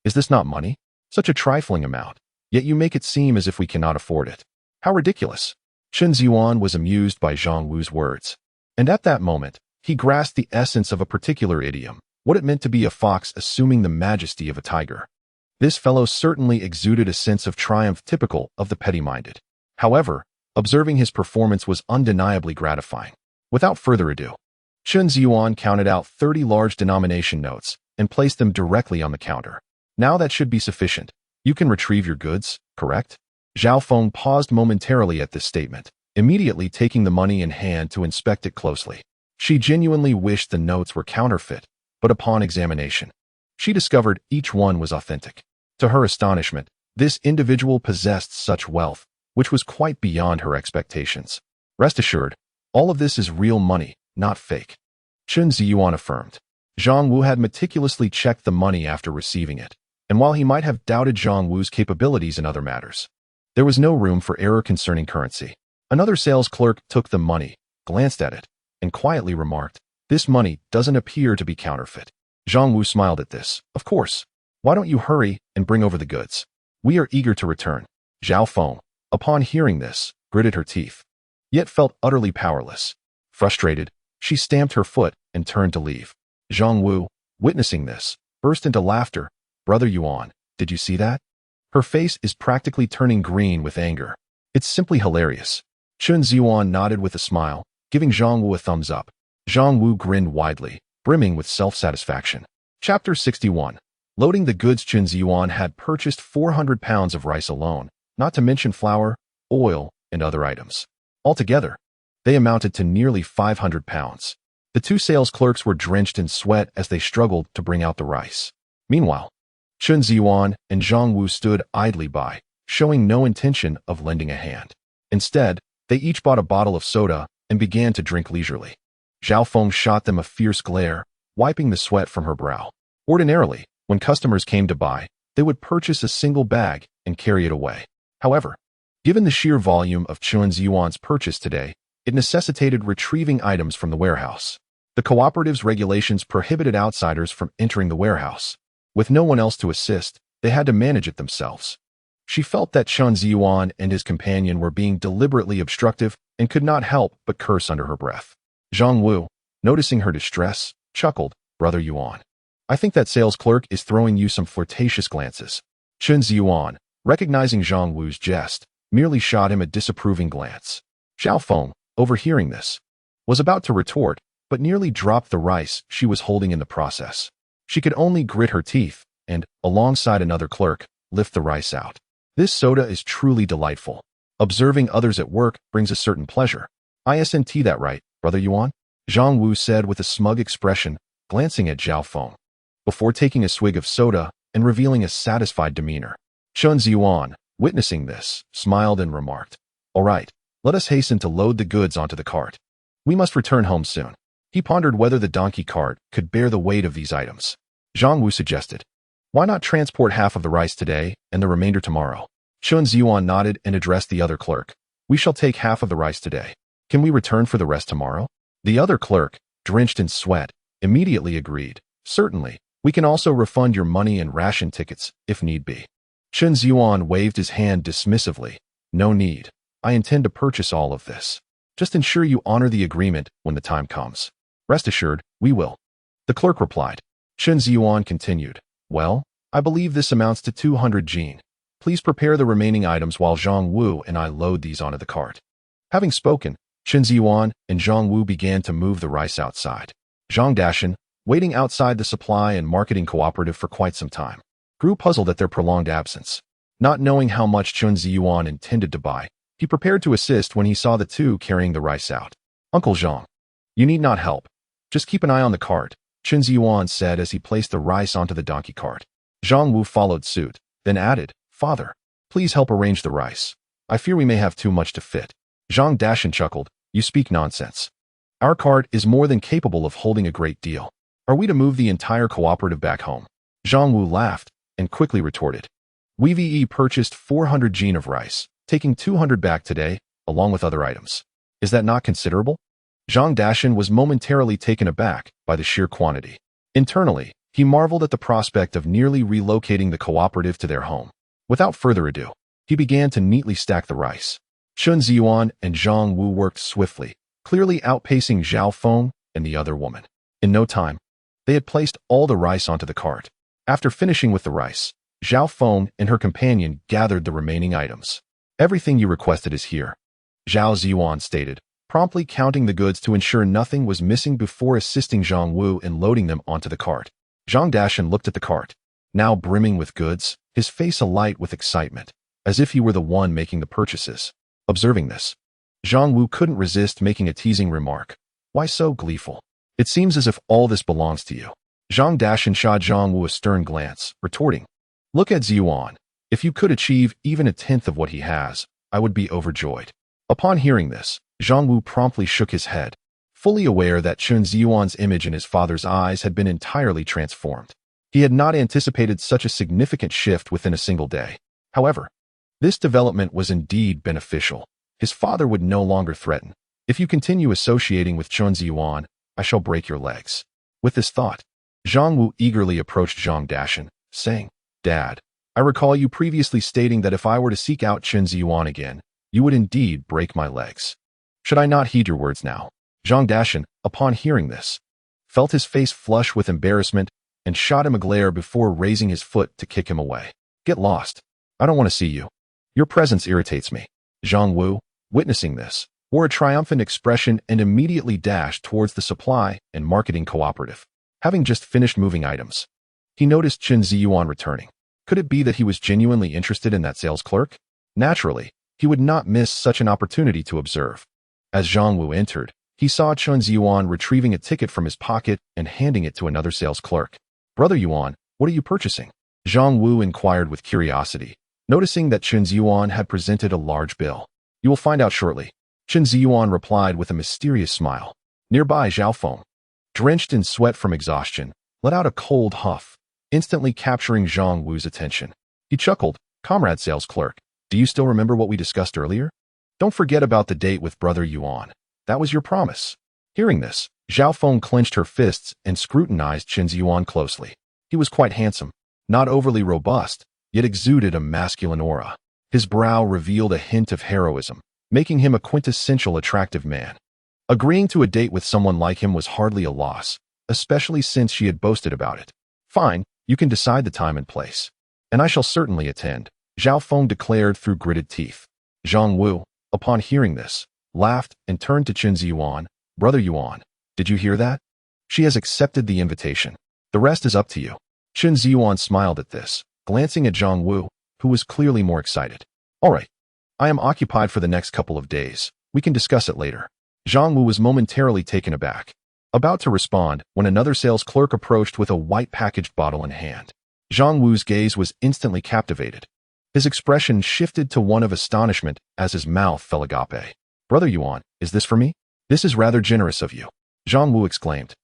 Is this not money? Such a trifling amount, yet you make it seem as if we cannot afford it. How ridiculous! Chen Zhiyuan was amused by Zhang Wu's words. And at that moment, he grasped the essence of a particular idiom, what it meant to be a fox assuming the majesty of a tiger. This fellow certainly exuded a sense of triumph typical of the petty-minded. However, observing his performance was undeniably gratifying. Without further ado, Chen Zhiyuan counted out 30 large denomination notes and placed them directly on the counter. Now that should be sufficient. You can retrieve your goods, correct? Zhao Feng paused momentarily at this statement, immediately taking the money in hand to inspect it closely. She genuinely wished the notes were counterfeit, but upon examination, she discovered each one was authentic. To her astonishment, this individual possessed such wealth, which was quite beyond her expectations. Rest assured, all of this is real money, not fake. Chen Zhiyuan affirmed. Zhang Wu had meticulously checked the money after receiving it, and while he might have doubted Zhang Wu's capabilities in other matters, there was no room for error concerning currency. Another sales clerk took the money, glanced at it, and quietly remarked, "This money doesn't appear to be counterfeit." Zhang Wu smiled at this. "Of course. Why don't you hurry and bring over the goods? We are eager to return." Zhao Feng, upon hearing this, gritted her teeth, yet felt utterly powerless. Frustrated, she stamped her foot and turned to leave. Zhang Wu, witnessing this, burst into laughter. "Brother Yuan, did you see that? Her face is practically turning green with anger. It's simply hilarious." Chen Zhiyuan nodded with a smile, giving Zhang Wu a thumbs up. Zhang Wu grinned widely, brimming with self-satisfaction. Chapter 61. Loading the goods. Chen Zhiyuan had purchased 400 pounds of rice alone, not to mention flour, oil, and other items. Altogether, they amounted to nearly 500 pounds. The two sales clerks were drenched in sweat as they struggled to bring out the rice. Meanwhile, Chen Zhiyuan and Zhang Wu stood idly by, showing no intention of lending a hand. Instead, they each bought a bottle of soda and began to drink leisurely. Zhao Feng shot them a fierce glare, wiping the sweat from her brow. Ordinarily, when customers came to buy, they would purchase a single bag and carry it away. However, given the sheer volume of Chen Zhiyuan's purchase today, it necessitated retrieving items from the warehouse. The cooperative's regulations prohibited outsiders from entering the warehouse. With no one else to assist, they had to manage it themselves. She felt that Chen Zhiyuan and his companion were being deliberately obstructive and could not help but curse under her breath. Zhang Wu, noticing her distress, chuckled, "Brother Yuan, I think that sales clerk is throwing you some flirtatious glances." Chen Zhiyuan, recognizing Zhang Wu's jest, merely shot him a disapproving glance. Zhao Feng, overhearing this, was about to retort, but nearly dropped the rice she was holding in the process. She could only grit her teeth and, alongside another clerk, lift the rice out. "This soda is truly delightful. Observing others at work brings a certain pleasure. Isn't that right, Brother Yuan?" Zhang Wu said with a smug expression, glancing at Zhao Feng, before taking a swig of soda and revealing a satisfied demeanor. Chen Zhiyuan, witnessing this, smiled and remarked, "All right, Let us hasten to load the goods onto the cart. We must return home soon. He pondered whether the donkey cart could bear the weight of these items. Zhang Wu suggested, "Why not transport half of the rice today and the remainder tomorrow?" Chen Zhiyuan nodded and addressed the other clerk. "We shall take half of the rice today. Can we return for the rest tomorrow?" The other clerk, drenched in sweat, immediately agreed. "Certainly. We can also refund your money and ration tickets, if need be." Chen Zhiyuan waved his hand dismissively. "No need. I intend to purchase all of this. Just ensure you honor the agreement when the time comes." "Rest assured, we will," the clerk replied. Chen Zhiyuan continued, "Well, I believe this amounts to 200 jin. Please prepare the remaining items while Zhang Wu and I load these onto the cart." Having spoken, Chen Zhiyuan and Zhang Wu began to move the rice outside. Zhang Dashan, waiting outside the supply and marketing cooperative for quite some time, grew puzzled at their prolonged absence. Not knowing how much Chen Zhiyuan intended to buy, he prepared to assist when he saw the two carrying the rice out. "Uncle Zhang, you need not help. Just keep an eye on the cart," Chen Zhiyuan said as he placed the rice onto the donkey cart. Zhang Wu followed suit, then added, "Father, please help arrange the rice. I fear we may have too much to fit." Zhang Dashan chuckled, "You speak nonsense. Our cart is more than capable of holding a great deal. Are we to move the entire cooperative back home?" Zhang Wu laughed and quickly retorted, "We purchased 400 jin of rice, taking 200 back today, along with other items. Is that not considerable?" Zhang Dashan was momentarily taken aback by the sheer quantity. Internally, he marveled at the prospect of nearly relocating the cooperative to their home. Without further ado, he began to neatly stack the rice. Chen Zhiyuan and Zhang Wu worked swiftly, clearly outpacing Zhao Feng and the other woman. In no time, they had placed all the rice onto the cart. After finishing with the rice, Zhao Feng and her companion gathered the remaining items. "Everything you requested is here," Zhao Ziyuan stated, promptly counting the goods to ensure nothing was missing before assisting Zhang Wu in loading them onto the cart. Zhang Dashan looked at the cart, now brimming with goods, his face alight with excitement, as if he were the one making the purchases. Observing this, Zhang Wu couldn't resist making a teasing remark. "Why so gleeful? It seems as if all this belongs to you." Zhang Dashan shot Zhang Wu a stern glance, retorting, "Look at Ziyuan. If you could achieve even a tenth of what he has, I would be overjoyed." Upon hearing this, Zhang Wu promptly shook his head, fully aware that Chen Zhiyuan's image in his father's eyes had been entirely transformed. He had not anticipated such a significant shift within a single day. However, this development was indeed beneficial. His father would no longer threaten. "If you continue associating with Chen Zhiyuan, I shall break your legs." With this thought, Zhang Wu eagerly approached Zhang Dashan, saying, "Dad, I recall you previously stating that if I were to seek out Chen Zhiyuan again, you would indeed break my legs. Should I not heed your words now?" Zhang Dashan, upon hearing this, felt his face flush with embarrassment and shot him a glare before raising his foot to kick him away. "Get lost. I don't want to see you. Your presence irritates me." Zhang Wu, witnessing this, wore a triumphant expression and immediately dashed towards the supply and marketing cooperative. Having just finished moving items, he noticed Chen Zhiyuan returning. Could it be that he was genuinely interested in that sales clerk? Naturally, he would not miss such an opportunity to observe. As Zhang Wu entered, he saw Chen Zhiyuan retrieving a ticket from his pocket and handing it to another sales clerk. "Brother Yuan, what are you purchasing?" Zhang Wu inquired with curiosity, noticing that Chen Zhiyuan had presented a large bill. "You will find out shortly," Chen Zhiyuan replied with a mysterious smile. Nearby, Zhao Feng, drenched in sweat from exhaustion, let out a cold huff, instantly capturing Zhang Wu's attention. He chuckled, "Comrade sales clerk, do you still remember what we discussed earlier? Don't forget about the date with Brother Yuan. That was your promise." Hearing this, Zhao Feng clenched her fists and scrutinized Chen Zhiyuan closely. He was quite handsome, not overly robust, yet exuded a masculine aura. His brow revealed a hint of heroism, making him a quintessential attractive man. Agreeing to a date with someone like him was hardly a loss, especially since she had boasted about it. "Fine, you can decide the time and place. And I shall certainly attend," Zhao Feng declared through gritted teeth. Zhang Wu, upon hearing this, laughed and turned to Chen Zhiyuan. "Brother Yuan, did you hear that? She has accepted the invitation. The rest is up to you." Chen Zhiyuan smiled at this, glancing at Zhang Wu, who was clearly more excited. "All right. I am occupied for the next couple of days. We can discuss it later." Zhang Wu was momentarily taken aback, about to respond when another sales clerk approached with a white packaged bottle in hand. Zhang Wu's gaze was instantly captivated. His expression shifted to one of astonishment as his mouth fell agape. Brother Yuan, is this for me? This is rather generous of you, Zhang Wu exclaimed,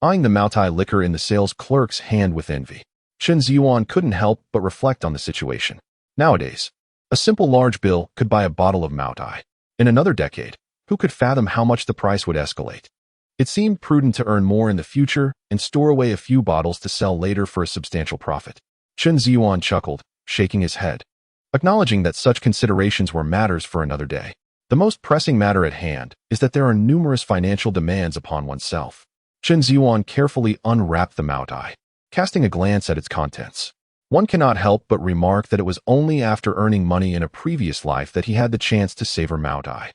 eyeing the Maotai liquor in the sales clerk's hand with envy. Chen Zhiyuan couldn't help but reflect on the situation. Nowadays, a simple large bill could buy a bottle of Maotai. In another decade, who could fathom how much the price would escalate? It seemed prudent to earn more in the future and store away a few bottles to sell later for a substantial profit. Chen Zhiyuan chuckled, shaking his head, acknowledging that such considerations were matters for another day. The most pressing matter at hand is that there are numerous financial demands upon oneself. Chen Zhiyuan carefully unwrapped the Maotai, casting a glance at its contents. One cannot help but remark that it was only after earning money in a previous life that he had the chance to savor Maotai.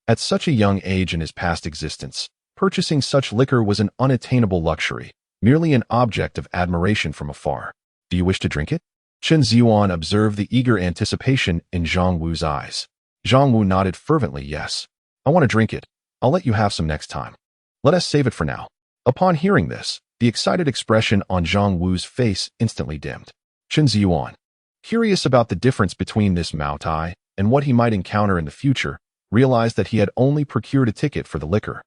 At such a young age in his past existence, purchasing such liquor was an unattainable luxury, merely an object of admiration from afar. Do you wish to drink it? Chen Zhiyuan observed the eager anticipation in Zhang Wu's eyes. Zhang Wu nodded fervently, yes. I want to drink it. I'll let you have some next time. Let us save it for now. Upon hearing this, the excited expression on Zhang Wu's face instantly dimmed. Chen Zhiyuan, curious about the difference between this Maotai and what he might encounter in the future, realized that he had only procured a ticket for the liquor.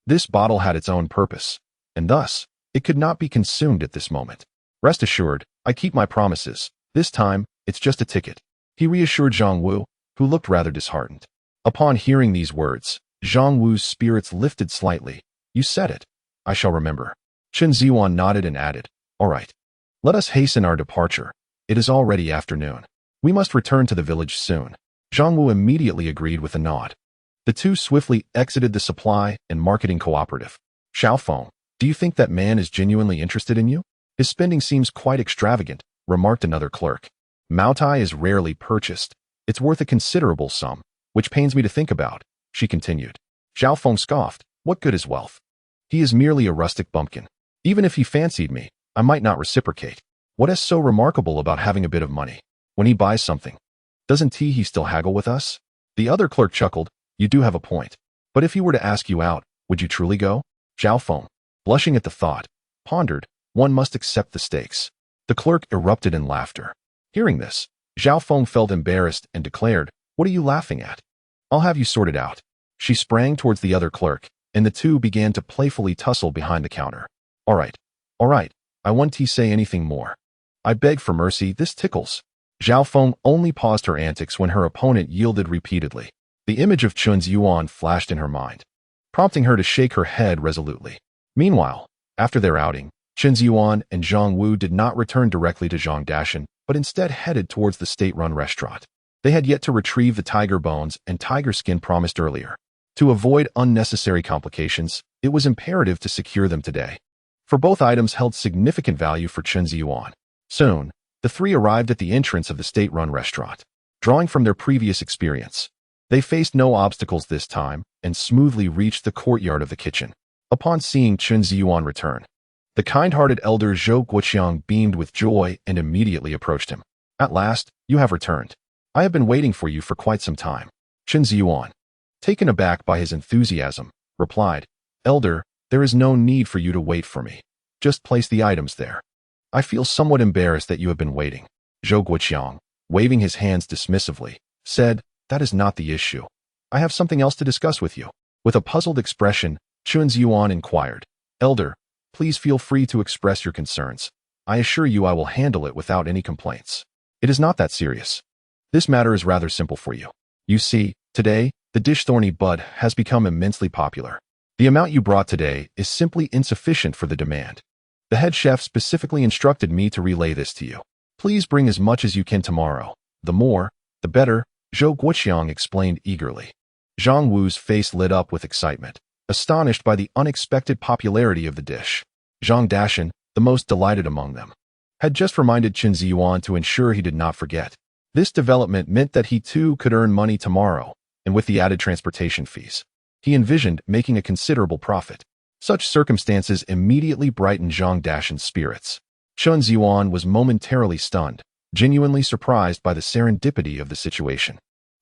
This bottle had its own purpose, and thus, it could not be consumed at this moment. Rest assured, I keep my promises. This time, it's just a ticket, he reassured Zhang Wu, who looked rather disheartened. Upon hearing these words, Zhang Wu's spirits lifted slightly. You said it. I shall remember. Chen Zhiyuan nodded and added, all right. Let us hasten our departure. It is already afternoon. We must return to the village soon. Zhang Wu immediately agreed with a nod. The two swiftly exited the supply and marketing cooperative. Xiaofeng, do you think that man is genuinely interested in you? His spending seems quite extravagant, remarked another clerk. Maotai is rarely purchased. It's worth a considerable sum, which pains me to think about, she continued. Xiaofeng scoffed. What good is wealth? He is merely a rustic bumpkin. Even if he fancied me, I might not reciprocate. What is so remarkable about having a bit of money? When he buys something, doesn't he still haggle with us? The other clerk chuckled. You do have a point. But if he were to ask you out, would you truly go? Xiaofeng, blushing at the thought, pondered. One must accept the stakes. The clerk erupted in laughter. Hearing this, Xiaofeng felt embarrassed and declared, what are you laughing at? I'll have you sorted out. She sprang towards the other clerk, and the two began to playfully tussle behind the counter. All right. I won't say anything more. I beg for mercy, this tickles. Xiaofeng only paused her antics when her opponent yielded repeatedly. The image of Chen Zhiyuan flashed in her mind, prompting her to shake her head resolutely. Meanwhile, after their outing, Chen Zhiyuan and Zhang Wu did not return directly to Zhangdashan, but instead headed towards the state-run restaurant. They had yet to retrieve the tiger bones and tiger skin promised earlier. To avoid unnecessary complications, it was imperative to secure them today, for both items held significant value for Chen Zhiyuan. Soon, the three arrived at the entrance of the state-run restaurant. Drawing from their previous experience, they faced no obstacles this time and smoothly reached the courtyard of the kitchen. Upon seeing Chen Zhiyuan return, the kind-hearted elder Zhou Guoqiang beamed with joy and immediately approached him. At last, you have returned. I have been waiting for you for quite some time. Chen Zhiyuan, taken aback by his enthusiasm, replied, Elder, there is no need for you to wait for me. Just place the items there. I feel somewhat embarrassed that you have been waiting. Zhou Guoqiang, waving his hands dismissively, said, that is not the issue. I have something else to discuss with you. With a puzzled expression, Chen Zhiyuan inquired, Elder, please feel free to express your concerns. I assure you I will handle it without any complaints. It is not that serious. This matter is rather simple for you. You see, today, the dish thorny bud has become immensely popular. The amount you brought today is simply insufficient for the demand. The head chef specifically instructed me to relay this to you. Please bring as much as you can tomorrow. The more, the better, Zhou Guoqiang explained eagerly. Zhang Wu's face lit up with excitement, astonished by the unexpected popularity of the dish. Zhangdashan, the most delighted among them, had just reminded Chen Zhiyuan to ensure he did not forget. This development meant that he too could earn money tomorrow, and with the added transportation fees, he envisioned making a considerable profit. Such circumstances immediately brightened Zhangdashan's spirits. Chen Zhiyuan was momentarily stunned, genuinely surprised by the serendipity of the situation.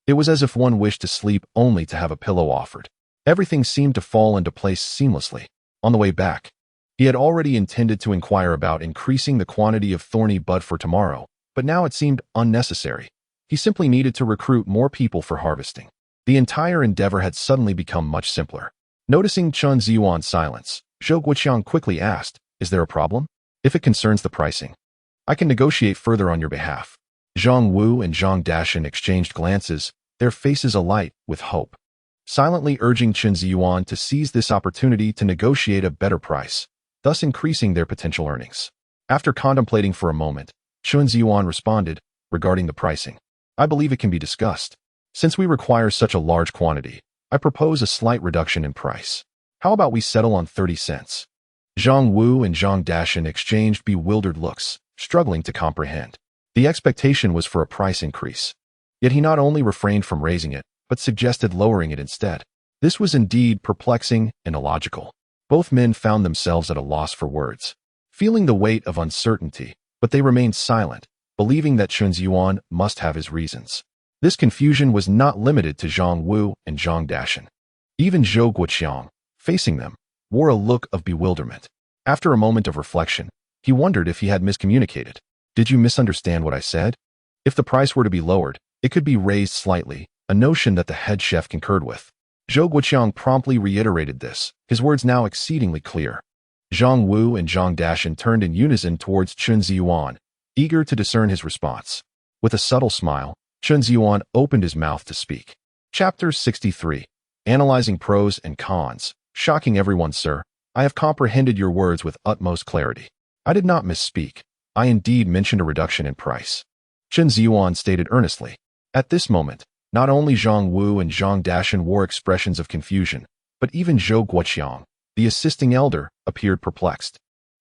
It was as if one wished to sleep only to have a pillow offered. Everything seemed to fall into place seamlessly. On the way back, he had already intended to inquire about increasing the quantity of thorny bud for tomorrow, but now it seemed unnecessary. He simply needed to recruit more people for harvesting. The entire endeavor had suddenly become much simpler. Noticing Chen Zhiyuan's silence, Zhou Guoqiang quickly asked, "Is there a problem? If it concerns the pricing, I can negotiate further on your behalf." Zhang Wu and Zhang Dashan exchanged glances, their faces alight with hope, silently urging Chen Zhiyuan to seize this opportunity to negotiate a better price, thus increasing their potential earnings. After contemplating for a moment, Chen Zhiyuan responded, "Regarding the pricing, I believe it can be discussed. Since we require such a large quantity, I propose a slight reduction in price. How about we settle on 30 cents? Zhang Wu and Zhang Dashan exchanged bewildered looks, struggling to comprehend. The expectation was for a price increase. Yet he not only refrained from raising it, but suggested lowering it instead. This was indeed perplexing and illogical. Both men found themselves at a loss for words, feeling the weight of uncertainty, but they remained silent, believing that Chen Zhiyuan must have his reasons. This confusion was not limited to Zhang Wu and Zhang Dashan. Even Zhou Guoqiang, facing them, wore a look of bewilderment. After a moment of reflection, he wondered if he had miscommunicated. "Did you misunderstand what I said? If the price were to be lowered, it could be raised slightly," a notion that the head chef concurred with. Zhou Guoqiang promptly reiterated this, his words now exceedingly clear. Zhang Wu and Zhang Dashan turned in unison towards Chen Zhiyuan, eager to discern his response. With a subtle smile, Chen Zhiyuan opened his mouth to speak. Chapter 63. Analyzing pros and cons. "Shocking everyone, sir. I have comprehended your words with utmost clarity. I did not misspeak. I indeed mentioned a reduction in price," Chen Zhiyuan stated earnestly. At this moment, not only Zhang Wu and Zhang Dashan wore expressions of confusion, but even Zhou Guoqiang, the assisting elder, appeared perplexed.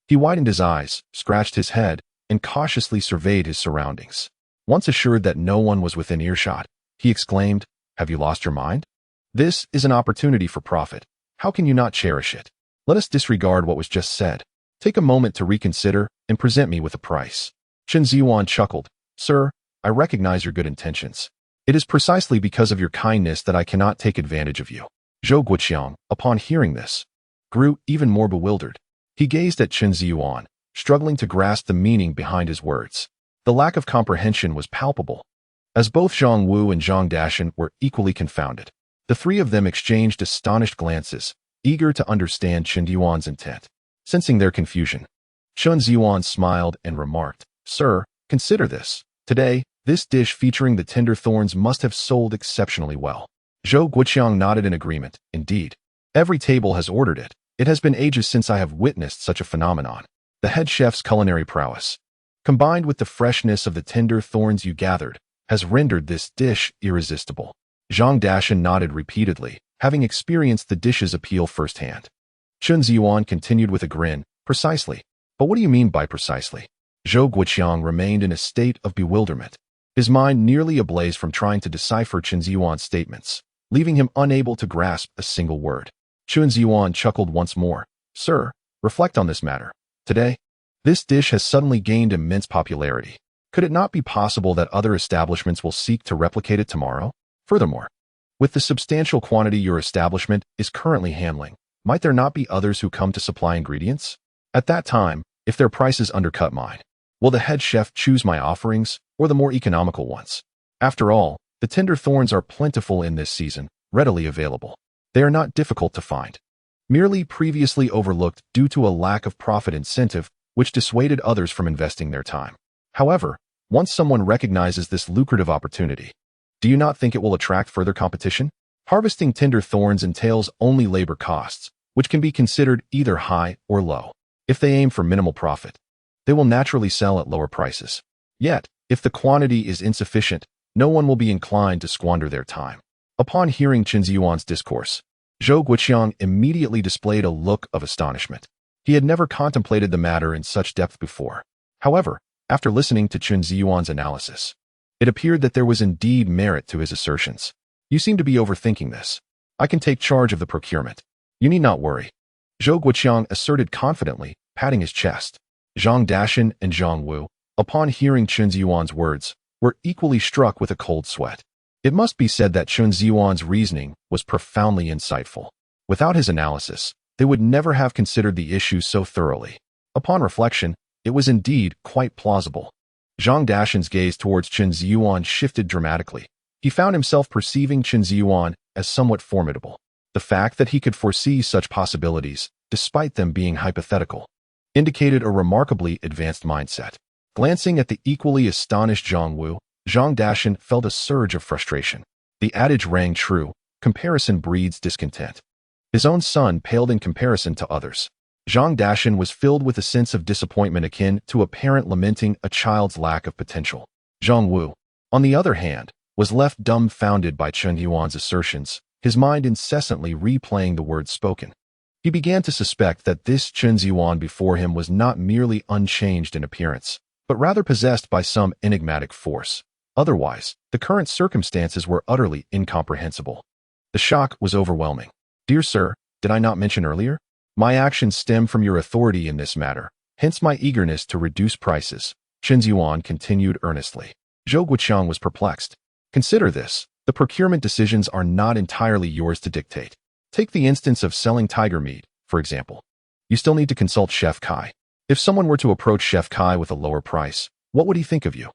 He widened his eyes, scratched his head, and cautiously surveyed his surroundings. Once assured that no one was within earshot, he exclaimed, "Have you lost your mind? This is an opportunity for profit. How can you not cherish it? Let us disregard what was just said. Take a moment to reconsider and present me with a price." Chen Zhiyuan chuckled, "Sir, I recognize your good intentions. It is precisely because of your kindness that I cannot take advantage of you." Zhou Guoqiang, upon hearing this, grew even more bewildered. He gazed at Chen Zhiyuan, struggling to grasp the meaning behind his words. The lack of comprehension was palpable, as both Zhang Wu and Zhang Dashan were equally confounded. The three of them exchanged astonished glances, eager to understand Chen Zhiyuan's intent. Sensing their confusion, Chen Zhiyuan smiled and remarked, "Sir, consider this. Today, this dish featuring the tender thorns must have sold exceptionally well." Zhou Guoqiang nodded in agreement. "Indeed. Every table has ordered it. It has been ages since I have witnessed such a phenomenon. The head chef's culinary prowess, combined with the freshness of the tender thorns you gathered, has rendered this dish irresistible." Zhang Dashan nodded repeatedly, having experienced the dish's appeal firsthand. Chen Zhiyuan continued with a grin, "Precisely. But what do you mean by precisely?" Zhou Guoqiang remained in a state of bewilderment, his mind nearly ablaze from trying to decipher Chen Zhiyuan's statements, leaving him unable to grasp a single word. Chen Zhiyuan chuckled once more. "Sir, reflect on this matter. Today, this dish has suddenly gained immense popularity. Could it not be possible that other establishments will seek to replicate it tomorrow? Furthermore, with the substantial quantity your establishment is currently handling, might there not be others who come to supply ingredients? At that time, if their prices undercut mine, will the head chef choose my offerings or the more economical ones? After all, the tender thorns are plentiful in this season, readily available. They are not difficult to find, merely previously overlooked due to a lack of profit incentive which dissuaded others from investing their time. However, once someone recognizes this lucrative opportunity, do you not think it will attract further competition? Harvesting tender thorns entails only labor costs, which can be considered either high or low. If they aim for minimal profit, they will naturally sell at lower prices. Yet, if the quantity is insufficient, no one will be inclined to squander their time. Upon hearing Chen Zhiyuan's discourse, Zhou Guoqiang immediately displayed a look of astonishment. He had never contemplated the matter in such depth before. However, after listening to Chen Zhiyuan's analysis, it appeared that there was indeed merit to his assertions. "You seem to be overthinking this. I can take charge of the procurement. You need not worry," Zhou Guoqiang asserted confidently, patting his chest. Zhang Dashan and Zhang Wu, upon hearing Chen Zhiyuan's words, were equally struck with a cold sweat. It must be said that Chen Zhiyuan's reasoning was profoundly insightful. Without his analysis, they would never have considered the issue so thoroughly. Upon reflection, it was indeed quite plausible. Zhang Dashan's gaze towards Chen Zhiyuan shifted dramatically. He found himself perceiving Chen Zhiyuan as somewhat formidable. The fact that he could foresee such possibilities, despite them being hypothetical, indicated a remarkably advanced mindset. Glancing at the equally astonished Zhang Wu, Zhang Dashan felt a surge of frustration. The adage rang true: comparison breeds discontent. His own son paled in comparison to others. Zhang Dashan was filled with a sense of disappointment akin to a parent lamenting a child's lack of potential. Zhang Wu, on the other hand, was left dumbfounded by Chen Zhiyuan's assertions, his mind incessantly replaying the words spoken. He began to suspect that this Chen Zhiyuan before him was not merely unchanged in appearance, but rather possessed by some enigmatic force. Otherwise, the current circumstances were utterly incomprehensible. The shock was overwhelming. "Dear sir, did I not mention earlier? My actions stem from your authority in this matter, hence my eagerness to reduce prices," Chen Zhiyuan continued earnestly. Zhou Guoqiang was perplexed. "Consider this. The procurement decisions are not entirely yours to dictate. Take the instance of selling tiger meat, for example. You still need to consult Chef Kai. If someone were to approach Chef Kai with a lower price, what would he think of you?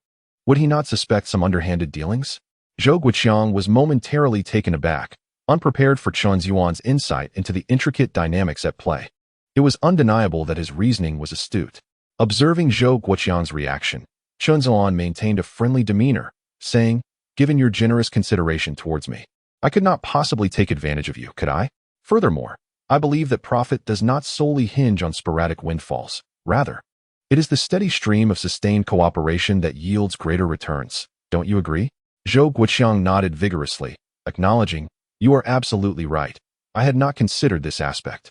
Would he not suspect some underhanded dealings?" Zhou Guoqiang was momentarily taken aback, unprepared for Chen Zhiyuan's insight into the intricate dynamics at play. It was undeniable that his reasoning was astute. Observing Zhou Guoqiang's reaction, Chen Zhiyuan maintained a friendly demeanor, saying, "Given your generous consideration towards me, I could not possibly take advantage of you, could I? Furthermore, I believe that profit does not solely hinge on sporadic windfalls. Rather, it is the steady stream of sustained cooperation that yields greater returns. Don't you agree?" Zhou Guoqiang nodded vigorously, acknowledging, "You are absolutely right. I had not considered this aspect.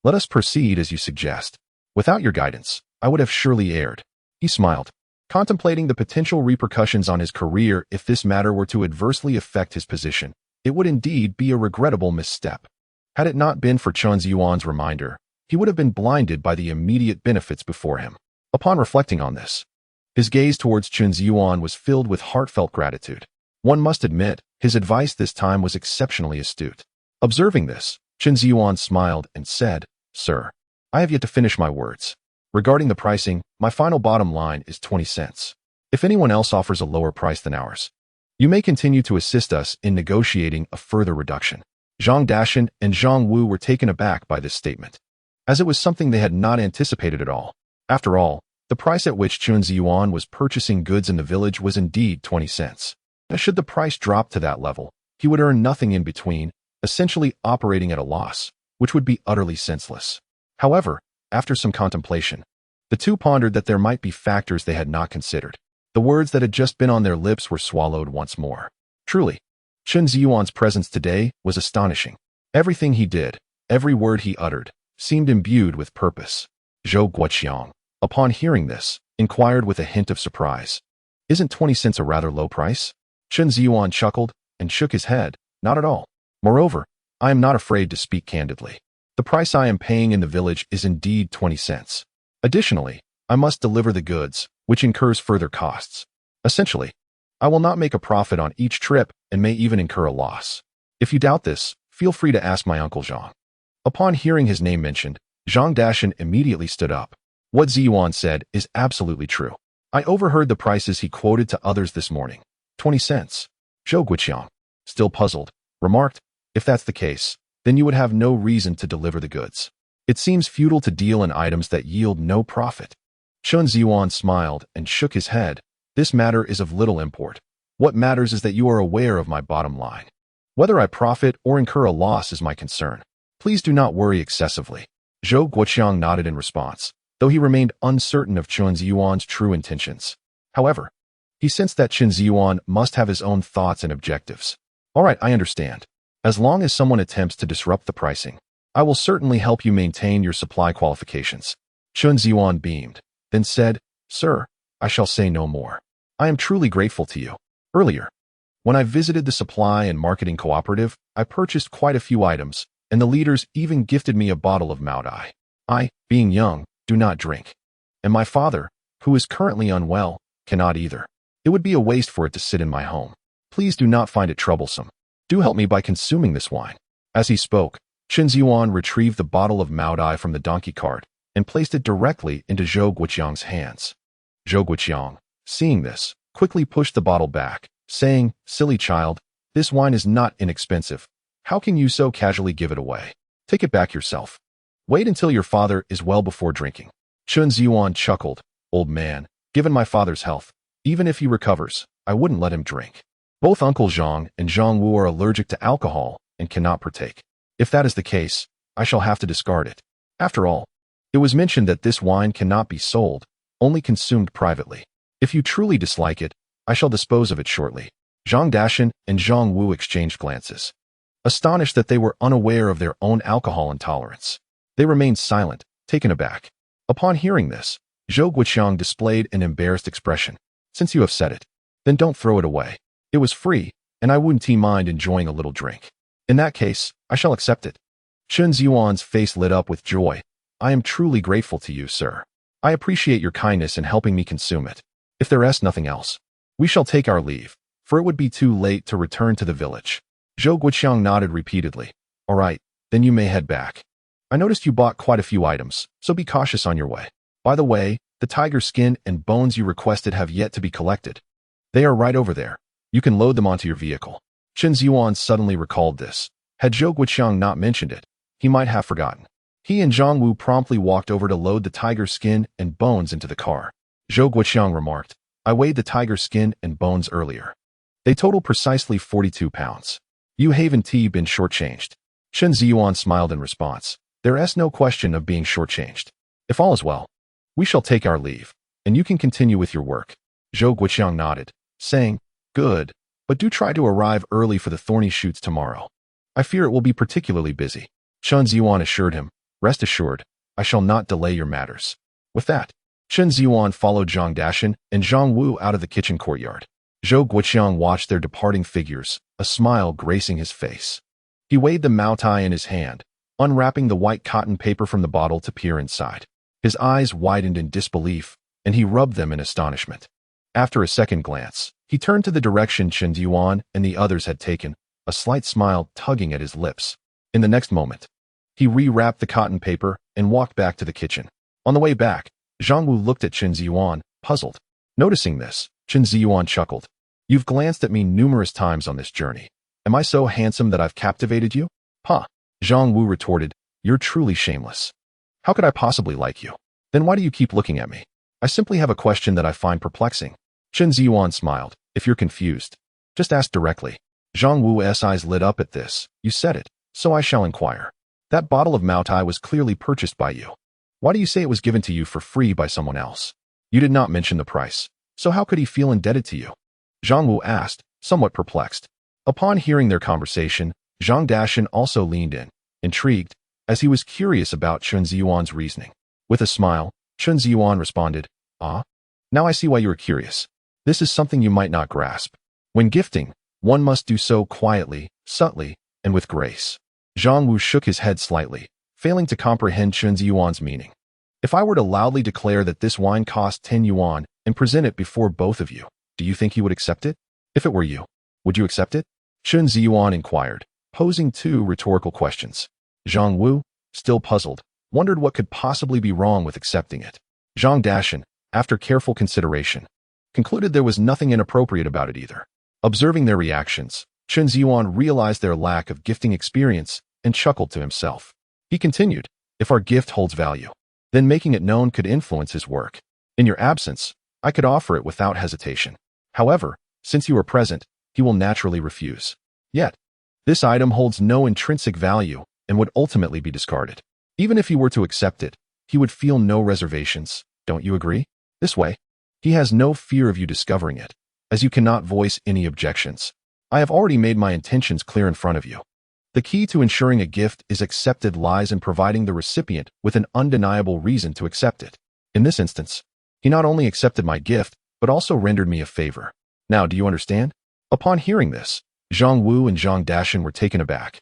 Let us proceed as you suggest. Without your guidance, I would have surely erred." He smiled, contemplating the potential repercussions on his career if this matter were to adversely affect his position. It would indeed be a regrettable misstep. Had it not been for Chen Zhiyuan's reminder, he would have been blinded by the immediate benefits before him. Upon reflecting on this, his gaze towards Chen Zhiyuan was filled with heartfelt gratitude. One must admit, his advice this time was exceptionally astute. Observing this, Chen Zhiyuan smiled and said, "Sir, I have yet to finish my words. Regarding the pricing, my final bottom line is 20 cents. If anyone else offers a lower price than ours, you may continue to assist us in negotiating a further reduction." Zhang Dashan and Zhang Wu were taken aback by this statement, as it was something they had not anticipated at all. After all, the price at which Chen Zhiyuan was purchasing goods in the village was indeed 20 cents. Now, should the price drop to that level, he would earn nothing in between, essentially operating at a loss, which would be utterly senseless. However, after some contemplation, the two pondered that there might be factors they had not considered. The words that had just been on their lips were swallowed once more. Truly, Chen Zhiyuan's presence today was astonishing. Everything he did, every word he uttered, seemed imbued with purpose. Zhou Guoqiang, upon hearing this, inquired with a hint of surprise, "Isn't 20 cents a rather low price?" Chen Zhiyuan chuckled and shook his head, "Not at all. Moreover, I am not afraid to speak candidly. The price I am paying in the village is indeed 20 cents. Additionally, I must deliver the goods, which incurs further costs. Essentially, I will not make a profit on each trip and may even incur a loss. If you doubt this, feel free to ask my uncle Zhang." Upon hearing his name mentioned, Zhang Dashan immediately stood up. "What Zhiyuan said is absolutely true. I overheard the prices he quoted to others this morning. 20 cents. Zhou Guoqiang, still puzzled, remarked, "If that's the case, then you would have no reason to deliver the goods. It seems futile to deal in items that yield no profit." Chen Zhiyuan smiled and shook his head. "This matter is of little import. What matters is that you are aware of my bottom line. Whether I profit or incur a loss is my concern. Please do not worry excessively." Zhou Guoqiang nodded in response, though he remained uncertain of Chen Zhiyuan's true intentions. However, he sensed that Chen Zhiyuan must have his own thoughts and objectives. "All right, I understand. As long as someone attempts to disrupt the pricing, I will certainly help you maintain your supply qualifications." Chen Zhiyuan beamed, then said, "Sir, I shall say no more. I am truly grateful to you. Earlier, when I visited the supply and marketing cooperative, I purchased quite a few items, and the leaders even gifted me a bottle of Maodai. I, being young, do not drink. And my father, who is currently unwell, cannot either. It would be a waste for it to sit in my home. Please do not find it troublesome. Do help me by consuming this wine." As he spoke, Chen Zhiyuan retrieved the bottle of Maodai from the donkey cart and placed it directly into Zhou Guoqiang's hands. Zhou Guoqiang, seeing this, quickly pushed the bottle back, saying, "Silly child, this wine is not inexpensive. How can you so casually give it away? Take it back yourself. Wait until your father is well before drinking." Chen Zhiyuan chuckled. "Old man, given my father's health, even if he recovers, I wouldn't let him drink. Both Uncle Zhang and Zhang Wu are allergic to alcohol and cannot partake. If that is the case, I shall have to discard it. After all, it was mentioned that this wine cannot be sold, only consumed privately. If you truly dislike it, I shall dispose of it shortly." Zhang Dashan and Zhang Wu exchanged glances, astonished that they were unaware of their own alcohol intolerance. They remained silent, taken aback. Upon hearing this, Zhou Guoqiang displayed an embarrassed expression. "Since you have said it, then don't throw it away. It was free, and I wouldn't mind enjoying a little drink. In that case, I shall accept it." Chen Zhiyuan's face lit up with joy. "I am truly grateful to you, sir. I appreciate your kindness in helping me consume it. If there is nothing else, we shall take our leave, for it would be too late to return to the village." Zhou Guoqiang nodded repeatedly. "All right, then you may head back. I noticed you bought quite a few items, so be cautious on your way. By the way, the tiger skin and bones you requested have yet to be collected. They are right over there. You can load them onto your vehicle." Chen Zhiyuan suddenly recalled this. Had Zhou Guoqiang not mentioned it, he might have forgotten. He and Zhang Wu promptly walked over to load the tiger skin and bones into the car. Zhou Guoqiang remarked, "I weighed the tiger skin and bones earlier. They total precisely 42 pounds. You haven't been shortchanged." Chen Zhiyuan smiled in response. "There is no question of being shortchanged. If all is well, we shall take our leave, and you can continue with your work." Zhou Guoqiang nodded, saying, "Good, but do try to arrive early for the thorny shoots tomorrow. I fear it will be particularly busy." Chen Zhiyuan assured him, "Rest assured, I shall not delay your matters." With that, Chen Zhiyuan followed Zhang Dashan and Zhang Wu out of the kitchen courtyard. Zhou Guoqiang watched their departing figures, a smile gracing his face. He weighed the Maotai in his hand, unwrapping the white cotton paper from the bottle to peer inside. His eyes widened in disbelief, and he rubbed them in astonishment. After a second glance, he turned to the direction Chen Zhiyuan and the others had taken, a slight smile tugging at his lips. In the next moment, he rewrapped the cotton paper and walked back to the kitchen. On the way back, Zhang Wu looked at Chen Zhiyuan, puzzled. Noticing this, Chen Zhiyuan chuckled. "You've glanced at me numerous times on this journey. Am I so handsome that I've captivated you?" "Huh." Zhang Wu retorted, "You're truly shameless. How could I possibly like you? Then why do you keep looking at me? I simply have a question that I find perplexing." Chen Zhiyuan smiled. "If you're confused, just ask directly." Zhang Wu's eyes lit up at this. "You said it, so I shall inquire. That bottle of Maotai was clearly purchased by you. Why do you say it was given to you for free by someone else? You did not mention the price, so how could he feel indebted to you?" Zhang Wu asked, somewhat perplexed. Upon hearing their conversation, Zhang Dashan also leaned in, intrigued, as he was curious about Chen Zhiyuan's reasoning. With a smile, Chen Zhiyuan responded, "Ah, now I see why you are curious. This is something you might not grasp. When gifting, one must do so quietly, subtly, and with grace." Zhang Wu shook his head slightly, failing to comprehend Chen Zhiyuan's meaning. "If I were to loudly declare that this wine cost 10 yuan and present it before both of you, do you think he would accept it? If it were you, would you accept it?" Chen Zhiyuan inquired, posing two rhetorical questions. Zhang Wu, still puzzled, wondered what could possibly be wrong with accepting it. Zhang Dashan, after careful consideration, concluded there was nothing inappropriate about it either. Observing their reactions, Chen Zhiyuan realized their lack of gifting experience and chuckled to himself. He continued, "If our gift holds value, then making it known could influence his work. In your absence, I could offer it without hesitation. However, since you are present, he will naturally refuse. Yet, this item holds no intrinsic value and would ultimately be discarded. Even if he were to accept it, he would feel no reservations. Don't you agree? This way, he has no fear of you discovering it, as you cannot voice any objections. I have already made my intentions clear in front of you. The key to ensuring a gift is accepted lies in providing the recipient with an undeniable reason to accept it. In this instance, he not only accepted my gift, but also rendered me a favor. Now, do you understand?" Upon hearing this, Zhang Wu and Zhang Dashan were taken aback,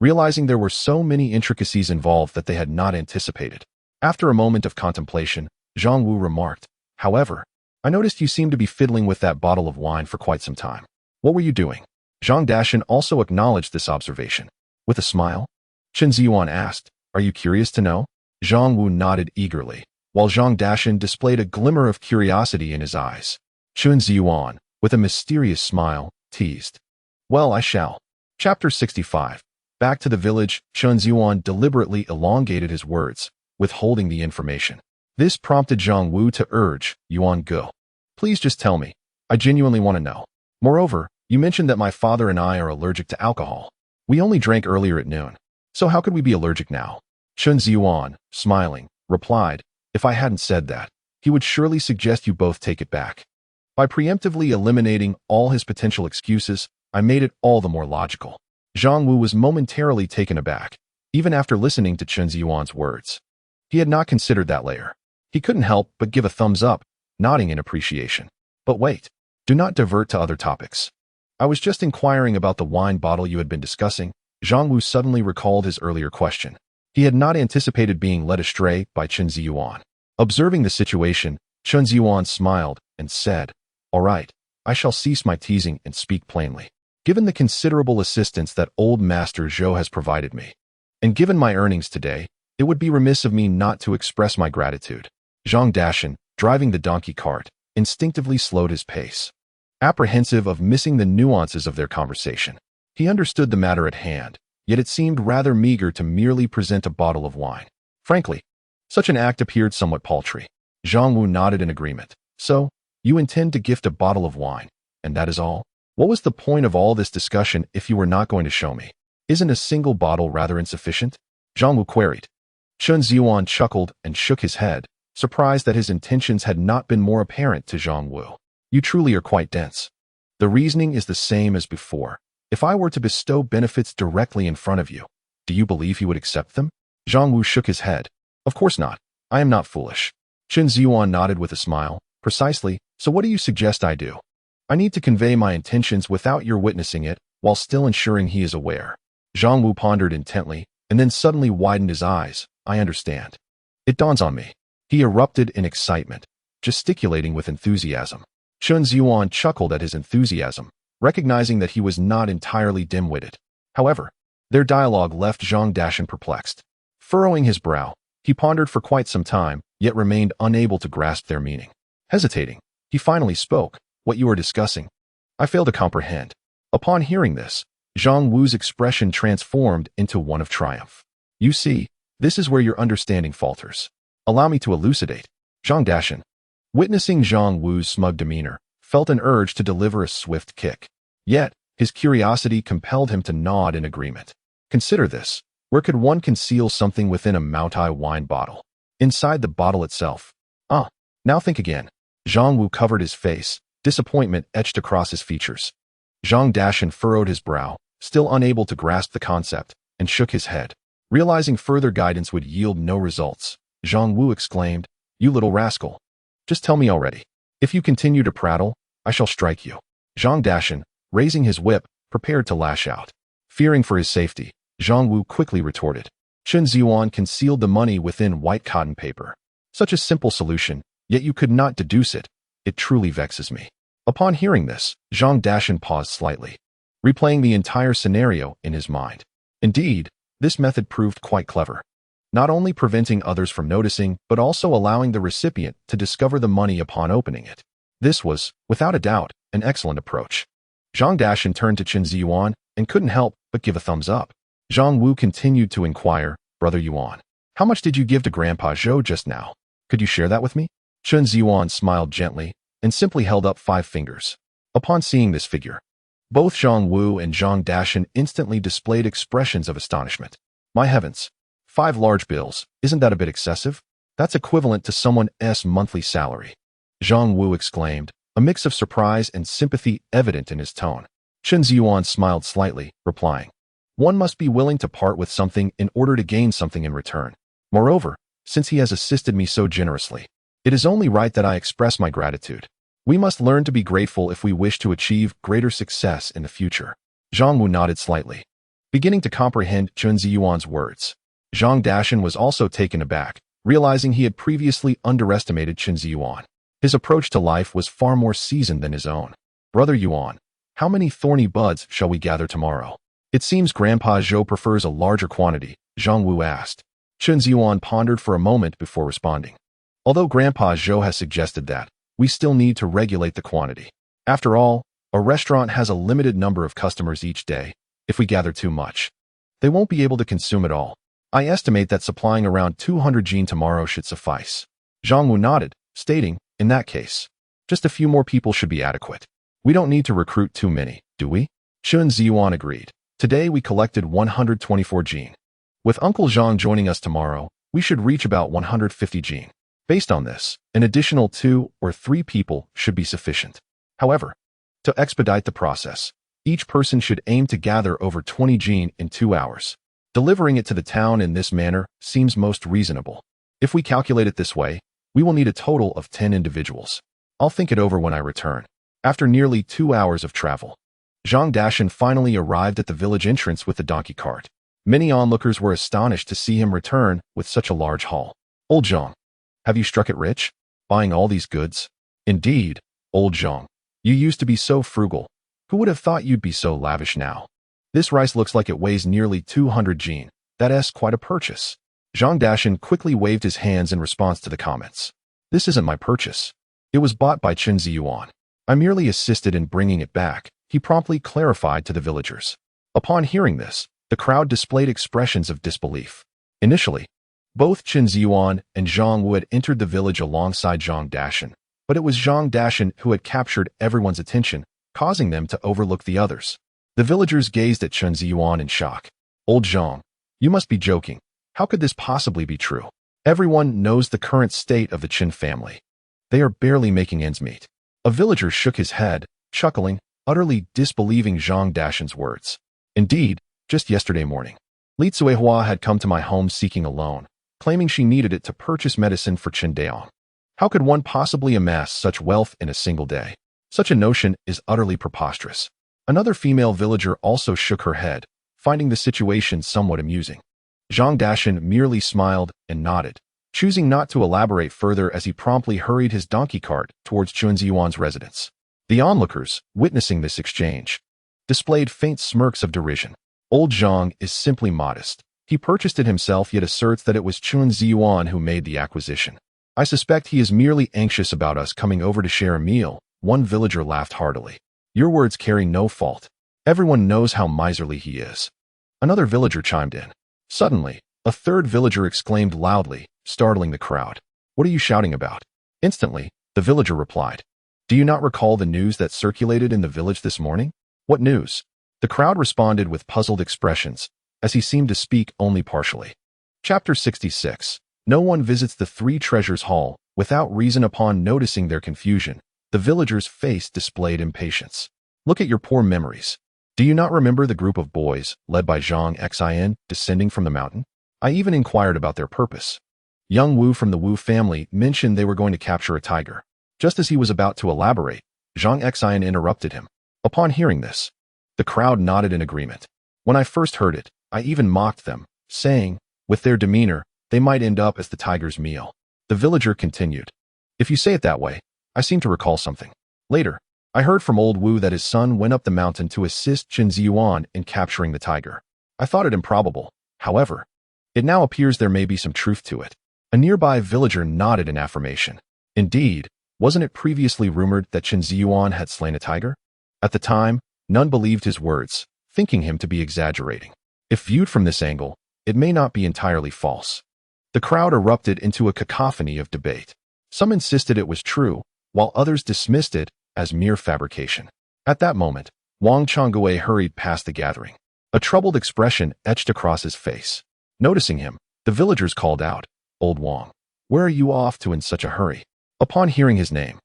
realizing there were so many intricacies involved that they had not anticipated. After a moment of contemplation, Zhang Wu remarked, "However, I noticed you seemed to be fiddling with that bottle of wine for quite some time. What were you doing?" Zhang Dashan also acknowledged this observation. With a smile, Chen Zhiyuan asked, "Are you curious to know?" Zhang Wu nodded eagerly, while Zhang Dashan displayed a glimmer of curiosity in his eyes. Chen Zhiyuan, with a mysterious smile, teased. Well, I shall. Chapter 65. Back to the village, Chen Zhiyuan deliberately elongated his words, withholding the information. This prompted Zhang Wu to urge, Yuan Gu. Please just tell me. I genuinely want to know. Moreover, you mentioned that my father and I are allergic to alcohol. We only drank earlier at noon. So how could we be allergic now? Chen Zhiyuan, smiling, replied, if I hadn't said that, he would surely suggest you both take it back. By preemptively eliminating all his potential excuses, I made it all the more logical. Zhang Wu was momentarily taken aback, even after listening to Chen Zhiyuan's words. He had not considered that layer. He couldn't help but give a thumbs up, nodding in appreciation. But wait, do not divert to other topics. I was just inquiring about the wine bottle you had been discussing. Zhang Wu suddenly recalled his earlier question. He had not anticipated being led astray by Chen Zhiyuan. Observing the situation, Chen Zhiyuan smiled and said, all right, I shall cease my teasing and speak plainly. Given the considerable assistance that old Master Zhou has provided me, and given my earnings today, it would be remiss of me not to express my gratitude. Zhang Dashan, driving the donkey cart, instinctively slowed his pace. Apprehensive of missing the nuances of their conversation, he understood the matter at hand, yet it seemed rather meager to merely present a bottle of wine. Frankly, such an act appeared somewhat paltry. Zhang Wu nodded in agreement. So, you intend to gift a bottle of wine, and that is all? What was the point of all this discussion if you were not going to show me? Isn't a single bottle rather insufficient? Zhang Wu queried. Chen Zhiyuan chuckled and shook his head, surprised that his intentions had not been more apparent to Zhang Wu. You truly are quite dense. The reasoning is the same as before. If I were to bestow benefits directly in front of you, do you believe he would accept them? Zhang Wu shook his head. Of course not. I am not foolish. Chen Zhiyuan nodded with a smile. Precisely, so what do you suggest I do? I need to convey my intentions without your witnessing it, while still ensuring he is aware. Zhang Wu pondered intently, and then suddenly widened his eyes. I understand. It dawns on me. He erupted in excitement, gesticulating with enthusiasm. Chen Zhiyuan chuckled at his enthusiasm, recognizing that he was not entirely dim-witted. However, their dialogue left Zhang Dashan perplexed. Furrowing his brow, he pondered for quite some time, yet remained unable to grasp their meaning. Hesitating, he finally spoke. What you are discussing? I fail to comprehend. Upon hearing this, Zhang Wu's expression transformed into one of triumph. You see, this is where your understanding falters. Allow me to elucidate. Zhang Dashan, witnessing Zhang Wu's smug demeanor, felt an urge to deliver a swift kick. Yet, his curiosity compelled him to nod in agreement. Consider this. Where could one conceal something within a Moutai wine bottle? Inside the bottle itself. Now think again. Zhang Wu covered his face. Disappointment etched across his features. Zhang Dashan furrowed his brow, still unable to grasp the concept, and shook his head. Realizing further guidance would yield no results, Zhang Wu exclaimed, You little rascal. Just tell me already. If you continue to prattle, I shall strike you. Zhang Dashan, raising his whip, prepared to lash out. Fearing for his safety, Zhang Wu quickly retorted. Chen Zhiyuan concealed the money within white cotton paper. Such a simple solution, yet you could not deduce it. It truly vexes me. Upon hearing this, Zhang Dashan paused slightly, replaying the entire scenario in his mind. Indeed, this method proved quite clever, not only preventing others from noticing, but also allowing the recipient to discover the money upon opening it. This was, without a doubt, an excellent approach. Zhang Dashan turned to Chen Zhiyuan and couldn't help but give a thumbs up. Zhang Wu continued to inquire, Brother Yuan, how much did you give to Grandpa Zhou just now? Could you share that with me? Chen Zhiyuan smiled gently and simply held up 5 fingers. Upon seeing this figure, both Zhang Wu and Zhang Dashan instantly displayed expressions of astonishment. My heavens, 5 large bills, isn't that a bit excessive? That's equivalent to someone's monthly salary. Zhang Wu exclaimed, a mix of surprise and sympathy evident in his tone. Chen Zhiyuan smiled slightly, replying, One must be willing to part with something in order to gain something in return. Moreover, since he has assisted me so generously, it is only right that I express my gratitude. We must learn to be grateful if we wish to achieve greater success in the future. Zhang Wu nodded slightly, beginning to comprehend Chen Zhiyuan's words. Zhang Dashan was also taken aback, realizing he had previously underestimated Chen Zhiyuan. His approach to life was far more seasoned than his own. Brother Yuan, how many thorny buds shall we gather tomorrow? It seems Grandpa Zhou prefers a larger quantity, Zhang Wu asked. Chen Zhiyuan pondered for a moment before responding. Although Grandpa Zhou has suggested that, we still need to regulate the quantity. After all, a restaurant has a limited number of customers each day. If we gather too much, they won't be able to consume it all. I estimate that supplying around 200 jin tomorrow should suffice. Zhang Wu nodded, stating, in that case, just a few more people should be adequate. We don't need to recruit too many, do we? Chen Zhiyuan agreed. Today we collected 124 jin. With Uncle Zhang joining us tomorrow, we should reach about 150 jin. Based on this, an additional 2 or 3 people should be sufficient. However, to expedite the process, each person should aim to gather over 20 jin in 2 hours. Delivering it to the town in this manner seems most reasonable. If we calculate it this way, we will need a total of 10 individuals. I'll think it over when I return. After nearly 2 hours of travel, Zhang Dashan finally arrived at the village entrance with the donkey cart. Many onlookers were astonished to see him return with such a large haul. Old Zhang, have you struck it rich, buying all these goods? Indeed, old Zhang, you used to be so frugal. Who would have thought you'd be so lavish now? This rice looks like it weighs nearly 200 jin. That's quite a purchase. Zhang Dashan quickly waved his hands in response to the comments. This isn't my purchase. It was bought by Chen Zhiyuan. I merely assisted in bringing it back, he promptly clarified to the villagers. Upon hearing this, the crowd displayed expressions of disbelief. Initially, both Chen Zhiyuan and Zhang Wu had entered the village alongside Zhang Dashan, but it was Zhang Dashan who had captured everyone's attention, causing them to overlook the others. The villagers gazed at Chen Zhiyuan in shock. Old Zhang, you must be joking. How could this possibly be true? Everyone knows the current state of the Chen family. They are barely making ends meet. A villager shook his head, chuckling, utterly disbelieving Zhang Dashan's words. Indeed, just yesterday morning, Li Tsuehua had come to my home seeking a loan, claiming she needed it to purchase medicine for Chen Daong. How could one possibly amass such wealth in a single day? Such a notion is utterly preposterous. Another female villager also shook her head, finding the situation somewhat amusing. Zhang Dashan merely smiled and nodded, choosing not to elaborate further as he promptly hurried his donkey cart towards Chen Zhiyuan's residence. The onlookers, witnessing this exchange, displayed faint smirks of derision. Old Zhang is simply modest. He purchased it himself yet asserts that it was Chen Zhiyuan who made the acquisition. I suspect he is merely anxious about us coming over to share a meal, one villager laughed heartily. Your words carry no fault. Everyone knows how miserly he is. Another villager chimed in. Suddenly, a third villager exclaimed loudly, startling the crowd. What are you shouting about? Instantly, the villager replied. Do you not recall the news that circulated in the village this morning? What news? The crowd responded with puzzled expressions, as he seemed to speak only partially. Chapter 66. No one visits the Three Treasures Hall without reason. Upon noticing their confusion, the villager's face displayed impatience. Look at your poor memories. Do you not remember the group of boys, led by Zhang Xin, descending from the mountain? I even inquired about their purpose. Young Wu from the Wu family mentioned they were going to capture a tiger. Just as he was about to elaborate, Zhang Xin interrupted him. Upon hearing this, the crowd nodded in agreement. When I first heard it, I even mocked them, saying, with their demeanor, they might end up as the tiger's meal. The villager continued. If you say it that way, I seem to recall something. Later, I heard from old Wu that his son went up the mountain to assist Chen Zhiyuan in capturing the tiger. I thought it improbable. However, it now appears there may be some truth to it. A nearby villager nodded in affirmation. Indeed, wasn't it previously rumored that Chen Zhiyuan had slain a tiger? At the time, none believed his words, thinking him to be exaggerating. If viewed from this angle, it may not be entirely false. The crowd erupted into a cacophony of debate. Some insisted it was true, while others dismissed it as mere fabrication. At that moment, Wang Changbai hurried past the gathering. A troubled expression etched across his face. Noticing him, the villagers called out, Old Wang, where are you off to in such a hurry? Upon hearing his name,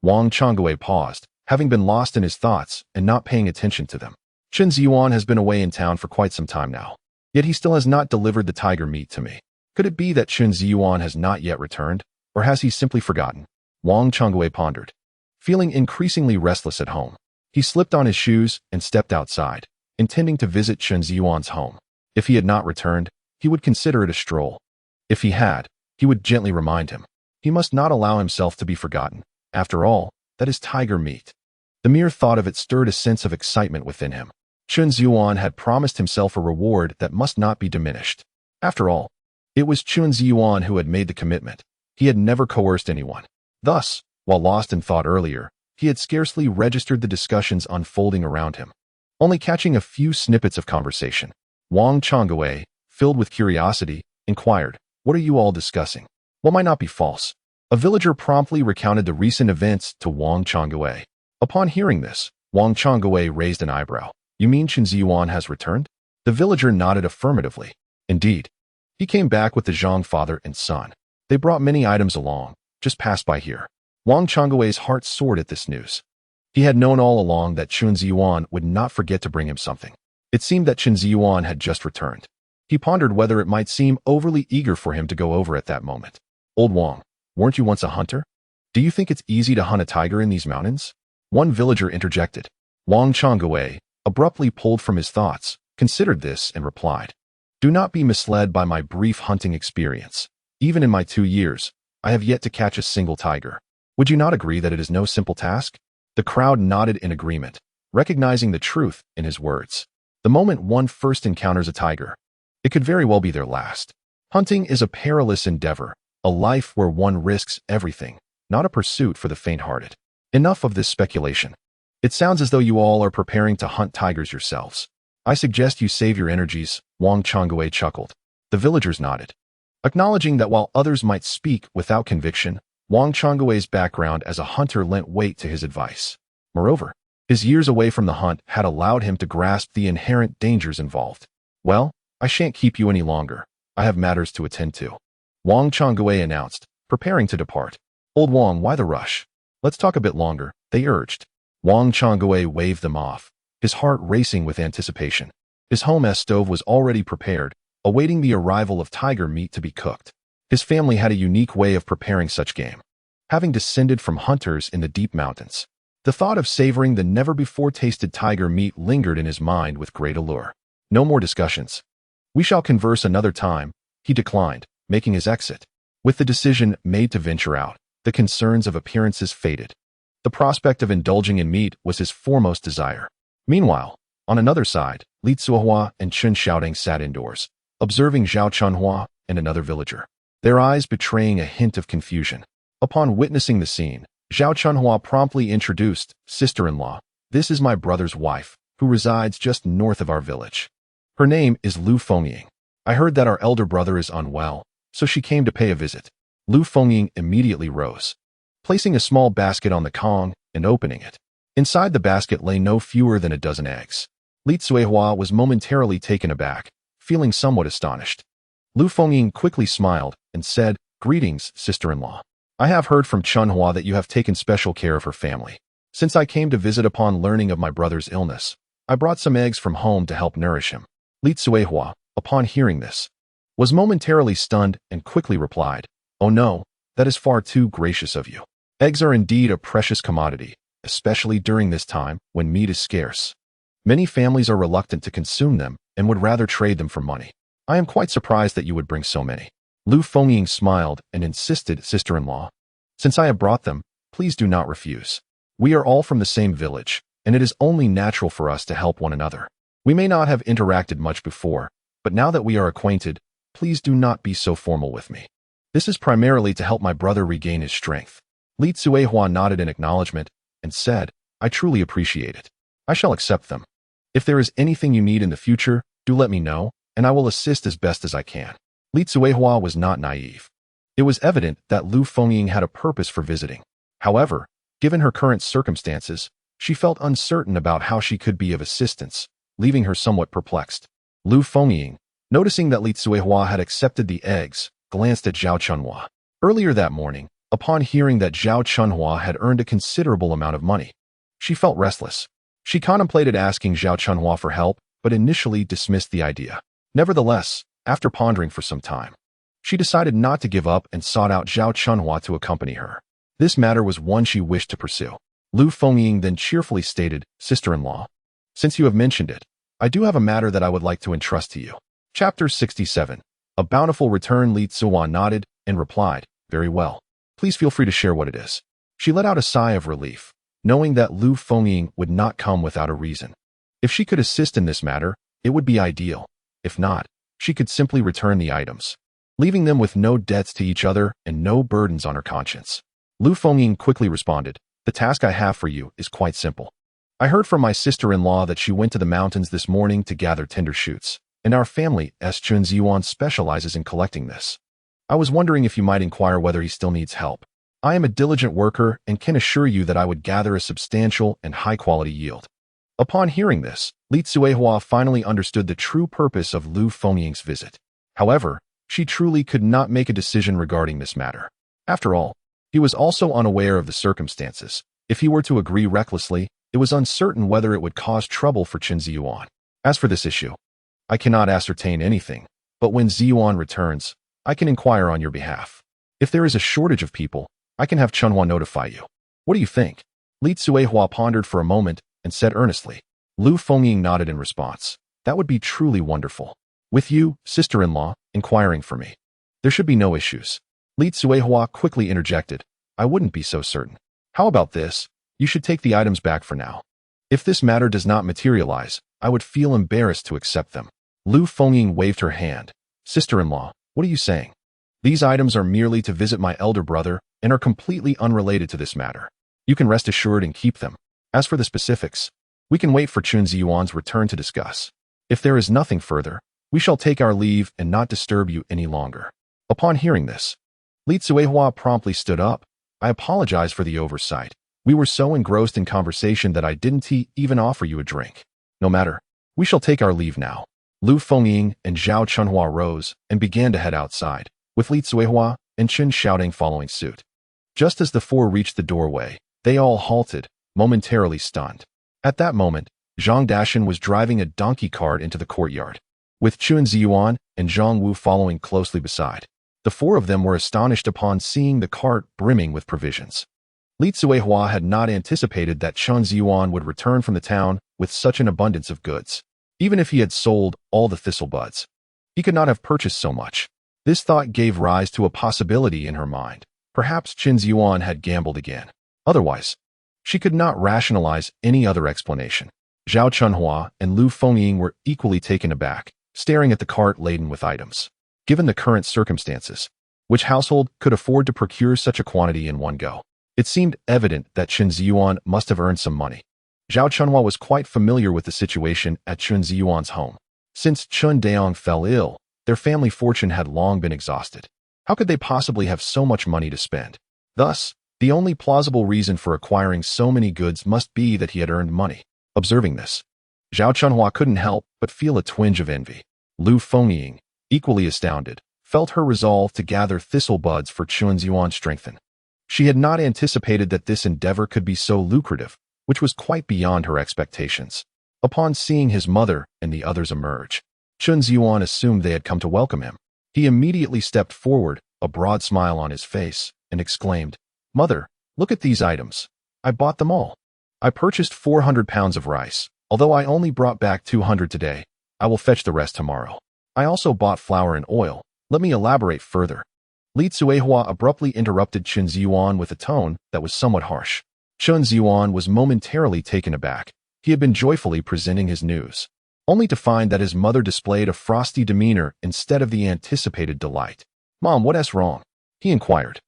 Wang Changbai paused, having been lost in his thoughts and not paying attention to them. Chen Zhiyuan has been away in town for quite some time now, yet he still has not delivered the tiger meat to me. Could it be that Chen Zhiyuan has not yet returned, or has he simply forgotten? Wang Changbai pondered. Feeling increasingly restless at home, he slipped on his shoes and stepped outside, intending to visit Chen Zhiyuan's home. If he had not returned, he would consider it a stroll. If he had, he would gently remind him. He must not allow himself to be forgotten. After all, that is tiger meat. The mere thought of it stirred a sense of excitement within him. Chen Zhiyuan had promised himself a reward that must not be diminished. After all, it was Chen Zhiyuan who had made the commitment. He had never coerced anyone. Thus, while lost in thought earlier, He had scarcely registered the discussions unfolding around him, only catching a few snippets of conversation. Wang Changbai, filled with curiosity, inquired, "What are you all discussing? What might not be false?" A villager promptly recounted the recent events to Wang Changbai. Upon hearing this, Wang Changbai raised an eyebrow. "You mean Chen Zhiyuan has returned?" The villager nodded affirmatively. "Indeed. He came back with the Zhang father and son. They brought many items along, just passed by here." Wang Changbai's heart soared at this news. He had known all along that Chen Zhiyuan would not forget to bring him something. It seemed that Chen Zhiyuan had just returned. He pondered whether it might seem overly eager for him to go over at that moment. "Old Wang, weren't you once a hunter? Do you think it's easy to hunt a tiger in these mountains?" One villager interjected. Wang Changbai, abruptly pulled from his thoughts, considered this and replied, "Do not be misled by my brief hunting experience. Even in my 2 years, I have yet to catch a single tiger. Would you not agree that it is no simple task?" The crowd nodded in agreement, recognizing the truth in his words. The moment one first encounters a tiger, it could very well be their last. Hunting is a perilous endeavor, a life where one risks everything, not a pursuit for the faint-hearted. Enough of this speculation. It sounds as though you all are preparing to hunt tigers yourselves. I suggest you save your energies, Wang Changbai chuckled. The villagers nodded, acknowledging that while others might speak without conviction, Wang Changbai's background as a hunter lent weight to his advice. Moreover, his years away from the hunt had allowed him to grasp the inherent dangers involved. "Well, I shan't keep you any longer. I have matters to attend to," Wang Changbai announced, preparing to depart. "Old Wang, why the rush? Let's talk a bit longer," they urged. Wang Changbai waved them off, his heart racing with anticipation. His home stove was already prepared, awaiting the arrival of tiger meat to be cooked. His family had a unique way of preparing such game, having descended from hunters in the deep mountains. The thought of savoring the never-before-tasted tiger meat lingered in his mind with great allure. "No more discussions. We shall converse another time," he declined, making his exit. With the decision made to venture out, the concerns of appearances faded. The prospect of indulging in meat was his foremost desire. Meanwhile, on another side, Li Zuohua and Chen Xiaodong sat indoors, observing Zhao Chunhua and another villager, their eyes betraying a hint of confusion. Upon witnessing the scene, Zhao Chunhua promptly introduced, "Sister-in-law, this is my brother's wife, who resides just north of our village. Her name is Lu Fengying. I heard that our elder brother is unwell, so she came to pay a visit." Lu Fengying immediately rose, placing a small basket on the kong and opening it. Inside the basket lay no fewer than a dozen eggs. Li Zuohua was momentarily taken aback, feeling somewhat astonished. Lu Fengying quickly smiled and said, "Greetings, sister-in-law. I have heard from Chunhua that you have taken special care of her family. Since I came to visit upon learning of my brother's illness, I brought some eggs from home to help nourish him." Li Zuohua, upon hearing this, was momentarily stunned and quickly replied, "Oh no, that is far too gracious of you. Eggs are indeed a precious commodity, especially during this time when meat is scarce. Many families are reluctant to consume them and would rather trade them for money. I am quite surprised that you would bring so many." Lu Fengying smiled and insisted, "Sister-in-law, since I have brought them, please do not refuse. We are all from the same village, and it is only natural for us to help one another. We may not have interacted much before, but now that we are acquainted, please do not be so formal with me. This is primarily to help my brother regain his strength." Li Zuohua nodded in acknowledgement and said, "I truly appreciate it. I shall accept them. If there is anything you need in the future, do let me know, and I will assist as best as I can." Li Zuohua was not naive. It was evident that Lu Fengying had a purpose for visiting. However, given her current circumstances, she felt uncertain about how she could be of assistance, leaving her somewhat perplexed. Lu Fengying, noticing that Li Zuohua had accepted the eggs, glanced at Zhao Chunhua. Earlier that morning, upon hearing that Zhao Chunhua had earned a considerable amount of money, she felt restless. She contemplated asking Zhao Chunhua for help, but initially dismissed the idea. Nevertheless, after pondering for some time, she decided not to give up and sought out Zhao Chunhua to accompany her. This matter was one she wished to pursue. Lu Fengying then cheerfully stated, "Sister-in-law, since you have mentioned it, I do have a matter that I would like to entrust to you." Chapter 67. A bountiful return. Li Zuohua nodded and replied, "Very well. Please feel free to share what it is." She let out a sigh of relief, knowing that Lu Fengying would not come without a reason. If she could assist in this matter, it would be ideal. If not, she could simply return the items, leaving them with no debts to each other and no burdens on her conscience. Lu Fengying quickly responded, The task I have for you is quite simple. I heard from my sister-in-law that she went to the mountains this morning to gather tinder shoots, and our family, Chen Zhiyuan, specializes in collecting this. I was wondering if you might inquire whether he still needs help. I am a diligent worker and can assure you that I would gather a substantial and high-quality yield. Upon hearing this, Li Tsuehua finally understood the true purpose of Lu Fengying's visit. However, she truly could not make a decision regarding this matter. After all, he was also unaware of the circumstances. If he were to agree recklessly, it was uncertain whether it would cause trouble for Chen Zhiyuan. As for this issue, I cannot ascertain anything, but when Zhiyuan returns, I can inquire on your behalf. If there is a shortage of people, I can have Chunhua notify you. What do you think? Li Tsuehua pondered for a moment and said earnestly. Lu Fengying nodded in response. That would be truly wonderful. With you, sister-in-law, inquiring for me, there should be no issues. Li Tsuehua quickly interjected. I wouldn't be so certain. How about this? You should take the items back for now. If this matter does not materialize, I would feel embarrassed to accept them. Lu Fengying waved her hand. Sister-in-law, what are you saying? These items are merely to visit my elder brother and are completely unrelated to this matter. You can rest assured and keep them. As for the specifics, we can wait for Chen Zhiyuan's return to discuss. If there is nothing further, we shall take our leave and not disturb you any longer. Upon hearing this, Li Tsuehua promptly stood up. I apologize for the oversight. We were so engrossed in conversation that I didn't even offer you a drink. No matter, we shall take our leave now. Lu Fengying and Zhao Chunhua rose and began to head outside, with Li Tsuehua and Chen shouting following suit. Just as the four reached the doorway, they all halted, momentarily stunned. At that moment, Zhang Dashan was driving a donkey cart into the courtyard, with Chen Zhiyuan and Zhang Wu following closely beside. The four of them were astonished upon seeing the cart brimming with provisions. Li Tsuehua had not anticipated that Chen Zhiyuan would return from the town with such an abundance of goods. Even if he had sold all the thistle buds, he could not have purchased so much. This thought gave rise to a possibility in her mind. Perhaps Chen Zhiyuan had gambled again. Otherwise, she could not rationalize any other explanation. Zhao Chunhua and Lu Fengying were equally taken aback, staring at the cart laden with items. Given the current circumstances, which household could afford to procure such a quantity in one go? It seemed evident that Chen Zhiyuan must have earned some money. Zhao Chunhua was quite familiar with the situation at Chen Zhiyuan's home. Since Chen Daong fell ill, their family fortune had long been exhausted. How could they possibly have so much money to spend? Thus, the only plausible reason for acquiring so many goods must be that he had earned money. Observing this, Zhao Chunhua couldn't help but feel a twinge of envy. Lu Fengying, equally astounded, felt her resolve to gather thistle buds for Chen Zhiyuan strengthen. She had not anticipated that this endeavor could be so lucrative, which was quite beyond her expectations. Upon seeing his mother and the others emerge, Chen Zhiyuan assumed they had come to welcome him. He immediately stepped forward, a broad smile on his face, and exclaimed, Mother, look at these items. I bought them all. I purchased 400 pounds of rice. Although I only brought back 200 today, I will fetch the rest tomorrow. I also bought flour and oil. Let me elaborate further. Li Tsuehua abruptly interrupted Chen Zhiyuan with a tone that was somewhat harsh. Chen Zhiyuan was momentarily taken aback. He had been joyfully presenting his news, only to find that his mother displayed a frosty demeanor instead of the anticipated delight. Mom, what's wrong? He inquired.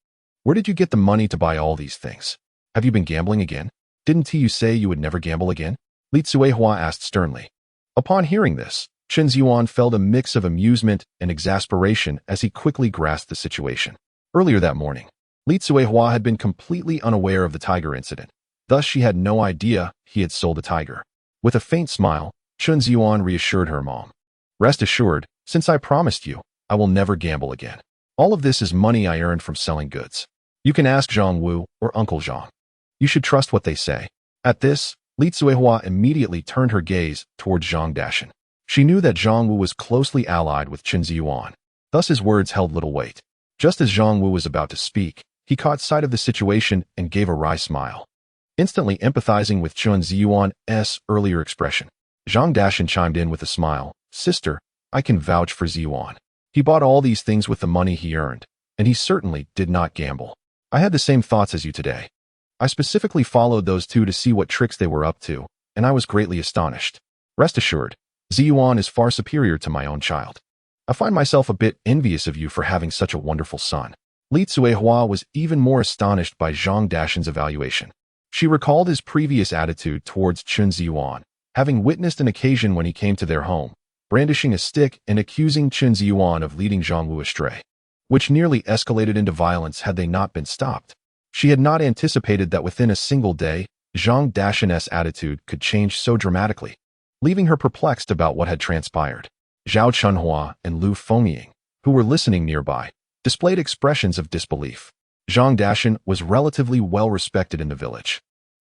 Where did you get the money to buy all these things? Have you been gambling again? Didn't you say you would never gamble again? Li Tsuehua asked sternly. Upon hearing this, Chen Zhiyuan felt a mix of amusement and exasperation as he quickly grasped the situation. Earlier that morning, Li Tsuehua had been completely unaware of the tiger incident. Thus, she had no idea he had sold a tiger. With a faint smile, Chen Zhiyuan reassured her mom. Rest assured, since I promised you, I will never gamble again. All of this is money I earned from selling goods. You can ask Zhang Wu or Uncle Zhang. You should trust what they say. At this, Li Tsuehua immediately turned her gaze towards Zhang Dashan. She knew that Zhang Wu was closely allied with Chen Zhiyuan. Thus his words held little weight. Just as Zhang Wu was about to speak, he caught sight of the situation and gave a wry smile, instantly empathizing with Chen Zhiyuan's earlier expression. Zhang Dashan chimed in with a smile. Sister, I can vouch for Zhiyuan. He bought all these things with the money he earned, and he certainly did not gamble. I had the same thoughts as you today. I specifically followed those two to see what tricks they were up to, and I was greatly astonished. Rest assured, Zhiyuan is far superior to my own child. I find myself a bit envious of you for having such a wonderful son. Li Tsuehua was even more astonished by Zhang Dashan's evaluation. She recalled his previous attitude towards Chen Zhiyuan, having witnessed an occasion when he came to their home, brandishing a stick and accusing Chen Zhiyuan of leading Zhang Wu astray, which nearly escalated into violence had they not been stopped. She had not anticipated that within a single day, Zhang Dashan's attitude could change so dramatically, leaving her perplexed about what had transpired. Zhao Chunhua and Lu Fengying, who were listening nearby, displayed expressions of disbelief. Zhang Dashan was relatively well respected in the village.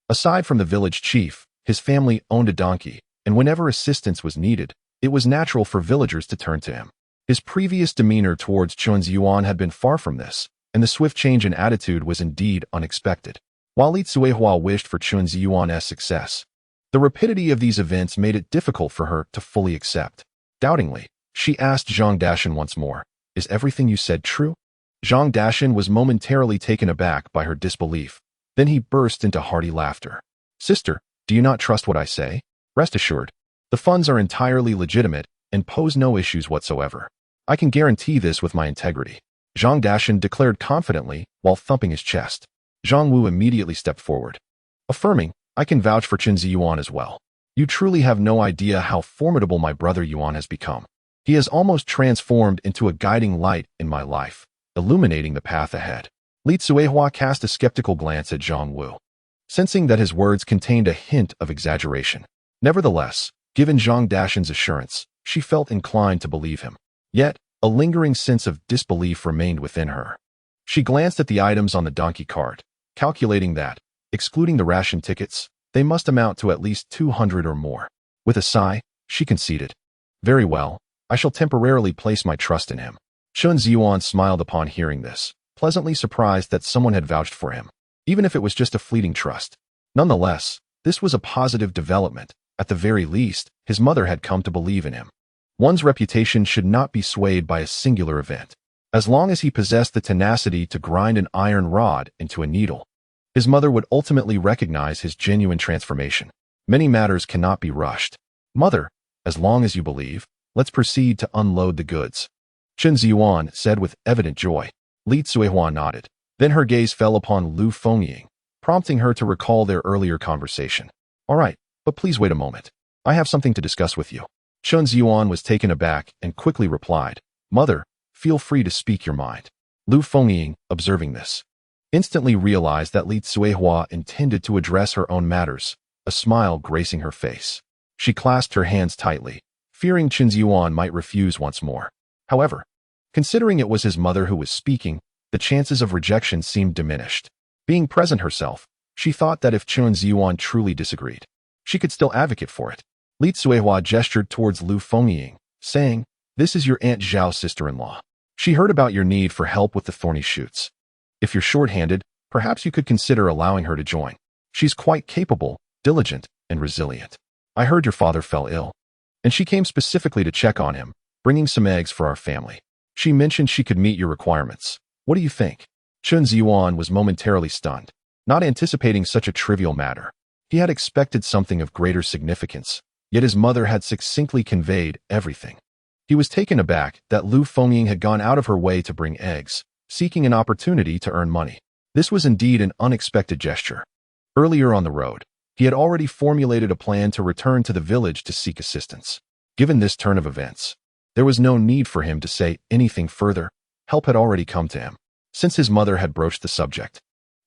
Aside from the village chief, his family owned a donkey, and whenever assistance was needed, it was natural for villagers to turn to him. His previous demeanor towards Chen Zhiyuan had been far from this, and the swift change in attitude was indeed unexpected. While Li Cuihua wished for Chen Zhiyuan's success, the rapidity of these events made it difficult for her to fully accept. Doubtingly, she asked Zhang Dashan once more, "Is everything you said true?" Zhang Dashan was momentarily taken aback by her disbelief. Then he burst into hearty laughter. "Sister, do you not trust what I say? Rest assured, the funds are entirely legitimate and pose no issues whatsoever. I can guarantee this with my integrity," Zhang Dashan declared confidently while thumping his chest. Zhang Wu immediately stepped forward, affirming, "I can vouch for Chen Zhiyuan as well. You truly have no idea how formidable my brother Yuan has become. He has almost transformed into a guiding light in my life, illuminating the path ahead." Li Cuihua cast a skeptical glance at Zhang Wu, sensing that his words contained a hint of exaggeration. Nevertheless, given Zhang Dashan's assurance, she felt inclined to believe him. Yet, a lingering sense of disbelief remained within her. She glanced at the items on the donkey cart, calculating that, excluding the ration tickets, they must amount to at least 200 or more. With a sigh, she conceded, "Very well, I shall temporarily place my trust in him." Chen Zhiyuan smiled upon hearing this, pleasantly surprised that someone had vouched for him, even if it was just a fleeting trust. Nonetheless, this was a positive development. At the very least, his mother had come to believe in him. One's reputation should not be swayed by a singular event. As long as he possessed the tenacity to grind an iron rod into a needle, his mother would ultimately recognize his genuine transformation. Many matters cannot be rushed. "Mother, as long as you believe, let's proceed to unload the goods," Chen Zhiyuan said with evident joy. Li Cuihua nodded. Then her gaze fell upon Lu Fengying, prompting her to recall their earlier conversation. "All right, but please wait a moment. I have something to discuss with you." Chen Zhiyuan was taken aback and quickly replied, "Mother, feel free to speak your mind." Lu Fengying, observing this, instantly realized that Li Cuihua intended to address her own matters, a smile gracing her face. She clasped her hands tightly, fearing Chen Zhiyuan might refuse once more. However, considering it was his mother who was speaking, the chances of rejection seemed diminished. Being present herself, she thought that if Chen Zhiyuan truly disagreed, she could still advocate for it. Li Cuihua gestured towards Lu Fengying, saying, "This is your Aunt Zhao's sister-in-law. She heard about your need for help with the thorny shoots. If you're short-handed, perhaps you could consider allowing her to join. She's quite capable, diligent, and resilient. I heard your father fell ill, and she came specifically to check on him, bringing some eggs for our family. She mentioned she could meet your requirements. What do you think?" Chen Zhiyuan was momentarily stunned, not anticipating such a trivial matter. He had expected something of greater significance, yet his mother had succinctly conveyed everything. He was taken aback that Lu Fengying had gone out of her way to bring eggs, seeking an opportunity to earn money. This was indeed an unexpected gesture. Earlier on the road, he had already formulated a plan to return to the village to seek assistance. Given this turn of events, there was no need for him to say anything further. Help had already come to him. Since his mother had broached the subject,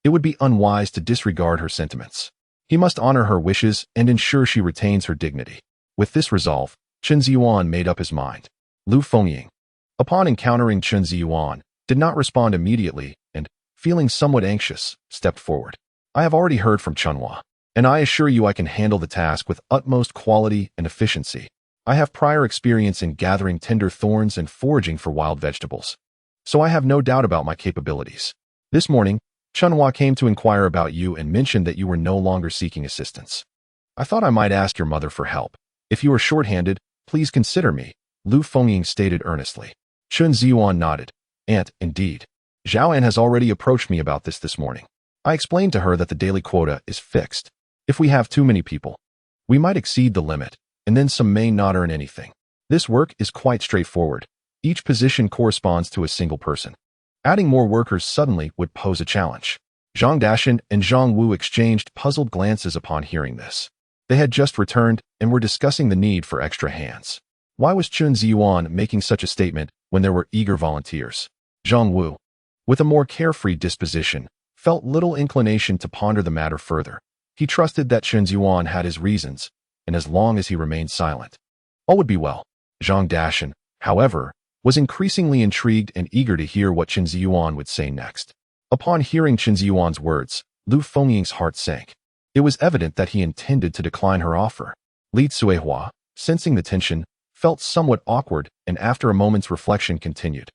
it would be unwise to disregard her sentiments. He must honor her wishes and ensure she retains her dignity. With this resolve, Chen Zhiyuan made up his mind. Lu Fengying, upon encountering Chen Zhiyuan, did not respond immediately and, feeling somewhat anxious, stepped forward. "I have already heard from Chunhua, and I assure you I can handle the task with utmost quality and efficiency. I have prior experience in gathering tender thorns and foraging for wild vegetables, so I have no doubt about my capabilities. This morning, Chunhua came to inquire about you and mentioned that you were no longer seeking assistance. I thought I might ask your mother for help. If you are short-handed, please consider me," Lu Fengying stated earnestly. Chen Zhiyuan nodded. "Aunt, indeed. Zhao An has already approached me about this morning. I explained to her that the daily quota is fixed. If we have too many people, we might exceed the limit, and then some may not earn anything. This work is quite straightforward. Each position corresponds to a single person. Adding more workers suddenly would pose a challenge. Zhang Dashan and Zhang Wu exchanged puzzled glances upon hearing this. They had just returned and were discussing the need for extra hands. Why was Chen Zhiyuan making such a statement when there were eager volunteers? Zhang Wu, with a more carefree disposition, felt little inclination to ponder the matter further. He trusted that Chen Zhiyuan had his reasons, and as long as he remained silent, all would be well. Zhang Dashan, however, was increasingly intrigued and eager to hear what Chen Zhiyuan would say next. Upon hearing Chen Zhiyuan's words, Lu Fengying's heart sank. It was evident that he intended to decline her offer. Li Tsuehua, sensing the tension, felt somewhat awkward and after a moment's reflection continued.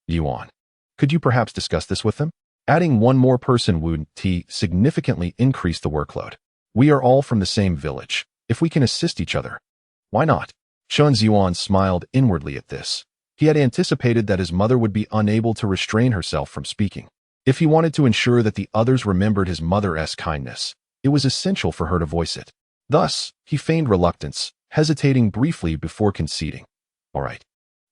Yuan, could you perhaps discuss this with them? Adding one more person would significantly increase the workload. We are all from the same village. If we can assist each other, why not? Chen Zhiyuan smiled inwardly at this. He had anticipated that his mother would be unable to restrain herself from speaking. If he wanted to ensure that the others remembered his mother's kindness, it was essential for her to voice it. Thus, he feigned reluctance, hesitating briefly before conceding. All right.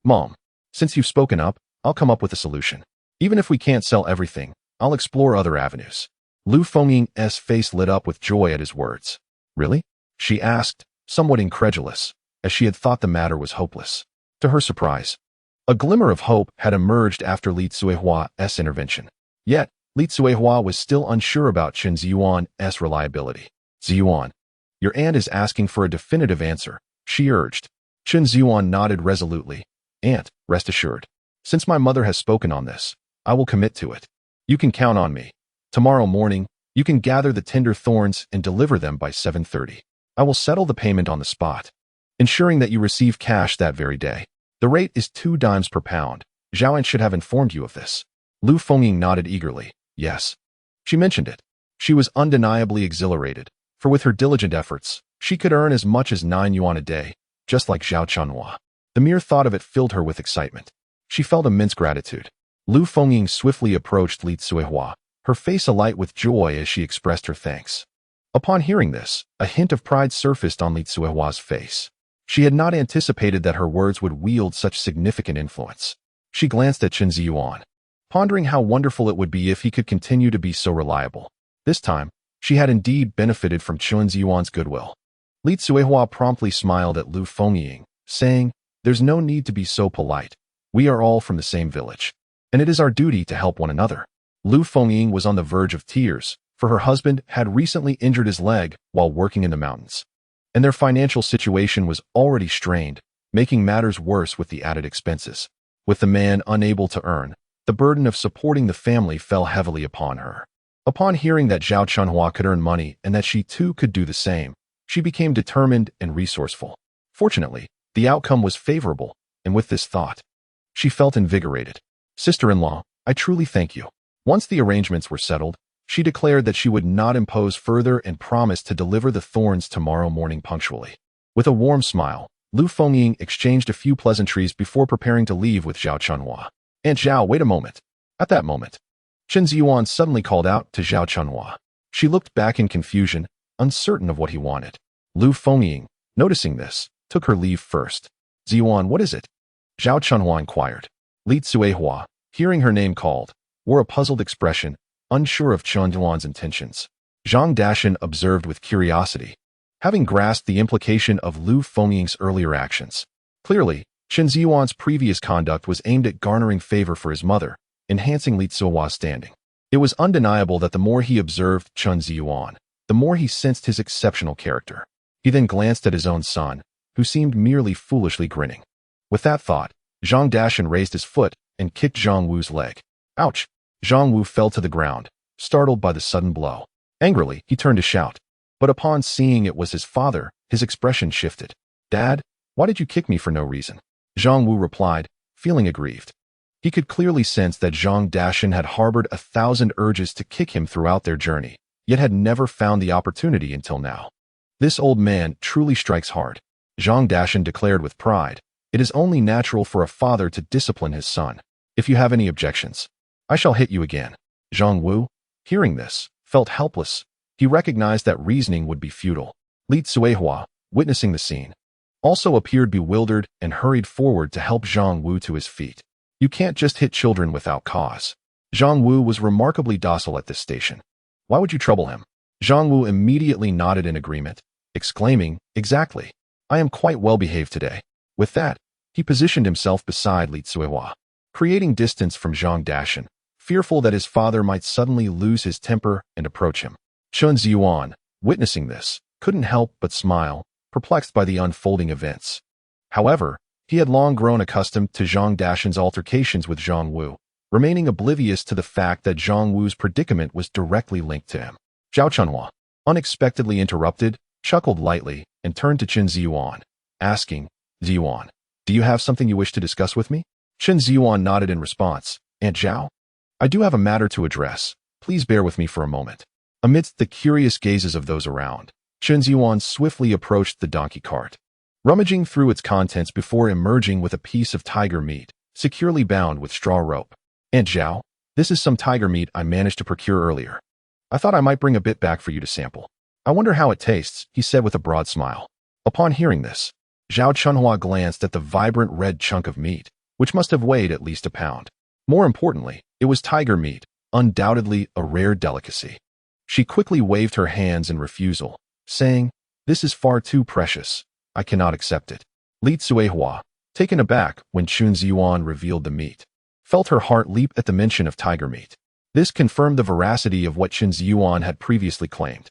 Mom, since you've spoken up, I'll come up with a solution. Even if we can't sell everything, I'll explore other avenues. Lu Fengying's face lit up with joy at his words. Really? She asked, somewhat incredulous, as she had thought the matter was hopeless. To her surprise, a glimmer of hope had emerged after Li Tsuehua's intervention. Yet, Li Tsuehua was still unsure about Chen Zhiyuan's reliability. Zhiyuan, your aunt is asking for a definitive answer, she urged. Chen Zhiyuan nodded resolutely. Aunt, rest assured. Since my mother has spoken on this, I will commit to it. You can count on me. Tomorrow morning, you can gather the tender thorns and deliver them by 7:30. I will settle the payment on the spot, ensuring that you receive cash that very day. The rate is 2 dimes per pound. Zhao should have informed you of this. Lu Fengying nodded eagerly. Yes. She mentioned it. She was undeniably exhilarated, for with her diligent efforts, she could earn as much as 9 yuan a day, just like Zhao Chunhua. The mere thought of it filled her with excitement. She felt immense gratitude. Lu Fengying swiftly approached Li Tsuehua, her face alight with joy as she expressed her thanks. Upon hearing this, a hint of pride surfaced on Li Tsuehua's face. She had not anticipated that her words would wield such significant influence. She glanced at Chen Zhiyuan, pondering how wonderful it would be if he could continue to be so reliable. This time, she had indeed benefited from Chen Zhiyuan's goodwill. Li Tsuehua promptly smiled at Lu Fengying, saying, There's no need to be so polite. We are all from the same village, and it is our duty to help one another. Lu Fengying was on the verge of tears, for her husband had recently injured his leg while working in the mountains, and their financial situation was already strained, making matters worse with the added expenses. With the man unable to earn, the burden of supporting the family fell heavily upon her. Upon hearing that Zhao Chunhua could earn money and that she too could do the same, she became determined and resourceful. Fortunately, the outcome was favorable, and with this thought, she felt invigorated. Sister-in-law, I truly thank you. Once the arrangements were settled, she declared that she would not impose further and promised to deliver the thorns tomorrow morning punctually. With a warm smile, Lu Fengying exchanged a few pleasantries before preparing to leave with Zhao Chunhua. Aunt Zhao, wait a moment. At that moment, Chen Zhiyuan suddenly called out to Zhao Chunhua. She looked back in confusion, uncertain of what he wanted. Lu Fengying, noticing this, took her leave first. Zhiyuan, what is it? Zhao Chunhua inquired. Li Tsuehua, hearing her name called, wore a puzzled expression, unsure of Chen Zhiyuan's intentions. Zhang Dashan observed with curiosity, having grasped the implication of Lu Fengying's earlier actions. Clearly, Chen Zhiyuan's previous conduct was aimed at garnering favor for his mother, enhancing Li Tsuehua's standing. It was undeniable that the more he observed Chen Zhiyuan, the more he sensed his exceptional character. He then glanced at his own son, who seemed merely foolishly grinning. With that thought, Zhang Dashan raised his foot and kicked Zhang Wu's leg. Ouch! Zhang Wu fell to the ground, startled by the sudden blow. Angrily, he turned to shout, but upon seeing it was his father, his expression shifted. Dad, why did you kick me for no reason? Zhang Wu replied, feeling aggrieved. He could clearly sense that Zhang Dashan had harbored 1,000 urges to kick him throughout their journey, yet had never found the opportunity until now. This old man truly strikes hard. Zhang Dashan declared with pride, it is only natural for a father to discipline his son. If you have any objections, I shall hit you again. Zhang Wu, hearing this, felt helpless. He recognized that reasoning would be futile. Li Tsuehua, witnessing the scene, also appeared bewildered and hurried forward to help Zhang Wu to his feet. You can't just hit children without cause. Zhang Wu was remarkably docile at this station. Why would you trouble him? Zhang Wu immediately nodded in agreement, exclaiming, exactly. I am quite well behaved today. With that, he positioned himself beside Li Tsuehua, creating distance from Zhang Dashan, fearful that his father might suddenly lose his temper and approach him. Chen Zhiyuan, witnessing this, couldn't help but smile, perplexed by the unfolding events. However, he had long grown accustomed to Zhang Dashan's altercations with Zhang Wu, remaining oblivious to the fact that Zhang Wu's predicament was directly linked to him. Zhao Chunhua, unexpectedly interrupted, chuckled lightly and turned to Chen Zhiyuan, asking, Zhiyuan, do you have something you wish to discuss with me? Chen Zhiyuan nodded in response. Aunt Zhao, I do have a matter to address. Please bear with me for a moment. Amidst the curious gazes of those around, Chen Zhiyuan swiftly approached the donkey cart, rummaging through its contents before emerging with a piece of tiger meat, securely bound with straw rope. Aunt Zhao, this is some tiger meat I managed to procure earlier. I thought I might bring a bit back for you to sample. I wonder how it tastes, he said with a broad smile. Upon hearing this, Zhao Chunhua glanced at the vibrant red chunk of meat, which must have weighed at least a pound. More importantly, it was tiger meat, undoubtedly a rare delicacy. She quickly waved her hands in refusal, saying, this is far too precious. I cannot accept it. Li Tsuehua, taken aback when Chen Zhiyuan revealed the meat, felt her heart leap at the mention of tiger meat. This confirmed the veracity of what Chen Zhiyuan had previously claimed.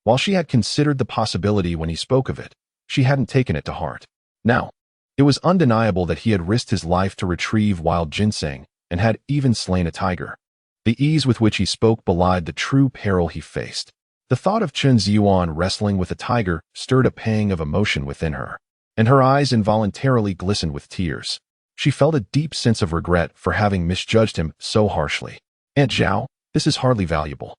While she had considered the possibility when he spoke of it, she hadn't taken it to heart. Now, it was undeniable that he had risked his life to retrieve wild ginseng and had even slain a tiger. The ease with which he spoke belied the true peril he faced. The thought of Chen Zhiyuan wrestling with a tiger stirred a pang of emotion within her, and her eyes involuntarily glistened with tears. She felt a deep sense of regret for having misjudged him so harshly. Aunt Zhao, this is hardly valuable.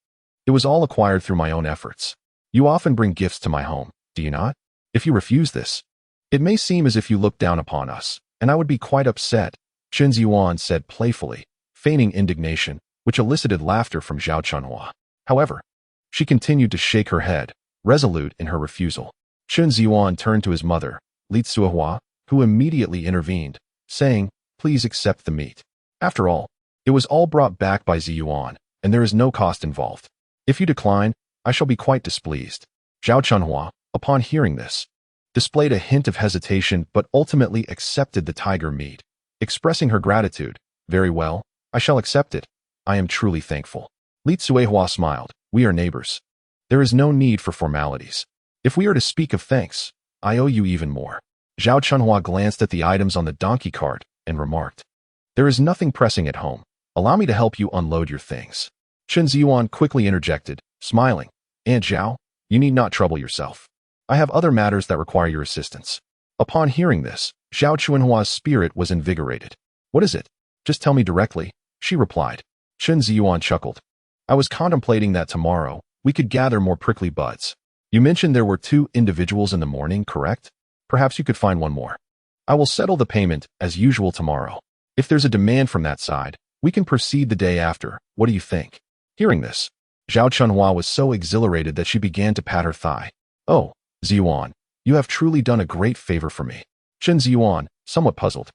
It was all acquired through my own efforts. You often bring gifts to my home, do you not? If you refuse this, it may seem as if you look down upon us, and I would be quite upset, Chen Zhiyuan said playfully, feigning indignation, which elicited laughter from Zhao Chunhua. However, she continued to shake her head, resolute in her refusal. Chen Zhiyuan turned to his mother, Li Tsuehua, who immediately intervened, saying, please accept the meat. After all, it was all brought back by Zhiyuan, and there is no cost involved. If you decline, I shall be quite displeased. Zhao Chunhua, upon hearing this, displayed a hint of hesitation but ultimately accepted the tiger meat, expressing her gratitude. Very well, I shall accept it. I am truly thankful. Li Tsuehua smiled. We are neighbors. There is no need for formalities. If we are to speak of thanks, I owe you even more. Zhao Chunhua glanced at the items on the donkey cart and remarked, there is nothing pressing at home. Allow me to help you unload your things. Chen Zhiyuan quickly interjected, smiling. Aunt Zhao, you need not trouble yourself. I have other matters that require your assistance. Upon hearing this, Zhao Chunhua's spirit was invigorated. What is it? Just tell me directly, she replied. Chen Zhiyuan chuckled. I was contemplating that tomorrow we could gather more prickly buds. You mentioned there were 2 individuals in the morning, correct? Perhaps you could find one more. I will settle the payment as usual tomorrow. If there's a demand from that side, we can proceed the day after. What do you think? Hearing this, Zhao Chunhua was so exhilarated that she began to pat her thigh. Oh, Zhiyuan, you have truly done a great favor for me. Chen Zhiyuan, somewhat puzzled,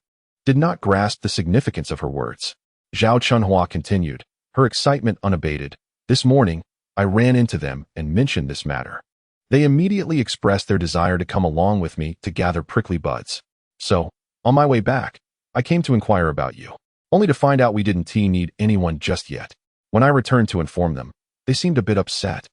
did not grasp the significance of her words. Zhao Chunhua continued, her excitement unabated. This morning, I ran into them and mentioned this matter. They immediately expressed their desire to come along with me to gather prickly buds. So, on my way back, I came to inquire about you, only to find out we didn't need anyone just yet. When I returned to inform them, they seemed a bit upset,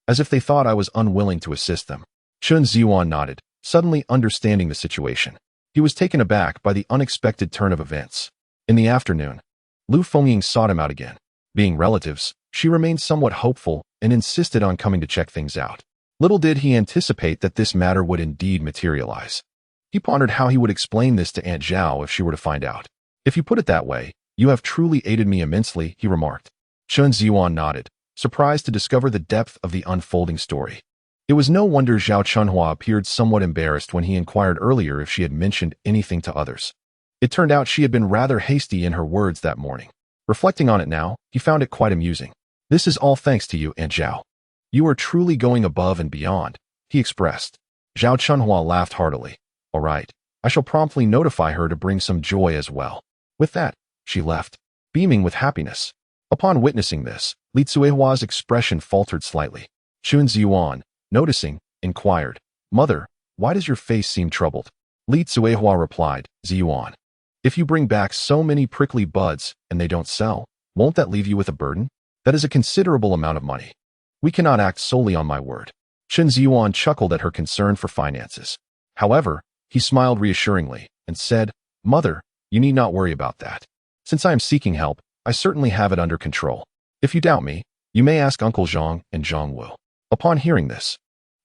as if they thought I was unwilling to assist them. Chen Zhiyuan nodded, suddenly understanding the situation. He was taken aback by the unexpected turn of events. In the afternoon, Lu Fengying sought him out again. Being relatives, she remained somewhat hopeful and insisted on coming to check things out. Little did he anticipate that this matter would indeed materialize. He pondered how he would explain this to Aunt Zhao if she were to find out. If you put it that way, you have truly aided me immensely, he remarked. Chen Zhiyuan nodded, surprised to discover the depth of the unfolding story. It was no wonder Zhao Chunhua appeared somewhat embarrassed when he inquired earlier if she had mentioned anything to others. It turned out she had been rather hasty in her words that morning. Reflecting on it now, he found it quite amusing. This is all thanks to you, Aunt Zhao. You are truly going above and beyond, he expressed. Zhao Chunhua laughed heartily. All right, I shall promptly notify her to bring some joy as well. With that, she left, beaming with happiness. Upon witnessing this, Li Zuihua's expression faltered slightly. Chen Zhiyuan, noticing, inquired, "Mother, why does your face seem troubled?" Li Zuihua replied, "Zhiyuan, if you bring back so many prickly buds and they don't sell, won't that leave you with a burden? That is a considerable amount of money. We cannot act solely on my word." Chen Zhiyuan chuckled at her concern for finances. However, he smiled reassuringly and said, "Mother, you need not worry about that. Since I am seeking help, I certainly have it under control. If you doubt me, you may ask Uncle Zhang and Zhang Wu." Upon hearing this,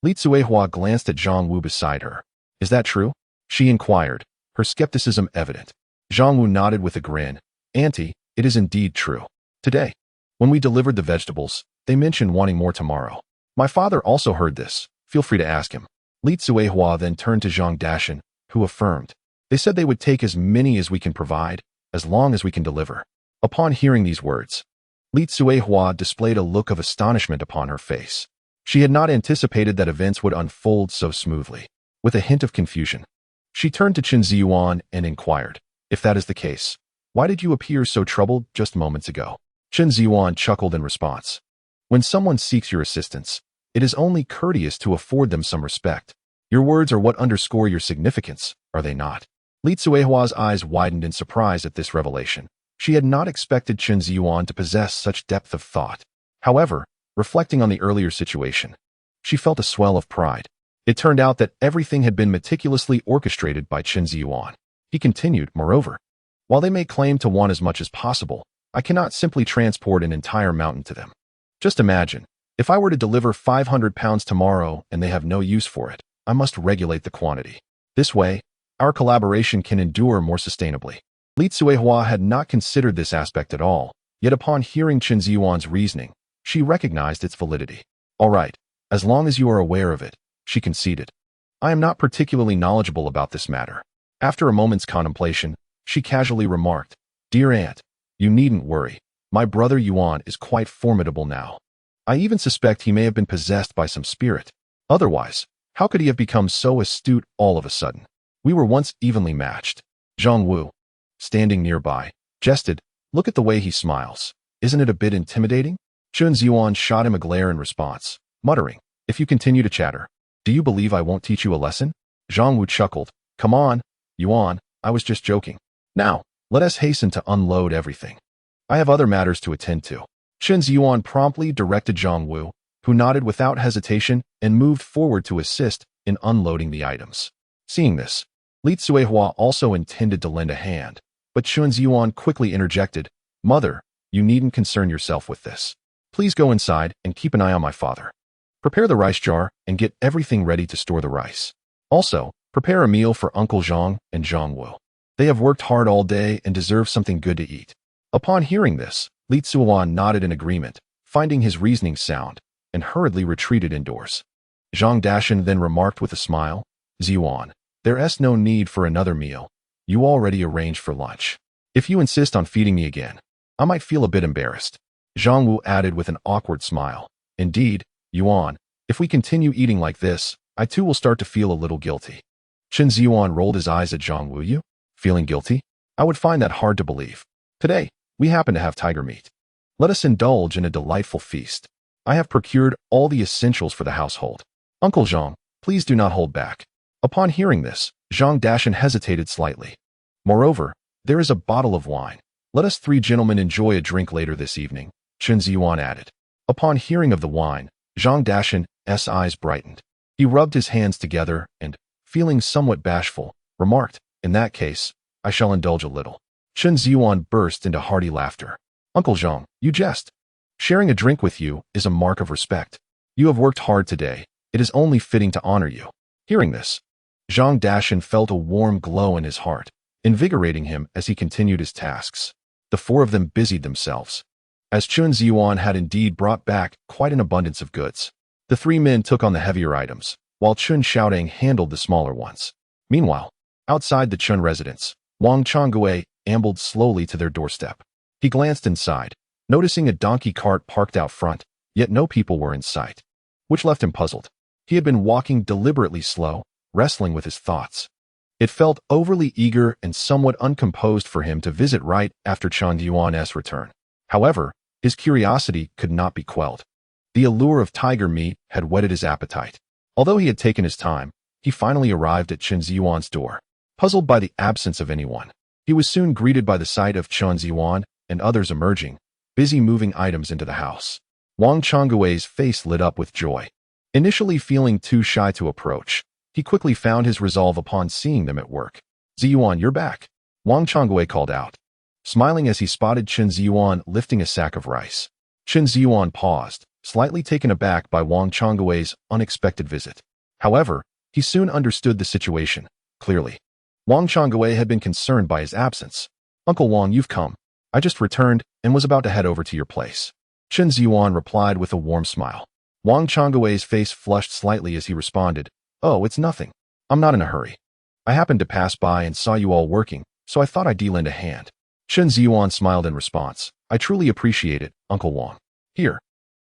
Li Zuihua glanced at Zhang Wu beside her. "Is that true?" she inquired, her skepticism evident. Zhang Wu nodded with a grin. "Auntie, it is indeed true. Today, when we delivered the vegetables, they mentioned wanting more tomorrow. My father also heard this. Feel free to ask him." Li Zuihua then turned to Zhang Dashan, who affirmed, "They said they would take as many as we can provide, as long as we can deliver." Upon hearing these words, Li Zuihua displayed a look of astonishment upon her face. She had not anticipated that events would unfold so smoothly. With a hint of confusion, she turned to Chen Zhiyuan and inquired, "If that is the case, why did you appear so troubled just moments ago?" Chen Zhiyuan chuckled in response. "When someone seeks your assistance, it is only courteous to afford them some respect. Your words are what underscore your significance, are they not?" Li Zuihua's eyes widened in surprise at this revelation. She had not expected Chen Zhiyuan to possess such depth of thought. However, reflecting on the earlier situation, she felt a swell of pride. It turned out that everything had been meticulously orchestrated by Chen Zhiyuan. He continued, "Moreover, while they may claim to want as much as possible, I cannot simply transport an entire mountain to them. Just imagine, if I were to deliver 500 pounds tomorrow and they have no use for it, I must regulate the quantity. This way, our collaboration can endure more sustainably." Li Zuihua had not considered this aspect at all, yet upon hearing Chen Zhiyuan's reasoning, she recognized its validity. "All right, as long as you are aware of it," she conceded. "I am not particularly knowledgeable about this matter." After a moment's contemplation, she casually remarked, "Dear aunt, you needn't worry. My brother Yuan is quite formidable now. I even suspect he may have been possessed by some spirit. Otherwise, how could he have become so astute all of a sudden? We were once evenly matched." Zhang Wu, standing nearby, jested, "Look at the way he smiles. Isn't it a bit intimidating?" Chen Zhiyuan shot him a glare in response, muttering, "If you continue to chatter, do you believe I won't teach you a lesson?" Zhang Wu chuckled, "Come on, Yuan, I was just joking. Now, let us hasten to unload everything. I have other matters to attend to." Chen Zhiyuan promptly directed Zhang Wu, who nodded without hesitation and moved forward to assist in unloading the items. Seeing this, Li Zuihua also intended to lend a hand, but Chen Zhiyuan quickly interjected, "Mother, you needn't concern yourself with this. Please go inside and keep an eye on my father. Prepare the rice jar and get everything ready to store the rice. Also, prepare a meal for Uncle Zhang and Zhang Wu. They have worked hard all day and deserve something good to eat." Upon hearing this, Li Zuihuan nodded in agreement, finding his reasoning sound, and hurriedly retreated indoors. Zhang Dashan then remarked with a smile, "Zhiyuan, there is no need for another meal. You already arranged for lunch. If you insist on feeding me again, I might feel a bit embarrassed." Zhang Wu added with an awkward smile, "Indeed, Yuan, if we continue eating like this, I too will start to feel a little guilty." Chen Zhiyuan rolled his eyes at Zhang Wu. "You? Feeling guilty? I would find that hard to believe. Today, we happen to have tiger meat. Let us indulge in a delightful feast. I have procured all the essentials for the household. Uncle Zhang, please do not hold back." Upon hearing this, Zhang Dashan hesitated slightly. "Moreover, there is a bottle of wine. Let us three gentlemen enjoy a drink later this evening," Chen Zhiyuan added. Upon hearing of the wine, Zhang Dashan's eyes brightened. He rubbed his hands together and, feeling somewhat bashful, remarked, "In that case, I shall indulge a little." Chen Zhiyuan burst into hearty laughter. "Uncle Zhang, you jest. Sharing a drink with you is a mark of respect. You have worked hard today. It is only fitting to honor you." Hearing this, Zhang Dashan felt a warm glow in his heart, invigorating him as he continued his tasks. The four of them busied themselves, as Chen Zhiyuan had indeed brought back quite an abundance of goods. The three men took on the heavier items, while Chen Xiaodong handled the smaller ones. Meanwhile, outside the Chen residence, Wang Changui ambled slowly to their doorstep. He glanced inside, noticing a donkey cart parked out front, yet no people were in sight, which left him puzzled. He had been walking deliberately slow, wrestling with his thoughts. It felt overly eager and somewhat uncomposed for him to visit right after Chen Zhiyuan's return. However, His curiosity could not be quelled. The allure of tiger meat had whetted his appetite. Although he had taken his time, he finally arrived at Chen Zhiyuan's door. Puzzled by the absence of anyone, he was soon greeted by the sight of Chen Zhiyuan and others emerging, busy moving items into the house. Wang Changgui's face lit up with joy. Initially feeling too shy to approach, he quickly found his resolve upon seeing them at work. "Zhiyuan, you're back," Wang Changgui called out, smiling as he spotted Chen Zhiyuan lifting a sack of rice. Chen Zhiyuan paused, slightly taken aback by Wang Changgui's unexpected visit. However, he soon understood the situation clearly. Wang Changgui had been concerned by his absence. "Uncle Wang, you've come. I just returned and was about to head over to your place," Chen Zhiyuan replied with a warm smile. Wang Changgui's face flushed slightly as he responded, "Oh, it's nothing. I'm not in a hurry. I happened to pass by and saw you all working, so I thought I'd lend a hand." Chen Zhiyuan smiled in response. "I truly appreciate it, Uncle Wang. Here,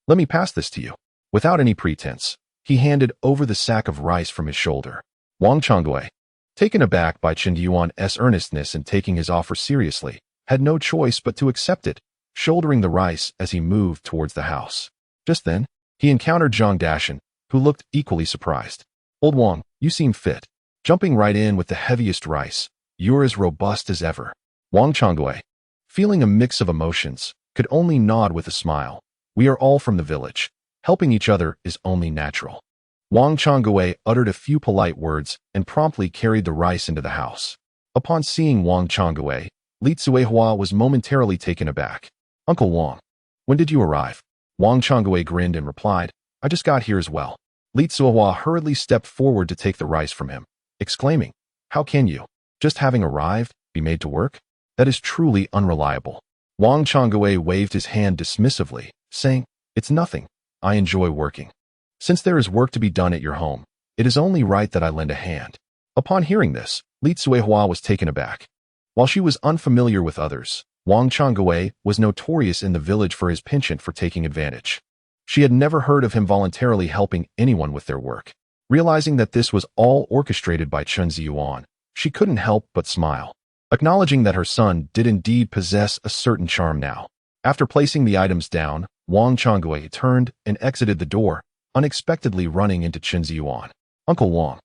let me pass this to you." Without any pretense, he handed over the sack of rice from his shoulder. Wang Changgui, taken aback by Chen Zhiyuan's earnestness and taking his offer seriously, had no choice but to accept it, shouldering the rice as he moved towards the house. Just then, he encountered Zhang Dashan, who looked equally surprised. "Old Wang, you seem fit. Jumping right in with the heaviest rice. You're as robust as ever." Wang Changgui, feeling a mix of emotions, could only nod with a smile. "We are all from the village. Helping each other is only natural." Wang Changgui uttered a few polite words and promptly carried the rice into the house. Upon seeing Wang Changgui, Li Tsuehua was momentarily taken aback. "Uncle Wang, when did you arrive?" Wang Changgui grinned and replied, "I just got here as well." Li Tsuehua hurriedly stepped forward to take the rice from him, exclaiming, "How can you, just having arrived, be made to work? That is truly unreliable." Wang Changgui waved his hand dismissively, saying, "It's nothing. I enjoy working. Since there is work to be done at your home, it is only right that I lend a hand." Upon hearing this, Li Tsuehua was taken aback. While she was unfamiliar with others, Wang Changgui was notorious in the village for his penchant for taking advantage. She had never heard of him voluntarily helping anyone with their work. Realizing that this was all orchestrated by Chen Zhiyuan, she couldn't help but smile, acknowledging that her son did indeed possess a certain charm now. After placing the items down, Wang Changgui turned and exited the door, unexpectedly running into Chen Zhiyuan. "Uncle Wang,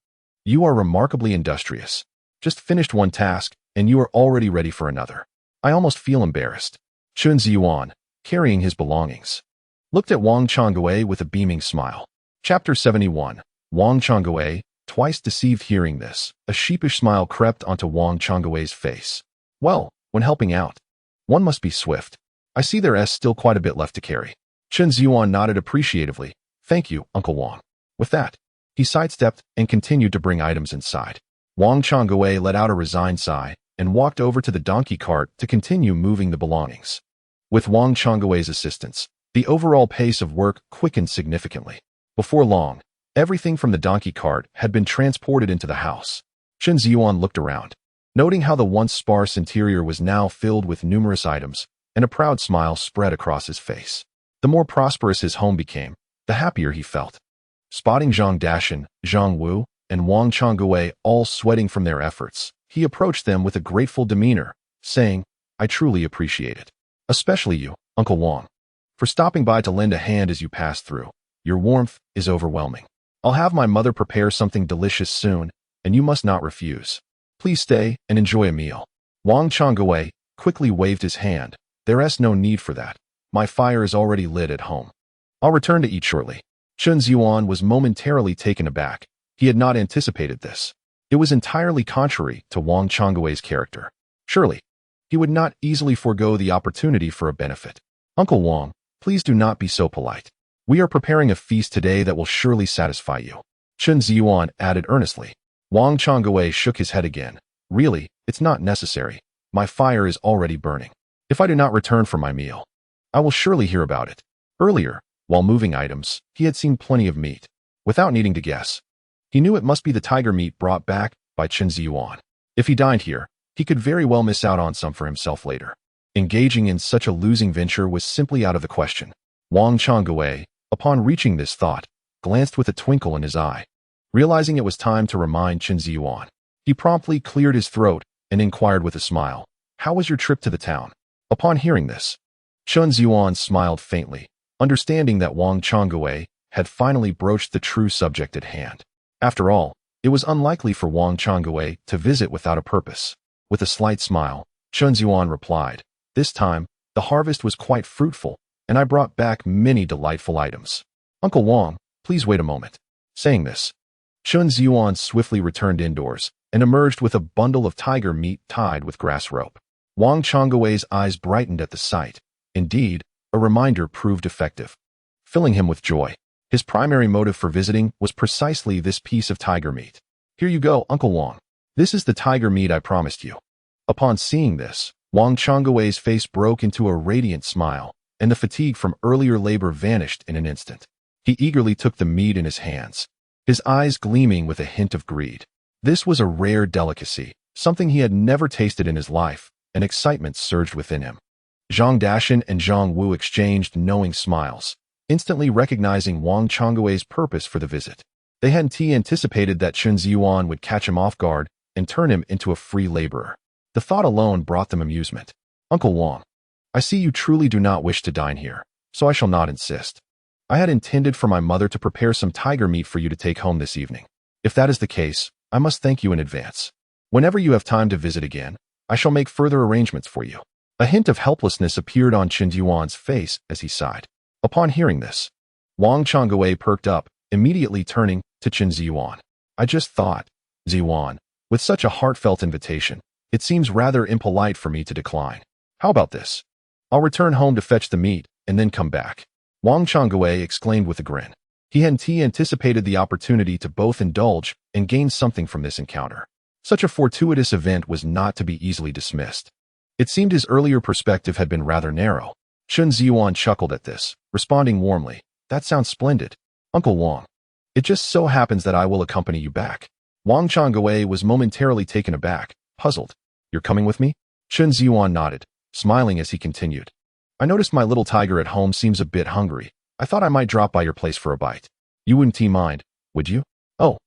you are remarkably industrious. Just finished one task, and you are already ready for another. I almost feel embarrassed." Chen Zhiyuan, carrying his belongings, looked at Wang Changgui with a beaming smile. Chapter 71. Wang Changgui, twice deceived. Hearing this, a sheepish smile crept onto Wang Changgui's face. "Well, when helping out, one must be swift. I see there's still quite a bit left to carry." Chen Zhiyuan nodded appreciatively. "Thank you, Uncle Wang." With that, he sidestepped and continued to bring items inside. Wang Changgui let out a resigned sigh and walked over to the donkey cart to continue moving the belongings. With Wang Changgui's assistance, the overall pace of work quickened significantly. Before long, everything from the donkey cart had been transported into the house. Chen Zhiyuan looked around, noting how the once sparse interior was now filled with numerous items, and a proud smile spread across his face. The more prosperous his home became, the happier he felt. Spotting Zhang Dashan, Zhang Wu, and Wang Changgui all sweating from their efforts, he approached them with a grateful demeanor, saying, "I truly appreciate it. Especially you, Uncle Wang, for stopping by to lend a hand as you passed through. Your warmth is overwhelming. I'll have my mother prepare something delicious soon, and you must not refuse. Please stay and enjoy a meal." Wang Changgui quickly waved his hand. "There's no need for that. My fire is already lit at home. I'll return to eat shortly." Chen Zhiyuan was momentarily taken aback. He had not anticipated this. It was entirely contrary to Wang Changgui's character. Surely, he would not easily forego the opportunity for a benefit. "Uncle Wang, please do not be so polite. We are preparing a feast today that will surely satisfy you," Chen Zhiyuan added earnestly. Wang Changgui shook his head again. "Really, it's not necessary. My fire is already burning. If I do not return for my meal, I will surely hear about it." Earlier, while moving items, he had seen plenty of meat. Without needing to guess, he knew it must be the tiger meat brought back by Chen Zhiyuan. If he dined here, he could very well miss out on some for himself later. Engaging in such a losing venture was simply out of the question. Wang Changgui, upon reaching this thought, glanced with a twinkle in his eye. Realizing it was time to remind Chen Zhiyuan, he promptly cleared his throat and inquired with a smile, "How was your trip to the town?" Upon hearing this, Chen Zhiyuan smiled faintly, understanding that Wang Changwei had finally broached the true subject at hand. After all, it was unlikely for Wang Changwei to visit without a purpose. With a slight smile, Chen Zhiyuan replied, "This time, the harvest was quite fruitful, and I brought back many delightful items. Uncle Wang, please wait a moment." Saying this, Chen Zhiyuan swiftly returned indoors and emerged with a bundle of tiger meat tied with grass rope. Wang Changwei's eyes brightened at the sight. Indeed, a reminder proved effective, filling him with joy. His primary motive for visiting was precisely this piece of tiger meat. "Here you go, Uncle Wang. This is the tiger meat I promised you." Upon seeing this, Wang Changwei's face broke into a radiant smile, and the fatigue from earlier labor vanished in an instant. He eagerly took the meat in his hands, his eyes gleaming with a hint of greed. This was a rare delicacy, something he had never tasted in his life, and excitement surged within him. Zhang Dashan and Zhang Wu exchanged knowing smiles, instantly recognizing Wang Changwei's purpose for the visit. They hadn't anticipated that Chen Zhiyuan would catch him off guard and turn him into a free laborer. The thought alone brought them amusement. "Uncle Wang, I see you truly do not wish to dine here, so I shall not insist. I had intended for my mother to prepare some tiger meat for you to take home this evening. If that is the case, I must thank you in advance. Whenever you have time to visit again, I shall make further arrangements for you." A hint of helplessness appeared on Chen Zhiyuan's face as he sighed. Upon hearing this, Wang Changwei perked up, immediately turning to Chen Zhiyuan. "I just thought, Zhiyuan, with such a heartfelt invitation, it seems rather impolite for me to decline. How about this? I'll return home to fetch the meat and then come back." Wang Changwei exclaimed with a grin. He hadn't anticipated the opportunity to both indulge and gain something from this encounter. Such a fortuitous event was not to be easily dismissed. It seemed his earlier perspective had been rather narrow. Chen Zhiyuan chuckled at this, responding warmly, "That sounds splendid, Uncle Wang. It just so happens that I will accompany you back." Wang Changwei was momentarily taken aback, puzzled. "You're coming with me?" Chen Zhiyuan nodded, smiling as he continued. "I noticed my little tiger at home seems a bit hungry. I thought I might drop by your place for a bite. You wouldn't mind, would you?" Oh,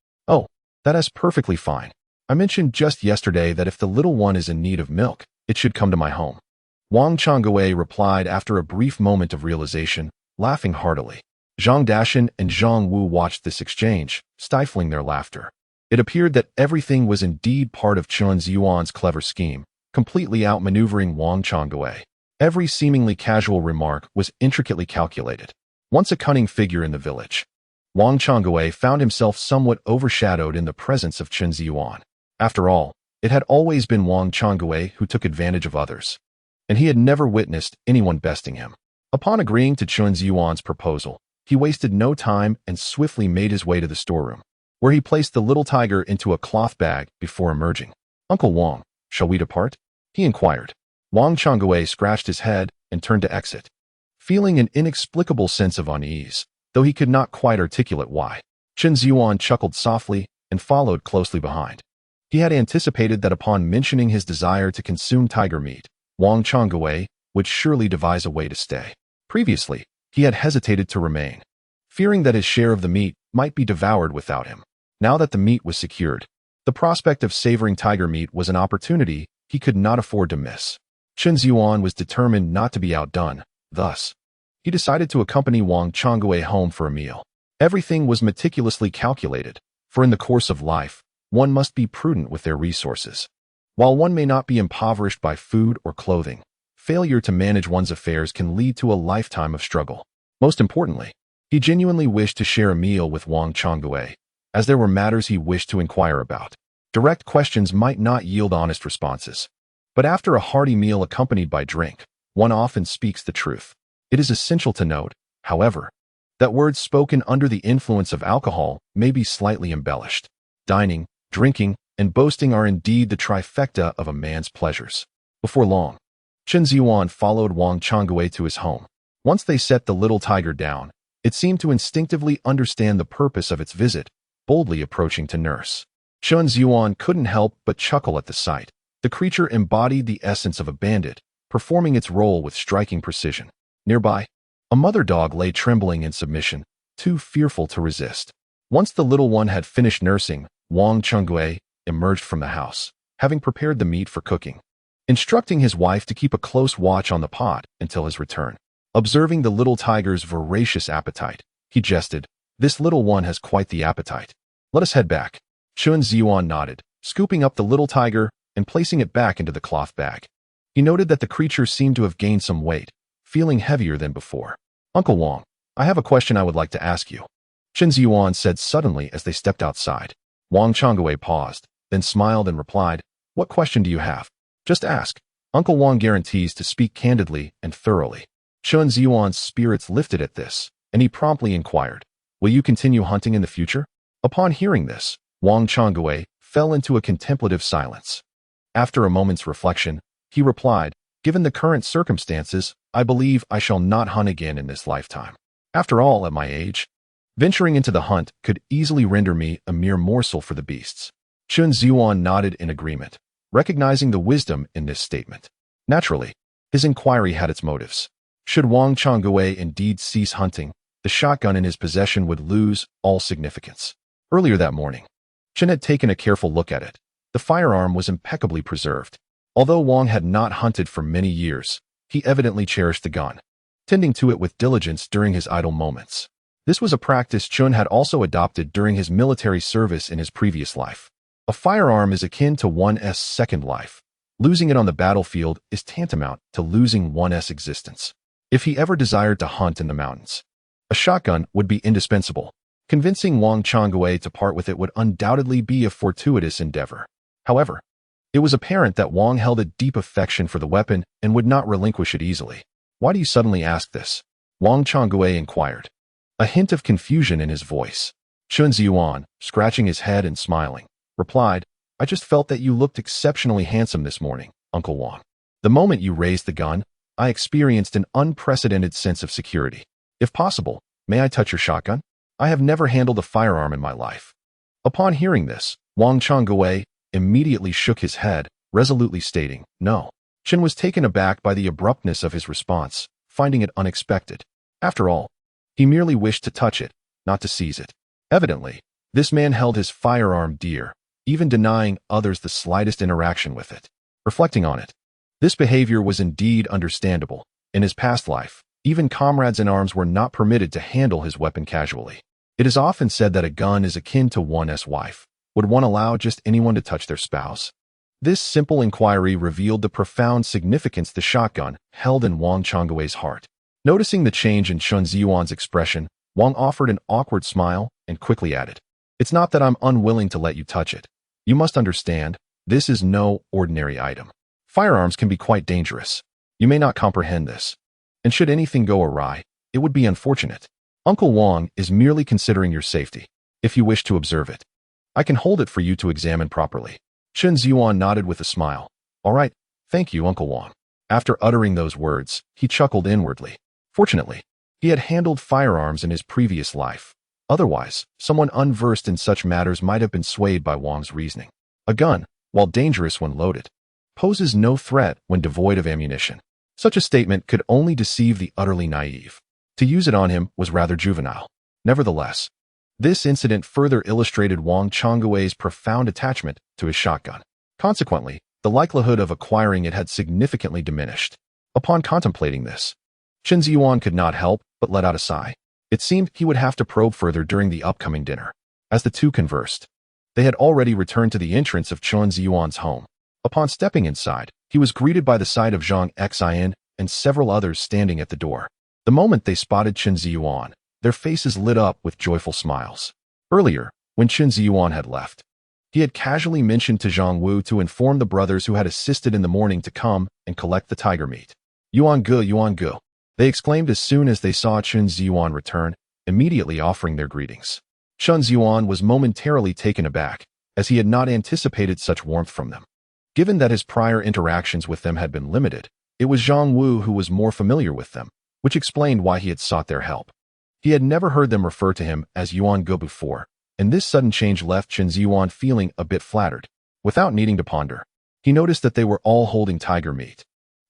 that is perfectly fine. I mentioned just yesterday that if the little one is in need of milk, it should come to my home." Wang Changwei replied after a brief moment of realization, laughing heartily. Zhang Dashan and Zhang Wu watched this exchange, stifling their laughter. It appeared that everything was indeed part of Chen Zhiyuan's clever scheme, completely outmaneuvering Wang Changwei. Every seemingly casual remark was intricately calculated. Once a cunning figure in the village, Wang Changwei found himself somewhat overshadowed in the presence of Chen Zhiyuan. After all, it had always been Wang Changwei who took advantage of others, and he had never witnessed anyone besting him. Upon agreeing to Chen Zhiyuan's proposal, he wasted no time and swiftly made his way to the storeroom, where he placed the little tiger into a cloth bag before emerging. "Uncle Wang, shall we depart?" he inquired. Wang Changwei scratched his head and turned to exit, feeling an inexplicable sense of unease, though he could not quite articulate why. Chen Zhiyuan chuckled softly and followed closely behind. He had anticipated that upon mentioning his desire to consume tiger meat, Wang Changwei would surely devise a way to stay. Previously, he had hesitated to remain, fearing that his share of the meat might be devoured without him. Now that the meat was secured, the prospect of savoring tiger meat was an opportunity he could not afford to miss. Chen Zhiyuan was determined not to be outdone, thus, he decided to accompany Wang Changwei home for a meal. Everything was meticulously calculated, for in the course of life, one must be prudent with their resources. While one may not be impoverished by food or clothing, failure to manage one's affairs can lead to a lifetime of struggle. Most importantly, he genuinely wished to share a meal with Wang Changwei, as there were matters he wished to inquire about. Direct questions might not yield honest responses, but after a hearty meal accompanied by drink, one often speaks the truth. It is essential to note, however, that words spoken under the influence of alcohol may be slightly embellished. Dining, drinking, and boasting are indeed the trifecta of a man's pleasures. Before long, Chen Zhiyuan followed Wang Changwei to his home. Once they set the little tiger down, it seemed to instinctively understand the purpose of its visit, boldly approaching to nurse. Chen Zhiyuan couldn't help but chuckle at the sight. The creature embodied the essence of a bandit, performing its role with striking precision. Nearby, a mother dog lay trembling in submission, too fearful to resist. Once the little one had finished nursing, Wang Changwei emerged from the house, having prepared the meat for cooking. instructing his wife to keep a close watch on the pod until his return. Observing the little tiger's voracious appetite, he jested, "This little one has quite the appetite. Let us head back." Chen Zhiyuan nodded, scooping up the little tiger and placing it back into the cloth bag. He noted that the creature seemed to have gained some weight, feeling heavier than before. "Uncle Wang, I have a question I would like to ask you," Chen Zhiyuan said suddenly as they stepped outside. Wang Changbai paused, then smiled and replied, "What question do you have? Just ask." Uncle Wang guarantees to speak candidly and thoroughly. Chen Zhiyuan's spirits lifted at this, and he promptly inquired, "Will you continue hunting in the future?" Upon hearing this, Wang Changbai fell into a contemplative silence. After a moment's reflection, he replied, "Given the current circumstances, I believe I shall not hunt again in this lifetime. After all, at my age, venturing into the hunt could easily render me a mere morsel for the beasts." Chen Zhiyuan nodded in agreement, recognizing the wisdom in this statement. Naturally, his inquiry had its motives. Should Wang Changbai indeed cease hunting, the shotgun in his possession would lose all significance. Earlier that morning, Chen had taken a careful look at it. The firearm was impeccably preserved. Although Wang had not hunted for many years, he evidently cherished the gun, tending to it with diligence during his idle moments. This was a practice Chen had also adopted during his military service in his previous life. A firearm is akin to one's second life. Losing it on the battlefield is tantamount to losing one's existence. If he ever desired to hunt in the mountains, a shotgun would be indispensable. Convincing Wang Changbai to part with it would undoubtedly be a fortuitous endeavor. However, it was apparent that Wang held a deep affection for the weapon and would not relinquish it easily. "Why do you suddenly ask this?" Wang Changbai inquired, a hint of confusion in his voice. Chen Zhiyuan, scratching his head and smiling, replied, "I just felt that you looked exceptionally handsome this morning, Uncle Wang. The moment you raised the gun, I experienced an unprecedented sense of security. If possible, may I touch your shotgun? I have never handled a firearm in my life." Upon hearing this, Wang Changbai immediately shook his head, resolutely stating, "No." Chen was taken aback by the abruptness of his response, finding it unexpected. After all, he merely wished to touch it, not to seize it. Evidently, this man held his firearm dear, even denying others the slightest interaction with it. Reflecting on it, this behavior was indeed understandable. In his past life, even comrades in arms were not permitted to handle his weapon casually. It is often said that a gun is akin to one's wife. Would one allow just anyone to touch their spouse? This simple inquiry revealed the profound significance the shotgun held in Wang Changbai's heart. Noticing the change in Chen Zhiyuan's expression, Wang offered an awkward smile and quickly added, "It's not that I'm unwilling to let you touch it. You must understand, this is no ordinary item. Firearms can be quite dangerous. You may not comprehend this. And should anything go awry, it would be unfortunate. Uncle Wang is merely considering your safety. If you wish to observe it, I can hold it for you to examine properly." Chen Zhiyuan nodded with a smile. "All right, thank you, Uncle Wang." After uttering those words, he chuckled inwardly. Fortunately, he had handled firearms in his previous life. Otherwise, someone unversed in such matters might have been swayed by Wang's reasoning. A gun, while dangerous when loaded, poses no threat when devoid of ammunition. Such a statement could only deceive the utterly naive. To use it on him was rather juvenile. Nevertheless, this incident further illustrated Wang Changbai's profound attachment to his shotgun. Consequently, the likelihood of acquiring it had significantly diminished. Upon contemplating this, Chen Zhiyuan could not help but let out a sigh. It seemed he would have to probe further during the upcoming dinner. As the two conversed, they had already returned to the entrance of Chen Zhiyuan's home. Upon stepping inside, he was greeted by the sight of Zhang Xian and several others standing at the door. The moment they spotted Chen Zhiyuan, their faces lit up with joyful smiles. Earlier, when Chen Zhiyuan had left, he had casually mentioned to Zhang Wu to inform the brothers who had assisted in the morning to come and collect the tiger meat. Yuan Gu, they exclaimed as soon as they saw Chen Zhiyuan return, immediately offering their greetings. Chen Zhiyuan was momentarily taken aback, as he had not anticipated such warmth from them. Given that his prior interactions with them had been limited, it was Zhang Wu who was more familiar with them, which explained why he had sought their help. He had never heard them refer to him as Yuan Gu before, and this sudden change left Chen Zhiyuan feeling a bit flattered. Without needing to ponder, he noticed that they were all holding tiger meat,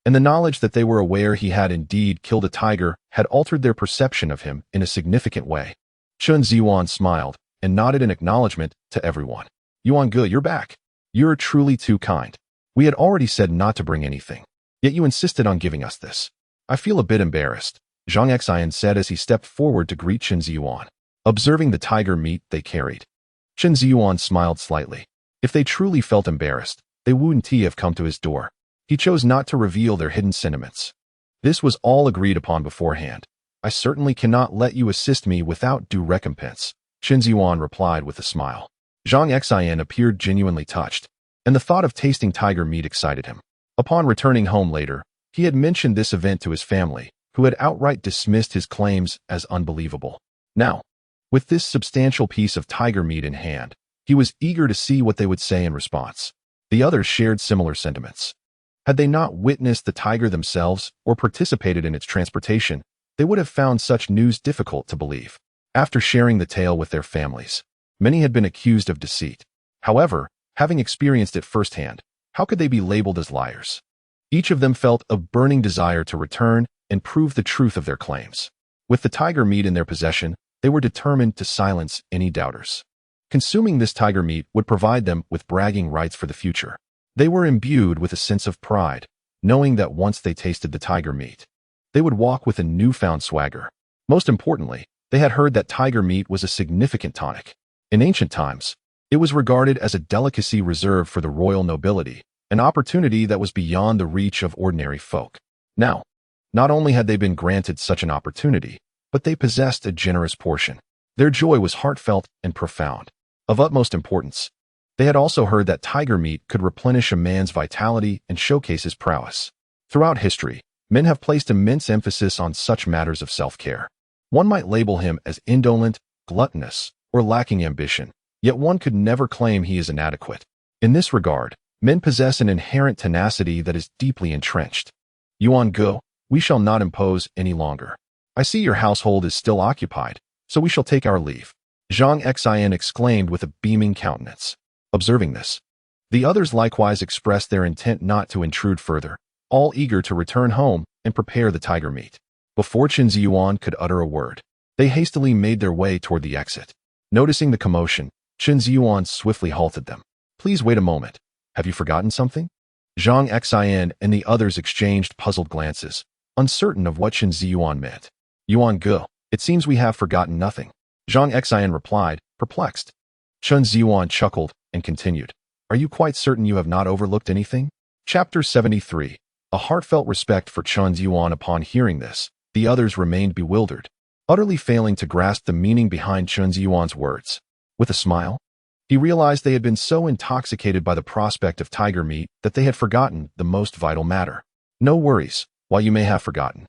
and the knowledge that they were aware he had indeed killed a tiger had altered their perception of him in a significant way. Chen Zhiyuan smiled and nodded in acknowledgement to everyone. "Yuan Gu, you're back. You're truly too kind." We had already said not to bring anything, yet you insisted on giving us this. I feel a bit embarrassed, Zhang Xian said as he stepped forward to greet Chen Zhiyuan, observing the tiger meat they carried. Chen Zhiyuan smiled slightly. If they truly felt embarrassed, they wouldn't have come to his door. He chose not to reveal their hidden sentiments. This was all agreed upon beforehand. I certainly cannot let you assist me without due recompense, Chen Zhiyuan replied with a smile. Zhang Xian appeared genuinely touched, and the thought of tasting tiger meat excited him. Upon returning home later, he had mentioned this event to his family, who had outright dismissed his claims as unbelievable. Now, with this substantial piece of tiger meat in hand, he was eager to see what they would say in response. The others shared similar sentiments. Had they not witnessed the tiger themselves or participated in its transportation, they would have found such news difficult to believe. After sharing the tale with their families, many had been accused of deceit. However, having experienced it firsthand, how could they be labeled as liars? Each of them felt a burning desire to return and prove the truth of their claims. With the tiger meat in their possession, they were determined to silence any doubters. Consuming this tiger meat would provide them with bragging rights for the future. They were imbued with a sense of pride, knowing that once they tasted the tiger meat, they would walk with a newfound swagger. Most importantly, they had heard that tiger meat was a significant tonic. In ancient times, it was regarded as a delicacy reserved for the royal nobility, an opportunity that was beyond the reach of ordinary folk. Now, not only had they been granted such an opportunity, but they possessed a generous portion. Their joy was heartfelt and profound. Of utmost importance, they had also heard that tiger meat could replenish a man's vitality and showcase his prowess. Throughout history, men have placed immense emphasis on such matters of self-care. One might label him as indolent, gluttonous, or lacking ambition, yet one could never claim he is inadequate. In this regard, men possess an inherent tenacity that is deeply entrenched. Yuan go, we shall not impose any longer. I see your household is still occupied, so we shall take our leave, Zhang Xian exclaimed with a beaming countenance. Observing this, the others likewise expressed their intent not to intrude further, all eager to return home and prepare the tiger meat. Before Chen Zhiyuan could utter a word, they hastily made their way toward the exit. Noticing the commotion, Chen Zhiyuan swiftly halted them. Please wait a moment. Have you forgotten something? Zhang Xian and the others exchanged puzzled glances, uncertain of what Chen Zhiyuan meant. Yuan Ge, it seems we have forgotten nothing, Zhang Xian replied, perplexed. Chen Zhiyuan chuckled and continued. Are you quite certain you have not overlooked anything? Chapter 73. A heartfelt respect for Chen Zhiyuan. Upon hearing this, the others remained bewildered, utterly failing to grasp the meaning behind Chen Zhiyuan's words. With a smile, he realized they had been so intoxicated by the prospect of tiger meat that they had forgotten the most vital matter. No worries, while you may have forgotten.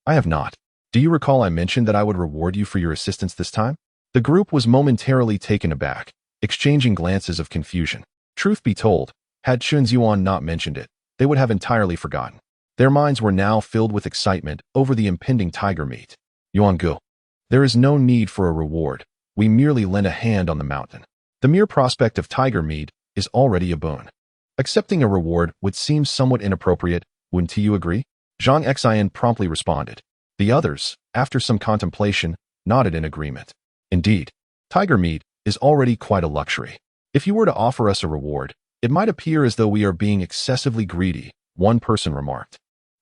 I have not. Do you recall I mentioned that I would reward you for your assistance this time? The group was momentarily taken aback, exchanging glances of confusion. Truth be told, had Chen Zhiyuan not mentioned it, they would have entirely forgotten. Their minds were now filled with excitement over the impending tiger meat. Yuan Ge, there is no need for a reward. We merely lend a hand on the mountain. The mere prospect of tiger meat is already a boon. Accepting a reward would seem somewhat inappropriate, wouldn't you agree? Zhang Xian promptly responded. The others, after some contemplation, nodded in agreement. Indeed, tiger meat is already quite a luxury. If you were to offer us a reward, it might appear as though we are being excessively greedy, one person remarked.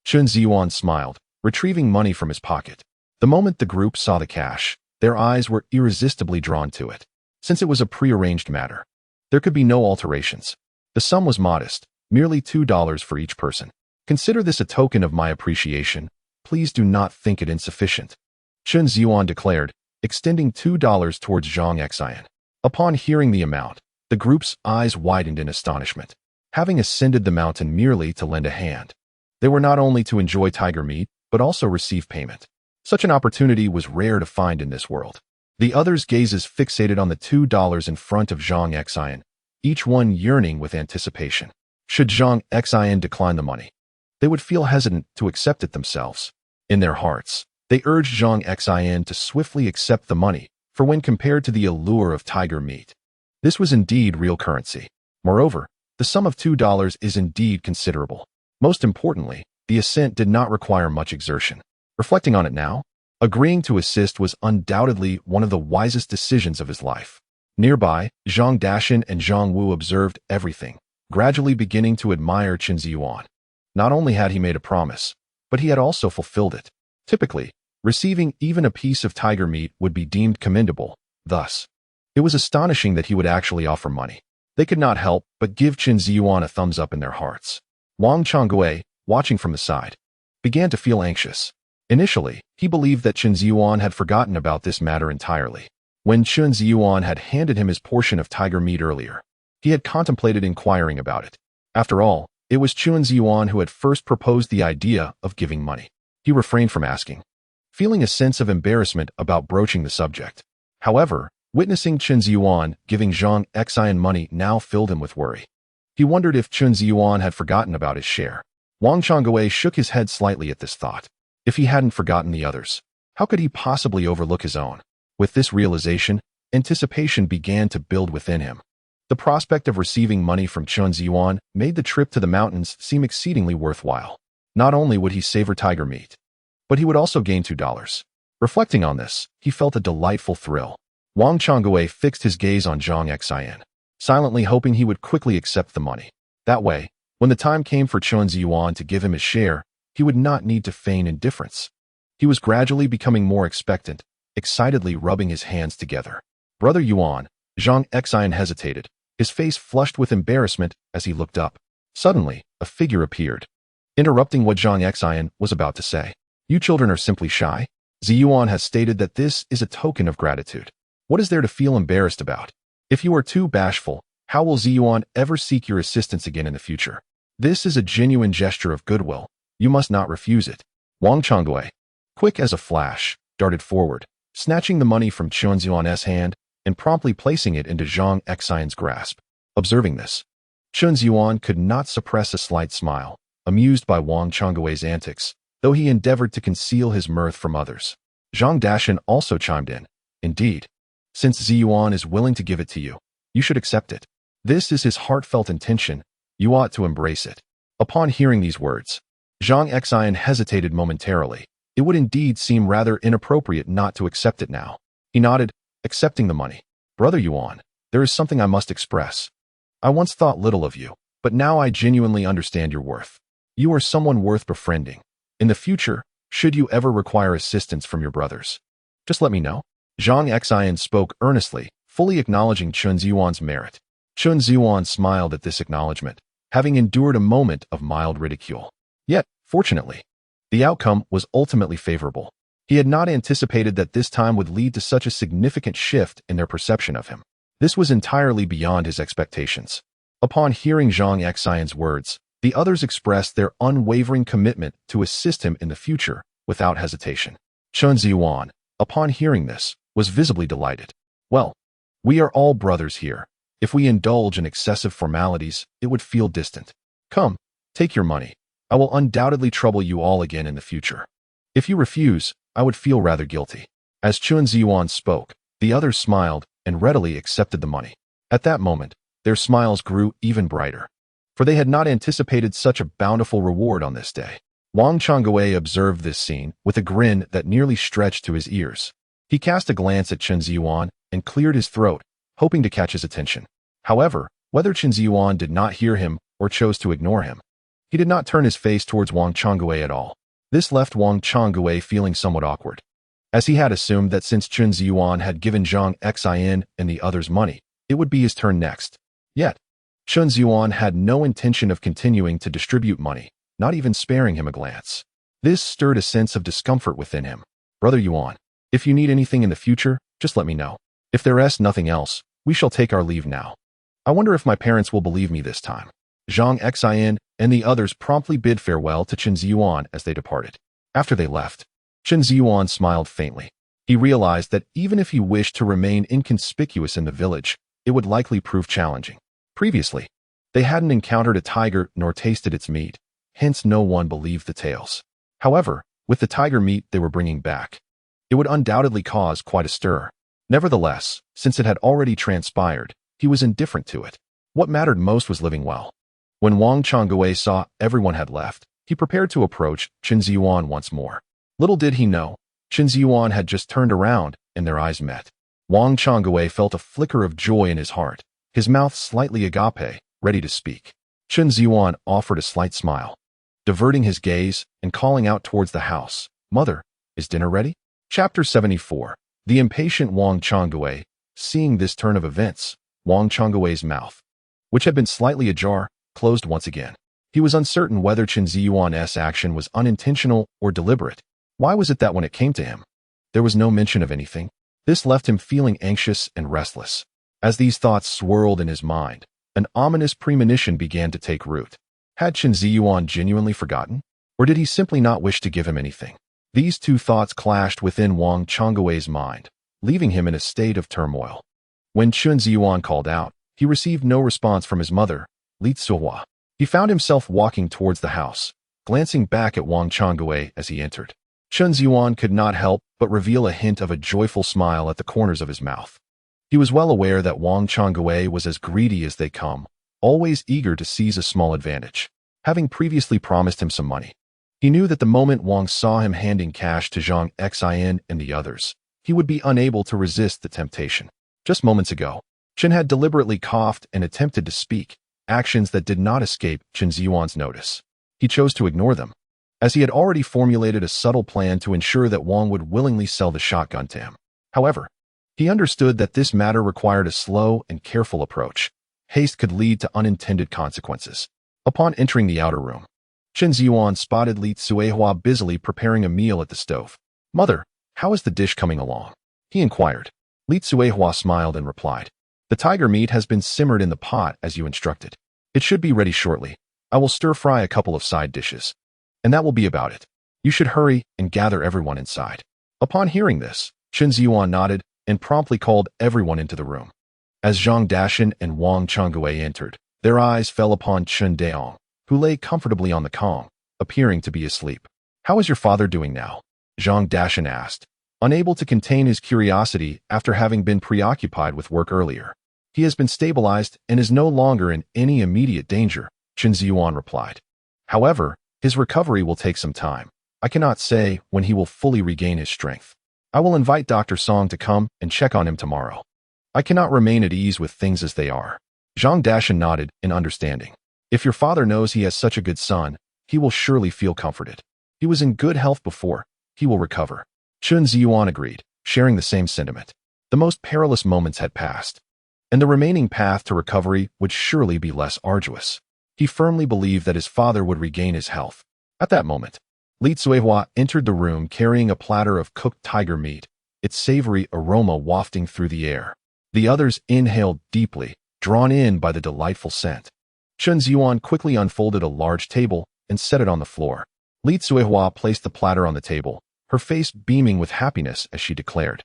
Chen Zhiyuan smiled, retrieving money from his pocket. The moment the group saw the cash, their eyes were irresistibly drawn to it. Since it was a prearranged matter, there could be no alterations. The sum was modest, merely $2 for each person. Consider this a token of my appreciation. Please do not think it insufficient, Chen Zhiyuan declared, extending $2 towards Zhang Xian. Upon hearing the amount, the group's eyes widened in astonishment. Having ascended the mountain merely to lend a hand, they were not only to enjoy tiger meat, but also receive payment. Such an opportunity was rare to find in this world. The others' gazes fixated on the $2 in front of Zhang Xian, each one yearning with anticipation. Should Zhang Xian decline the money, they would feel hesitant to accept it themselves. In their hearts, they urged Zhang Xian to swiftly accept the money, for when compared to the allure of tiger meat, this was indeed real currency. Moreover, the sum of $2 is indeed considerable. Most importantly, the ascent did not require much exertion. Reflecting on it now, agreeing to assist was undoubtedly one of the wisest decisions of his life. Nearby, Zhang Dashan and Zhang Wu observed everything, gradually beginning to admire Chen Zhiyuan. Not only had he made a promise, but he had also fulfilled it. Typically, receiving even a piece of tiger meat would be deemed commendable. Thus, it was astonishing that he would actually offer money. They could not help but give Chen Zhiyuan a thumbs up in their hearts. Wang Changbai, watching from the side, began to feel anxious. Initially, he believed that Chen Zhiyuan had forgotten about this matter entirely. When Chen Zhiyuan had handed him his portion of tiger meat earlier, he had contemplated inquiring about it. After all, it was Chen Zhiyuan who had first proposed the idea of giving money. He refrained from asking, feeling a sense of embarrassment about broaching the subject. However, witnessing Chen Zhiyuan giving Zhang Xian money now filled him with worry. He wondered if Chen Zhiyuan had forgotten about his share. Wang Changbai shook his head slightly at this thought. If he hadn't forgotten the others, how could he possibly overlook his own? With this realization, anticipation began to build within him. The prospect of receiving money from Chen Zhiyuan made the trip to the mountains seem exceedingly worthwhile. Not only would he savor tiger meat, but he would also gain $2. Reflecting on this, he felt a delightful thrill. Wang Changbai fixed his gaze on Zhang Xian, silently hoping he would quickly accept the money. That way, when the time came for Chen Zhiyuan to give him his share, he would not need to feign indifference. He was gradually becoming more expectant, excitedly rubbing his hands together. Brother Yuan, Zhang Xian hesitated, his face flushed with embarrassment as he looked up. Suddenly, a figure appeared, interrupting what Zhang Xian was about to say. You children are simply shy. Zhiyuan has stated that this is a token of gratitude. What is there to feel embarrassed about? If you are too bashful, how will Zhiyuan ever seek your assistance again in the future? This is a genuine gesture of goodwill. You must not refuse it. Wang Changbai, quick as a flash, darted forward, snatching the money from Chen Zhiyuan's hand and promptly placing it into Zhang Xian's grasp. Observing this, Chen Zhiyuan could not suppress a slight smile, amused by Wang Changbai's antics, though he endeavored to conceal his mirth from others. Zhang Dashan also chimed in. Indeed, since Zhiyuan is willing to give it to you, you should accept it. This is his heartfelt intention. You ought to embrace it. Upon hearing these words, Zhang Xian hesitated momentarily. It would indeed seem rather inappropriate not to accept it now. He nodded, accepting the money. Brother Yuan, there is something I must express. I once thought little of you, but now I genuinely understand your worth. You are someone worth befriending. In the future, should you ever require assistance from your brothers, just let me know. Zhang Xian spoke earnestly, fully acknowledging Chen Zhiyuan's merit. Chen Zhiyuan smiled at this acknowledgement, having endured a moment of mild ridicule. Yet, fortunately, the outcome was ultimately favorable. He had not anticipated that this time would lead to such a significant shift in their perception of him. This was entirely beyond his expectations. Upon hearing Zhang Xian's words, the others expressed their unwavering commitment to assist him in the future without hesitation. Chen Zhiyuan, upon hearing this, was visibly delighted. Well, we are all brothers here. If we indulge in excessive formalities, it would feel distant. Come, take your money. I will undoubtedly trouble you all again in the future. If you refuse, I would feel rather guilty. As Chen Zhiyuan spoke, the others smiled and readily accepted the money. At that moment, their smiles grew even brighter, for they had not anticipated such a bountiful reward on this day. Wang Changbai observed this scene with a grin that nearly stretched to his ears. He cast a glance at Chen Zhiyuan and cleared his throat, hoping to catch his attention. However, whether Chen Zhiyuan did not hear him or chose to ignore him, he did not turn his face towards Wang Changbai at all. This left Wang Changbai feeling somewhat awkward, as he had assumed that since Chen Zhiyuan had given Zhang Xian and the others money, it would be his turn next. Yet, Chen Zhiyuan had no intention of continuing to distribute money, not even sparing him a glance. This stirred a sense of discomfort within him. Brother Yuan, if you need anything in the future, just let me know. If there is nothing else, we shall take our leave now. I wonder if my parents will believe me this time. Zhang Xian and the others promptly bid farewell to Chen Zhiyuan as they departed. After they left, Chen Zhiyuan smiled faintly. He realized that even if he wished to remain inconspicuous in the village, it would likely prove challenging. Previously, they hadn't encountered a tiger nor tasted its meat, hence no one believed the tales. However, with the tiger meat they were bringing back, it would undoubtedly cause quite a stir. Nevertheless, since it had already transpired, he was indifferent to it. What mattered most was living well. When Wang Changbai saw everyone had left, he prepared to approach Chen Zhiyuan once more. Little did he know, Chen Zhiyuan had just turned around and their eyes met. Wang Changbai felt a flicker of joy in his heart, his mouth slightly agape, ready to speak. Chen Zhiyuan offered a slight smile, diverting his gaze and calling out towards the house. Mother, is dinner ready? Chapter 74. The impatient Wang Changgui. Seeing this turn of events, Wang Changgui's mouth, which had been slightly ajar, closed once again. He was uncertain whether Chen Zhiyuan's action was unintentional or deliberate. Why was it that when it came to him, there was no mention of anything? This left him feeling anxious and restless. As these thoughts swirled in his mind, an ominous premonition began to take root. Had Chen Zhiyuan genuinely forgotten? Or did he simply not wish to give him anything? These two thoughts clashed within Wang Changgui's mind, leaving him in a state of turmoil. When Chen Zhiyuan called out, he received no response from his mother, Li Tsuhua. He found himself walking towards the house, glancing back at Wang Changgui as he entered. Chen Zhiyuan could not help but reveal a hint of a joyful smile at the corners of his mouth. He was well aware that Wang Changgui was as greedy as they come, always eager to seize a small advantage. Having previously promised him some money, he knew that the moment Wang saw him handing cash to Zhang Xin and the others, he would be unable to resist the temptation. Just moments ago, Chen had deliberately coughed and attempted to speak, actions that did not escape Chen Zhiyuan's notice. He chose to ignore them, as he had already formulated a subtle plan to ensure that Wang would willingly sell the shotgun to him. However, he understood that this matter required a slow and careful approach. Haste could lead to unintended consequences. Upon entering the outer room, Chen Zhiyuan spotted Li Tsuehua busily preparing a meal at the stove. Mother, how is the dish coming along? He inquired. Li Tsuehua smiled and replied, the tiger meat has been simmered in the pot as you instructed. It should be ready shortly. I will stir-fry a couple of side dishes. And that will be about it. You should hurry and gather everyone inside. Upon hearing this, Chen Zhiyuan nodded and promptly called everyone into the room. As Zhang Dashan and Wang Changgui entered, their eyes fell upon Chen Daong, who lay comfortably on the kong, appearing to be asleep. How is your father doing now? Zhang Dashan asked, unable to contain his curiosity after having been preoccupied with work earlier. He has been stabilized and is no longer in any immediate danger, Chen Zhiyuan replied. However, his recovery will take some time. I cannot say when he will fully regain his strength. I will invite Dr. Song to come and check on him tomorrow. I cannot remain at ease with things as they are. Zhang Dashan nodded in understanding. If your father knows he has such a good son, he will surely feel comforted. He was in good health before. He will recover. Chen Zhiyuan agreed, sharing the same sentiment. The most perilous moments had passed, and the remaining path to recovery would surely be less arduous. He firmly believed that his father would regain his health. At that moment, Li Tsuehua entered the room carrying a platter of cooked tiger meat, its savory aroma wafting through the air. The others inhaled deeply, drawn in by the delightful scent. Chen Zhiyuan quickly unfolded a large table and set it on the floor. Li Tsuehua placed the platter on the table, her face beaming with happiness as she declared,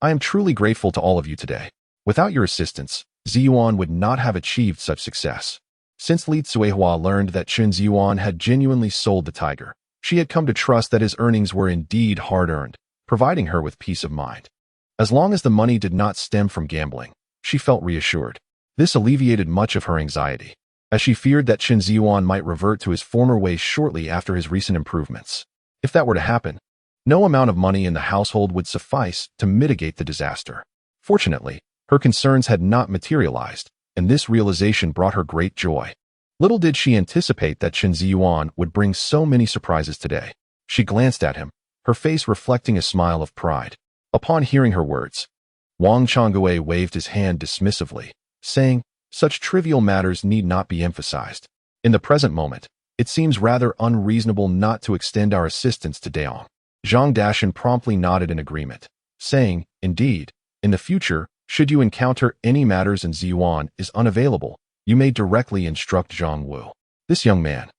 I am truly grateful to all of you today. Without your assistance, Zhiyuan would not have achieved such success. Since Li Tsuehua learned that Chen Zhiyuan had genuinely sold the tiger, she had come to trust that his earnings were indeed hard-earned, providing her with peace of mind. As long as the money did not stem from gambling, she felt reassured. This alleviated much of her anxiety, as she feared that Chen Zhiyuan might revert to his former ways shortly after his recent improvements. If that were to happen, no amount of money in the household would suffice to mitigate the disaster. Fortunately, her concerns had not materialized, and this realization brought her great joy. Little did she anticipate that Chen Zhiyuan would bring so many surprises today. She glanced at him, her face reflecting a smile of pride. Upon hearing her words, Wang Changgui waved his hand dismissively, saying, such trivial matters need not be emphasized. In the present moment, it seems rather unreasonable not to extend our assistance to Daong. Zhang Dashan promptly nodded in agreement, saying, indeed, in the future, should you encounter any matters and Zhiyuan is unavailable, you may directly instruct Zhang Wu. This young man,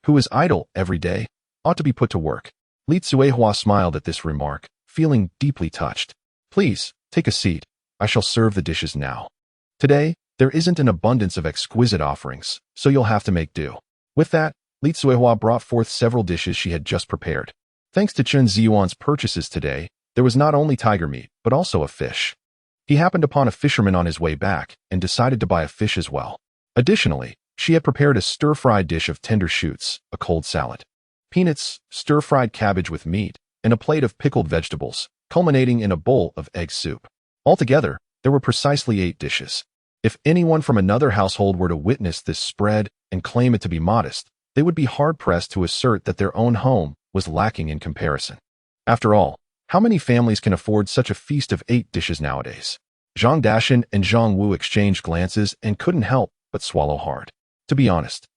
who is idle every day, ought to be put to work. Li Tsuehua smiled at this remark, feeling deeply touched. Please, take a seat. I shall serve the dishes now. Today, there isn't an abundance of exquisite offerings, so you'll have to make do. With that, Li Tsuehua brought forth several dishes she had just prepared. Thanks to Chen Zhiyuan's purchases today, there was not only tiger meat, but also a fish. He happened upon a fisherman on his way back and decided to buy a fish as well. Additionally, she had prepared a stir-fried dish of tender shoots, a cold salad, peanuts, stir-fried cabbage with meat, and a plate of pickled vegetables, culminating in a bowl of egg soup. Altogether, there were precisely 8 dishes. If anyone from another household were to witness this spread and claim it to be modest, they would be hard-pressed to assert that their own home was lacking in comparison. After all, how many families can afford such a feast of 8 dishes nowadays? Zhang Dashan and Zhang Wu exchanged glances and couldn't help but swallow hard. To be honest,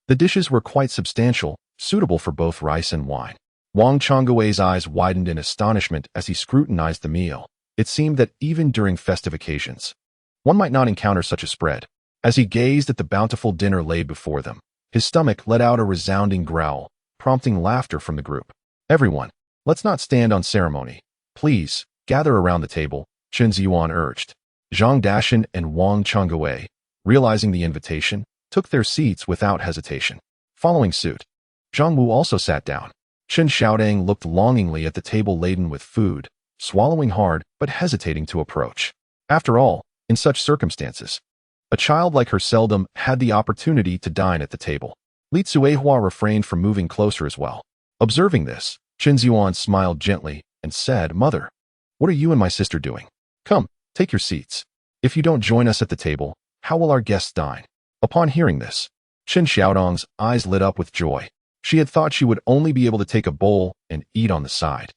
the dishes were quite substantial, suitable for both rice and wine. Wang Changgui's eyes widened in astonishment as he scrutinized the meal. It seemed that even during festive occasions, one might not encounter such a spread. As he gazed at the bountiful dinner laid before them, his stomach let out a resounding growl, prompting laughter from the group. Everyone, let's not stand on ceremony. Please, gather around the table, Chen Zhiyuan urged. Zhang Dashan and Wang Changui, realizing the invitation, took their seats without hesitation. Following suit, Zhang Wu also sat down. Chen Xiaodang looked longingly at the table laden with food, swallowing hard but hesitating to approach. After all, in such circumstances, a child like her seldom had the opportunity to dine at the table. Li Tsuehua refrained from moving closer as well. Observing this, Chen Zhiyuan smiled gently and said, "Mother, what are you and my sister doing? Come, take your seats. If you don't join us at the table, how will our guests dine?" Upon hearing this, Chen Xiaodong's eyes lit up with joy. She had thought she would only be able to take a bowl and eat on the side,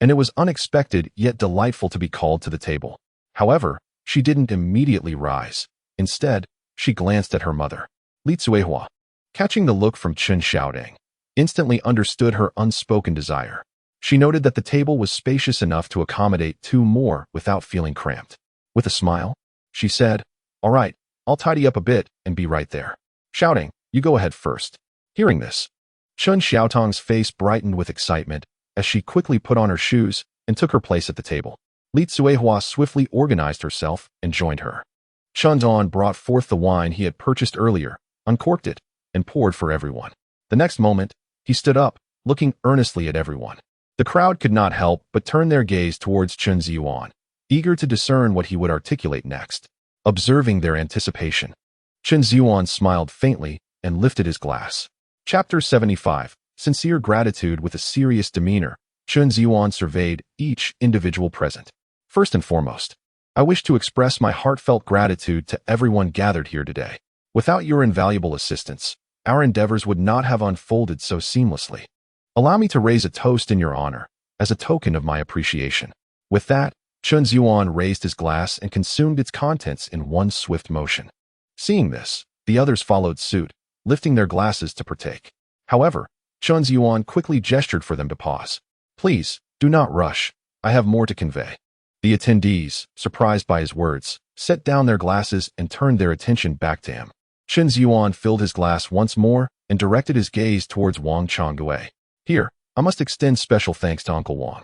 and it was unexpected yet delightful to be called to the table. However, she didn't immediately rise. Instead, she glanced at her mother. Li Tsuehua, catching the look from Chen Xiaodang, instantly understood her unspoken desire. She noted that the table was spacious enough to accommodate 2 more without feeling cramped. With a smile, she said, "All right, I'll tidy up a bit and be right there." Shouting, "You go ahead first." Hearing this, Chen Xiaotong's face brightened with excitement as she quickly put on her shoes and took her place at the table. Li Tsuehua swiftly organized herself and joined her. Chen Zhiyuan brought forth the wine he had purchased earlier, uncorked it, and poured for everyone. The next moment, he stood up, looking earnestly at everyone. The crowd could not help but turn their gaze towards Chen Zhiyuan, eager to discern what he would articulate next. Observing their anticipation, Chen Zhiyuan smiled faintly and lifted his glass. Chapter 75. Sincere gratitude. With a serious demeanor, Chen Zhiyuan surveyed each individual present. "First and foremost, I wish to express my heartfelt gratitude to everyone gathered here today. Without your invaluable assistance, our endeavors would not have unfolded so seamlessly. Allow me to raise a toast in your honor, as a token of my appreciation." With that, Chen Zhiyuan raised his glass and consumed its contents in one swift motion. Seeing this, the others followed suit, lifting their glasses to partake. However, Chen Zhiyuan quickly gestured for them to pause. "Please, do not rush. I have more to convey." The attendees, surprised by his words, set down their glasses and turned their attention back to him. Chen Zhiyuan filled his glass once more and directed his gaze towards Wang Changui. "Here, I must extend special thanks to Uncle Wang.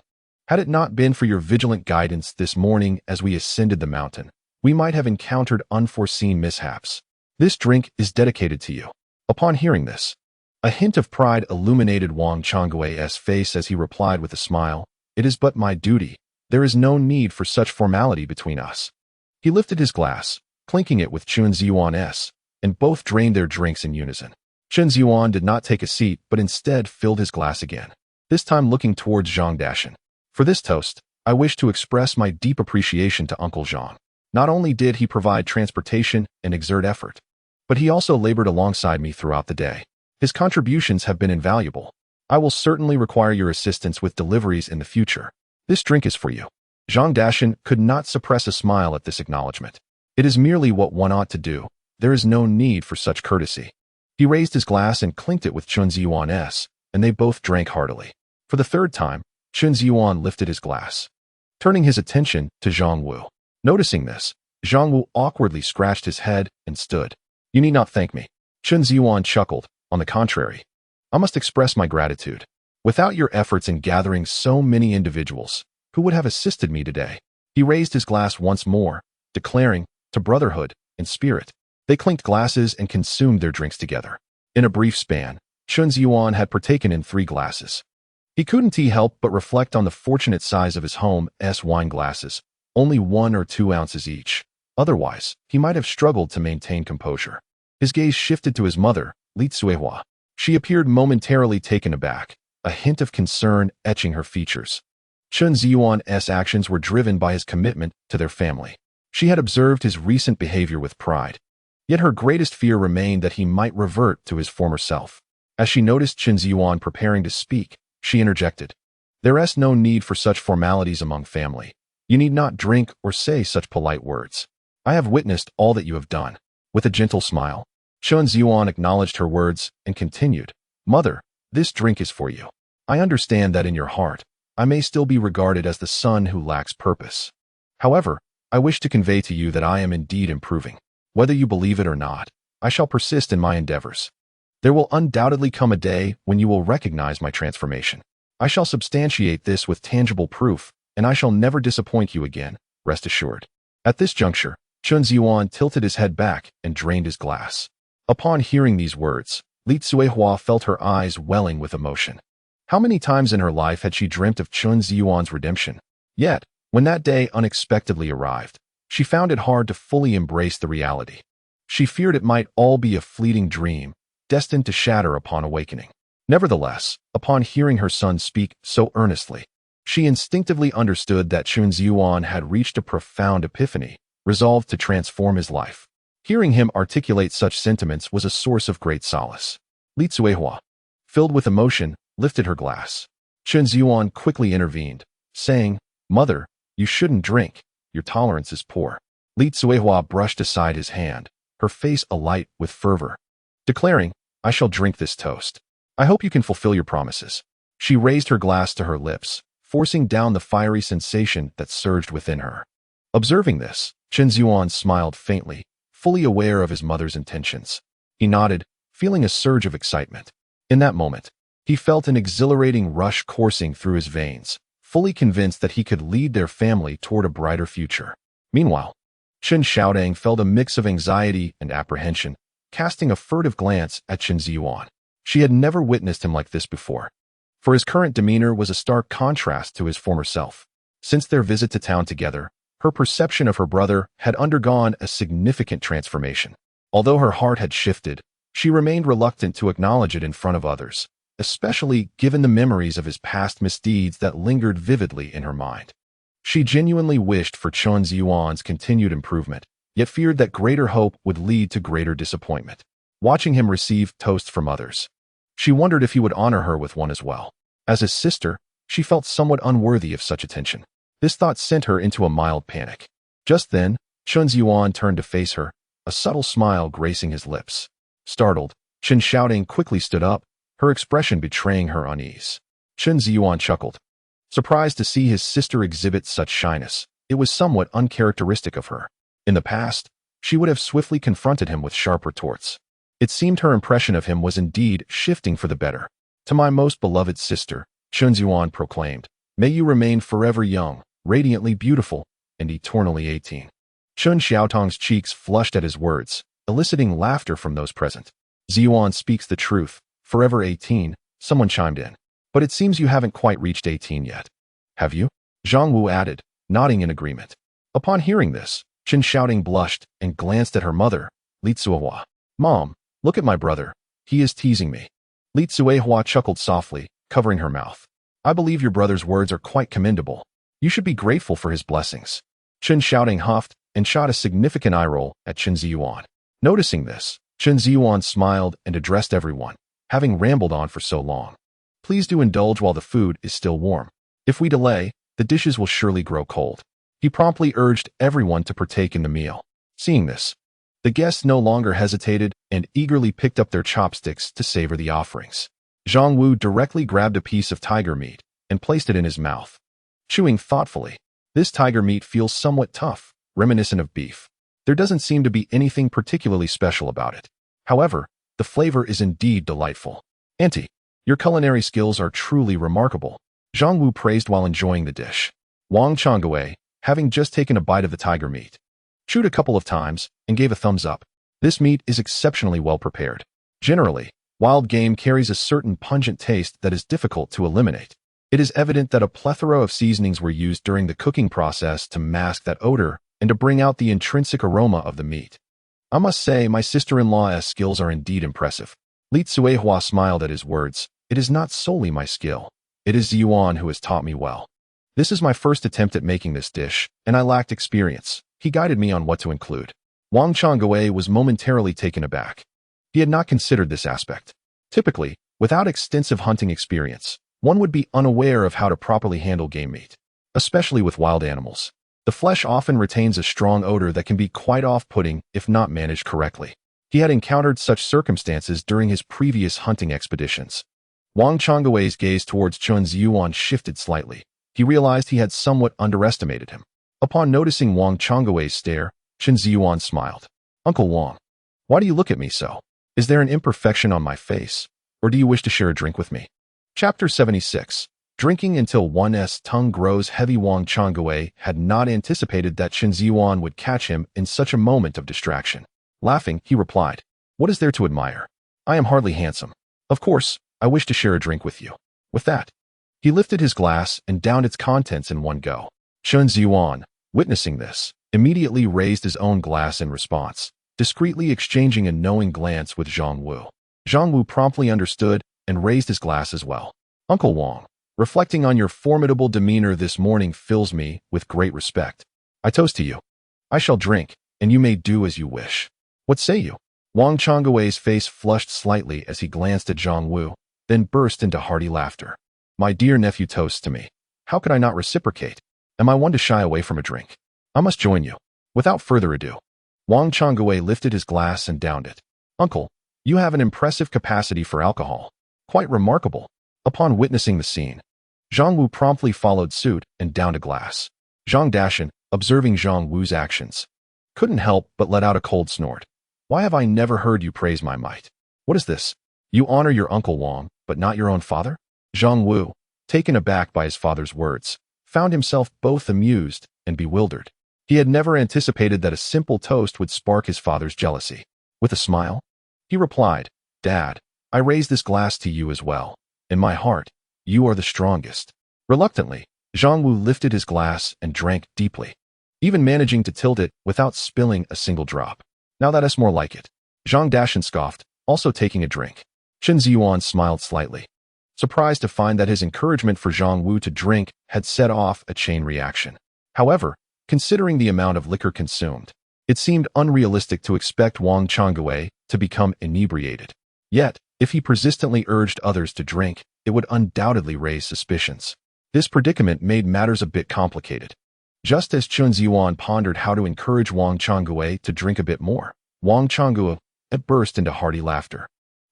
Had it not been for your vigilant guidance this morning as we ascended the mountain, we might have encountered unforeseen mishaps. This drink is dedicated to you." Upon hearing this, a hint of pride illuminated Wang Changgui's face as he replied with a smile, "It is but my duty. There is no need for such formality between us." He lifted his glass, clinking it with Chen Zhiyuan's, and both drained their drinks in unison. Chen Zhiyuan did not take a seat but instead filled his glass again, this time looking towards Zhang Dashan. "For this toast, I wish to express my deep appreciation to Uncle Zhang. Not only did he provide transportation and exert effort, but he also labored alongside me throughout the day. His contributions have been invaluable. I will certainly require your assistance with deliveries in the future. This drink is for you." Zhang Dashan could not suppress a smile at this acknowledgement. It is merely what one ought to do. There is no need for such courtesy. He raised his glass and clinked it with Chen Zhiyuan's, and they both drank heartily. For the third time, Chen Zhiyuan lifted his glass, turning his attention to Zhang Wu. Noticing this, Zhang Wu awkwardly scratched his head and stood. "You need not thank me." Chen Zhiyuan chuckled. "On the contrary, I must express my gratitude. Without your efforts in gathering so many individuals, who would have assisted me today?" He raised his glass once more, declaring, "To brotherhood and spirit." They clinked glasses and consumed their drinks together. In a brief span, Chen Zhiyuan had partaken in 3 glasses. He couldn't help but reflect on the fortunate size of his home's wine glasses, only 1 or 2 ounces each. Otherwise, he might have struggled to maintain composure. His gaze shifted to his mother, Li Tsuehua. She appeared momentarily taken aback, a hint of concern etching her features. Chen Zhiyuan's actions were driven by his commitment to their family. She had observed his recent behavior with pride. Yet her greatest fear remained that he might revert to his former self. As she noticed Chen Zhiyuan preparing to speak, she interjected, "There is no need for such formalities among family. You need not drink or say such polite words. I have witnessed all that you have done." With a gentle smile, Chen Zhiyuan acknowledged her words and continued, "Mother, this drink is for you. I understand that in your heart, I may still be regarded as the son who lacks purpose. However, I wish to convey to you that I am indeed improving. Whether you believe it or not, I shall persist in my endeavors. There will undoubtedly come a day when you will recognize my transformation. I shall substantiate this with tangible proof, and I shall never disappoint you again, rest assured." At this juncture, Chen Zhiyuan tilted his head back and drained his glass. Upon hearing these words, Li Tsuehua felt her eyes welling with emotion. How many times in her life had she dreamt of Chen Zhiyuan's redemption? Yet, when that day unexpectedly arrived, she found it hard to fully embrace the reality. She feared it might all be a fleeting dream, destined to shatter upon awakening. Nevertheless, upon hearing her son speak so earnestly, she instinctively understood that Chen Zhiyuan had reached a profound epiphany, resolved to transform his life. Hearing him articulate such sentiments was a source of great solace. Li Tsuehua, filled with emotion, lifted her glass. Chen Zhiyuan quickly intervened, saying, "Mother, you shouldn't drink. Your tolerance is poor." Li Tsuehua brushed aside his hand, her face alight with fervor, declaring, "I shall drink this toast. I hope you can fulfill your promises." She raised her glass to her lips, forcing down the fiery sensation that surged within her. Observing this, Chen Zhiyuan smiled faintly, fully aware of his mother's intentions. He nodded, feeling a surge of excitement. In that moment, he felt an exhilarating rush coursing through his veins, fully convinced that he could lead their family toward a brighter future. Meanwhile, Chen Xiaodang felt a mix of anxiety and apprehension, casting a furtive glance at Chen Zhiyuan. She had never witnessed him like this before, for his current demeanor was a stark contrast to his former self. Since their visit to town together, her perception of her brother had undergone a significant transformation. Although her heart had shifted, she remained reluctant to acknowledge it in front of others, especially given the memories of his past misdeeds that lingered vividly in her mind. She genuinely wished for Chen Zhiyuan's continued improvement, yet feared that greater hope would lead to greater disappointment. Watching him receive toasts from others, she wondered if he would honor her with one as well. As his sister, she felt somewhat unworthy of such attention. This thought sent her into a mild panic. Just then, Chen Zhiyuan turned to face her, a subtle smile gracing his lips. Startled, Chen Xiaodang quickly stood up, her expression betraying her unease. Chen Zhiyuan chuckled. Surprised to see his sister exhibit such shyness, it was somewhat uncharacteristic of her. In the past, she would have swiftly confronted him with sharp retorts. It seemed her impression of him was indeed shifting for the better. "To my most beloved sister," Chen Zhiyuan proclaimed, "may you remain forever young, radiantly beautiful, and eternally 18. Chen Xiaotong's cheeks flushed at his words, eliciting laughter from those present. "Zhiyuan speaks the truth, forever 18, someone chimed in. "But it seems you haven't quite reached 18 yet. Have you?" Zhang Wu added, nodding in agreement. Upon hearing this, Chen Xiaodong blushed and glanced at her mother, Li Tsuehua. "Mom, look at my brother. He is teasing me." Li Tsuehua chuckled softly, covering her mouth. "I believe your brother's words are quite commendable. You should be grateful for his blessings." Chen Xiaodong huffed and shot a significant eye roll at Chen Zhiyuan. Noticing this, Chen Zhiyuan smiled and addressed everyone, having rambled on for so long. "Please do indulge while the food is still warm. If we delay, the dishes will surely grow cold." He promptly urged everyone to partake in the meal. Seeing this, the guests no longer hesitated and eagerly picked up their chopsticks to savor the offerings. Zhang Wu directly grabbed a piece of tiger meat and placed it in his mouth. Chewing thoughtfully, this tiger meat feels somewhat tough, reminiscent of beef. There doesn't seem to be anything particularly special about it. However, the flavor is indeed delightful. "Auntie, your culinary skills are truly remarkable," Zhang Wu praised while enjoying the dish. Wang Changbai, having just taken a bite of the tiger meat, chewed a couple of times and gave a thumbs up. "This meat is exceptionally well prepared. Generally, wild game carries a certain pungent taste that is difficult to eliminate. It is evident that a plethora of seasonings were used during the cooking process to mask that odor and to bring out the intrinsic aroma of the meat. I must say my sister-in-law's skills are indeed impressive." Li Tsuehua smiled at his words. "It is not solely my skill. It is Zhiyuan who has taught me well. This is my first attempt at making this dish, and I lacked experience," He guided me on what to include. Wang Changwei was momentarily taken aback. He had not considered this aspect. Typically, without extensive hunting experience, one would be unaware of how to properly handle game meat, especially with wild animals. The flesh often retains a strong odor that can be quite off-putting if not managed correctly. He had encountered such circumstances during his previous hunting expeditions. Wang Changwei's gaze towards Chen Zhiyuan shifted slightly. He realized he had somewhat underestimated him. Upon noticing Wang Changwei's stare, Chen Zhiyuan smiled. "Uncle Wang, why do you look at me so? Is there an imperfection on my face, or do you wish to share a drink with me?" Chapter 76. Drinking until one's tongue grows heavy. Wang Changwei had not anticipated that Chen Zhiyuan would catch him in such a moment of distraction. Laughing, he replied, "What is there to admire? I am hardly handsome. Of course, I wish to share a drink with you." With that, he lifted his glass and downed its contents in one go. Chen Zhiyuan, witnessing this, immediately raised his own glass in response, discreetly exchanging a knowing glance with Zhang Wu. Zhang Wu promptly understood and raised his glass as well. "Uncle Wang, reflecting on your formidable demeanor this morning fills me with great respect. I toast to you. I shall drink, and you may do as you wish. What say you?" Wang Changwei's face flushed slightly as he glanced at Zhang Wu, then burst into hearty laughter. "My dear nephew toasts to me. How could I not reciprocate? Am I one to shy away from a drink? I must join you." Without further ado, Wang Changwei lifted his glass and downed it. "Uncle, you have an impressive capacity for alcohol. Quite remarkable." Upon witnessing the scene, Zhang Wu promptly followed suit and downed a glass. Zhang Dashan, observing Zhang Wu's actions, couldn't help but let out a cold snort. "Why have I never heard you praise my might? What is this? You honor your Uncle Wang, but not your own father?" Zhang Wu, taken aback by his father's words, found himself both amused and bewildered. He had never anticipated that a simple toast would spark his father's jealousy. With a smile, he replied, "Dad, I raise this glass to you as well. In my heart, you are the strongest." Reluctantly, Zhang Wu lifted his glass and drank deeply, even managing to tilt it without spilling a single drop. "Now that's more like it." Zhang Dashan scoffed, also taking a drink. Chen Zhiyuan smiled slightly, surprised to find that his encouragement for Zhang Wu to drink had set off a chain reaction. However, considering the amount of liquor consumed, it seemed unrealistic to expect Wang Changwei to become inebriated. Yet, if he persistently urged others to drink, it would undoubtedly raise suspicions. This predicament made matters a bit complicated. Just as Chen Zhiyuan pondered how to encourage Wang Changwei to drink a bit more, Wang Changwei burst into hearty laughter.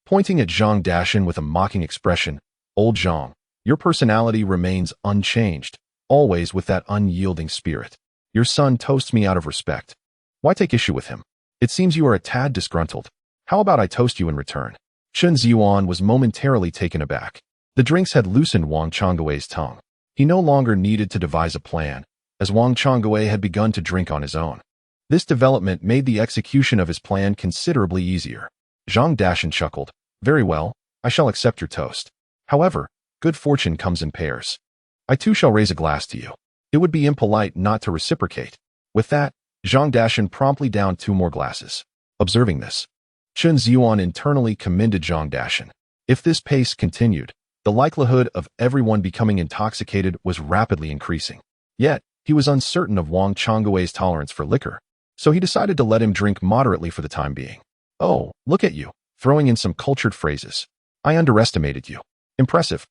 Pointing at Zhang Dashan with a mocking expression, "Old Zhang, your personality remains unchanged, always with that unyielding spirit. Your son toasts me out of respect. Why take issue with him? It seems you are a tad disgruntled. How about I toast you in return?" Chen Zhiyuan was momentarily taken aback. The drinks had loosened Wang Changwei's tongue. He no longer needed to devise a plan, as Wang Changwei had begun to drink on his own. This development made the execution of his plan considerably easier. Zhang Dashan chuckled. "Very well, I shall accept your toast. However, good fortune comes in pairs. I too shall raise a glass to you. It would be impolite not to reciprocate." With that, Zhang Dashan promptly downed 2 more glasses. Observing this, Chen Zhiyuan internally commended Zhang Dashan. If this pace continued, the likelihood of everyone becoming intoxicated was rapidly increasing. Yet, he was uncertain of Wang Changwei's tolerance for liquor, so he decided to let him drink moderately for the time being. "Oh, look at you, throwing in some cultured phrases. I underestimated you. Impressive."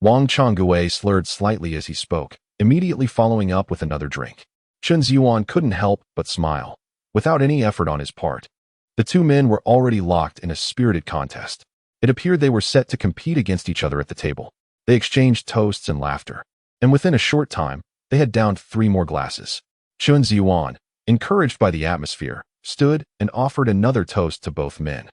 Wang Changwei slurred slightly as he spoke, immediately following up with another drink. Chen Zhiyuan couldn't help but smile, without any effort on his part. The 2 men were already locked in a spirited contest. It appeared they were set to compete against each other at the table. They exchanged toasts and laughter, and within a short time, they had downed 3 more glasses. Chen Zhiyuan, encouraged by the atmosphere, stood and offered another toast to both men.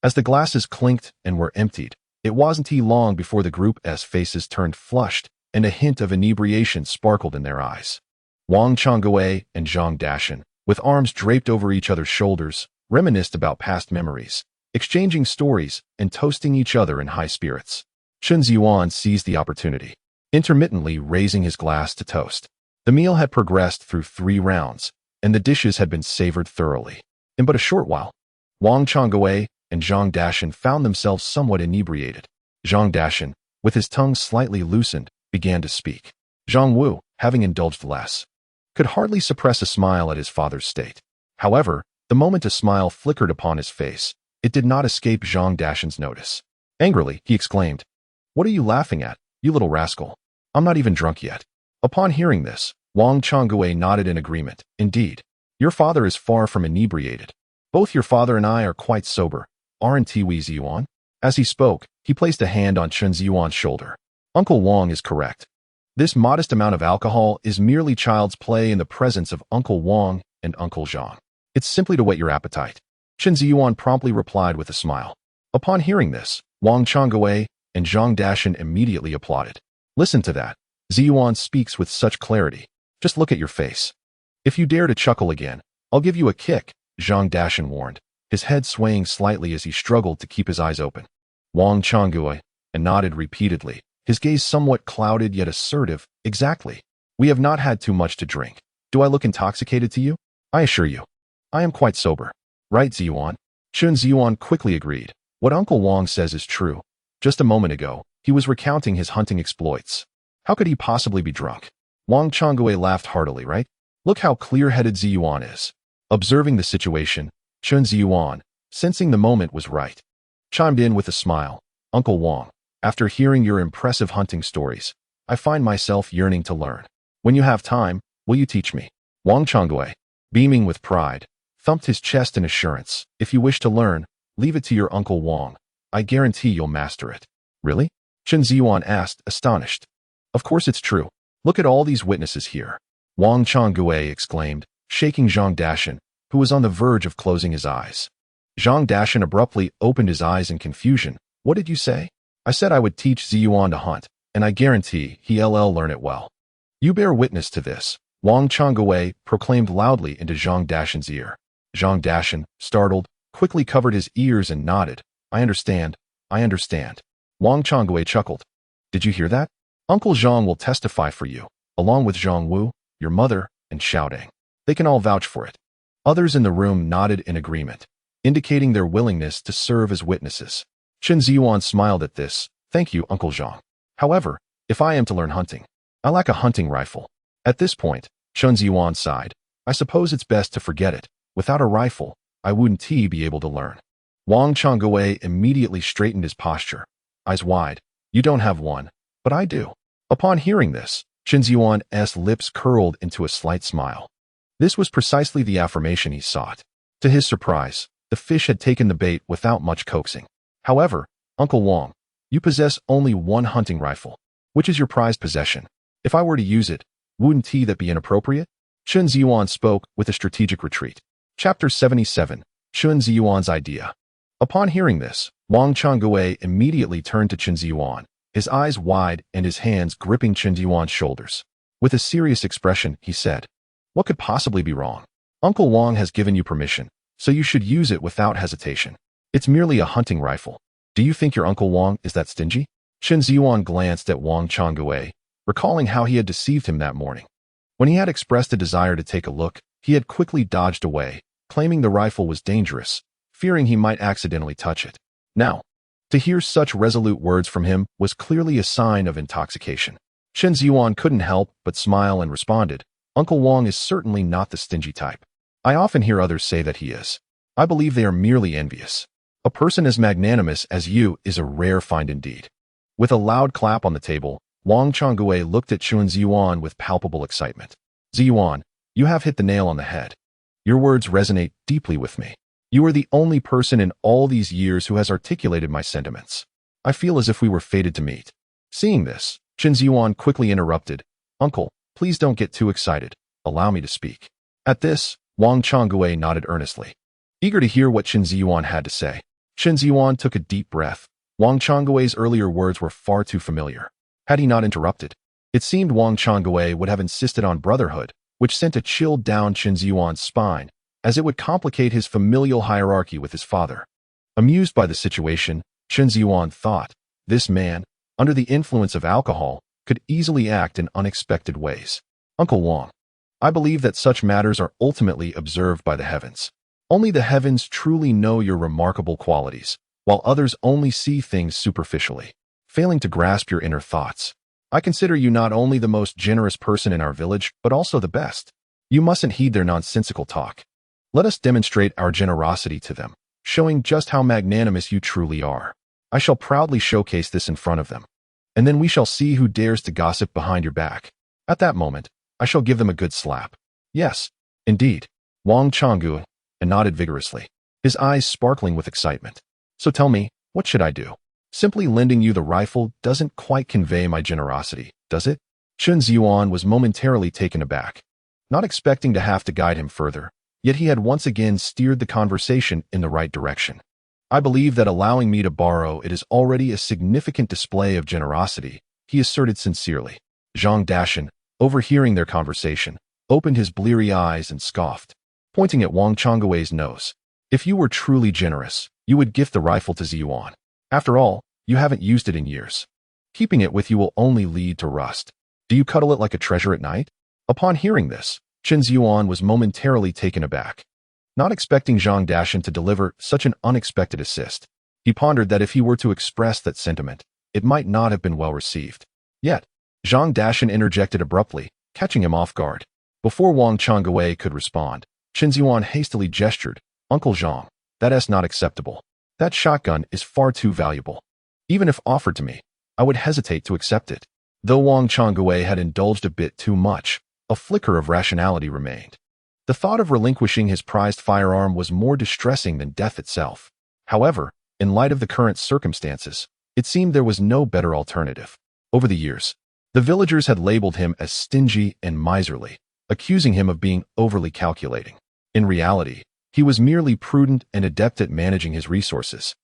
As the glasses clinked and were emptied, it wasn't long before the group's faces turned flushed and a hint of inebriation sparkled in their eyes. Wang Changwei and Zhang Dashan, with arms draped over each other's shoulders, reminisced about past memories, exchanging stories and toasting each other in high spirits. Chen Zhiyuan seized the opportunity, intermittently raising his glass to toast. The meal had progressed through 3 rounds, and the dishes had been savored thoroughly. In but a short while, Wang Changwei and Zhang Dashan found themselves somewhat inebriated. Zhang Dashan, with his tongue slightly loosened, began to speak. Zhang Wu, having indulged less, could hardly suppress a smile at his father's state. However, the moment a smile flickered upon his face, it did not escape Zhang Dashan's notice. Angrily, he exclaimed, "What are you laughing at, you little rascal? I'm not even drunk yet." Upon hearing this, Wang Changgui nodded in agreement. "Indeed, your father is far from inebriated. Both your father and I are quite sober, aren't we, Zhiyuan?" As he spoke, he placed a hand on Chen Zhiyuan's shoulder. "Uncle Wang is correct. This modest amount of alcohol is merely child's play in the presence of Uncle Wang and Uncle Zhang. It's simply to whet your appetite." Chen Zhiyuan promptly replied with a smile. Upon hearing this, Wang Changgui and Zhang Dashan immediately applauded. "Listen to that. Zhiyuan speaks with such clarity. Just look at your face. If you dare to chuckle again, I'll give you a kick," Zhang Dashan warned, his head swaying slightly as he struggled to keep his eyes open. Wang Changgui and nodded repeatedly, his gaze somewhat clouded yet assertive. "Exactly. We have not had too much to drink. Do I look intoxicated to you? I assure you, I am quite sober. Right, Zhiyuan?" Chen Zhiyuan quickly agreed. "What Uncle Wang says is true. Just a moment ago, he was recounting his hunting exploits. How could he possibly be drunk?" Wang Changgui laughed heartily. "Right? Look how clear-headed Zhiyuan is." Observing the situation, Chen Zhiyuan, sensing the moment was right, chimed in with a smile. "Uncle Wang, after hearing your impressive hunting stories, I find myself yearning to learn. When you have time, will you teach me?" Wang Changgui, beaming with pride, thumped his chest in assurance. "If you wish to learn, leave it to your Uncle Wang. I guarantee you'll master it." "Really?" Chen Zhiyuan asked, astonished. "Of course it's true. Look at all these witnesses here," Wang Changgui exclaimed, shaking Zhang Dashan, who was on the verge of closing his eyes. Zhang Dashan abruptly opened his eyes in confusion. "What did you say?" "I said I would teach Zhiyuan to hunt, and I guarantee he'll learn it well." "You bear witness to this," Wang Changgui proclaimed loudly into Zhang Dashan's ear. Zhang Dashan, startled, quickly covered his ears and nodded. I understand. Wang Changgui chuckled. "Did you hear that? Uncle Zhang will testify for you, along with Zhang Wu, your mother, and Xiaodong. They can all vouch for it." Others in the room nodded in agreement, indicating their willingness to serve as witnesses. Chen Zhiyuan smiled at this. "Thank you, Uncle Zhang. However, if I am to learn hunting, I lack a hunting rifle." At this point, Chen Zhiyuan sighed. "I suppose it's best to forget it. Without a rifle, I wouldn't be able to learn." Wang Changgui immediately straightened his posture, eyes wide. "You don't have one, but I do." Upon hearing this, Chen Zhiyuan's lips curled into a slight smile. This was precisely the affirmation he sought. To his surprise, the fish had taken the bait without much coaxing. "However, Uncle Wang, you possess only one hunting rifle. Which is your prized possession? If I were to use it, wouldn't that be inappropriate?" Chen Zhiyuan spoke with a strategic retreat. Chapter 77. Chen Zhiyuan's Idea. Upon hearing this, Wang Changgui immediately turned to Chen Zhiyuan, his eyes wide and his hands gripping Chen Zhiyuan's shoulders. With a serious expression, he said, "What could possibly be wrong? Uncle Wang has given you permission, so you should use it without hesitation. It's merely a hunting rifle. Do you think your Uncle Wang is that stingy?" Chen Zhiyuan glanced at Wang Changgui, recalling how he had deceived him that morning. When he had expressed a desire to take a look, he had quickly dodged away, claiming the rifle was dangerous, fearing he might accidentally touch it. Now, to hear such resolute words from him was clearly a sign of intoxication. Chen Zhiyuan couldn't help but smile and responded, "Uncle Wang is certainly not the stingy type. I often hear others say that he is. I believe they are merely envious. A person as magnanimous as you is a rare find indeed." With a loud clap on the table, Wang Changgui looked at Chen Zhiyuan with palpable excitement. "Zhiyuan, you have hit the nail on the head. Your words resonate deeply with me. You are the only person in all these years who has articulated my sentiments. I feel as if we were fated to meet." Seeing this, Chen Zhiyuan quickly interrupted, "Uncle, please don't get too excited. Allow me to speak." At this, Wang Changgui nodded earnestly, eager to hear what Chen Zhiyuan had to say. Chen Zhiyuan took a deep breath. Wang Changgui's earlier words were far too familiar. Had he not interrupted, it seemed Wang Changgui would have insisted on brotherhood, which sent a chill down Chen Zhiyuan's spine, as it would complicate his familial hierarchy with his father. Amused by the situation, Chen Zhiyuan thought, this man, under the influence of alcohol, could easily act in unexpected ways. "Uncle Wang, I believe that such matters are ultimately observed by the heavens. Only the heavens truly know your remarkable qualities, while others only see things superficially, failing to grasp your inner thoughts. I consider you not only the most generous person in our village, but also the best. You mustn't heed their nonsensical talk. Let us demonstrate our generosity to them, showing just how magnanimous you truly are. I shall proudly showcase this in front of them, and then we shall see who dares to gossip behind your back. At that moment, I shall give them a good slap. Yes, indeed. Wang Changguo nodded vigorously, his eyes sparkling with excitement. So tell me, what should I do? Simply lending you the rifle doesn't quite convey my generosity, does it? Chen Zhiyuan was momentarily taken aback, not expecting to have to guide him further, yet he had once again steered the conversation in the right direction. I believe that allowing me to borrow it is already a significant display of generosity, he asserted sincerely. Zhang Dashan, overhearing their conversation, opened his bleary eyes and scoffed, pointing at Wang Changguo's nose. If you were truly generous, you would gift the rifle to Zhiyuan. After all, you haven't used it in years. Keeping it with you will only lead to rust. Do you cuddle it like a treasure at night? Upon hearing this, Chen Zhiyuan was momentarily taken aback. Not expecting Zhang Dashan to deliver such an unexpected assist, he pondered that if he were to express that sentiment, it might not have been well received. Yet, Zhang Dashan interjected abruptly, catching him off guard. Before Wang Changguo could respond, Chen Zhiyuan hastily gestured, "Uncle Zhang, that's not acceptable. That shotgun is far too valuable. Even if offered to me, I would hesitate to accept it." Though Wang Changguo had indulged a bit too much, a flicker of rationality remained. The thought of relinquishing his prized firearm was more distressing than death itself. However, in light of the current circumstances, it seemed there was no better alternative. Over the years, the villagers had labeled him as stingy and miserly, accusing him of being overly calculating. In reality, he was merely prudent and adept at managing his resources.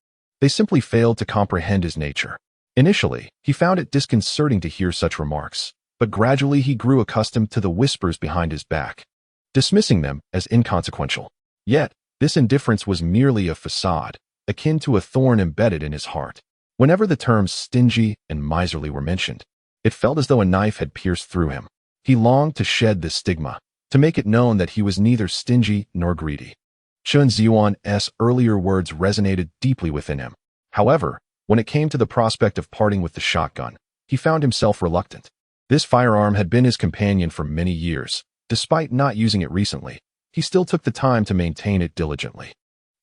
They simply failed to comprehend his nature. Initially, he found it disconcerting to hear such remarks, but gradually he grew accustomed to the whispers behind his back, dismissing them as inconsequential. Yet, this indifference was merely a facade, akin to a thorn embedded in his heart. Whenever the terms stingy and miserly were mentioned, it felt as though a knife had pierced through him. He longed to shed this stigma, to make it known that he was neither stingy nor greedy. Chen Zhiyuan's earlier words resonated deeply within him. However, when it came to the prospect of parting with the shotgun, he found himself reluctant. This firearm had been his companion for many years. Despite not using it recently, he still took the time to maintain it diligently.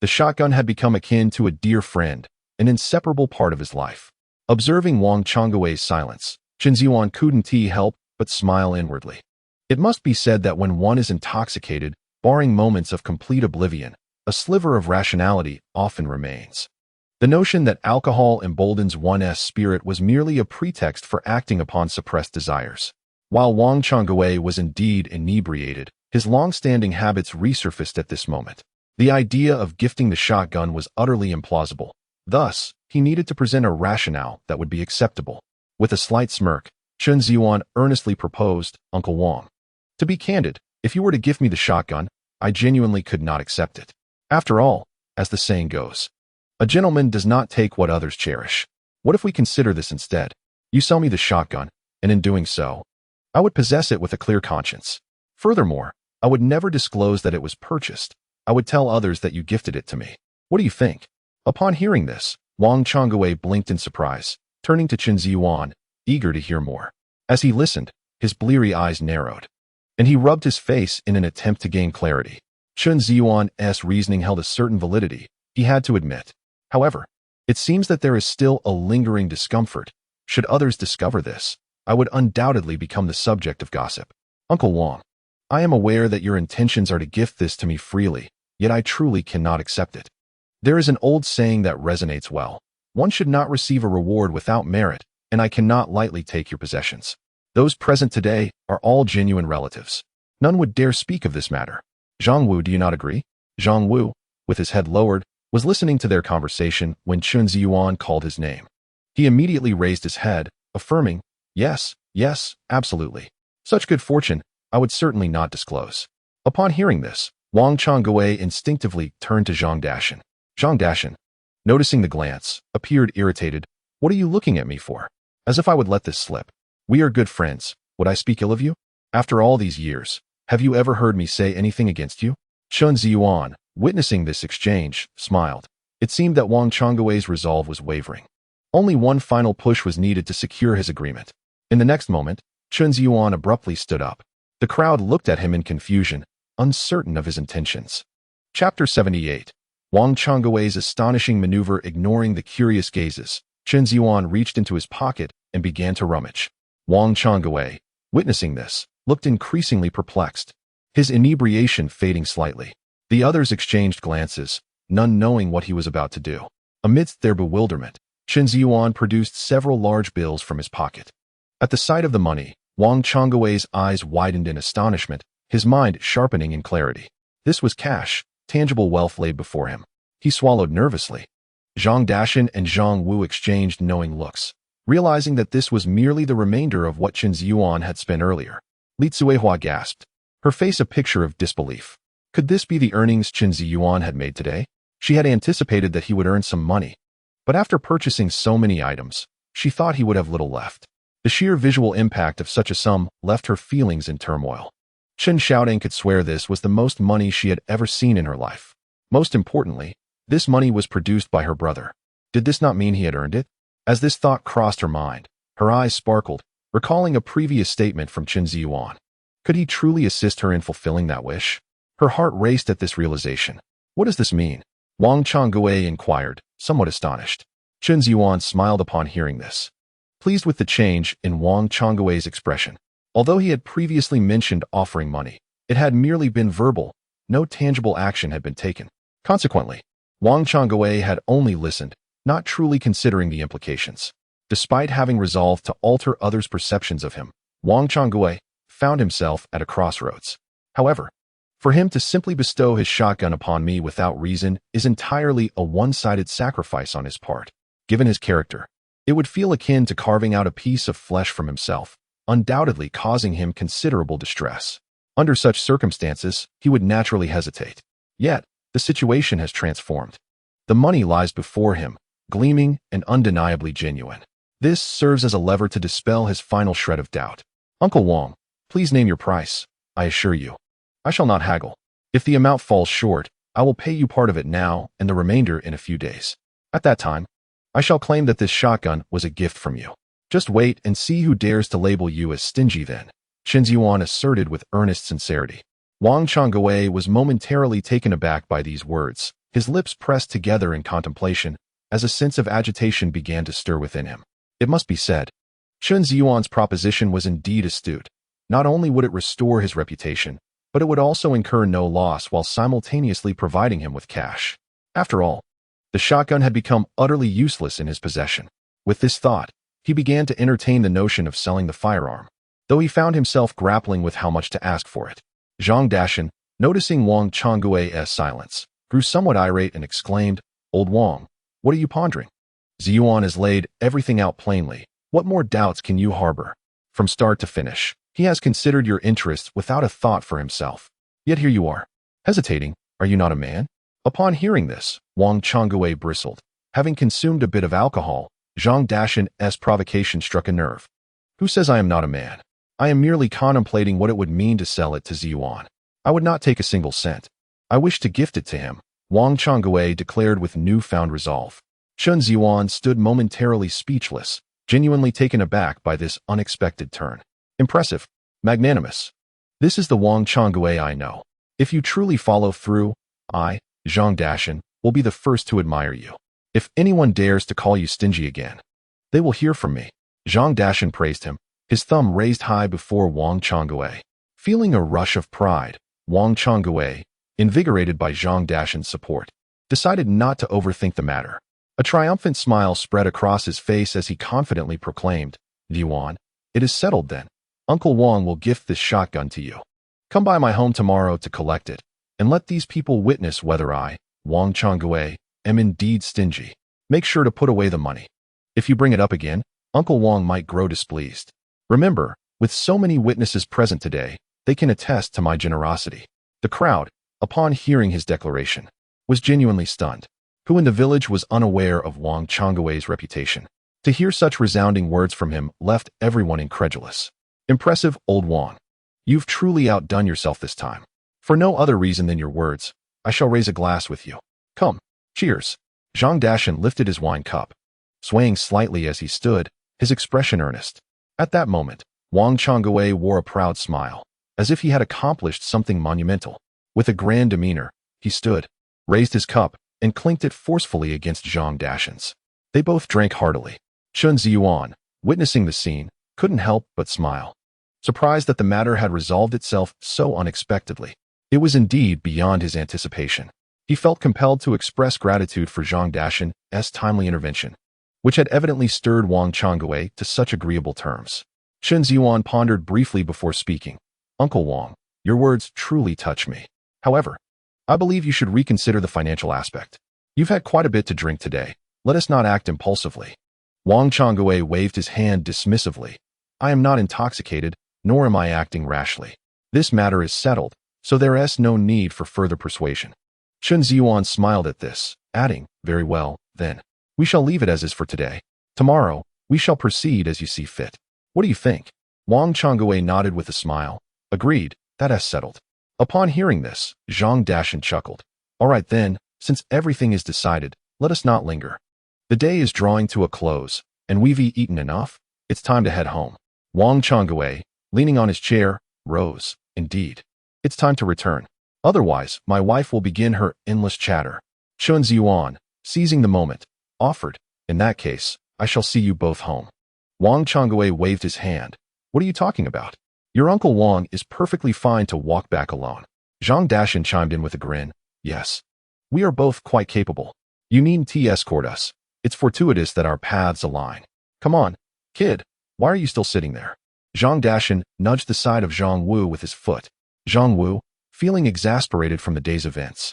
The shotgun had become akin to a dear friend, an inseparable part of his life. Observing Wang Changguo's silence, Chen Zhiyuan couldn't help but smile inwardly. It must be said that when one is intoxicated, barring moments of complete oblivion, a sliver of rationality often remains. The notion that alcohol emboldens one's spirit was merely a pretext for acting upon suppressed desires. While Wang Changguo was indeed inebriated, his long-standing habits resurfaced at this moment. The idea of gifting the shotgun was utterly implausible. Thus, he needed to present a rationale that would be acceptable. With a slight smirk, Chen Zhiyuan earnestly proposed, "Uncle Wang, to be candid, if you were to give me the shotgun, I genuinely could not accept it. After all, as the saying goes, a gentleman does not take what others cherish. What if we consider this instead? You sell me the shotgun, and in doing so, I would possess it with a clear conscience. Furthermore, I would never disclose that it was purchased. I would tell others that you gifted it to me. What do you think?" Upon hearing this, Wang Changguo blinked in surprise, turning to Chen Zhiyuan, eager to hear more. As he listened, his bleary eyes narrowed, and he rubbed his face in an attempt to gain clarity. Chen Zhiyuan's reasoning held a certain validity, he had to admit. However, it seems that there is still a lingering discomfort. Should others discover this, I would undoubtedly become the subject of gossip. Uncle Wang, I am aware that your intentions are to gift this to me freely, yet I truly cannot accept it. There is an old saying that resonates well. One should not receive a reward without merit, and I cannot lightly take your possessions. Those present today are all genuine relatives. None would dare speak of this matter. Zhang Wu, do you not agree? Zhang Wu, with his head lowered, was listening to their conversation when Chen Zhiyuan called his name. He immediately raised his head, affirming, Yes, absolutely. Such good fortune, I would certainly not disclose." Upon hearing this, Wang Changguo instinctively turned to Zhang Dashan. Zhang Dashan, noticing the glance, appeared irritated. "What are you looking at me for? As if I would let this slip. We are good friends. Would I speak ill of you? After all these years, have you ever heard me say anything against you?" Chen Zhiyuan, witnessing this exchange, smiled. It seemed that Wang Changguo's resolve was wavering. Only one final push was needed to secure his agreement. In the next moment, Chen Zhiyuan abruptly stood up. The crowd looked at him in confusion, uncertain of his intentions. Chapter 78. Wang Changgui's astonishing maneuver. Ignoring the curious gazes, Chen Zhiyuan reached into his pocket and began to rummage. Wang Changgui, witnessing this, looked increasingly perplexed, his inebriation fading slightly. The others exchanged glances, none knowing what he was about to do. Amidst their bewilderment, Chen Zhiyuan produced several large bills from his pocket. At the sight of the money, Wang Changgui's eyes widened in astonishment, his mind sharpening in clarity. This was cash, tangible wealth laid before him. He swallowed nervously. Zhang Dashan and Zhang Wu exchanged knowing looks, realizing that this was merely the remainder of what Chen Zhiyuan had spent earlier. Li Zuihua gasped, her face a picture of disbelief. Could this be the earnings Chen Zhiyuan had made today? She had anticipated that he would earn some money, but after purchasing so many items, she thought he would have little left. The sheer visual impact of such a sum left her feelings in turmoil. Chen Xiaodong could swear this was the most money she had ever seen in her life. Most importantly, this money was produced by her brother. Did this not mean he had earned it? As this thought crossed her mind, her eyes sparkled, recalling a previous statement from Chen Zhiyuan. Could he truly assist her in fulfilling that wish? Her heart raced at this realization. What does this mean? Wang Changgui inquired, somewhat astonished. Chen Zhiyuan smiled upon hearing this, pleased with the change in Wang Changgui's expression. Although he had previously mentioned offering money, it had merely been verbal, no tangible action had been taken. Consequently, Wang Changgui had only listened, not truly considering the implications. Despite having resolved to alter others' perceptions of him, Wang Changgui found himself at a crossroads. However, for him to simply bestow his shotgun upon me without reason is entirely a one-sided sacrifice on his part. Given his character, it would feel akin to carving out a piece of flesh from himself, undoubtedly causing him considerable distress. Under such circumstances, he would naturally hesitate. Yet, the situation has transformed. The money lies before him, gleaming and undeniably genuine. This serves as a lever to dispel his final shred of doubt. Uncle Wang, please name your price. I assure you, I shall not haggle. If the amount falls short, I will pay you part of it now and the remainder in a few days. At that time, I shall claim that this shotgun was a gift from you. Just wait and see who dares to label you as stingy then, Chen Zhiyuan asserted with earnest sincerity. Wang Changgui was momentarily taken aback by these words, his lips pressed together in contemplation, as a sense of agitation began to stir within him. It must be said, Chen Zhiyuan's proposition was indeed astute. Not only would it restore his reputation, but it would also incur no loss while simultaneously providing him with cash. After all, the shotgun had become utterly useless in his possession. With this thought, he began to entertain the notion of selling the firearm, though he found himself grappling with how much to ask for it. Zhang Dashan, noticing Wang Changgui's silence, grew somewhat irate and exclaimed, Old Wang, what are you pondering? Zhiyuan has laid everything out plainly. What more doubts can you harbor? From start to finish, he has considered your interests without a thought for himself. Yet here you are, hesitating. Are you not a man? Upon hearing this, Wang Changgui bristled. Having consumed a bit of alcohol, Zhang Dashan's provocation struck a nerve. Who says I am not a man? I am merely contemplating what it would mean to sell it to Zhiyuan. I would not take a single cent. I wish to gift it to him, Wang Changgui declared with newfound resolve. Chen Zhiyuan stood momentarily speechless, genuinely taken aback by this unexpected turn. Impressive. Magnanimous. This is the Wang Changgui I know. If you truly follow through, I, Zhang Dashan, will be the first to admire you. If anyone dares to call you stingy again, they will hear from me. Zhang Dashan praised him, his thumb raised high before Wang Changgui. Feeling a rush of pride, Wang Changgui, invigorated by Zhang Dashan's support, decided not to overthink the matter. A triumphant smile spread across his face as he confidently proclaimed, Zhiyuan, it is settled then. Uncle Wang will gift this shotgun to you. Come by my home tomorrow to collect it, and let these people witness whether I, Wang Changgui, am indeed stingy. Make sure to put away the money. If you bring it up again, Uncle Wang might grow displeased. Remember, with so many witnesses present today, they can attest to my generosity. The crowd, upon hearing his declaration, was genuinely stunned. Who in the village was unaware of Wang Changgui's reputation? To hear such resounding words from him left everyone incredulous. Impressive, Old Wang. You've truly outdone yourself this time. For no other reason than your words, I shall raise a glass with you. Come, cheers. Zhang Dashan lifted his wine cup, swaying slightly as he stood, his expression earnest. At that moment, Wang Changgui wore a proud smile, as if he had accomplished something monumental. With a grand demeanor, he stood, raised his cup, and clinked it forcefully against Zhang Dashan's. They both drank heartily. Chen Zhiyuan, witnessing the scene, couldn't help but smile, surprised that the matter had resolved itself so unexpectedly. It was indeed beyond his anticipation. He felt compelled to express gratitude for Zhang Dashan's timely intervention, which had evidently stirred Wang Changwei to such agreeable terms. Chen Zhiyuan pondered briefly before speaking. Uncle Wang, your words truly touch me. However, I believe you should reconsider the financial aspect. You've had quite a bit to drink today. Let us not act impulsively. Wang Changwei waved his hand dismissively. I am not intoxicated, nor am I acting rashly. This matter is settled, so there is no need for further persuasion. Chen Zhiyuan smiled at this, adding, very well, then. We shall leave it as is for today. Tomorrow, we shall proceed as you see fit. What do you think? Wang Changwei nodded with a smile. Agreed, that is settled. Upon hearing this, Zhang Dashan chuckled. All right then, since everything is decided, let us not linger. The day is drawing to a close, and we've eaten enough. It's time to head home. Wang Changwei, leaning on his chair, rose. Indeed. It's time to return. Otherwise, my wife will begin her endless chatter. Chen Zhiyuan, seizing the moment, offered, in that case, I shall see you both home. Wang Changwei waved his hand. What are you talking about? Your Uncle Wang is perfectly fine to walk back alone. Zhang Dashan chimed in with a grin. Yes. We are both quite capable. You needn't escort us. It's fortuitous that our paths align. Come on, kid, why are you still sitting there? Zhang Dashan nudged the side of Zhang Wu with his foot. Zhang Wu, feeling exasperated from the day's events,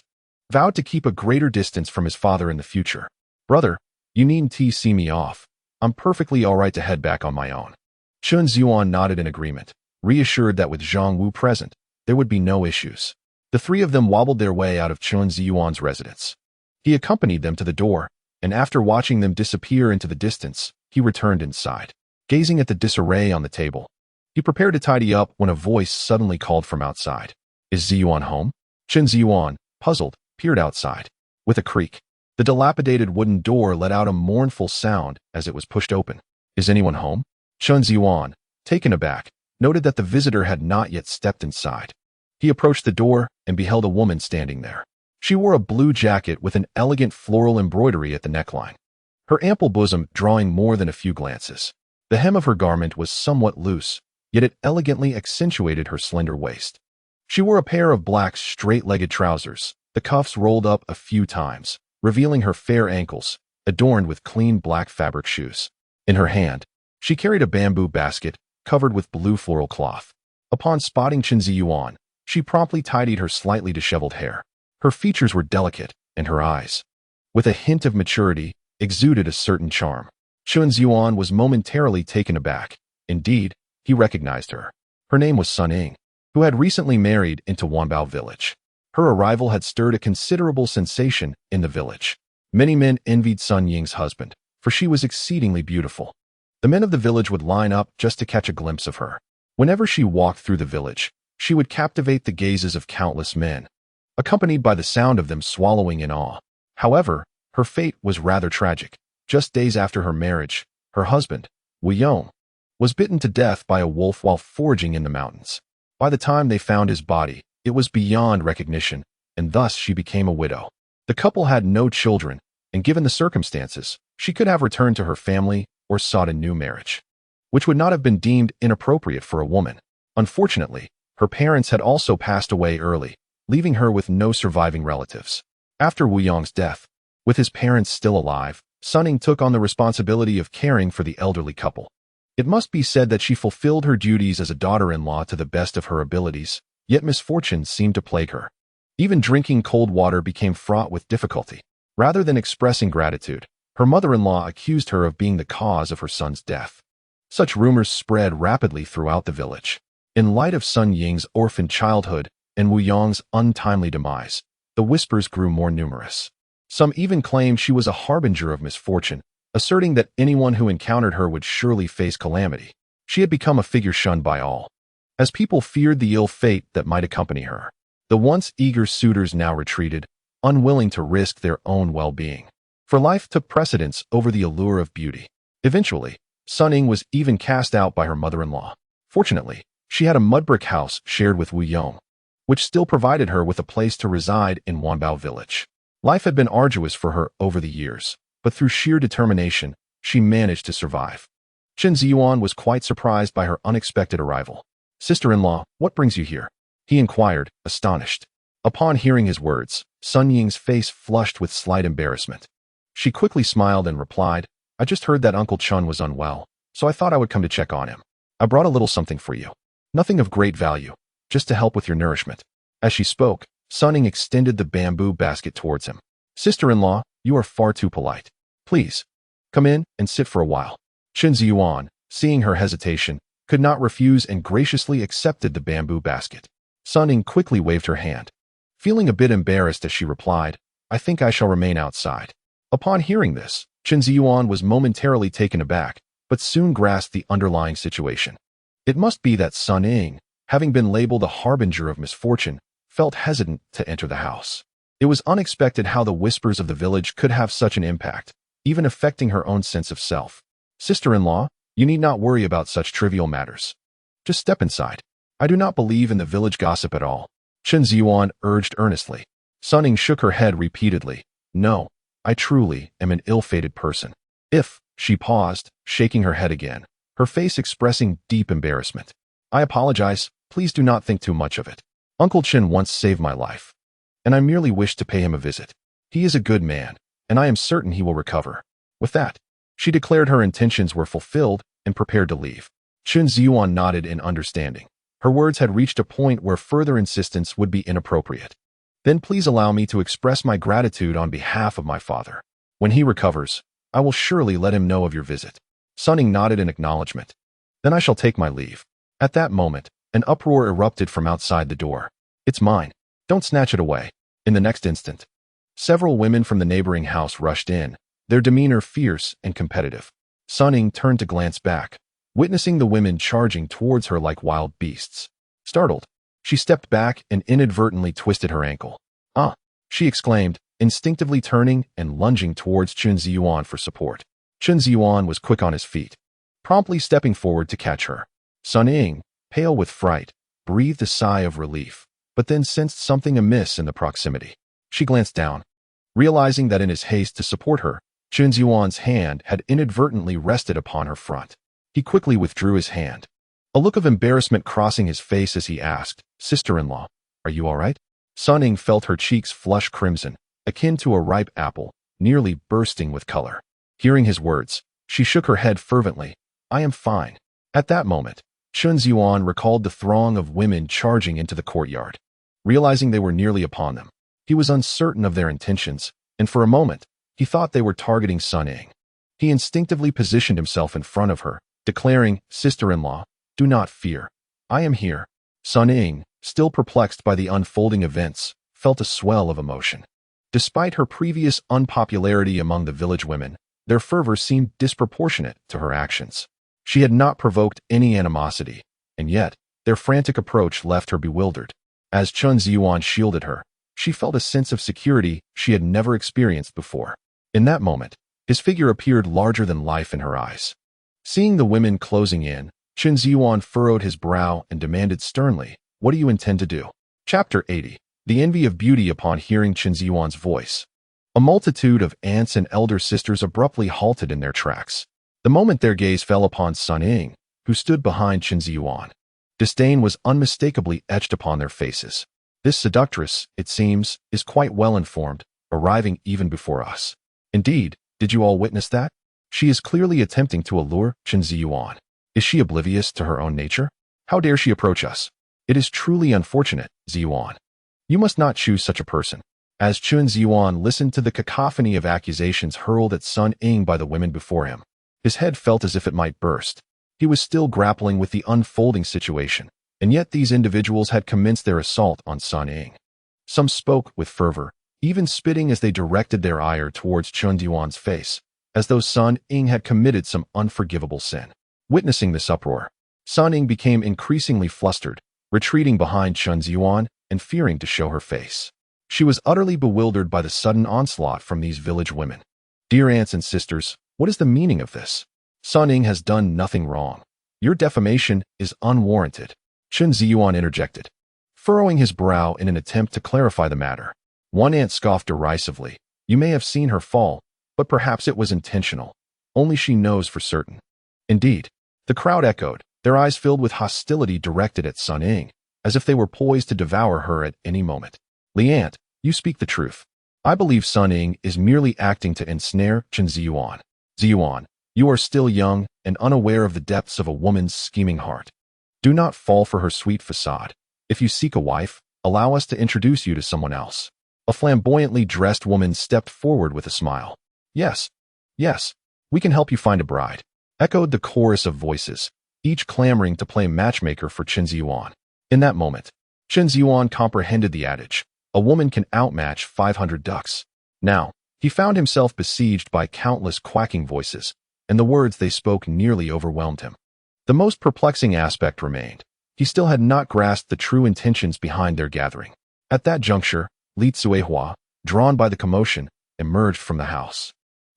vowed to keep a greater distance from his father in the future. Brother, you needn't see me off. I'm perfectly all right to head back on my own. Chen Zhiyuan nodded in agreement, reassured that with Zhang Wu present, there would be no issues. The three of them wobbled their way out of Chen Zhiyuan's residence. He accompanied them to the door, and after watching them disappear into the distance, he returned inside. Gazing at the disarray on the table, he prepared to tidy up when a voice suddenly called from outside. Is Zhiyuan home? Chen Zhiyuan, puzzled, peered outside. With a creak, the dilapidated wooden door let out a mournful sound as it was pushed open. Is anyone home? Chen Zhiyuan, taken aback, noted that the visitor had not yet stepped inside. He approached the door and beheld a woman standing there. She wore a blue jacket with an elegant floral embroidery at the neckline, her ample bosom drawing more than a few glances. The hem of her garment was somewhat loose, yet it elegantly accentuated her slender waist. She wore a pair of black straight-legged trousers, the cuffs rolled up a few times, revealing her fair ankles, adorned with clean black fabric shoes. In her hand, she carried a bamboo basket covered with blue floral cloth. Upon spotting Chen Zhiyuan, she promptly tidied her slightly disheveled hair. Her features were delicate, and her eyes, with a hint of maturity, exuded a certain charm. Chen Zhiyuan was momentarily taken aback. Indeed, he recognized her. Her name was Sun Ying, who had recently married into Wanbao village. Her arrival had stirred a considerable sensation in the village. Many men envied Sun Ying's husband, for she was exceedingly beautiful. The men of the village would line up just to catch a glimpse of her. Whenever she walked through the village, she would captivate the gazes of countless men, accompanied by the sound of them swallowing in awe. However, her fate was rather tragic. Just days after her marriage, her husband, Wu Yong, was bitten to death by a wolf while foraging in the mountains. By the time they found his body, it was beyond recognition, and thus she became a widow. The couple had no children, and given the circumstances, she could have returned to her family or sought a new marriage, which would not have been deemed inappropriate for a woman. Unfortunately, her parents had also passed away early, leaving her with no surviving relatives. After Wu Yong's death, with his parents still alive, Sun Ying took on the responsibility of caring for the elderly couple. It must be said that she fulfilled her duties as a daughter-in-law to the best of her abilities, yet misfortune seemed to plague her. Even drinking cold water became fraught with difficulty. Rather than expressing gratitude, her mother-in-law accused her of being the cause of her son's death. Such rumors spread rapidly throughout the village. In light of Sun Ying's orphaned childhood and Wu Yong's untimely demise, the whispers grew more numerous. Some even claimed she was a harbinger of misfortune, asserting that anyone who encountered her would surely face calamity. She had become a figure shunned by all, as people feared the ill fate that might accompany her. The once eager suitors now retreated, unwilling to risk their own well-being, for life took precedence over the allure of beauty. Eventually, Sun Ying was even cast out by her mother-in-law. Fortunately, She had a mud brick house shared with Wu Yong, which still provided her with a place to reside in Wanbao village. Life had been arduous for her over the years, but through sheer determination, she managed to survive. Chen Zhiyuan was quite surprised by her unexpected arrival. "Sister-in-law, what brings you here?" he inquired, astonished. Upon hearing his words, Sun Ying's face flushed with slight embarrassment. She quickly smiled and replied, "I just heard that Uncle Chun was unwell, so I thought I would come to check on him. I brought a little something for you. Nothing of great value, just to help with your nourishment." As she spoke, Sun Ying extended the bamboo basket towards him. "Sister-in-law, you are far too polite. Please, come in and sit for a while." Chen Zhiyuan, seeing her hesitation, could not refuse and graciously accepted the bamboo basket. Sun Ying quickly waved her hand, feeling a bit embarrassed as she replied, "I think I shall remain outside." Upon hearing this, Chen Zhiyuan was momentarily taken aback, but soon grasped the underlying situation. It must be that Sun Ying, having been labeled a harbinger of misfortune, felt hesitant to enter the house. It was unexpected how the whispers of the village could have such an impact, even affecting her own sense of self. "Sister-in-law, you need not worry about such trivial matters. Just step inside. I do not believe in the village gossip at all," Chen Zhiyuan urged earnestly. Sun Ying shook her head repeatedly. "No, I truly am an ill-fated person." She paused, shaking her head again, her face expressing deep embarrassment. "I apologize, please do not think too much of it. Uncle Chen once saved my life, and I merely wish to pay him a visit. He is a good man, and I am certain he will recover." With that, she declared her intentions were fulfilled and prepared to leave. Chen Zhiyuan nodded in understanding. Her words had reached a point where further insistence would be inappropriate. "Then please allow me to express my gratitude on behalf of my father. When he recovers, I will surely let him know of your visit." Sun Ying nodded in acknowledgement. "Then I shall take my leave." At that moment, an uproar erupted from outside the door. "It's mine. Don't snatch it away." In the next instant, several women from the neighboring house rushed in, their demeanor fierce and competitive. Sun Ying turned to glance back, witnessing the women charging towards her like wild beasts. Startled, she stepped back and inadvertently twisted her ankle. "Ah!" she exclaimed, instinctively turning and lunging towards Chen Zhiyuan for support. Chen Zhiyuan was quick on his feet, promptly stepping forward to catch her. Sun Ying, pale with fright, breathed a sigh of relief, but then sensed something amiss in the proximity. She glanced down, realizing that in his haste to support her, Chen Zhiyuan's hand had inadvertently rested upon her front. He quickly withdrew his hand, a look of embarrassment crossing his face as he asked, "Sister-in-law, are you all right?" Sun Ying felt her cheeks flush crimson, akin to a ripe apple, nearly bursting with color. Hearing his words, she shook her head fervently. "I am fine." At that moment, Chen Zhiyuan recalled the throng of women charging into the courtyard. Realizing they were nearly upon them, he was uncertain of their intentions, and for a moment, he thought they were targeting Sun Ying. He instinctively positioned himself in front of her, declaring, "Sister-in-law, do not fear. I am here." Sun Ying, still perplexed by the unfolding events, felt a swell of emotion. Despite her previous unpopularity among the village women, their fervor seemed disproportionate to her actions. She had not provoked any animosity, and yet, their frantic approach left her bewildered. As Chen Zhiyuan shielded her, she felt a sense of security she had never experienced before. In that moment, his figure appeared larger than life in her eyes. Seeing the women closing in, Chen Zhiyuan furrowed his brow and demanded sternly, "What do you intend to do?" Chapter 80. The envy of beauty. Upon hearing Chen Zhiyuan's voice, a multitude of aunts and elder sisters abruptly halted in their tracks. The moment their gaze fell upon Sun Ying, who stood behind Chen Zhiyuan, disdain was unmistakably etched upon their faces. "This seductress, it seems, is quite well informed, arriving even before us. Indeed, did you all witness that? She is clearly attempting to allure Chen Zhiyuan. Is she oblivious to her own nature? How dare she approach us? It is truly unfortunate, Zhiyuan. You must not choose such a person." As Chen Zhiyuan listened to the cacophony of accusations hurled at Sun Ying by the women before him, his head felt as if it might burst. He was still grappling with the unfolding situation, and yet these individuals had commenced their assault on Sun Ying. Some spoke with fervor, even spitting as they directed their ire towards Chen Zhiyuan's face, as though Sun Ying had committed some unforgivable sin. Witnessing this uproar, Sun Ying became increasingly flustered, retreating behind Chen Zhiyuan and fearing to show her face. She was utterly bewildered by the sudden onslaught from these village women. "Dear aunts and sisters, what is the meaning of this? Sun Ying has done nothing wrong. Your defamation is unwarranted." Chen Zhiyuan interjected, furrowing his brow in an attempt to clarify the matter. One ant scoffed derisively. You may have seen her fall, but perhaps it was intentional. Only she knows for certain. Indeed, the crowd echoed, their eyes filled with hostility directed at Sun Ying, as if they were poised to devour her at any moment. Liant, you speak the truth. I believe Sun Ying is merely acting to ensnare Chen Zhiyuan. Zhiyuan, you are still young and unaware of the depths of a woman's scheming heart. Do not fall for her sweet facade. If you seek a wife, allow us to introduce you to someone else. A flamboyantly dressed woman stepped forward with a smile. Yes, we can help you find a bride, echoed the chorus of voices, each clamoring to play matchmaker for Chen Zhiyuan. In that moment, Chen Zhiyuan comprehended the adage, a woman can outmatch 500 ducks. Now, he found himself besieged by countless quacking voices, and the words they spoke nearly overwhelmed him. The most perplexing aspect remained. He still had not grasped the true intentions behind their gathering. At that juncture, Li Tsuehua, drawn by the commotion, emerged from the house.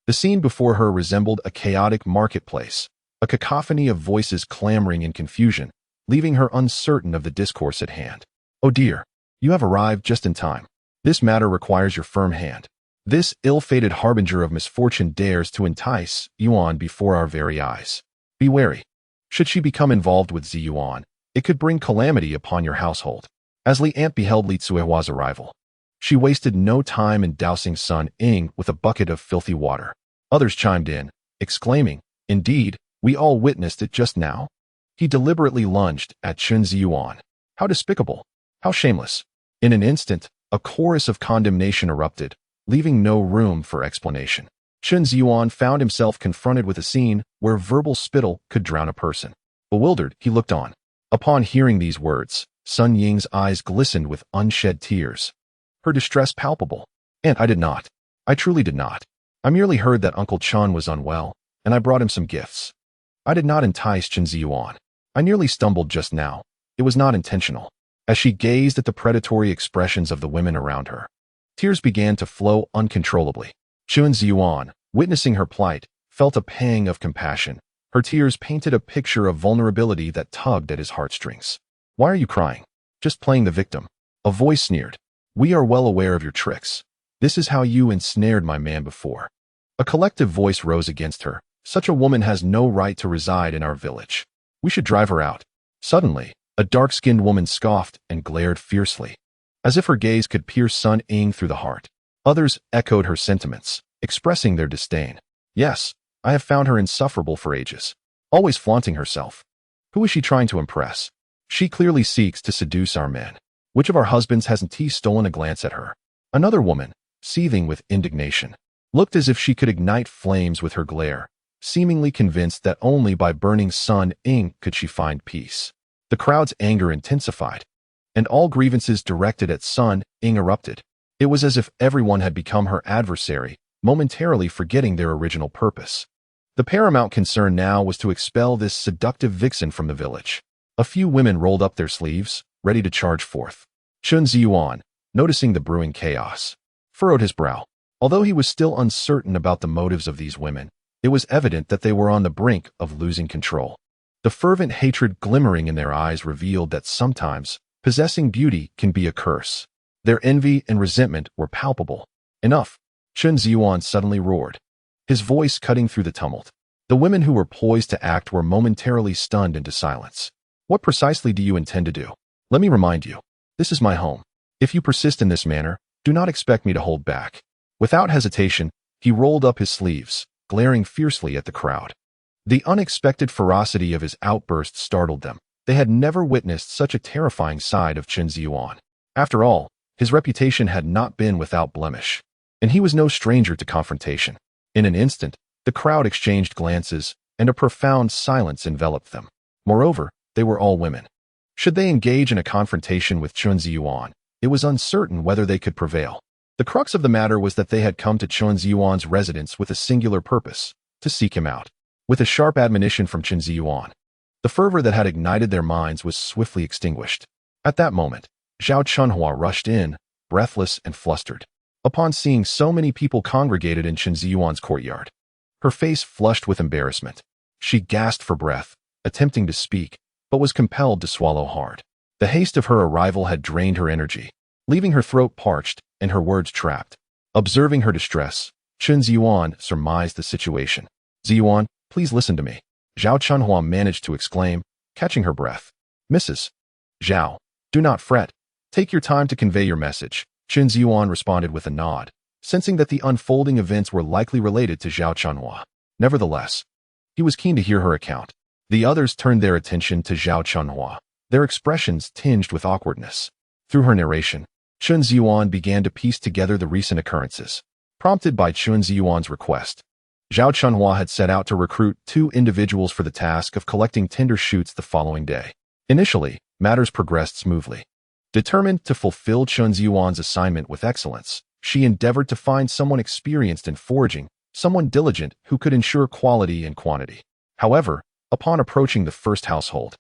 The scene before her resembled a chaotic marketplace, a cacophony of voices clamoring in confusion, leaving her uncertain of the discourse at hand. Oh dear, you have arrived just in time. This matter requires your firm hand. This ill-fated harbinger of misfortune dares to entice Yuan before our very eyes. Be wary. Should she become involved with Zhiyuan, it could bring calamity upon your household. As Li Ant beheld Li Tsuehua's arrival, she wasted no time in dousing Sun Ying with a bucket of filthy water. Others chimed in, exclaiming, indeed, we all witnessed it just now. He deliberately lunged at Chen Zhiyuan. How despicable! How shameless! In an instant, a chorus of condemnation erupted, leaving no room for explanation. Chen Zhiyuan found himself confronted with a scene where verbal spittle could drown a person. Bewildered, he looked on. Upon hearing these words, Sun Ying's eyes glistened with unshed tears. Her distress palpable. And I truly did not. I merely heard that Uncle Chun was unwell, and I brought him some gifts. I did not entice Chen Zhiyuan. I nearly stumbled just now. It was not intentional. As she gazed at the predatory expressions of the women around her, tears began to flow uncontrollably. Chen Zhiyuan, witnessing her plight, felt a pang of compassion. Her tears painted a picture of vulnerability that tugged at his heartstrings. Why are you crying? Just playing the victim. A voice sneered. We are well aware of your tricks. This is how you ensnared my man before. A collective voice rose against her. Such a woman has no right to reside in our village. We should drive her out. Suddenly, a dark-skinned woman scoffed and glared fiercely, as if her gaze could pierce Sun Ying through the heart. Others echoed her sentiments, expressing their disdain. Yes, I have found her insufferable for ages, always flaunting herself. Who is she trying to impress? She clearly seeks to seduce our men. Which of our husbands hasn't he stolen a glance at her? Another woman, seething with indignation, looked as if she could ignite flames with her glare, seemingly convinced that only by burning Sun Ying could she find peace. The crowd's anger intensified, and all grievances directed at Sun Ying erupted. It was as if everyone had become her adversary, momentarily forgetting their original purpose. The paramount concern now was to expel this seductive vixen from the village. A few women rolled up their sleeves, ready to charge forth. Chen Zhiyuan, noticing the brewing chaos, furrowed his brow. Although he was still uncertain about the motives of these women, it was evident that they were on the brink of losing control. The fervent hatred glimmering in their eyes revealed that sometimes possessing beauty can be a curse. Their envy and resentment were palpable. Enough! Chen Zhiyuan suddenly roared, his voice cutting through the tumult. The women who were poised to act were momentarily stunned into silence. What precisely do you intend to do? Let me remind you, this is my home. If you persist in this manner, do not expect me to hold back. Without hesitation, he rolled up his sleeves, glaring fiercely at the crowd. The unexpected ferocity of his outburst startled them. They had never witnessed such a terrifying side of Chen Zhiyuan. After all, his reputation had not been without blemish, and he was no stranger to confrontation. In an instant, the crowd exchanged glances, and a profound silence enveloped them. Moreover, they were all women. Should they engage in a confrontation with Chen Zhiyuan, it was uncertain whether they could prevail. The crux of the matter was that they had come to Chen Zhiyuan's residence with a singular purpose, to seek him out. With a sharp admonition from Chen Zhiyuan, the fervor that had ignited their minds was swiftly extinguished. At that moment, Zhao Chunhua rushed in, breathless and flustered. Upon seeing so many people congregated in Chen Zhiyuan's courtyard, her face flushed with embarrassment. She gasped for breath, attempting to speak, but was compelled to swallow hard. The haste of her arrival had drained her energy, leaving her throat parched and her words trapped. Observing her distress, Chen Zhiyuan surmised the situation. "Zhiyuan, please listen to me," Zhao Chunhua managed to exclaim, catching her breath. "Mrs. Zhao, do not fret. Take your time to convey your message," Chen Zhiyuan responded with a nod, sensing that the unfolding events were likely related to Zhao Chunhua. Nevertheless, he was keen to hear her account. The others turned their attention to Zhao Chunhua, their expressions tinged with awkwardness. Through her narration, Chen Zhiyuan began to piece together the recent occurrences. Prompted by Chen Zhiyuan's request, Zhao Chunhua had set out to recruit 2 individuals for the task of collecting tinder shoots the following day. Initially, matters progressed smoothly. Determined to fulfill Chen Zhiyuan's assignment with excellence, she endeavored to find someone experienced in foraging, someone diligent who could ensure quality and quantity. However, upon approaching the first household,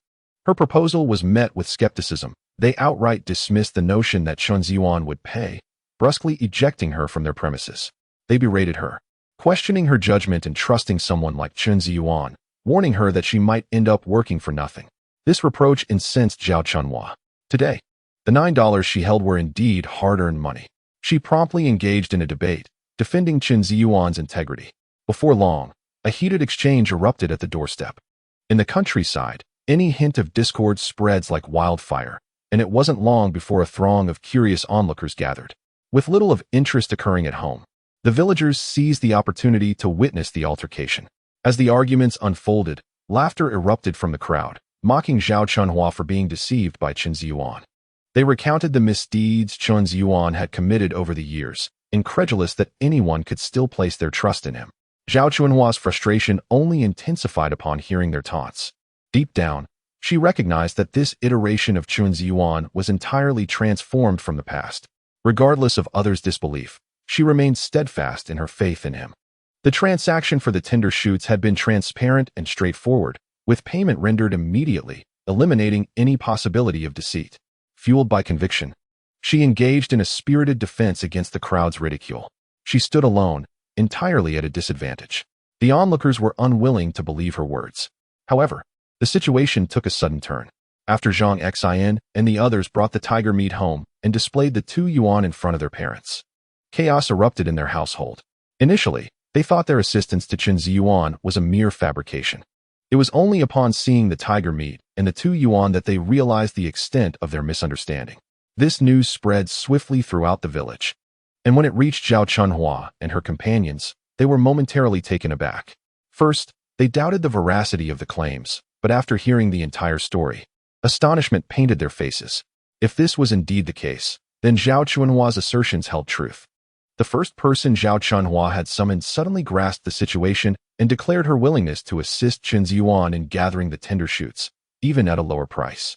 her proposal was met with skepticism. They outright dismissed the notion that Chen Zhiyuan would pay, brusquely ejecting her from their premises. They berated her, questioning her judgment and trusting someone like Chen Zhiyuan, warning her that she might end up working for nothing. This reproach incensed Zhao Chunhua. Today, the $9 she held were indeed hard-earned money. She promptly engaged in a debate, defending Chen Zhiyuan's integrity. Before long, a heated exchange erupted at the doorstep. In the countryside, any hint of discord spreads like wildfire, and it wasn't long before a throng of curious onlookers gathered. With little of interest occurring at home, the villagers seized the opportunity to witness the altercation. As the arguments unfolded, laughter erupted from the crowd, mocking Zhao Chunhua for being deceived by Chen Zhiyuan. They recounted the misdeeds Chen Zhiyuan had committed over the years, incredulous that anyone could still place their trust in him. Zhao Chunhua's frustration only intensified upon hearing their taunts. Deep down, she recognized that this iteration of Chen Zhiyuan was entirely transformed from the past. Regardless of others' disbelief, she remained steadfast in her faith in him. The transaction for the tinder shoots had been transparent and straightforward, with payment rendered immediately, eliminating any possibility of deceit. Fueled by conviction, she engaged in a spirited defense against the crowd's ridicule. She stood alone, entirely at a disadvantage. The onlookers were unwilling to believe her words. However, the situation took a sudden turn. After Zhang Xin and the others brought the tiger meat home and displayed the 2 yuan in front of their parents, chaos erupted in their household. Initially, they thought their assistance to Chen Zhiyuan was a mere fabrication. It was only upon seeing the tiger meat and the 2 yuan that they realized the extent of their misunderstanding. This news spread swiftly throughout the village, and when it reached Zhao Chunhua and her companions, they were momentarily taken aback. First, they doubted the veracity of the claims, but after hearing the entire story, astonishment painted their faces. If this was indeed the case, then Zhao Chunhua's assertions held truth. The first person Zhao Chunhua had summoned suddenly grasped the situation and declared her willingness to assist Chen Zhiyuan in gathering the tinder shoots, even at a lower price.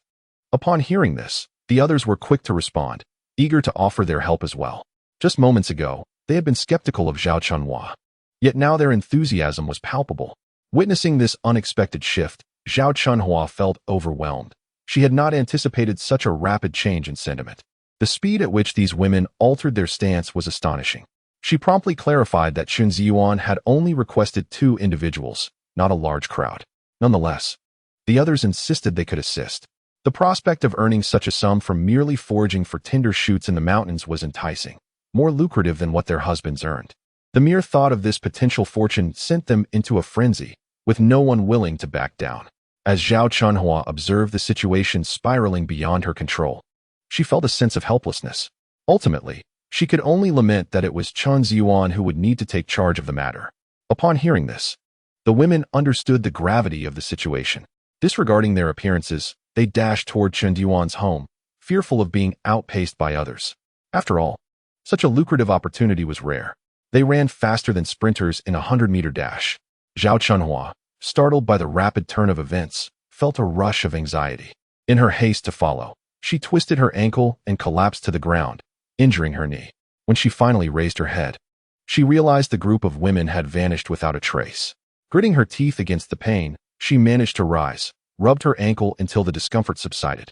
Upon hearing this, the others were quick to respond, eager to offer their help as well. Just moments ago, they had been skeptical of Zhao Chunhua. Yet now their enthusiasm was palpable. Witnessing this unexpected shift, Zhao Chunhua felt overwhelmed. She had not anticipated such a rapid change in sentiment. The speed at which these women altered their stance was astonishing. She promptly clarified that Chen Zhiyuan had only requested 2 individuals, not a large crowd. Nonetheless, the others insisted they could assist. The prospect of earning such a sum from merely foraging for tinder shoots in the mountains was enticing, more lucrative than what their husbands earned. The mere thought of this potential fortune sent them into a frenzy, with no one willing to back down. As Zhao Chunhua observed the situation spiraling beyond her control, she felt a sense of helplessness. Ultimately, she could only lament that it was Chen Zhiyuan who would need to take charge of the matter. Upon hearing this, the women understood the gravity of the situation. Disregarding their appearances, they dashed toward Chen Zhiyuan's home, fearful of being outpaced by others. After all, such a lucrative opportunity was rare. They ran faster than sprinters in a 100-meter dash. Zhao Chunhua, startled by the rapid turn of events, felt a rush of anxiety. In her haste to follow, she twisted her ankle and collapsed to the ground, injuring her knee. When she finally raised her head, she realized the group of women had vanished without a trace. Gritting her teeth against the pain, she managed to rise, rubbed her ankle until the discomfort subsided,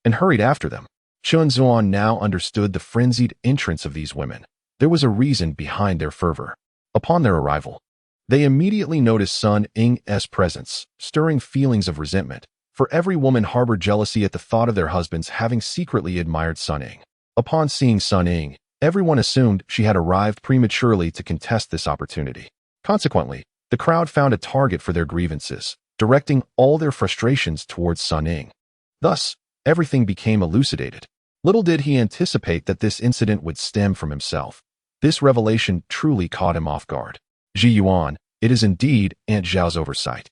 and hurried after them. Chen Zhiyuan now understood the frenzied entrance of these women. There was a reason behind their fervor. Upon their arrival, they immediately noticed Sun Ying's presence, stirring feelings of resentment. For every woman harbored jealousy at the thought of their husbands having secretly admired Sun Ying. Upon seeing Sun Ying, everyone assumed she had arrived prematurely to contest this opportunity. Consequently, the crowd found a target for their grievances, directing all their frustrations towards Sun Ying. Thus, everything became elucidated. Little did he anticipate that this incident would stem from himself. This revelation truly caught him off guard. Zhiyuan, it is indeed Aunt Zhao's oversight.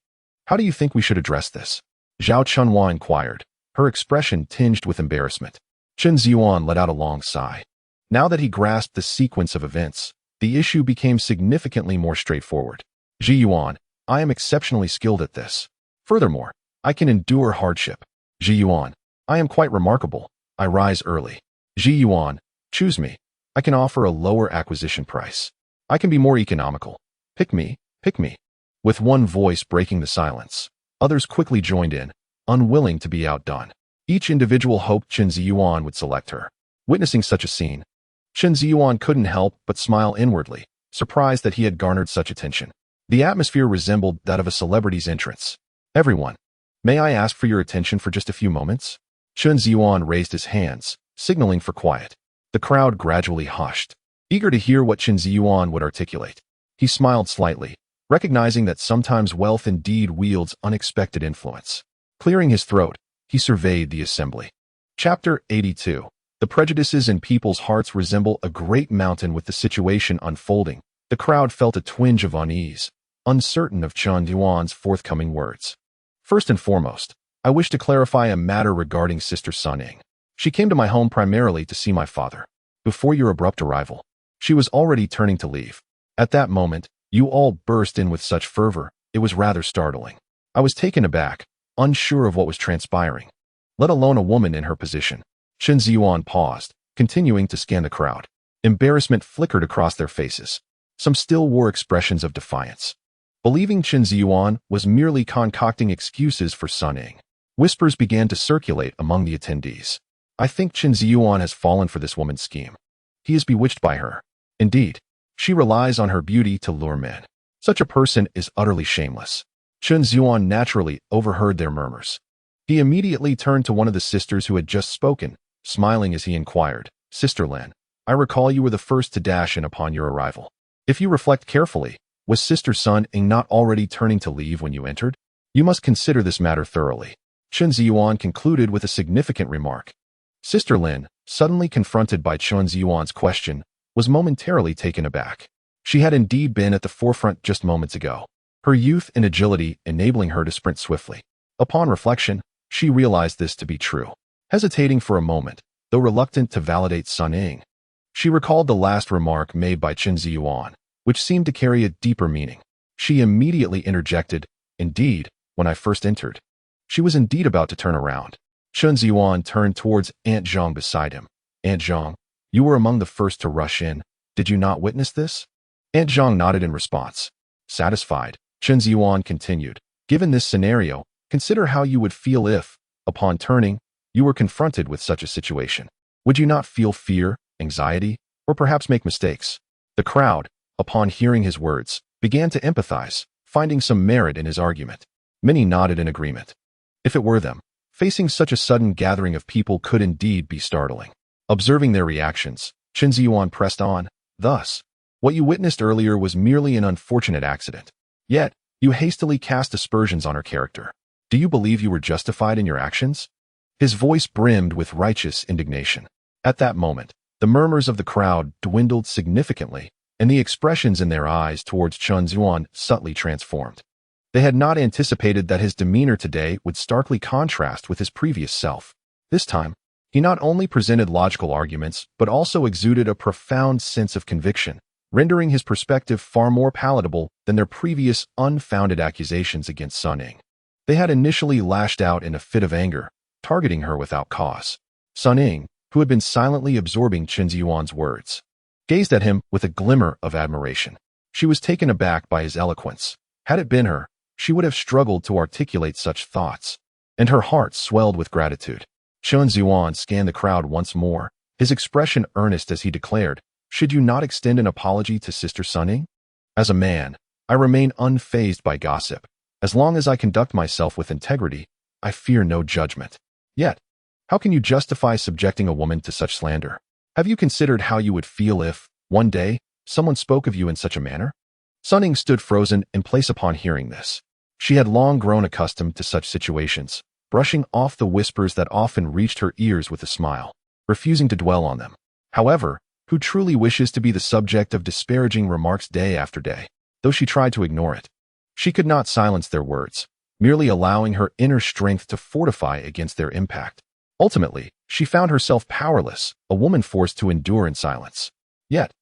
How do you think we should address this? Zhao Chunhua inquired, her expression tinged with embarrassment. Chen Zhiyuan let out a long sigh. Now that he grasped the sequence of events, the issue became significantly more straightforward. Zhiyuan, I am exceptionally skilled at this. Furthermore, I can endure hardship. Zhiyuan, I am quite remarkable. I rise early. Zhiyuan, choose me. I can offer a lower acquisition price. I can be more economical. Pick me, pick me. With one voice breaking the silence, others quickly joined in, unwilling to be outdone. Each individual hoped Chen Zhiyuan would select her. Witnessing such a scene, Chen Zhiyuan couldn't help but smile inwardly, surprised that he had garnered such attention. The atmosphere resembled that of a celebrity's entrance. Everyone, may I ask for your attention for just a few moments? Chen Zhiyuan raised his hands, signaling for quiet. The crowd gradually hushed, eager to hear what Chen Zhiyuan would articulate. He smiled slightly, recognizing that sometimes wealth indeed wields unexpected influence. Clearing his throat, he surveyed the assembly. Chapter 82. The prejudices in people's hearts resemble a great mountain. With the situation unfolding, the crowd felt a twinge of unease, uncertain of Chen Zhiyuan's forthcoming words. First and foremost, I wish to clarify a matter regarding Sister Sun Ying. She came to my home primarily to see my father. Before your abrupt arrival, she was already turning to leave. At that moment, you all burst in with such fervor, it was rather startling. I was taken aback, unsure of what was transpiring, let alone a woman in her position. Chen Zhiyuan paused, continuing to scan the crowd. Embarrassment flickered across their faces. Some still wore expressions of defiance, believing Chen Zhiyuan was merely concocting excuses for Sun Ying. Whispers began to circulate among the attendees. I think Chen Zhiyuan has fallen for this woman's scheme. He is bewitched by her. Indeed, she relies on her beauty to lure men. Such a person is utterly shameless. Chen Zhiyuan naturally overheard their murmurs. He immediately turned to one of the sisters who had just spoken, smiling as he inquired, Sister Lin, I recall you were the first to dash in upon your arrival. If you reflect carefully, was Sister Sun Ying not already turning to leave when you entered? You must consider this matter thoroughly. Chen Zhiyuan concluded with a significant remark. Sister Lin, suddenly confronted by Chen Zhiyuan's question, was momentarily taken aback. She had indeed been at the forefront just moments ago, her youth and agility enabling her to sprint swiftly. Upon reflection, she realized this to be true. Hesitating for a moment, though reluctant to validate Sun Ying, she recalled the last remark made by Chen Zhiyuan, which seemed to carry a deeper meaning. She immediately interjected, Indeed, when I first entered. She was indeed about to turn around. Chen Zhiyuan turned towards Aunt Zhang beside him. Aunt Zhang, you were among the first to rush in. Did you not witness this? Aunt Zhang nodded in response. Satisfied, Chen Zhiyuan continued. Given this scenario, consider how you would feel if, upon turning, you were confronted with such a situation. Would you not feel fear, anxiety, or perhaps make mistakes? The crowd, upon hearing his words, began to empathize, finding some merit in his argument. Many nodded in agreement. If it were them, facing such a sudden gathering of people could indeed be startling. Observing their reactions, Chen Zhiyuan pressed on. Thus, what you witnessed earlier was merely an unfortunate accident. Yet, you hastily cast aspersions on her character. Do you believe you were justified in your actions? His voice brimmed with righteous indignation. At that moment, the murmurs of the crowd dwindled significantly, and the expressions in their eyes towards Chen Zhiyuan subtly transformed. They had not anticipated that his demeanor today would starkly contrast with his previous self. This time, he not only presented logical arguments, but also exuded a profound sense of conviction, rendering his perspective far more palatable than their previous unfounded accusations against Sun Ying. They had initially lashed out in a fit of anger, targeting her without cause. Sun Ying, who had been silently absorbing Chen Zhiyuan's words, gazed at him with a glimmer of admiration. She was taken aback by his eloquence. Had it been her, she would have struggled to articulate such thoughts, and her heart swelled with gratitude. Chen Zhiyuan scanned the crowd once more, his expression earnest as he declared, Should you not extend an apology to Sister Sun Ying? As a man, I remain unfazed by gossip. As long as I conduct myself with integrity, I fear no judgment. Yet, how can you justify subjecting a woman to such slander? Have you considered how you would feel if, one day, someone spoke of you in such a manner? Sun Ying stood frozen in place upon hearing this. She had long grown accustomed to such situations, brushing off the whispers that often reached her ears with a smile, refusing to dwell on them. However, who truly wishes to be the subject of disparaging remarks day after day? Though she tried to ignore it, she could not silence their words, merely allowing her inner strength to fortify against their impact. Ultimately, she found herself powerless, a woman forced to endure in silence. Yet,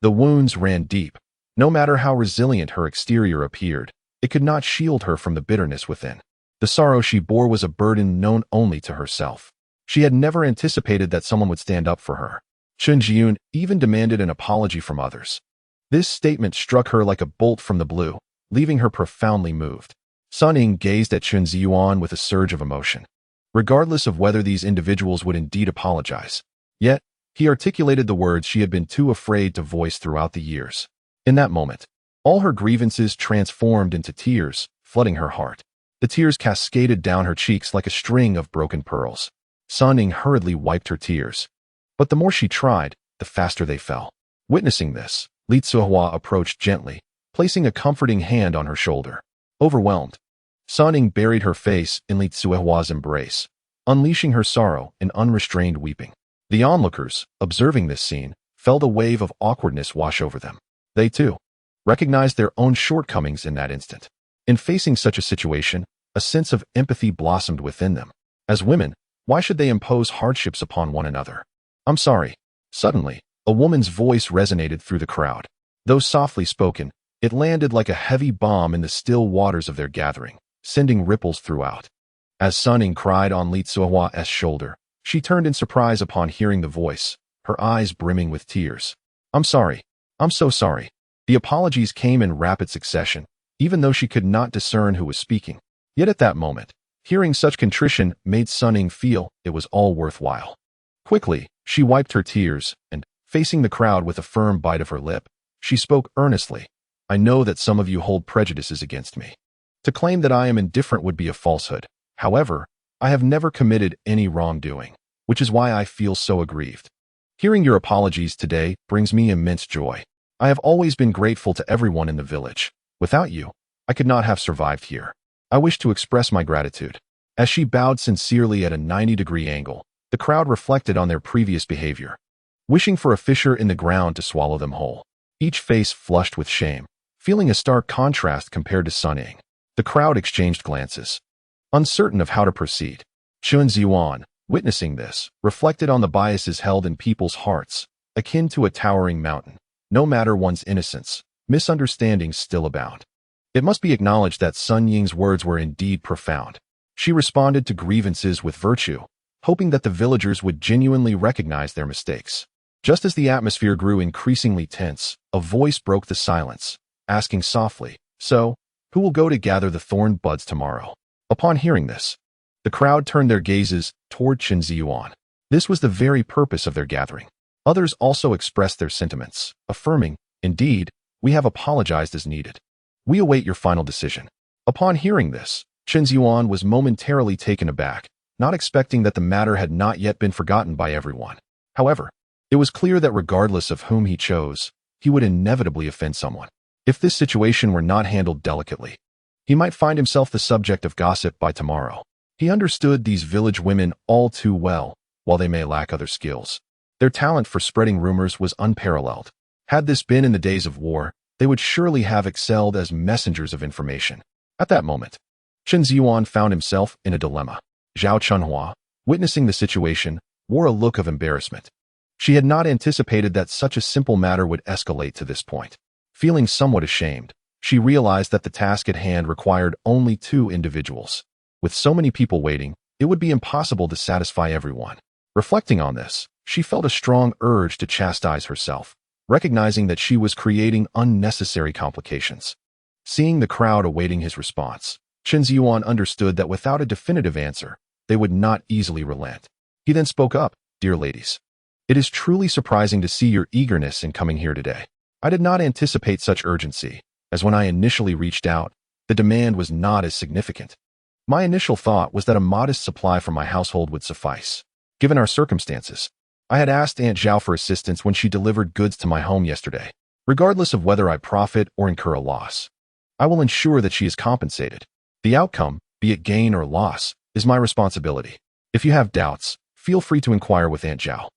the wounds ran deep. No matter how resilient her exterior appeared, it could not shield her from the bitterness within. The sorrow she bore was a burden known only to herself. She had never anticipated that someone would stand up for her. Chen Zhiyuan even demanded an apology from others. This statement struck her like a bolt from the blue, leaving her profoundly moved. Sun Ying gazed at Chen Zhiyuan with a surge of emotion. Regardless of whether these individuals would indeed apologize, yet, he articulated the words she had been too afraid to voice throughout the years. In that moment, all her grievances transformed into tears, flooding her heart. The tears cascaded down her cheeks like a string of broken pearls. Sun Ying hurriedly wiped her tears. But the more she tried, the faster they fell. Witnessing this, Li Tsuhua approached gently, placing a comforting hand on her shoulder. Overwhelmed, Sun Ying buried her face in Li Tsuhua's embrace, unleashing her sorrow in unrestrained weeping. The onlookers, observing this scene, felt a wave of awkwardness wash over them. They, too, recognized their own shortcomings in that instant. In facing such a situation, a sense of empathy blossomed within them. As women, why should they impose hardships upon one another? I'm sorry. Suddenly, a woman's voice resonated through the crowd. Though softly spoken, it landed like a heavy bomb in the still waters of their gathering, sending ripples throughout. As Sun Ying cried on Li Tsuhua's shoulder, she turned in surprise upon hearing the voice, her eyes brimming with tears. I'm sorry. I'm so sorry. The apologies came in rapid succession, even though she could not discern who was speaking. Yet at that moment, hearing such contrition made Sun Ying feel it was all worthwhile. Quickly, she wiped her tears, and, facing the crowd with a firm bite of her lip, she spoke earnestly. I know that some of you hold prejudices against me. To claim that I am indifferent would be a falsehood. However, I have never committed any wrongdoing, which is why I feel so aggrieved. Hearing your apologies today brings me immense joy. I have always been grateful to everyone in the village. Without you, I could not have survived here. I wish to express my gratitude. As she bowed sincerely at a 90-degree angle, the crowd reflected on their previous behavior, wishing for a fissure in the ground to swallow them whole. Each face flushed with shame, feeling a stark contrast compared to Sun Ying. The crowd exchanged glances, uncertain of how to proceed. Chen Zhiyuan, witnessing this, reflected on the biases held in people's hearts, akin to a towering mountain. No matter one's innocence, misunderstandings still abound. It must be acknowledged that Sun Ying's words were indeed profound. She responded to grievances with virtue, hoping that the villagers would genuinely recognize their mistakes. Just as the atmosphere grew increasingly tense, a voice broke the silence, asking softly, So, who will go to gather the thorn buds tomorrow? Upon hearing this, the crowd turned their gazes toward Chen Zhiyuan. This was the very purpose of their gathering. Others also expressed their sentiments, affirming, Indeed, we have apologized as needed. We await your final decision. Upon hearing this, Chen Zhiyuan was momentarily taken aback, not expecting that the matter had not yet been forgotten by everyone. However, it was clear that regardless of whom he chose, he would inevitably offend someone. If this situation were not handled delicately, he might find himself the subject of gossip by tomorrow. He understood these village women all too well, while they may lack other skills. Their talent for spreading rumors was unparalleled. Had this been in the days of war, they would surely have excelled as messengers of information. At that moment, Chen Zhiyuan found himself in a dilemma. Zhao Chunhua, witnessing the situation, wore a look of embarrassment. She had not anticipated that such a simple matter would escalate to this point. Feeling somewhat ashamed, she realized that the task at hand required only 2 individuals. With so many people waiting, it would be impossible to satisfy everyone. Reflecting on this, she felt a strong urge to chastise herself, recognizing that she was creating unnecessary complications. Seeing the crowd awaiting his response, Chen Zhiyuan understood that without a definitive answer, they would not easily relent. He then spoke up, Dear ladies, it is truly surprising to see your eagerness in coming here today. I did not anticipate such urgency, as when I initially reached out, the demand was not as significant. My initial thought was that a modest supply from my household would suffice. Given our circumstances, I had asked Aunt Zhao for assistance when she delivered goods to my home yesterday. Regardless of whether I profit or incur a loss, I will ensure that she is compensated. The outcome, be it gain or loss, is my responsibility. If you have doubts, feel free to inquire with Aunt Zhao.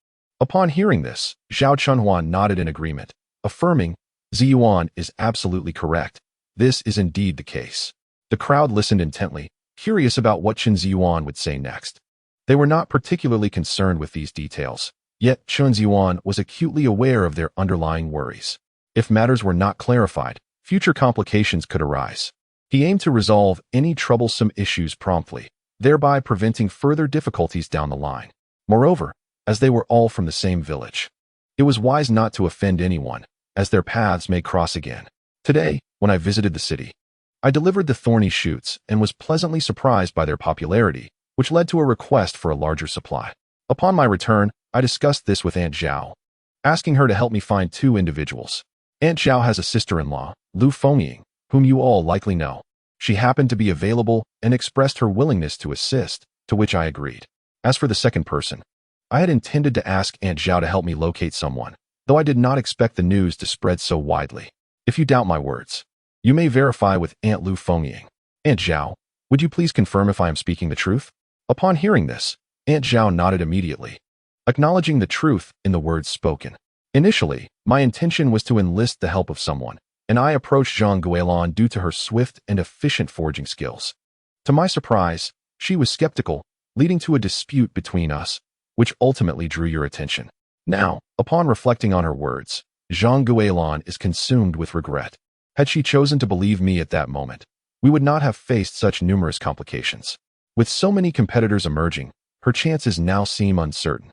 Upon hearing this, Zhao Chunhuan nodded in agreement, affirming, Zhiyuan is absolutely correct. This is indeed the case. The crowd listened intently, curious about what Chen Zhiyuan would say next. They were not particularly concerned with these details, yet Chen Zhiyuan was acutely aware of their underlying worries. If matters were not clarified, future complications could arise. He aimed to resolve any troublesome issues promptly, thereby preventing further difficulties down the line. Moreover, as they were all from the same village, it was wise not to offend anyone, as their paths may cross again. Today, when I visited the city, I delivered the thorny shoots and was pleasantly surprised by their popularity, which led to a request for a larger supply. Upon my return, I discussed this with Aunt Zhao, asking her to help me find 2 individuals. Aunt Zhao has a sister-in-law, Lu Fengying, whom you all likely know. She happened to be available and expressed her willingness to assist, to which I agreed. As for the second person, I had intended to ask Aunt Zhao to help me locate someone, though I did not expect the news to spread so widely. If you doubt my words, you may verify with Aunt Lu Fengying. Aunt Zhao, would you please confirm if I am speaking the truth? Upon hearing this, Aunt Zhao nodded immediately, acknowledging the truth in the words spoken. Initially, my intention was to enlist the help of someone, and I approached Zhang Guilin due to her swift and efficient foraging skills. To my surprise, she was skeptical, leading to a dispute between us, which ultimately drew your attention. Now, upon reflecting on her words, Zhang Guilin is consumed with regret. Had she chosen to believe me at that moment, we would not have faced such numerous complications. With so many competitors emerging, her chances now seem uncertain.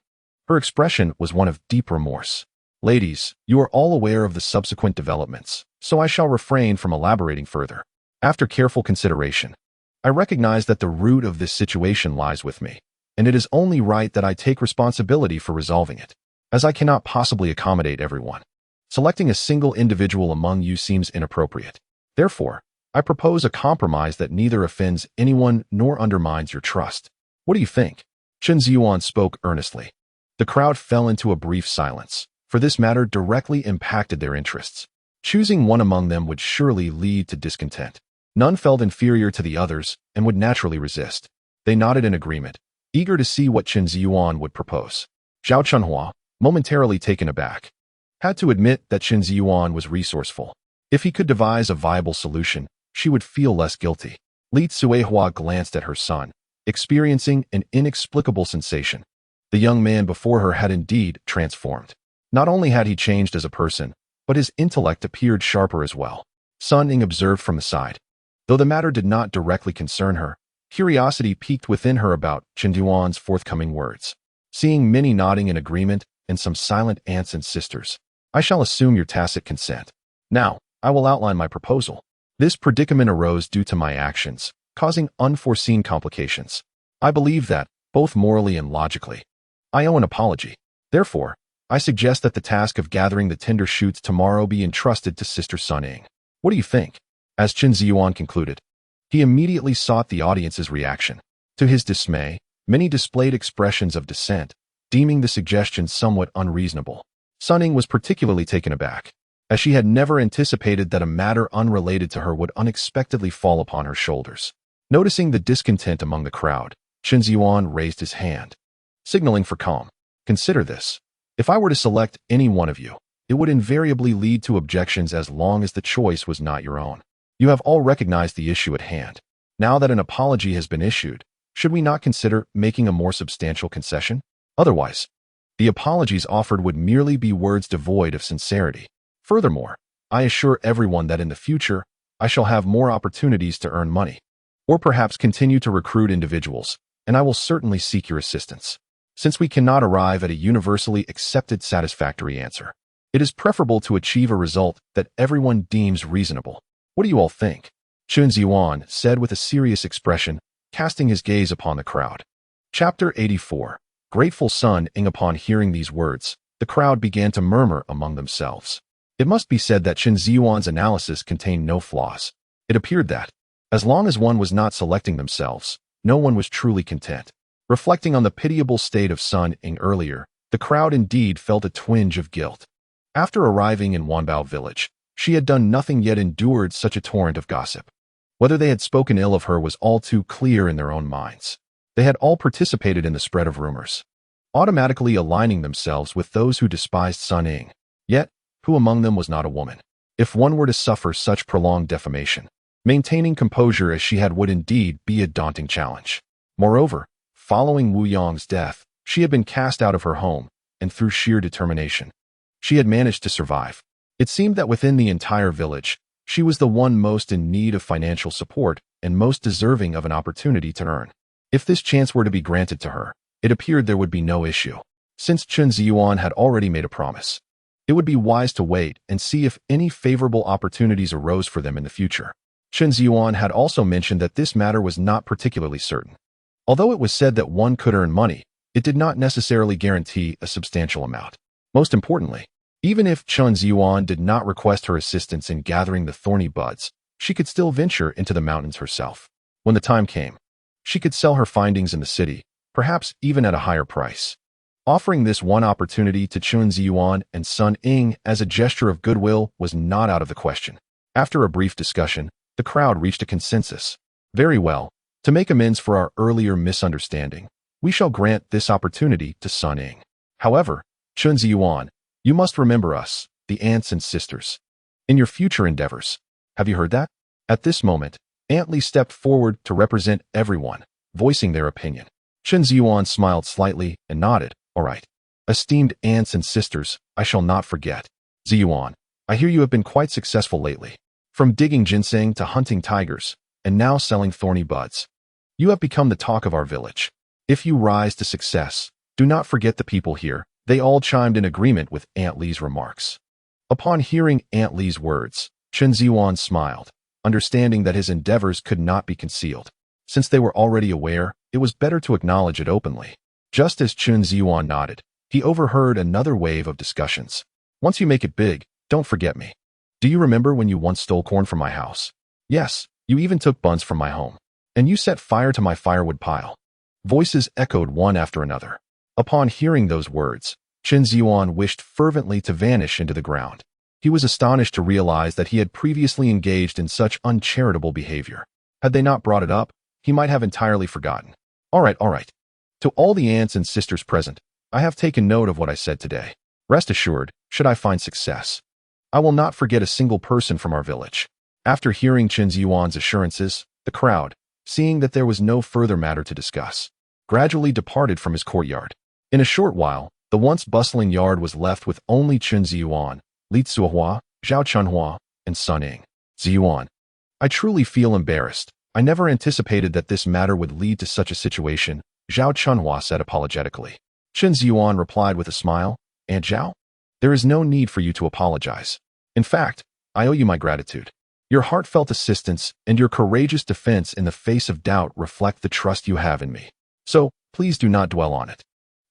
Her expression was one of deep remorse. Ladies, you are all aware of the subsequent developments, so I shall refrain from elaborating further. After careful consideration, I recognize that the root of this situation lies with me, and it is only right that I take responsibility for resolving it, as I cannot possibly accommodate everyone. Selecting a single individual among you seems inappropriate. Therefore, I propose a compromise that neither offends anyone nor undermines your trust. What do you think? Chen Zhiyuan spoke earnestly. The crowd fell into a brief silence, for this matter directly impacted their interests. Choosing one among them would surely lead to discontent. None felt inferior to the others and would naturally resist. They nodded in agreement, eager to see what Chen Zhiyuan would propose. Zhao Chunhua, momentarily taken aback, had to admit that Chen Zhiyuan was resourceful. If he could devise a viable solution, she would feel less guilty. Li Tsuehua glanced at her son, experiencing an inexplicable sensation. The young man before her had indeed transformed. Not only had he changed as a person, but his intellect appeared sharper as well. Sun Ying observed from the side. Though the matter did not directly concern her, curiosity piqued within her about Chen Zhiyuan's forthcoming words. Seeing many nodding in agreement and some silent aunts and sisters, I shall assume your tacit consent. Now, I will outline my proposal. This predicament arose due to my actions, causing unforeseen complications. I believe that, both morally and logically, I owe an apology. Therefore, I suggest that the task of gathering the tender shoots tomorrow be entrusted to Sister Sun Ying. What do you think? As Chen Zhiyuan concluded, he immediately sought the audience's reaction. To his dismay, many displayed expressions of dissent, deeming the suggestion somewhat unreasonable. Sun Ying was particularly taken aback, as she had never anticipated that a matter unrelated to her would unexpectedly fall upon her shoulders. Noticing the discontent among the crowd, Chen Zhiyuan raised his hand, signaling for calm. Consider this. If I were to select any one of you, it would invariably lead to objections as long as the choice was not your own. You have all recognized the issue at hand. Now that an apology has been issued, should we not consider making a more substantial concession? Otherwise, the apologies offered would merely be words devoid of sincerity. Furthermore, I assure everyone that in the future, I shall have more opportunities to earn money, or perhaps continue to recruit individuals, and I will certainly seek your assistance. Since we cannot arrive at a universally accepted satisfactory answer, it is preferable to achieve a result that everyone deems reasonable. What do you all think? Chen Zhiyuan said with a serious expression, casting his gaze upon the crowd. Chapter 84. Grateful Sun Ying. Upon hearing these words, the crowd began to murmur among themselves. It must be said that Chen Zhiyuan's analysis contained no flaws. It appeared that, As long as one was not selecting themselves, no one was truly content. Reflecting on the pitiable state of Sun Ying earlier, the crowd indeed felt a twinge of guilt. After arriving in Wanbao village, she had done nothing yet endured such a torrent of gossip. Whether they had spoken ill of her was all too clear in their own minds. They had all participated in the spread of rumors, automatically aligning themselves with those who despised Sun Ying. Yet, who among them was not a woman? If one were to suffer such prolonged defamation, maintaining composure as she had would indeed be a daunting challenge. Moreover, following Wu Yong's death, she had been cast out of her home, and through sheer determination, she had managed to survive. It seemed that within the entire village, she was the one most in need of financial support and most deserving of an opportunity to earn. If this chance were to be granted to her, it appeared there would be no issue. Since Chen Zhiyuan had already made a promise, it would be wise to wait and see if any favorable opportunities arose for them in the future. Chen Zhiyuan had also mentioned that this matter was not particularly certain. Although it was said that one could earn money, it did not necessarily guarantee a substantial amount. Most importantly, even if Chen Zhiyuan did not request her assistance in gathering the thorny buds, she could still venture into the mountains herself. When the time came, she could sell her findings in the city, perhaps even at a higher price. Offering this one opportunity to Chen Zhiyuan and Sun Ying as a gesture of goodwill was not out of the question. After a brief discussion, the crowd reached a consensus. Very well, to make amends for our earlier misunderstanding, we shall grant this opportunity to Sun Ying. However, Chen Zhiyuan, you must remember us, the aunts and sisters, in your future endeavors. Have you heard that? At this moment, Aunt Li stepped forward to represent everyone, voicing their opinion. Chen Zhiyuan smiled slightly and nodded. All right. Esteemed aunts and sisters, I shall not forget. Zhiyuan, I hear you have been quite successful lately. From digging ginseng to hunting tigers, and now selling thorny buds. You have become the talk of our village. If you rise to success, do not forget the people here. They all chimed in agreement with Aunt Li's remarks. Upon hearing Aunt Li's words, Chen Zhiyuan smiled, understanding that his endeavors could not be concealed. Since they were already aware, it was better to acknowledge it openly. Just as Chen Zhiyuan nodded, he overheard another wave of discussions. Once you make it big, don't forget me. Do you remember when you once stole corn from my house? Yes, you even took buns from my home. And you set fire to my firewood pile. Voices echoed one after another. Upon hearing those words, Chen Zhiyuan wished fervently to vanish into the ground. He was astonished to realize that he had previously engaged in such uncharitable behavior. Had they not brought it up, he might have entirely forgotten. All right. To all the aunts and sisters present, I have taken note of what I said today. Rest assured, should I find success, I will not forget a single person from our village. After hearing Chen Zhiyuan's assurances, the crowd, seeing that there was no further matter to discuss, gradually departed from his courtyard. In a short while, the once bustling yard was left with only Chen Zhiyuan, Li Zuohua, Zhao Chunhua, and Sun Ying. Zhiyuan, I truly feel embarrassed. I never anticipated that this matter would lead to such a situation, Zhao Chunhua said apologetically. Chen Zhiyuan replied with a smile, Aunt Zhao, there is no need for you to apologize. In fact, I owe you my gratitude. Your heartfelt assistance and your courageous defense in the face of doubt reflect the trust you have in me. So, please do not dwell on it.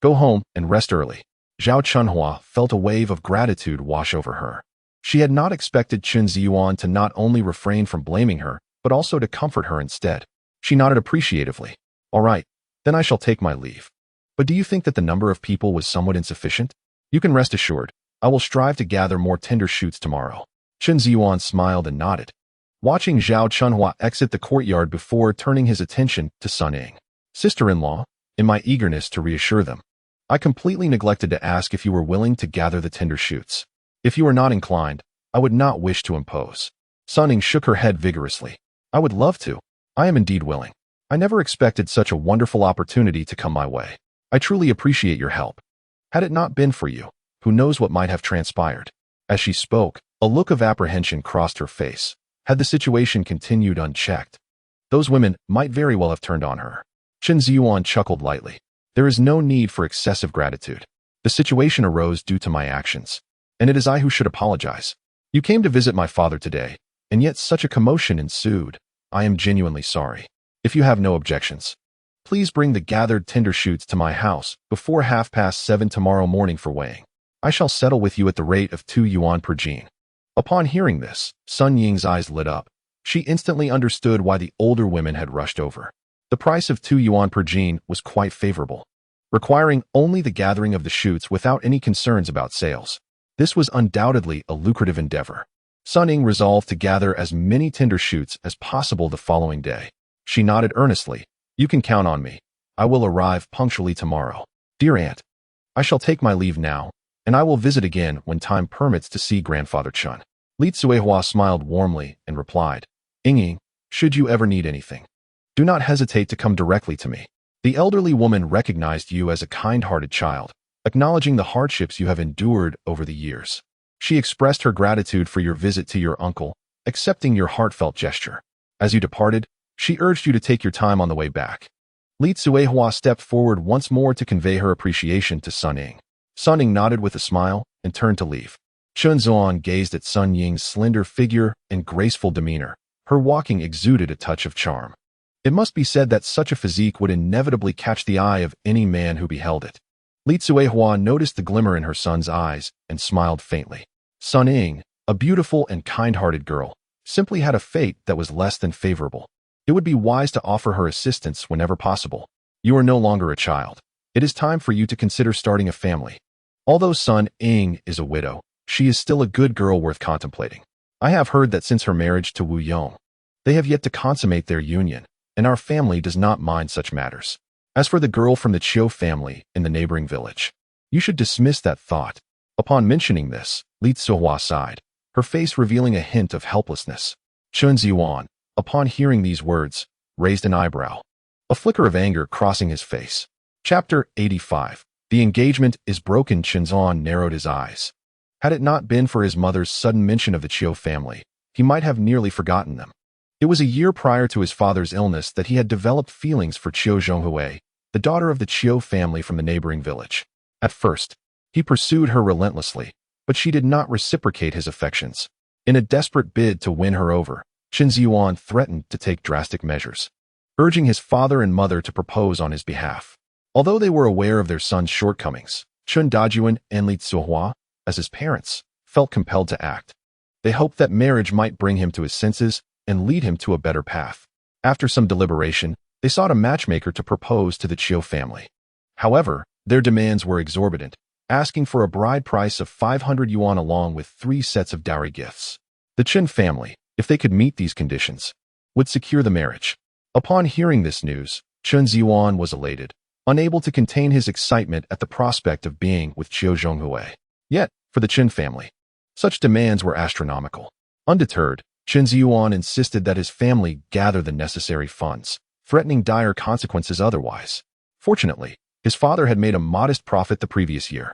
Go home and rest early. Zhao Chunhua felt a wave of gratitude wash over her. She had not expected Chen Zhiyuan to not only refrain from blaming her, but also to comfort her instead. She nodded appreciatively. All right, then I shall take my leave. But do you think that the number of people was somewhat insufficient? You can rest assured, I will strive to gather more tender shoots tomorrow. Chen Zhiyuan smiled and nodded, watching Zhao Chunhua exit the courtyard before turning his attention to Sun Ying. Sister-in-law, in my eagerness to reassure them, I completely neglected to ask if you were willing to gather the tender shoots. If you are not inclined, I would not wish to impose. Sun Ying shook her head vigorously. I would love to. I am indeed willing. I never expected such a wonderful opportunity to come my way. I truly appreciate your help. Had it not been for you, who knows what might have transpired. As she spoke, a look of apprehension crossed her face. Had the situation continued unchecked, those women might very well have turned on her. Chen Zhiyuan chuckled lightly. There is no need for excessive gratitude. The situation arose due to my actions, and it is I who should apologize. You came to visit my father today, and yet such a commotion ensued. I am genuinely sorry. If you have no objections, please bring the gathered tender shoots to my house before 7:30 tomorrow morning for weighing. I shall settle with you at the rate of 2 yuan per jean. Upon hearing this, Sun Ying's eyes lit up. She instantly understood why the older women had rushed over. The price of 2 yuan per gene was quite favorable, requiring only the gathering of the shoots without any concerns about sales. This was undoubtedly a lucrative endeavor. Sun Ying resolved to gather as many tender shoots as possible the following day. She nodded earnestly. "You can count on me. I will arrive punctually tomorrow. Dear aunt, I shall take my leave now, and I will visit again when time permits to see grandfather Chen." Li Zuihua smiled warmly and replied, "Ying, should you ever need anything, do not hesitate to come directly to me." The elderly woman recognized you as a kind-hearted child, acknowledging the hardships you have endured over the years. She expressed her gratitude for your visit to your uncle, accepting your heartfelt gesture. As you departed, she urged you to take your time on the way back. Li Zuihua stepped forward once more to convey her appreciation to Sun Ying. Sun Ying nodded with a smile and turned to leave. Chen Zhiyuan gazed at Sun Ying's slender figure and graceful demeanor. Her walking exuded a touch of charm. It must be said that such a physique would inevitably catch the eye of any man who beheld it. Li Zuihua noticed the glimmer in her son's eyes and smiled faintly. Sun Ying, a beautiful and kind-hearted girl, simply had a fate that was less than favorable. It would be wise to offer her assistance whenever possible. You are no longer a child. It is time for you to consider starting a family. Although Sun Ying is a widow, she is still a good girl worth contemplating. I have heard that since her marriage to Wu Yong, they have yet to consummate their union, and our family does not mind such matters. As for the girl from the Chiu family in the neighboring village, you should dismiss that thought." Upon mentioning this, Li Zuihua sighed, her face revealing a hint of helplessness. Chen Zhiyuan, upon hearing these words, raised an eyebrow, a flicker of anger crossing his face. Chapter 85. The engagement is broken. Chen Zhiyuan narrowed his eyes. Had it not been for his mother's sudden mention of the Chiu family, he might have nearly forgotten them. It was a year prior to his father's illness that he had developed feelings for Chiu Zhonghui, the daughter of the Chiu family from the neighboring village. At first, he pursued her relentlessly, but she did not reciprocate his affections. In a desperate bid to win her over, Chen Zhiyuan threatened to take drastic measures, urging his father and mother to propose on his behalf. Although they were aware of their son's shortcomings, Chen Zhiyuan and Li Zuihua, as his parents, felt compelled to act. They hoped that marriage might bring him to his senses and lead him to a better path. After some deliberation, they sought a matchmaker to propose to the Chiu family. However, their demands were exorbitant, asking for a bride price of 500 yuan along with 3 sets of dowry gifts. The Chen family, if they could meet these conditions, would secure the marriage. Upon hearing this news, Chen Zhiyuan was elated, unable to contain his excitement at the prospect of being with Chiu Zhonghui. Yet, for the Chen family, such demands were astronomical. Undeterred, Chen Zhiyuan insisted that his family gather the necessary funds, threatening dire consequences otherwise. Fortunately, his father had made a modest profit the previous year.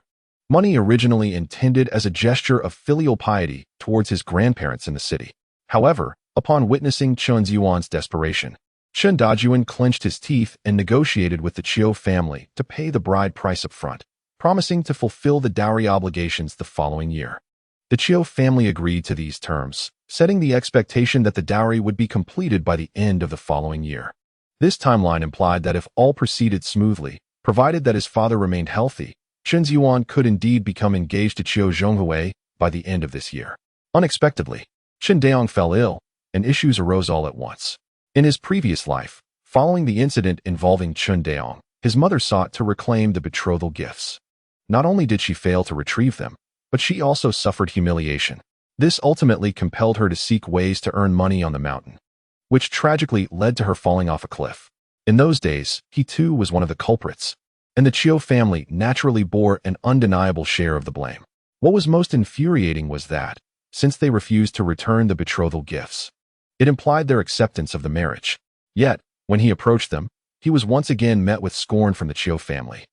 Money originally intended as a gesture of filial piety towards his grandparents in the city. However, upon witnessing Chen Zhiyuan's desperation, Chen Zhiyuan clenched his teeth and negotiated with the Chiu family to pay the bride price up front, promising to fulfill the dowry obligations the following year. The Chiu family agreed to these terms, setting the expectation that the dowry would be completed by the end of the following year. This timeline implied that if all proceeded smoothly, provided that his father remained healthy, Chen Zhiyuan could indeed become engaged to Chiu Zhonghui by the end of this year. Unexpectedly, Chen Daong fell ill, and issues arose all at once. In his previous life, following the incident involving Chen Daong, his mother sought to reclaim the betrothal gifts. Not only did she fail to retrieve them, but she also suffered humiliation. This ultimately compelled her to seek ways to earn money on the mountain, which tragically led to her falling off a cliff. In those days, he too was one of the culprits, and the Chiu family naturally bore an undeniable share of the blame. What was most infuriating was that, since they refused to return the betrothal gifts, it implied their acceptance of the marriage. Yet, when he approached them, he was once again met with scorn from the Chiu family,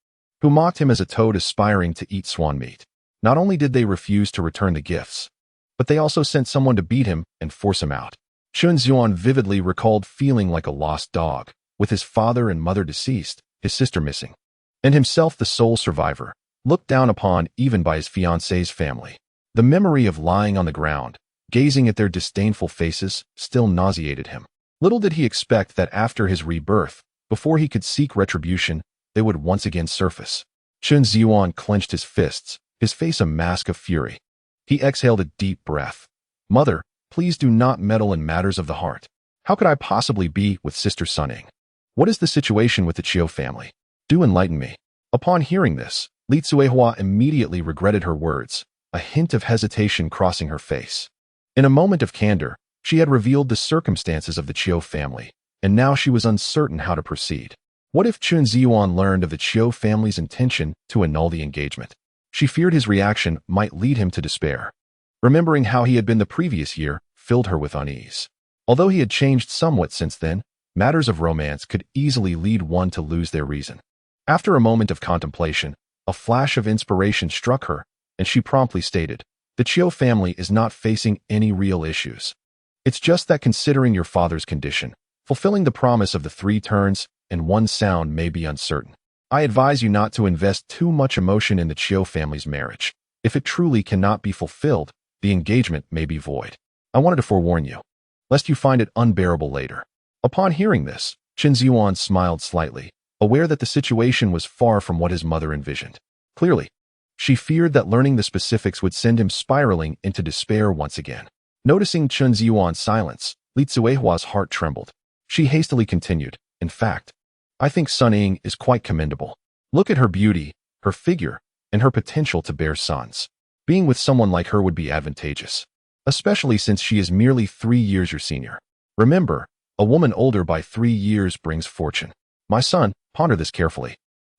who mocked him as a toad aspiring to eat swan meat. Not only did they refuse to return the gifts, but they also sent someone to beat him and force him out. Chen Zhiyuan vividly recalled feeling like a lost dog, with his father and mother deceased, his sister missing, and himself the sole survivor, looked down upon even by his fiancée's family. The memory of lying on the ground, gazing at their disdainful faces, still nauseated him. Little did he expect that after his rebirth, before he could seek retribution, they would once again surface. Chen Zhiyuan clenched his fists, his face a mask of fury. He exhaled a deep breath. "Mother, please do not meddle in matters of the heart. How could I possibly be with Sister Suning? What is the situation with the Chiu family? Do enlighten me." Upon hearing this, Li Tsuehua immediately regretted her words, a hint of hesitation crossing her face. In a moment of candor, she had revealed the circumstances of the Chiu family, and now she was uncertain how to proceed. What if Chen Zhiyuan learned of the Chiu family's intention to annul the engagement? She feared his reaction might lead him to despair. Remembering how he had been the previous year filled her with unease. Although he had changed somewhat since then, matters of romance could easily lead one to lose their reason. After a moment of contemplation, a flash of inspiration struck her, and she promptly stated, "The Chiu family is not facing any real issues. It's just that considering your father's condition, fulfilling the promise of the 3 turns and 1 sound may be uncertain. I advise you not to invest too much emotion in the Chiu family's marriage. If it truly cannot be fulfilled, the engagement may be void. I wanted to forewarn you, lest you find it unbearable later." Upon hearing this, Chen Zhiyuan smiled slightly, aware that the situation was far from what his mother envisioned. Clearly, she feared that learning the specifics would send him spiraling into despair once again. Noticing Chen Zhiyuan's silence, Li Tsuehua's heart trembled. She hastily continued, "In fact, I think Suning is quite commendable. Look at her beauty, her figure, and her potential to bear sons. Being with someone like her would be advantageous, especially since she is merely 3 years your senior. Remember, a woman older by 3 years brings fortune. My son, ponder this carefully,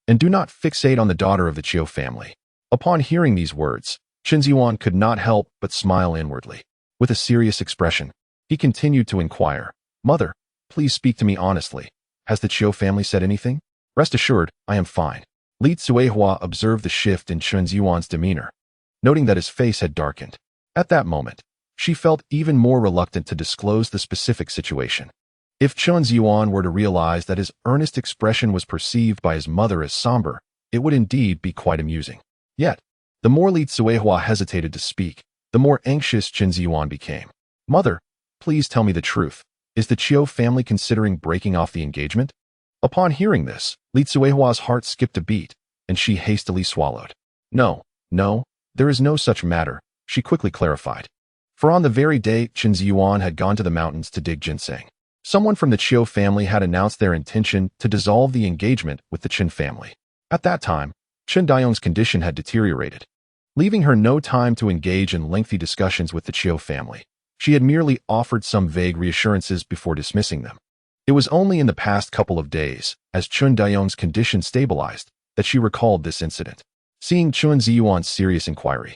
and do not fixate on the daughter of the Chiu family." Upon hearing these words, Chen Zhiyuan could not help but smile inwardly. With a serious expression, he continued to inquire, "Mother, please speak to me honestly. Has the Chiu family said anything? Rest assured, I am fine." Li Tsuehua observed the shift in Chen Zhiyuan's demeanor, noting that his face had darkened. At that moment, she felt even more reluctant to disclose the specific situation. If Chen Zhiyuan were to realize that his earnest expression was perceived by his mother as somber, it would indeed be quite amusing. Yet, the more Li Tsuehua hesitated to speak, the more anxious Chen Zhiyuan became. "Mother, please tell me the truth. Is the Chiu family considering breaking off the engagement?" Upon hearing this, Li Tsuehua's heart skipped a beat, and she hastily swallowed. No, there is no such matter," she quickly clarified. For on the very day Chen Zhiyuan had gone to the mountains to dig ginseng, someone from the Chiu family had announced their intention to dissolve the engagement with the Chen family. At that time, Chen Dayong's condition had deteriorated, leaving her no time to engage in lengthy discussions with the Chiu family. She had merely offered some vague reassurances before dismissing them. It was only in the past couple of days, as Chen Dayong's condition stabilized, that she recalled this incident. Seeing Chen Zhiyuan's serious inquiry,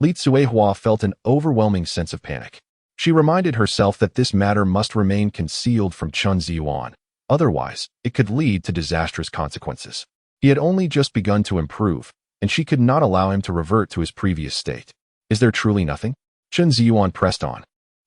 Li Tsuehua felt an overwhelming sense of panic. She reminded herself that this matter must remain concealed from Chen Zhiyuan, otherwise it could lead to disastrous consequences. He had only just begun to improve, and she could not allow him to revert to his previous state. "Is there truly nothing?" Chen Zhiyuan pressed on.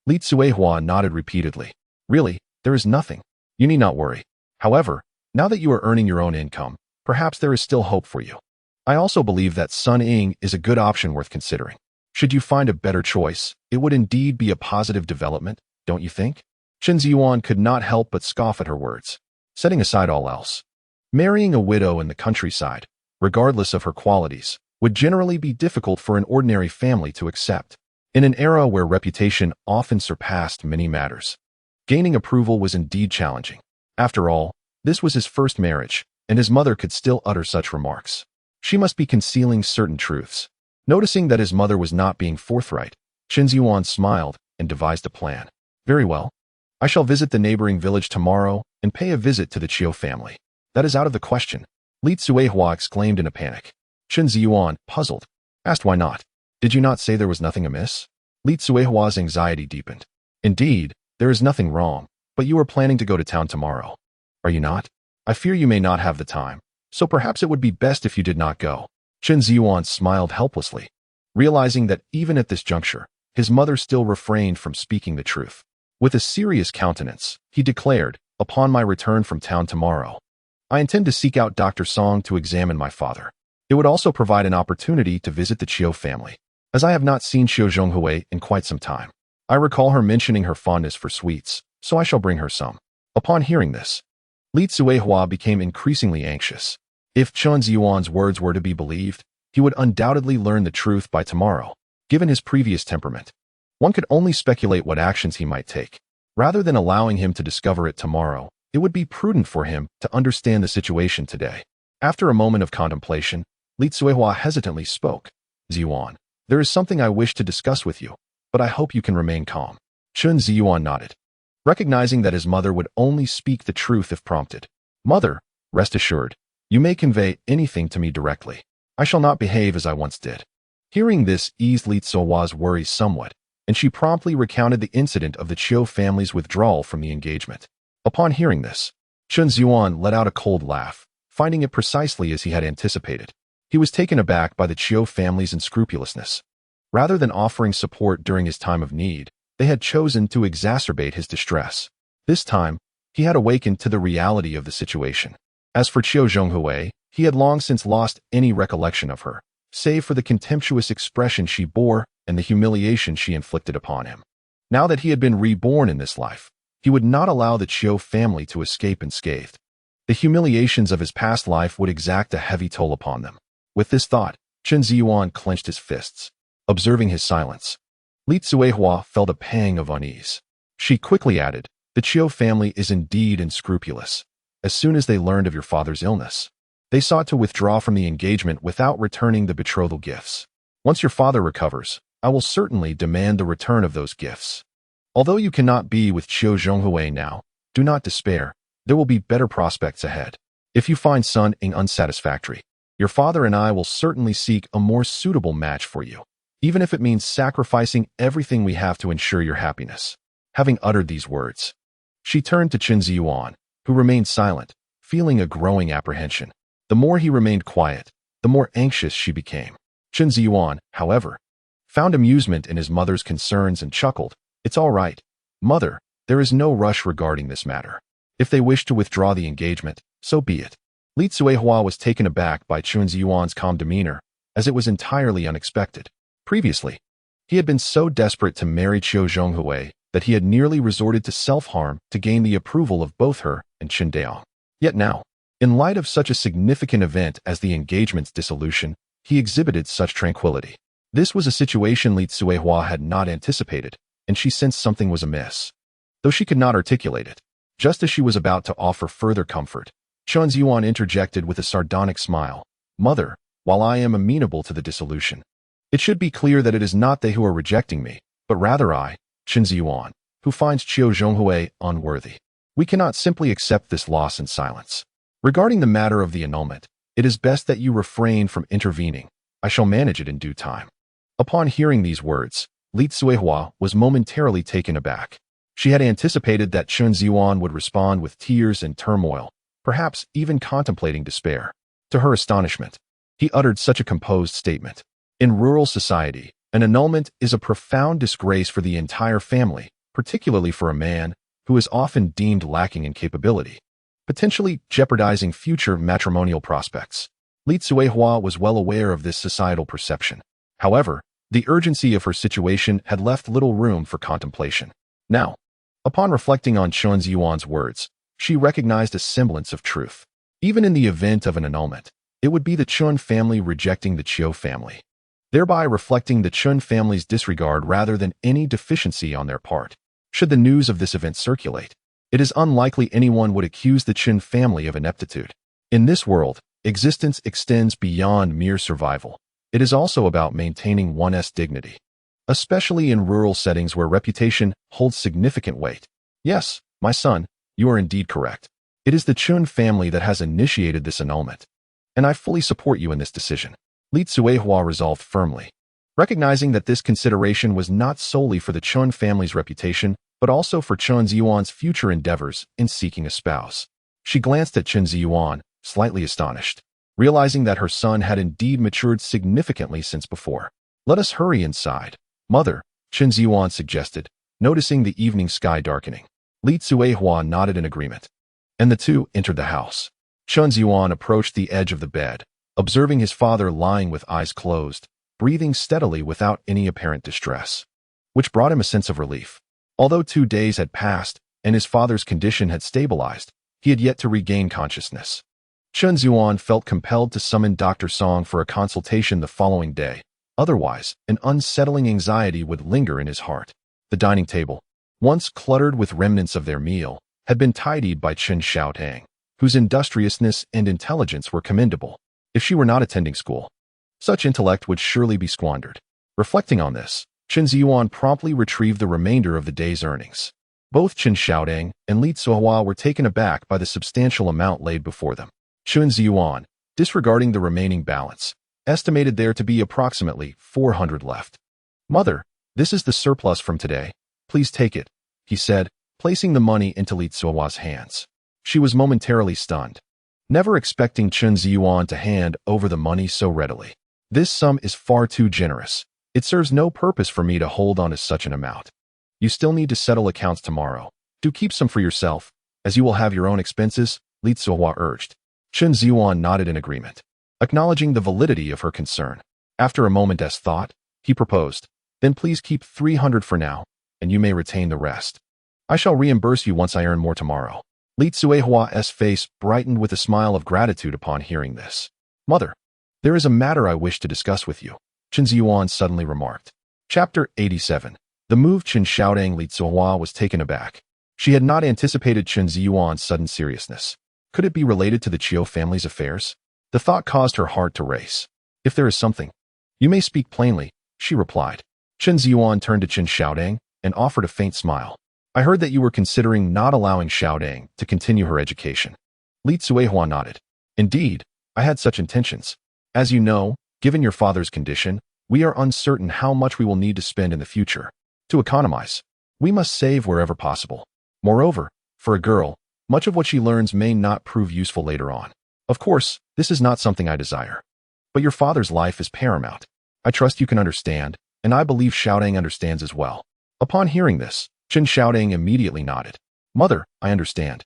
Li Tsuehua nodded repeatedly. "Really, there is nothing. You need not worry. However, now that you are earning your own income, perhaps there is still hope for you. I also believe that Suning is a good option worth considering. Should you find a better choice, it would indeed be a positive development, don't you think?" Chen Zhiyuan could not help but scoff at her words. Setting aside all else, marrying a widow in the countryside, regardless of her qualities, would generally be difficult for an ordinary family to accept. In an era where reputation often surpassed many matters, gaining approval was indeed challenging. After all, this was his first marriage, and his mother could still utter such remarks. She must be concealing certain truths. Noticing that his mother was not being forthright, Chen Zhiyuan smiled and devised a plan. "Very well. I shall visit the neighboring village tomorrow and pay a visit to the Chiu family." "That is out of the question," Li Tsuehua exclaimed in a panic. Chen Zhiyuan, puzzled, asked why not. "Did you not say there was nothing amiss?" Li Tsuehua's anxiety deepened. "Indeed, there is nothing wrong, but you are planning to go to town tomorrow, are you not? I fear you may not have the time, so perhaps it would be best if you did not go." Chen Zhiyuan smiled helplessly, realizing that even at this juncture, his mother still refrained from speaking the truth. With a serious countenance, he declared, "Upon my return from town tomorrow, I intend to seek out Dr. Song to examine my father. It would also provide an opportunity to visit the Chiu family, as I have not seen Xiu Zhonghui in quite some time. I recall her mentioning her fondness for sweets, so I shall bring her some." Upon hearing this, Li Tsuehua became increasingly anxious. If Chen Zhiyuan's words were to be believed, he would undoubtedly learn the truth by tomorrow. Given his previous temperament, One could only speculate what actions he might take. Rather than allowing him to discover it tomorrow, it would be prudent for him to understand the situation today. After a moment of contemplation, Li Tsuehua hesitantly spoke. Zhiyuan, there is something I wish to discuss with you, but I hope you can remain calm. Chen Zhiyuan nodded, recognizing that his mother would only speak the truth if prompted. Mother, rest assured, you may convey anything to me directly. I shall not behave as I once did. Hearing this eased Li Tsuehua's worries somewhat, and she promptly recounted the incident of the Chiu family's withdrawal from the engagement. Upon hearing this, Chen Zhiyuan let out a cold laugh, finding it precisely as he had anticipated. He was taken aback by the Chiu family's unscrupulousness. Rather than offering support during his time of need, they had chosen to exacerbate his distress. This time, he had awakened to the reality of the situation. As for Chiu Zhonghui, he had long since lost any recollection of her, save for the contemptuous expression she bore and the humiliation she inflicted upon him. Now that he had been reborn in this life, he would not allow the Chiu family to escape unscathed. The humiliations of his past life would exact a heavy toll upon them. With this thought, Chen Zhiyuan clenched his fists. Observing his silence, Li Tsuehua felt a pang of unease. She quickly added, the Chiu family is indeed unscrupulous. As soon as they learned of your father's illness, they sought to withdraw from the engagement without returning the betrothal gifts. Once your father recovers, I will certainly demand the return of those gifts. Although you cannot be with Chiu Zhonghui now, do not despair. There will be better prospects ahead. If you find Sun Ying unsatisfactory, your father and I will certainly seek a more suitable match for you, even if it means sacrificing everything we have to ensure your happiness. Having uttered these words, she turned to Chen Zhiyuan, who remained silent, feeling a growing apprehension. The more he remained quiet, the more anxious she became. Chen Zhiyuan, however, found amusement in his mother's concerns and chuckled. It's all right, mother, there is no rush regarding this matter. If they wish to withdraw the engagement, so be it. Li Tsuehua was taken aback by Chen Zhiyuan's calm demeanor, as it was entirely unexpected. Previously, he had been so desperate to marry Chiu Zhonghui that he had nearly resorted to self-harm to gain the approval of both her and Chen Daong. Yet now, in light of such a significant event as the engagement's dissolution, he exhibited such tranquility. This was a situation Li Tsuehua had not anticipated, and she sensed something was amiss, though she could not articulate it. Just as she was about to offer further comfort, Chen Zhiyuan interjected with a sardonic smile. Mother, while I am amenable to the dissolution, it should be clear that it is not they who are rejecting me, but rather I, Chen Zhiyuan, who finds Chiu Zhonghui unworthy. We cannot simply accept this loss in silence. Regarding the matter of the annulment, it is best that you refrain from intervening. I shall manage it in due time. Upon hearing these words, Li Tsuehua was momentarily taken aback. She had anticipated that Chen Zhiyuan would respond with tears and turmoil, perhaps even contemplating despair. To her astonishment, he uttered such a composed statement. In rural society, an annulment is a profound disgrace for the entire family, particularly for a man who is often deemed lacking in capability, potentially jeopardizing future matrimonial prospects. Li Tsuehua was well aware of this societal perception. However, the urgency of her situation had left little room for contemplation. Now, upon reflecting on Chen Zhiyuan's words, she recognized a semblance of truth. Even in the event of an annulment, it would be the Chen family rejecting the Chiu family, thereby reflecting the Chen family's disregard rather than any deficiency on their part. Should the news of this event circulate, it is unlikely anyone would accuse the Chen family of ineptitude. In this world, existence extends beyond mere survival. It is also about maintaining one's dignity, especially in rural settings where reputation holds significant weight. Yes, my son, you are indeed correct. It is the Chen family that has initiated this annulment, and I fully support you in this decision. Li Tsuehua resolved firmly, recognizing that this consideration was not solely for the Chen family's reputation, but also for Chen Zhiyuan's future endeavors in seeking a spouse. She glanced at Chen Zhiyuan, slightly astonished, realizing that her son had indeed matured significantly since before. Let us hurry inside, mother, Chen Zhiyuan suggested, noticing the evening sky darkening. Li Tsuehua nodded in agreement, and the two entered the house. Chen Zhiyuan approached the edge of the bed, observing his father lying with eyes closed, breathing steadily without any apparent distress, which brought him a sense of relief. Although 2 days had passed and his father's condition had stabilized, he had yet to regain consciousness. Chen Zhiyuan felt compelled to summon Dr. Song for a consultation the following day, Otherwise, an unsettling anxiety would linger in his heart. The dining table, once cluttered with remnants of their meal, had been tidied by Chen Zhiyuan, whose industriousness and intelligence were commendable. If she were not attending school, such intellect would surely be squandered. Reflecting on this, Chen Zhiyuan promptly retrieved the remainder of the day's earnings. Both Chen Zhiyuan and Li Zuohua were taken aback by the substantial amount laid before them. Chen Zhiyuan, disregarding the remaining balance, estimated there to be approximately 400 left. "Mother, this is the surplus from today. Please take it," he said, placing the money into Li Zuohua's hands. She was momentarily stunned, never expecting Chen Zhiyuan to hand over the money so readily. "This sum is far too generous. It serves no purpose for me to hold on to such an amount. You still need to settle accounts tomorrow. Do keep some for yourself, as you will have your own expenses," Li Zuohua urged. Chen Zhiyuan nodded in agreement, acknowledging the validity of her concern. After a moment's thought, he proposed, "Then please keep 300 for now, and you may retain the rest. I shall reimburse you once I earn more tomorrow." Li Zuohua's face brightened with a smile of gratitude upon hearing this. "Mother, there is a matter I wish to discuss with you," Chen Zhiyuan suddenly remarked. Chapter 87. The move Chen Zhiyuan. Li Zuohua was taken aback. She had not anticipated Chen Zhiyuan's sudden seriousness. Could it be related to the Chiu family's affairs? The thought caused her heart to race. "If there is something, you may speak plainly," she replied. Chen Zhiyuan turned to Chen Zhiyuan and offered a faint smile. "I heard that you were considering not allowing Zhiyuan to continue her education." Li Zuohua nodded. "Indeed, I had such intentions. As you know, given your father's condition, we are uncertain how much we will need to spend in the future. To economize, we must save wherever possible. Moreover, for a girl, much of what she learns may not prove useful later on. Of course, this is not something I desire. But your father's life is paramount. I trust you can understand, and I believe Zhiyuan understands as well." Upon hearing this, Chen Zhiyuan immediately nodded. "Mother, I understand.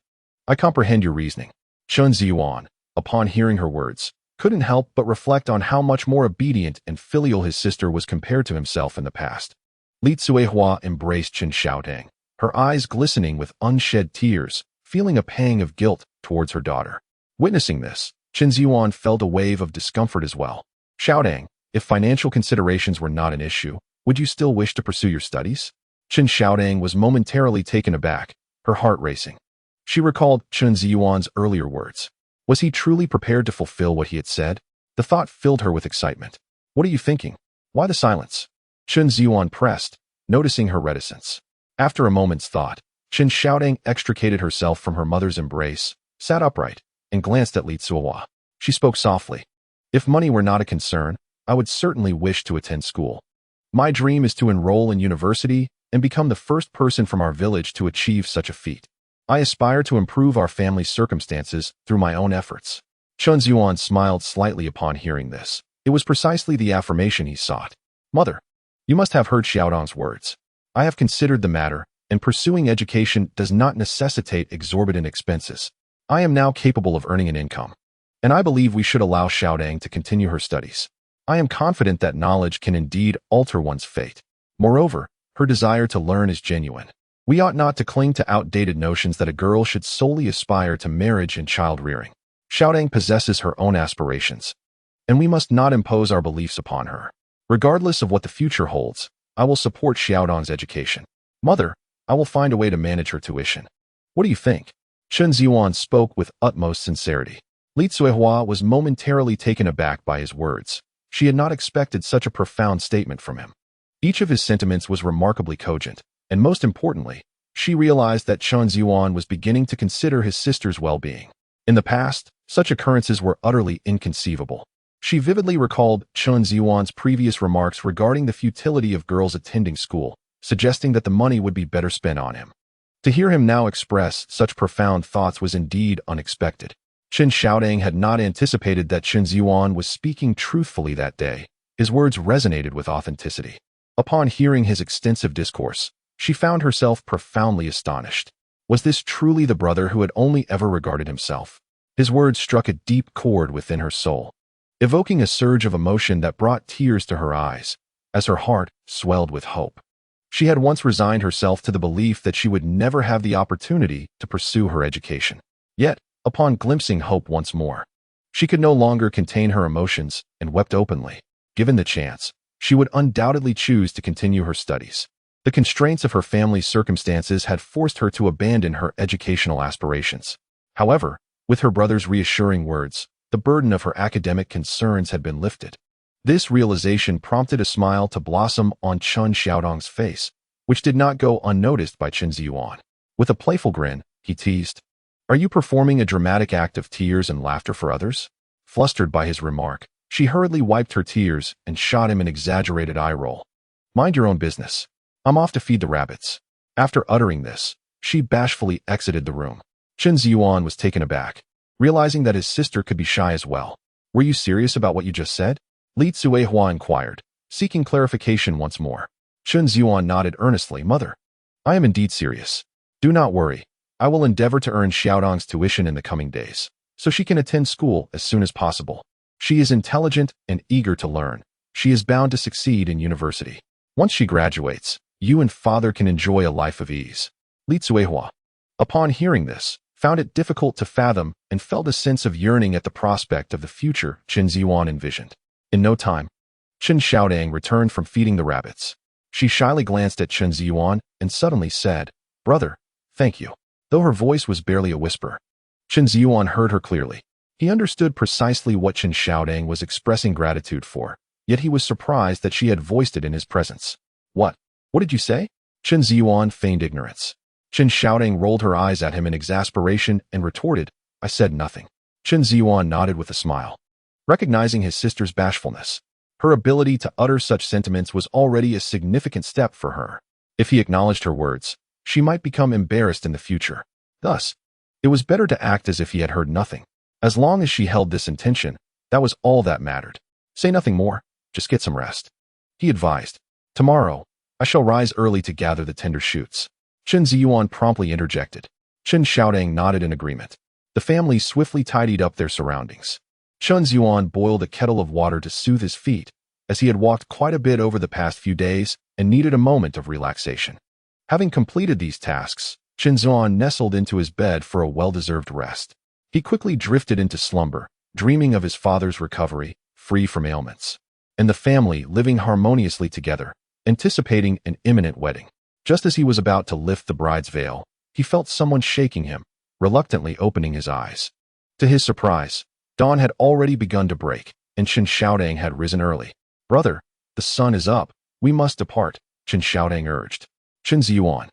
I comprehend your reasoning." Chen Zhiyuan, upon hearing her words, couldn't help but reflect on how much more obedient and filial his sister was compared to himself in the past. Li Zuohua embraced Chen Zhiyuan, her eyes glistening with unshed tears, feeling a pang of guilt towards her daughter. Witnessing this, Chen Zhiyuan felt a wave of discomfort as well. "Zhiyuan, if financial considerations were not an issue, would you still wish to pursue your studies?" Chen Zhiyuan was momentarily taken aback, her heart racing. She recalled Chen Zhiyuan's earlier words. Was he truly prepared to fulfill what he had said? The thought filled her with excitement. "What are you thinking? Why the silence?" Chen Zhiyuan pressed, noticing her reticence. After a moment's thought, Chen Zhiyuan extricated herself from her mother's embrace, sat upright, and glanced at Li Zuohua. She spoke softly. "If money were not a concern, I would certainly wish to attend school. My dream is to enroll in university and become the first person from our village to achieve such a feat. I aspire to improve our family's circumstances through my own efforts." Chen Zhiyuan smiled slightly upon hearing this. It was precisely the affirmation he sought. "Mother, you must have heard Zhiyuan's words. I have considered the matter, and pursuing education does not necessitate exorbitant expenses. I am now capable of earning an income, and I believe we should allow Zhiyuan to continue her studies. I am confident that knowledge can indeed alter one's fate. Moreover, her desire to learn is genuine. We ought not to cling to outdated notions that a girl should solely aspire to marriage and child-rearing. Zhiyuan possesses her own aspirations, and we must not impose our beliefs upon her. Regardless of what the future holds, I will support Zhiyuan's education. Mother, I will find a way to manage her tuition. What do you think?" Chen Zhiyuan spoke with utmost sincerity. Li Zuohua was momentarily taken aback by his words. She had not expected such a profound statement from him. Each of his sentiments was remarkably cogent, and most importantly, she realized that Chen Zhiyuan was beginning to consider his sister's well-being. In the past, such occurrences were utterly inconceivable. She vividly recalled Chen Zhiyuan's previous remarks regarding the futility of girls attending school, suggesting that the money would be better spent on him. To hear him now express such profound thoughts was indeed unexpected. Chen Zhiyuan had not anticipated that Chen Zhiyuan was speaking truthfully that day. His words resonated with authenticity. Upon hearing his extensive discourse, she found herself profoundly astonished. Was this truly the brother who had only ever regarded himself? His words struck a deep chord within her soul, evoking a surge of emotion that brought tears to her eyes, as her heart swelled with hope. She had once resigned herself to the belief that she would never have the opportunity to pursue her education. Yet, upon glimpsing hope once more, she could no longer contain her emotions and wept openly. Given the chance, she would undoubtedly choose to continue her studies. The constraints of her family's circumstances had forced her to abandon her educational aspirations. However, with her brother's reassuring words, the burden of her academic concerns had been lifted. This realization prompted a smile to blossom on Chen Xiaodong's face, which did not go unnoticed by Chen Zhiyuan. With a playful grin, he teased, "Are you performing a dramatic act of tears and laughter for others?" Flustered by his remark, she hurriedly wiped her tears and shot him an exaggerated eye roll. "Mind your own business. I'm off to feed the rabbits." After uttering this, she bashfully exited the room. Chen Zhiyuan was taken aback, realizing that his sister could be shy as well. "Were you serious about what you just said?" Li Tsuehua inquired, seeking clarification once more. Chen Zhiyuan nodded earnestly. "Mother, I am indeed serious. Do not worry. I will endeavor to earn Xiaodong's tuition in the coming days, so she can attend school as soon as possible. She is intelligent and eager to learn. She is bound to succeed in university. Once she graduates, you and father can enjoy a life of ease." Li Tsuehua, upon hearing this, found it difficult to fathom and felt a sense of yearning at the prospect of the future Chen Zhiyuan envisioned. In no time, Chen Xiaodong returned from feeding the rabbits. She shyly glanced at Chen Zhiyuan and suddenly said, "Brother, thank you." Though her voice was barely a whisper, Chen Zhiyuan heard her clearly. He understood precisely what Chen Xiaodong was expressing gratitude for, yet he was surprised that she had voiced it in his presence. What did you say?" Chen Zhiyuan feigned ignorance. Chen Xiaodong rolled her eyes at him in exasperation and retorted, "I said nothing." Chen Zhiyuan nodded with a smile. Recognizing his sister's bashfulness, her ability to utter such sentiments was already a significant step for her. If he acknowledged her words, she might become embarrassed in the future. Thus, it was better to act as if he had heard nothing. As long as she held this intention, that was all that mattered. "Say nothing more, just get some rest," he advised. "Tomorrow, I shall rise early to gather the tender shoots." Chen Zhiyuan promptly interjected. Chen Xiaodong nodded in agreement. The family swiftly tidied up their surroundings. Chen Zhiyuan boiled a kettle of water to soothe his feet, as he had walked quite a bit over the past few days and needed a moment of relaxation. Having completed these tasks, Chen Zhiyuan nestled into his bed for a well-deserved rest. He quickly drifted into slumber, dreaming of his father's recovery, free from ailments, and the family living harmoniously together, anticipating an imminent wedding. Just as he was about to lift the bride's veil, he felt someone shaking him, reluctantly opening his eyes. To his surprise, dawn had already begun to break, and Chen Xiaodong had risen early. "Brother, the sun is up. We must depart," Chen Xiaodong urged. Chen Zhiyuan,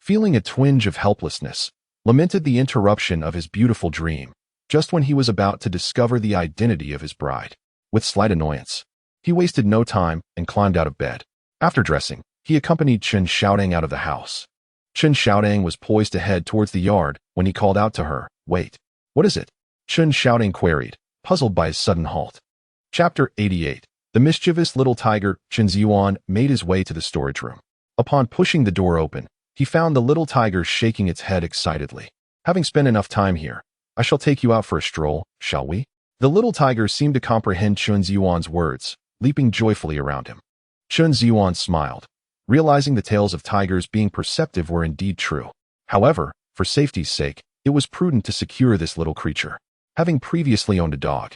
feeling a twinge of helplessness, lamented the interruption of his beautiful dream, just when he was about to discover the identity of his bride. With slight annoyance, he wasted no time and climbed out of bed. After dressing, he accompanied Chen Xiaodong out of the house. Chen Xiaodong was poised to head towards the yard when he called out to her, "Wait, what is it?" Chen Xiaodong queried, puzzled by his sudden halt. Chapter 88. The mischievous little tiger. Chen Zhiyuan made his way to the storage room. Upon pushing the door open, he found the little tiger shaking its head excitedly. "Having spent enough time here, I shall take you out for a stroll, shall we?" The little tiger seemed to comprehend Chen Zhiyuan's words, leaping joyfully around him. Chen Zhiyuan smiled, realizing the tales of tigers being perceptive were indeed true. However, for safety's sake, it was prudent to secure this little creature. Having previously owned a dog,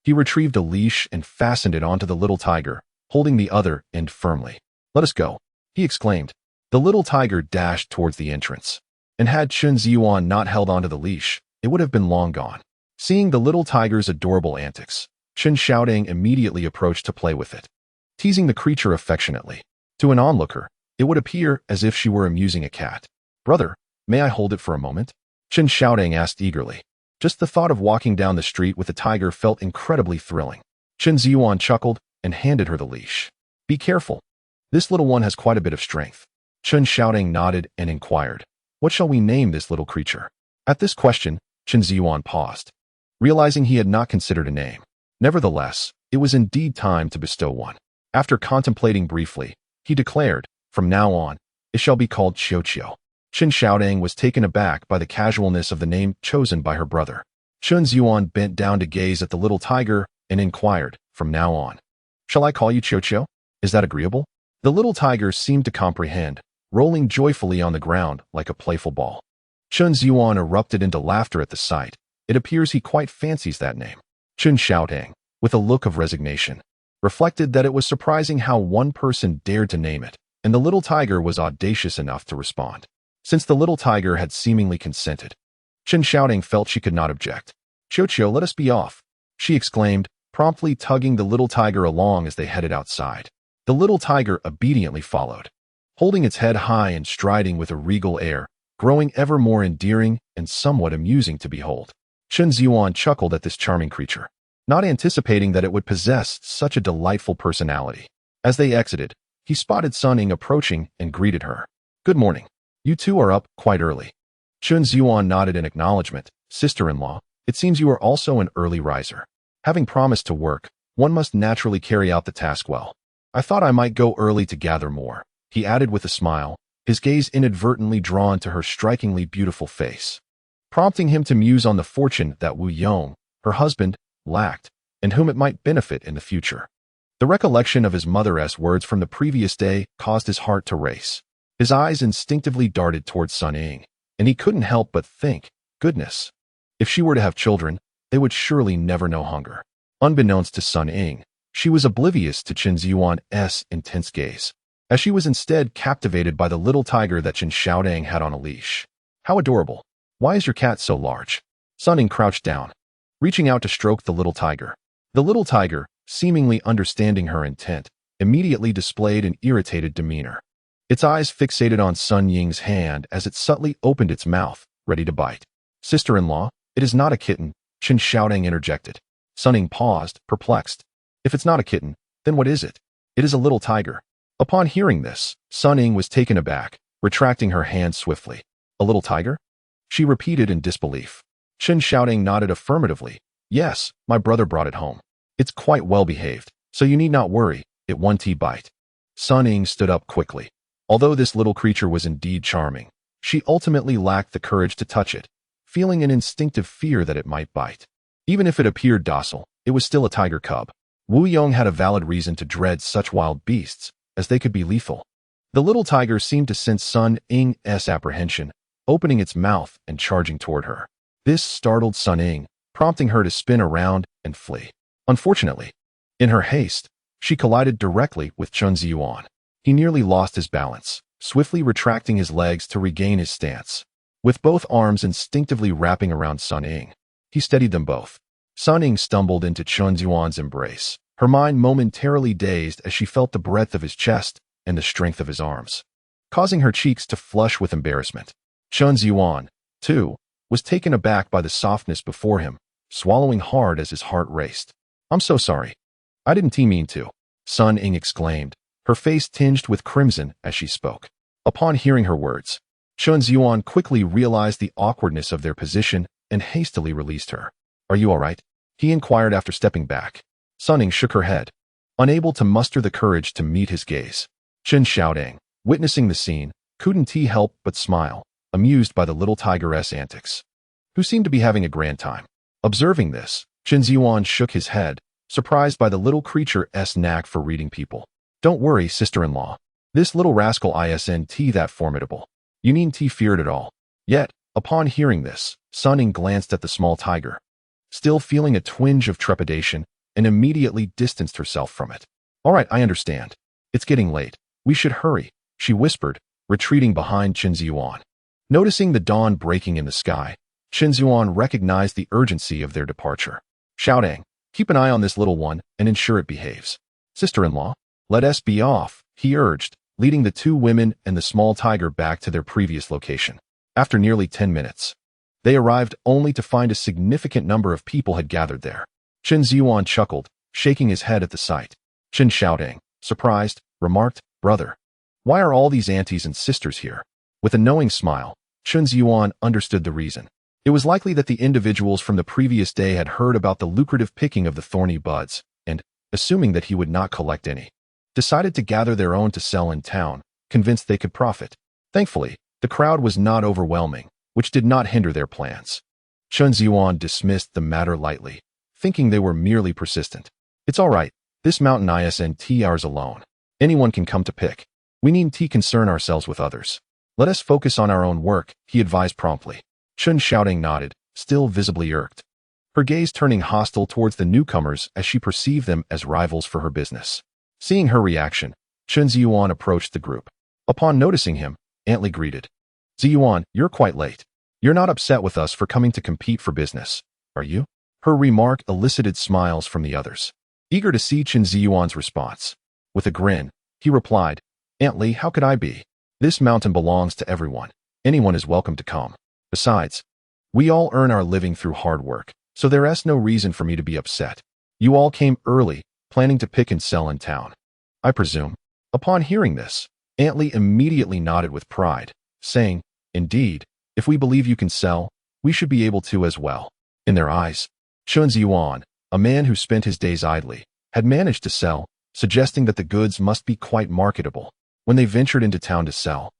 he retrieved a leash and fastened it onto the little tiger, holding the other end firmly. "Let us go," he exclaimed. The little tiger dashed towards the entrance, and had Chen Zhiyuan not held onto the leash, it would have been long gone. Seeing the little tiger's adorable antics, Chen Xiaodong immediately approached to play with it, teasing the creature affectionately. To an onlooker, it would appear as if she were amusing a cat. "Brother, may I hold it for a moment?" Chen Xiaodong asked eagerly. Just the thought of walking down the street with the tiger felt incredibly thrilling. Chen Zhiyuan chuckled and handed her the leash. "Be careful. This little one has quite a bit of strength." Chen Xiaodong nodded and inquired, "What shall we name this little creature?" At this question, Chen Zhiyuan paused, realizing he had not considered a name. Nevertheless, it was indeed time to bestow one. After contemplating briefly, he declared, "From now on, it shall be called Qiuqiu." Chen Xiaodong was taken aback by the casualness of the name chosen by her brother. Chen Zhiyuan bent down to gaze at the little tiger and inquired, "From now on, shall I call you Qiuqiu? Is that agreeable?" The little tiger seemed to comprehend, rolling joyfully on the ground like a playful ball. Chen Zhiyuan erupted into laughter at the sight. It appears he quite fancies that name. Chen Xiaodong, with a look of resignation, reflected that it was surprising how one person dared to name it, and the little tiger was audacious enough to respond. Since the little tiger had seemingly consented, Chen Zhiyuan felt she could not object. "Qiu, let us be off," she exclaimed, promptly tugging the little tiger along as they headed outside. The little tiger obediently followed, holding its head high and striding with a regal air, growing ever more endearing and somewhat amusing to behold. Chen Zhiyuan chuckled at this charming creature, not anticipating that it would possess such a delightful personality. As they exited, he spotted Sun Ying approaching and greeted her. "Good morning. You two are up quite early." Chen Zhiyuan nodded in acknowledgement. "Sister-in-law, it seems you are also an early riser. Having promised to work, one must naturally carry out the task well. I thought I might go early to gather more," he added with a smile, his gaze inadvertently drawn to her strikingly beautiful face, prompting him to muse on the fortune that Wu Yong, her husband, lacked, and whom it might benefit in the future. The recollection of his mother's words from the previous day caused his heart to race. His eyes instinctively darted towards Sun Ying, and he couldn't help but think, goodness, if she were to have children, they would surely never know hunger. Unbeknownst to Sun Ying, she was oblivious to Chen Zhiyuan's intense gaze, as she was instead captivated by the little tiger that Chen Zhiyuan had on a leash. "How adorable. Why is your cat so large?" Sun Ying crouched down, reaching out to stroke the little tiger. The little tiger, seemingly understanding her intent, immediately displayed an irritated demeanor. Its eyes fixated on Sun Ying's hand as it subtly opened its mouth, ready to bite. "Sister-in-law, it is not a kitten," Chen Zhiyuan interjected. Sun Ying paused, perplexed. "If it's not a kitten, then what is it?" "It is a little tiger." Upon hearing this, Sun Ying was taken aback, retracting her hand swiftly. "A little tiger?" she repeated in disbelief. Chen Zhiyuan nodded affirmatively. "Yes, my brother brought it home. It's quite well behaved, so you need not worry, it won't bite." Sun Ying stood up quickly. Although this little creature was indeed charming, she ultimately lacked the courage to touch it, feeling an instinctive fear that it might bite. Even if it appeared docile, it was still a tiger cub. Wu Yong had a valid reason to dread such wild beasts, as they could be lethal. The little tiger seemed to sense Sun Ying's apprehension, opening its mouth and charging toward her. This startled Sun Ying, prompting her to spin around and flee. Unfortunately, in her haste, she collided directly with Chen Zhiyuan. He nearly lost his balance, swiftly retracting his legs to regain his stance. With both arms instinctively wrapping around Sun Ying, he steadied them both. Sun Ying stumbled into Chen Zhiyuan's embrace, her mind momentarily dazed as she felt the breadth of his chest and the strength of his arms, causing her cheeks to flush with embarrassment. Chen Zhiyuan, too, was taken aback by the softness before him, swallowing hard as his heart raced. "I'm so sorry. I didn't mean to," Sun Ying exclaimed, her face tinged with crimson as she spoke. Upon hearing her words, Chen Zhiyuan quickly realized the awkwardness of their position and hastily released her. "Are you all right?" he inquired after stepping back. Sun Ying shook her head, unable to muster the courage to meet his gaze. Chen Zhiyuan, witnessing the scene, couldn't help but smile, amused by the little tiger's antics, who seemed to be having a grand time. Observing this, Chen Zhiyuan shook his head, surprised by the little creature's knack for reading people. "Don't worry, sister-in-law. This little rascal isn't that formidable. You needn't fear it at all." Yet, upon hearing this, Sun Ying glanced at the small tiger, still feeling a twinge of trepidation, and immediately distanced herself from it. "All right, I understand. It's getting late. We should hurry," she whispered, retreating behind Chen Zhiyuan. Noticing the dawn breaking in the sky, Chen Zhiyuan recognized the urgency of their departure. Shouting, "Keep an eye on this little one and ensure it behaves." "Sister-in-law, let us be off," he urged, leading the two women and the small tiger back to their previous location. After nearly 10 minutes, they arrived only to find a significant number of people had gathered there. Chen Zhiyuan chuckled, shaking his head at the sight. Chen Zhiyuan, surprised, remarked, "Brother, why are all these aunties and sisters here?" With a knowing smile, Chen Zhiyuan understood the reason. It was likely that the individuals from the previous day had heard about the lucrative picking of the thorny buds, and, assuming that he would not collect any, decided to gather their own to sell in town, convinced they could profit. Thankfully, the crowd was not overwhelming, which did not hinder their plans. Chen Zhiyuan dismissed the matter lightly, thinking they were merely persistent. "It's all right. This mountain isn't ours alone. Anyone can come to pick. We needn't concern ourselves with others. Let us focus on our own work," he advised promptly. Chen Zhiyuan nodded, still visibly irked. her gaze turning hostile towards the newcomers as she perceived them as rivals for her business. Seeing her reaction, Chen Zhiyuan approached the group. Upon noticing him, Antly greeted. Zhiyuan, you're quite late. You're not upset with us for coming to compete for business, are you? Her remark elicited smiles from the others, eager to see Chen Zhiyuan's response. With a grin, he replied, Antly, how could I be? This mountain belongs to everyone. Anyone is welcome to come. Besides, we all earn our living through hard work, so there is no reason for me to be upset. You all came early, planning to pick and sell in town, I presume. Upon hearing this, Antly immediately nodded with pride, saying, Indeed, if we believe you can sell, we should be able to as well. In their eyes, Chen Zhiyuan, a man who spent his days idly, had managed to sell, suggesting that the goods must be quite marketable. When they ventured into town to sell,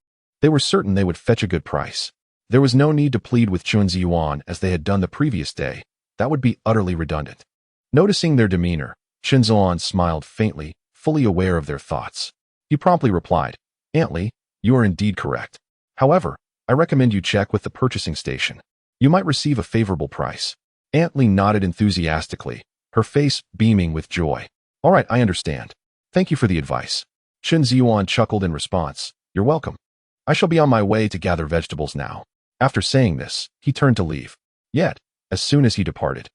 they were certain they would fetch a good price. There was no need to plead with Chen Zhiyuan as they had done the previous day. That would be utterly redundant. Noticing their demeanor, Chen Zhiyuan smiled faintly, fully aware of their thoughts. He promptly replied, Antly, you are indeed correct. However, I recommend you check with the purchasing station. You might receive a favorable price. Antly nodded enthusiastically, her face beaming with joy. All right, I understand. Thank you for the advice. Chen Zhiyuan chuckled in response. You're welcome. I shall be on my way to gather vegetables now. After saying this, he turned to leave. Yet, as soon as he departed,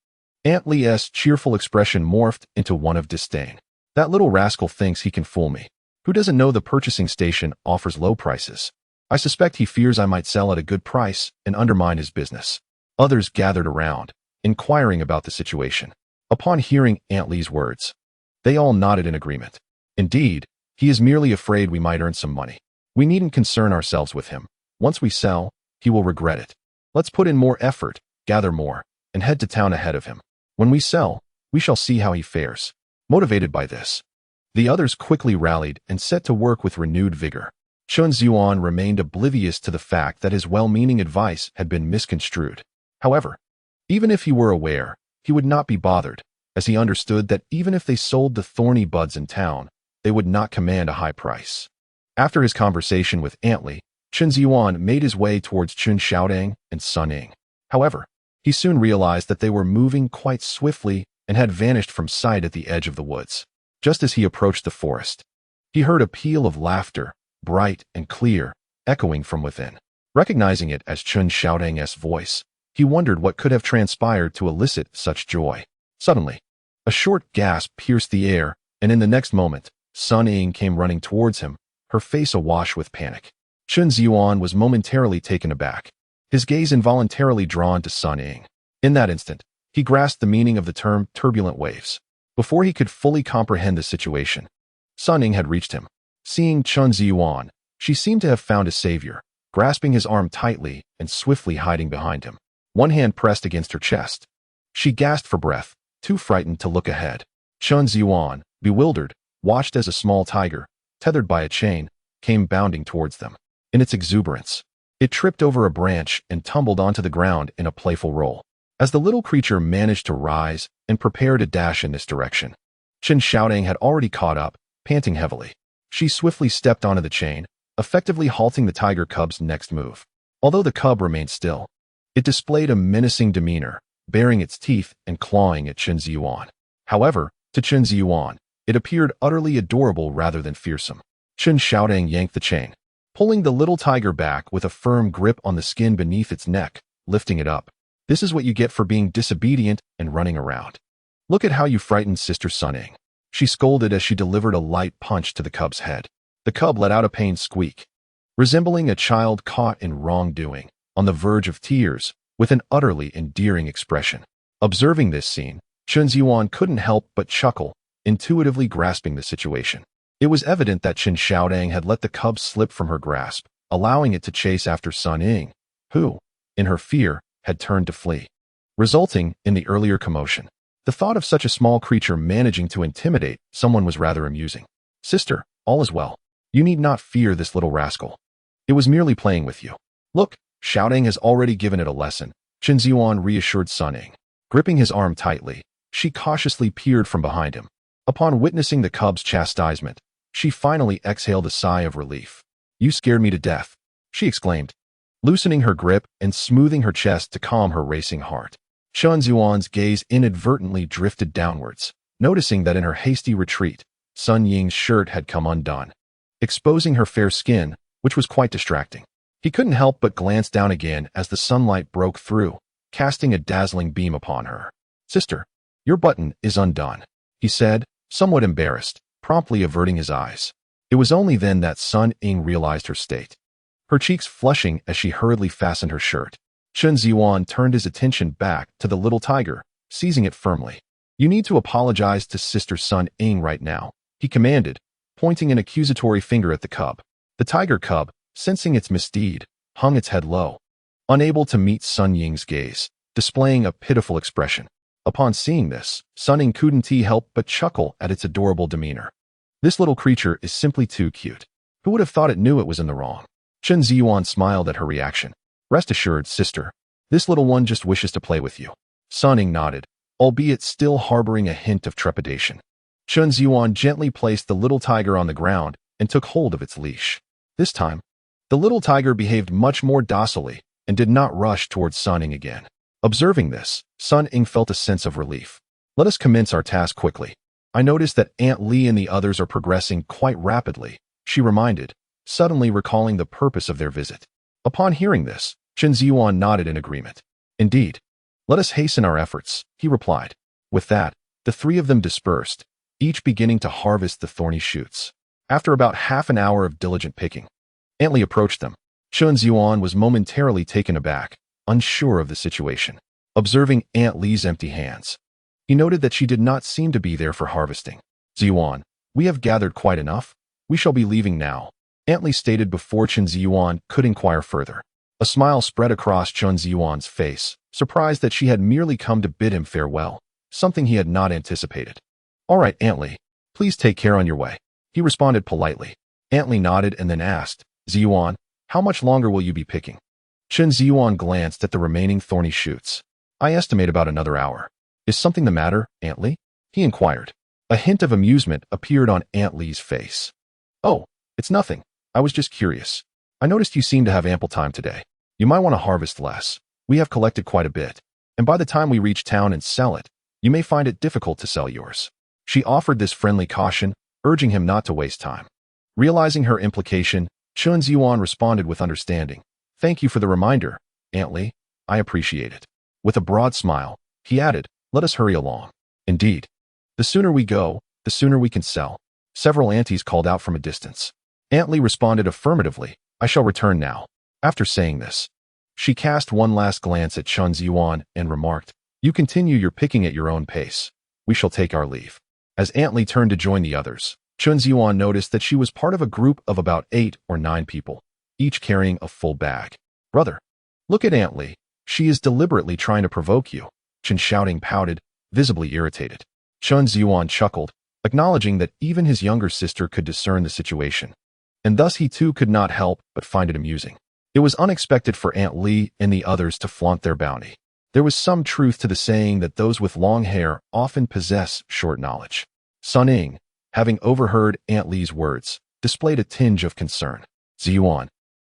Antly's cheerful expression morphed into one of disdain. That little rascal thinks he can fool me. Who doesn't know the purchasing station offers low prices? I suspect he fears I might sell at a good price and undermine his business. Others gathered around, inquiring about the situation. Upon hearing Antly's words, they all nodded in agreement. Indeed, he is merely afraid we might earn some money. We needn't concern ourselves with him. Once we sell, he will regret it. Let's put in more effort, gather more, and head to town ahead of him. When we sell, we shall see how he fares. Motivated by this, the others quickly rallied and set to work with renewed vigor. Chen Zhiyuan remained oblivious to the fact that his well-meaning advice had been misconstrued. However, even if he were aware, he would not be bothered, as he understood that even if they sold the thorny buds in town, they would not command a high price. After his conversation with Antly, Chen Zhiyuan made his way towards Chun Xiaodang and Sun Ying. However, he soon realized that they were moving quite swiftly and had vanished from sight at the edge of the woods. Just as he approached the forest, he heard a peal of laughter, bright and clear, echoing from within. Recognizing it as Chun Xiaodang's voice, he wondered what could have transpired to elicit such joy. Suddenly, a short gasp pierced the air, and in the next moment, Sun Ying came running towards him, her face awash with panic. Chen Zhiyuan was momentarily taken aback, his gaze involuntarily drawn to Sun Ying. In that instant, he grasped the meaning of the term turbulent waves. Before he could fully comprehend the situation, Sun Ying had reached him. Seeing Chen Zhiyuan, she seemed to have found a savior, grasping his arm tightly and swiftly hiding behind him. One hand pressed against her chest. She gasped for breath, too frightened to look ahead. Chen Zhiyuan, bewildered, watched as a small tiger, tethered by a chain, came bounding towards them. In its exuberance, it tripped over a branch and tumbled onto the ground in a playful roll. As the little creature managed to rise and prepare to dash in this direction, Chen Xiaodang had already caught up, panting heavily. She swiftly stepped onto the chain, effectively halting the tiger cub's next move. Although the cub remained still, it displayed a menacing demeanor, baring its teeth and clawing at Chen Zhiyuan. However, to Chen Zhiyuan, it appeared utterly adorable rather than fearsome. Chen Xiaodang yanked the chain, pulling the little tiger back with a firm grip on the skin beneath its neck, lifting it up. This is what you get for being disobedient and running around. Look at how you frightened Sister Sun Ying. She scolded as she delivered a light punch to the cub's head. The cub let out a pained squeak, resembling a child caught in wrongdoing, on the verge of tears, with an utterly endearing expression. Observing this scene, Chen Zhiyuan couldn't help but chuckle, intuitively grasping the situation. It was evident that Chen Xiaodang had let the cub slip from her grasp, allowing it to chase after Sun Ying, who, in her fear, had turned to flee, resulting in the earlier commotion. The thought of such a small creature managing to intimidate someone was rather amusing. Sister, all is well. You need not fear this little rascal. It was merely playing with you. Look, Xiaodang has already given it a lesson, Chen Zhiyuan reassured Sun Ying. Gripping his arm tightly, she cautiously peered from behind him. Upon witnessing the cub's chastisement, she finally exhaled a sigh of relief. You scared me to death, she exclaimed, loosening her grip and smoothing her chest to calm her racing heart. Chen Zhiyuan's gaze inadvertently drifted downwards, noticing that in her hasty retreat, Sun Ying's shirt had come undone, exposing her fair skin, which was quite distracting. He couldn't help but glance down again as the sunlight broke through, casting a dazzling beam upon her. "Sister, your button is undone," he said, somewhat embarrassed, promptly averting his eyes. It was only then that Sun Ying realized her state, her cheeks flushing as she hurriedly fastened her shirt. Chen Zhiyuan turned his attention back to the little tiger, seizing it firmly. "You need to apologize to Sister Sun Ying right now," he commanded, pointing an accusatory finger at the cub. The tiger cub, sensing its misdeed, hung its head low, unable to meet Sun Ying's gaze, displaying a pitiful expression. Upon seeing this, Sun Ying couldn't help but chuckle at its adorable demeanor. "This little creature is simply too cute. Who would have thought it knew it was in the wrong?" Chen Zhiyuan smiled at her reaction. "Rest assured, sister, this little one just wishes to play with you." Sun Ying nodded, albeit still harboring a hint of trepidation. Chen Zhiyuan gently placed the little tiger on the ground and took hold of its leash. This time, the little tiger behaved much more docilely and did not rush towards Sun Ying again. Observing this, Sun Ying felt a sense of relief. "Let us commence our task quickly. I notice that Aunt Li and the others are progressing quite rapidly," she reminded, suddenly recalling the purpose of their visit. Upon hearing this, Chen Zhiyuan nodded in agreement. "Indeed. Let us hasten our efforts," he replied. With that, the three of them dispersed, each beginning to harvest the thorny shoots. After about half an hour of diligent picking, Aunt Li approached them. Chen Zhiyuan was momentarily taken aback, unsure of the situation. Observing Aunt Li's empty hands, he noted that she did not seem to be there for harvesting. "Zhiyuan, we have gathered quite enough. We shall be leaving now," Aunt Li stated before Chen Zhiyuan could inquire further. A smile spread across Chen Zhiyuan's face, surprised that she had merely come to bid him farewell, something he had not anticipated. "All right, Aunt Li, please take care on your way," he responded politely. Aunt Li nodded and then asked, "Zhiyuan, how much longer will you be picking?" Chen Zhiyuan glanced at the remaining thorny shoots. "I estimate about another hour." "Is something the matter, Aunt Li?" he inquired. A hint of amusement appeared on Aunt Li's face. "Oh, it's nothing. I was just curious. I noticed you seem to have ample time today. You might want to harvest less. We have collected quite a bit, and by the time we reach town and sell it, you may find it difficult to sell yours." She offered this friendly caution, urging him not to waste time. Realizing her implication, Chen Zhiyuan responded with understanding. "Thank you for the reminder, Aunt Li. I appreciate it." With a broad smile, he added, "Let us hurry along." "Indeed. The sooner we go, the sooner we can sell." Several aunties called out from a distance. Aunt Li responded affirmatively, "I shall return now." After saying this, she cast one last glance at Chen Zhiyuan and remarked, "You continue your picking at your own pace. We shall take our leave." As Aunt Li turned to join the others, Chen Zhiyuan noticed that she was part of a group of about 8 or 9 people, each carrying a full bag. "Brother, look at Aunt Li. She is deliberately trying to provoke you," Chen Shouting pouted, visibly irritated. Chen Zhiyuan chuckled, acknowledging that even his younger sister could discern the situation, and thus he too could not help but find it amusing. It was unexpected for Aunt Li and the others to flaunt their bounty. There was some truth to the saying that those with long hair often possess short knowledge. Sun Ying, having overheard Aunt Li's words, displayed a tinge of concern. "Zhiyuan,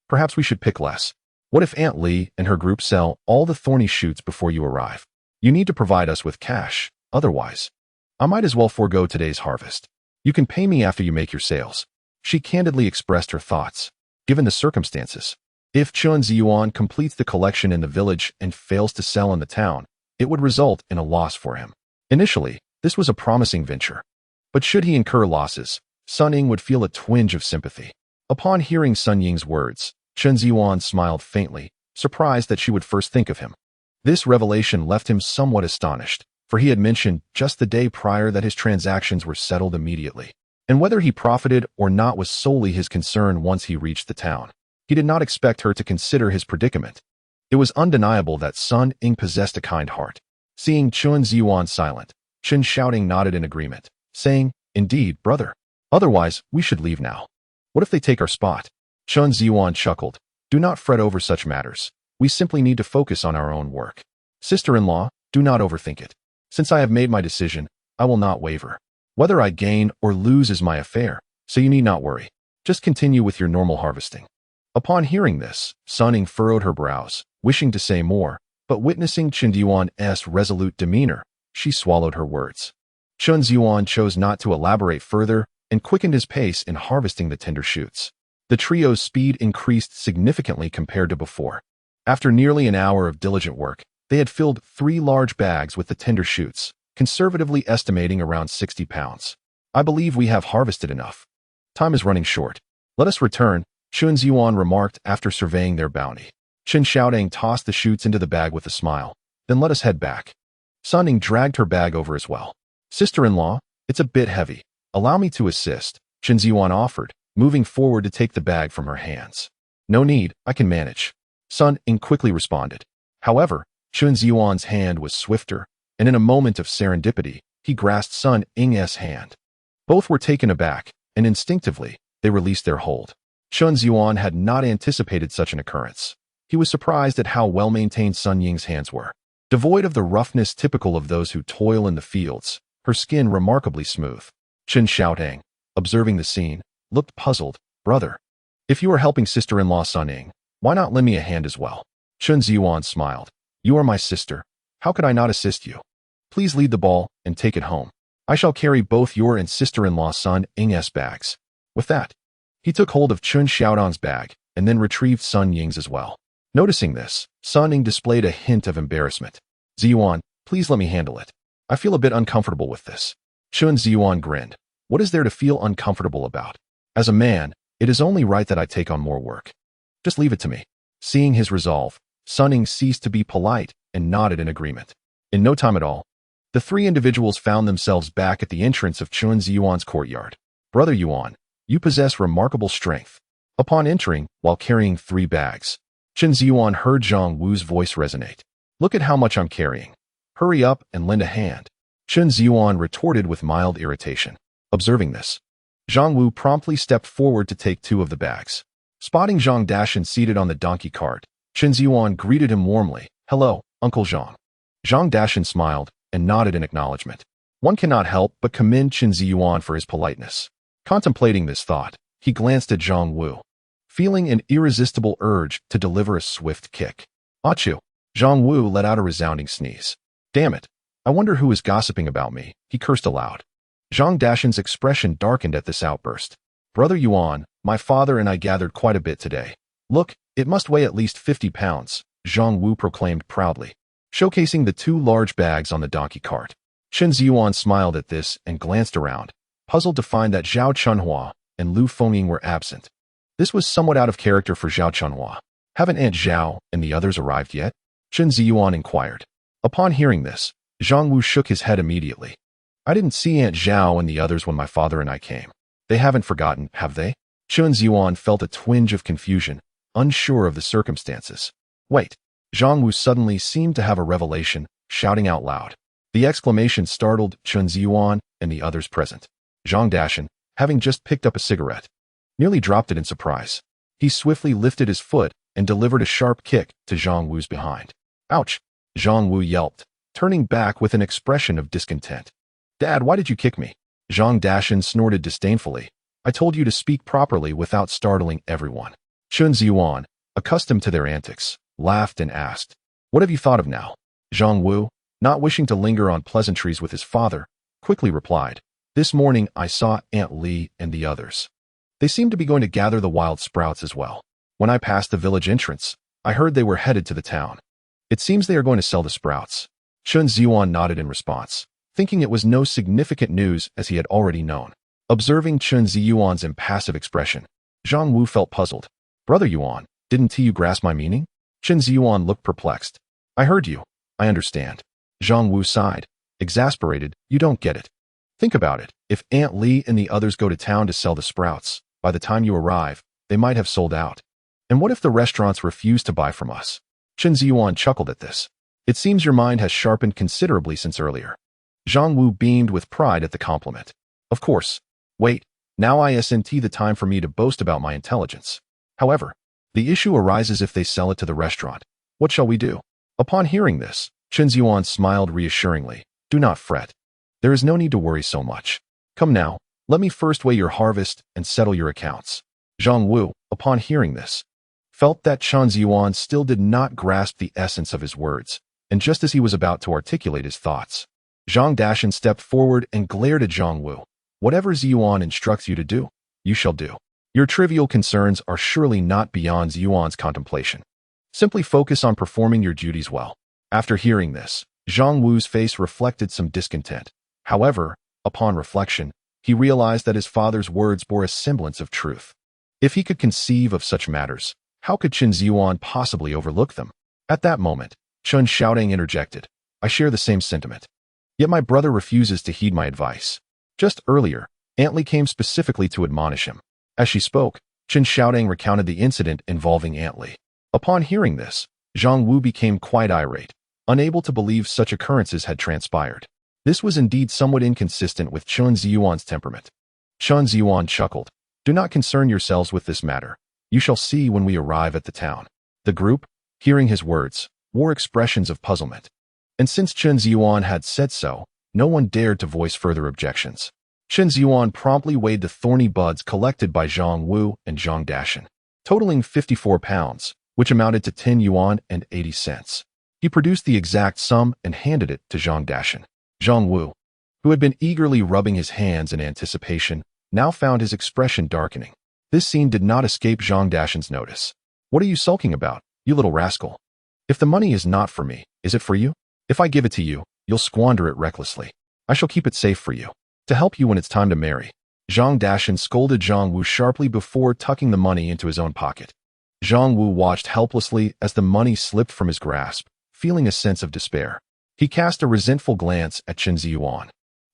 perhaps we should pick less. What if Aunt Li and her group sell all the thorny shoots before you arrive? You need to provide us with cash, otherwise, I might as well forego today's harvest. You can pay me after you make your sales." She candidly expressed her thoughts. Given the circumstances, if Chen Zhiyuan completes the collection in the village and fails to sell in the town, it would result in a loss for him. Initially, this was a promising venture. But should he incur losses, Sun Ying would feel a twinge of sympathy. Upon hearing Sun Ying's words, Chen Zhiyuan smiled faintly, surprised that she would first think of him. This revelation left him somewhat astonished, for he had mentioned just the day prior that his transactions were settled immediately, and whether he profited or not was solely his concern once he reached the town. He did not expect her to consider his predicament. It was undeniable that Sun Ying possessed a kind heart. Seeing Chen Zhiyuan silent, Chen Shouting nodded in agreement, saying, "Indeed, brother. Otherwise, we should leave now. What if they take our spot?" Chen Zhiyuan chuckled. "Do not fret over such matters. We simply need to focus on our own work. Sister-in-law, do not overthink it. Since I have made my decision, I will not waver. Whether I gain or lose is my affair, so you need not worry. Just continue with your normal harvesting." Upon hearing this, Sun Ying furrowed her brows, wishing to say more, but witnessing Chen Zhiyuan's resolute demeanor, she swallowed her words. Chen Zhiyuan chose not to elaborate further and quickened his pace in harvesting the tender shoots. The trio's speed increased significantly compared to before. After nearly an hour of diligent work, they had filled 3 large bags with the tender shoots, conservatively estimating around 60 pounds. I believe we have harvested enough. Time is running short. Let us return, Chen Zhiyuan remarked after surveying their bounty. Chen Xiaodong tossed the shoots into the bag with a smile. Then let us head back. Sun Ning dragged her bag over as well. Sister-in-law, it's a bit heavy. Allow me to assist, Chen Zhiyuan offered, moving forward to take the bag from her hands. No need, I can manage. Sun Ning quickly responded. However, Chen Zhiyuan's hand was swifter, and in a moment of serendipity, he grasped Sun Ning's hand. Both were taken aback, and instinctively, they released their hold. Chen Zhiyuan had not anticipated such an occurrence. He was surprised at how well-maintained Sun Ying's hands were. Devoid of the roughness typical of those who toil in the fields, her skin remarkably smooth. Chen Xiaodong, observing the scene, looked puzzled. Brother, if you are helping sister-in-law Sun Ning, why not lend me a hand as well? Chen Zhiyuan smiled. You are my sister. How could I not assist you? Please lead the ball and take it home. I shall carry both your and sister-in-law Sun Ning's bags. With that, he took hold of Chen Xiaodong's bag and then retrieved Sun Ying's as well. Noticing this, Sun Ning displayed a hint of embarrassment. Zhiyuan, please let me handle it. I feel a bit uncomfortable with this. Chen Zhiyuan grinned. What is there to feel uncomfortable about? As a man, it is only right that I take on more work. Just leave it to me. Seeing his resolve, Sun Ning ceased to be polite and nodded in agreement. In no time at all, the 3 individuals found themselves back at the entrance of Chen Zhiyuan's courtyard. Brother Yuan, you possess remarkable strength. Upon entering, while carrying 3 bags, Chen Zhiyuan heard Zhang Wu's voice resonate. Look at how much I'm carrying. Hurry up and lend a hand. Chen Zhiyuan retorted with mild irritation. Observing this, Zhang Wu promptly stepped forward to take 2 of the bags. Spotting Zhang Dashan seated on the donkey cart, Chen Zhiyuan greeted him warmly. Hello, Uncle Zhang. Zhang Dashan smiled and nodded in acknowledgement. One cannot help but commend Chen Zhiyuan for his politeness. Contemplating this thought, he glanced at Zhang Wu, feeling an irresistible urge to deliver a swift kick. Achoo! Zhang Wu let out a resounding sneeze. Damn it! I wonder who is gossiping about me, he cursed aloud. Zhang Dashan's expression darkened at this outburst. Brother Yuan, my father and I gathered quite a bit today. Look, it must weigh at least 50 pounds, Zhang Wu proclaimed proudly, showcasing the 2 large bags on the donkey cart. Chen Zhiyuan smiled at this and glanced around, puzzled to find that Zhao Chunhua and Lu Fengying were absent. This was somewhat out of character for Zhao Chunhua. Haven't Aunt Zhao and the others arrived yet? Chen Zhiyuan inquired. Upon hearing this, Zhang Wu shook his head immediately. I didn't see Aunt Zhao and the others when my father and I came. They haven't forgotten, have they? Chen Zhiyuan felt a twinge of confusion, unsure of the circumstances. Wait. Zhang Wu suddenly seemed to have a revelation, shouting out loud. The exclamation startled Chen Zhiyuan and the others present. Zhang Dashan, having just picked up a cigarette, nearly dropped it in surprise. He swiftly lifted his foot and delivered a sharp kick to Zhang Wu's behind. Ouch! Zhang Wu yelped, turning back with an expression of discontent. Dad, why did you kick me? Zhang Dashan snorted disdainfully. I told you to speak properly without startling everyone. Chen Zhiyuan, accustomed to their antics, laughed and asked, What have you thought of now? Zhang Wu, not wishing to linger on pleasantries with his father, quickly replied, This morning I saw Aunt Li and the others. They seemed to be going to gather the wild sprouts as well. When I passed the village entrance, I heard they were headed to the town. It seems they are going to sell the sprouts. Chen Zhiyuan nodded in response, thinking it was no significant news as he had already known. Observing Chen Zhiyuan's impassive expression, Zhang Wu felt puzzled. Brother Yuan, didn't you grasp my meaning? Chen Zhiyuan looked perplexed. I heard you. I understand. Zhang Wu sighed, exasperated. You don't get it. Think about it. If Aunt Li and the others go to town to sell the sprouts, by the time you arrive, they might have sold out. And what if the restaurants refuse to buy from us? Chen Zhiyuan chuckled at this. It seems your mind has sharpened considerably since earlier. Zhang Wu beamed with pride at the compliment. Of course. Wait, now isn't the time for me to boast about my intelligence. However, the issue arises if they sell it to the restaurant. What shall we do? Upon hearing this, Chen Zhiyuan smiled reassuringly. Do not fret. There is no need to worry so much. Come now, let me first weigh your harvest and settle your accounts. Zhang Wu, upon hearing this, felt that Chen Zhiyuan still did not grasp the essence of his words, and just as he was about to articulate his thoughts, Zhang Dashan stepped forward and glared at Zhang Wu. Whatever Zhiyuan instructs you to do, you shall do. Your trivial concerns are surely not beyond Zhiyuan's contemplation. Simply focus on performing your duties well. After hearing this, Zhang Wu's face reflected some discontent. However, upon reflection, he realized that his father's words bore a semblance of truth. If he could conceive of such matters, how could Chen Zhiyuan possibly overlook them? At that moment, Chen Xiaodong interjected, I share the same sentiment. Yet my brother refuses to heed my advice. Just earlier, Aunt Li came specifically to admonish him. As she spoke, Chen Xiaodong recounted the incident involving Aunt Li. Upon hearing this, Zhang Wu became quite irate, unable to believe such occurrences had transpired. This was indeed somewhat inconsistent with Chen Zhiyuan's temperament. Chen Zhiyuan chuckled. Do not concern yourselves with this matter. You shall see when we arrive at the town. The group, hearing his words, wore expressions of puzzlement. And since Chen Zhiyuan had said so, no one dared to voice further objections. Chen Zhiyuan promptly weighed the thorny buds collected by Zhang Wu and Zhang Dashan, totaling 54 pounds, which amounted to 10 yuan and 80 cents. He produced the exact sum and handed it to Zhang Dashan. Zhang Wu, who had been eagerly rubbing his hands in anticipation, now found his expression darkening. This scene did not escape Zhang Dashan's notice. What are you sulking about, you little rascal? If the money is not for me, is it for you? If I give it to you, you'll squander it recklessly. I shall keep it safe for you, to help you when it's time to marry. Zhang Dashan scolded Zhang Wu sharply before tucking the money into his own pocket. Zhang Wu watched helplessly as the money slipped from his grasp, feeling a sense of despair. He cast a resentful glance at Chen Zhiyuan,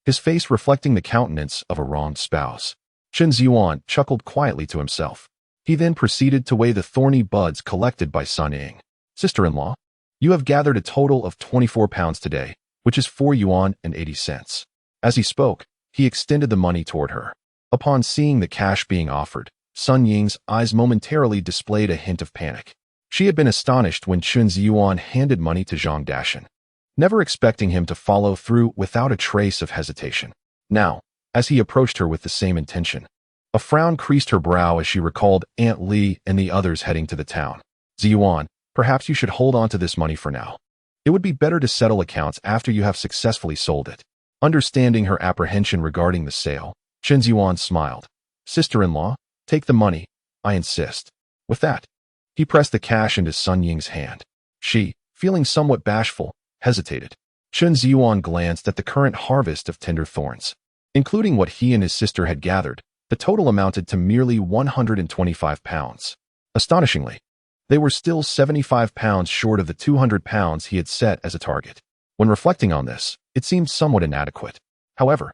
his face reflecting the countenance of a wronged spouse. Chen Zhiyuan chuckled quietly to himself. He then proceeded to weigh the thorny buds collected by Sun Ying. Sister-in-law, you have gathered a total of 24 pounds today, which is 4 yuan and 80 cents. As he spoke, he extended the money toward her. Upon seeing the cash being offered, Sun Ying's eyes momentarily displayed a hint of panic. She had been astonished when Chen Zhiyuan handed money to Zhang Dashan, never expecting him to follow through without a trace of hesitation. Now, as he approached her with the same intention, a frown creased her brow as she recalled Aunt Li and the others heading to the town. Zhiyuan, perhaps you should hold on to this money for now. It would be better to settle accounts after you have successfully sold it. Understanding her apprehension regarding the sale, Chen Zhiyuan smiled. Sister-in-law, take the money, I insist. With that, he pressed the cash into Sun Ying's hand. She, feeling somewhat bashful, hesitated. Chen Zhiyuan glanced at the current harvest of tender thorns. Including what he and his sister had gathered, the total amounted to merely 125 pounds. Astonishingly, they were still 75 pounds short of the 200 pounds he had set as a target. When reflecting on this, it seemed somewhat inadequate. However,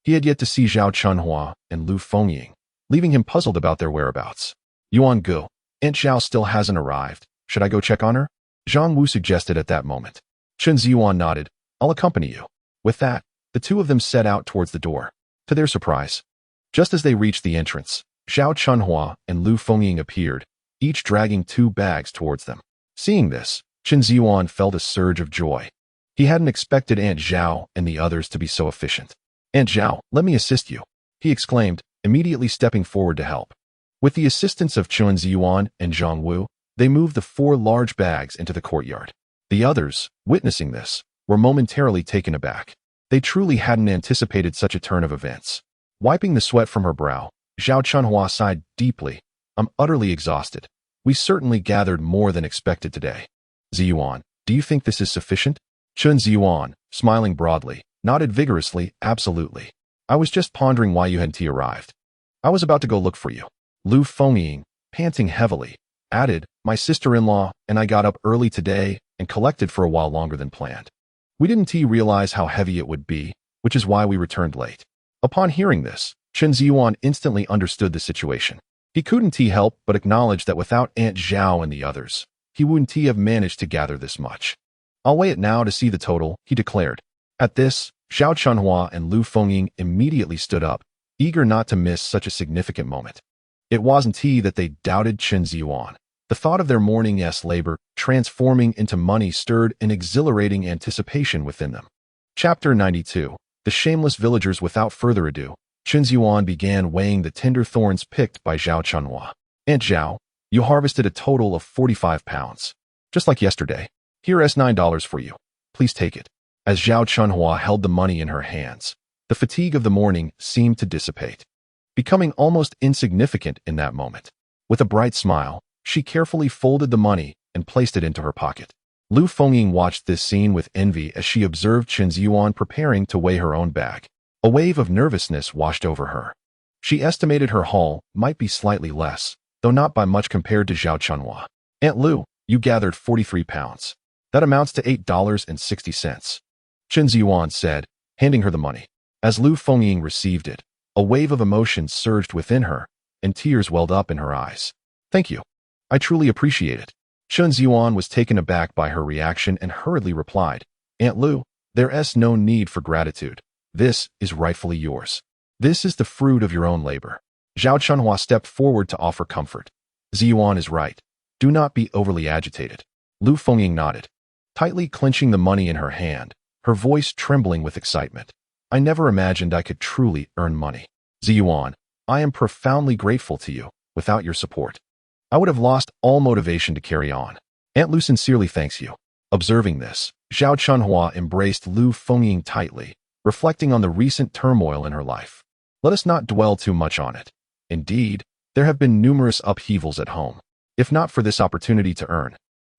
he had yet to see Zhao Chunhua and Lu Fengying, leaving him puzzled about their whereabouts. Yuan Gu, Aunt Zhao still hasn't arrived. Should I go check on her? Zhang Wu suggested at that moment. Chen Zhiyuan nodded. I'll accompany you. With that, the two of them set out towards the door. To their surprise, just as they reached the entrance, Zhao Chunhua and Lu Fengying appeared, each dragging 2 bags towards them. Seeing this, Chen Zhiyuan felt a surge of joy. He hadn't expected Aunt Zhao and the others to be so efficient. Aunt Zhao, let me assist you, he exclaimed, immediately stepping forward to help. With the assistance of Chen Zhiyuan and Zhang Wu, they moved the 4 large bags into the courtyard. The others, witnessing this, were momentarily taken aback. They truly hadn't anticipated such a turn of events. Wiping the sweat from her brow, Zhao Chunhua sighed deeply. I'm utterly exhausted. We certainly gathered more than expected today. Zhiyuan, do you think this is sufficient? Chen Zhiyuan, smiling broadly, nodded vigorously, absolutely. I was just pondering why you hadn't arrived. I was about to go look for you. Lu Fengying, panting heavily, added, my sister-in-law and I got up early today and collected for a while longer than planned. We didn't realize how heavy it would be, which is why we returned late. Upon hearing this, Chen Zhiyuan instantly understood the situation. He couldn't help but acknowledge that without Aunt Zhao and the others, he wouldn't have managed to gather this much. I'll weigh it now to see the total, he declared. At this, Zhao Chunhua and Lu Fengying immediately stood up, eager not to miss such a significant moment. It wasn't that they doubted Chen Zhiyuan. The thought of their morning's labor transforming into money stirred an exhilarating anticipation within them. Chapter 92. The Shameless Villagers. Without further ado, Chen Zhiyuan began weighing the tender thorns picked by Zhao Chunhua. Aunt Zhao, You harvested a total of 45 pounds. Just like yesterday. Here is $9 for you. Please take it. As Zhao Chunhua held the money in her hands, the fatigue of the morning seemed to dissipate, becoming almost insignificant in that moment. With a bright smile, she carefully folded the money and placed it into her pocket. Lu Fengying watched this scene with envy as she observed Chen Zhiyuan preparing to weigh her own bag. A wave of nervousness washed over her. She estimated her haul might be slightly less, though not by much compared to Zhao Chunhua. Aunt Lu, you gathered 43 pounds. That amounts to $8.60. Chen Zhiyuan said, handing her the money. As Lu Fengying received it, a wave of emotion surged within her, and tears welled up in her eyes. Thank you. I truly appreciate it. Chen Zhiyuan was taken aback by her reaction and hurriedly replied, Aunt Lu, there is no need for gratitude. This is rightfully yours. This is the fruit of your own labor. Zhao Chunhua stepped forward to offer comfort. Zhiyuan is right. Do not be overly agitated. Lu Fengying nodded, tightly clenching the money in her hand, her voice trembling with excitement. I never imagined I could truly earn money. Zhiyuan, I am profoundly grateful to you. Without your support, I would have lost all motivation to carry on. Aunt Lu sincerely thanks you. Observing this, Zhao Chunhua embraced Lu Fengying tightly, reflecting on the recent turmoil in her life. Let us not dwell too much on it. Indeed, there have been numerous upheavals at home. If not for this opportunity to earn,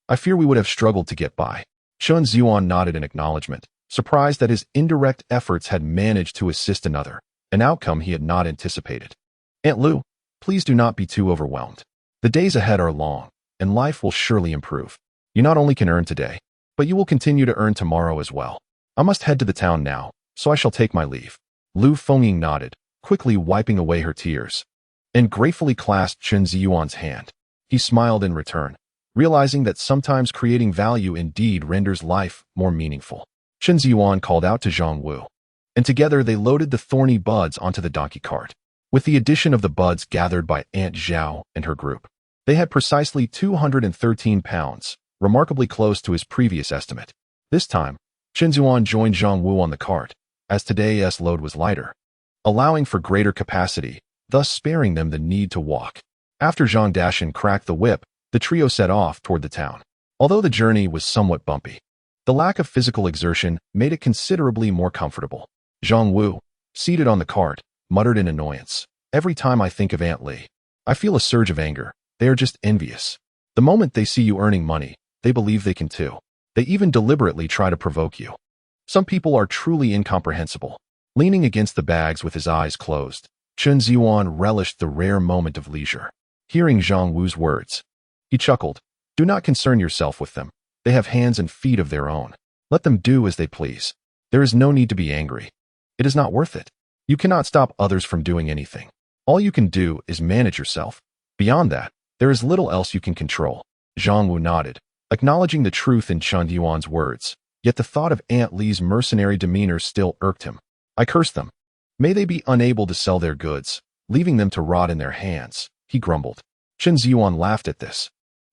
I fear we would have struggled to get by. Chen Zhiyuan nodded in acknowledgement, surprised that his indirect efforts had managed to assist another, an outcome he had not anticipated. Aunt Lu, please do not be too overwhelmed. The days ahead are long, and life will surely improve. You not only can earn today, but you will continue to earn tomorrow as well. I must head to the town now, so I shall take my leave. Lu Fengying nodded, quickly wiping away her tears, and gratefully clasped Chen Zhiyuan's hand. He smiled in return, realizing that sometimes creating value indeed renders life more meaningful. Chen Zhiyuan called out to Zhang Wu, and together they loaded the thorny buds onto the donkey cart. With the addition of the buds gathered by Aunt Zhao and her group, they had precisely 213 pounds, remarkably close to his previous estimate. This time, Chen Zhiyuan joined Zhang Wu on the cart, as today's load was lighter, allowing for greater capacity, thus sparing them the need to walk. After Zhang Dashan cracked the whip, the trio set off toward the town. Although the journey was somewhat bumpy, the lack of physical exertion made it considerably more comfortable. Zhang Wu, seated on the cart, muttered in annoyance. Every time I think of Aunt Li, I feel a surge of anger. They are just envious. The moment they see you earning money, they believe they can too. They even deliberately try to provoke you. Some people are truly incomprehensible. Leaning against the bags with his eyes closed, Chen Zhiyuan relished the rare moment of leisure. Hearing Zhang Wu's words, he chuckled. Do not concern yourself with them. They have hands and feet of their own. Let them do as they please. There is no need to be angry. It is not worth it. You cannot stop others from doing anything. All you can do is manage yourself. Beyond that, there is little else you can control. Zhang Wu nodded, acknowledging the truth in Chen Zhiyuan's words, yet the thought of Aunt Li's mercenary demeanor still irked him. I curse them. May they be unable to sell their goods, leaving them to rot in their hands, he grumbled. Chen Zhiyuan laughed at this,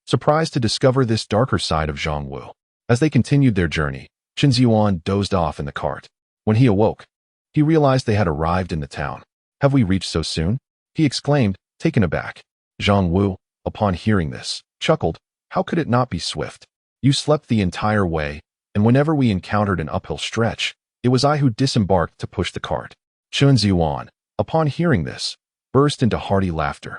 surprised to discover this darker side of Zhang Wu. As they continued their journey, Chen Zhiyuan dozed off in the cart. When he awoke, he realized they had arrived in the town. Have we reached so soon? He exclaimed, taken aback. Zhang Wu, upon hearing this, chuckled. How could it not be swift? You slept the entire way, and whenever we encountered an uphill stretch, it was I who disembarked to push the cart. Chen Zhiyuan, upon hearing this, burst into hearty laughter,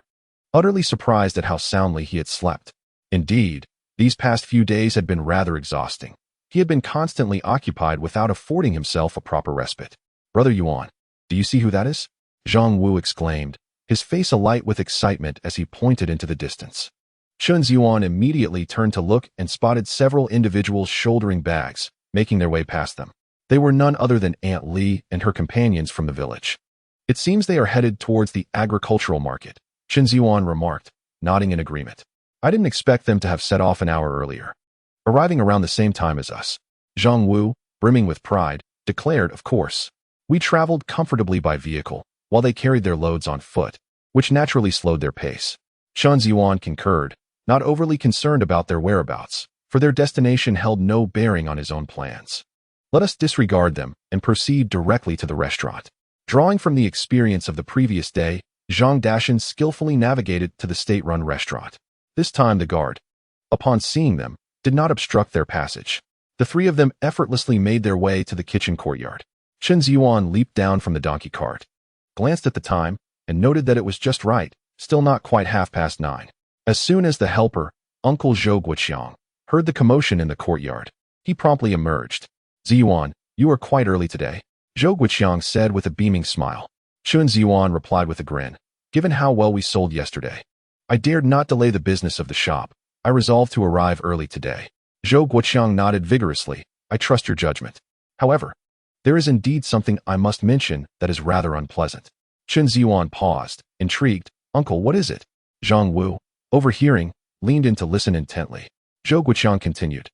utterly surprised at how soundly he had slept. Indeed, these past few days had been rather exhausting. He had been constantly occupied without affording himself a proper respite. Brother Yuan, do you see who that is? Zhang Wu exclaimed, his face alight with excitement as he pointed into the distance. Chen Zhiyuan immediately turned to look and spotted several individuals shouldering bags, making their way past them. They were none other than Aunt Li and her companions from the village. It seems they are headed towards the agricultural market, Chen Zhiyuan remarked, nodding in agreement. I didn't expect them to have set off an hour earlier, arriving around the same time as us. Zhang Wu, brimming with pride, declared, of course. We traveled comfortably by vehicle, while they carried their loads on foot, which naturally slowed their pace. Chen Zhiyuan concurred, not overly concerned about their whereabouts, for their destination held no bearing on his own plans. Let us disregard them and proceed directly to the restaurant. Drawing from the experience of the previous day, Zhang Dashan skillfully navigated to the state-run restaurant. This time the guard, upon seeing them, did not obstruct their passage. The three of them effortlessly made their way to the kitchen courtyard. Chen Zhiyuan leaped down from the donkey cart, glanced at the time, and noted that it was just right, still not quite 9:30. As soon as the helper, Uncle Zhou Guoqiang, heard the commotion in the courtyard, he promptly emerged. Zhiyuan, you are quite early today, Zhou Guoqiang said with a beaming smile. Chen Zhiyuan replied with a grin. Given how well we sold yesterday, I dared not delay the business of the shop. I resolved to arrive early today. Zhou Guoqiang nodded vigorously. I trust your judgment. However, there is indeed something I must mention that is rather unpleasant. Chen Zhiyuan paused, intrigued. Uncle, what is it? Zhang Wu, overhearing, leaned in to listen intently. Zhou Guoqiang continued.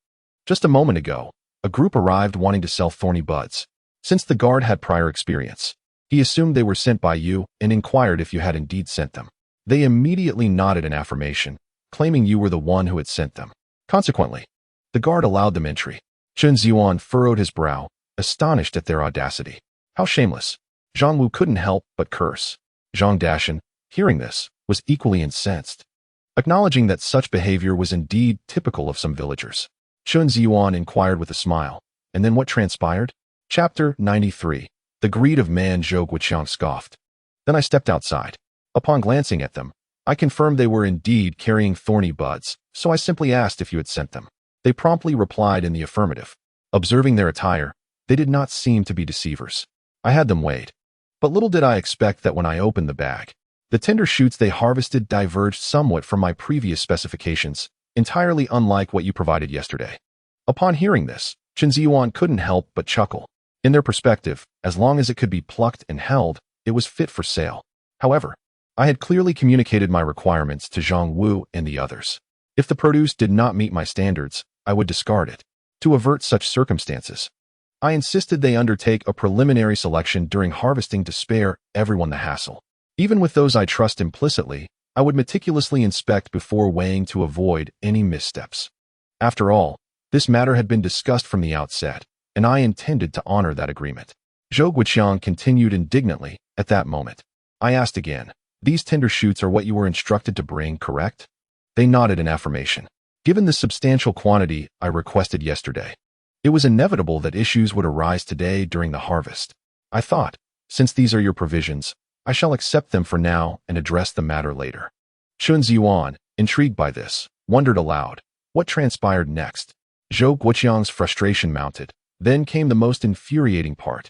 Just a moment ago, a group arrived wanting to sell thorny buds. Since the guard had prior experience, he assumed they were sent by you and inquired if you had indeed sent them. They immediately nodded in affirmation, claiming you were the one who had sent them. Consequently, the guard allowed them entry. Chen Zhiyuan furrowed his brow, astonished at their audacity. How shameless. Zhang Wu couldn't help but curse. Zhang Dashan, hearing this, was equally incensed, acknowledging that such behavior was indeed typical of some villagers. Chen Zhiyuan inquired with a smile, and then what transpired? Chapter 93. The greed of man. Zhou Guoqiang scoffed. Then I stepped outside. Upon glancing at them, I confirmed they were indeed carrying thorny buds, so I simply asked if you had sent them. They promptly replied in the affirmative. Observing their attire, they did not seem to be deceivers. I had them weighed. But little did I expect that when I opened the bag, the tender shoots they harvested diverged somewhat from my previous specifications, entirely unlike what you provided yesterday. Upon hearing this, Chen Zhiyuan couldn't help but chuckle. In their perspective, as long as it could be plucked and held, it was fit for sale. However, I had clearly communicated my requirements to Zhang Wu and the others. If the produce did not meet my standards, I would discard it. To avert such circumstances, I insisted they undertake a preliminary selection during harvesting to spare everyone the hassle. Even with those I trust implicitly, I would meticulously inspect before weighing to avoid any missteps. After all, this matter had been discussed from the outset, and I intended to honor that agreement. Zhou Guoqiang continued indignantly at that moment. I asked again, these tender shoots are what you were instructed to bring, correct? They nodded in affirmation. Given the substantial quantity I requested yesterday, it was inevitable that issues would arise today during the harvest. I thought, since these are your provisions, I shall accept them for now and address the matter later. Chen Zhiyuan, intrigued by this, wondered aloud. What transpired next? Zhou Guoqiang's frustration mounted. Then came the most infuriating part.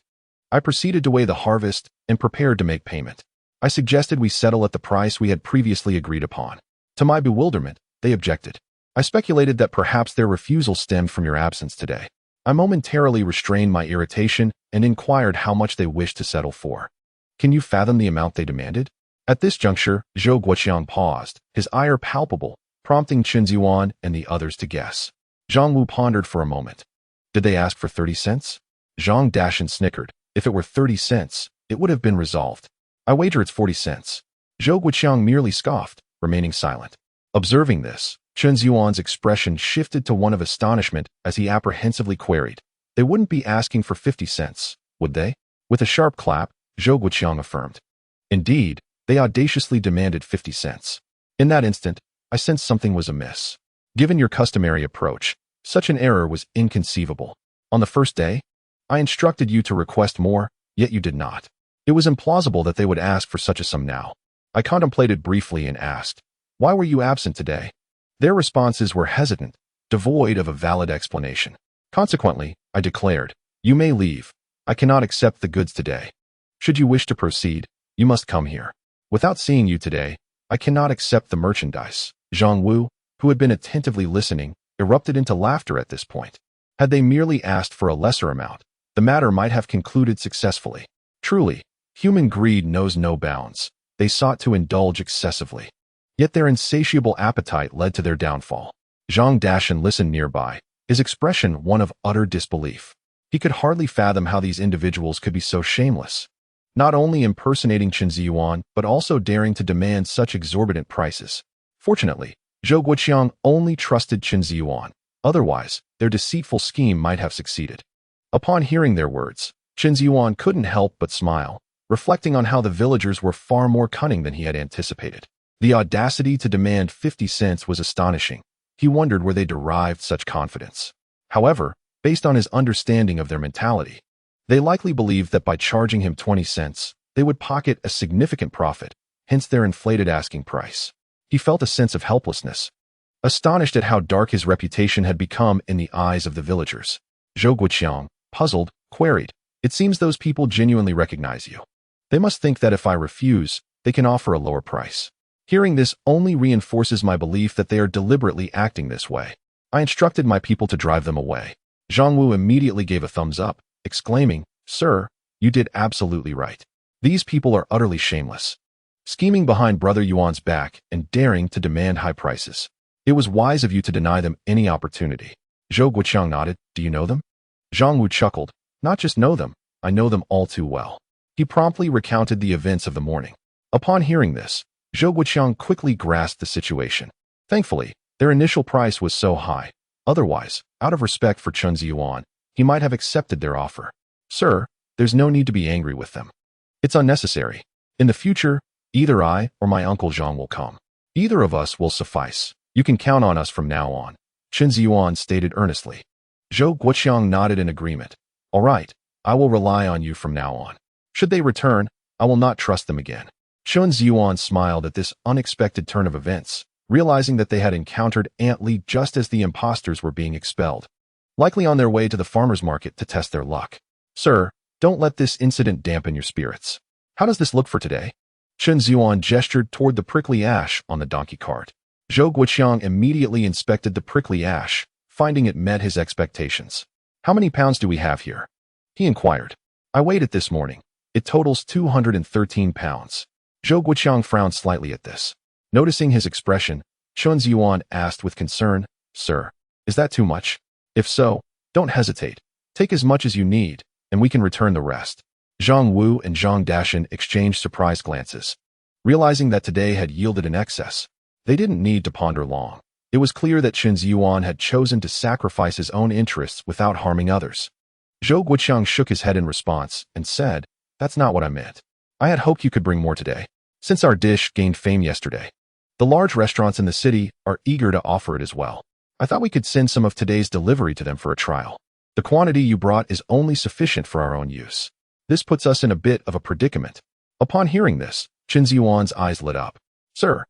I proceeded to weigh the harvest and prepared to make payment. I suggested we settle at the price we had previously agreed upon. To my bewilderment, they objected. I speculated that perhaps their refusal stemmed from your absence today. I momentarily restrained my irritation and inquired how much they wished to settle for. Can you fathom the amount they demanded? At this juncture, Zhou Guoqiang paused, his ire palpable, prompting Chen Zhiyuan and the others to guess. Zhang Wu pondered for a moment. Did they ask for 30 cents? Zhang Dashan snickered. If it were 30 cents, it would have been resolved. I wager it's 40 cents. Zhou Guoqiang merely scoffed, remaining silent. Observing this, Chen Zhiyuan's expression shifted to one of astonishment as he apprehensively queried. They wouldn't be asking for 50 cents, would they? With a sharp clap, Zhou Guoqiang affirmed. Indeed, they audaciously demanded 50 cents. In that instant, I sensed something was amiss. Given your customary approach, such an error was inconceivable. On the first day, I instructed you to request more, yet you did not. It was implausible that they would ask for such a sum now. I contemplated briefly and asked, why were you absent today? Their responses were hesitant, devoid of a valid explanation. Consequently, I declared, you may leave. I cannot accept the goods today. Should you wish to proceed, you must come here. Without seeing you today, I cannot accept the merchandise. Zhang Wu, who had been attentively listening, erupted into laughter at this point. Had they merely asked for a lesser amount, the matter might have concluded successfully. Truly, human greed knows no bounds. They sought to indulge excessively. Yet their insatiable appetite led to their downfall. Zhang Dashan listened nearby, his expression one of utter disbelief. He could hardly fathom how these individuals could be so shameless. Not only impersonating Chen Zhiyuan, but also daring to demand such exorbitant prices. Fortunately, Zhou Guoqiang only trusted Chen Zhiyuan. Otherwise, their deceitful scheme might have succeeded. Upon hearing their words, Chen Zhiyuan couldn't help but smile, reflecting on how the villagers were far more cunning than he had anticipated. The audacity to demand 50 cents was astonishing. He wondered where they derived such confidence. However, based on his understanding of their mentality, they likely believed that by charging him 20 cents, they would pocket a significant profit, hence their inflated asking price. He felt a sense of helplessness, astonished at how dark his reputation had become in the eyes of the villagers. Zhou Guoqiang, puzzled, queried, "It seems those people genuinely recognize you. They must think that if I refuse, they can offer a lower price." Hearing this only reinforces my belief that they are deliberately acting this way. I instructed my people to drive them away. Zhang Wu immediately gave a thumbs up, exclaiming, "Sir, you did absolutely right. These people are utterly shameless, scheming behind Brother Yuan's back and daring to demand high prices. It was wise of you to deny them any opportunity." Zhou Guoqiang nodded. "Do you know them?" Zhang Wu chuckled. "Not just know them, I know them all too well." He promptly recounted the events of the morning. Upon hearing this, Zhou Guoqiang quickly grasped the situation. Thankfully, their initial price was so high. Otherwise, out of respect for Chen Zhiyuan, he might have accepted their offer. "Sir, there's no need to be angry with them. It's unnecessary. In the future, either I or my uncle Zhang will come. Either of us will suffice. You can count on us from now on," Chen Zhiyuan stated earnestly. Zhou Guoqiang nodded in agreement. "All right, I will rely on you from now on. Should they return, I will not trust them again." Chen Zhiyuan smiled at this unexpected turn of events, realizing that they had encountered Aunt Li just as the impostors were being expelled, likely on their way to the farmer's market to test their luck. "Sir, don't let this incident dampen your spirits. How does this look for today?" Chen Zhiyuan gestured toward the prickly ash on the donkey cart. Zhou Guoqiang immediately inspected the prickly ash, finding it met his expectations. "How many pounds do we have here?" he inquired. "I weighed it this morning. It totals 213 pounds. Zhou Guoqiang frowned slightly at this. Noticing his expression, Chen Zhiyuan asked with concern, "Sir, is that too much? If so, don't hesitate. Take as much as you need, and we can return the rest." Zhang Wu and Zhang Dashan exchanged surprised glances. Realizing that today had yielded an excess, they didn't need to ponder long. It was clear that Chen Zhiyuan had chosen to sacrifice his own interests without harming others. Zhou Guoqiang shook his head in response and said, "That's not what I meant. I had hoped you could bring more today, since our dish gained fame yesterday. The large restaurants in the city are eager to offer it as well. I thought we could send some of today's delivery to them for a trial. The quantity you brought is only sufficient for our own use. This puts us in a bit of a predicament." Upon hearing this, Chen Zhiyuan's eyes lit up. "Sir,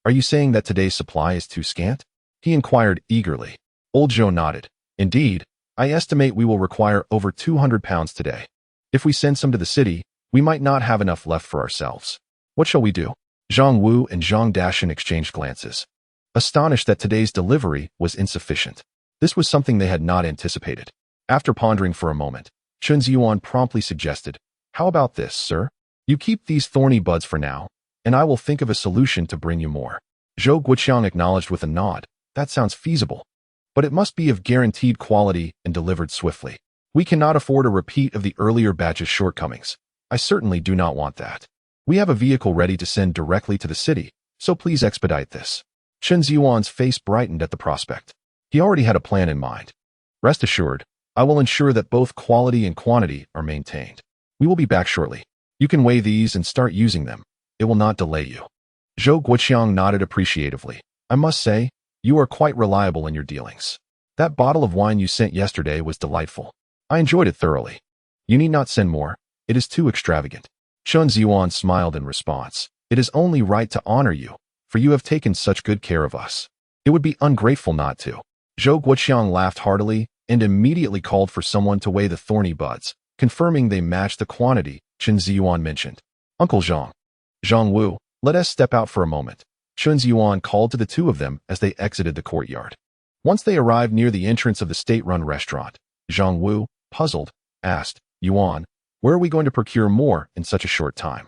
are you saying that today's supply is too scant?" he inquired eagerly. Old Zhou nodded. "Indeed, I estimate we will require over 200 pounds today. If we send some to the city, we might not have enough left for ourselves. What shall we do?" Zhang Wu and Zhang Dashan exchanged glances, astonished that today's delivery was insufficient. This was something they had not anticipated. After pondering for a moment, Chen Zhiyuan promptly suggested, "How about this, sir? You keep these thorny buds for now, and I will think of a solution to bring you more." Zhou Guoqiang acknowledged with a nod. "That sounds feasible, but it must be of guaranteed quality and delivered swiftly. We cannot afford a repeat of the earlier batch's shortcomings. I certainly do not want that. We have a vehicle ready to send directly to the city, so please expedite this." Chen Zhiyuan's face brightened at the prospect. He already had a plan in mind. "Rest assured, I will ensure that both quality and quantity are maintained. We will be back shortly. You can weigh these and start using them. It will not delay you." Zhou Guoqiang nodded appreciatively. "I must say, you are quite reliable in your dealings. That bottle of wine you sent yesterday was delightful. I enjoyed it thoroughly. You need not send more. It is too extravagant." Chen Zhiyuan smiled in response. "It is only right to honor you, for you have taken such good care of us. It would be ungrateful not to." Zhou Guoqiang laughed heartily and immediately called for someone to weigh the thorny buds, confirming they matched the quantity Chen Zhiyuan mentioned. "Uncle Zhang, Zhang Wu, let us step out for a moment," Chen Zhiyuan called to the two of them as they exited the courtyard. Once they arrived near the entrance of the state-run restaurant, Zhang Wu, puzzled, asked, "Yuan, where are we going to procure more in such a short time?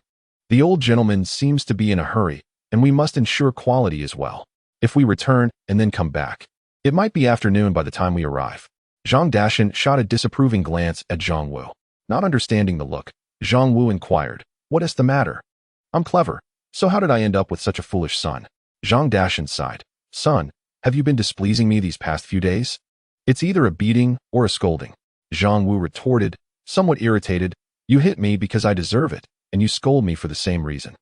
The old gentleman seems to be in a hurry, and we must ensure quality as well. If we return and then come back, it might be afternoon by the time we arrive." Zhang Dashan shot a disapproving glance at Zhang Wu. Not understanding the look, Zhang Wu inquired, "What is the matter?" "I'm clever, so how did I end up with such a foolish son?" Zhang Dashan sighed. "Son, have you been displeasing me these past few days?" "It's either a beating or a scolding," Zhang Wu retorted, somewhat irritated. "You hit me because I deserve it, and you scold me for the same reason."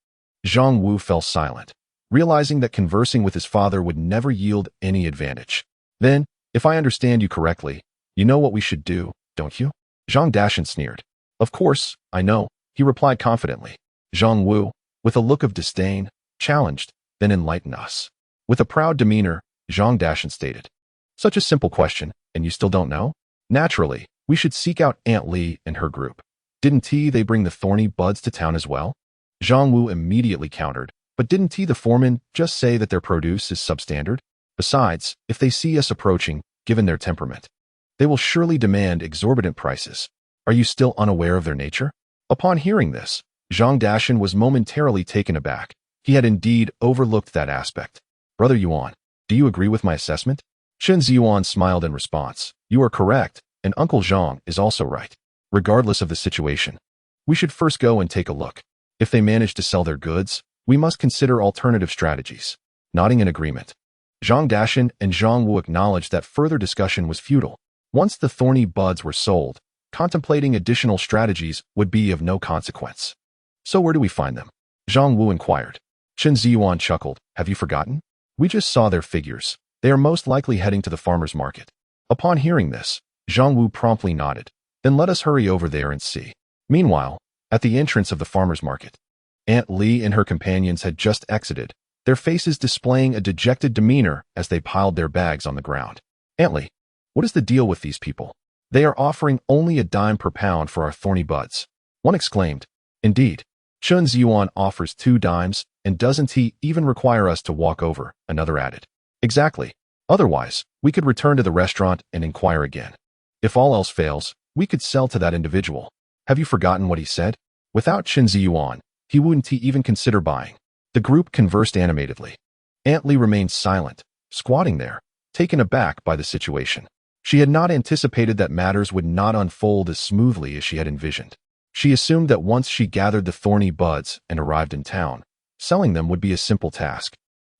Zhang Wu fell silent. realizing that conversing with his father would never yield any advantage. Then, if I understand you correctly, you know what we should do, don't you? Zhang Dashan sneered. Of course, I know, he replied confidently. Zhang Wu, with a look of disdain, challenged, then enlighten us. With a proud demeanor, Zhang Dashan stated. Such a simple question, and you still don't know? Naturally, we should seek out Aunt Li and her group. Didn't they bring the thorny buds to town as well? Zhang Wu immediately countered, but didn't the foreman just say that their produce is substandard? Besides, if they see us approaching, given their temperament, they will surely demand exorbitant prices. Are you still unaware of their nature? Upon hearing this, Zhang Dashan was momentarily taken aback. He had indeed overlooked that aspect. Brother Yuan, do you agree with my assessment? Chen Zhiyuan smiled in response. You are correct, and Uncle Zhang is also right. Regardless of the situation, we should first go and take a look. If they manage to sell their goods, we must consider alternative strategies. Nodding in agreement, Zhang Dashan and Zhang Wu acknowledged that further discussion was futile. Once the thorny buds were sold, contemplating additional strategies would be of no consequence. So where do we find them? Zhang Wu inquired. Chen Zhiyuan chuckled. Have you forgotten? We just saw their figures. They are most likely heading to the farmer's market. Upon hearing this, Zhang Wu promptly nodded. Then let us hurry over there and see. Meanwhile, at the entrance of the farmer's market, Aunt Li and her companions had just exited, their faces displaying a dejected demeanor as they piled their bags on the ground. Aunt Li, what is the deal with these people? They are offering only a dime per pound for our thorny buds. One exclaimed. Indeed, Chen Zhiyuan offers 2 dimes, and doesn't he even require us to walk over, another added. Exactly. Otherwise, we could return to the restaurant and inquire again. If all else fails, we could sell to that individual. Have you forgotten what he said? Without Chen Zhiyuan, he wouldn't even consider buying. The group conversed animatedly. Aunt Li remained silent, squatting there, taken aback by the situation. She had not anticipated that matters would not unfold as smoothly as she had envisioned. She assumed that once she gathered the thorny buds and arrived in town, selling them would be a simple task.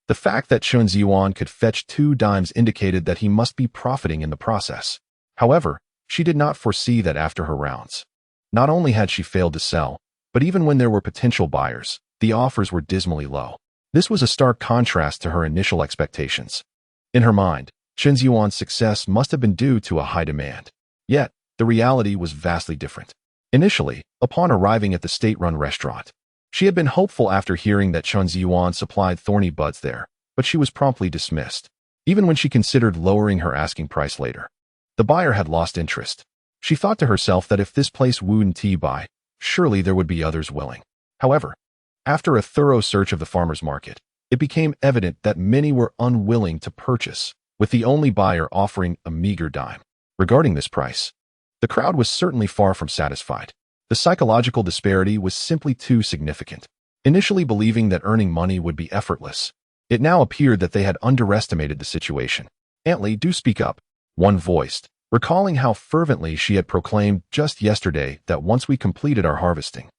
The fact that Chen Zhiyuan could fetch 2 dimes indicated that he must be profiting in the process. However, she did not foresee that after her rounds. Not only had she failed to sell, but even when there were potential buyers, the offers were dismally low. This was a stark contrast to her initial expectations. In her mind, Chen Zhiyuan's success must have been due to a high demand. Yet, the reality was vastly different. Initially, upon arriving at the state-run restaurant, she had been hopeful after hearing that Chen Zhiyuan supplied thorny buds there, but she was promptly dismissed. Even when she considered lowering her asking price later, the buyer had lost interest. She thought to herself that if this place wouldn't buy, surely there would be others willing. However, after a thorough search of the farmer's market, it became evident that many were unwilling to purchase, with the only buyer offering a meager dime. Regarding this price, the crowd was certainly far from satisfied. The psychological disparity was simply too significant. Initially believing that earning money would be effortless, it now appeared that they had underestimated the situation. Aunt Li, do speak up, one voiced, recalling how fervently she had proclaimed just yesterday that once we completed our harvesting,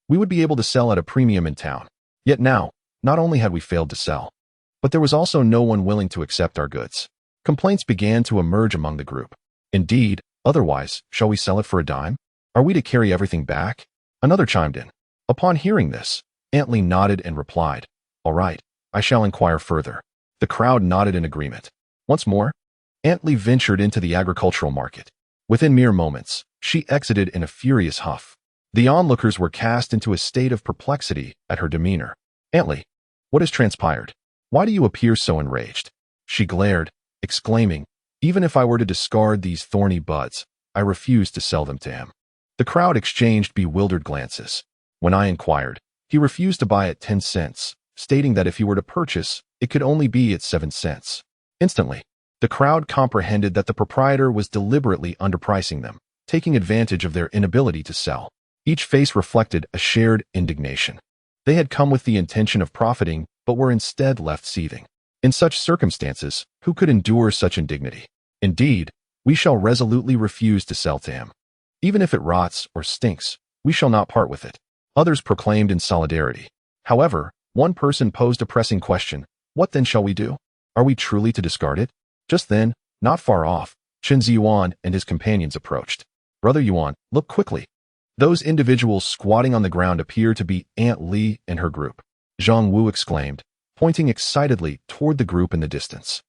we would be able to sell at a premium in town. Yet now, not only had we failed to sell, but there was also no one willing to accept our goods. Complaints began to emerge among the group. Indeed, otherwise, shall we sell it for a dime? Are we to carry everything back? Another chimed in. Upon hearing this, Aunt Li nodded and replied, All right, I shall inquire further. The crowd nodded in agreement. Once more, Aunt Li ventured into the agricultural market. Within mere moments, she exited in a furious huff. The onlookers were cast into a state of perplexity at her demeanor. Aunt Li, what has transpired? Why do you appear so enraged? She glared, exclaiming, Even if I were to discard these thorny buds, I refuse to sell them to him. The crowd exchanged bewildered glances. When I inquired, he refused to buy at 10 cents, stating that if he were to purchase, it could only be at 7 cents. Instantly, the crowd comprehended that the proprietor was deliberately underpricing them, taking advantage of their inability to sell. Each face reflected a shared indignation. They had come with the intention of profiting, but were instead left seething. In such circumstances, who could endure such indignity? Indeed, we shall resolutely refuse to sell to him. Even if it rots or stinks, we shall not part with it. Others proclaimed in solidarity. However, one person posed a pressing question. What then shall we do? Are we truly to discard it? Just then, not far off, Chen Zhiyuan and his companions approached. Brother Yuan, look quickly. Those individuals squatting on the ground appear to be Aunt Li and her group. Zhang Wu exclaimed, pointing excitedly toward the group in the distance.